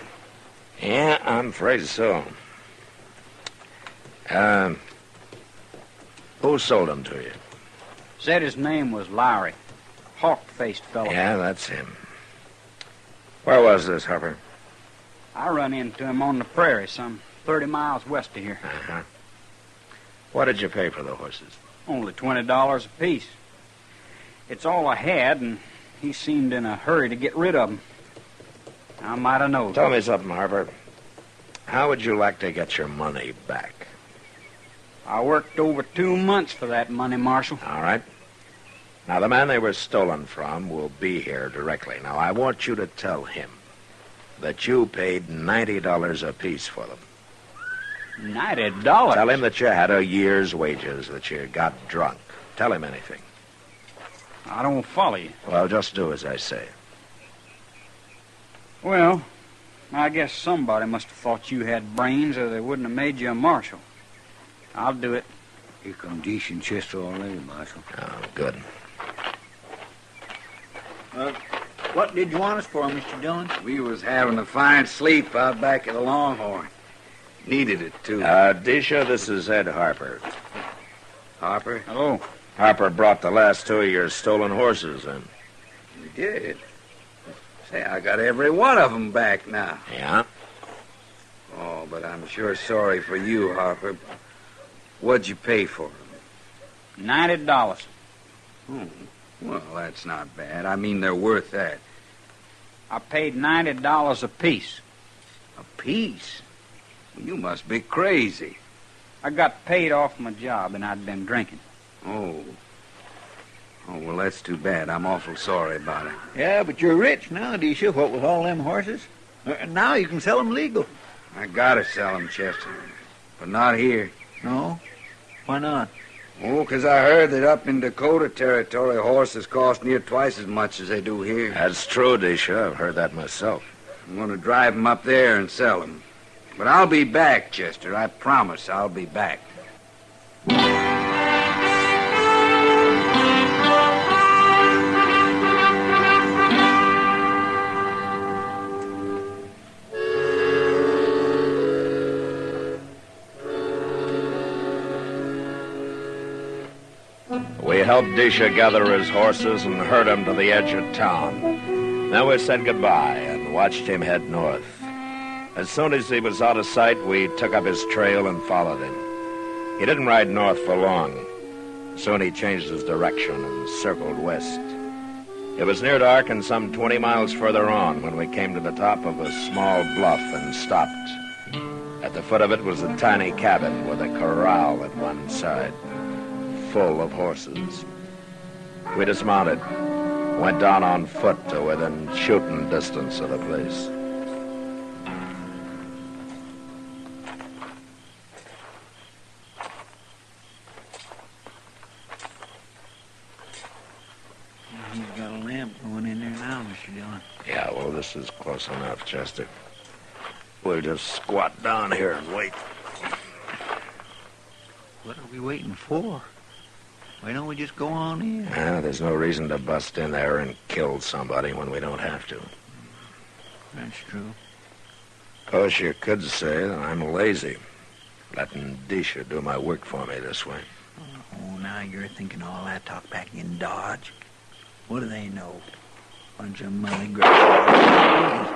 Yeah, I'm afraid so. Who sold them to you? Said his name was Laurie. Hawk-faced fellow. Yeah, that's him. Where was this, Harper? I run into him on the prairie, some 30 miles west of here. Uh-huh. What did you pay for the horses? Only $20 apiece. It's all I had, and he seemed in a hurry to get rid of them. I might have known. Tell me something, Harper. How would you like to get your money back? I worked over 2 months for that money, Marshal. All right. Now, the man they were stolen from will be here directly. Now, I want you to tell him that you paid $90 apiece for them. $90? Tell him that you had a year's wages, that you got drunk. Tell him anything. I don't follow you. Well, just do as I say. Well, I guess somebody must have thought you had brains or they wouldn't have made you a marshal. I'll do it. Here come decent Chester already, Marshal. Oh, good. What did you want us for, Mr. Dillon? We was having a fine sleep out back at the Longhorn. Needed it, too. Disha, this is Ed Harper. Harper? Hello. Harper brought the last 2 of your stolen horses in. We did. Say, I got every one of them back now. Yeah? Oh, but I'm sure sorry for you, Harper. What'd you pay for them? $90. Oh, well, that's not bad. I mean, they're worth that. I paid $90 apiece. A piece? Well, you must be crazy. I got paid off my job, and I'd been drinking. Oh. Oh, well, that's too bad. I'm awful sorry about it. Yeah, but you're rich now, Disha, what with all them horses. Now you can sell them legal. I gotta sell them, Chester. But not here. No? Why not? Oh, 'cause I heard that up in Dakota Territory, horses cost near twice as much as they do here. That's true, Disha. I've heard that myself. I'm going to drive them up there and sell them. But I'll be back, Chester. I promise I'll be back. We helped Disha gather his horses and herd him to the edge of town. Then we said goodbye and watched him head north. As soon as he was out of sight, we took up his trail and followed him. He didn't ride north for long. Soon he changed his direction and circled west. It was near dark and some 20 miles further on when we came to the top of a small bluff and stopped. At the foot of it was a tiny cabin with a corral at one side, full of horses. We dismounted, went down on foot to within shooting distance of the place. He's got a lamp going in there now, Mr. Dillon. Yeah, well, this is close enough, Chester. We'll just squat down here and wait. What are we waiting for? Why don't we just go on in? There's no reason to bust in there and kill somebody when we don't have to. That's true. Of course, you could say that I'm lazy, letting Disha do my work for me this way. Oh, now you're thinking all that talk back in Dodge. What do they know? Bunch of money grabbers.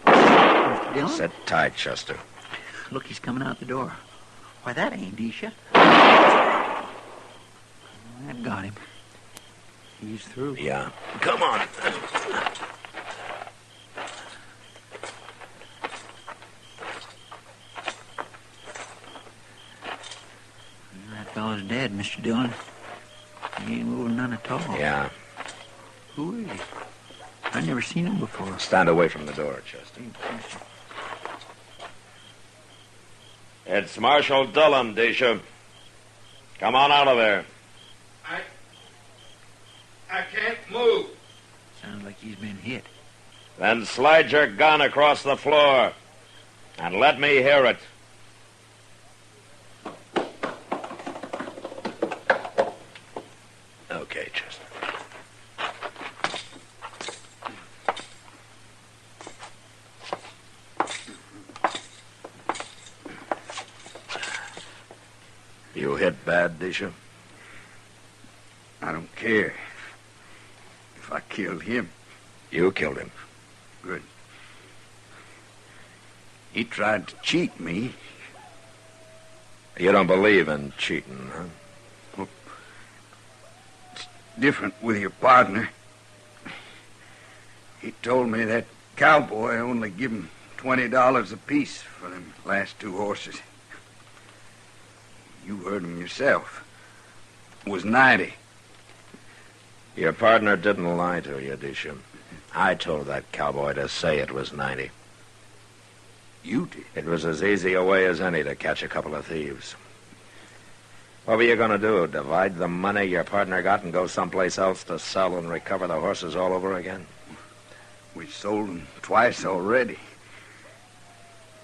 Mr. Dillon? Sit tight, Chester. Look, he's coming out the door. Why, that ain't Disha. That got him. He's through. Yeah. Come on. That fellow's dead, Mr. Dillon. He ain't moving none at all. Yeah. Who is he? I never seen him before. Stand away from the door, Chester. It's Marshal Dillon, Disha. Come on out of there. I can't move. Sounds like he's been hit. Then slide your gun across the floor. And let me hear it. Okay, Chester. You hit bad, Disha? I don't care. If I killed him. You killed him. Good. He tried to cheat me. You don't believe in cheating, huh? Well, it's different with your partner. He told me that cowboy only give him $20 apiece for them last 2 horses. You heard him yourself. It was 90. Your partner didn't lie to you, Disha. I told that cowboy to say it was 90. You did? It was as easy a way as any to catch a couple of thieves. What were you going to do? Divide the money your partner got and go someplace else to sell and recover the horses all over again? We sold them twice already.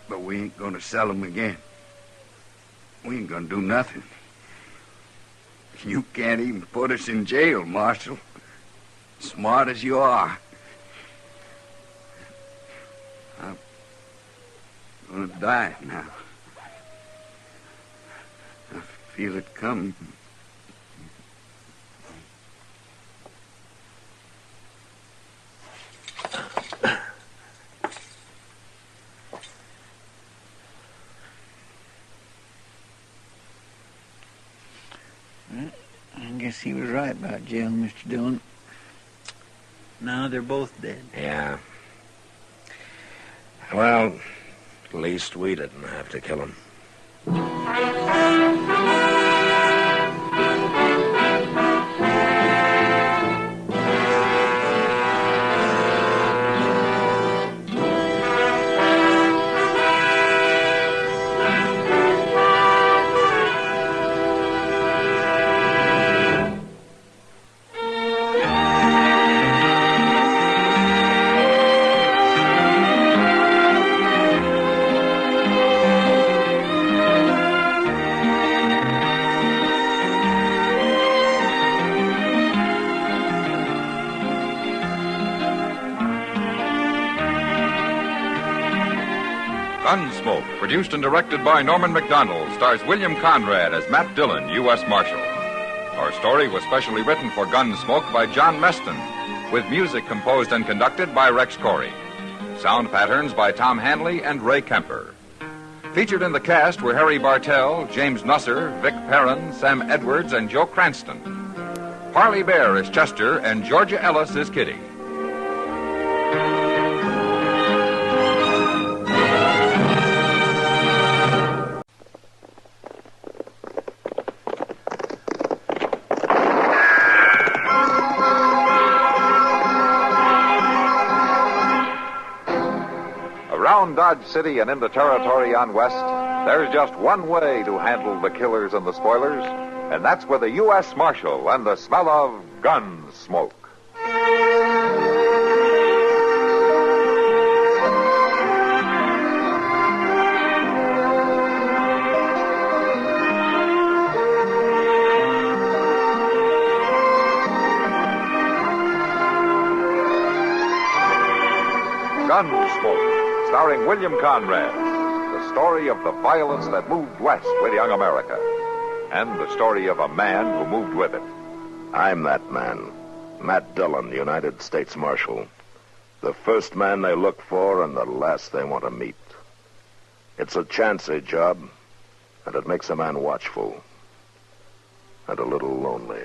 But we ain't going to sell them again. We ain't going to do nothing. You can't even put us in jail, Marshal. Smart as you are. I'm going to die now. I feel it coming. I guess he was right about jail, Mr. Dillon. Now they're both dead. Yeah. Well, at least we didn't have to kill him. Gunsmoke, produced and directed by Norman Macdonald, stars William Conrad as Matt Dillon, U.S. Marshal. Our story was specially written for Gunsmoke by John Meston, with music composed and conducted by Rex Corey. Sound patterns by Tom Hanley and Ray Kemper. Featured in the cast were Harry Bartell, James Nusser, Vic Perrin, Sam Edwards, and Joe Cranston. Parley Bear is Chester, and Georgia Ellis is Kitty. Around Dodge City and in the territory on West, there's just one way to handle the killers and the spoilers, and that's with a U.S. Marshal and the smell of Gunsmoke. Gunsmoke, starring William Conrad, the story of the violence that moved west with young America, and the story of a man who moved with it. I'm that man, Matt Dillon, United States Marshal. The first man they look for and the last they want to meet. It's a chancy job, and it makes a man watchful and a little lonely.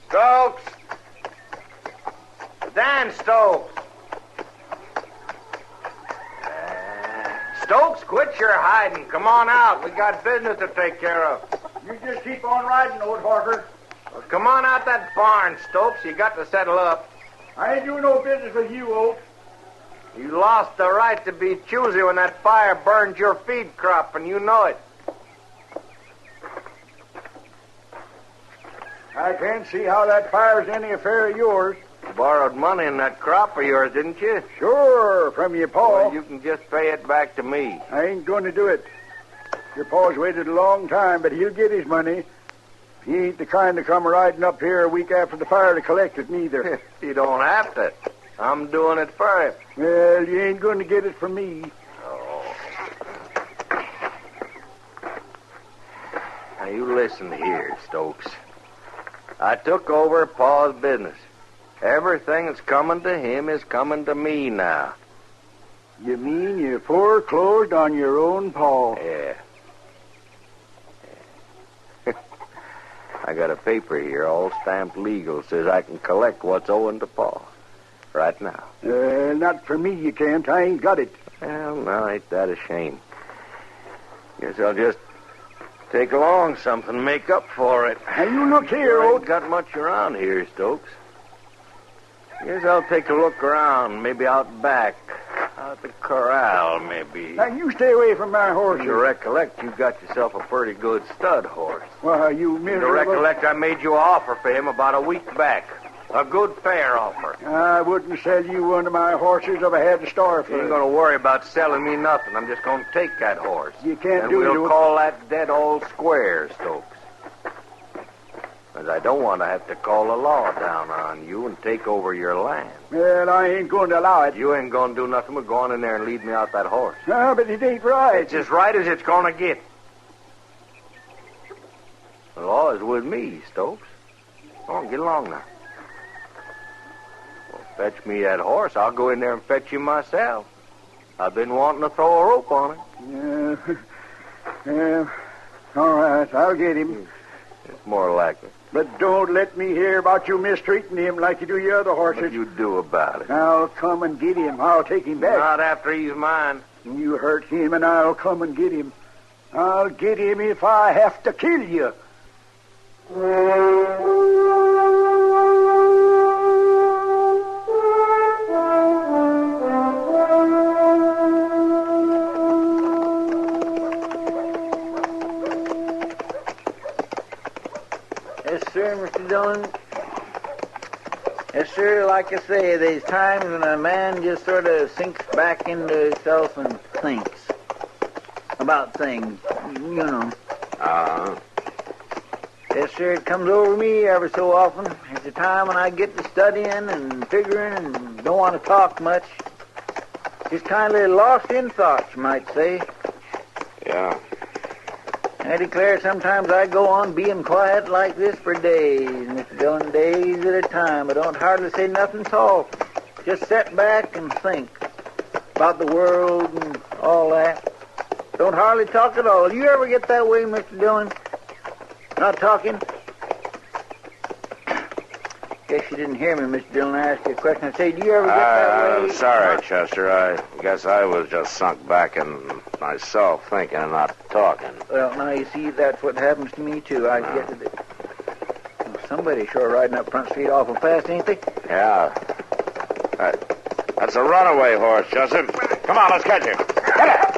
Stokes! Dan Stokes! Stokes, quit your hiding. Come on out. We got business to take care of. You just keep on riding, old Harper. Well, come on out that barn, Stokes. You got to settle up. I ain't doing no business with you, Oak. You lost the right to be choosy when that fire burned your feed crop, and you know it. I can't see how that fire's any affair of yours. You borrowed money in that crop of yours, didn't you? Sure, from your pa. Well, you can just pay it back to me. I ain't going to do it. Your pa's waited a long time, but he'll get his money. He ain't the kind to come riding up here a week after the fire to collect it, neither. You don't have to. I'm doing it for him. Well, you ain't going to get it from me. Oh. Now, you listen here, Stokes. I took over Pa's business. Everything that's coming to him is coming to me now. You mean you foreclosed on your own pa? Yeah. I got a paper here, all stamped legal, says I can collect what's owing to Pa. Right now. Not for me, you can't. I ain't got it. Well, no, ain't that a shame. Guess I'll just take along something, make up for it. Now, you look here, I ain't got much around here, Stokes. Guess I'll take a look around, maybe out back. Out the corral, maybe. Now, you stay away from my horse. You recollect you got yourself a pretty good stud horse. Why, you You miserable... recollect I made you an offer for him about a week back. A good, fair offer. I wouldn't sell you one of my horses if I had to starve for You ain't it. going to worry about selling me nothing. I'm just going to take that horse. You can't and do we'll it. call that dead all square, Stokes. Because I don't want to have to call the law down on you and take over your land. Well, I ain't going to allow it. You ain't going to do nothing but go on in there and lead me out that horse. No, but it ain't right. It's as right as it's going to get. The law is with me, Stokes. Come on, get along now. Well, fetch me that horse. I'll go in there and fetch you myself. I've been wanting to throw a rope on it. Yeah. All right, I'll get him. It's more like it. But don't let me hear about you mistreating him like you do your other horses. What you do about it? I'll come and get him. I'll take him back. Not after he's mine. You hurt him, and I'll come and get him. I'll get him if I have to kill you. Yes, sir, Mr. Dillon. Yes, sir, like I say, there's times when a man just sort of sinks back into himself and thinks about things, you know. Yes, sir, it comes over me ever so often. There's a time when I get to studying and figuring and don't want to talk much. Just kind of lost in thoughts, you might say. Yeah. I declare sometimes I go on being quiet like this for days, Mr. Dillon, days at a time. I don't hardly say nothing at all. Just sit back and think about the world and all that. Don't hardly talk at all. You ever get that way, Mr. Dillon? Not talking? Guess you didn't hear me, Mr. Dillon. I asked you a question. I say, do you ever get that way? I'm sorry, Chester. I guess I was just sunk back in myself thinking and not talking. Well, now, you see, that's what happens to me, too. I get to somebody sure riding up Front Street awful fast, ain't they? Yeah. That's a runaway horse, Chester. Come on, let's catch him. Get it!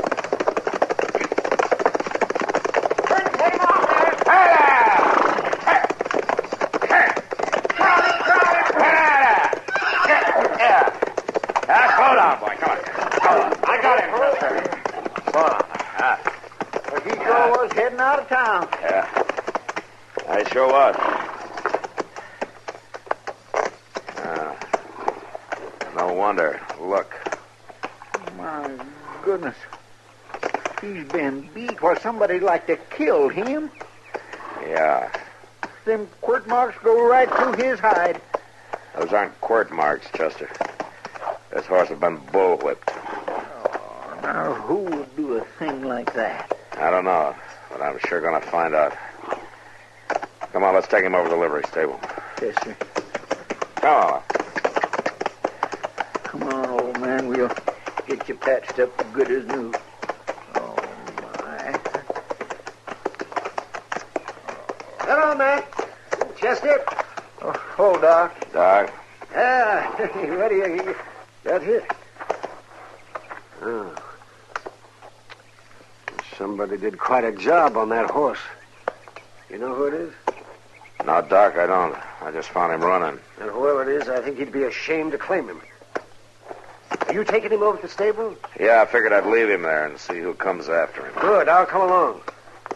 Slow down, boy. Come on. I got him, Chester. Slow down. Well, he sure was heading out of town. Yeah. I sure was. No wonder. Look. My goodness. He's been beat. Well, somebody'd like to kill him. Yeah. Them quirt marks go right through his hide. Those aren't quirt marks, Chester. This horse has been bullwhipped. Oh, now, who would do a thing like that? I don't know, but I'm sure going to find out. Come on, let's take him over to the livery stable. Yes, sir. Come on. Come on, old man. We'll get you patched up good as new. Oh, my. Hello, man. Chester. Oh, Doc. Doc. What do you got here? Oh. Somebody did quite a job on that horse. You know who it is? No, Doc, I don't. I just found him running. And whoever it is, I think he'd be ashamed to claim him. Are you taking him over to the stable? Yeah, I figured I'd leave him there and see who comes after him. Good, I'll come along.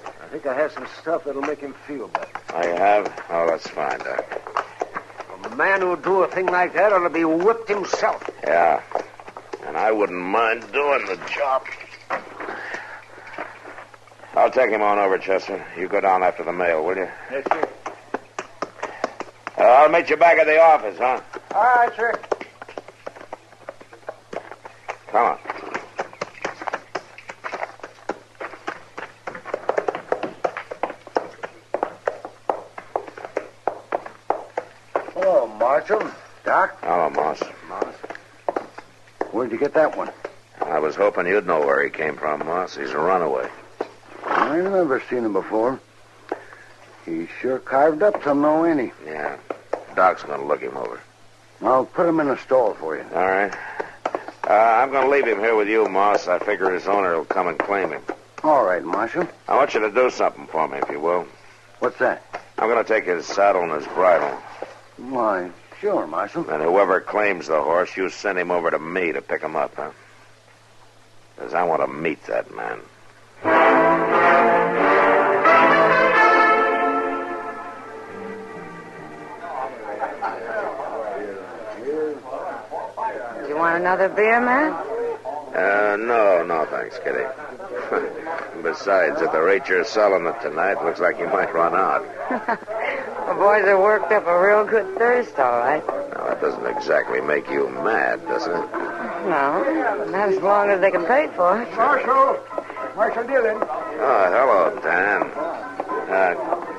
I think I have some stuff that'll make him feel better. Oh, you have? Oh, that's fine, Doc. A man who'd do a thing like that ought to be whipped himself. Yeah, and I wouldn't mind doing the job. I'll take him on over, Chester. You go down after the mail, will you? Yes, sir. I'll meet you back at the office, huh? All right, sir. Come on. Hello, Marshal. Doc? Hello, Moss. Where'd you get that one? I was hoping you'd know where he came from, Moss. He's a runaway. I've never seen him before. He's sure carved up some, though, ain't he? Yeah. Doc's going to look him over. I'll put him in a stall for you. All right. I'm going to leave him here with you, Moss. I figure his owner will come and claim him. All right, Marshal. I want you to do something for me, if you will. What's that? I'm going to take his saddle and his bridle. Why, sure, Marshal. And whoever claims the horse, you send him over to me to pick him up, huh? Because I want to meet that man. You want another beer, man? No, thanks, Kitty. Besides, at the rate you're selling it tonight, looks like you might run out. The boys are worked up a real good thirst, all right. Now, that doesn't exactly make you mad, does it? No, not as long as they can pay for it. Marshal Dillon. Oh, hello, Dan.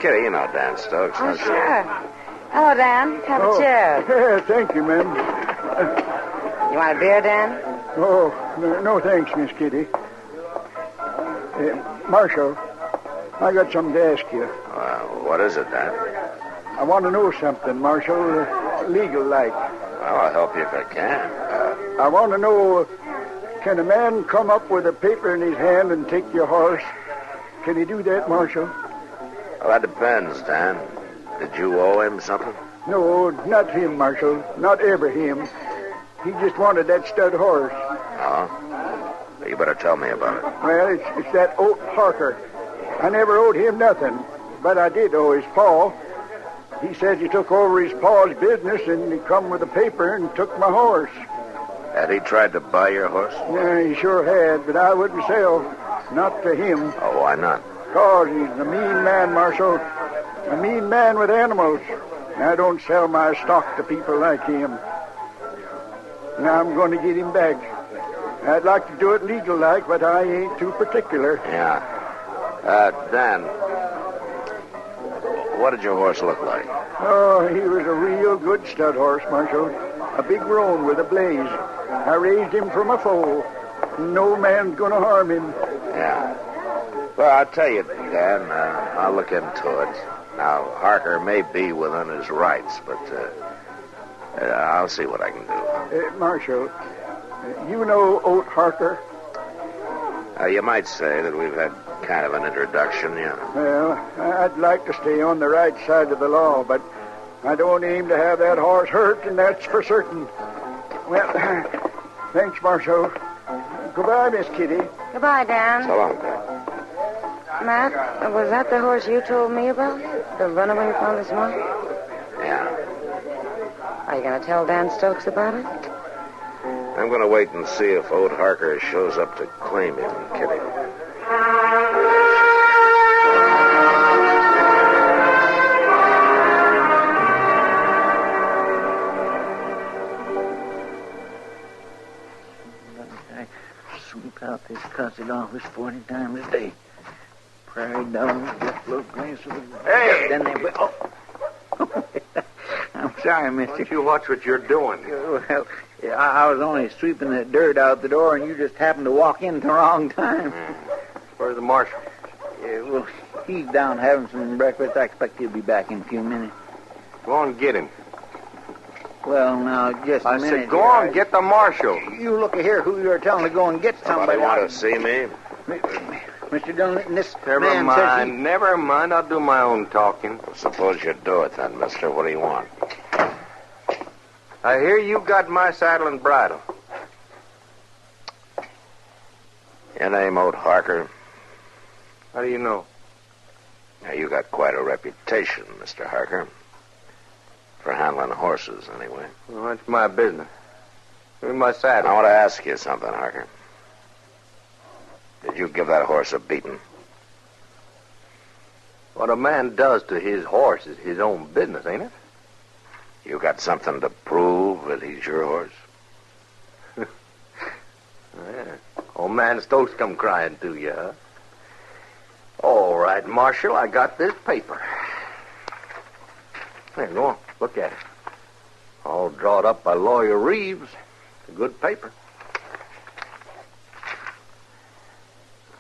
Kitty, you know Dan Stokes. Oh, sure. Hello, Dan. Have a chair. Yeah, thank you, ma'am. You want a beer, Dan? Oh, no thanks, Miss Kitty. Marshal, I got something to ask you. What is it, Dan? I want to know something, Marshal, legal-like. Well, I'll help you if I can. I want to know, can a man come up with a paper in his hand and take your horse? Can he do that, Marshal? Well, that depends, Dan. Did you owe him something? No, not him, Marshal. Not ever him. He just wanted that stud horse. Oh? You better tell me about it. Well, it's that Oat Harker. I never owed him nothing, but I did owe his paw. He says he took over his paw's business and he come with a paper and took my horse. Had he tried to buy your horse? Yeah, he sure had, but I wouldn't sell. Not to him. Oh, why not? Because he's a mean man, Marshal. A mean man with animals. I don't sell my stock to people like him. Now I'm going to get him back. I'd like to do it legal-like, but I ain't too particular. Yeah. Dan, what did your horse look like? Oh, he was a real good stud horse, Marshal. A big roan with a blaze. I raised him from a foal. No man's going to harm him. Yeah. Well, I'll tell you, Dan, I'll look into it. Now, Harker may be within his rights, but I'll see what I can do. Marshal, you know Oat Harker? You might say that we've had kind of an introduction, yeah. Well, I'd like to stay on the right side of the law, but I don't aim to have that horse hurt, and that's for certain. Well, thanks, Marshal. Goodbye, Miss Kitty. Goodbye, Dan. So long, Dan. Matt, was that the horse you told me about? The runaway you found this morning? Yeah. Are you going to tell Dan Stokes about it? I'm going to wait and see if Oat Harker shows up to claim him, Kitty. I sweep out this cussed office 40 times a day. Prairie dogs, just little glass of the... Hey! Then they... Oh! I'm sorry, mister. Why don't you watch what you're doing? Well, I was only sweeping the dirt out the door, and you just happened to walk in at the wrong time. Where's the marshal? Yeah, well, he's down having some breakfast. I expect he'll be back in a few minutes. Go on and get him. Well, now, just a I minute. said, go on, get the marshal. You look here who you're telling to go and get somebody. Somebody want to see me? Mr. Dillon, this Never man mind, says never mind. I'll do my own talking. Suppose you do it then, mister. What do you want? I hear you got my saddle and bridle. Your name, Old Harker? How do you know? Now, you got quite a reputation, Mr. Harker. For handling horses, anyway. Well, that's my business. Give me my saddle. I want to ask you something, Harker. Did you give that horse a beating? What a man does to his horse is his own business, ain't it? You got something to prove that he's your horse? Yeah. Old man Stokes come crying to you, huh? All right, Marshal, I got this paper. Here, go on. Look at it. All drawn up by Lawyer Reeves. It's a good paper.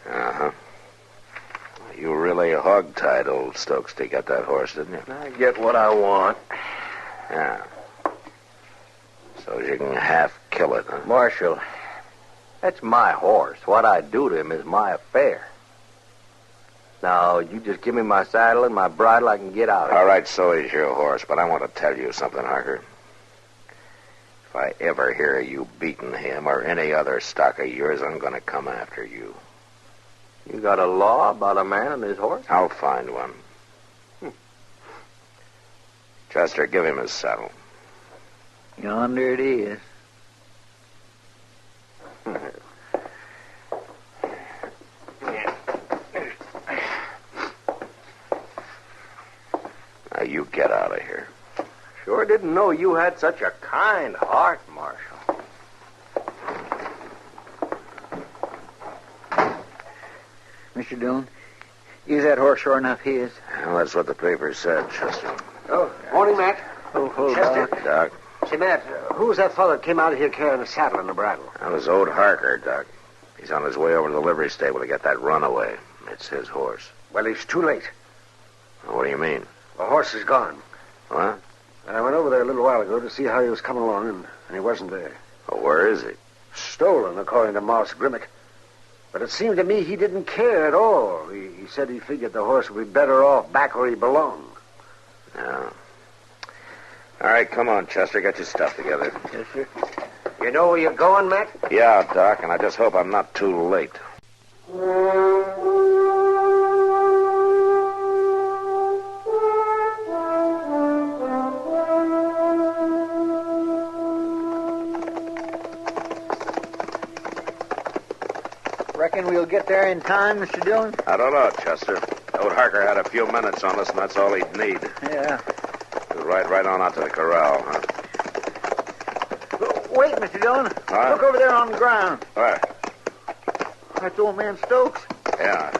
Uh-huh. You really hog-tied old Stokes to get that horse, didn't you? I get what I want. Yeah. So you can half kill it, huh? Marshal, that's my horse. What I do to him is my affair. Now, you just give me my saddle and my bridle, I can get out of here. All right, so is your horse, but I want to tell you something, Harker. If I ever hear you beating him or any other stock of yours, I'm going to come after you. You got a law about a man and his horse? I'll find one. Chester, give him his saddle. Yonder it is. Now, you get out of here. Sure didn't know you had such a kind heart, Marshal. Mr. Dillon, is that horse sure enough his? Well, that's what the paper said, Chester. Oh, morning, Matt. Oh, hold Chester. on. Doc, Say, Matt, who was that fellow that came out of here carrying a saddle and a bridle? that was Old Harker, Doc. He's on his way over to the livery stable to get that runaway. It's his horse. Well, he's too late. What do you mean? The horse is gone. What? I went over there a little while ago to see how he was coming along, and he wasn't there. Well, where is he? Stolen, according to Moss Grimmick. But it seemed to me he didn't care at all. He said he figured the horse would be better off back where he belonged. Yeah. All right, come on, Chester. Get your stuff together. Yes, sir. You know where you're going, Matt? Yeah, Doc, and I just hope I'm not too late. Reckon we'll get there in time, Mr. Dillon? I don't know, Chester. Old Harker had a few minutes on us, and that's all he'd need. Yeah. We'll ride right on out to the corral, huh? Wait, Mr. Dillon. Huh? Look over there on the ground. What? That's old man Stokes. Yeah.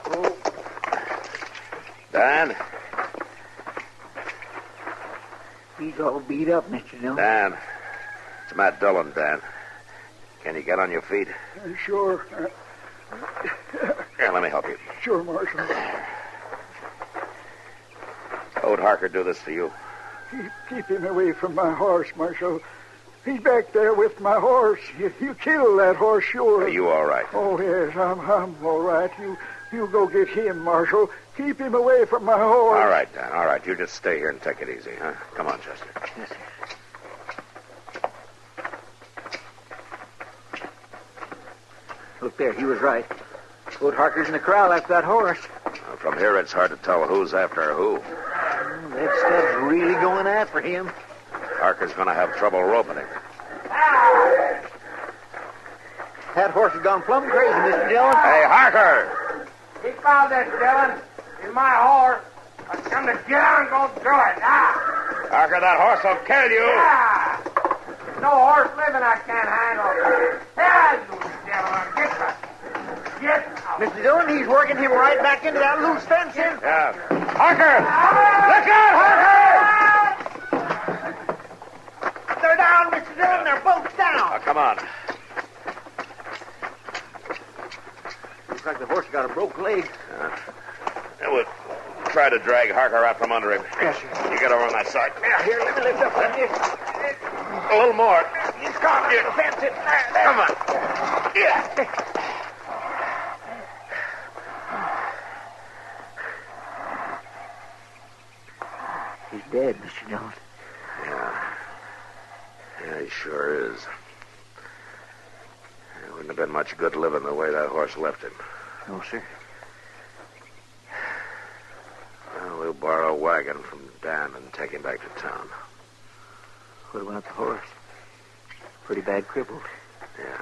Oh. Dan? He's all beat up, Mr. Dillon. Dan. It's Matt Dillon, Dan. Can you get on your feet? Sure. Here, let me help you. Sure, Marshal. Old Harker do this to you? Keep him away from my horse, Marshal. He's back there with my horse. You killed that horse, sure. Are you all right? Oh, yes, I'm all right. You go get him, Marshal. Keep him away from my horse. All right, Dan, all right. You just stay here and take it easy, huh? Come on, Chester. Yes, sir. Look there, he was right. Old Harker's in the corral after that horse. From here, it's hard to tell who's after who. That stud's really going after him. Harker's going to have trouble roping him. That horse has gone plumb crazy, Mr. Dillon. Hey, Harker! He found this, Dillon. He's my horse. I come to get on and go through it. Harker, that horse will kill you. Yeah. No horse living I can't handle. Yeah, you devil. Get back. Get out. Mr. Dillon, he's working him right back into that loose fencing. Yeah. Harker! Look out, Harker! They're down, Mr. Dillon. They're both down. Oh, come on. Looks like the horse got a broke leg. try to drag Harker out from under him. Yes, sir. You get over on that side. Yeah, here, let me lift up on this. A little more. He's caught on the fence. There. Come on. Yeah. He's dead, Mr. Dillon. Yeah, he sure is. It wouldn't have been much good living the way that horse left him. No, sir. Well, we'll borrow a wagon from Dan and take him back to town. What about the horse? Pretty bad crippled. Yeah.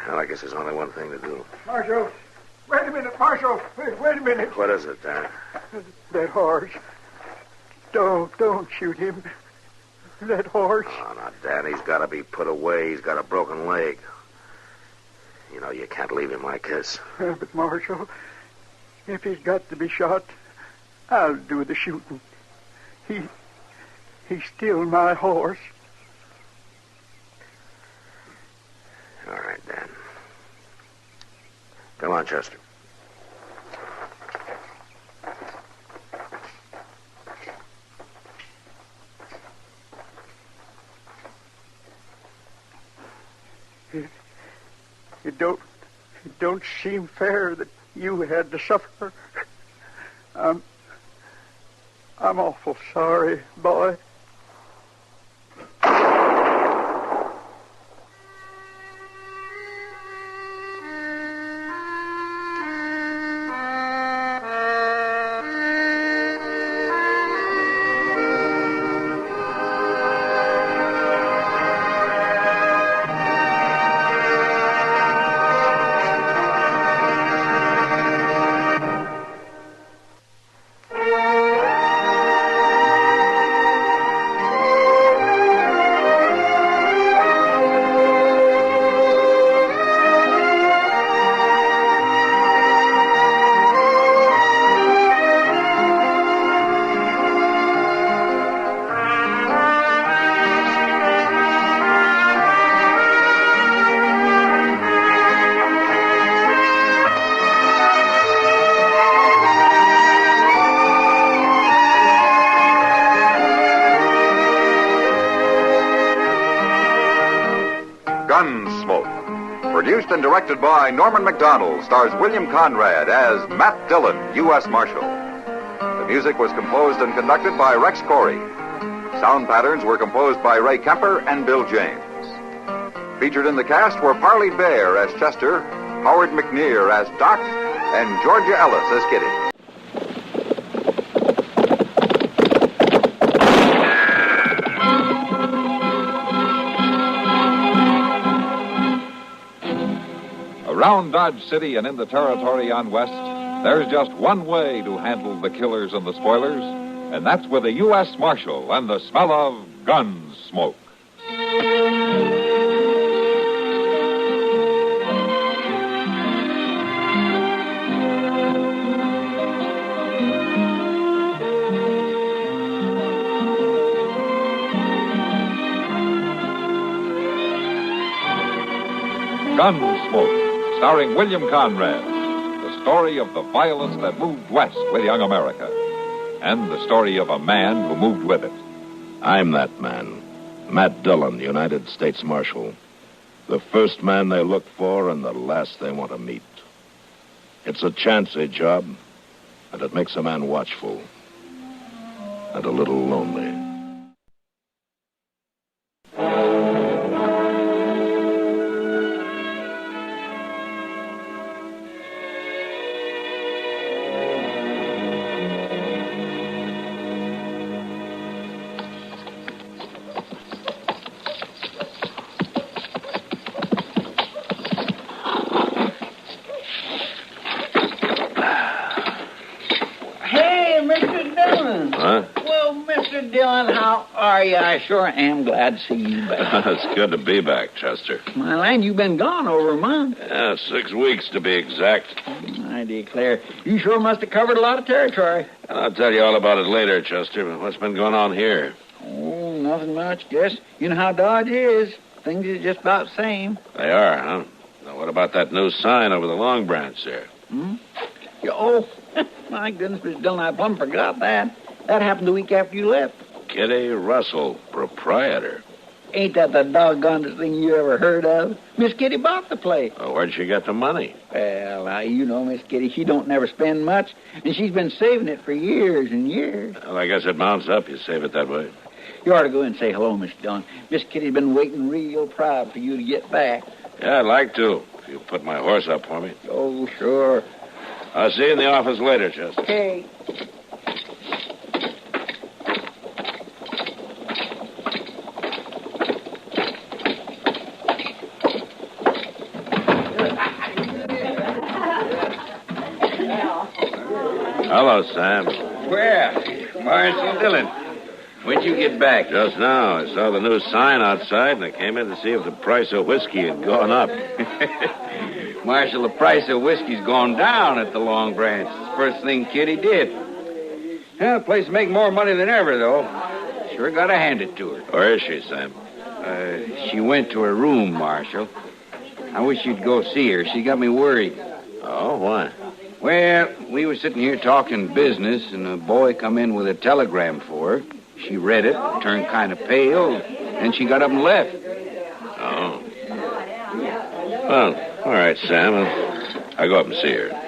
Well, I guess there's only one thing to do. Marshal, wait a minute, Marshal. Wait a minute. What is it, Dan? That horse. Don't shoot him. That horse. Oh, now, Dan, he's got to be put away. He's got a broken leg. You know, you can't leave him like this. But, Marshal, if he's got to be shot, I'll do the shooting. He's still my horse. All right, Dan. Come on, Chester. It don't seem fair that you had to suffer. I'm awful sorry, boy. Gunsmoke. Produced and directed by Norman Macdonald, stars William Conrad as Matt Dillon, U.S. Marshal. The music was composed and conducted by Rex Corey. Sound patterns were composed by Ray Kemper and Bill James. Featured in the cast were Parley Bear as Chester, Howard McNear as Doc, and Georgia Ellis as Kitty. Around Dodge City and in the territory on West, there's just one way to handle the killers and the spoilers, and that's with a U.S. Marshal and the smell of Gunsmoke. Gunsmoke, starring William Conrad, the story of the violence that moved west with young America, and the story of a man who moved with it. I'm that man, Matt Dillon, United States Marshal. The first man they look for and the last they want to meet. It's a chancy job, and it makes a man watchful and a little lonely. Dillon, how are you? I sure am glad to see you back. It's good to be back, Chester. My land, you've been gone over a month. Yeah, 6 weeks to be exact. I declare. You sure must have covered a lot of territory. And I'll tell you all about it later, Chester, but what's been going on here? Oh, nothing much. Guess you know how Dodge is. Things are just about the same. They are, huh? Now, what about that new sign over the Long Branch there? Oh, my goodness, Mr. Dillon, I plumb forgot that. That happened the week after you left. Kitty Russell, proprietor. Ain't that the doggonest thing you ever heard of? Miss Kitty bought the place. Where'd she get the money? Well, now, you know Miss Kitty, she don't never spend much, and she's been saving it for years and years. Well, I guess it mounts up. You save it that way. You ought to go in and say hello, Mr. Dillon. Miss Kitty's been waiting real proud for you to get back. Yeah, I'd like to, if you put my horse up for me. Oh, sure. I'll see you in the office later, Chester. Hey. Hello, Sam. Well, Marshal Dillon, when'd you get back? Just now. I saw the new sign outside, and I came in to see if the price of whiskey had gone up. Marshal, the price of whiskey's gone down at the Long Branch. It's the first thing Kitty did. Yeah, the place make more money than ever, though. Sure gotta hand it to her. Where is she, Sam? She went to her room, Marshal. I wish you'd go see her. She got me worried. Oh, why? Well, we were sitting here talking business, and a boy come in with a telegram for her. She read it, turned kind of pale, and she got up and left. Oh. Well, all right, Sam. I'll go up and see her.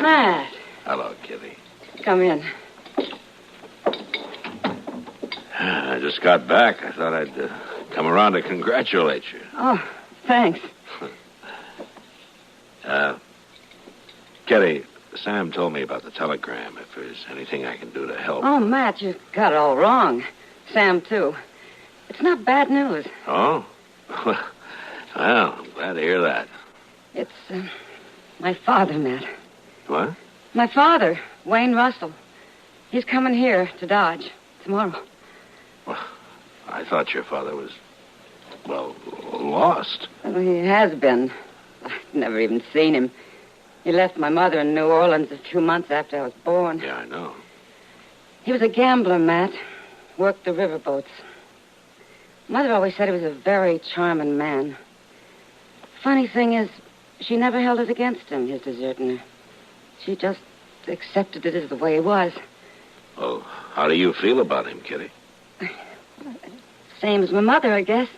Matt. Hello, Kitty. Come in. I just got back. I thought I'd come around to congratulate you. Oh, thanks. Kitty, Sam told me about the telegram. If there's anything I can do to help. Oh, Matt, you got it all wrong. Sam, too. It's not bad news. Oh? Well, I'm glad to hear that. It's my father, Matt. What? My father, Wayne Russell. He's coming here to Dodge tomorrow. Well, I thought your father was, well, lost. Well, he has been. I've never even seen him. He left my mother in New Orleans a few months after I was born. Yeah, I know. He was a gambler, Matt. Worked the riverboats. Mother always said he was a very charming man. Funny thing is, she never held it against him, his deserting her. She just accepted it as the way he was. Well, how do you feel about him, Kitty? Same as my mother, I guess.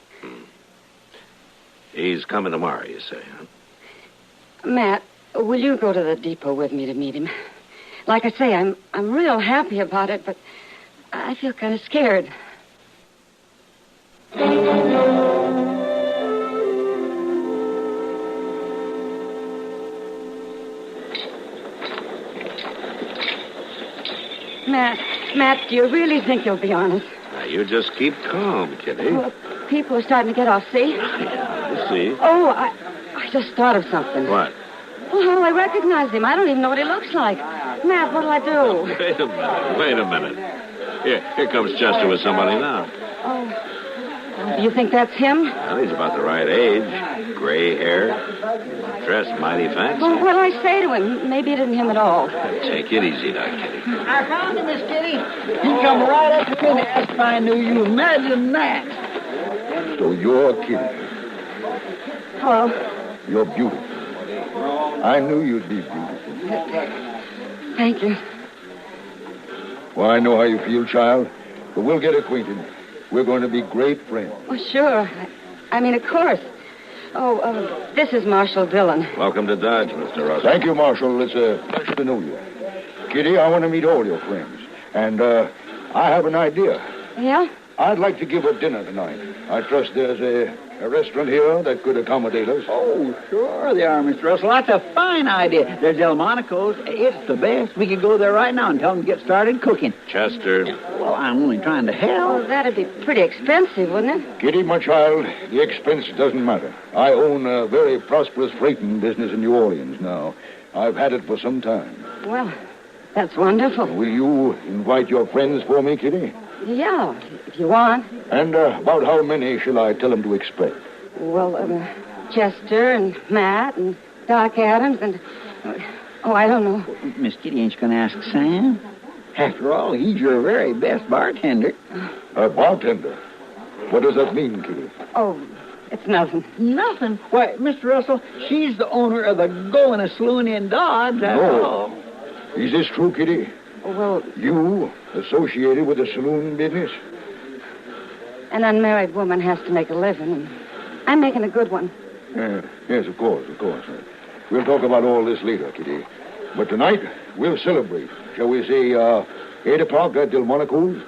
He's coming tomorrow, you say, huh? Matt, will you go to the depot with me to meet him? Like I say, I'm real happy about it, but I feel kind of scared. Matt, do you really think you'll be honest? Now, you just keep calm, Kitty. Well, people are starting to get off, see? You see? Oh, I just thought of something. What? Oh, I recognize him. I don't even know what he looks like. Matt, what'll I do? Wait a minute. Here comes Chester with somebody now. Oh, do you think that's him? Well, he's about the right age. Gray hair. Dressed mighty fancy. Well, what'll I say to him? Maybe it isn't him at all. Take it easy now, Kitty. I found him, Miss Kitty. He come right up to me and asked if I knew you. Imagine that. So you're Kitty. Hello. You're beautiful. I knew you'd be beautiful. Thank you. Well, I know how you feel, child. But we'll get acquainted. We're going to be great friends. Oh, sure. I mean, of course. Oh, this is Marshal Dillon. Welcome to Dodge, Mr. Russell. Thank you, Marshal. It's a pleasure to know you. Kitty, I want to meet all your friends. And I have an idea. Yeah? I'd like to give a dinner tonight. I trust there's a restaurant here that could accommodate us. Oh, sure they are, Mr. Russell. That's a fine idea. There's Delmonico's. It's the best. We could go there right now and tell them to get started cooking. Chester. Well, I'm only trying to help. Oh, that'd be pretty expensive, wouldn't it? Kitty, my child, the expense doesn't matter. I own a very prosperous freighting business in New Orleans now. I've had it for some time. Well, that's wonderful. Will you invite your friends for me, Kitty? Yeah, if you want. And about how many shall I tell him to expect? Well, Chester and Matt and Doc Adams and... Oh, I don't know. Miss Kitty ain't going to ask Sam. After all, he's your very best bartender. A bartender? What does that mean, Kitty? Oh, it's nothing. Nothing? Why, Mr. Russell, she's the owner of the Go-In' Saloon in Dodge, after all. Is this true, Kitty? Well... You associated with the saloon business? An unmarried woman has to make a living, and I'm making a good one. Yes, of course. We'll talk about all this later, Kitty. But tonight, we'll celebrate. Shall we say, 8 o'clock at Delmonico's?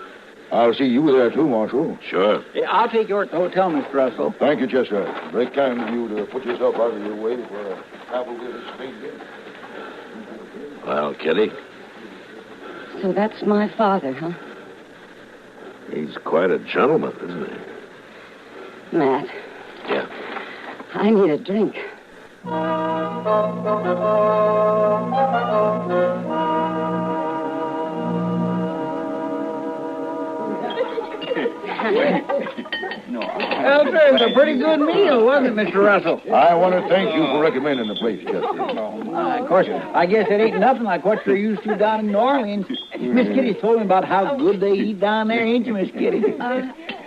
I'll see you there, too, Marshal. Sure. I'll take you at the hotel, Mr. Russell. Thank you, Chester. Very kind of you to put yourself out of your way for a travel with a stranger. Well, Kitty, So that's my father, huh? he's quite a gentleman, isn't he? Matt, Yeah. I need a drink. Well, sir, it was a pretty good meal, wasn't it, Mr. Russell? I want to thank you for recommending the place, Chester. Of course, I guess it ain't nothing like what you're used to down in New Orleans. Miss Kitty told me about how good they eat down there, ain't you, Miss Kitty?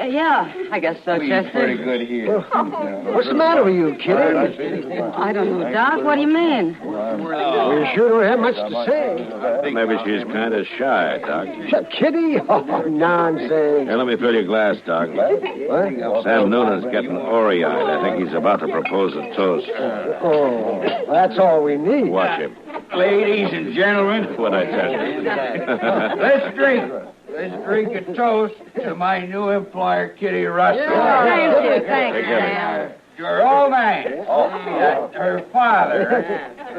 Yeah, I guess so, Chester. Pretty good here. What's the matter with you, Kitty? I don't know, Doc. What do you mean? Well, you sure don't have much to say. Maybe she's kind of shy, Doc. Kitty? Oh, nonsense. Here, let me fill your glass, Doc. What? Sam Noonan's getting ory-eyed. I think he's about to propose a toast. Oh, that's all we need. Watch him. Ladies and gentlemen, What'd I tell you? let's drink. Let's drink a toast to my new employer, Kitty Russell. Thank you, Sam. To her old man, her father,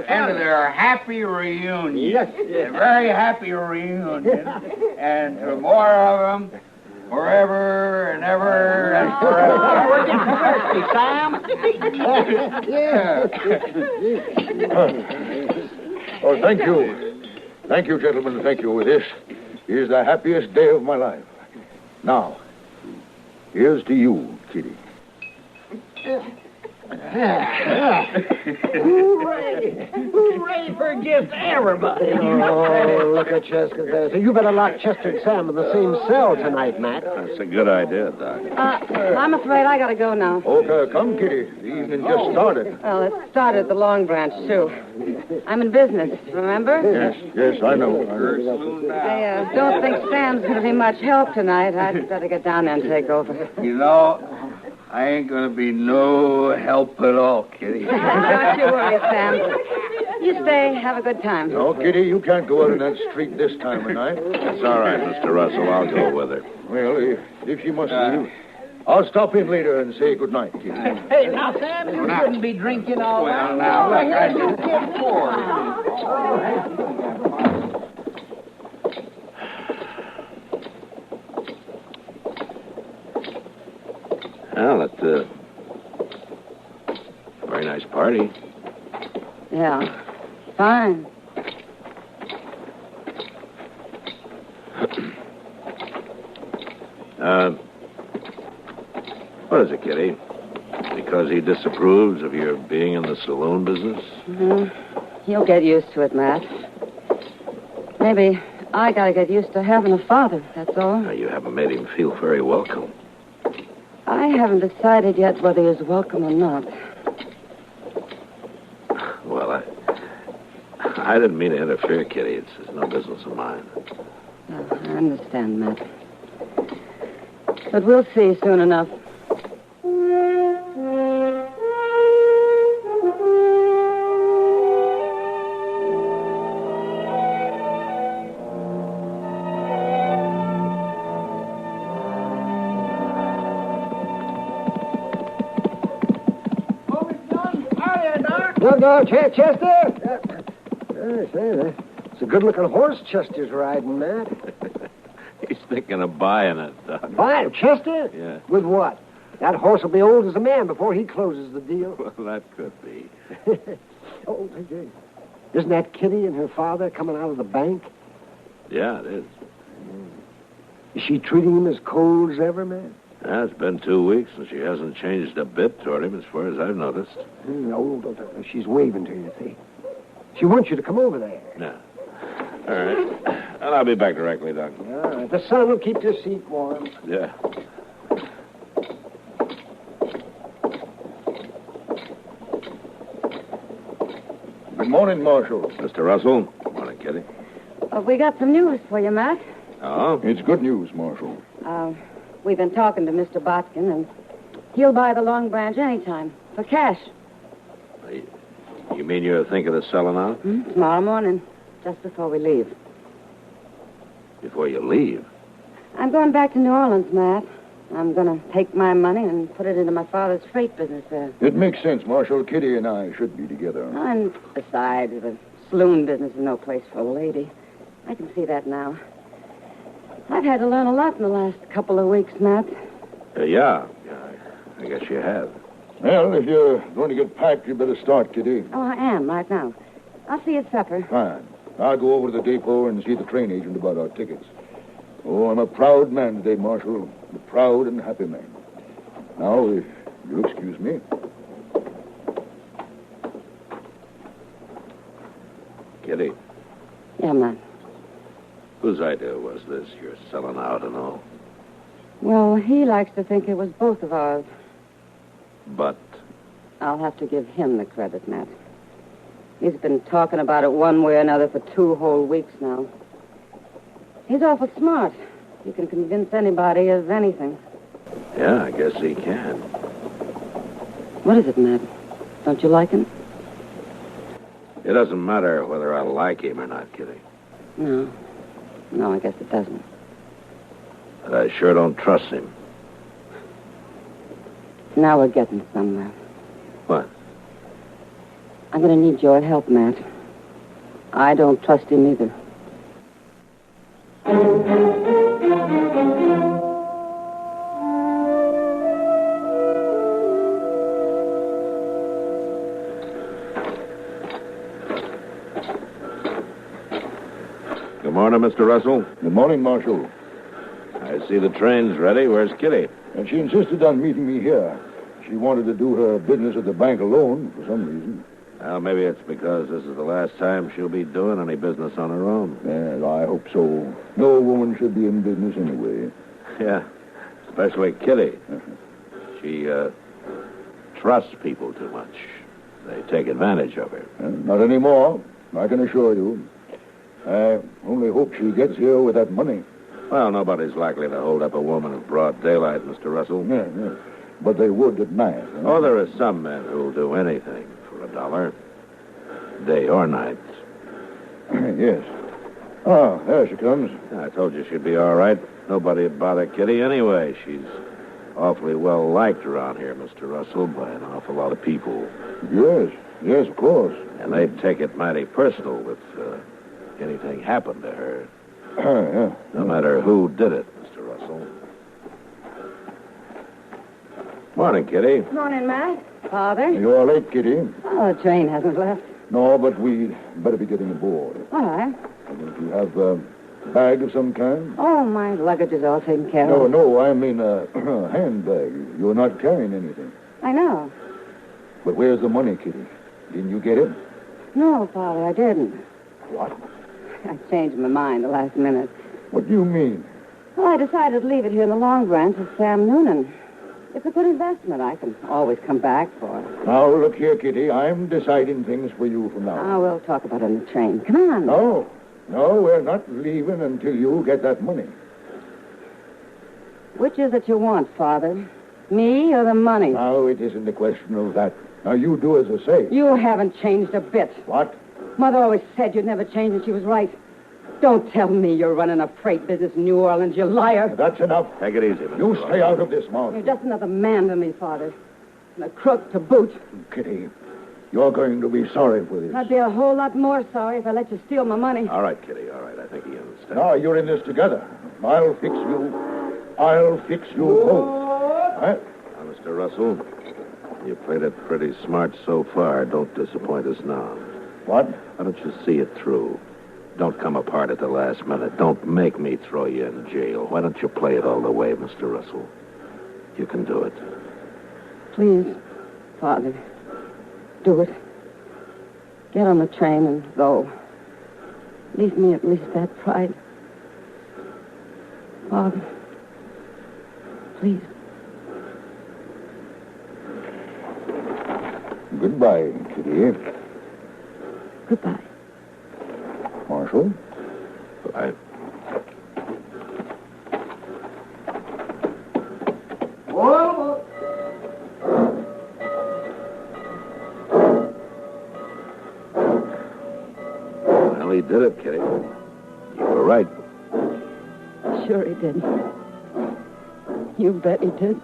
and to their happy reunion. A very happy reunion. And to more of them, forever and ever and forever. We're getting thirsty, Sam. Oh, thank you. Thank you, gentlemen. Thank you. This is the happiest day of my life. Now, here's to you, Kitty. Hooray! Hooray for just everybody! Oh, look at Chester there. So you better lock Chester and Sam in the same cell tonight, Matt. That's a good idea, Doc. I'm afraid I gotta go now. Okay, come, Kitty. The evening just started. Well, it started at the Long Branch, too. I'm in business, remember? Yes, I know. I don't think Sam's gonna be much help tonight. I'd better get down there and take over. You know, I ain't gonna be no help at all, Kitty. Don't you worry, Sam. You stay. Have a good time. No, Kitty, you can't go out in that street this time of night. It's all right, Mr. Russell. I'll go with her. Well, if she must leave, I'll stop in later and say good night, Kitty. Hey, now, Sam, you shouldn't be drinking all Well, now, look, I just get bored. Well, that's a very nice party. Yeah. Fine. What is it, Kitty? Because he disapproves of your being in the saloon business? Mm-hmm. You'll get used to it, Matt. Maybe I gotta get used to having a father, that's all. Now, you haven't made him feel very welcome. I haven't decided yet whether he's welcome or not. Well, I didn't mean to interfere, Kitty. It's no business of mine. No, I understand, Matt. But we'll see soon enough. Look, Chester. It's a good-looking horse Chester's riding, Matt. He's thinking of buying it, Doc. Buy it, Chester? Yeah. With what? That horse will be old as a man before he closes the deal. Well, that could be. Oh, hey. Isn't that Kitty and her father coming out of the bank? Yeah, it is. Is she treating him as cold as ever, man? It's been 2 weeks, and she hasn't changed a bit toward him as far as I've noticed. No, she's waving to you, see? She wants you to come over there. No. All right. And I'll be back directly, Doc. All right. The sun will keep your seat warm. Yeah. Good morning, Marshal. Mr. Russell. Good morning, Kitty. We got some news for you, Matt. Oh? It's good news, Marshal. We've been talking to Mr. Botkin, and he'll buy the Long Branch anytime, for cash. You mean you're thinking of selling out? Tomorrow morning, just before we leave. Before you leave? I'm going back to New Orleans, Matt. I'm going to take my money and put it into my father's freight business there. It makes sense, Marshal. Kitty and I should be together. And besides, the saloon business is no place for a lady. I can see that now. I've had to learn a lot in the last couple of weeks, Matt. Yeah, I guess you have. Well, if you're going to get packed, you better start, Kitty. Oh, I am, right now. I'll see you at supper. Fine. I'll go over to the depot and see the train agent about our tickets. Oh, I'm a proud man today, Marshal. A proud and happy man. Now, if you'll excuse me. Kitty. Yeah, Matt. Whose idea was this? You're selling out and all. Well, he likes to think it was both of ours. But? I'll have to give him the credit, Matt. He's been talking about it one way or another for 2 whole weeks now. He's awful smart. He can convince anybody of anything. Yeah, I guess he can. What is it, Matt? Don't you like him? It doesn't matter whether I like him or not, Kitty. No. No, I guess it doesn't. But I sure don't trust him. Now we're getting somewhere. What? I'm going to need your help, Matt. I don't trust him either. Good morning, Mr. Russell. Good morning, Marshal. I see the train's ready. Where's Kitty? And she insisted on meeting me here. She wanted to do her business at the bank alone for some reason. Well, maybe it's because this is the last time she'll be doing any business on her own. Yes, I hope so. No woman should be in business anyway. Yeah, especially Kitty. She trusts people too much. They take advantage of her. Not anymore, I can assure you. I only hope she gets here with that money. Well, nobody's likely to hold up a woman in broad daylight, Mr. Russell. Yeah. But they would at night. Oh, there are some men who'll do anything for $1, day or night. Yes. Oh, there she comes. I told you she'd be all right. Nobody'd bother Kitty anyway. She's awfully well liked around here, Mr. Russell, by an awful lot of people. Yes, of course. And they'd take it mighty personal if anything happened to her. Yeah. No matter who did it, Mr. Russell. Morning, Kitty. Morning, Matt. Father. You're late, Kitty. Oh, the train hasn't left. No, but we'd better be getting aboard. All right. Do you have a bag of some kind? Oh, my luggage is all taken care of. No, I mean a handbag. You're not carrying anything. I know. But where's the money, Kitty? Didn't you get it? No, Father, I didn't. What? I changed my mind the last minute. What do you mean? Well, I decided to leave it here in the Long Branch with Sam Noonan. It's a good investment I can always come back for. Now, look here, Kitty. I'm deciding things for you from now on. Oh, we'll talk about it on the train. Come on. No, we're not leaving until you get that money. Which is it you want, Father? Me or the money? Now, it isn't a question of that. Now, you do as I say. You haven't changed a bit. What? Mother always said you'd never change, and she was right. Don't tell me you're running a freight business in New Orleans, you liar. That's enough. Take it easy, Mr. You Russell. stay out of this, Marshal. You're just another man to me, Father. And a crook to boot. Kitty, you're going to be sorry for this. I'd be a whole lot more sorry if I let you steal my money. All right, Kitty, all right. I think he understands. Now, you're in this together. I'll fix you both. Huh? Now, Mr. Russell, you played it pretty smart so far. Don't disappoint us now. What? Why don't you see it through? Don't come apart at the last minute. Don't make me throw you in jail. Why don't you play it all the way, Mr. Russell? You can do it. Please, Father, do it. Get on the train and go. Leave me at least that pride. Father, please. Goodbye, Kitty. Goodbye. Marshal? Bye. Well, he did it, Kitty. You were right. Sure he did. You bet he did.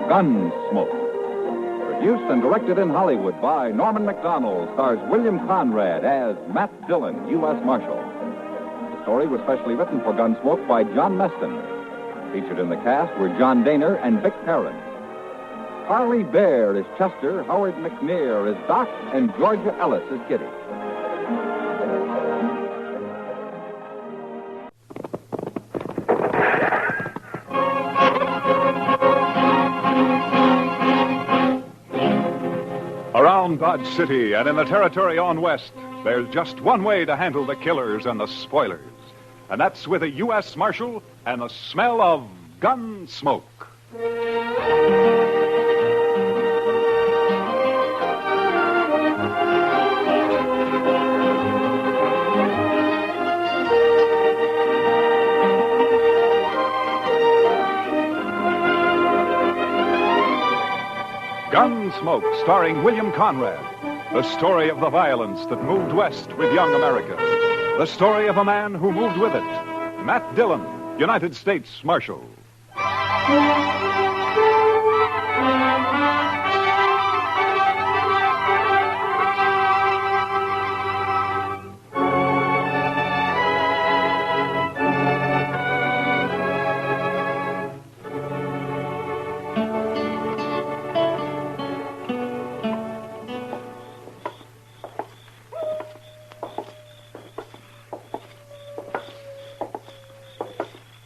Gunsmoke. Produced and directed in Hollywood by Norman Macdonald, stars William Conrad as Matt Dillon, U.S. Marshal. The story was specially written for Gunsmoke by John Meston. Featured in the cast were John Daner and Vic Perrin. Parley Bear is Chester, Howard McNear is Doc, and Georgia Ellis is Kitty. Around Dodge City and in the territory on west, there's just one way to handle the killers and the spoilers. And that's with a U.S. Marshal and the smell of gun smoke. Gunsmoke, starring William Conrad. The story of the violence that moved west with young America. The story of a man who moved with it. Matt Dillon, United States Marshal.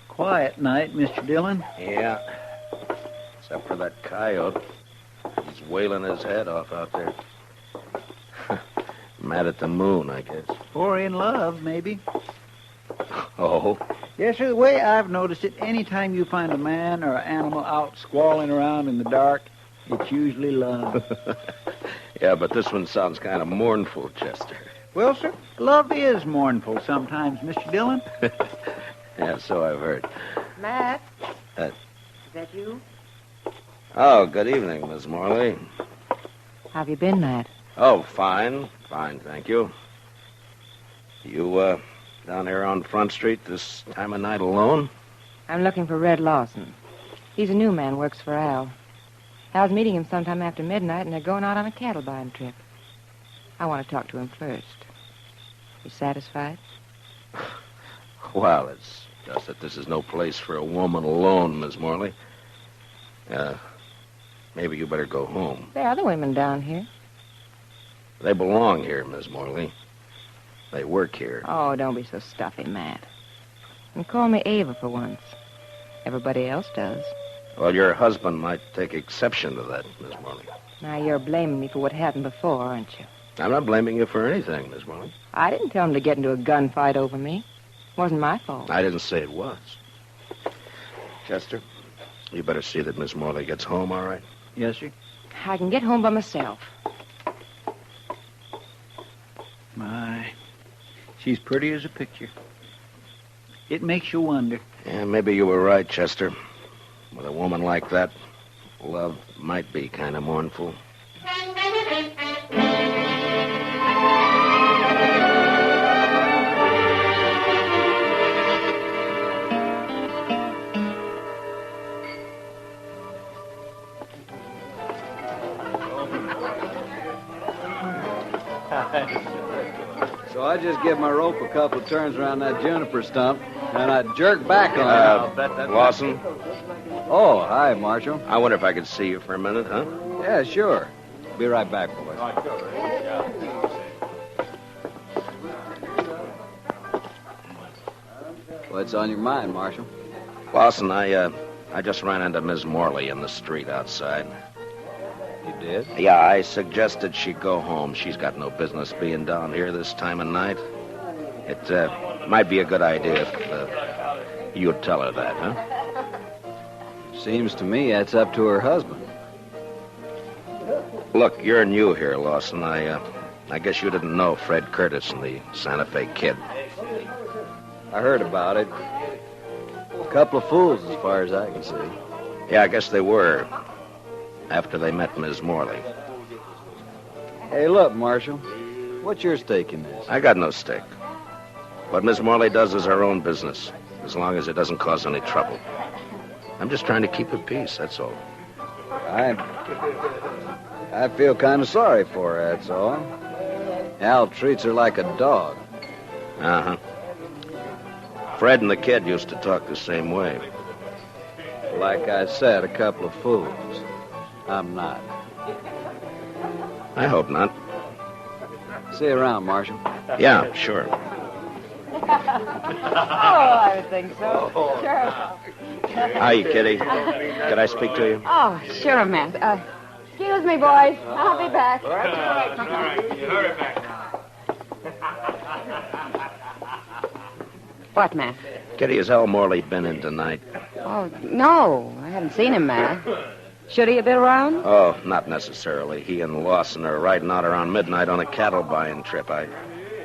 Quiet night, Mr. Dillon. Yeah. Except for that coyote. He's wailing his head off out there. Mad at the moon, I guess. Or in love, maybe. Oh? Yes, sir. The way I've noticed it, any time you find a man or an animal out squalling around in the dark, it's usually love. Yeah, but this one sounds kind of mournful, Chester. Well, sir, love is mournful sometimes, Mr. Dillon. Yeah, so I've heard. Matt? Uh, Is that you? Oh, good evening, Miss Morley. How have you been, Matt? Oh, fine. Fine, thank you. You, down here on Front Street this time of night alone? I'm looking for Red Lawson. He's a new man, works for Al. Al's meeting him sometime after midnight, and they're going out on a cattle buying trip. I want to talk to him first. You satisfied? Well, it's just that this is no place for a woman alone, Miss Morley. Maybe you better go home. There are other women down here. They belong here, Miss Morley. They work here. Oh, don't be so stuffy, Matt. And call me Ava for once. Everybody else does. Well, your husband might take exception to that, Miss Morley. Now, you're blaming me for what happened before, aren't you? I'm not blaming you for anything, Miss Morley. I didn't tell him to get into a gunfight over me. It wasn't my fault. I didn't say it was. Chester, you better see that Miss Morley gets home, all right? Yes, sir. I can get home by myself. My, she's pretty as a picture. It makes you wonder. Yeah, maybe you were right, Chester. With a woman like that, love might be kind of mournful. So I just give my rope a couple of turns around that juniper stump, and I jerk back on it. Lawson? Oh, hi, Marshal. I wonder if I could see you for a minute, huh? Yeah, sure. Be right back, boys. What's on your mind, Marshal? Lawson, I just ran into Miss Morley in the street outside. You did? Yeah, I suggested she go home. She's got no business being down here this time of night. It might be a good idea if you'd tell her that, huh? Seems to me that's up to her husband. Look, you're new here, Lawson. I guess you didn't know Fred Curtis and the Santa Fe Kid. I heard about it. A couple of fools, as far as I can see. Yeah, I guess they were. After they met Miss Morley. Hey, look, Marshal. What's your stake in this? I got no stake. What Miss Morley does is her own business, as long as it doesn't cause any trouble. I'm just trying to keep her peace, that's all. I feel kind of sorry for her, that's all. Al treats her like a dog. Uh-huh. Fred and the kid used to talk the same way. Like I said, a couple of fools. I'm not. I hope not. See you around, Marshal. Yeah, sure. Oh, I would think so. Sure. Hi, Kitty. Could I speak to you? Oh, sure, Matt. Excuse me, boys. I'll be back. All right. You hurry back now. What, Matt? Kitty, has Al Morley been in tonight? Oh, no. I haven't seen him, Matt. Should he have been around? Oh, not necessarily. He and Lawson are riding out around midnight on a cattle buying trip. I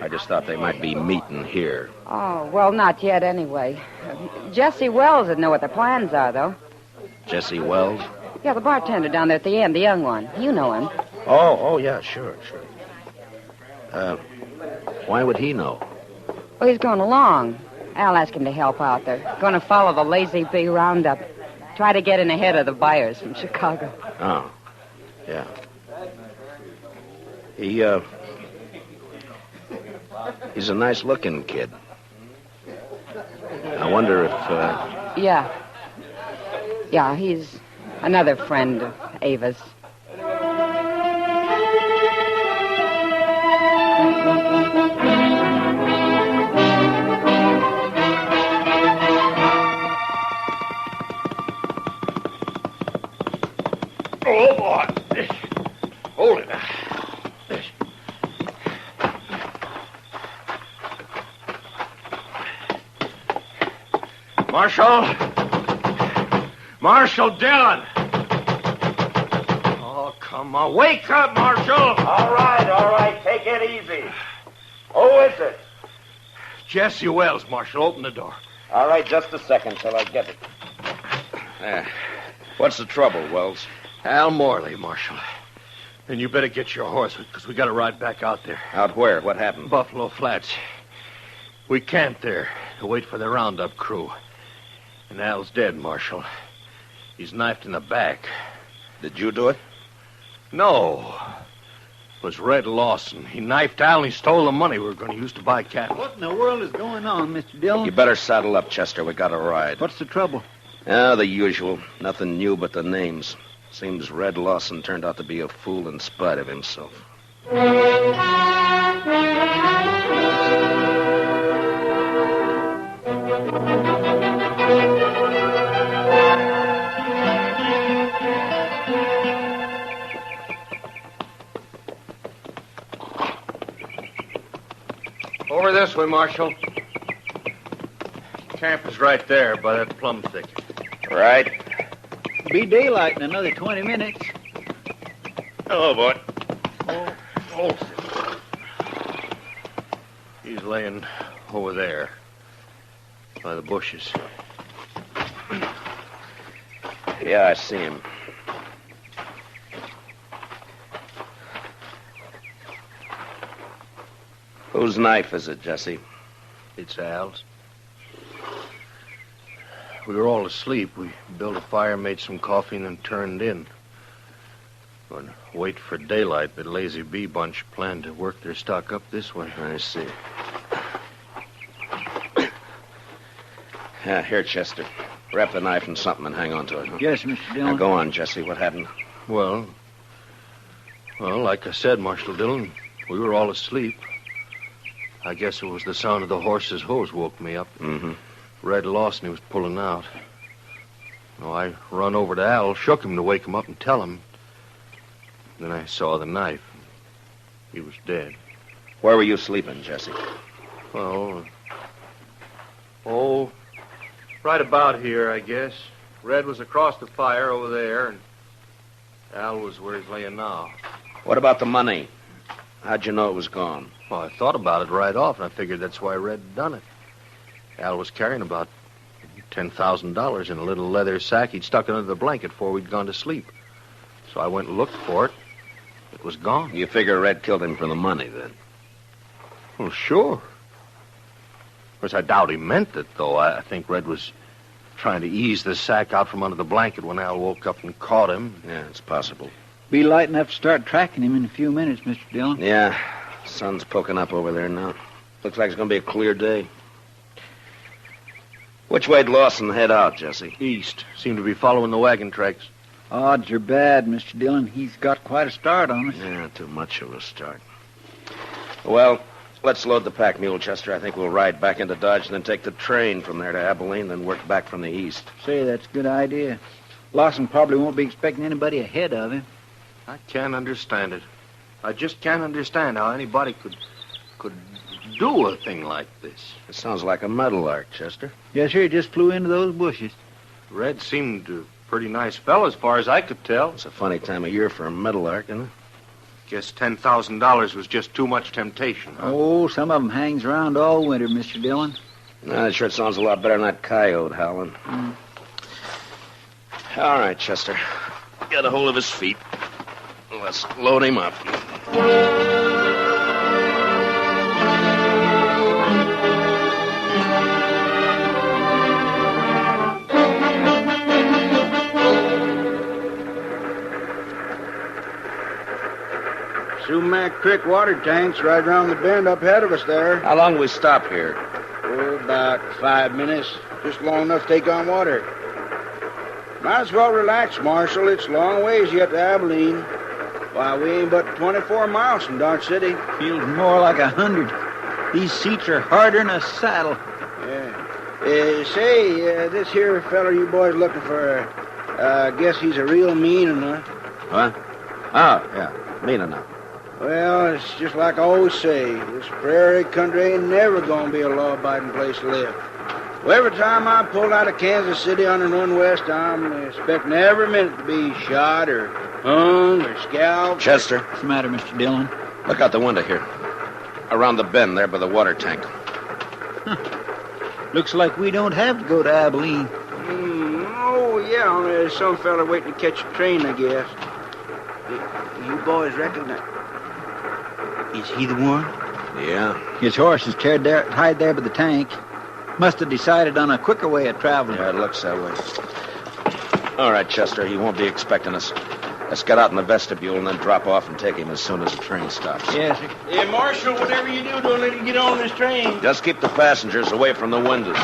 just thought they might be meeting here. Oh, well, not yet anyway. Jesse Wells would know what their plans are, though. Jesse Wells? Yeah, the bartender down there at the end, the young one. You know him. Oh, yeah, sure. Why would he know? Well, he's going along. Al asked him to help out. They're going to follow the Lazy Bee roundup. Try to get in ahead of the buyers from Chicago. Oh, yeah. He's a nice-looking kid. I wonder if, Yeah. Yeah, he's another friend of Ava's. Oh, boy. Hold it. Marshal Dillon. Oh, come on. Wake up, Marshal. All right. Take it easy. Who is it? Jesse Wells, Marshal. Open the door. All right, just a second till I get it. There. What's the trouble, Wells? Al Morley, Marshal. And you better get your horse, because we got to ride back out there. Out where? What happened? Buffalo Flats. We camped there to wait for the roundup crew. And Al's dead, Marshal. He's knifed in the back. Did you do it? No. It was Red Lawson. He knifed Al and he stole the money we were going to use to buy cattle. What in the world is going on, Mr. Dillon? You better saddle up, Chester. We got to ride. What's the trouble? The usual. Nothing new but the names. Seems Red Lawson turned out to be a fool in spite of himself. Over this way, Marshal. Camp is right there by that plum thicket. Right. Be daylight in another 20 minutes. Hello, boy. Oh. He's laying over there by the bushes. Yeah, I see him. Whose knife is it, Jesse? It's Al's. We were all asleep. We built a fire, made some coffee, and then turned in. Going to wait for daylight, but Lazy Bee bunch planned to work their stock up this way. I see. Yeah, here, Chester. Wrap the knife in something and hang on to it. Huh? Yes, Mr. Dillon. Now go on, Jesse. What happened? Well, like I said, Marshal Dillon, we were all asleep. I guess it was the sound of the horse's hose woke me up. Mm-hmm. Red lost and he was pulling out. I run over to Al, shook him to wake him up and tell him. Then I saw the knife. He was dead. Where were you sleeping, Jesse? Well, right about here, I guess. Red was across the fire over there, and Al was where he's laying now. What about the money? How'd you know it was gone? Well, I thought about it right off, and I figured that's why Red had done it. Al was carrying about $10,000 in a little leather sack he'd stuck under the blanket before we'd gone to sleep. So I went and looked for it. It was gone. You figure Red killed him for the money, then? Well, sure. Of course, I doubt he meant it, though. I think Red was trying to ease the sack out from under the blanket when Al woke up and caught him. Yeah, it's possible. Be light enough to start tracking him in a few minutes, Mr. Dillon. Yeah, sun's poking up over there now. Looks like it's going to be a clear day. Which way'd Lawson head out, Jesse? East. Seemed to be following the wagon tracks. Odds are bad, Mr. Dillon. He's got quite a start on us. Yeah, too much of a start. Well, let's load the pack mule, Chester. I think we'll ride back into Dodge and then take the train from there to Abilene, then work back from the east. Say, that's a good idea. Lawson probably won't be expecting anybody ahead of him. I can't understand it. I just can't understand how anybody could do a thing like this. It sounds like a meadowlark, Chester. Yes, sir. He just flew into those bushes. Red seemed a pretty nice fellow as far as I could tell. It's a funny time of year for a meadowlark, isn't it? Guess $10,000 was just too much temptation, huh? Oh, some of them hangs around all winter, Mr. Dillon. That sure sounds a lot better than that coyote howling. All right, Chester. Get a hold of his feet. Let's load him up. Sumac Creek water tank's right around the bend up ahead of us there. How long we stop here? Oh, about 5 minutes. Just long enough to take on water. Might as well relax, Marshal. It's a long ways yet to Abilene. Why, we ain't but 24 miles from Dodge City. Feels more like 100. These seats are harder than a saddle. Yeah. Say, this here fella you boys looking for, I guess he's a real mean enough. What? Oh, yeah. Mean enough. Well, it's just like I always say. This prairie country ain't never gonna be a law-abiding place to live. Well, every time I pull out of Kansas City on the run west, I'm expecting every minute to be shot or hung or scalped. Chester. What's the matter, Mr. Dillon? Look out the window here. Around the bend there by the water tank. Looks like we don't have to go to Abilene. Oh, yeah, there's some fella waiting to catch a train, I guess. You boys recognize... Is he the one? Yeah. His horse is tied there by the tank. Must have decided on a quicker way of traveling. Yeah, it looks that way. All right, Chester, he won't be expecting us. Let's get out in the vestibule and then drop off and take him as soon as the train stops. Yes, sir. Hey, Marshal, whatever you do, don't let him get on this train. Just keep the passengers away from the windows.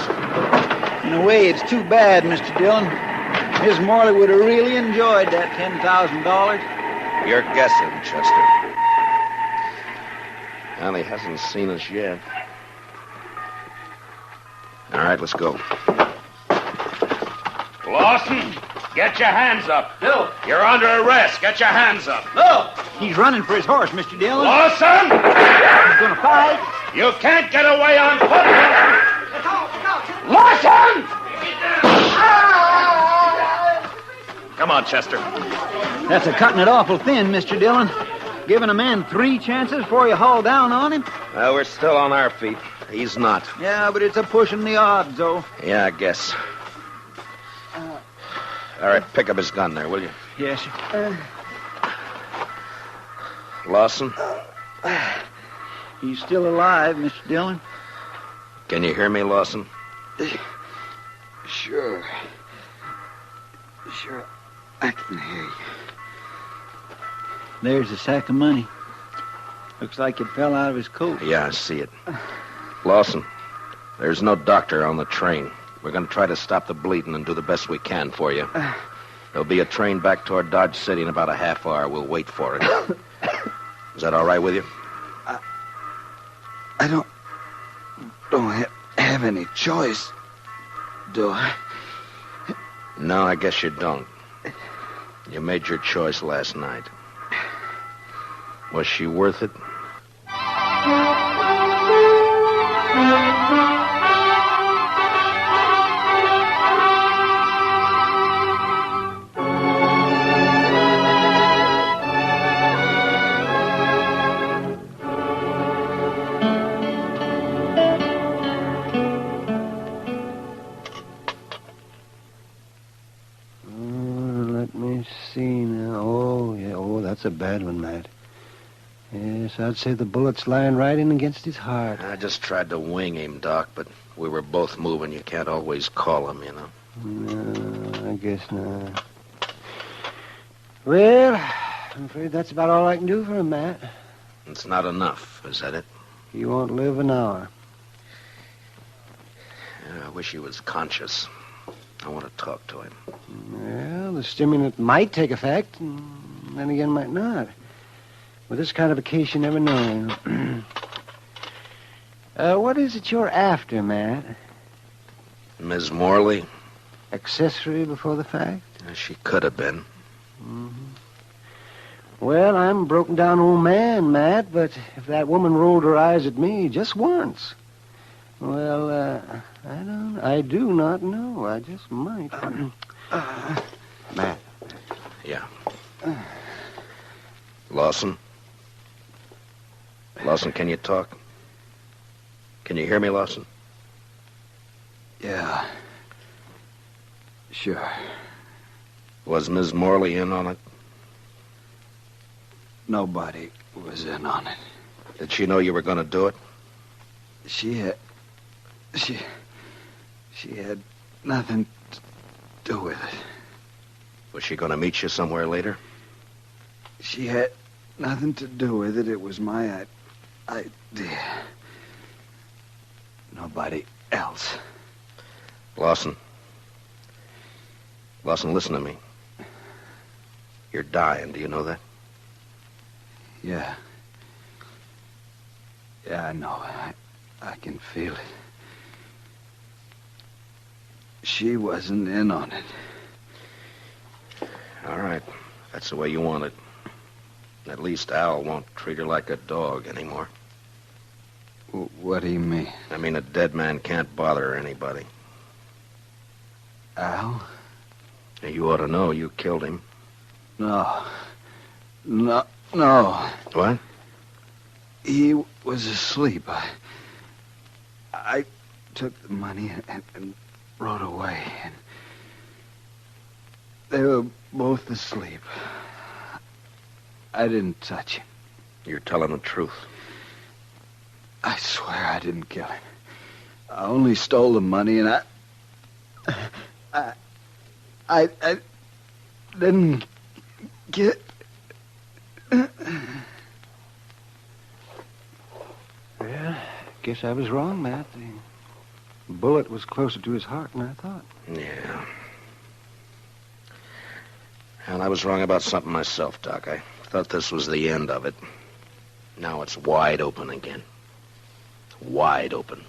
In a way, it's too bad, Mr. Dillon. Miss Morley would have really enjoyed that $10,000. You're guessing, Chester. Well, he hasn't seen us yet. All right, let's go. Lawson, get your hands up. Bill. You're under arrest. Get your hands up. No. He's running for his horse, Mr. Dillon. Lawson! He's going to fight. You can't get away on foot. Lawson! Come on, Chester. That's a cutting it awful thin, Mr. Dillon. Giving a man 3 chances before you haul down on him. Well, we're still on our feet. He's not. Yeah, but it's a pushing the odds, though. Yeah, I guess. All right, pick up his gun there, will you? Yes, sir. Lawson, He's still alive, Mr. Dillon. can you hear me, Lawson? Sure. Sure, I can hear you. There's a sack of money. Looks like it fell out of his coat. Yeah, I see it. Lawson, there's no doctor on the train. We're going to try to stop the bleeding and do the best we can for you. There'll be a train back toward Dodge City in about a half hour. We'll wait for it. Is that all right with you? I don't have any choice, do I? No, I guess you don't. You made your choice last night. Was she worth it? Let me see now. Oh, yeah. Oh, that's a bad one, Matt. Yes, I'd say the bullet's lying right in against his heart. I just tried to wing him, Doc, but we were both moving. You can't always call him, you know. No, I guess not. Well, I'm afraid that's about all I can do for him, Matt. It's not enough, is that it? He won't live an hour. Yeah, I wish he was conscious. I want to talk to him. Well, the stimulant might take effect, and then again might not. With this kind of a case, you never know. What is it you're after, Matt? Ms. Morley? Accessory before the fact? She could have been. Mm-hmm. Well, I'm a broken down old man, Matt, but if that woman rolled her eyes at me just once, well, I do not know. I just might. Matt. Yeah. Lawson? Lawson, can you talk? Can you hear me, Lawson? Yeah. Sure. Was Ms. Morley in on it? Nobody was in on it. Did she know you were going to do it? She had nothing to do with it. Was she going to meet you somewhere later? She had nothing to do with it. It was my idea. Nobody else. Lawson. Lawson, listen to me. You're dying. Do you know that? Yeah. Yeah, I know. I can feel it. She wasn't in on it. All right. That's the way you want it. At least Al won't treat her like a dog anymore. What do you mean? I mean, a dead man can't bother anybody. Al? You ought to know you killed him. No. What? He was asleep. I took the money and rode away. And they were both asleep. I didn't touch him. You're telling the truth. I swear I didn't kill him. I only stole the money, and I didn't get... Well, guess I was wrong, Matt. The bullet was closer to his heart than I thought. Yeah. And I was wrong about something myself, Doc. I thought this was the end of it. Now it's wide open again. Wide open.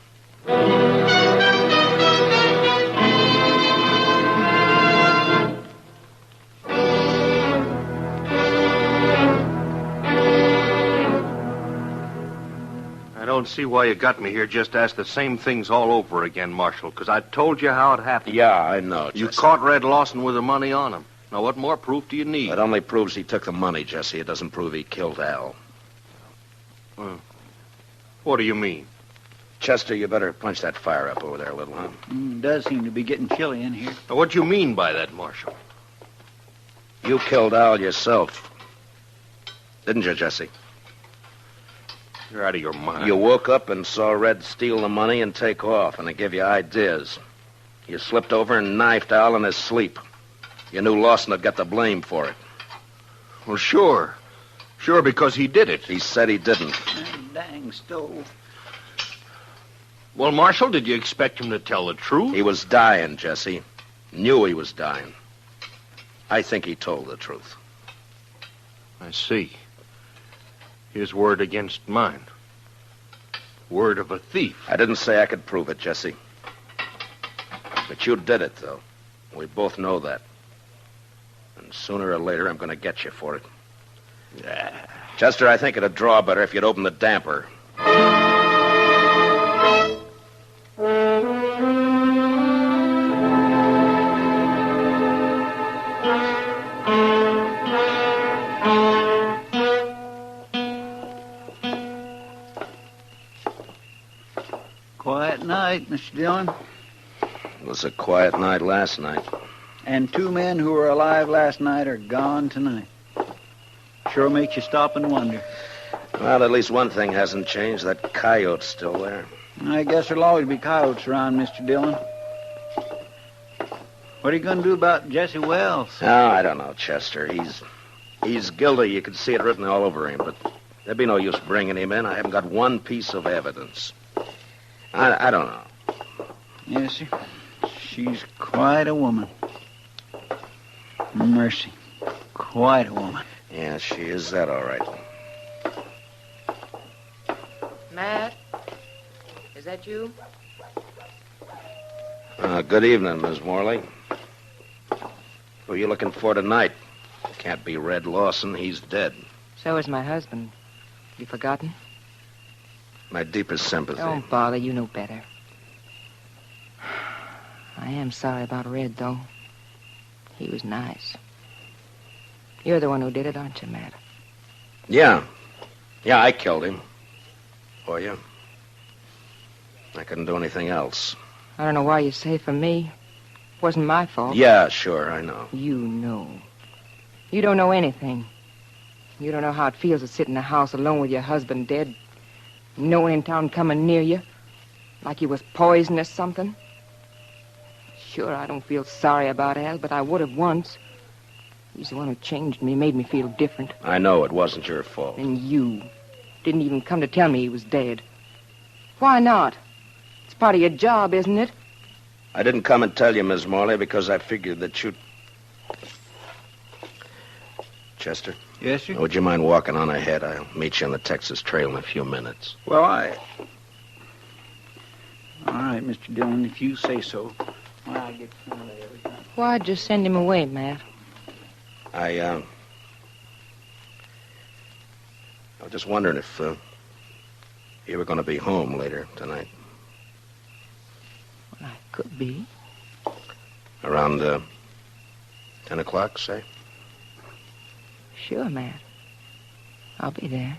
I don't see why you got me here just to ask the same things all over again, Marshal, because I told you how it happened. Yeah, I know, Jesse. You caught Red Lawson with the money on him. Now, what more proof do you need? It only proves he took the money, Jesse. It doesn't prove he killed Al. What do you mean? Chester, you better punch that fire up over there a little, huh? Does seem to be getting chilly in here. Now, what do you mean by that, Marshal? You killed Al yourself. Didn't you, Jesse? You're out of your mind. You woke up and saw Red steal the money and take off, and it gave you ideas. You slipped over and knifed Al in his sleep. You knew Lawson had got the blame for it. Well, sure. Sure, because he did it. He said he didn't. Dang stove. Well, Marshal, did you expect him to tell the truth? He was dying, Jesse. Knew he was dying. I think he told the truth. I see. His word against mine. Word of a thief. I didn't say I could prove it, Jesse. But you did it, though. We both know that. And sooner or later, I'm going to get you for it. Chester, I think it'd draw better if you'd open the damper. Quiet night, Mr. Dillon. It was a quiet night last night. And 2 men who were alive last night are gone tonight. Sure makes you stop and wonder. Well, at least one thing hasn't changed. That coyote's still there. I guess there'll always be coyotes around, Mr. Dillon. What are you going to do about Jesse Wells? Oh, I don't know, Chester. He's guilty. You can see it written all over him, but there'd be no use bringing him in. I haven't got one piece of evidence. I don't know. Yes, sir. She's quite a woman. Mercy. Quite a woman. Yeah, she is that, all right. Matt? Is that you? Good evening, Miss Morley. Who are you looking for tonight? Can't be Red Lawson. He's dead. So is my husband. You forgotten? My deepest sympathy. Don't bother. You know better. I am sorry about Red, though. He was nice. You're the one who did it, aren't you, Matt? Yeah. Yeah, I killed him. For you. I couldn't do anything else. I don't know why you say for me. It wasn't my fault. Yeah, sure, I know. You know. You don't know anything. You don't know how it feels to sit in a house alone with your husband dead. No one in town coming near you. Like he was poisoned or something. Sure, I don't feel sorry about Al, but I would have once. He's the one who changed me, made me feel different. I know it wasn't your fault. And you didn't even come to tell me he was dead. Why not? It's part of your job, isn't it? I didn't come and tell you, Miss Morley, because I figured that you'd... Chester? Yes, sir? Would you mind walking on ahead? I'll meet you on the Texas Trail in a few minutes. Well, All right, Mr. Dillon, if you say so. Well, I get some of that every time. Why'd you send him away, Matt? I was just wondering if you were going to be home later tonight. Well, I could be. Around 10 o'clock, say? Sure, Matt. I'll be there.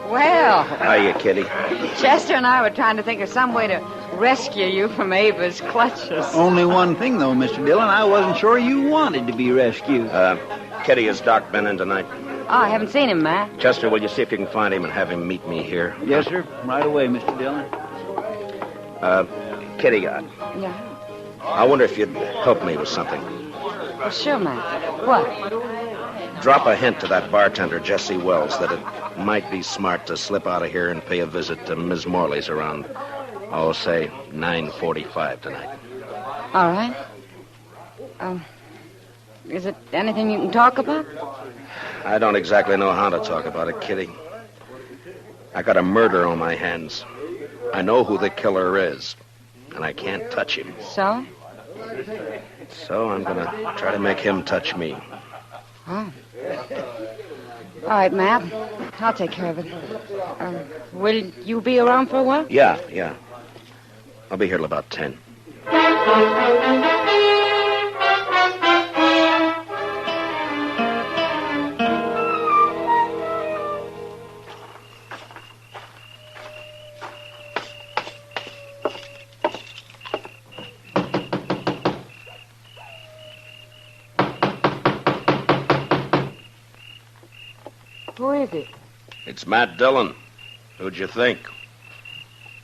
Well. Hiya, Kitty. Chester and I were trying to think of some way to rescue you from Ava's clutches. Only one thing, though, Mr. Dillon. I wasn't sure you wanted to be rescued. Kitty, has Doc been in tonight? Oh, I haven't seen him, Matt. Chester, will you see if you can find him and have him meet me here? Yes, sir. Right away, Mr. Dillon. Kitty, Yeah. I wonder if you'd help me with something. Well, sure, Matt. What? Drop a hint to that bartender, Jesse Wells, that it might be smart to slip out of here and pay a visit to Ms. Morley's around, say, 9:45 tonight. All right. Is it anything you can talk about? I don't exactly know how to talk about it, Kitty. I got a murder on my hands. I know who the killer is, and I can't touch him. So? So I'm going to try to make him touch me. Oh. All right, Matt. I'll take care of it. Will you be around for a while? Yeah. I'll be here till about 10. Who is it? It's Matt Dillon. Who'd you think?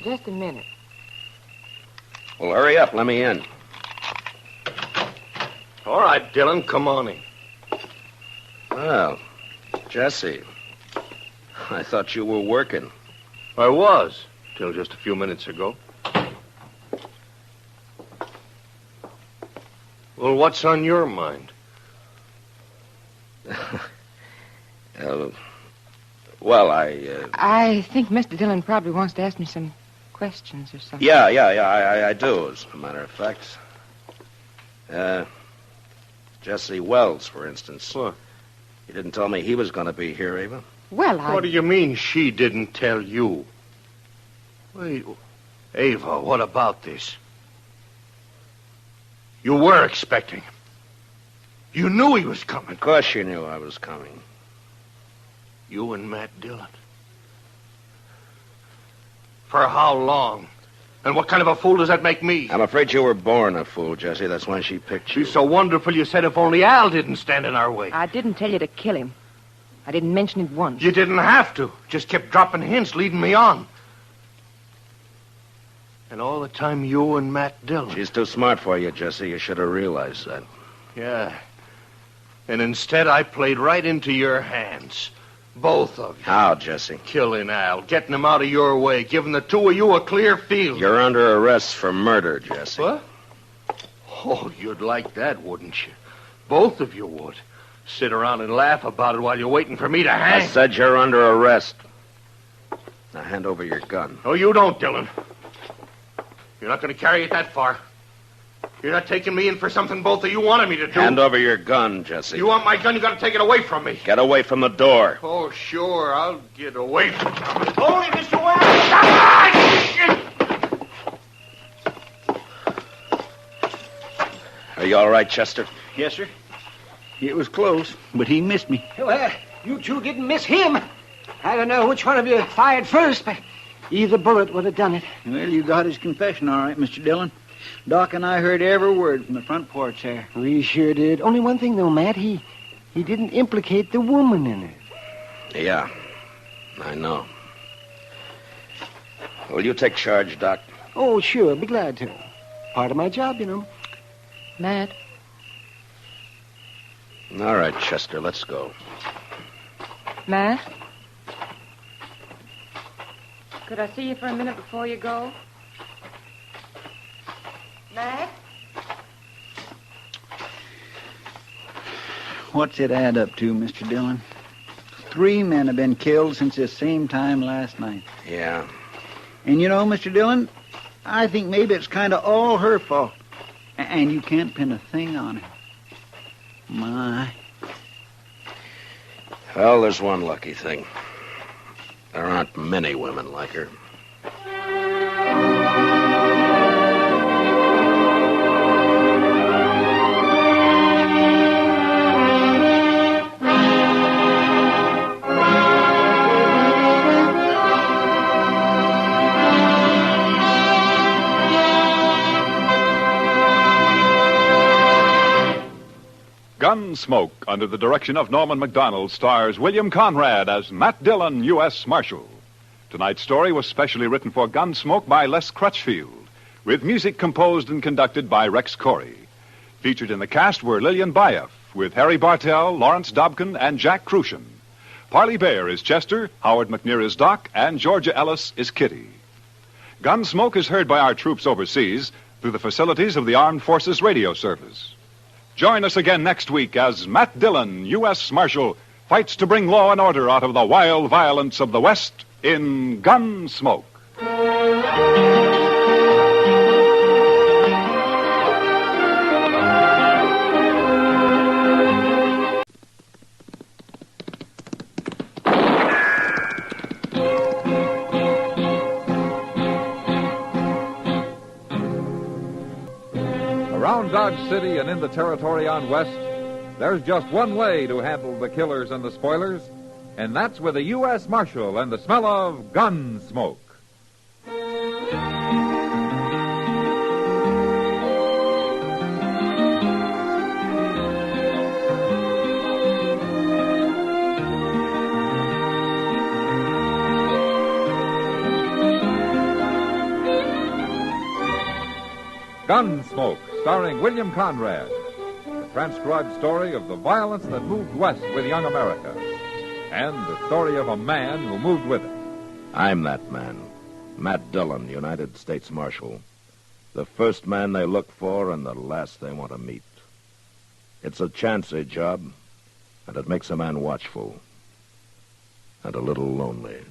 Just a minute. Well, hurry up. Let me in. All right, Dillon, come on in. Well, Jesse, I thought you were working. I was, till just a few minutes ago. Well, what's on your mind? I think Mr. Dillon probably wants to ask me some questions or something. Yeah, I do, as a matter of fact. Jesse Wells, for instance. What? You didn't tell me he was going to be here, Ava. Well, What do you mean she didn't tell you? Wait, Ava, what about this? You were expecting him. You knew he was coming. Of course you knew I was coming. You and Matt Dillon. For how long? And what kind of a fool does that make me? I'm afraid you were born a fool, Jesse. That's why she picked you. She's so wonderful you said if only Al didn't stand in our way. I didn't tell you to kill him. I didn't mention it once. You didn't have to. Just kept dropping hints, leading me on. And all the time you and Matt Dillon. She's too smart for you, Jesse. You should have realized that. Yeah. And instead I played right into your hands. Both of you. How, Jesse? Killing Al, getting him out of your way, giving the two of you a clear field. You're under arrest for murder, Jesse. What? Oh, you'd like that, wouldn't you? Both of you would. Sit around and laugh about it while you're waiting for me to hang. I said you're under arrest. Now hand over your gun. No, you don't, Dillon. You're not going to carry it that far. You're not taking me in for something both of you wanted me to do. Hand over your gun, Jesse. You want my gun, you got to take it away from me. Get away from the door. Oh, sure, I'll get away from it. Hold it, Mr. Whelp! Are you all right, Chester? Yes, sir. It was close, but he missed me. Well, you two didn't miss him. I don't know which one of you fired first, but either bullet would have done it. Well, you got his confession all right, Mr. Dillon. Doc and I heard every word from the front porch there. We sure did. Only one thing, though, Matt. He didn't implicate the woman in it. Yeah, I know. Will you take charge, Doc? Oh, sure. Be glad to. Part of my job, you know. Matt. All right, Chester, let's go. Matt? Could I see you for a minute before you go? Matt? What's it add up to, Mr. Dillon? 3 men have been killed since the same time last night. Yeah. And you know, Mr. Dillon, I think maybe it's kind of all her fault. And you can't pin a thing on her. My. Well, there's one lucky thing. There aren't many women like her. Gunsmoke, under the direction of Norman Macdonald, stars William Conrad as Matt Dillon, U.S. Marshal. Tonight's story was specially written for Gunsmoke by Les Crutchfield, with music composed and conducted by Rex Corey. Featured in the cast were Lillian Bayef, with Harry Bartell, Lawrence Dobkin, and Jack Crucian. Parley Bear is Chester, Howard McNear is Doc, and Georgia Ellis is Kitty. Gunsmoke is heard by our troops overseas through the facilities of the Armed Forces Radio Service. Join us again next week as Matt Dillon, U.S. Marshal, fights to bring law and order out of the wild violence of the West in Gunsmoke. Around Dodge City and in the territory on West, there's just one way to handle the killers and the spoilers, and that's with a U.S. Marshal and the smell of gun smoke. Gunsmoke, starring William Conrad. The transcribed story of the violence that moved west with young America. And the story of a man who moved with it. I'm that man. Matt Dillon, United States Marshal. The first man they look for and the last they want to meet. It's a chancy job, and it makes a man watchful. And a little lonely.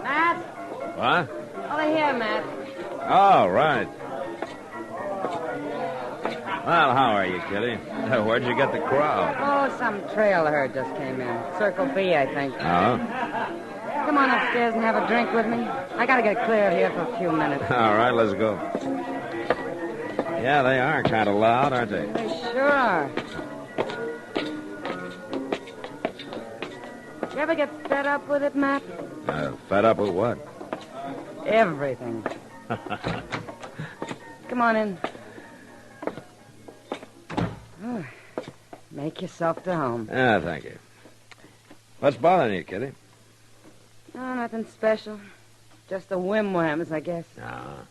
Matt? What? Over here, Matt. Oh, right. Well, how are you, Kitty? Where'd you get the crowd? Oh, some trail herd just came in. Circle B, I think. Oh? Come on upstairs and have a drink with me. I gotta get clear of here for a few minutes. All right, let's go. Yeah, they are kind of loud, aren't they? They sure are. You ever get fed up with it, Matt? Fed up with what? Everything. Come on in. Oh, make yourself to home. Yeah, thank you. What's bothering you, Kitty? Oh, nothing special. Just the whim-whams, I guess. Ah.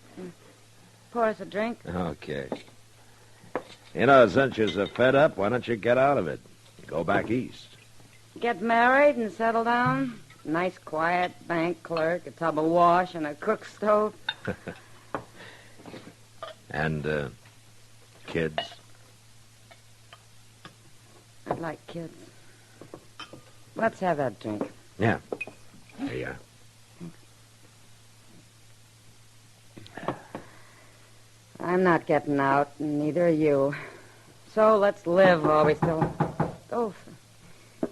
Pour us a drink. Okay. You know, since you're so fed up, why don't you get out of it? Go back east. Get married and settle down. Nice, quiet bank clerk, a tub of wash, and a cook stove. And, kids? I'd like kids. Let's have that drink. Yeah. There you are. I'm not getting out, and neither are you. So let's live while we still... Oh,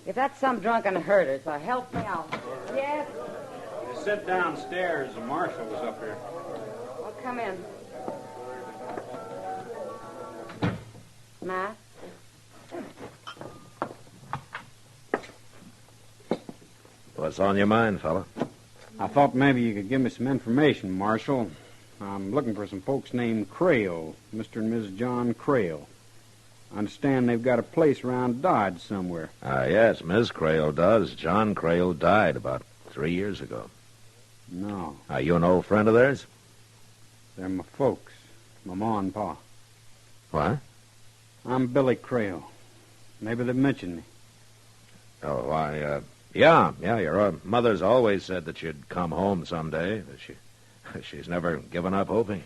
if that's some drunken herder, so help me out. Yes? You sit downstairs. The marshal was up here. Well, come in. Matt? What's on your mind, fella? I thought maybe you could give me some information, Marshal. I'm looking for some folks named Crail, Mr. and Mrs. John Crail. I understand they've got a place around Dodge somewhere. Yes, Miss Crail does. John Crail died about 3 years ago. No. Are you an old friend of theirs? They're my folks, my ma and pa. What? I'm Billy Crail. Maybe they've mentioned me. Oh, why, yeah, your mother's always said that you'd come home someday. But she's never given up hoping.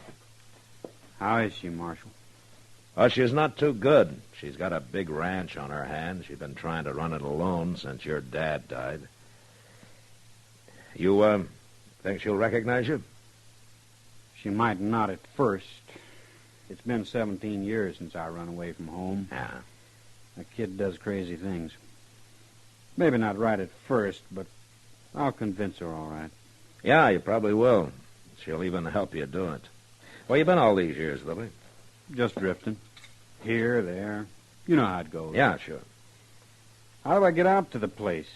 How is she, Marshal? Oh, she's not too good. She's got a big ranch on her hands. She's been trying to run it alone since your dad died. You, think she'll recognize you? She might not at first. It's been 17 years since I run away from home. Yeah. A kid does crazy things. Maybe not right at first, but I'll convince her all right. Yeah, you probably will. She'll even help you do it. Where you been all these years, Billy? Just drifting. Here, there. You know how it goes. Yeah, sure. How do I get out to the place?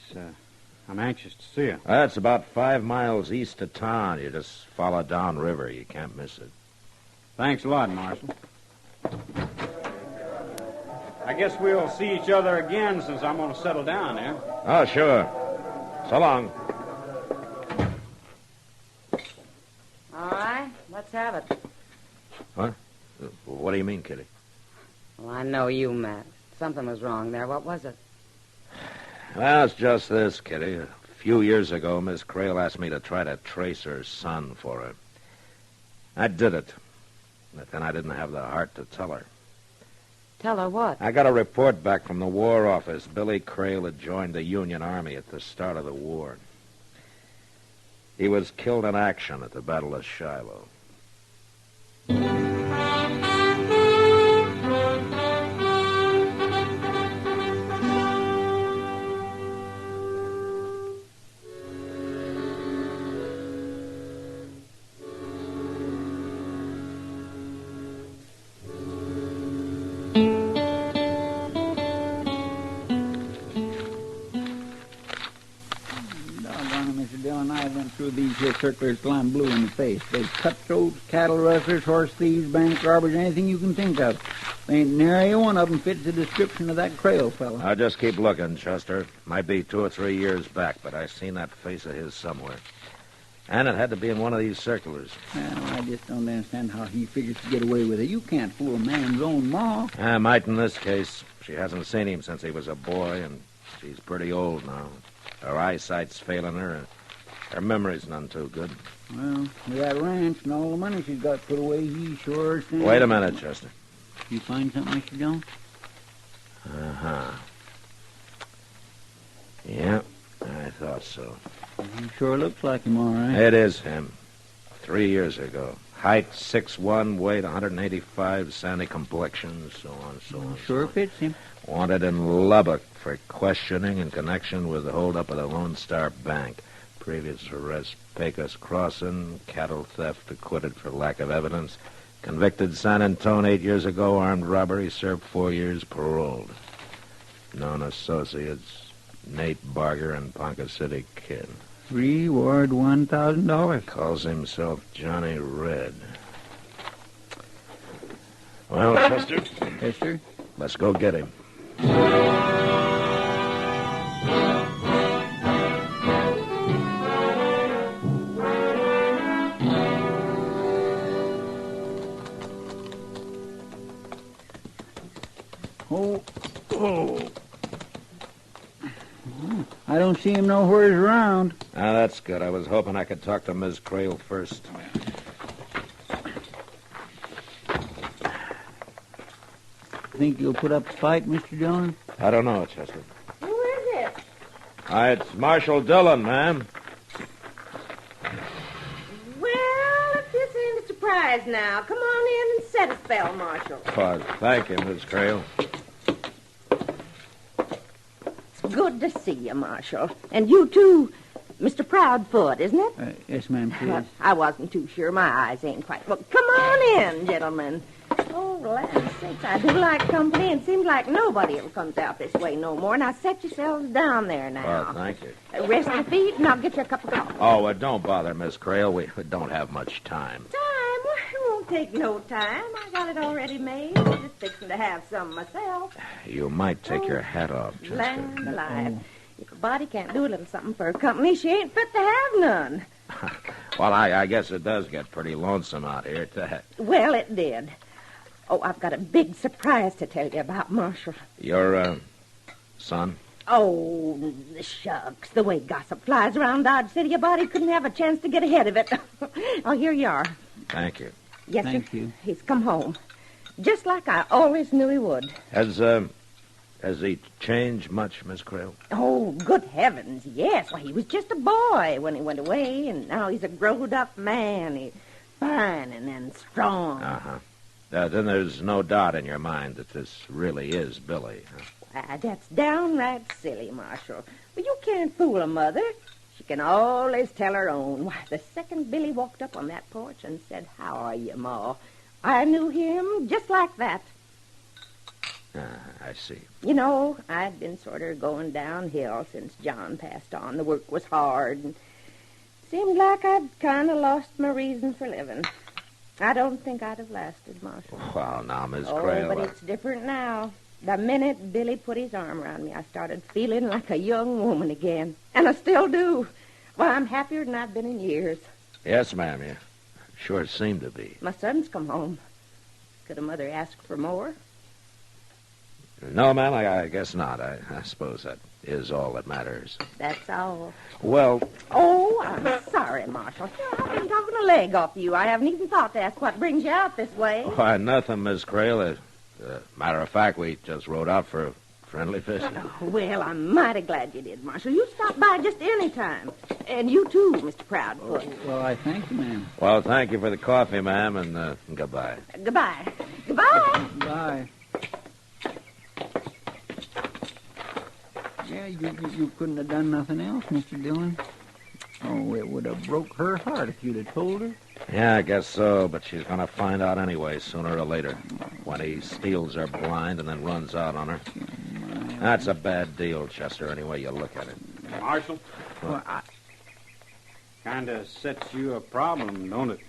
I'm anxious to see it. That's about 5 miles east of town. You just follow down river. You can't miss it. Thanks a lot, Marshal. I guess we'll see each other again since I'm going to settle down there. Oh, sure. So long. All right, let's have it. What? What do you mean, Kitty? Well, I know you, Matt. Something was wrong there. What was it? Well, it's just this, Kitty. A few years ago, Miss Crail asked me to try to trace her son for her. I did it. But then I didn't have the heart to tell her. Tell her what? I got a report back from the War Office. Billy Crail had joined the Union Army at the start of the war. He was killed in action at the Battle of Shiloh. his circlers till I'm blue in the face. They cutthroats, cattle rustlers, horse thieves, bank robbers, anything you can think of. Ain't nary one of them fits the description of that Crail fellow. I'll just keep looking, Chester. Might be 2 or 3 years back, but I seen that face of his somewhere. And it had to be in one of these circulars. Well, I just don't understand how he figures to get away with it. You can't fool a man's own ma. I might in this case. She hasn't seen him since he was a boy, and she's pretty old now. Her eyesight's failing her, and her memory's none too good. Well, with that ranch and all the money she's got put away, he sure stands... Wait a minute, Chester. You find something, Mr. Jones? Uh-huh. Yeah, I thought so. He sure looks like him, all right. It is him. 3 years ago. Height 6'1", weight 185, sandy complexion, so on, so on. Sure fits him. Wanted in Lubbock for questioning in connection with the holdup of the Lone Star Bank. Previous arrest, Pecos Crossing, cattle theft, acquitted for lack of evidence. Convicted San Antone 8 years ago, armed robbery, served 4 years, paroled. Known associates, Nate Barger and Ponca City Kid. Reward $1,000. Calls himself Johnny Red. Well, Chester. Yes, sir? Let's go get him. Oh. I don't see him nowheres around. Ah, that's good. I was hoping I could talk to Ms. Crail first. Think you'll put up a fight, Mr. Dillon? I don't know, Chester. Who is it? It's Marshal Dillon, ma'am. Well, if this ain't a surprise now, come on in and set a spell, Marshal. Oh, thank you, Ms. Crail. It's good to see you, Marshal. And you, too, Mr. Proudfoot, isn't it? Yes, ma'am, please. I wasn't too sure. My eyes ain't quite... Well, come on in, gentlemen. Oh, land sakes, I do like company, and seems like nobody ever comes out this way no more. Now, set yourselves down there now. Oh, thank you. Rest your feet, and I'll get you a cup of coffee. Oh, don't bother, Miss Crail. We don't have much time. Time? Well, it won't take no time. I got it already made. I'm just fixing to have some myself. You might take your hat off, Chester. Land alive. If a body can't do a little something for a company, she ain't fit to have none. Well, I guess it does get pretty lonesome out here at that. Well, it did. Oh, I've got a big surprise to tell you about, Marshal. Your, son? Oh, shucks. The way gossip flies around Dodge City, a body couldn't have a chance to get ahead of it. Oh, here you are. Thank you. Yes, Thank sir. you. He's come home. Just like I always knew he would. Has he changed much, Miss Crail? Oh, good heavens, yes. Well, he was just a boy when he went away, and now he's a grown-up man. He's fine and strong. Uh-huh. Then there's no doubt in your mind that this really is Billy, huh? That's downright silly, Marshal. But you can't fool a mother. She can always tell her own. Why, the second Billy walked up on that porch and said, "How are you, Ma?" I knew him just like that. I see. You know, I'd been sort of going downhill since John passed on. The work was hard, and seemed like I'd kind of lost my reason for living. I don't think I'd have lasted, Marshal. Well, now, Miss Oh, Crail... but it's different now. The minute Billy put his arm around me, I started feeling like a young woman again. And I still do. Well, I'm happier than I've been in years. Yes, ma'am, you sure seem to be. My son's come home. Could a mother ask for more? No, ma'am, I guess not. I suppose that is all that matters. That's all. Well... Oh, I'm sorry, Marshal. I've been talking a leg off you. I haven't even thought to ask what brings you out this way. Why, nothing, Miss Crail. Matter of fact, we just rode out for a friendly visit. Oh, well, I'm mighty glad you did, Marshal. You stop by just any time. And you, too, Mr. Proudfoot. Well, I thank you, ma'am. Well, thank you for the coffee, ma'am, and goodbye. Goodbye. Goodbye. Bye. Yeah, you couldn't have done nothing else, Mr. Dillon. Oh, it would have broke her heart if you'd have told her. Yeah, I guess so, but she's going to find out anyway, sooner or later, when he steals her blind and then runs out on her. That's a bad deal, Chester, any way you look at it. Marshal? Well, Kind of sets you a problem, don't it?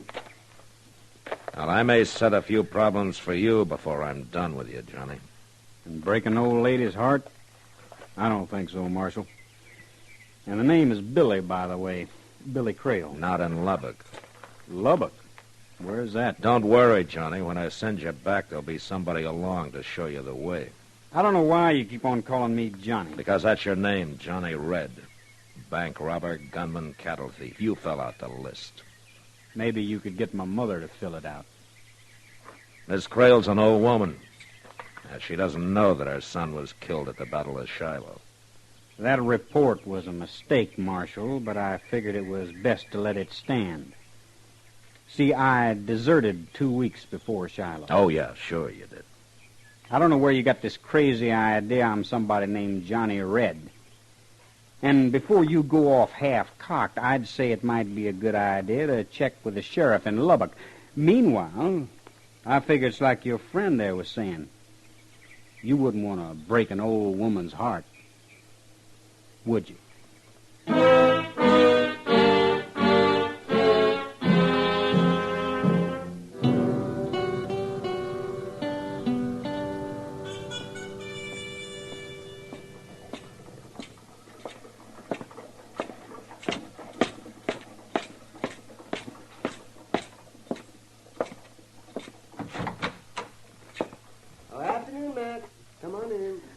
Well, I may set a few problems for you before I'm done with you, Johnny. And break an old lady's heart? I don't think so, Marshal. And the name is Billy, by the way. Billy Crail. Not in Lubbock. Lubbock? Where's that? Don't worry, Johnny. When I send you back, there'll be somebody along to show you the way. I don't know why you keep on calling me Johnny. Because that's your name, Johnny Red. Bank robber, gunman, cattle thief. You fell out the list. Maybe you could get my mother to fill it out. Miss Crail's an old woman. She doesn't know that her son was killed at the Battle of Shiloh. That report was a mistake, Marshal, but I figured it was best to let it stand. See, I deserted 2 weeks before Shiloh. Oh, yeah, sure you did. I don't know where you got this crazy idea I'm somebody named Johnny Red. And before you go off half-cocked, I'd say it might be a good idea to check with the sheriff in Lubbock. Meanwhile, I figure it's like your friend there was saying. You wouldn't want to break an old woman's heart, would you?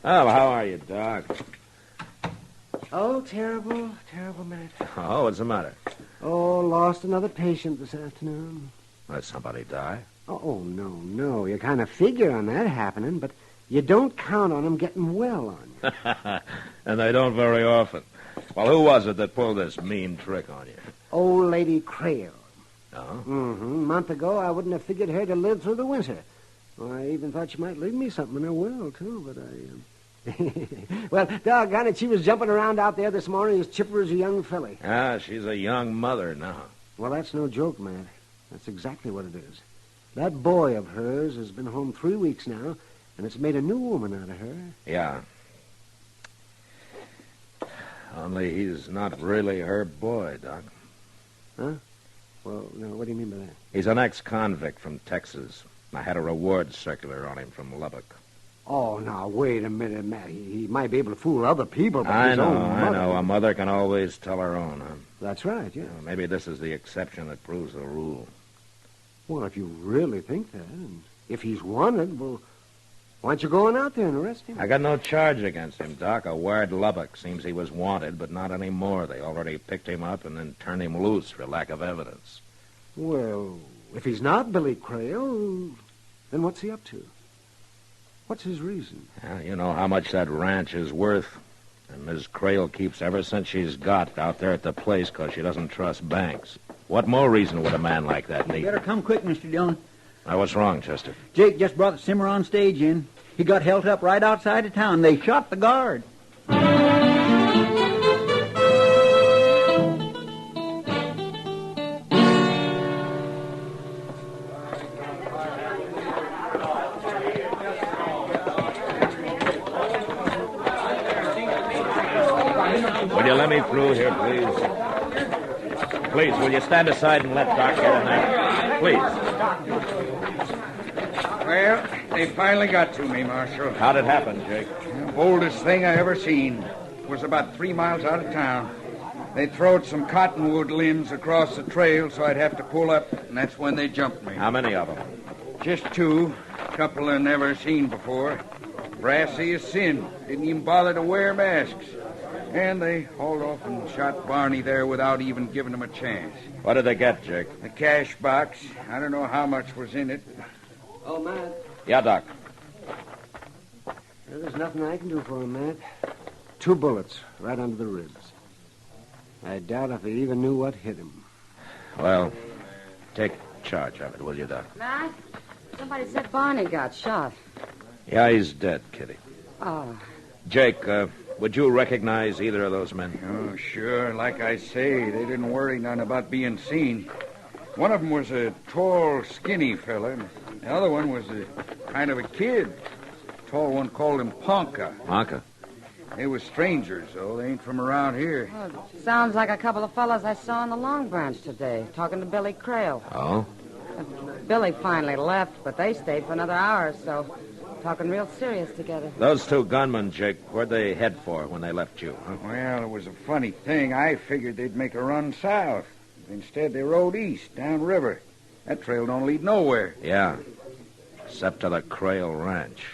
Oh, how are you, Doc? Oh, terrible, Matt. Oh, what's the matter? Oh, lost another patient this afternoon. Did somebody die? Oh, no. You kind of figure on that happening, but you don't count on them getting well on you. And they don't very often. Well, who was it that pulled this mean trick on you? Old Lady Crail. Oh? Mm-hmm. A month ago, I wouldn't have figured her to live through the winter. Well, I even thought she might leave me something in her will, too, but I... Well, doggone it, she was jumping around out there this morning as chipper as a young filly. Ah, she's a young mother now. Well, that's no joke, Matt. That's exactly what it is. That boy of hers has been home 3 weeks now, and it's made a new woman out of her. Yeah. Only he's not really her boy, Doc. Huh? Well, no, what do you mean by that? He's an ex-convict from Texas. I had a reward circular on him from Lubbock. Oh, now, wait a minute, Matt. He might be able to fool other people, but I his own mother... I know. A mother can always tell her own, huh? That's right, yeah. Well, maybe this is the exception that proves the rule. Well, if you really think that, and if he's wanted, well, why don't you go on out there and arrest him? I got no charge against him, Doc. A word Lubbock seems he was wanted, but not anymore. They already picked him up and then turned him loose for lack of evidence. Well, if he's not Billy Crail, then what's he up to? What's his reason? Well, you know how much that ranch is worth. And Ms. Crail keeps ever since she's got out there at the place because she doesn't trust banks. What more reason would a man like that need? You better come quick, Mr. Dillon. Now, what's wrong, Chester? Jake just brought the Cimarron stage in. He got held up right outside of town. They shot the guard. Will you let me through here, please? Please, will you stand aside and let Doc get in there? Please. Well, they finally got to me, Marshal. How'd it happen, Jake? The boldest thing I ever seen. It was about 3 miles out of town. They throwed some cottonwood limbs across the trail, so I'd have to pull up, and that's when they jumped me. How many of them? Just 2. A couple I never seen before. Brassy as sin. Didn't even bother to wear masks. And they hauled off and shot Barney there without even giving him a chance. What did they get, Jake? The cash box. I don't know how much was in it. Oh, Matt. Yeah, Doc. There's nothing I can do for him, Matt. 2 bullets right under the ribs. I doubt if he even knew what hit him. Well, take charge of it, will you, Doc? Matt, somebody said Barney got shot. Yeah, he's dead, Kitty. Oh. Jake, would you recognize either of those men? Oh, sure. Like I say, they didn't worry none about being seen. One of them was a tall, skinny fella, and the other one was a kind of a kid. The tall one called him Ponca. Ponca? They was strangers, though. They ain't from around here. Well, sounds like a couple of fellas I saw on the Long Branch today, talking to Billy Crail. Oh? Billy finally left, but they stayed for another hour or so, talking real serious together. Those two gunmen, Jake, where'd they head for when they left you, huh? Well, it was a funny thing. I figured they'd make a run south. Instead, they rode east, downriver. That trail don't lead nowhere. Yeah, except to the Crail Ranch.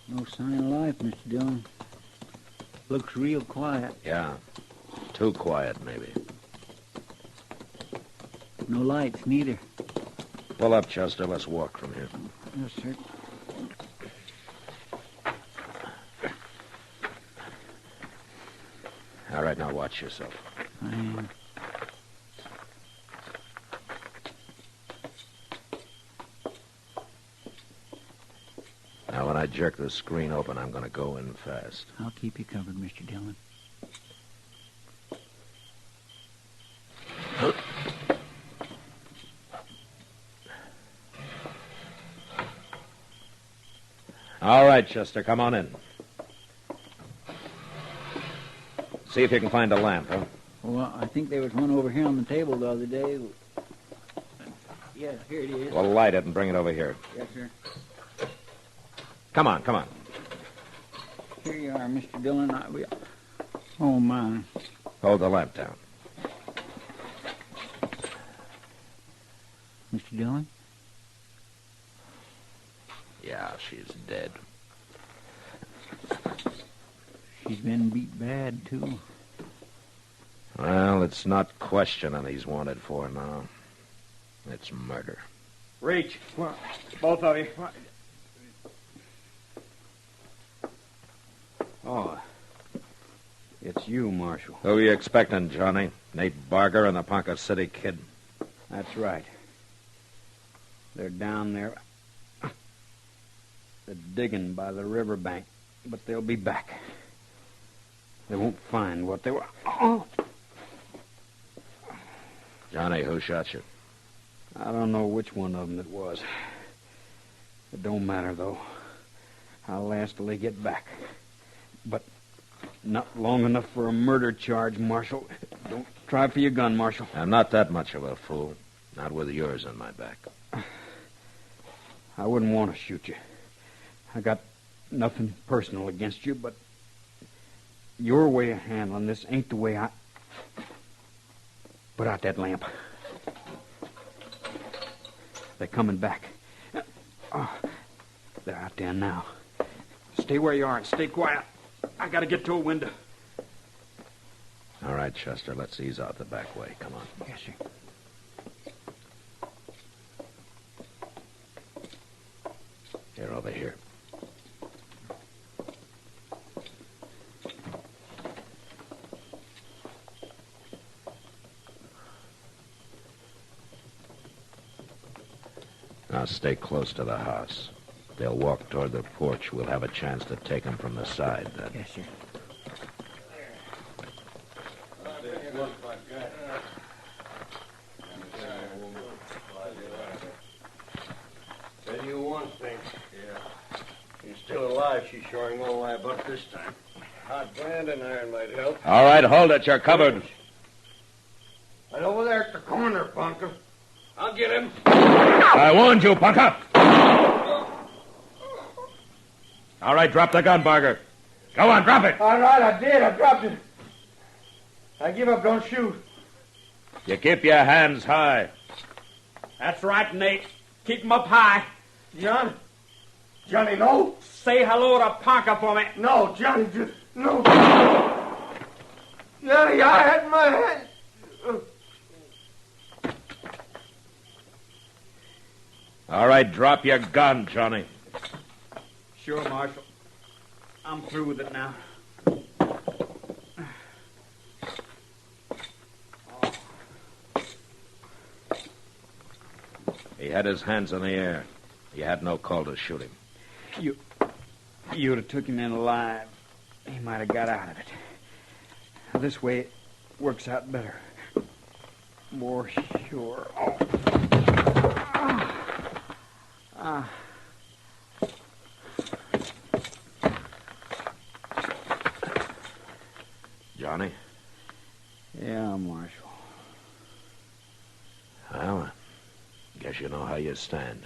No sign of life, Mr. Dillon. Looks real quiet. Yeah, too quiet, maybe. No lights, neither. Pull up, Chester. Let's walk from here. Yes, sir. All right, now watch yourself. I am. Now, when I jerk the screen open, I'm going to go in fast. I'll keep you covered, Mr. Dillon. All right, Chester, come on in. See if you can find a lamp, huh? Well, I think there was one over here on the table the other day. Yeah, here it is. Well, light it and bring it over here. Yes, sir. Come on, come on. Here you are, Mr. Dillon. Oh, my. Hold the lamp down. Mr. Dillon? Yeah, she's dead. She's been beat bad, too. Well, it's not questioning he's wanted for now. It's murder. Reach. Both of you. Oh, it's you, Marshal. Who are you expecting, Johnny? Nate Barger and the Ponca City Kid? That's right. They're down there. They're digging by the riverbank, but they'll be back. They won't find what they were. Oh. Johnny, who shot you? I don't know which one of them it was. It don't matter, though. How last till they get back. But not long enough for a murder charge, Marshal. Don't try for your gun, Marshal. I'm not that much of a fool. Not with yours on my back. I wouldn't want to shoot you. I got nothing personal against you, but your way of handling this ain't the way I... Put out that lamp. They're coming back. Oh, they're out there now. Stay where you are and stay quiet. I gotta get to a window. All right, Chester, let's ease out the back way. Come on. Yes, sir. Here, over here. Now stay close to the house. They'll walk toward the porch. We'll have a chance to take them from the side then. Yes, sir. Tell you one thing. Yeah. She's still alive. She's sure ain't gonna lie about this time. Hot branding iron might help. All right, hold it. You're covered. Right over there at the corner, Bunker. I'll get him. I warned you, Punka. All right, drop the gun, Barger. Go on, drop it. All right, I did. I dropped it. I give up. Don't shoot. You keep your hands high. That's right, Nate. Keep 'em up high. Johnny, no. Say hello to Ponca for me. No, Johnny, just no. Johnny, I had my hand. All right, drop your gun, Johnny. Sure, Marshal. I'm through with it now. had his hands in the air. You had no call to shoot him. You would have took him in alive. He might have got out of it. This way it works out better. More sure. Oh. Johnny? Yeah, Marshal. Well, I guess you know how you stand.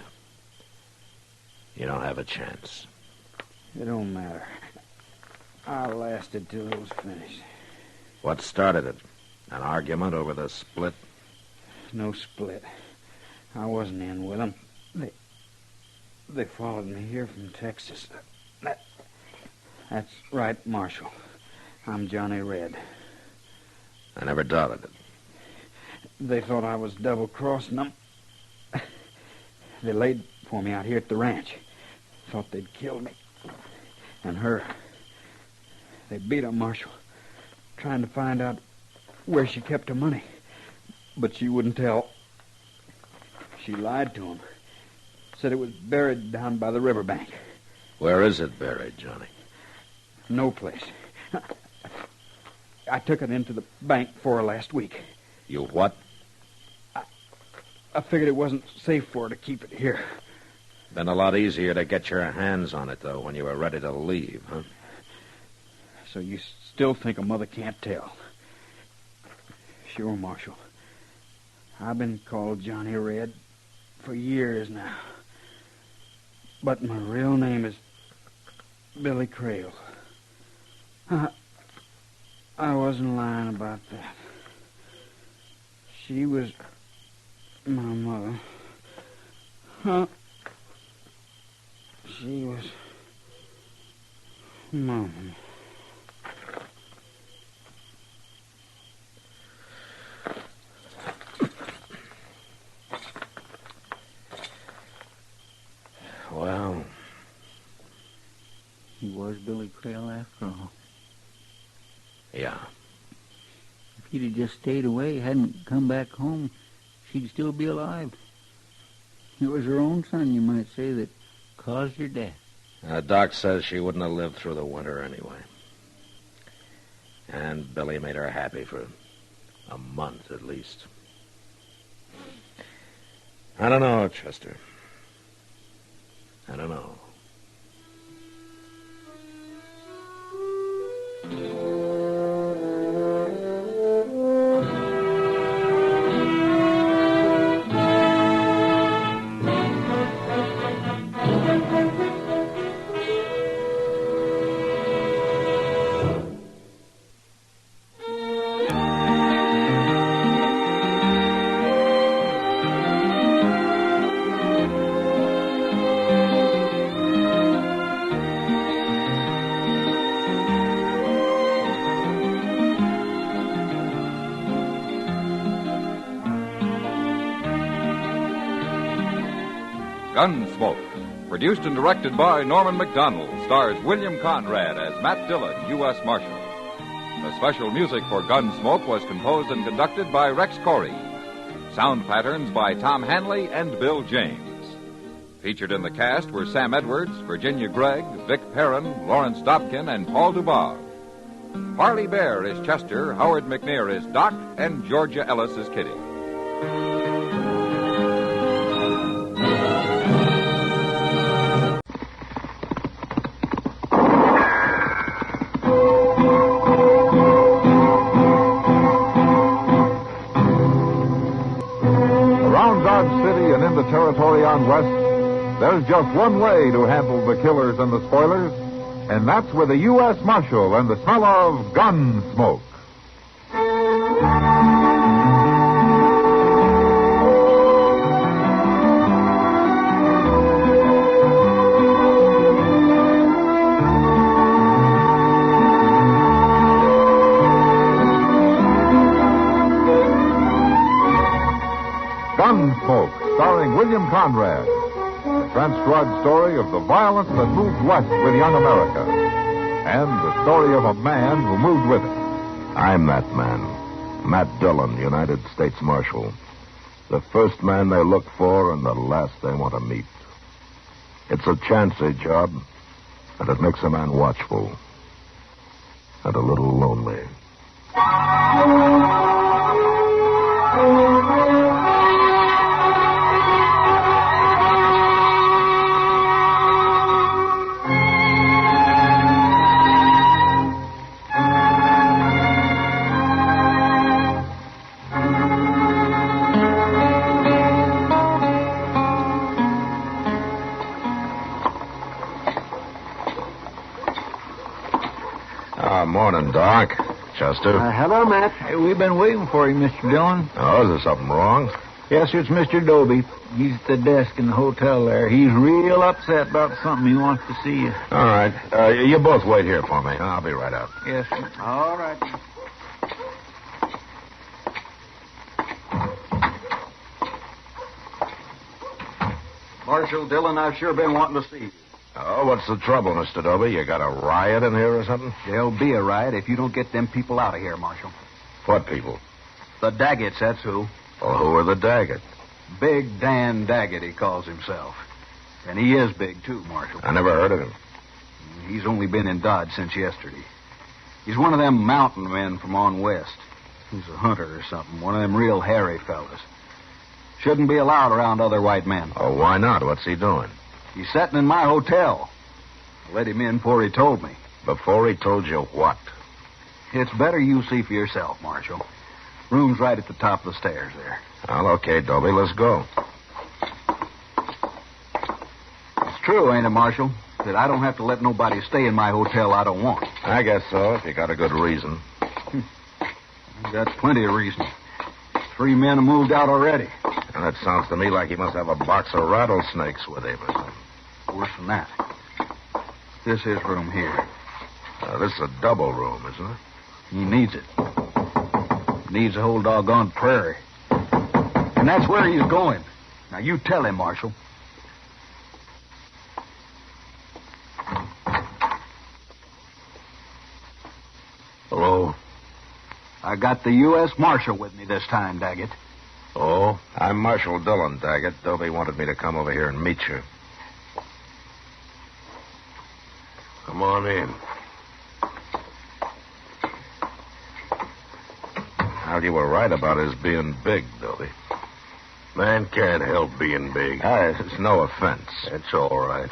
You don't have a chance. It don't matter. I lasted till it was finished. What started it? An argument over the split? No split. I wasn't in with them. They followed me here from Texas. That's right, Marshal. I'm Johnny Red. I never doubted it. They thought I was double-crossing them. They laid for me out here at the ranch. Thought they'd killed me. And her. They beat her, Marshal, trying to find out where she kept her money. But she wouldn't tell. She lied to him. Said it was buried down by the riverbank. Where is it buried, Johnny? No place. I took it into the bank for her last week. You what? I figured it wasn't safe for her to keep it here. Been a lot easier to get your hands on it, though, when you were ready to leave, huh? So you still think a mother can't tell? Sure, Marshal. I've been called Johnny Red for years now. But my real name is Billy Crail. I wasn't lying about that. She was my mother. She was Mom. Well, he was Billy Crail after all. Yeah. If he'd have just stayed away, hadn't come back home, she'd still be alive. It was her own son, you might say, that caused her death. Doc says she wouldn't have lived through the winter anyway. And Billy made her happy for a month at least. I don't know, Chester. I don't know. Gunsmoke, produced and directed by Norman MacDonald, stars William Conrad as Matt Dillon, U.S. Marshal. The special music for Gunsmoke was composed and conducted by Rex Corey. Sound patterns by Tom Hanley and Bill James. Featured in the cast were Sam Edwards, Virginia Gregg, Vic Perrin, Lawrence Dobkin, and Paul Dubov. Harley Bear is Chester, Howard McNear is Doc, and Georgia Ellis is Kitty. Territory on West, there's just one way to handle the killers and the spoilers, and that's with a U.S. Marshal and the smell of Gunsmoke. Gunsmoke, starring William Conrad, the transcribed story of the violence that moved west with young America, and the story of a man who moved with it. I'm that man, Matt Dillon, United States Marshal. The first man they look for and the last they want to meet. It's a chancy job, and it makes a man watchful and a little lonely. Morning, Doc. Chester. Hello, Matt. Hey, we've been waiting for you, Mr. Dillon. Oh, is there something wrong? Yes, it's Mr. Dobie. He's at the desk in the hotel there. He's real upset about something. He wants to see you. All right. You both wait here for me. I'll be right out. Yes, sir. All right. Marshal Dillon, I've sure been wanting to see you. Oh, what's the trouble, Mr. Dobie? You got a riot in here or something? There'll be a riot if you don't get them people out of here, Marshal. What people? The Daggets, that's who. Well, who are the Daggett? Big Dan Daggett, he calls himself. And he is big, too, Marshal. I never heard of him. He's only been in Dodge since yesterday. He's one of them mountain men from on west. He's a hunter or something, one of them real hairy fellas. Shouldn't be allowed around other white men. Oh, why not? What's he doing? He's sitting in my hotel. I let him in before he told me. Before he told you what? It's better you see for yourself, Marshal. Room's right at the top of the stairs there. Well, okay, Dobie, let's go. It's true, ain't it, Marshal, that I don't have to let nobody stay in my hotel I don't want. I guess so, if you got a good reason. I've got plenty of reason. 3 men have moved out already. And it sounds to me like he must have a box of rattlesnakes with him or something. Worse than that. This is room here. This is a double room, isn't it? He needs it. Needs the whole doggone prairie. And that's where he's going. Now, you tell him, Marshal. Hello? I got the U.S. Marshal with me this time, Daggett. Oh? I'm Marshal Dillon, Daggett. Dobie wanted me to come over here and meet you. Come on in. Well, you were right about his being big, Dobie. Man can't help being big. It's no offense. It's all right.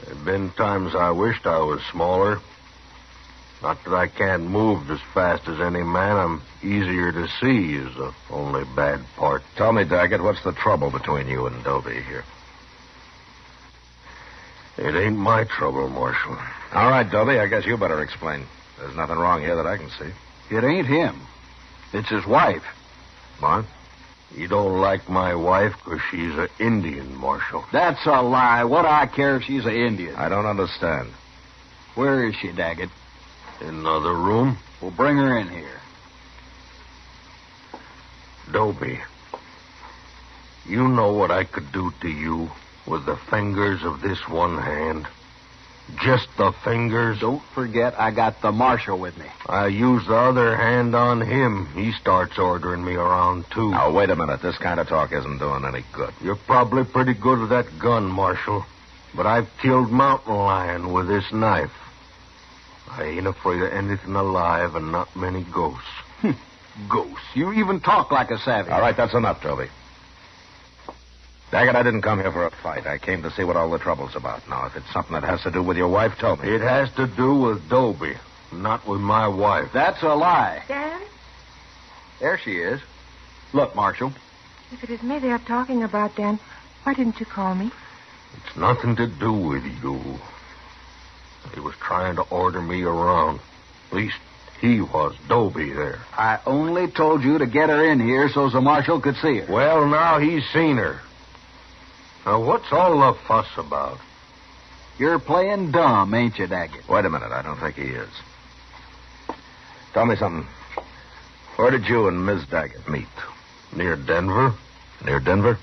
There've been times I wished I was smaller. Not that I can't move as fast as any man. I'm easier to see is the only bad part. Tell me, Daggett, what's the trouble between you and Dobie here? It ain't my trouble, Marshal. All right, Dobie, I guess you better explain. There's nothing wrong here that I can see. It ain't him. It's his wife. What? You don't like my wife because she's an Indian, Marshal. That's a lie. What do I care if she's an Indian? I don't understand. Where is she, Daggett? In another room? We'll bring her in here. Dobie, you know what I could do to you with the fingers of this one hand? Just the fingers? Don't forget I got the Marshal with me. I use the other hand on him. He starts ordering me around, too. Now, wait a minute. This kind of talk isn't doing any good. You're probably pretty good with that gun, Marshal. But I've killed mountain lion with this knife. I ain't afraid of anything alive and not many ghosts. Ghosts? You even talk like a savage. All right, that's enough, Dobie. Daggett, I didn't come here for a fight. I came to see what all the trouble's about. Now, if it's something that has to do with your wife, tell me. It has to do with Dobie, not with my wife. That's a lie. Dan? There she is. Look, Marshal. If it is me they are talking about, Dan, why didn't you call me? It's nothing to do with you. He was trying to order me around. At least he was, Dobie there. I only told you to get her in here so the Marshal could see her. Well, now he's seen her. Now, what's all the fuss about? You're playing dumb, ain't you, Daggett? Wait a minute. I don't think he is. Tell me something. Where did you and Miss Daggett meet? Near Denver? Near Denver?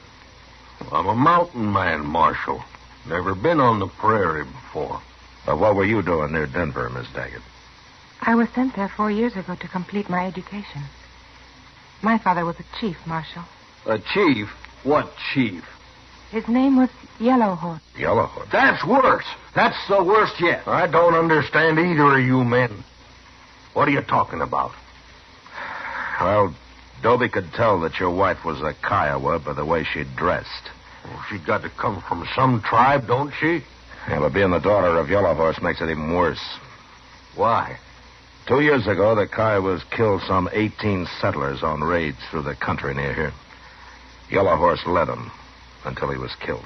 Well, I'm a mountain man, Marshal. Never been on the prairie before. But what were you doing near Denver, Miss Daggett? I was sent there 4 years ago to complete my education. My father was a chief, Marshal. A chief? What chief? His name was Yellowhorse. Yellowhorse? That's worse. That's the worst yet. I don't understand either of you men. What are you talking about? Well, Dobie could tell that your wife was a Kiowa by the way she dressed. Well, she got to come from some tribe, don't she? Yeah, but being the daughter of Yellowhorse makes it even worse. Why? 2 years ago, the Kiowas killed some 18 settlers on raids through the country near here. Yellowhorse led them until he was killed.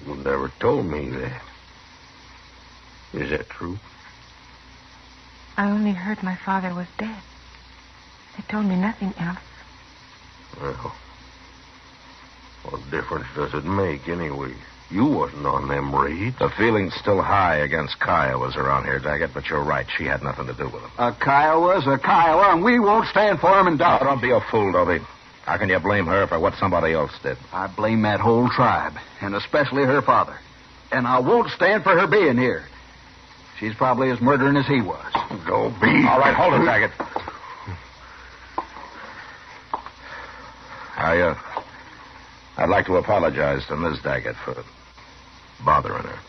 You never told me that. Is that true? I only heard my father was dead. They told me nothing else. Well, what difference does it make anyway? You wasn't on them raids. The feeling's still high against Kiowas around here, Daggett, but you're right. She had nothing to do with them. A Kiowa's a Kiowa, and we won't stand for him and die. Oh, don't be a fool, Dobie. How can you blame her for what somebody else did? I blame that whole tribe, and especially her father. And I won't stand for her being here. She's probably as murdering as he was. Don't be. All right, hold it, Daggett. I'd like to apologize to Miss Daggett for bothering her.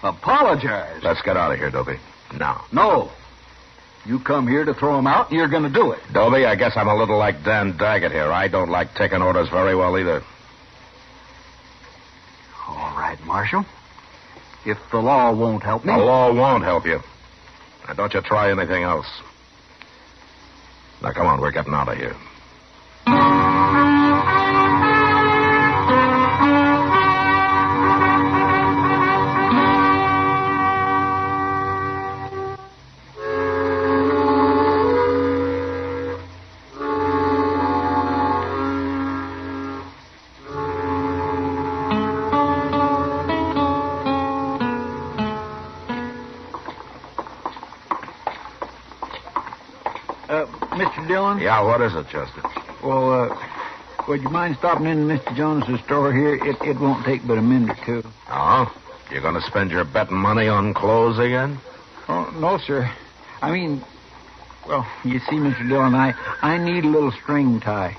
Apologize? Let's get out of here, Dobie. Now. No. You come here to throw him out, and you're going to do it. Dobie, I guess I'm a little like Dan Daggett here. I don't like taking orders very well either. All right, Marshal. If the law won't help me... The law won't help you. Now, don't you try anything else. Now, come on, we're getting out of here. Mr. Dillon? Yeah, what is it, Chester? Well, would you mind stopping in Mr. Jones's store here? It won't take but a minute or two. Oh? You're going to spend your betting money on clothes again? Oh, no, sir. I mean, well, you see, Mr. Dillon, I need a little string tie.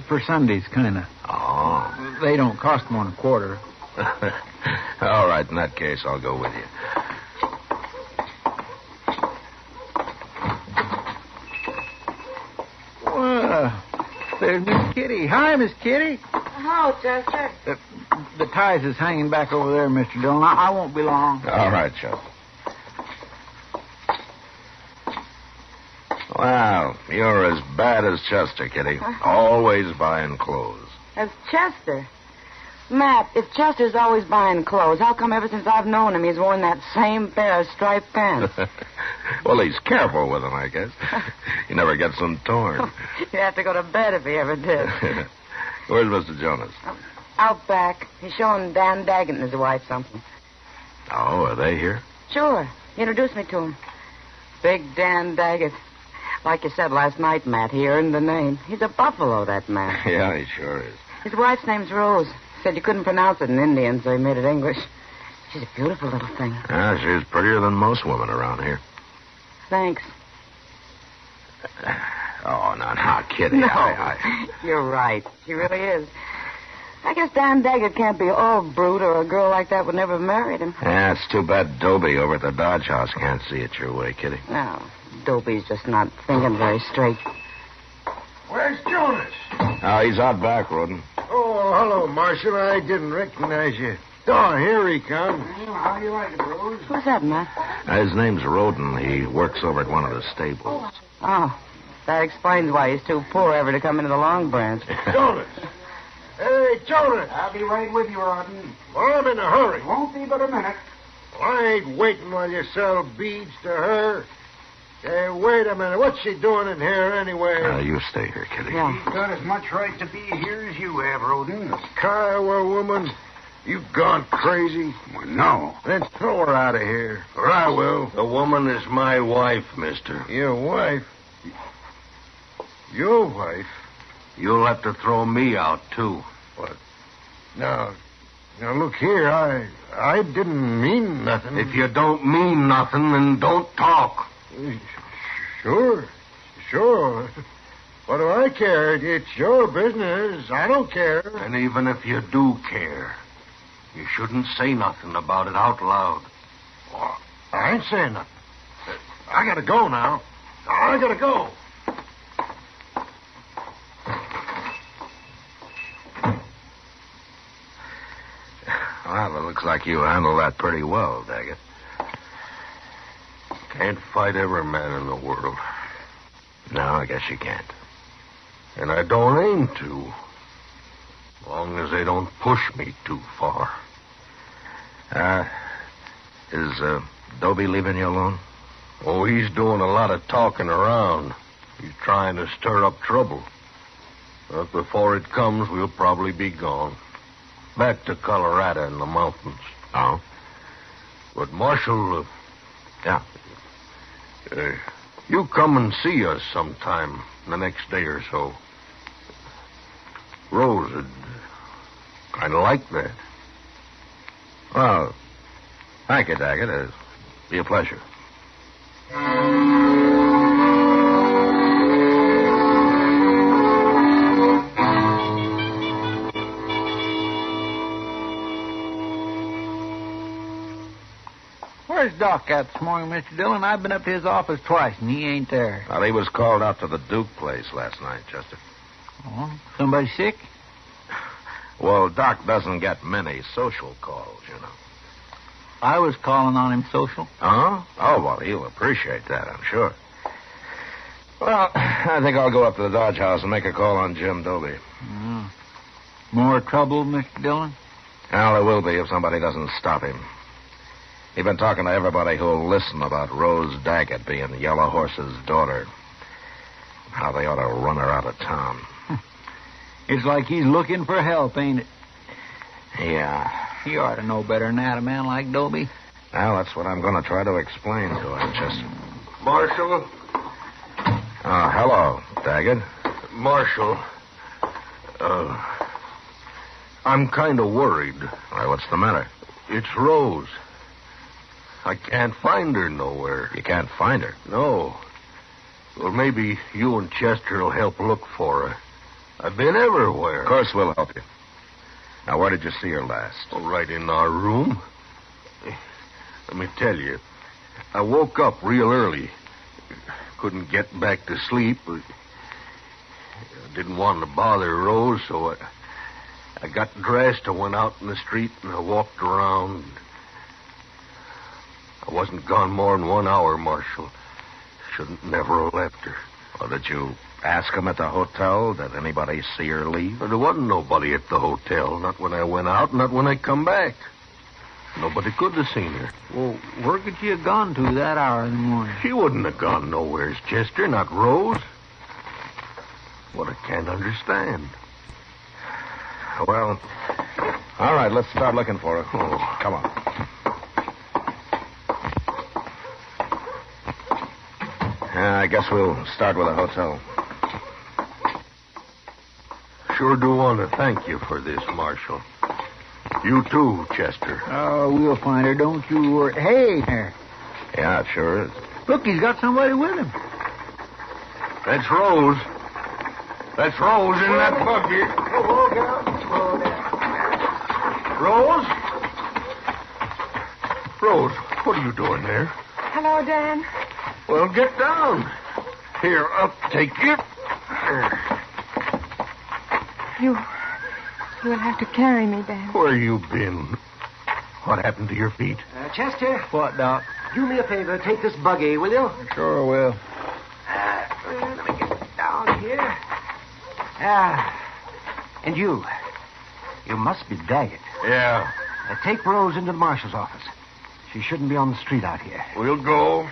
For Sundays, kind of. Oh. They don't cost more than a quarter. All right, in that case, I'll go with you. There's Miss Kitty. Hi, Miss Kitty. Hello, Chester. The ties is hanging back over there, Mr. Dillon. I won't be long. All right, Joe. Well, you're as bad as Chester, Kitty. Always buying clothes. As Chester? Matt, if Chester's always buying clothes, how come ever since I've known him he's worn that same pair of striped pants? Well, he's careful with them, I guess. He never gets them torn. You'd have to go to bed if he ever did. Where's Mr. Jonas? Out back. He's showing Dan Daggett and his wife something. Oh, are they here? Sure. He introduced me to him. Big Dan Daggett. Like you said last night, Matt, he earned the name. He's a buffalo, that man. Yeah, he sure is. His wife's name's Rose. Said you couldn't pronounce it in Indian, so he made it English. She's a beautiful little thing. Yeah, she's prettier than most women around here. Thanks. Oh, no, Kitty. No, you're right. She really is. I guess Dan Daggett can't be all brute, or a girl like that would never have married him. Yeah, it's too bad Dobie over at the Dodge House can't see it your way, Kitty. No, Dobie's just not thinking very straight. Where's Jonas? Oh, he's out back, Roden. Oh, hello, Marshal. I didn't recognize you. Oh, here he comes. How do you like it, Rose? Who's that, Matt? His name's Roden. He works over at one of the stables. Oh, that explains why he's too poor ever to come into the Long Branch. Jonas. Hey, Jonas. I'll be right with you, Roden. Well, I'm in a hurry. Won't be but a minute. Well, I ain't waiting while you sell beads to her. Hey, wait a minute. What's she doing in here anyway? You stay here, Kitty. Yeah. She's got as much right to be here as you have, Roden. Kiowa woman, you gone crazy? Well, no. Then throw her out of here, or I will. The woman is my wife, mister. Your wife? Your wife? You'll have to throw me out, too. What? Now, look here, I didn't mean nothing. If you don't mean nothing, then don't talk. Sure. What do I care? It's your business. I don't care. And even if you do care, you shouldn't say nothing about it out loud. Well, I ain't saying nothing. I gotta go now. I gotta go. Well, it looks like you handled that pretty well, Daggett. Can't fight every man in the world. No, I guess you can't. And I don't aim to. As long as they don't push me too far. Is Dobie leaving you alone? Oh, he's doing a lot of talking around. He's trying to stir up trouble. But before it comes, we'll probably be gone. Back to Colorado in the mountains. Oh? But, Marshal... yeah? You come and see us sometime the next day or so. Rose would kind of like that. Well, thank you, Daggett. It'll be a pleasure. Where's Doc at this morning, Mr. Dillon? I've been up to his office twice, and he ain't there. Well, he was called out to the Duke place last night, Chester. Oh, somebody sick? Well, Doc doesn't get many social calls, you know. I was calling on him social. Huh? Oh, well, he'll appreciate that, I'm sure. Well, I think I'll go up to the Dodge House and make a call on Jim Dobie. More trouble, Mr. Dillon? Well, there will be if somebody doesn't stop him. He's been talking to everybody who'll listen about Rose Daggett being Yellow Horse's daughter. How they ought to run her out of town. It's like he's looking for help, ain't it? Yeah. He ought to know better than that, a man like Dobie. Well, that's what I'm going to try to explain to him, Chester. Marshal? Hello, Daggett. Marshal, I'm kind of worried. Why, what's the matter? It's Rose. I can't find her nowhere. You can't find her? No. Well, maybe you and Chester will help look for her. I've been everywhere. Of course we'll help you. Now, where did you see her last? Oh, right in our room. Let me tell you, I woke up real early. Couldn't get back to sleep. I didn't want to bother Rose, so I got dressed. I went out in the street and I walked around. I wasn't gone more than 1 hour, Marshal. Shouldn't never have left her. Well, did you ask him at the hotel? Did anybody see her leave? Well, there wasn't nobody at the hotel. Not when I went out, not when I come back. Nobody could have seen her. Well, where could she have gone to that hour in the morning? She wouldn't have gone nowheres, Chester, not Rose. What I can't understand. Well, all right, let's start looking for her. Oh, come on. I guess we'll start with the hotel. Sure do want to thank you for this, Marshal. You too, Chester. Oh, we'll find her, don't you worry. Hey, there. Yeah, it sure is. Look, he's got somebody with him. That's Rose. That's Rose in that buggy. Rose? Rose, what are you doing there? Hello, Dan. Well, get down. Here, up, take you. You'll have to carry me, Dan. Where you been? What happened to your feet? Chester? What, Doc? Do me a favor. Take this buggy, will you? Sure will. Let me get down here. And you. You must be Daggett. Yeah. Take Rose into the marshal's office. She shouldn't be on the street out here. We'll go.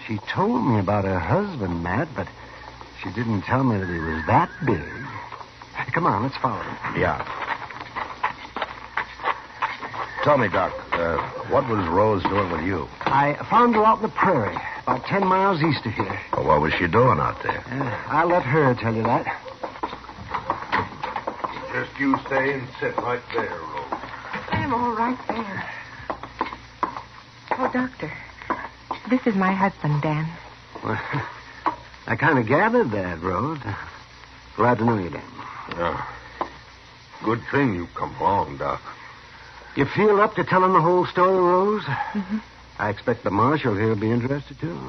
She told me about her husband, Matt, but she didn't tell me that he was that big. Come on, let's follow him. Yeah. Tell me, Doc, what was Rose doing with you? I found her out in the prairie, about 10 miles east of here. Well, what was she doing out there? I'll let her tell you that. Just you stay and sit right there, Rose. I'm all right there. Oh, Doctor, This is my husband, Dan. Well, I kind of gathered that, Rose. Glad to know you, Dan. Yeah. Good thing you come along, Doc. You feel up to telling the whole story, Rose? Mm-hmm. I expect the marshal here will be interested, too.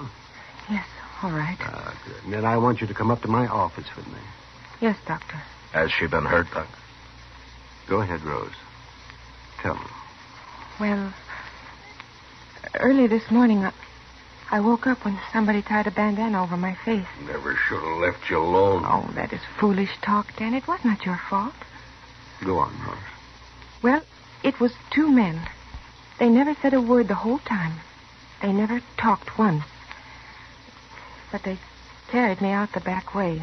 Yes, all right. Good. And then I want you to come up to my office with me. Yes, Doctor. Has she been hurt, Doc? Go ahead, Rose. Tell me. Well, early this morning, I woke up when somebody tied a bandana over my face. Never should have left you alone. Oh, that is foolish talk, Dan. It was not your fault. Go on, Rose. Well, it was two men. They never said a word the whole time. They never talked once. But they carried me out the back way.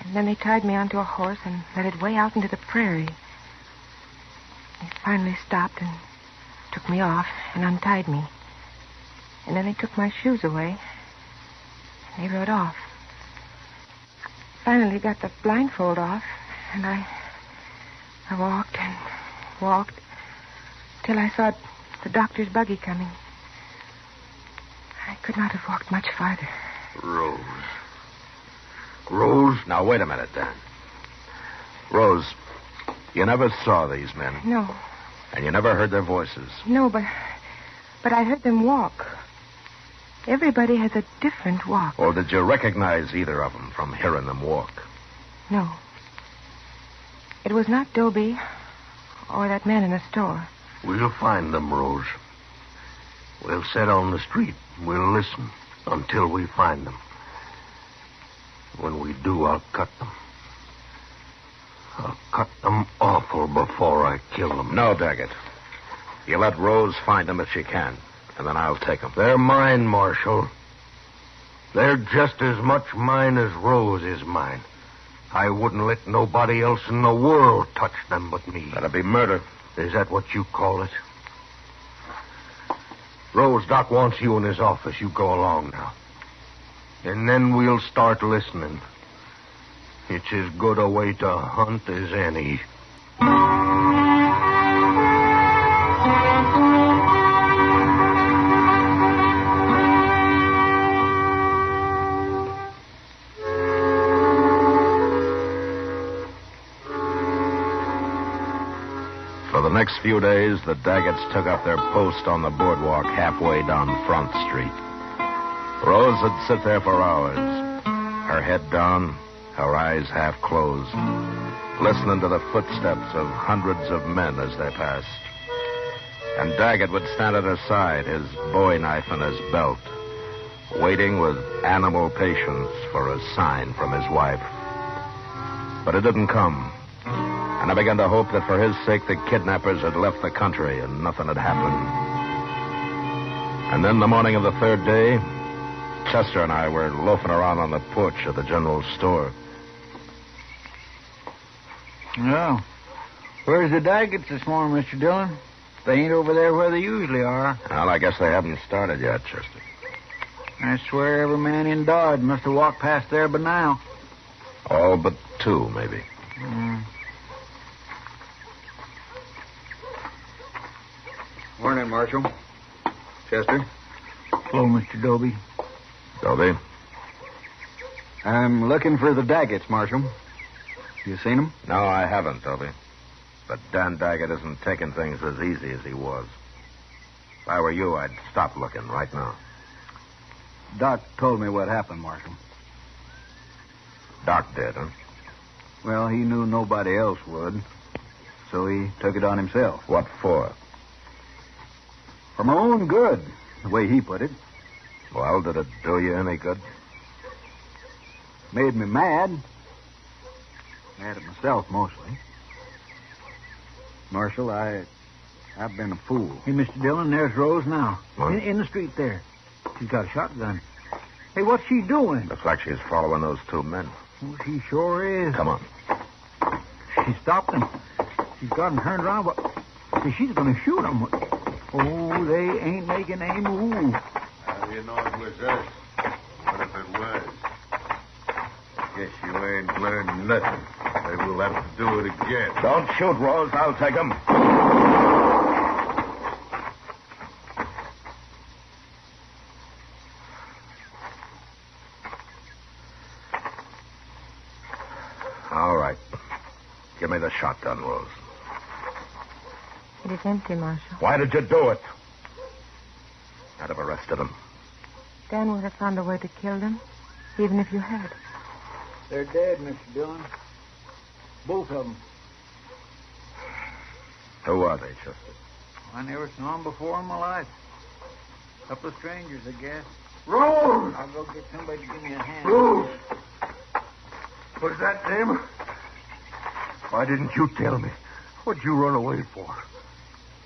And then they tied me onto a horse and led it way out into the prairie. They finally stopped and took me off and untied me. And then they took my shoes away. And they rode off. Finally got the blindfold off, and I walked and walked till I saw the doctor's buggy coming. I could not have walked much farther. Rose? Now, wait a minute, Dan. Rose, you never saw these men. No. And you never heard their voices. No, but I heard them walk. Everybody has a different walk. Or did you recognize either of them from hearing them walk? No. It was not Dobie or that man in the store. We'll find them, Rose. We'll sit on the street. We'll listen until we find them. When we do, I'll cut them. I'll cut them awful before I kill them. No, Daggett. You let Rose find them if she can, and then I'll take them. They're mine, Marshal. They're just as much mine as Rose is mine. I wouldn't let nobody else in the world touch them but me. That'd be murder. Is that what you call it? Rose, Doc wants you in his office. You go along now. And then we'll start listening. It's as good a way to hunt as any. For the next few days, the Daggets took up their post on the boardwalk halfway down Front Street. Rose would sit there for hours, her head down, her eyes half closed, listening to the footsteps of hundreds of men as they passed. And Daggett would stand at her side, his bowie knife in his belt, waiting with animal patience for a sign from his wife. But it didn't come. And I began to hope that for his sake the kidnappers had left the country and nothing had happened. And then the morning of the third day, Chester and I were loafing around on the porch of the general store. Well, where's the Daggets this morning, Mr. Dillon? They ain't over there where they usually are. Well, I guess they haven't started yet, Chester. I swear every man in Dodge must have walked past there by now. All but two, maybe. Morning, Marshal. Chester. Hello, Mr. Dobie. Dobie? I'm looking for the Daggets, Marshal. You seen them? No, I haven't, Dobie. But Dan Daggett isn't taking things as easy as he was. If I were you, I'd stop looking right now. Doc told me what happened, Marshal. Doc did, huh? Well, he knew nobody else would, so he took it on himself. What for? For my own good, the way he put it. Well, did it do you any good? Made me mad. Mad at myself, mostly. Marshal, I've been a fool. Hey, Mr. Dillon, there's Rose now. What? In the street there. She's got a shotgun. Hey, what's she doing? Looks like she's following those two men. Oh, she sure is. Come on. She stopped them. She's got them turned around, but she's going to shoot them. Oh, they ain't making any move. How do you know it was us? What if it was? Guess you ain't learned nothing. Maybe we'll have to do it again. Don't shoot, Rose. I'll take him. All right. Give me the shotgun, Rose. It is empty, Marshal. Why did you do it? I'd have arrested him. Dan would have found a way to kill them, even if you had. They're dead, Mr. Dillon. Both of them. Who are they, Chester? I never saw them before in my life. Couple of strangers, I guess. Rose! I'll go get somebody to give me a hand. Rose! Was that them? Why didn't you tell me? What'd you run away for?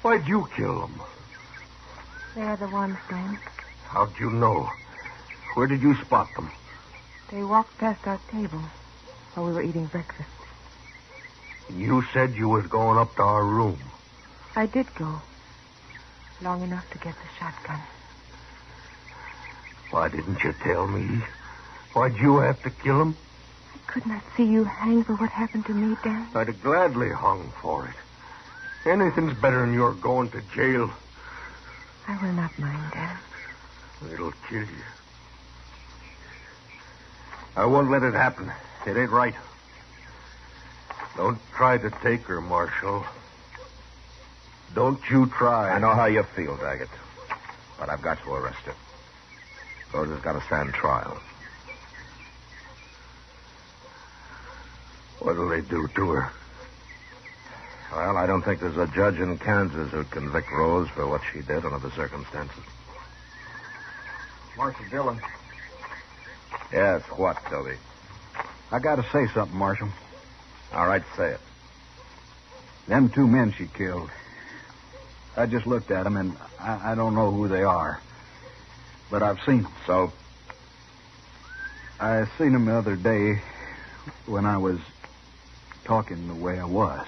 Why'd you kill them? They are the ones, Dan. How'd you know? Where did you spot them? They walked past our table while we were eating breakfast. You said you was going up to our room. I did go. Long enough to get the shotgun. Why didn't you tell me? Why'd you have to kill him? I could not see you hang for what happened to me, Dan. I'd have gladly hung for it. Anything's better than your going to jail. I will not mind, Dan. It'll kill you. I won't let it happen. It ain't right. Don't try to take her, Marshal. Don't you try. I know how you feel, Daggett. But I've got to arrest her. Rose has got to stand trial. What'll they do to her? Well, I don't think there's a judge in Kansas who'd convict Rose for what she did under the circumstances. Marshal Dillon. Yes, what, Toby? I got to say something, Marshal. All right, say it. Them two men she killed. I just looked at them, and I don't know who they are. But I've seen them. So? I seen them the other day when I was talking the way I was.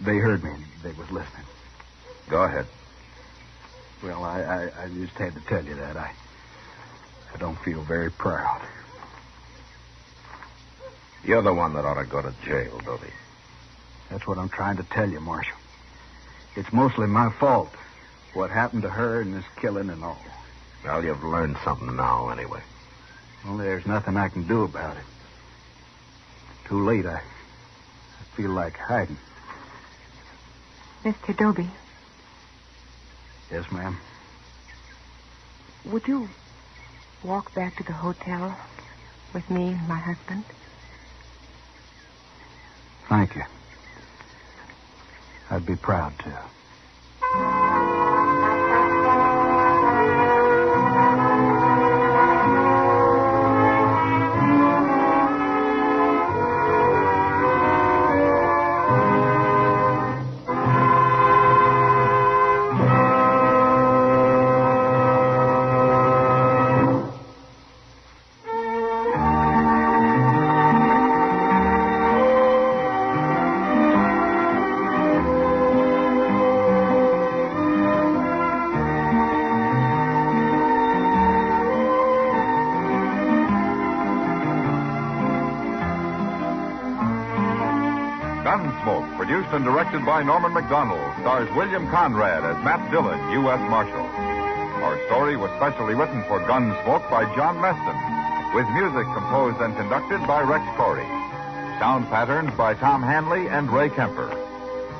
They heard me. They was listening. Go ahead. Well, I just had to tell you that. I don't feel very proud. You're the one that ought to go to jail, Dooley. That's what I'm trying to tell you, Marshal. It's mostly my fault. What happened to her and this killing and all. Well, you've learned something now, anyway. Well, there's nothing I can do about it. Too late. I feel like hiding. Mr. Doby. Yes, ma'am. Would you walk back to the hotel with me and my husband? Thank you. I'd be proud to. Gunsmoke, produced and directed by Norman McDonald, stars William Conrad as Matt Dillon, U.S. Marshal. Our story was specially written for Gunsmoke by John Meston, with music composed and conducted by Rex Corey. Sound patterns by Tom Hanley and Ray Kemper.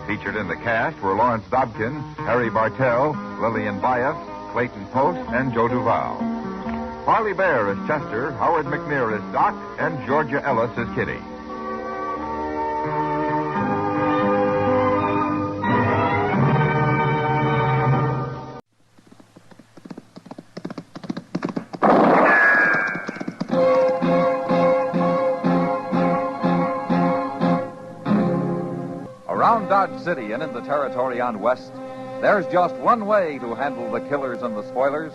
Featured in the cast were Lawrence Dobkin, Harry Bartell, Lillian Bias, Clayton Post, and Joe Duval. Harley Bear is Chester, Howard McNear is Doc, and Georgia Ellis is Kitty. Around Dodge City and in the territory on West, there's just one way to handle the killers and the spoilers,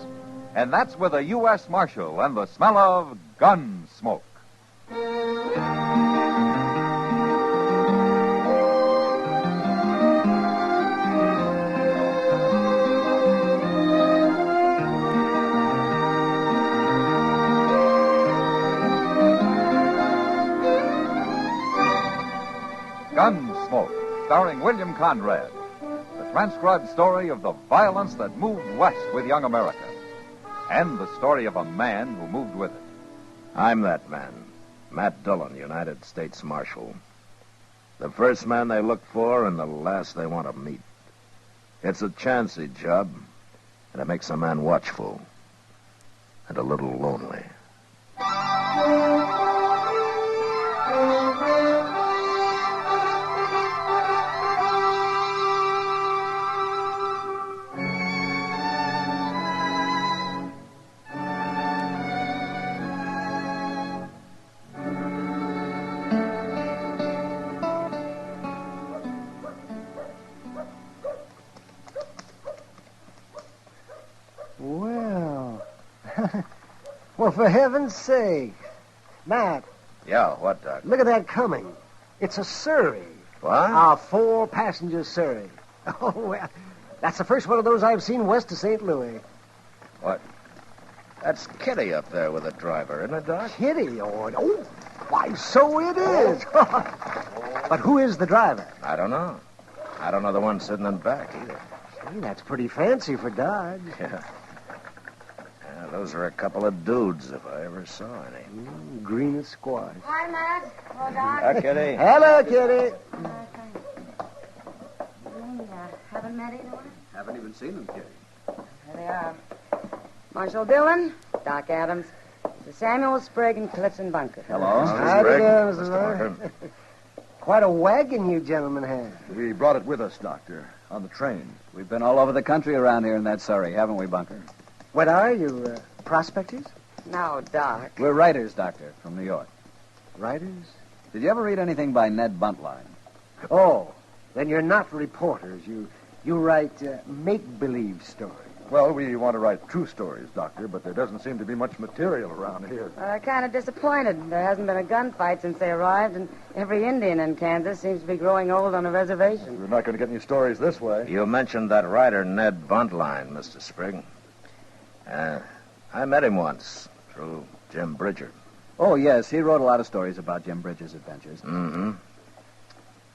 and that's with a U.S. Marshal and the smell of Gunsmoke. Gunsmoke, starring William Conrad, the transcribed story of the violence that moved west with young America, and the story of a man who moved with it. I'm that man, Matt Dillon, United States Marshal. The first man they look for and the last they want to meet. It's a chancy job, and it makes a man watchful and a little lonely. Well, for heaven's sake. Matt. Yeah, what, Doc? Look at that coming. It's a Surrey. What? A 4-passenger Surrey. Oh, well, that's the first one of those I've seen west of St. Louis. What? That's Kitty up there with the driver, isn't it, Doc? Kitty? Oh, why, so it is. But who is the driver? I don't know. I don't know the one sitting in back either. Gee, that's pretty fancy for Dodge. Yeah. Those are a couple of dudes, if I ever saw any. Green as squash. Hi, Matt. Hello, Doc. Hi, Kitty. Hello, Kitty. Haven't met either one? Haven't even seen them, Kitty. There they are. Marshal Dillon, Doc Adams, Sir Samuel Sprague, and Clifton Bunker. Hello. How do you do, Mr. Bunker? Quite a wagon you gentlemen have. We brought it with us, Doctor, on the train. We've been all over the country around here in that Surrey, haven't we, Bunker? What are you, prospectors? No, Doc. We're writers, Doctor, from New York. Writers? Did you ever read anything by Ned Buntline? Oh, then you're not reporters. You write make-believe stories. Well, we want to write true stories, Doctor, but there doesn't seem to be much material around here. Kind of disappointed. There hasn't been a gunfight since they arrived, and every Indian in Kansas seems to be growing old on a reservation. We're not going to get any stories this way. You mentioned that writer, Ned Buntline, Mr. Sprague. I met him once through Jim Bridger. Oh, yes, he wrote a lot of stories about Jim Bridger's adventures. Mm-hmm.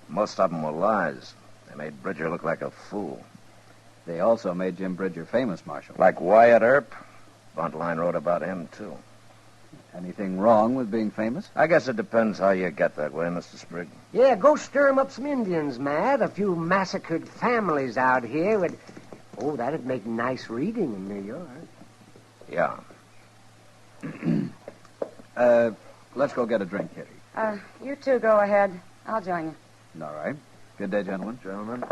Most of them were lies. They made Bridger look like a fool. They also made Jim Bridger famous, Marshal. Like Wyatt Earp, Buntline wrote about him, too. Anything wrong with being famous? I guess it depends how you get that way, Mr. Sprague. Yeah, go stir 'em up some Indians, Matt. A few massacred families out here would... Oh, that'd make nice reading in New York. Yeah. Let's go get a drink, Kitty. You two go ahead. I'll join you. All right. Good day, gentlemen. Gentlemen.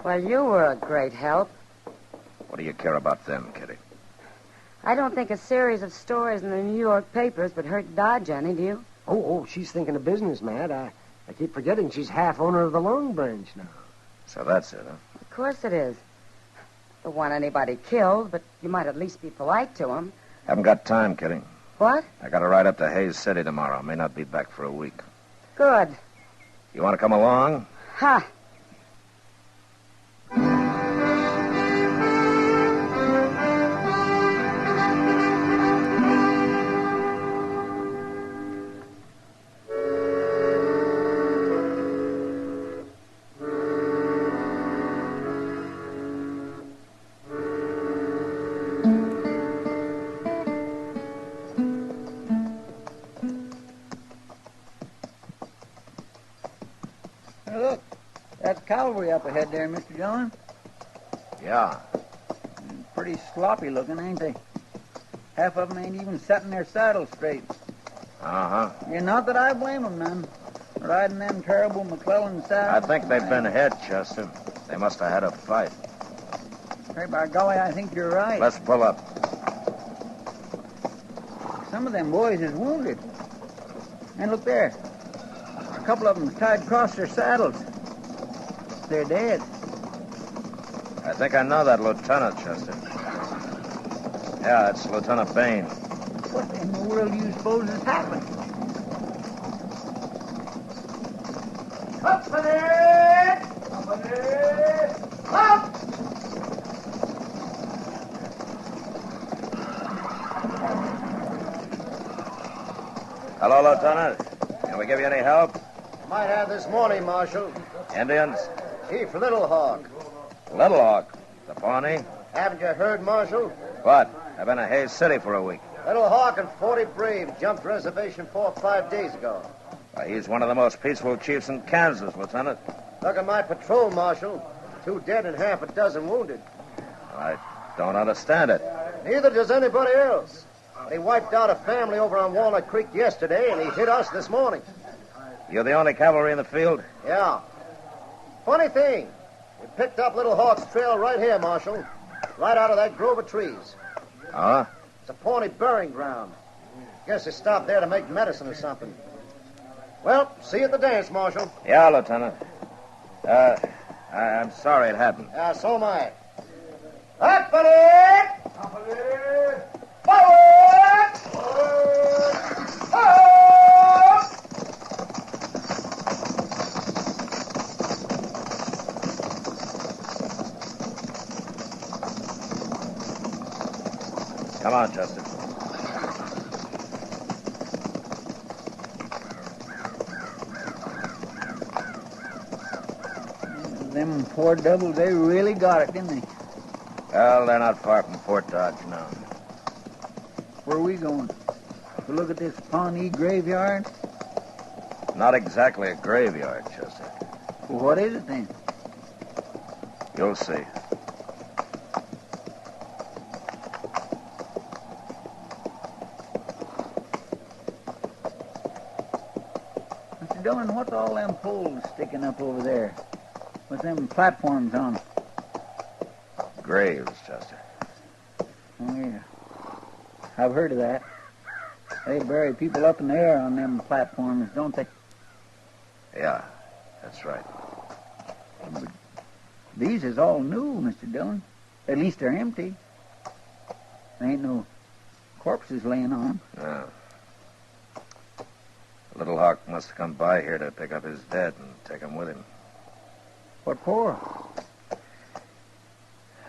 Well, you were a great help. What do you care about them, Kitty? I don't think a series of stories in the New York papers would hurt Dodge any, do you? Oh, she's thinking of business, Matt. I keep forgetting she's half owner of the Long Branch now. So that's it, huh? Of course it is. Don't want anybody killed, but you might at least be polite to them. Haven't got time, Kitty. What? I got to ride up to Hayes City tomorrow. May not be back for a week. Good. You want to come along? Ha! Look, that's cavalry up ahead there, Mr. Dillon. Yeah. Pretty sloppy looking, ain't they? Half of them ain't even setting their saddles straight. Uh-huh. Yeah, not that I blame them, none. Riding them terrible McClellan saddles. I think they've been hit, Chester. They must have had a fight. Hey, by golly, I think you're right. Let's pull up. Some of them boys is wounded. And look there. A couple of them tied across their saddles. They're dead. I think I know that lieutenant, Chester. Yeah, it's Lieutenant Bain. What in the world do you suppose has happened? Company! Company! Up! Hello, Lieutenant. Can we give you any help? Might have this morning, Marshal. Indians? Chief Little Hawk. Little Hawk. The Pawnee? Haven't you heard, Marshal? What? I've been in Hayes City for a week. Little Hawk and 40 Brave jumped reservation 4 or 5 days ago. He's one of the most peaceful chiefs in Kansas, Lieutenant. Look at my patrol, Marshal. 2 dead and half a dozen wounded. I don't understand it. Neither does anybody else. He wiped out a family over on Walnut Creek yesterday, and he hit us this morning. You're the only cavalry in the field? Yeah. Funny thing, we picked up Little Hawk's trail right here, Marshal. Right out of that grove of trees. Oh? It's a Pawnee burying ground. Guess they stopped there to make medicine or something. Well, see you at the dance, Marshal. Yeah, Lieutenant. I'm sorry it happened. Yeah, so am I. Company! Forward! Forward! Come on, Chester. Them poor devils, they really got it, didn't they? Well, they're not far from Fort Dodge now. Where are we going? To look at this Pawnee graveyard? Not exactly a graveyard, Chester. Well, what is it then? You'll see. Mr. Dillon, what's all them poles sticking up over there? With them platforms on them? Graves, Chester. Oh, yeah. I've heard of that. They bury people up in the air on them platforms, don't they? Yeah, that's right. But these is all new, Mr. Dillon. At least they're empty. There ain't no corpses laying on them. No. Little Hawk must have come by here to pick up his dead and take him with him. What for?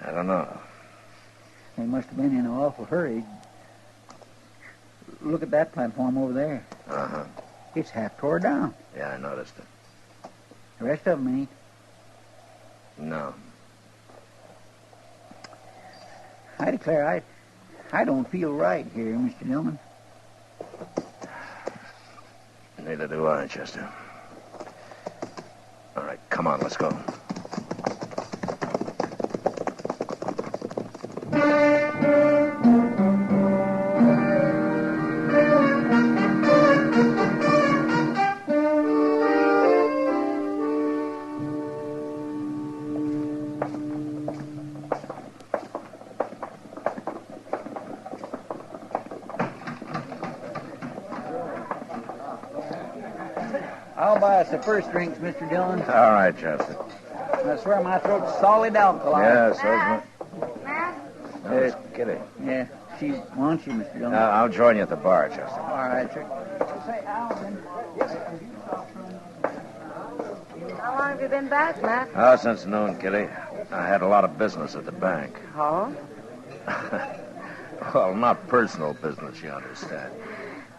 I don't know. They must have been in an awful hurry. Look at that platform over there. Uh-huh. It's half tore down. Yeah, I noticed it. The rest of them ain't. No. I declare, I don't feel right here, Mr. Dillon. Neither do I, Chester. All right, come on, let's go. I'll buy us the first drinks, Mr. Dillon. All right, Chester. I swear my throat's solid alkali. Yeah, so's Matt? my... Hey, Kitty. Yeah, she wants you, Mr. Dillon. I'll join you at the bar, Chester. All right, sir. How long have you been back, Matt? Oh, since noon, Kitty. I had a lot of business at the bank. Oh? Well, not personal business, you understand.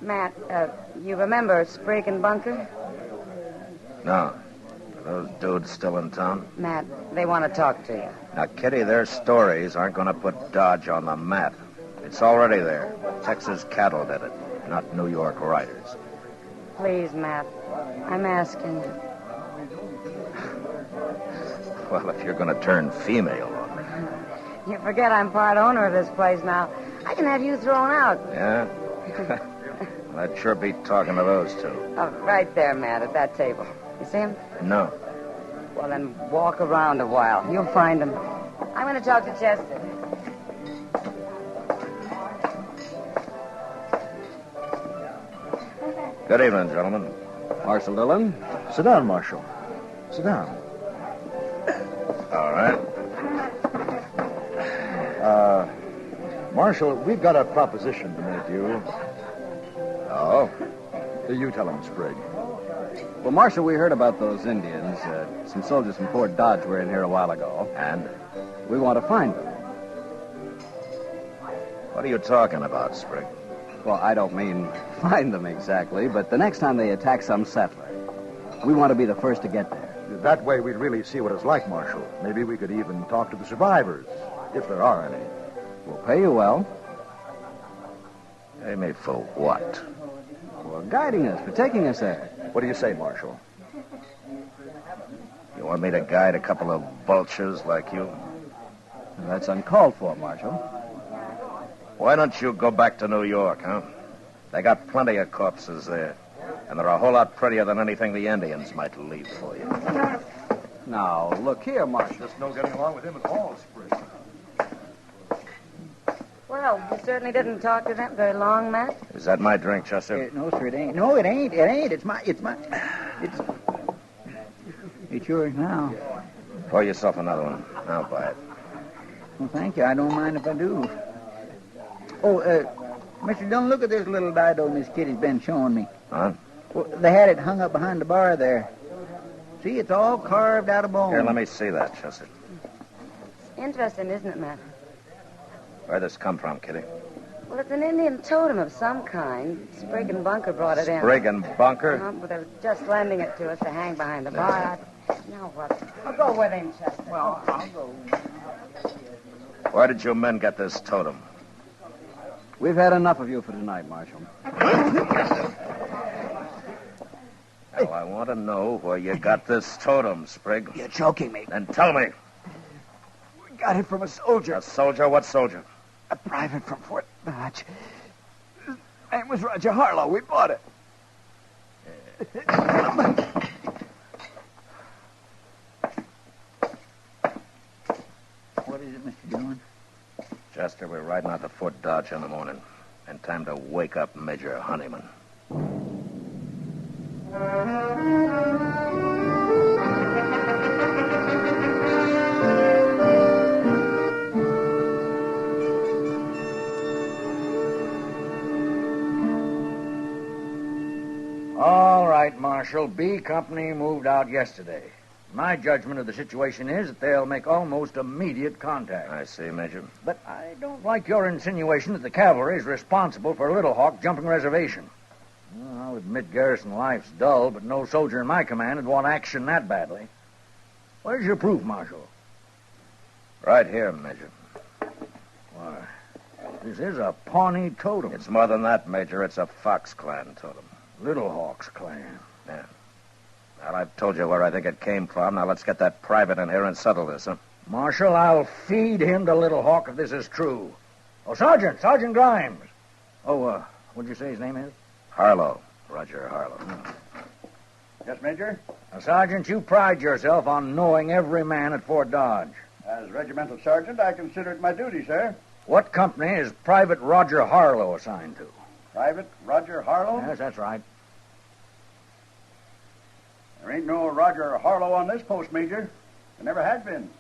Matt, you remember Sprague and Bunker? No. Are those dudes still in town? Matt, they want to talk to you. Now, Kitty, their stories aren't going to put Dodge on the map. It's already there. Texas cattle did it, not New York writers. Please, Matt, I'm asking you. Well, if you're going to turn female on me. You forget I'm part owner of this place now. I can have you thrown out. Yeah? Well, I'd sure be talking to those two. Oh, right there, Matt, at that table. You see him? No. Well, then walk around a while. You'll find him. I'm going to talk to Chester. Good evening, gentlemen. Marshal Dillon. Sit down, Marshal. Sit down. All right. Marshal, we've got a proposition to make you. Oh? You tell him, Sprague. Well, Marshal, we heard about those Indians. Some soldiers from Fort Dodge were in here a while ago. And? We want to find them. What are you talking about, Sprague? Well, I don't mean find them exactly, but the next time they attack some settler, we want to be the first to get there. That way we'd really see what it's like, Marshal. Maybe we could even talk to the survivors, if there are any. We'll pay you well. Pay me for what? For guiding us, for taking us there. What do you say, Marshal? You want me to guide a couple of vultures like you? That's uncalled for, Marshal. Why don't you go back to New York, huh? They got plenty of corpses there. And they're a whole lot prettier than anything the Indians might leave for you. Now, look here, Marshal. Just no getting along with him at all, Sprig. Well, you certainly didn't talk to them very long, Matt. Is that my drink, Chester? No, sir, it ain't. No, it ain't. It ain't. It's yours now. Pour yourself another one. I'll buy it. Well, thank you. I don't mind if I do. Oh, Mr. Dillon, look at this little dido Miss Kitty's been showing me. Huh? Well, they had it hung up behind the bar there. See, it's all carved out of bone. Here, let me see that, Chester. Interesting, isn't it, Matt? Where'd this come from, Kitty? Well, it's an Indian totem of some kind. Sprigg and Bunker brought it in. Sprigg and Bunker? But they were just lending it to us to hang behind the bar. Now what? I'll go with him, Chester. Well, I'll go. Where did you men get this totem? We've had enough of you for tonight, Marshal. Well, I want to know where you got this totem, Sprigg. You're choking me. Then tell me. We got it from a soldier. A soldier? What soldier? A private from Fort Dodge. His name was Roger Harlow. We bought it. What is it, Mr. Dillon? Chester, we're riding out to Fort Dodge in the morning. And time to wake up Major Honeyman. All right, Marshal. B Company moved out yesterday. My judgment of the situation is that they'll make almost immediate contact. I see, Major. But I don't like your insinuation that the cavalry is responsible for Little Hawk jumping reservation. Well, I'll admit garrison life's dull, but no soldier in my command would want action that badly. Where's your proof, Marshal? Right here, Major. Why, this is a Pawnee totem. It's more than that, Major. It's a Fox clan totem. Little Hawk's clan. Yeah. Well, I've told you where I think it came from. Now let's get that private in here and settle this, huh? Marshal, I'll feed him to Little Hawk if this is true. Oh, Sergeant Grimes. Oh, what'd you say his name is? Harlow. Roger Harlow. Yes, Major? Now, Sergeant, you pride yourself on knowing every man at Fort Dodge. As regimental sergeant, I consider it my duty, sir. What company is Private Roger Harlow assigned to? Private Roger Harlow? Yes, that's right. There ain't no Roger Harlow on this post, Major. There never had been.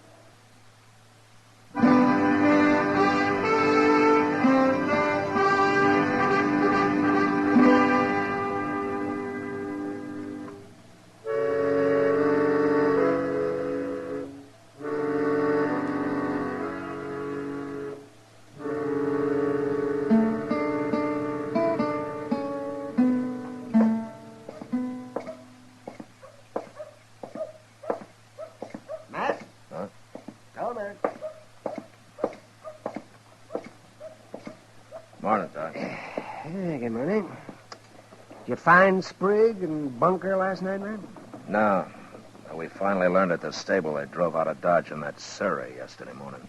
Morning, Doc. Good morning. Did you find Sprigg and Bunker last night, man? No. We finally learned at the stable they drove out of Dodge in that Surrey yesterday morning.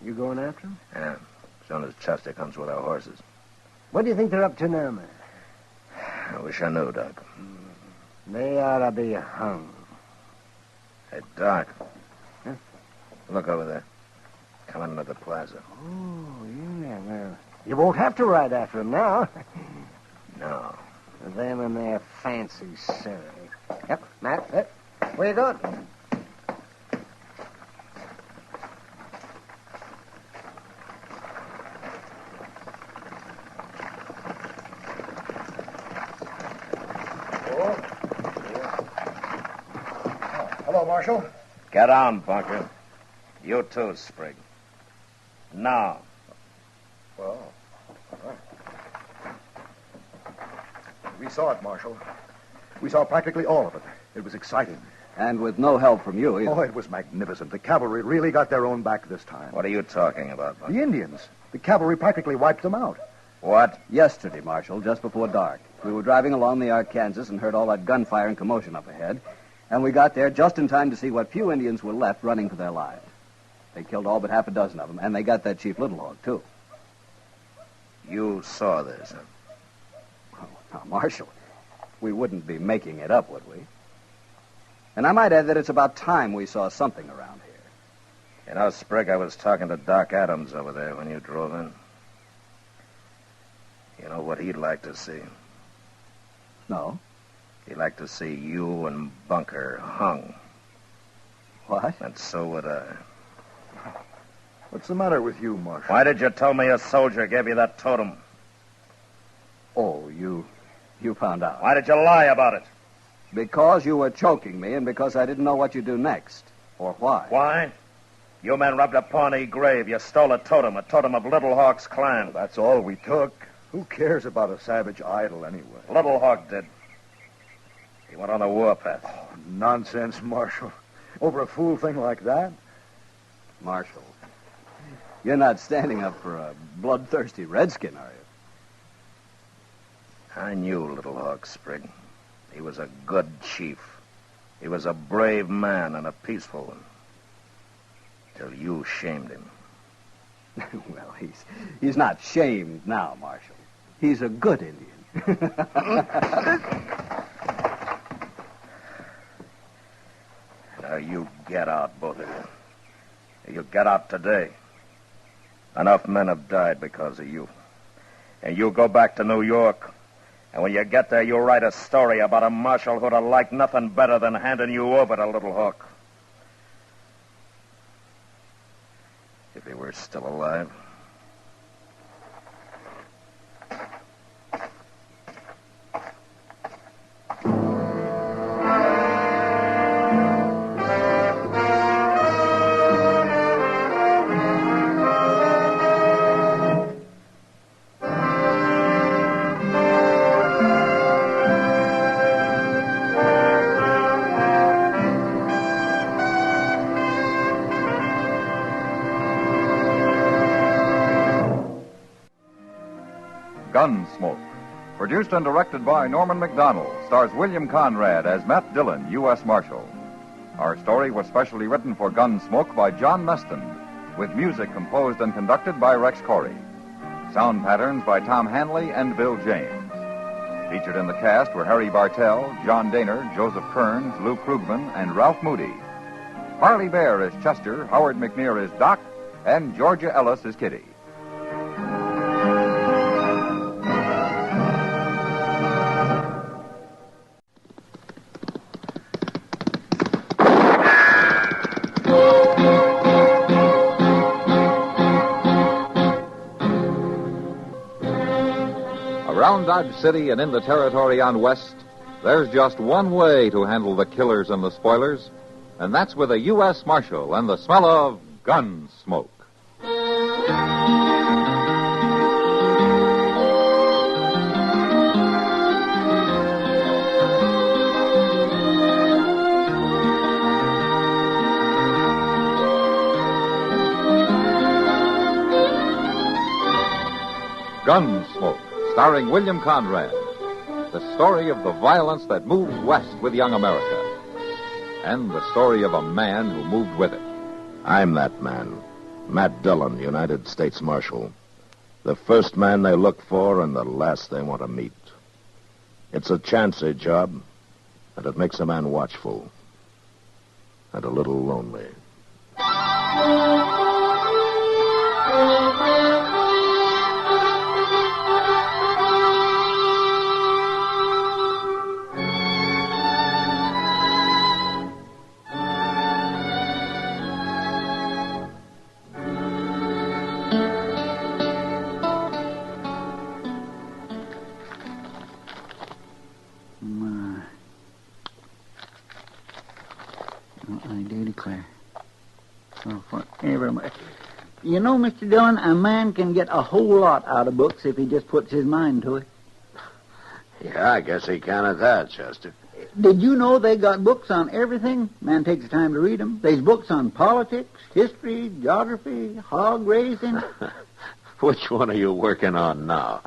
You going after them? Yeah. As soon as Chester comes with our horses. What do you think they're up to now, man? I wish I knew, Doc. They ought to be hung. Hey, Doc. Huh? Look over there. Coming into the plaza. Oh, yeah, well, you won't have to ride after them now. No. Them and their fancy Surrey. Yep, Matt, yep. Where you going? Hello, Marshal. Get on, Bunker. You too, Sprigg. Now. Well, all right. We saw it, Marshal. We saw practically all of it. It was exciting. And with no help from you either. Oh, it was magnificent. The cavalry really got their own back this time. What are you talking about, Bunker? The Indians. The cavalry practically wiped them out. What? Yesterday, Marshal, just before dark. We were driving along the Arkansas and heard all that gunfire and commotion up ahead. And we got there just in time to see what few Indians were left running for their lives. They killed all but half a dozen of them, and they got that Chief Little Hawk, too. You saw this, huh? Oh, now, Marshal, we wouldn't be making it up, would we? And I might add that it's about time we saw something around here. You know, Sprig, I was talking to Doc Adams over there when you drove in. You know what he'd like to see? No. He'd like to see you and Bunker hung. What? And so would I. What's the matter with you, Marshal? Why did you tell me a soldier gave you that totem? Oh, you found out. Why did you lie about it? Because you were choking me and because I didn't know what you'd do next. Or why. Why? You men robbed a Pawnee grave. You stole a totem of Little Hawk's clan. Well, that's all we took. Who cares about a savage idol anyway? Little Hawk did. He went on the warpath. Oh, nonsense, Marshal. Over a fool thing like that? Marshal, you're not standing up for a bloodthirsty redskin, are you? I knew Little Hawk, Sprig. He was a good chief. He was a brave man and a peaceful one. Till you shamed him. Well, he's not shamed now, Marshal. He's a good Indian. Now, you get out, both of you. You get out today. Enough men have died because of you. And you go back to New York. And when you get there, you write a story about a marshal who'd have liked nothing better than handing you over to Little Hawk. If he were still alive. Gunsmoke. Produced and directed by Norman McDonald, stars William Conrad as Matt Dillon, U.S. Marshal. Our story was specially written for Gunsmoke by John Meston, with music composed and conducted by Rex Corey. Sound patterns by Tom Hanley and Bill James. Featured in the cast were Harry Bartell, John Daner, Joseph Kearns, Lou Krugman, and Ralph Moody. Harley Bear is Chester, Howard McNear is Doc, and Georgia Ellis is Kitty. Around Dodge City and in the territory on West, there's just one way to handle the killers and the spoilers, and that's with a U.S. Marshal and the smell of Gunsmoke. Gunsmoke, starring William Conrad. The story of the violence that moved west with young America. And the story of a man who moved with it. I'm that man. Matt Dillon, United States Marshal. The first man they look for and the last they want to meet. It's a chancy job, and it makes a man watchful. And a little lonely. I do declare. Oh, forever. You know, Mr. Dillon, a man can get a whole lot out of books if he just puts his mind to it. Yeah, I guess he can at that, Chester. Did you know they got books on everything? Man takes the time to read them. There's books on politics, history, geography, hog raising. Which one are you working on now?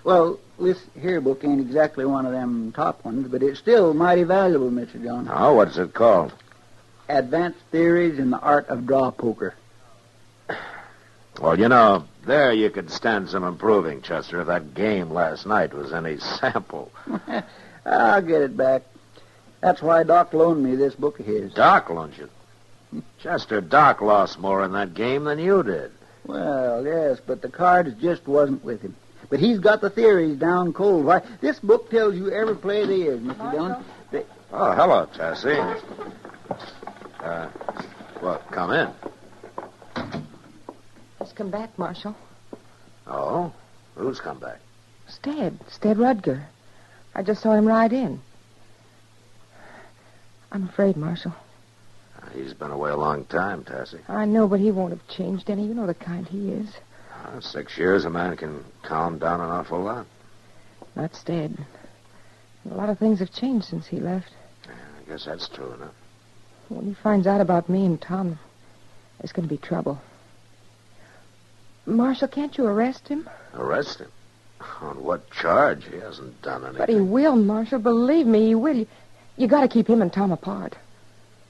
Well, this here book ain't exactly one of them top ones, but it's still mighty valuable, Mr. John. Oh, what's it called? Advanced Theories in the Art of Draw Poker. Well, you know, there you could stand some improving, Chester, if that game last night was any sample. I'll get it back. That's why Doc loaned me this book of his. Doc loaned you? Chester, Doc lost more in that game than you did. Well, yes, but the cards just wasn't with him. But he's got the theories down cold. Why, this book tells you every play there is, Mr. Dillon. Oh, hello, Tessie. Well, come in. He's come back, Marshal. Oh? Who's come back? Stead Rudger. I just saw him ride in. I'm afraid, Marshal. He's been away a long time, Tessie. I know, but he won't have changed any. You know the kind he is. 6 years, a man can calm down an awful lot. Not Stead. A lot of things have changed since he left. I guess that's true enough. When he finds out about me and Tom, there's going to be trouble. Marshal, can't you arrest him? Arrest him? On what charge? He hasn't done anything. But he will, Marshal. Believe me, he will. You got to keep him and Tom apart.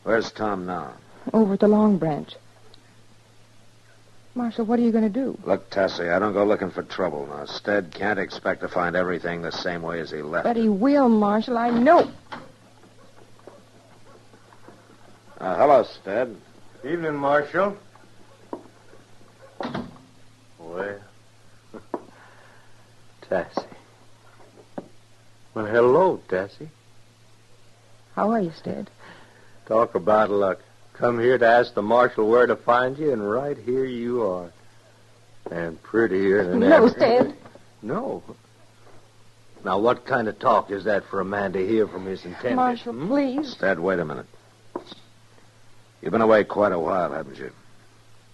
Where's Tom now? Over at the Long Branch. Marshal, what are you going to do? Look, Tessie, I don't go looking for trouble now. Stead can't expect to find everything the same way as he left. But he will, Marshal. I know. Hello, Stead. Evening, Marshal. Well, Tessie. Well, hello, Tessie. How are you, Stead? Talk about luck. Come here to ask the marshal where to find you, and right here you are. And prettier than ever. No, Stead. No. Now, what kind of talk is that for a man to hear from his intended? Marshal, please. Stead, wait a minute. You've been away quite a while, haven't you?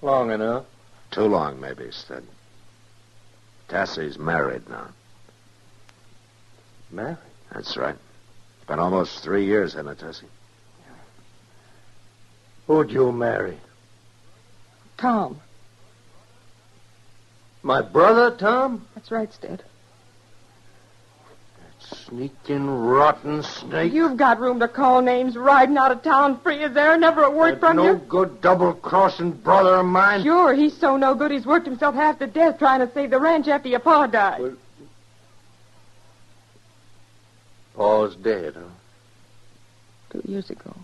Long enough. Too long, maybe, Stead. Tassie's married now. Married? That's right. It's been almost 3 years, hasn't it, Tessie? Who'd you marry? Tom. My brother, Tom? That's right, Stead. Sneaking, rotten snake. You've got room to call names riding out of town free. Is there never a word from no you? No good double-crossing brother of mine. Sure, he's so no good he's worked himself half to death trying to save the ranch after your pa died. Well, Pa's dead, huh? 2 years ago.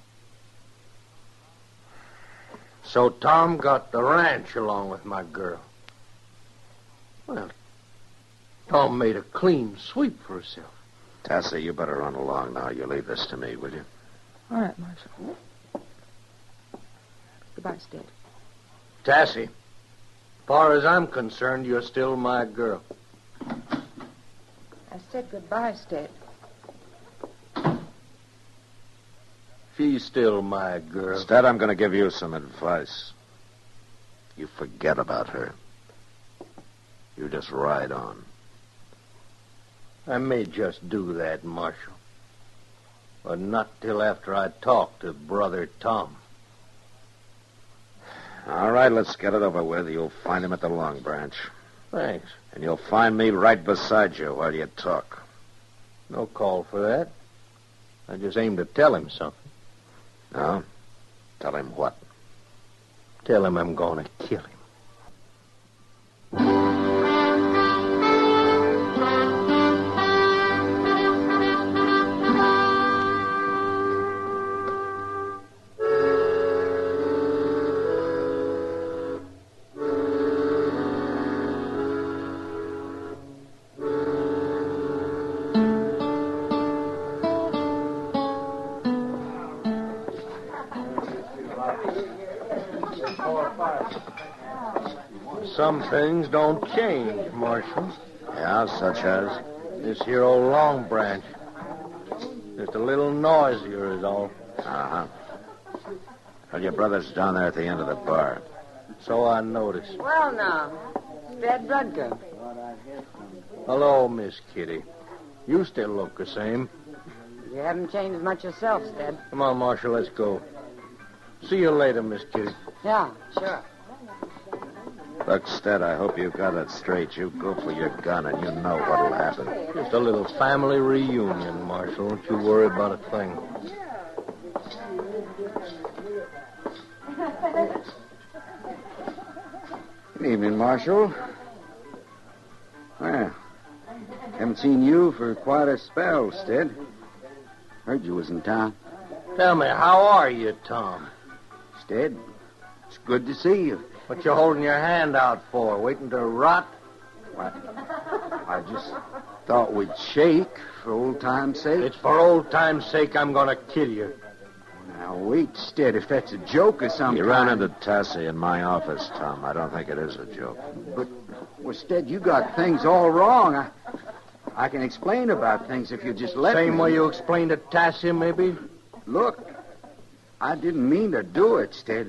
So Tom got the ranch along with my girl. Well, Tom made a clean sweep for himself. Tassie, you better run along now. You leave this to me, will you? All right, Marshal. Goodbye, Stead. Tassie, as far as I'm concerned, you're still my girl. I said goodbye, Stead. She's still my girl. Instead, I'm going to give you some advice. You forget about her. You just ride on. I may just do that, Marshal. But not till after I talk to Brother Tom. All right, let's get it over with. You'll find him at the Long Branch. Thanks. And you'll find me right beside you while you talk. No call for that. I just aim to tell him something. No? Tell him what? Tell him I'm going to kill him. Some things don't change, Marshal. Yeah, such as? This here old Long Branch. Just a little noisier is all. Uh-huh. Well, your brother's down there at the end of the bar. So I noticed. Well, now, Stead Rudger. Hello, Miss Kitty. You still look the same. You haven't changed much yourself, Stead. Come on, Marshal, let's go. See you later, Miss Kitty. Yeah, sure. Look, Stead, I hope you got it straight. You go for your gun, and you know what'll happen. Just a little family reunion, Marshal. Don't you worry about a thing. Good evening, Marshal. Well, haven't seen you for quite a spell, Stead. Heard you was in town. Tell me, how are you, Tom? Stead, it's good to see you. What you holding your hand out for? Waiting to rot? I just thought we'd shake for old time's sake. It's for old time's sake I'm going to kill you. Now, wait, Stead, if that's a joke or something. You ran into Tassie in my office, Tom. I don't think it is a joke. But, well, Stead, you got things all wrong. I can explain about things if you just let me. Same way you explained to Tassie, maybe? Look, I didn't mean to do it, Stead.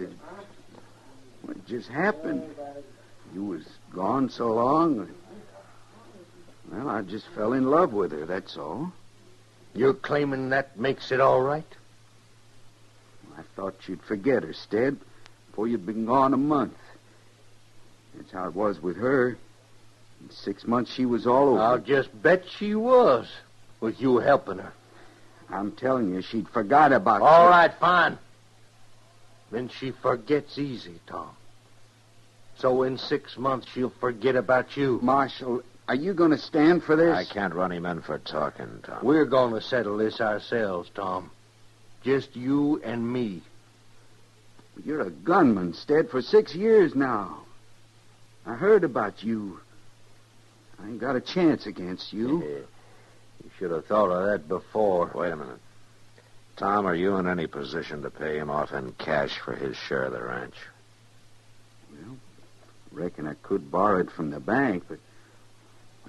It just happened. You was gone so long. Well, I just fell in love with her, that's all. You're claiming that makes it all right? I thought you'd forget her, Stead, before you'd been gone a month. That's how it was with her. In 6 months, she was all over. I'll just bet she was, with you helping her. I'm telling you, she'd forgot about you. All right, fine. Then she forgets easy, Tom. So in 6 months, she'll forget about you. Marshal, are you going to stand for this? I can't run him in for talking, Tom. We're going to settle this ourselves, Tom. Just you and me. You're a gunman, Stead, for 6 years now. I heard about you. I ain't got a chance against you. You should have thought of that before. Wait a minute. Tom, are you in any position to pay him off in cash for his share of the ranch? Well, reckon I could borrow it from the bank, but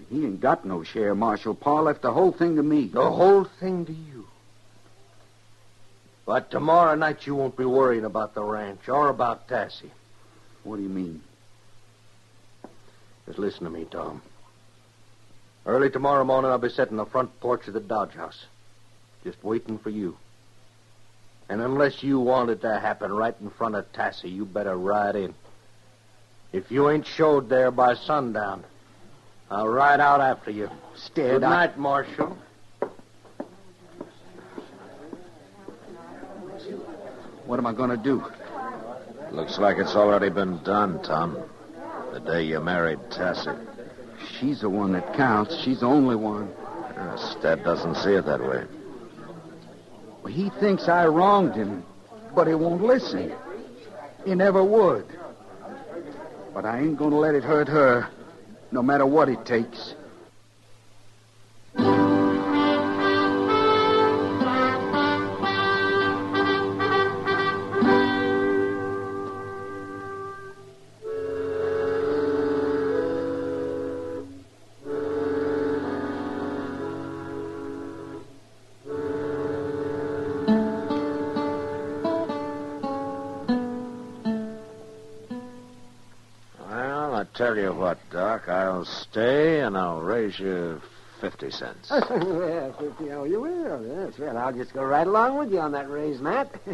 he ain't got no share, Marshal. Pa left the whole thing to me. The whole thing to you? But tomorrow night you won't be worrying about the ranch or about Tassie. What do you mean? Just listen to me, Tom. Early tomorrow morning I'll be sitting on the front porch of the Dodge House, just waiting for you. And unless you want it to happen right in front of Tassie, you better ride in. If you ain't showed there by sundown, I'll ride out after you. Stead, Good night, Marshal. What am I going to do? Looks like it's already been done, Tom. The day you married Tassie. She's the one that counts. She's the only one. Stead doesn't see it that way. Well, he thinks I wronged him, but he won't listen. He never would. But I ain't going to let it hurt her, no matter what it takes. Tell you what, Doc, I'll stay and I'll raise you 50 cents. Yeah, 50. Oh, you will. Yes, well, I'll just go right along with you on that raise, Matt. Yeah,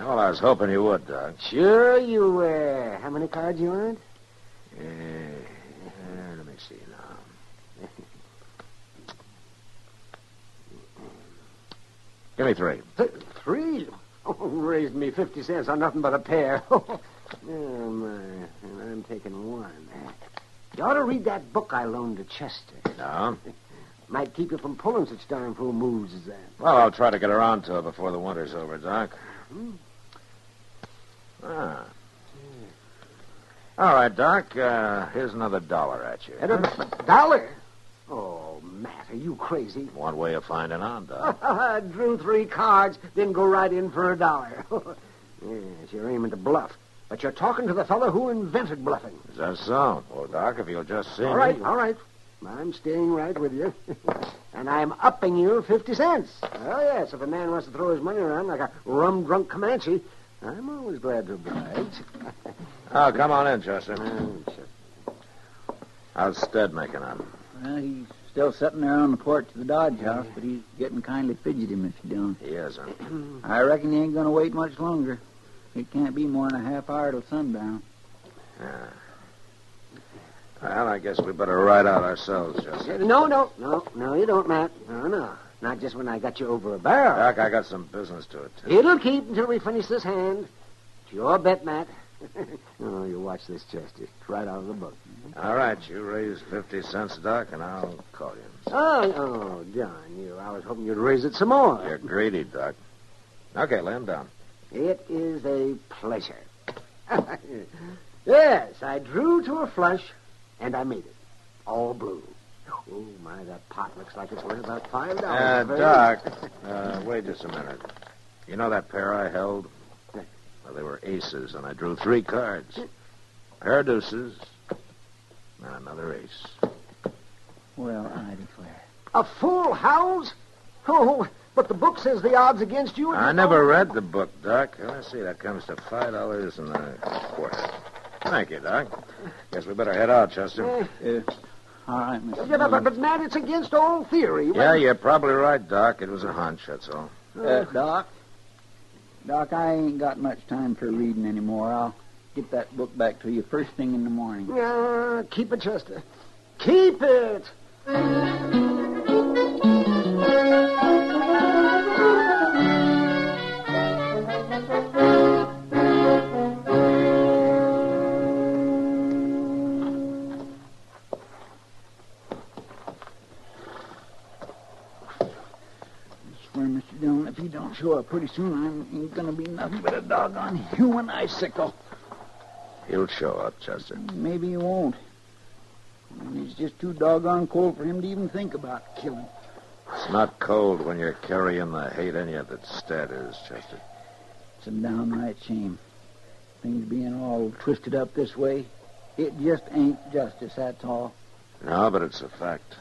well, I was hoping you would, Doc. Sure you will. How many cards you want? Let me see now. Give me 3. 3? Oh, raised me 50 cents on nothing but a pair. Oh, my. And I'm taking 1. You ought to read that book I loaned to Chester. No? Might keep you from pulling such darn fool moves as that. Well, I'll try to get around to it before the winter's over, Doc. All right, Doc. Here's another $1 at you. $1? Oh, Matt, are you crazy? One way of finding out, Doc. I drew 3 cards, then go right in for $1. Yes, you're aiming to bluff. But you're talking to the fellow who invented bluffing. Is that so? Well, Doc, if you'll just see All right. I'm staying right with you. And I'm upping you 50 cents. Oh, yes, if a man wants to throw his money around like a rum-drunk Comanche, I'm always glad to oblige. Oh, come on in, Chester. How's Stead making out? Well, he's still sitting there on the porch of the Dodge House, but he's getting kindly fidgety if you don't. He is, huh? I reckon he ain't going to wait much longer. It can't be more than a half hour till sundown. Well, I guess we better ride out ourselves, Chester. No, you don't, Matt. No. Not just when I got you over a barrel. Doc, I got some business to attend. It'll keep until we finish this hand. It's your bet, Matt. Oh, you watch this, Chester. It's right out of the book. All right, you raise 50 cents, Doc, and I'll call you. Oh, John, I was hoping you'd raise it some more. You're greedy, Doc. Okay, lay him down. It is a pleasure. Yes, I drew to a flush, and I made it. All blue. Oh, my, that pot looks like it's worth about $5. Doc, wait just a minute. You know that pair I held? Well, they were aces, and I drew 3 cards. Pair of deuces, and another ace. Well, I declare. A full house? Oh, but the book says the odds against you... I never read the book, Doc. Let's see, that comes to $5.25. Thank you, Doc. Guess we better head out, Chester. All right, Mr. Yeah, but, Matt, it's against all theory. Yeah, you're probably right, Doc. It was a hunch, that's all. Doc, I ain't got much time for reading anymore. I'll get that book back to you first thing in the morning. Keep it, Chester. Keep it! If he don't show up pretty soon, I ain't gonna be nothing but a doggone human icicle. He'll show up, Chester. Maybe he won't. It's just too doggone cold for him to even think about killing. It's not cold when you're carrying the hate in you that Stead is, Chester. It's a downright shame. Things being all twisted up this way, it just ain't justice, that's all. No, but it's a fact.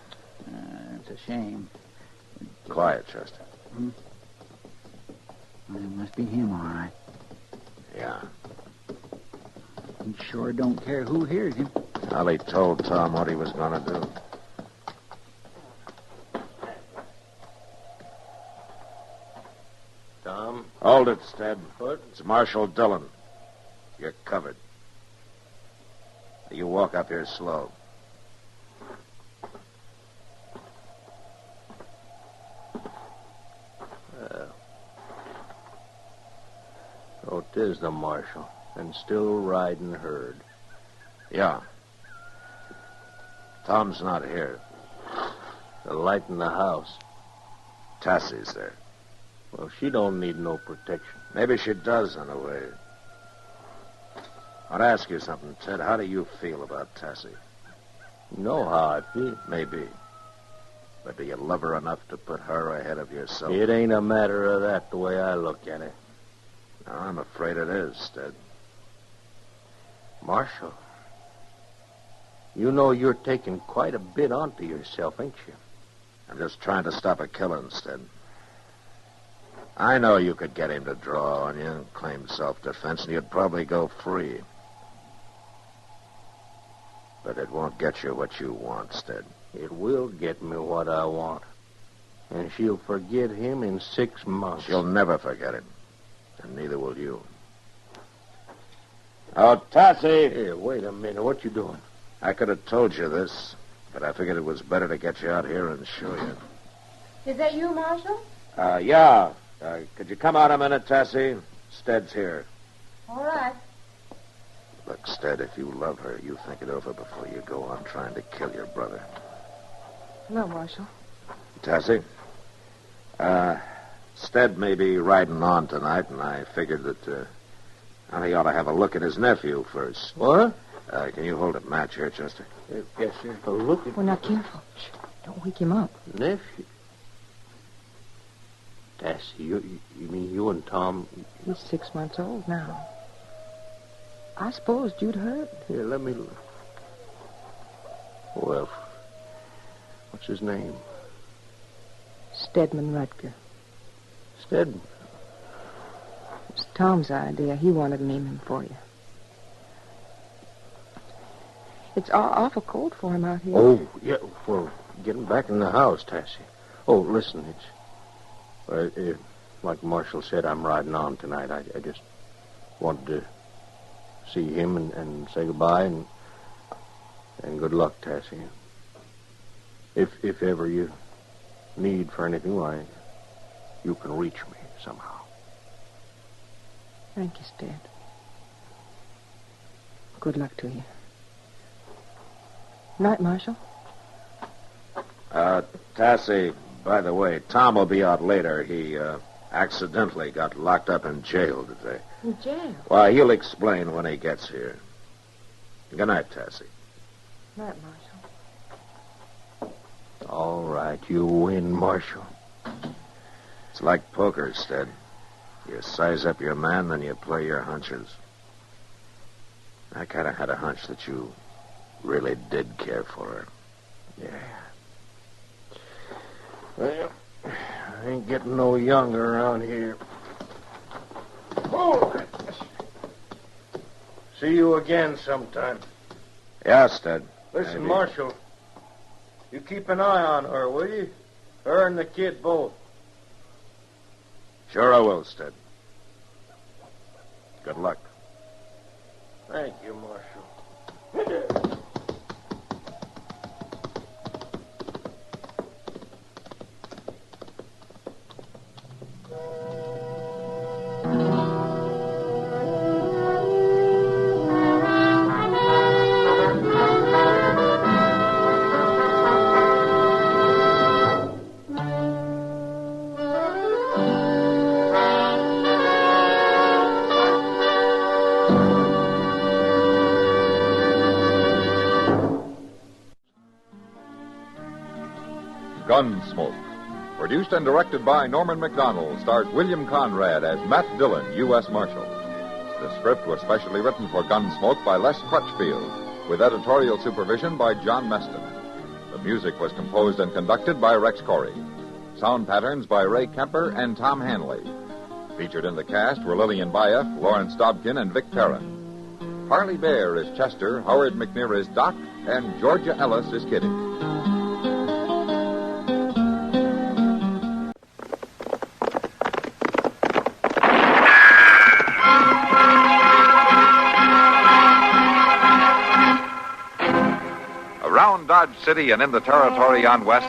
It's a shame. Quiet, Chester. Well, it must be him, all right. Yeah. He sure don't care who hears him. Well, he told Tom what he was going to do. Tom? Hold it, Stead. What? It's Marshal Dillon. You're covered. You walk up here slow. So it is the Marshal, and still riding herd. Yeah. Tom's not here. The light in the house. Tassie's there. Well, she don't need no protection. Maybe she does, in a way. I want to ask you something, Ted. How do you feel about Tassie? You know how I feel. Maybe. But do you love her enough to put her ahead of yourself? It ain't a matter of that the way I look at it. No, I'm afraid it is, Ted. Marshal, you know you're taking quite a bit onto yourself, ain't you? I'm just trying to stop a killing, Stead. I know you could get him to draw on you and claim self-defense, and you'd probably go free. But it won't get you what you want, Stead. It will get me what I want. And she'll forget him in 6 months. She'll never forget him. And neither will you. Oh, Tassie! Here, wait a minute. What you doing? I could have told you this, but I figured it was better to get you out here and show you. Is that you, Marshal? Yeah. Could you come out a minute, Tassie? Stead's here. All right. Look, Stead, if you love her, you think it over before you go on trying to kill your brother. No, Marshal. Tassie? Stead may be riding on tonight, and I figured that he ought to have a look at his nephew first. What? Can you hold a match here, Chester? Yes, sir. Oh, look at... Well, now, careful. Shh. Don't wake him up. Nephew? Tassie, you mean you and Tom... He's 6 months old now. I supposed you'd heard. Here, let me look. Well, what's his name? Stedman Rutger. Stedman? It's Tom's idea. He wanted to name him for you. It's awful cold for him out here. Oh, yeah. Well, get him back in the house, Tassie. Oh, listen, it's... like Marshal said, I'm riding on tonight. I just wanted to see him and say goodbye, and And good luck, Tassie. If ever you need for anything, why, you can reach me somehow. Thank you, Stead. Good luck to you. Night, Marshal. Tassie, by the way, Tom will be out later. He, accidentally got locked up in jail today. In jail? Well, he'll explain when he gets here. Good night, Tassie. Night, Marshal. All right, you win, Marshal. It's like poker, Stead. You size up your man, then you play your hunches. I kind of had a hunch that you really did care for her. Yeah. Well, I ain't getting no younger around here. Oh! See you again sometime. Yeah, Stead. Listen, Maybe. Marshal, you keep an eye on her, will you? Her and the kid both. Sure I will, Stead. Good luck. Thank you, Marshal. Gunsmoke. Produced and directed by Norman McDonald, stars William Conrad as Matt Dillon, U.S. Marshal. The script was specially written for Gunsmoke by Les Crutchfield, with editorial supervision by John Meston. The music was composed and conducted by Rex Corey. Sound patterns by Ray Kemper and Tom Hanley. Featured in the cast were Lillian Baeff, Lawrence Dobkin, and Vic Perrin. Harley Bear is Chester, Howard McNear is Doc, and Georgia Ellis is Kitty. Around Dodge City and in the territory on West,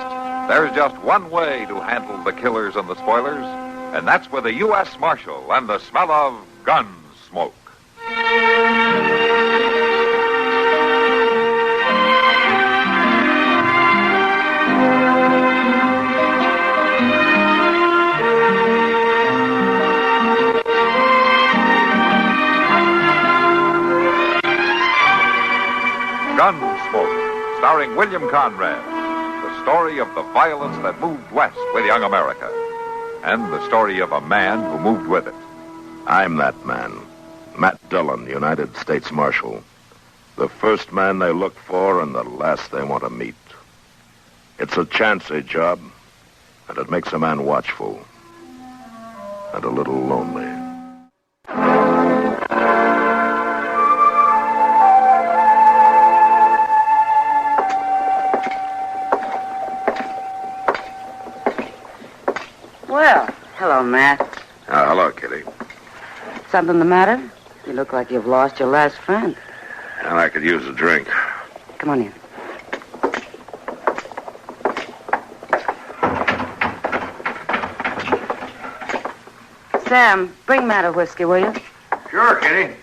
there's just one way to handle the killers and the spoilers, and that's with a U.S. Marshal and the smell of gun smoke. Gunsmoke, starring William Conrad, the story of the violence that moved west with young America, and the story of a man who moved with it. I'm that man, Matt Dillon, United States Marshal. The first man they look for and the last they want to meet. It's a chancy job, and it makes a man watchful and a little lonely. Well, hello, Matt. Hello, Kitty. Something the matter? You look like you've lost your last friend. And I could use a drink. Come on in. Sam, bring Matt a whiskey, will you? Sure, Kitty.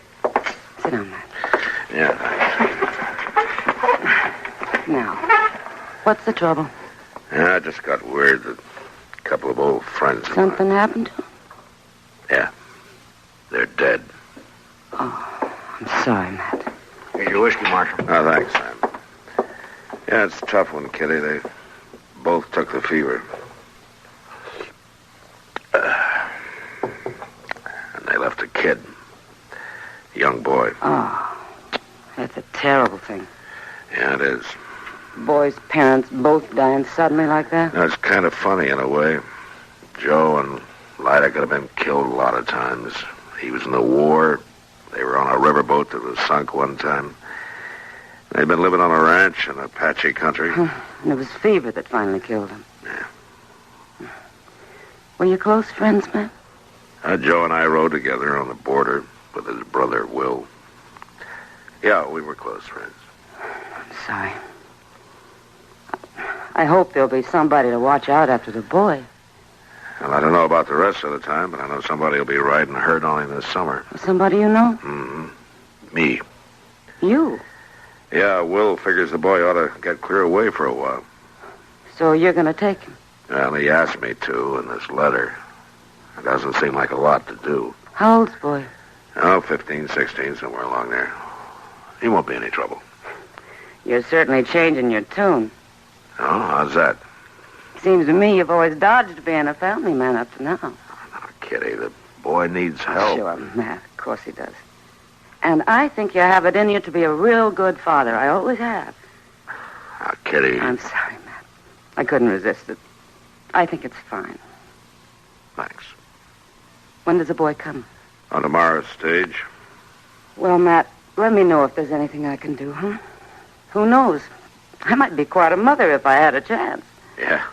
Sit down, Matt. Yeah. Now, what's the trouble? Yeah, I just got word that a couple of old friends of Something happened to him? Yeah. They're dead. Oh, I'm sorry, Matt. Here's your whiskey, Marshal. Oh, thanks, Sam. Yeah, it's a tough one, Kitty. They both took the fever. And they left a kid. A young boy. Oh, that's a terrible thing. Yeah, it is. Boy's parents both dying suddenly like that? Now, it's kind of funny in a way. Joe and Lyda could have been killed a lot of times. He was in the war. They were on a riverboat that was sunk one time. They'd been living on a ranch in Apache country. And it was fever that finally killed him. Yeah. Were you close friends, Matt? Joe and I rode together on the border with his brother, Will. Yeah, we were close friends. I'm sorry. I hope there'll be somebody to watch out after the boy. Well, I don't know about the rest of the time, but I know somebody will be riding herd on him this summer. Somebody you know? Mm-hmm. Me. You? Yeah, Will figures the boy ought to get clear away for a while. So you're going to take him? Well, he asked me to in this letter. It doesn't seem like a lot to do. How old's the boy? Oh, 15, 16, somewhere along there. He won't be any trouble. You're certainly changing your tune. Oh, how's that? Seems to me you've always dodged being a family man up to now. Oh, Kitty, the boy needs help. Sure, Matt. Of course he does. And I think you have it in you to be a real good father. I always have. Oh, Kitty. I'm sorry, Matt. I couldn't resist it. I think it's fine. Thanks. When does the boy come? On tomorrow's stage. Well, Matt, let me know if there's anything I can do, huh? Who knows? I might be quite a mother if I had a chance. Yeah.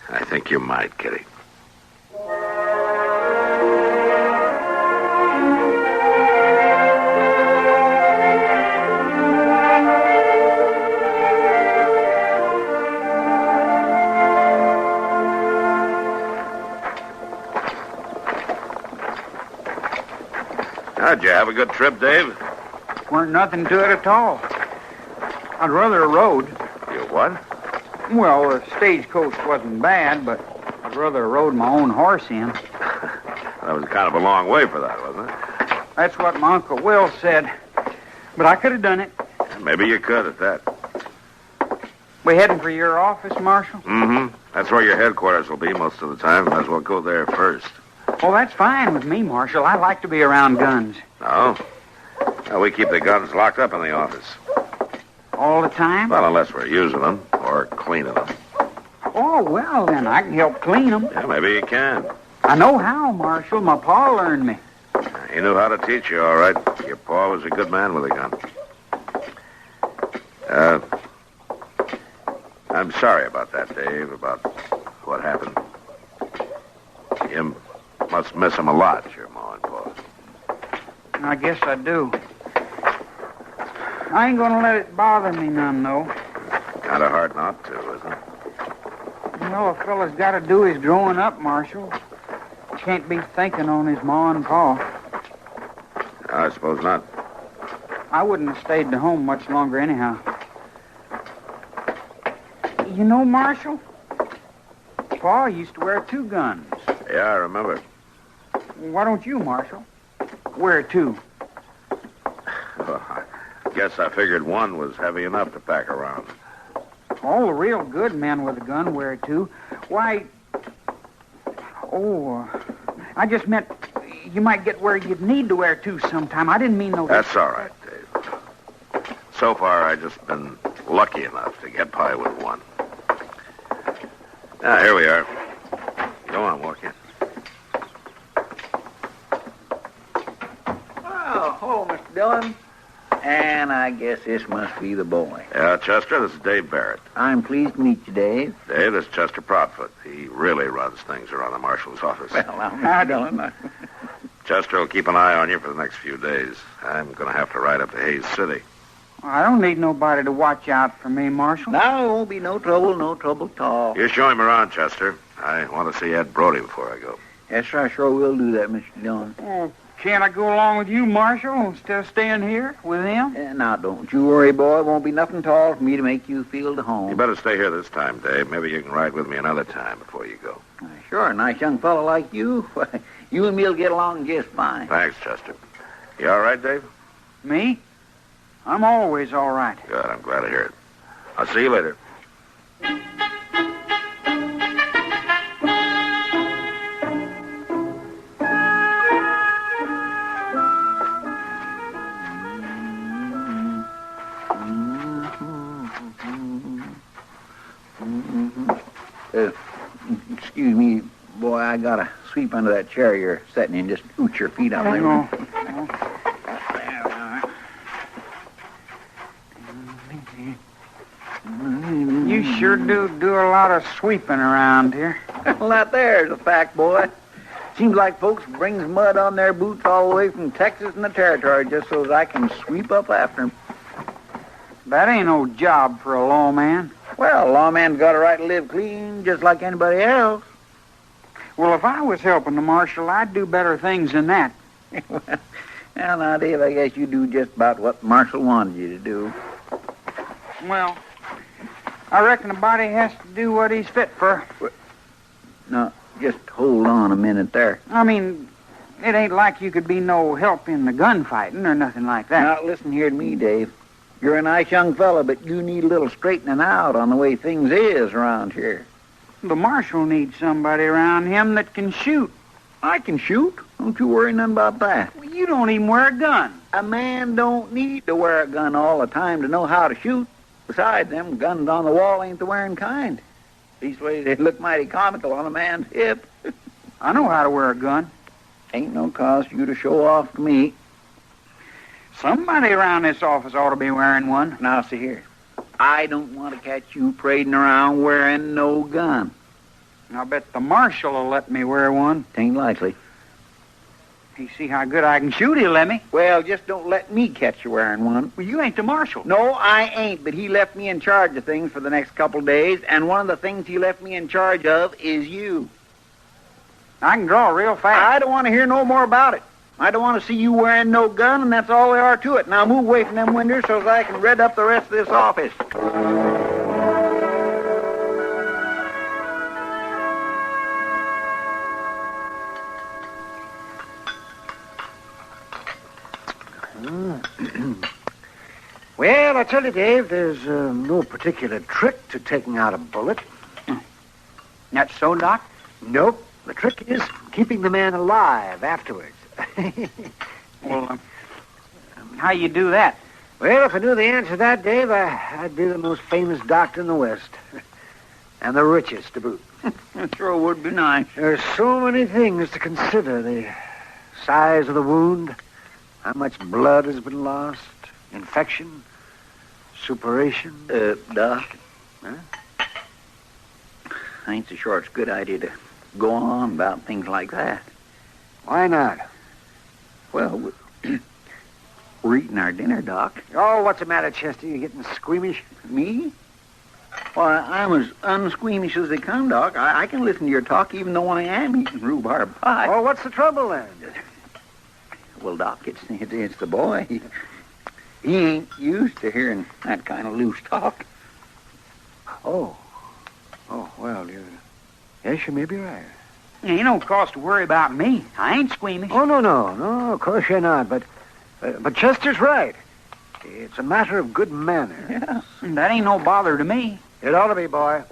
I think you might, Kitty. How'd you have a good trip, Dave? Weren't nothing to it at all. I'd rather have rode. You what? Well, the stagecoach wasn't bad, but I'd rather have rode my own horse in. That was kind of a long way for that, wasn't it? That's what my Uncle Will said. But I could have done it. Maybe you could at that. We heading for your office, Marshal? Mm-hmm. That's where your headquarters will be most of the time. Might as well go there first. Oh, that's fine with me, Marshal. I like to be around guns. No? Well, we keep the guns locked up in the office. All the time? Well, unless we're using them or cleaning them. Oh, well, then I can help clean them. Yeah, maybe you can. I know how, Marshal. My pa learned me. He knew how to teach you, all right. Your pa was a good man with a gun. I'm sorry about that, Dave, about what happened. You must miss him a lot, your ma and pa. I guess I do. I ain't gonna let it bother me none, though. Kind of hard not to, isn't it? You know, a fella's got to do his growing up, Marshal. Can't be thinking on his ma and pa. I suppose not. I wouldn't have stayed at home much longer anyhow. You know, Marshal, Pa used to wear 2 guns. Yeah, I remember. Why don't you, Marshal? Wear 2. Well, I guess I figured one was heavy enough to pack around. All the real good men with a gun wear 2. Why... I just meant you might get where you'd need to wear 2 sometime. I didn't mean no... That's all right, Dave. So far, I've just been lucky enough to get by with 1. Now, here we are. Go on, walk in. Oh, hello, Mr. Dillon. And I guess this must be the boy. Yeah, Chester, this is Dave Barrett. I'm pleased to meet you, Dave. Dave, this is Chester Proudfoot. He really runs things around the marshal's office. Well, I'm Mr. Dillon. Chester will keep an eye on you for the next few days. I'm going to have to ride up to Hayes City. I don't need nobody to watch out for me, Marshal. Now, it won't be no trouble at all. You show him around, Chester. I want to see Ed Brody before I go. Yes, sir, I sure will do that, Mr. Dillon. Oh, can't I go along with you, Marshal, instead of staying here with him? Now, don't you worry, boy. It won't be nothing tall for me to make you feel to home. You better stay here this time, Dave. Maybe you can ride with me another time before you go. Sure, a nice young fellow like you. You and me'll get along just fine. Thanks, Chester. You all right, Dave? Me? I'm always all right. Good, I'm glad to hear it. I'll see you later. Excuse me, boy, I gotta sweep under that chair you're sitting in. Just scoot your feet out there. You sure do a lot of sweeping around here. Well, that there's a fact, boy. Seems like folks brings mud on their boots all the way from Texas and the Territory just so as I can sweep up after them. That ain't no job for a lawman. Well, a lawman's got a right to live clean just like anybody else. Well, if I was helping the marshal, I'd do better things than that. Well, now, Dave, I guess you do just about what Marshal wanted you to do. Well, I reckon a body has to do what he's fit for. Now, just hold on a minute there. I mean, it ain't like you could be no help in the gunfighting or nothing like that. Now, listen here to me, Dave. You're a nice young fella, but you need a little straightening out on the way things is around here. The marshal needs somebody around him that can shoot. I can shoot. Don't you worry none about that. Well, you don't even wear a gun. A man don't need to wear a gun all the time to know how to shoot. Besides, them guns on the wall ain't the wearing kind. These ways they look mighty comical on a man's hip. I know how to wear a gun. Ain't no cause for you to show off to me. Somebody around this office ought to be wearing one. Now, see here. I don't want to catch you parading around wearing no gun. I'll bet the marshal will let me wear one. Ain't likely. He see how good I can shoot, he'll let me. Well, just don't let me catch you wearing one. Well, you ain't the marshal. No, I ain't, but he left me in charge of things for the next couple days, and one of the things he left me in charge of is you. I can draw real fast. I don't want to hear no more about it. I don't want to see you wearing no gun, and that's all there are to it. Now move away from them windows so that I can red up the rest of this office. Well, I tell you, Dave, there's no particular trick to taking out a bullet. That's so, Doc? Nope. The trick is keeping the man alive afterwards. Well, how you do that? Well, if I knew the answer to that, Dave, I'd be the most famous doctor in the West. And the richest to boot. It sure would be nice. There's so many things to consider. The size of the wound, how much blood has been lost, infection, suppuration. Doc? Huh? I ain't so sure it's a good idea to go on about things like that. Why not? Well, we're eating our dinner, Doc. Oh, what's the matter, Chester? You getting squeamish? Me? Why, I'm as unsqueamish as they come, Doc. I can listen to your talk even though I am eating rhubarb pie. Oh, what's the trouble then? Well, Doc, it's the boy. He ain't used to hearing that kind of loose talk. Oh, well, yes, you may be right. Ain't no cause to worry about me. I ain't squeamish. Oh, no, of course you're not, but Chester's right. It's a matter of good manners. Yeah, that ain't no bother to me. It ought to be, boy.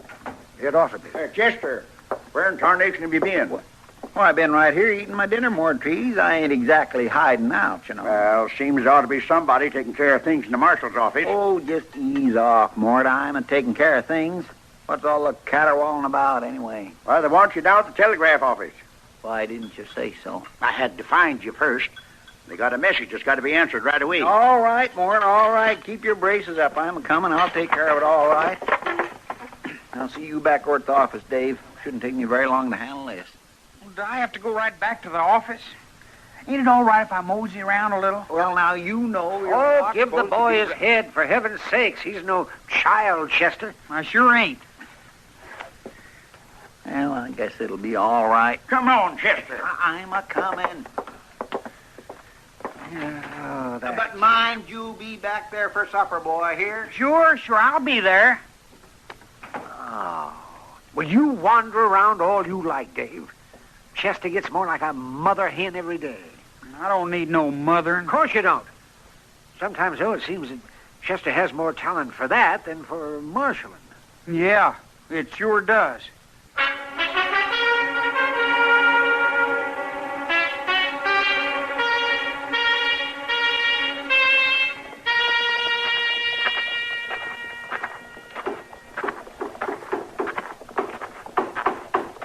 It ought to be. Chester, where in tarnation have you been? Well, I've been right here eating my dinner, Mortrees. I ain't exactly hiding out, you know. Well, seems there ought to be somebody taking care of things in the marshal's office. Oh, just ease off, Mort. I'm taking care of things. What's all the caterwauling about, anyway? Well, they want you down at the telegraph office. Why didn't you say so? I had to find you first. They got a message that's got to be answered right away. All right, Mort, all right. Keep your braces up. I'm coming. I'll take care of it all right. I'll see you back over at the office, Dave. Shouldn't take me very long to handle this. Well, do I have to go right back to the office? Ain't it all right if I mosey around a little? Well, now, you know you're Oh, give the boy his head, for heaven's sakes. He's no child, Chester. I sure ain't. Well, I guess it'll be all right. Come on, Chester. I'm a-coming. Oh, But mind you be back there for supper, boy, here? Sure, I'll be there. Oh. Well, you wander around all you like, Dave. Chester gets more like a mother hen every day. I don't need no mothering. Of course you don't. Sometimes, though, it seems that Chester has more talent for that than for marshaling. Yeah, it sure does.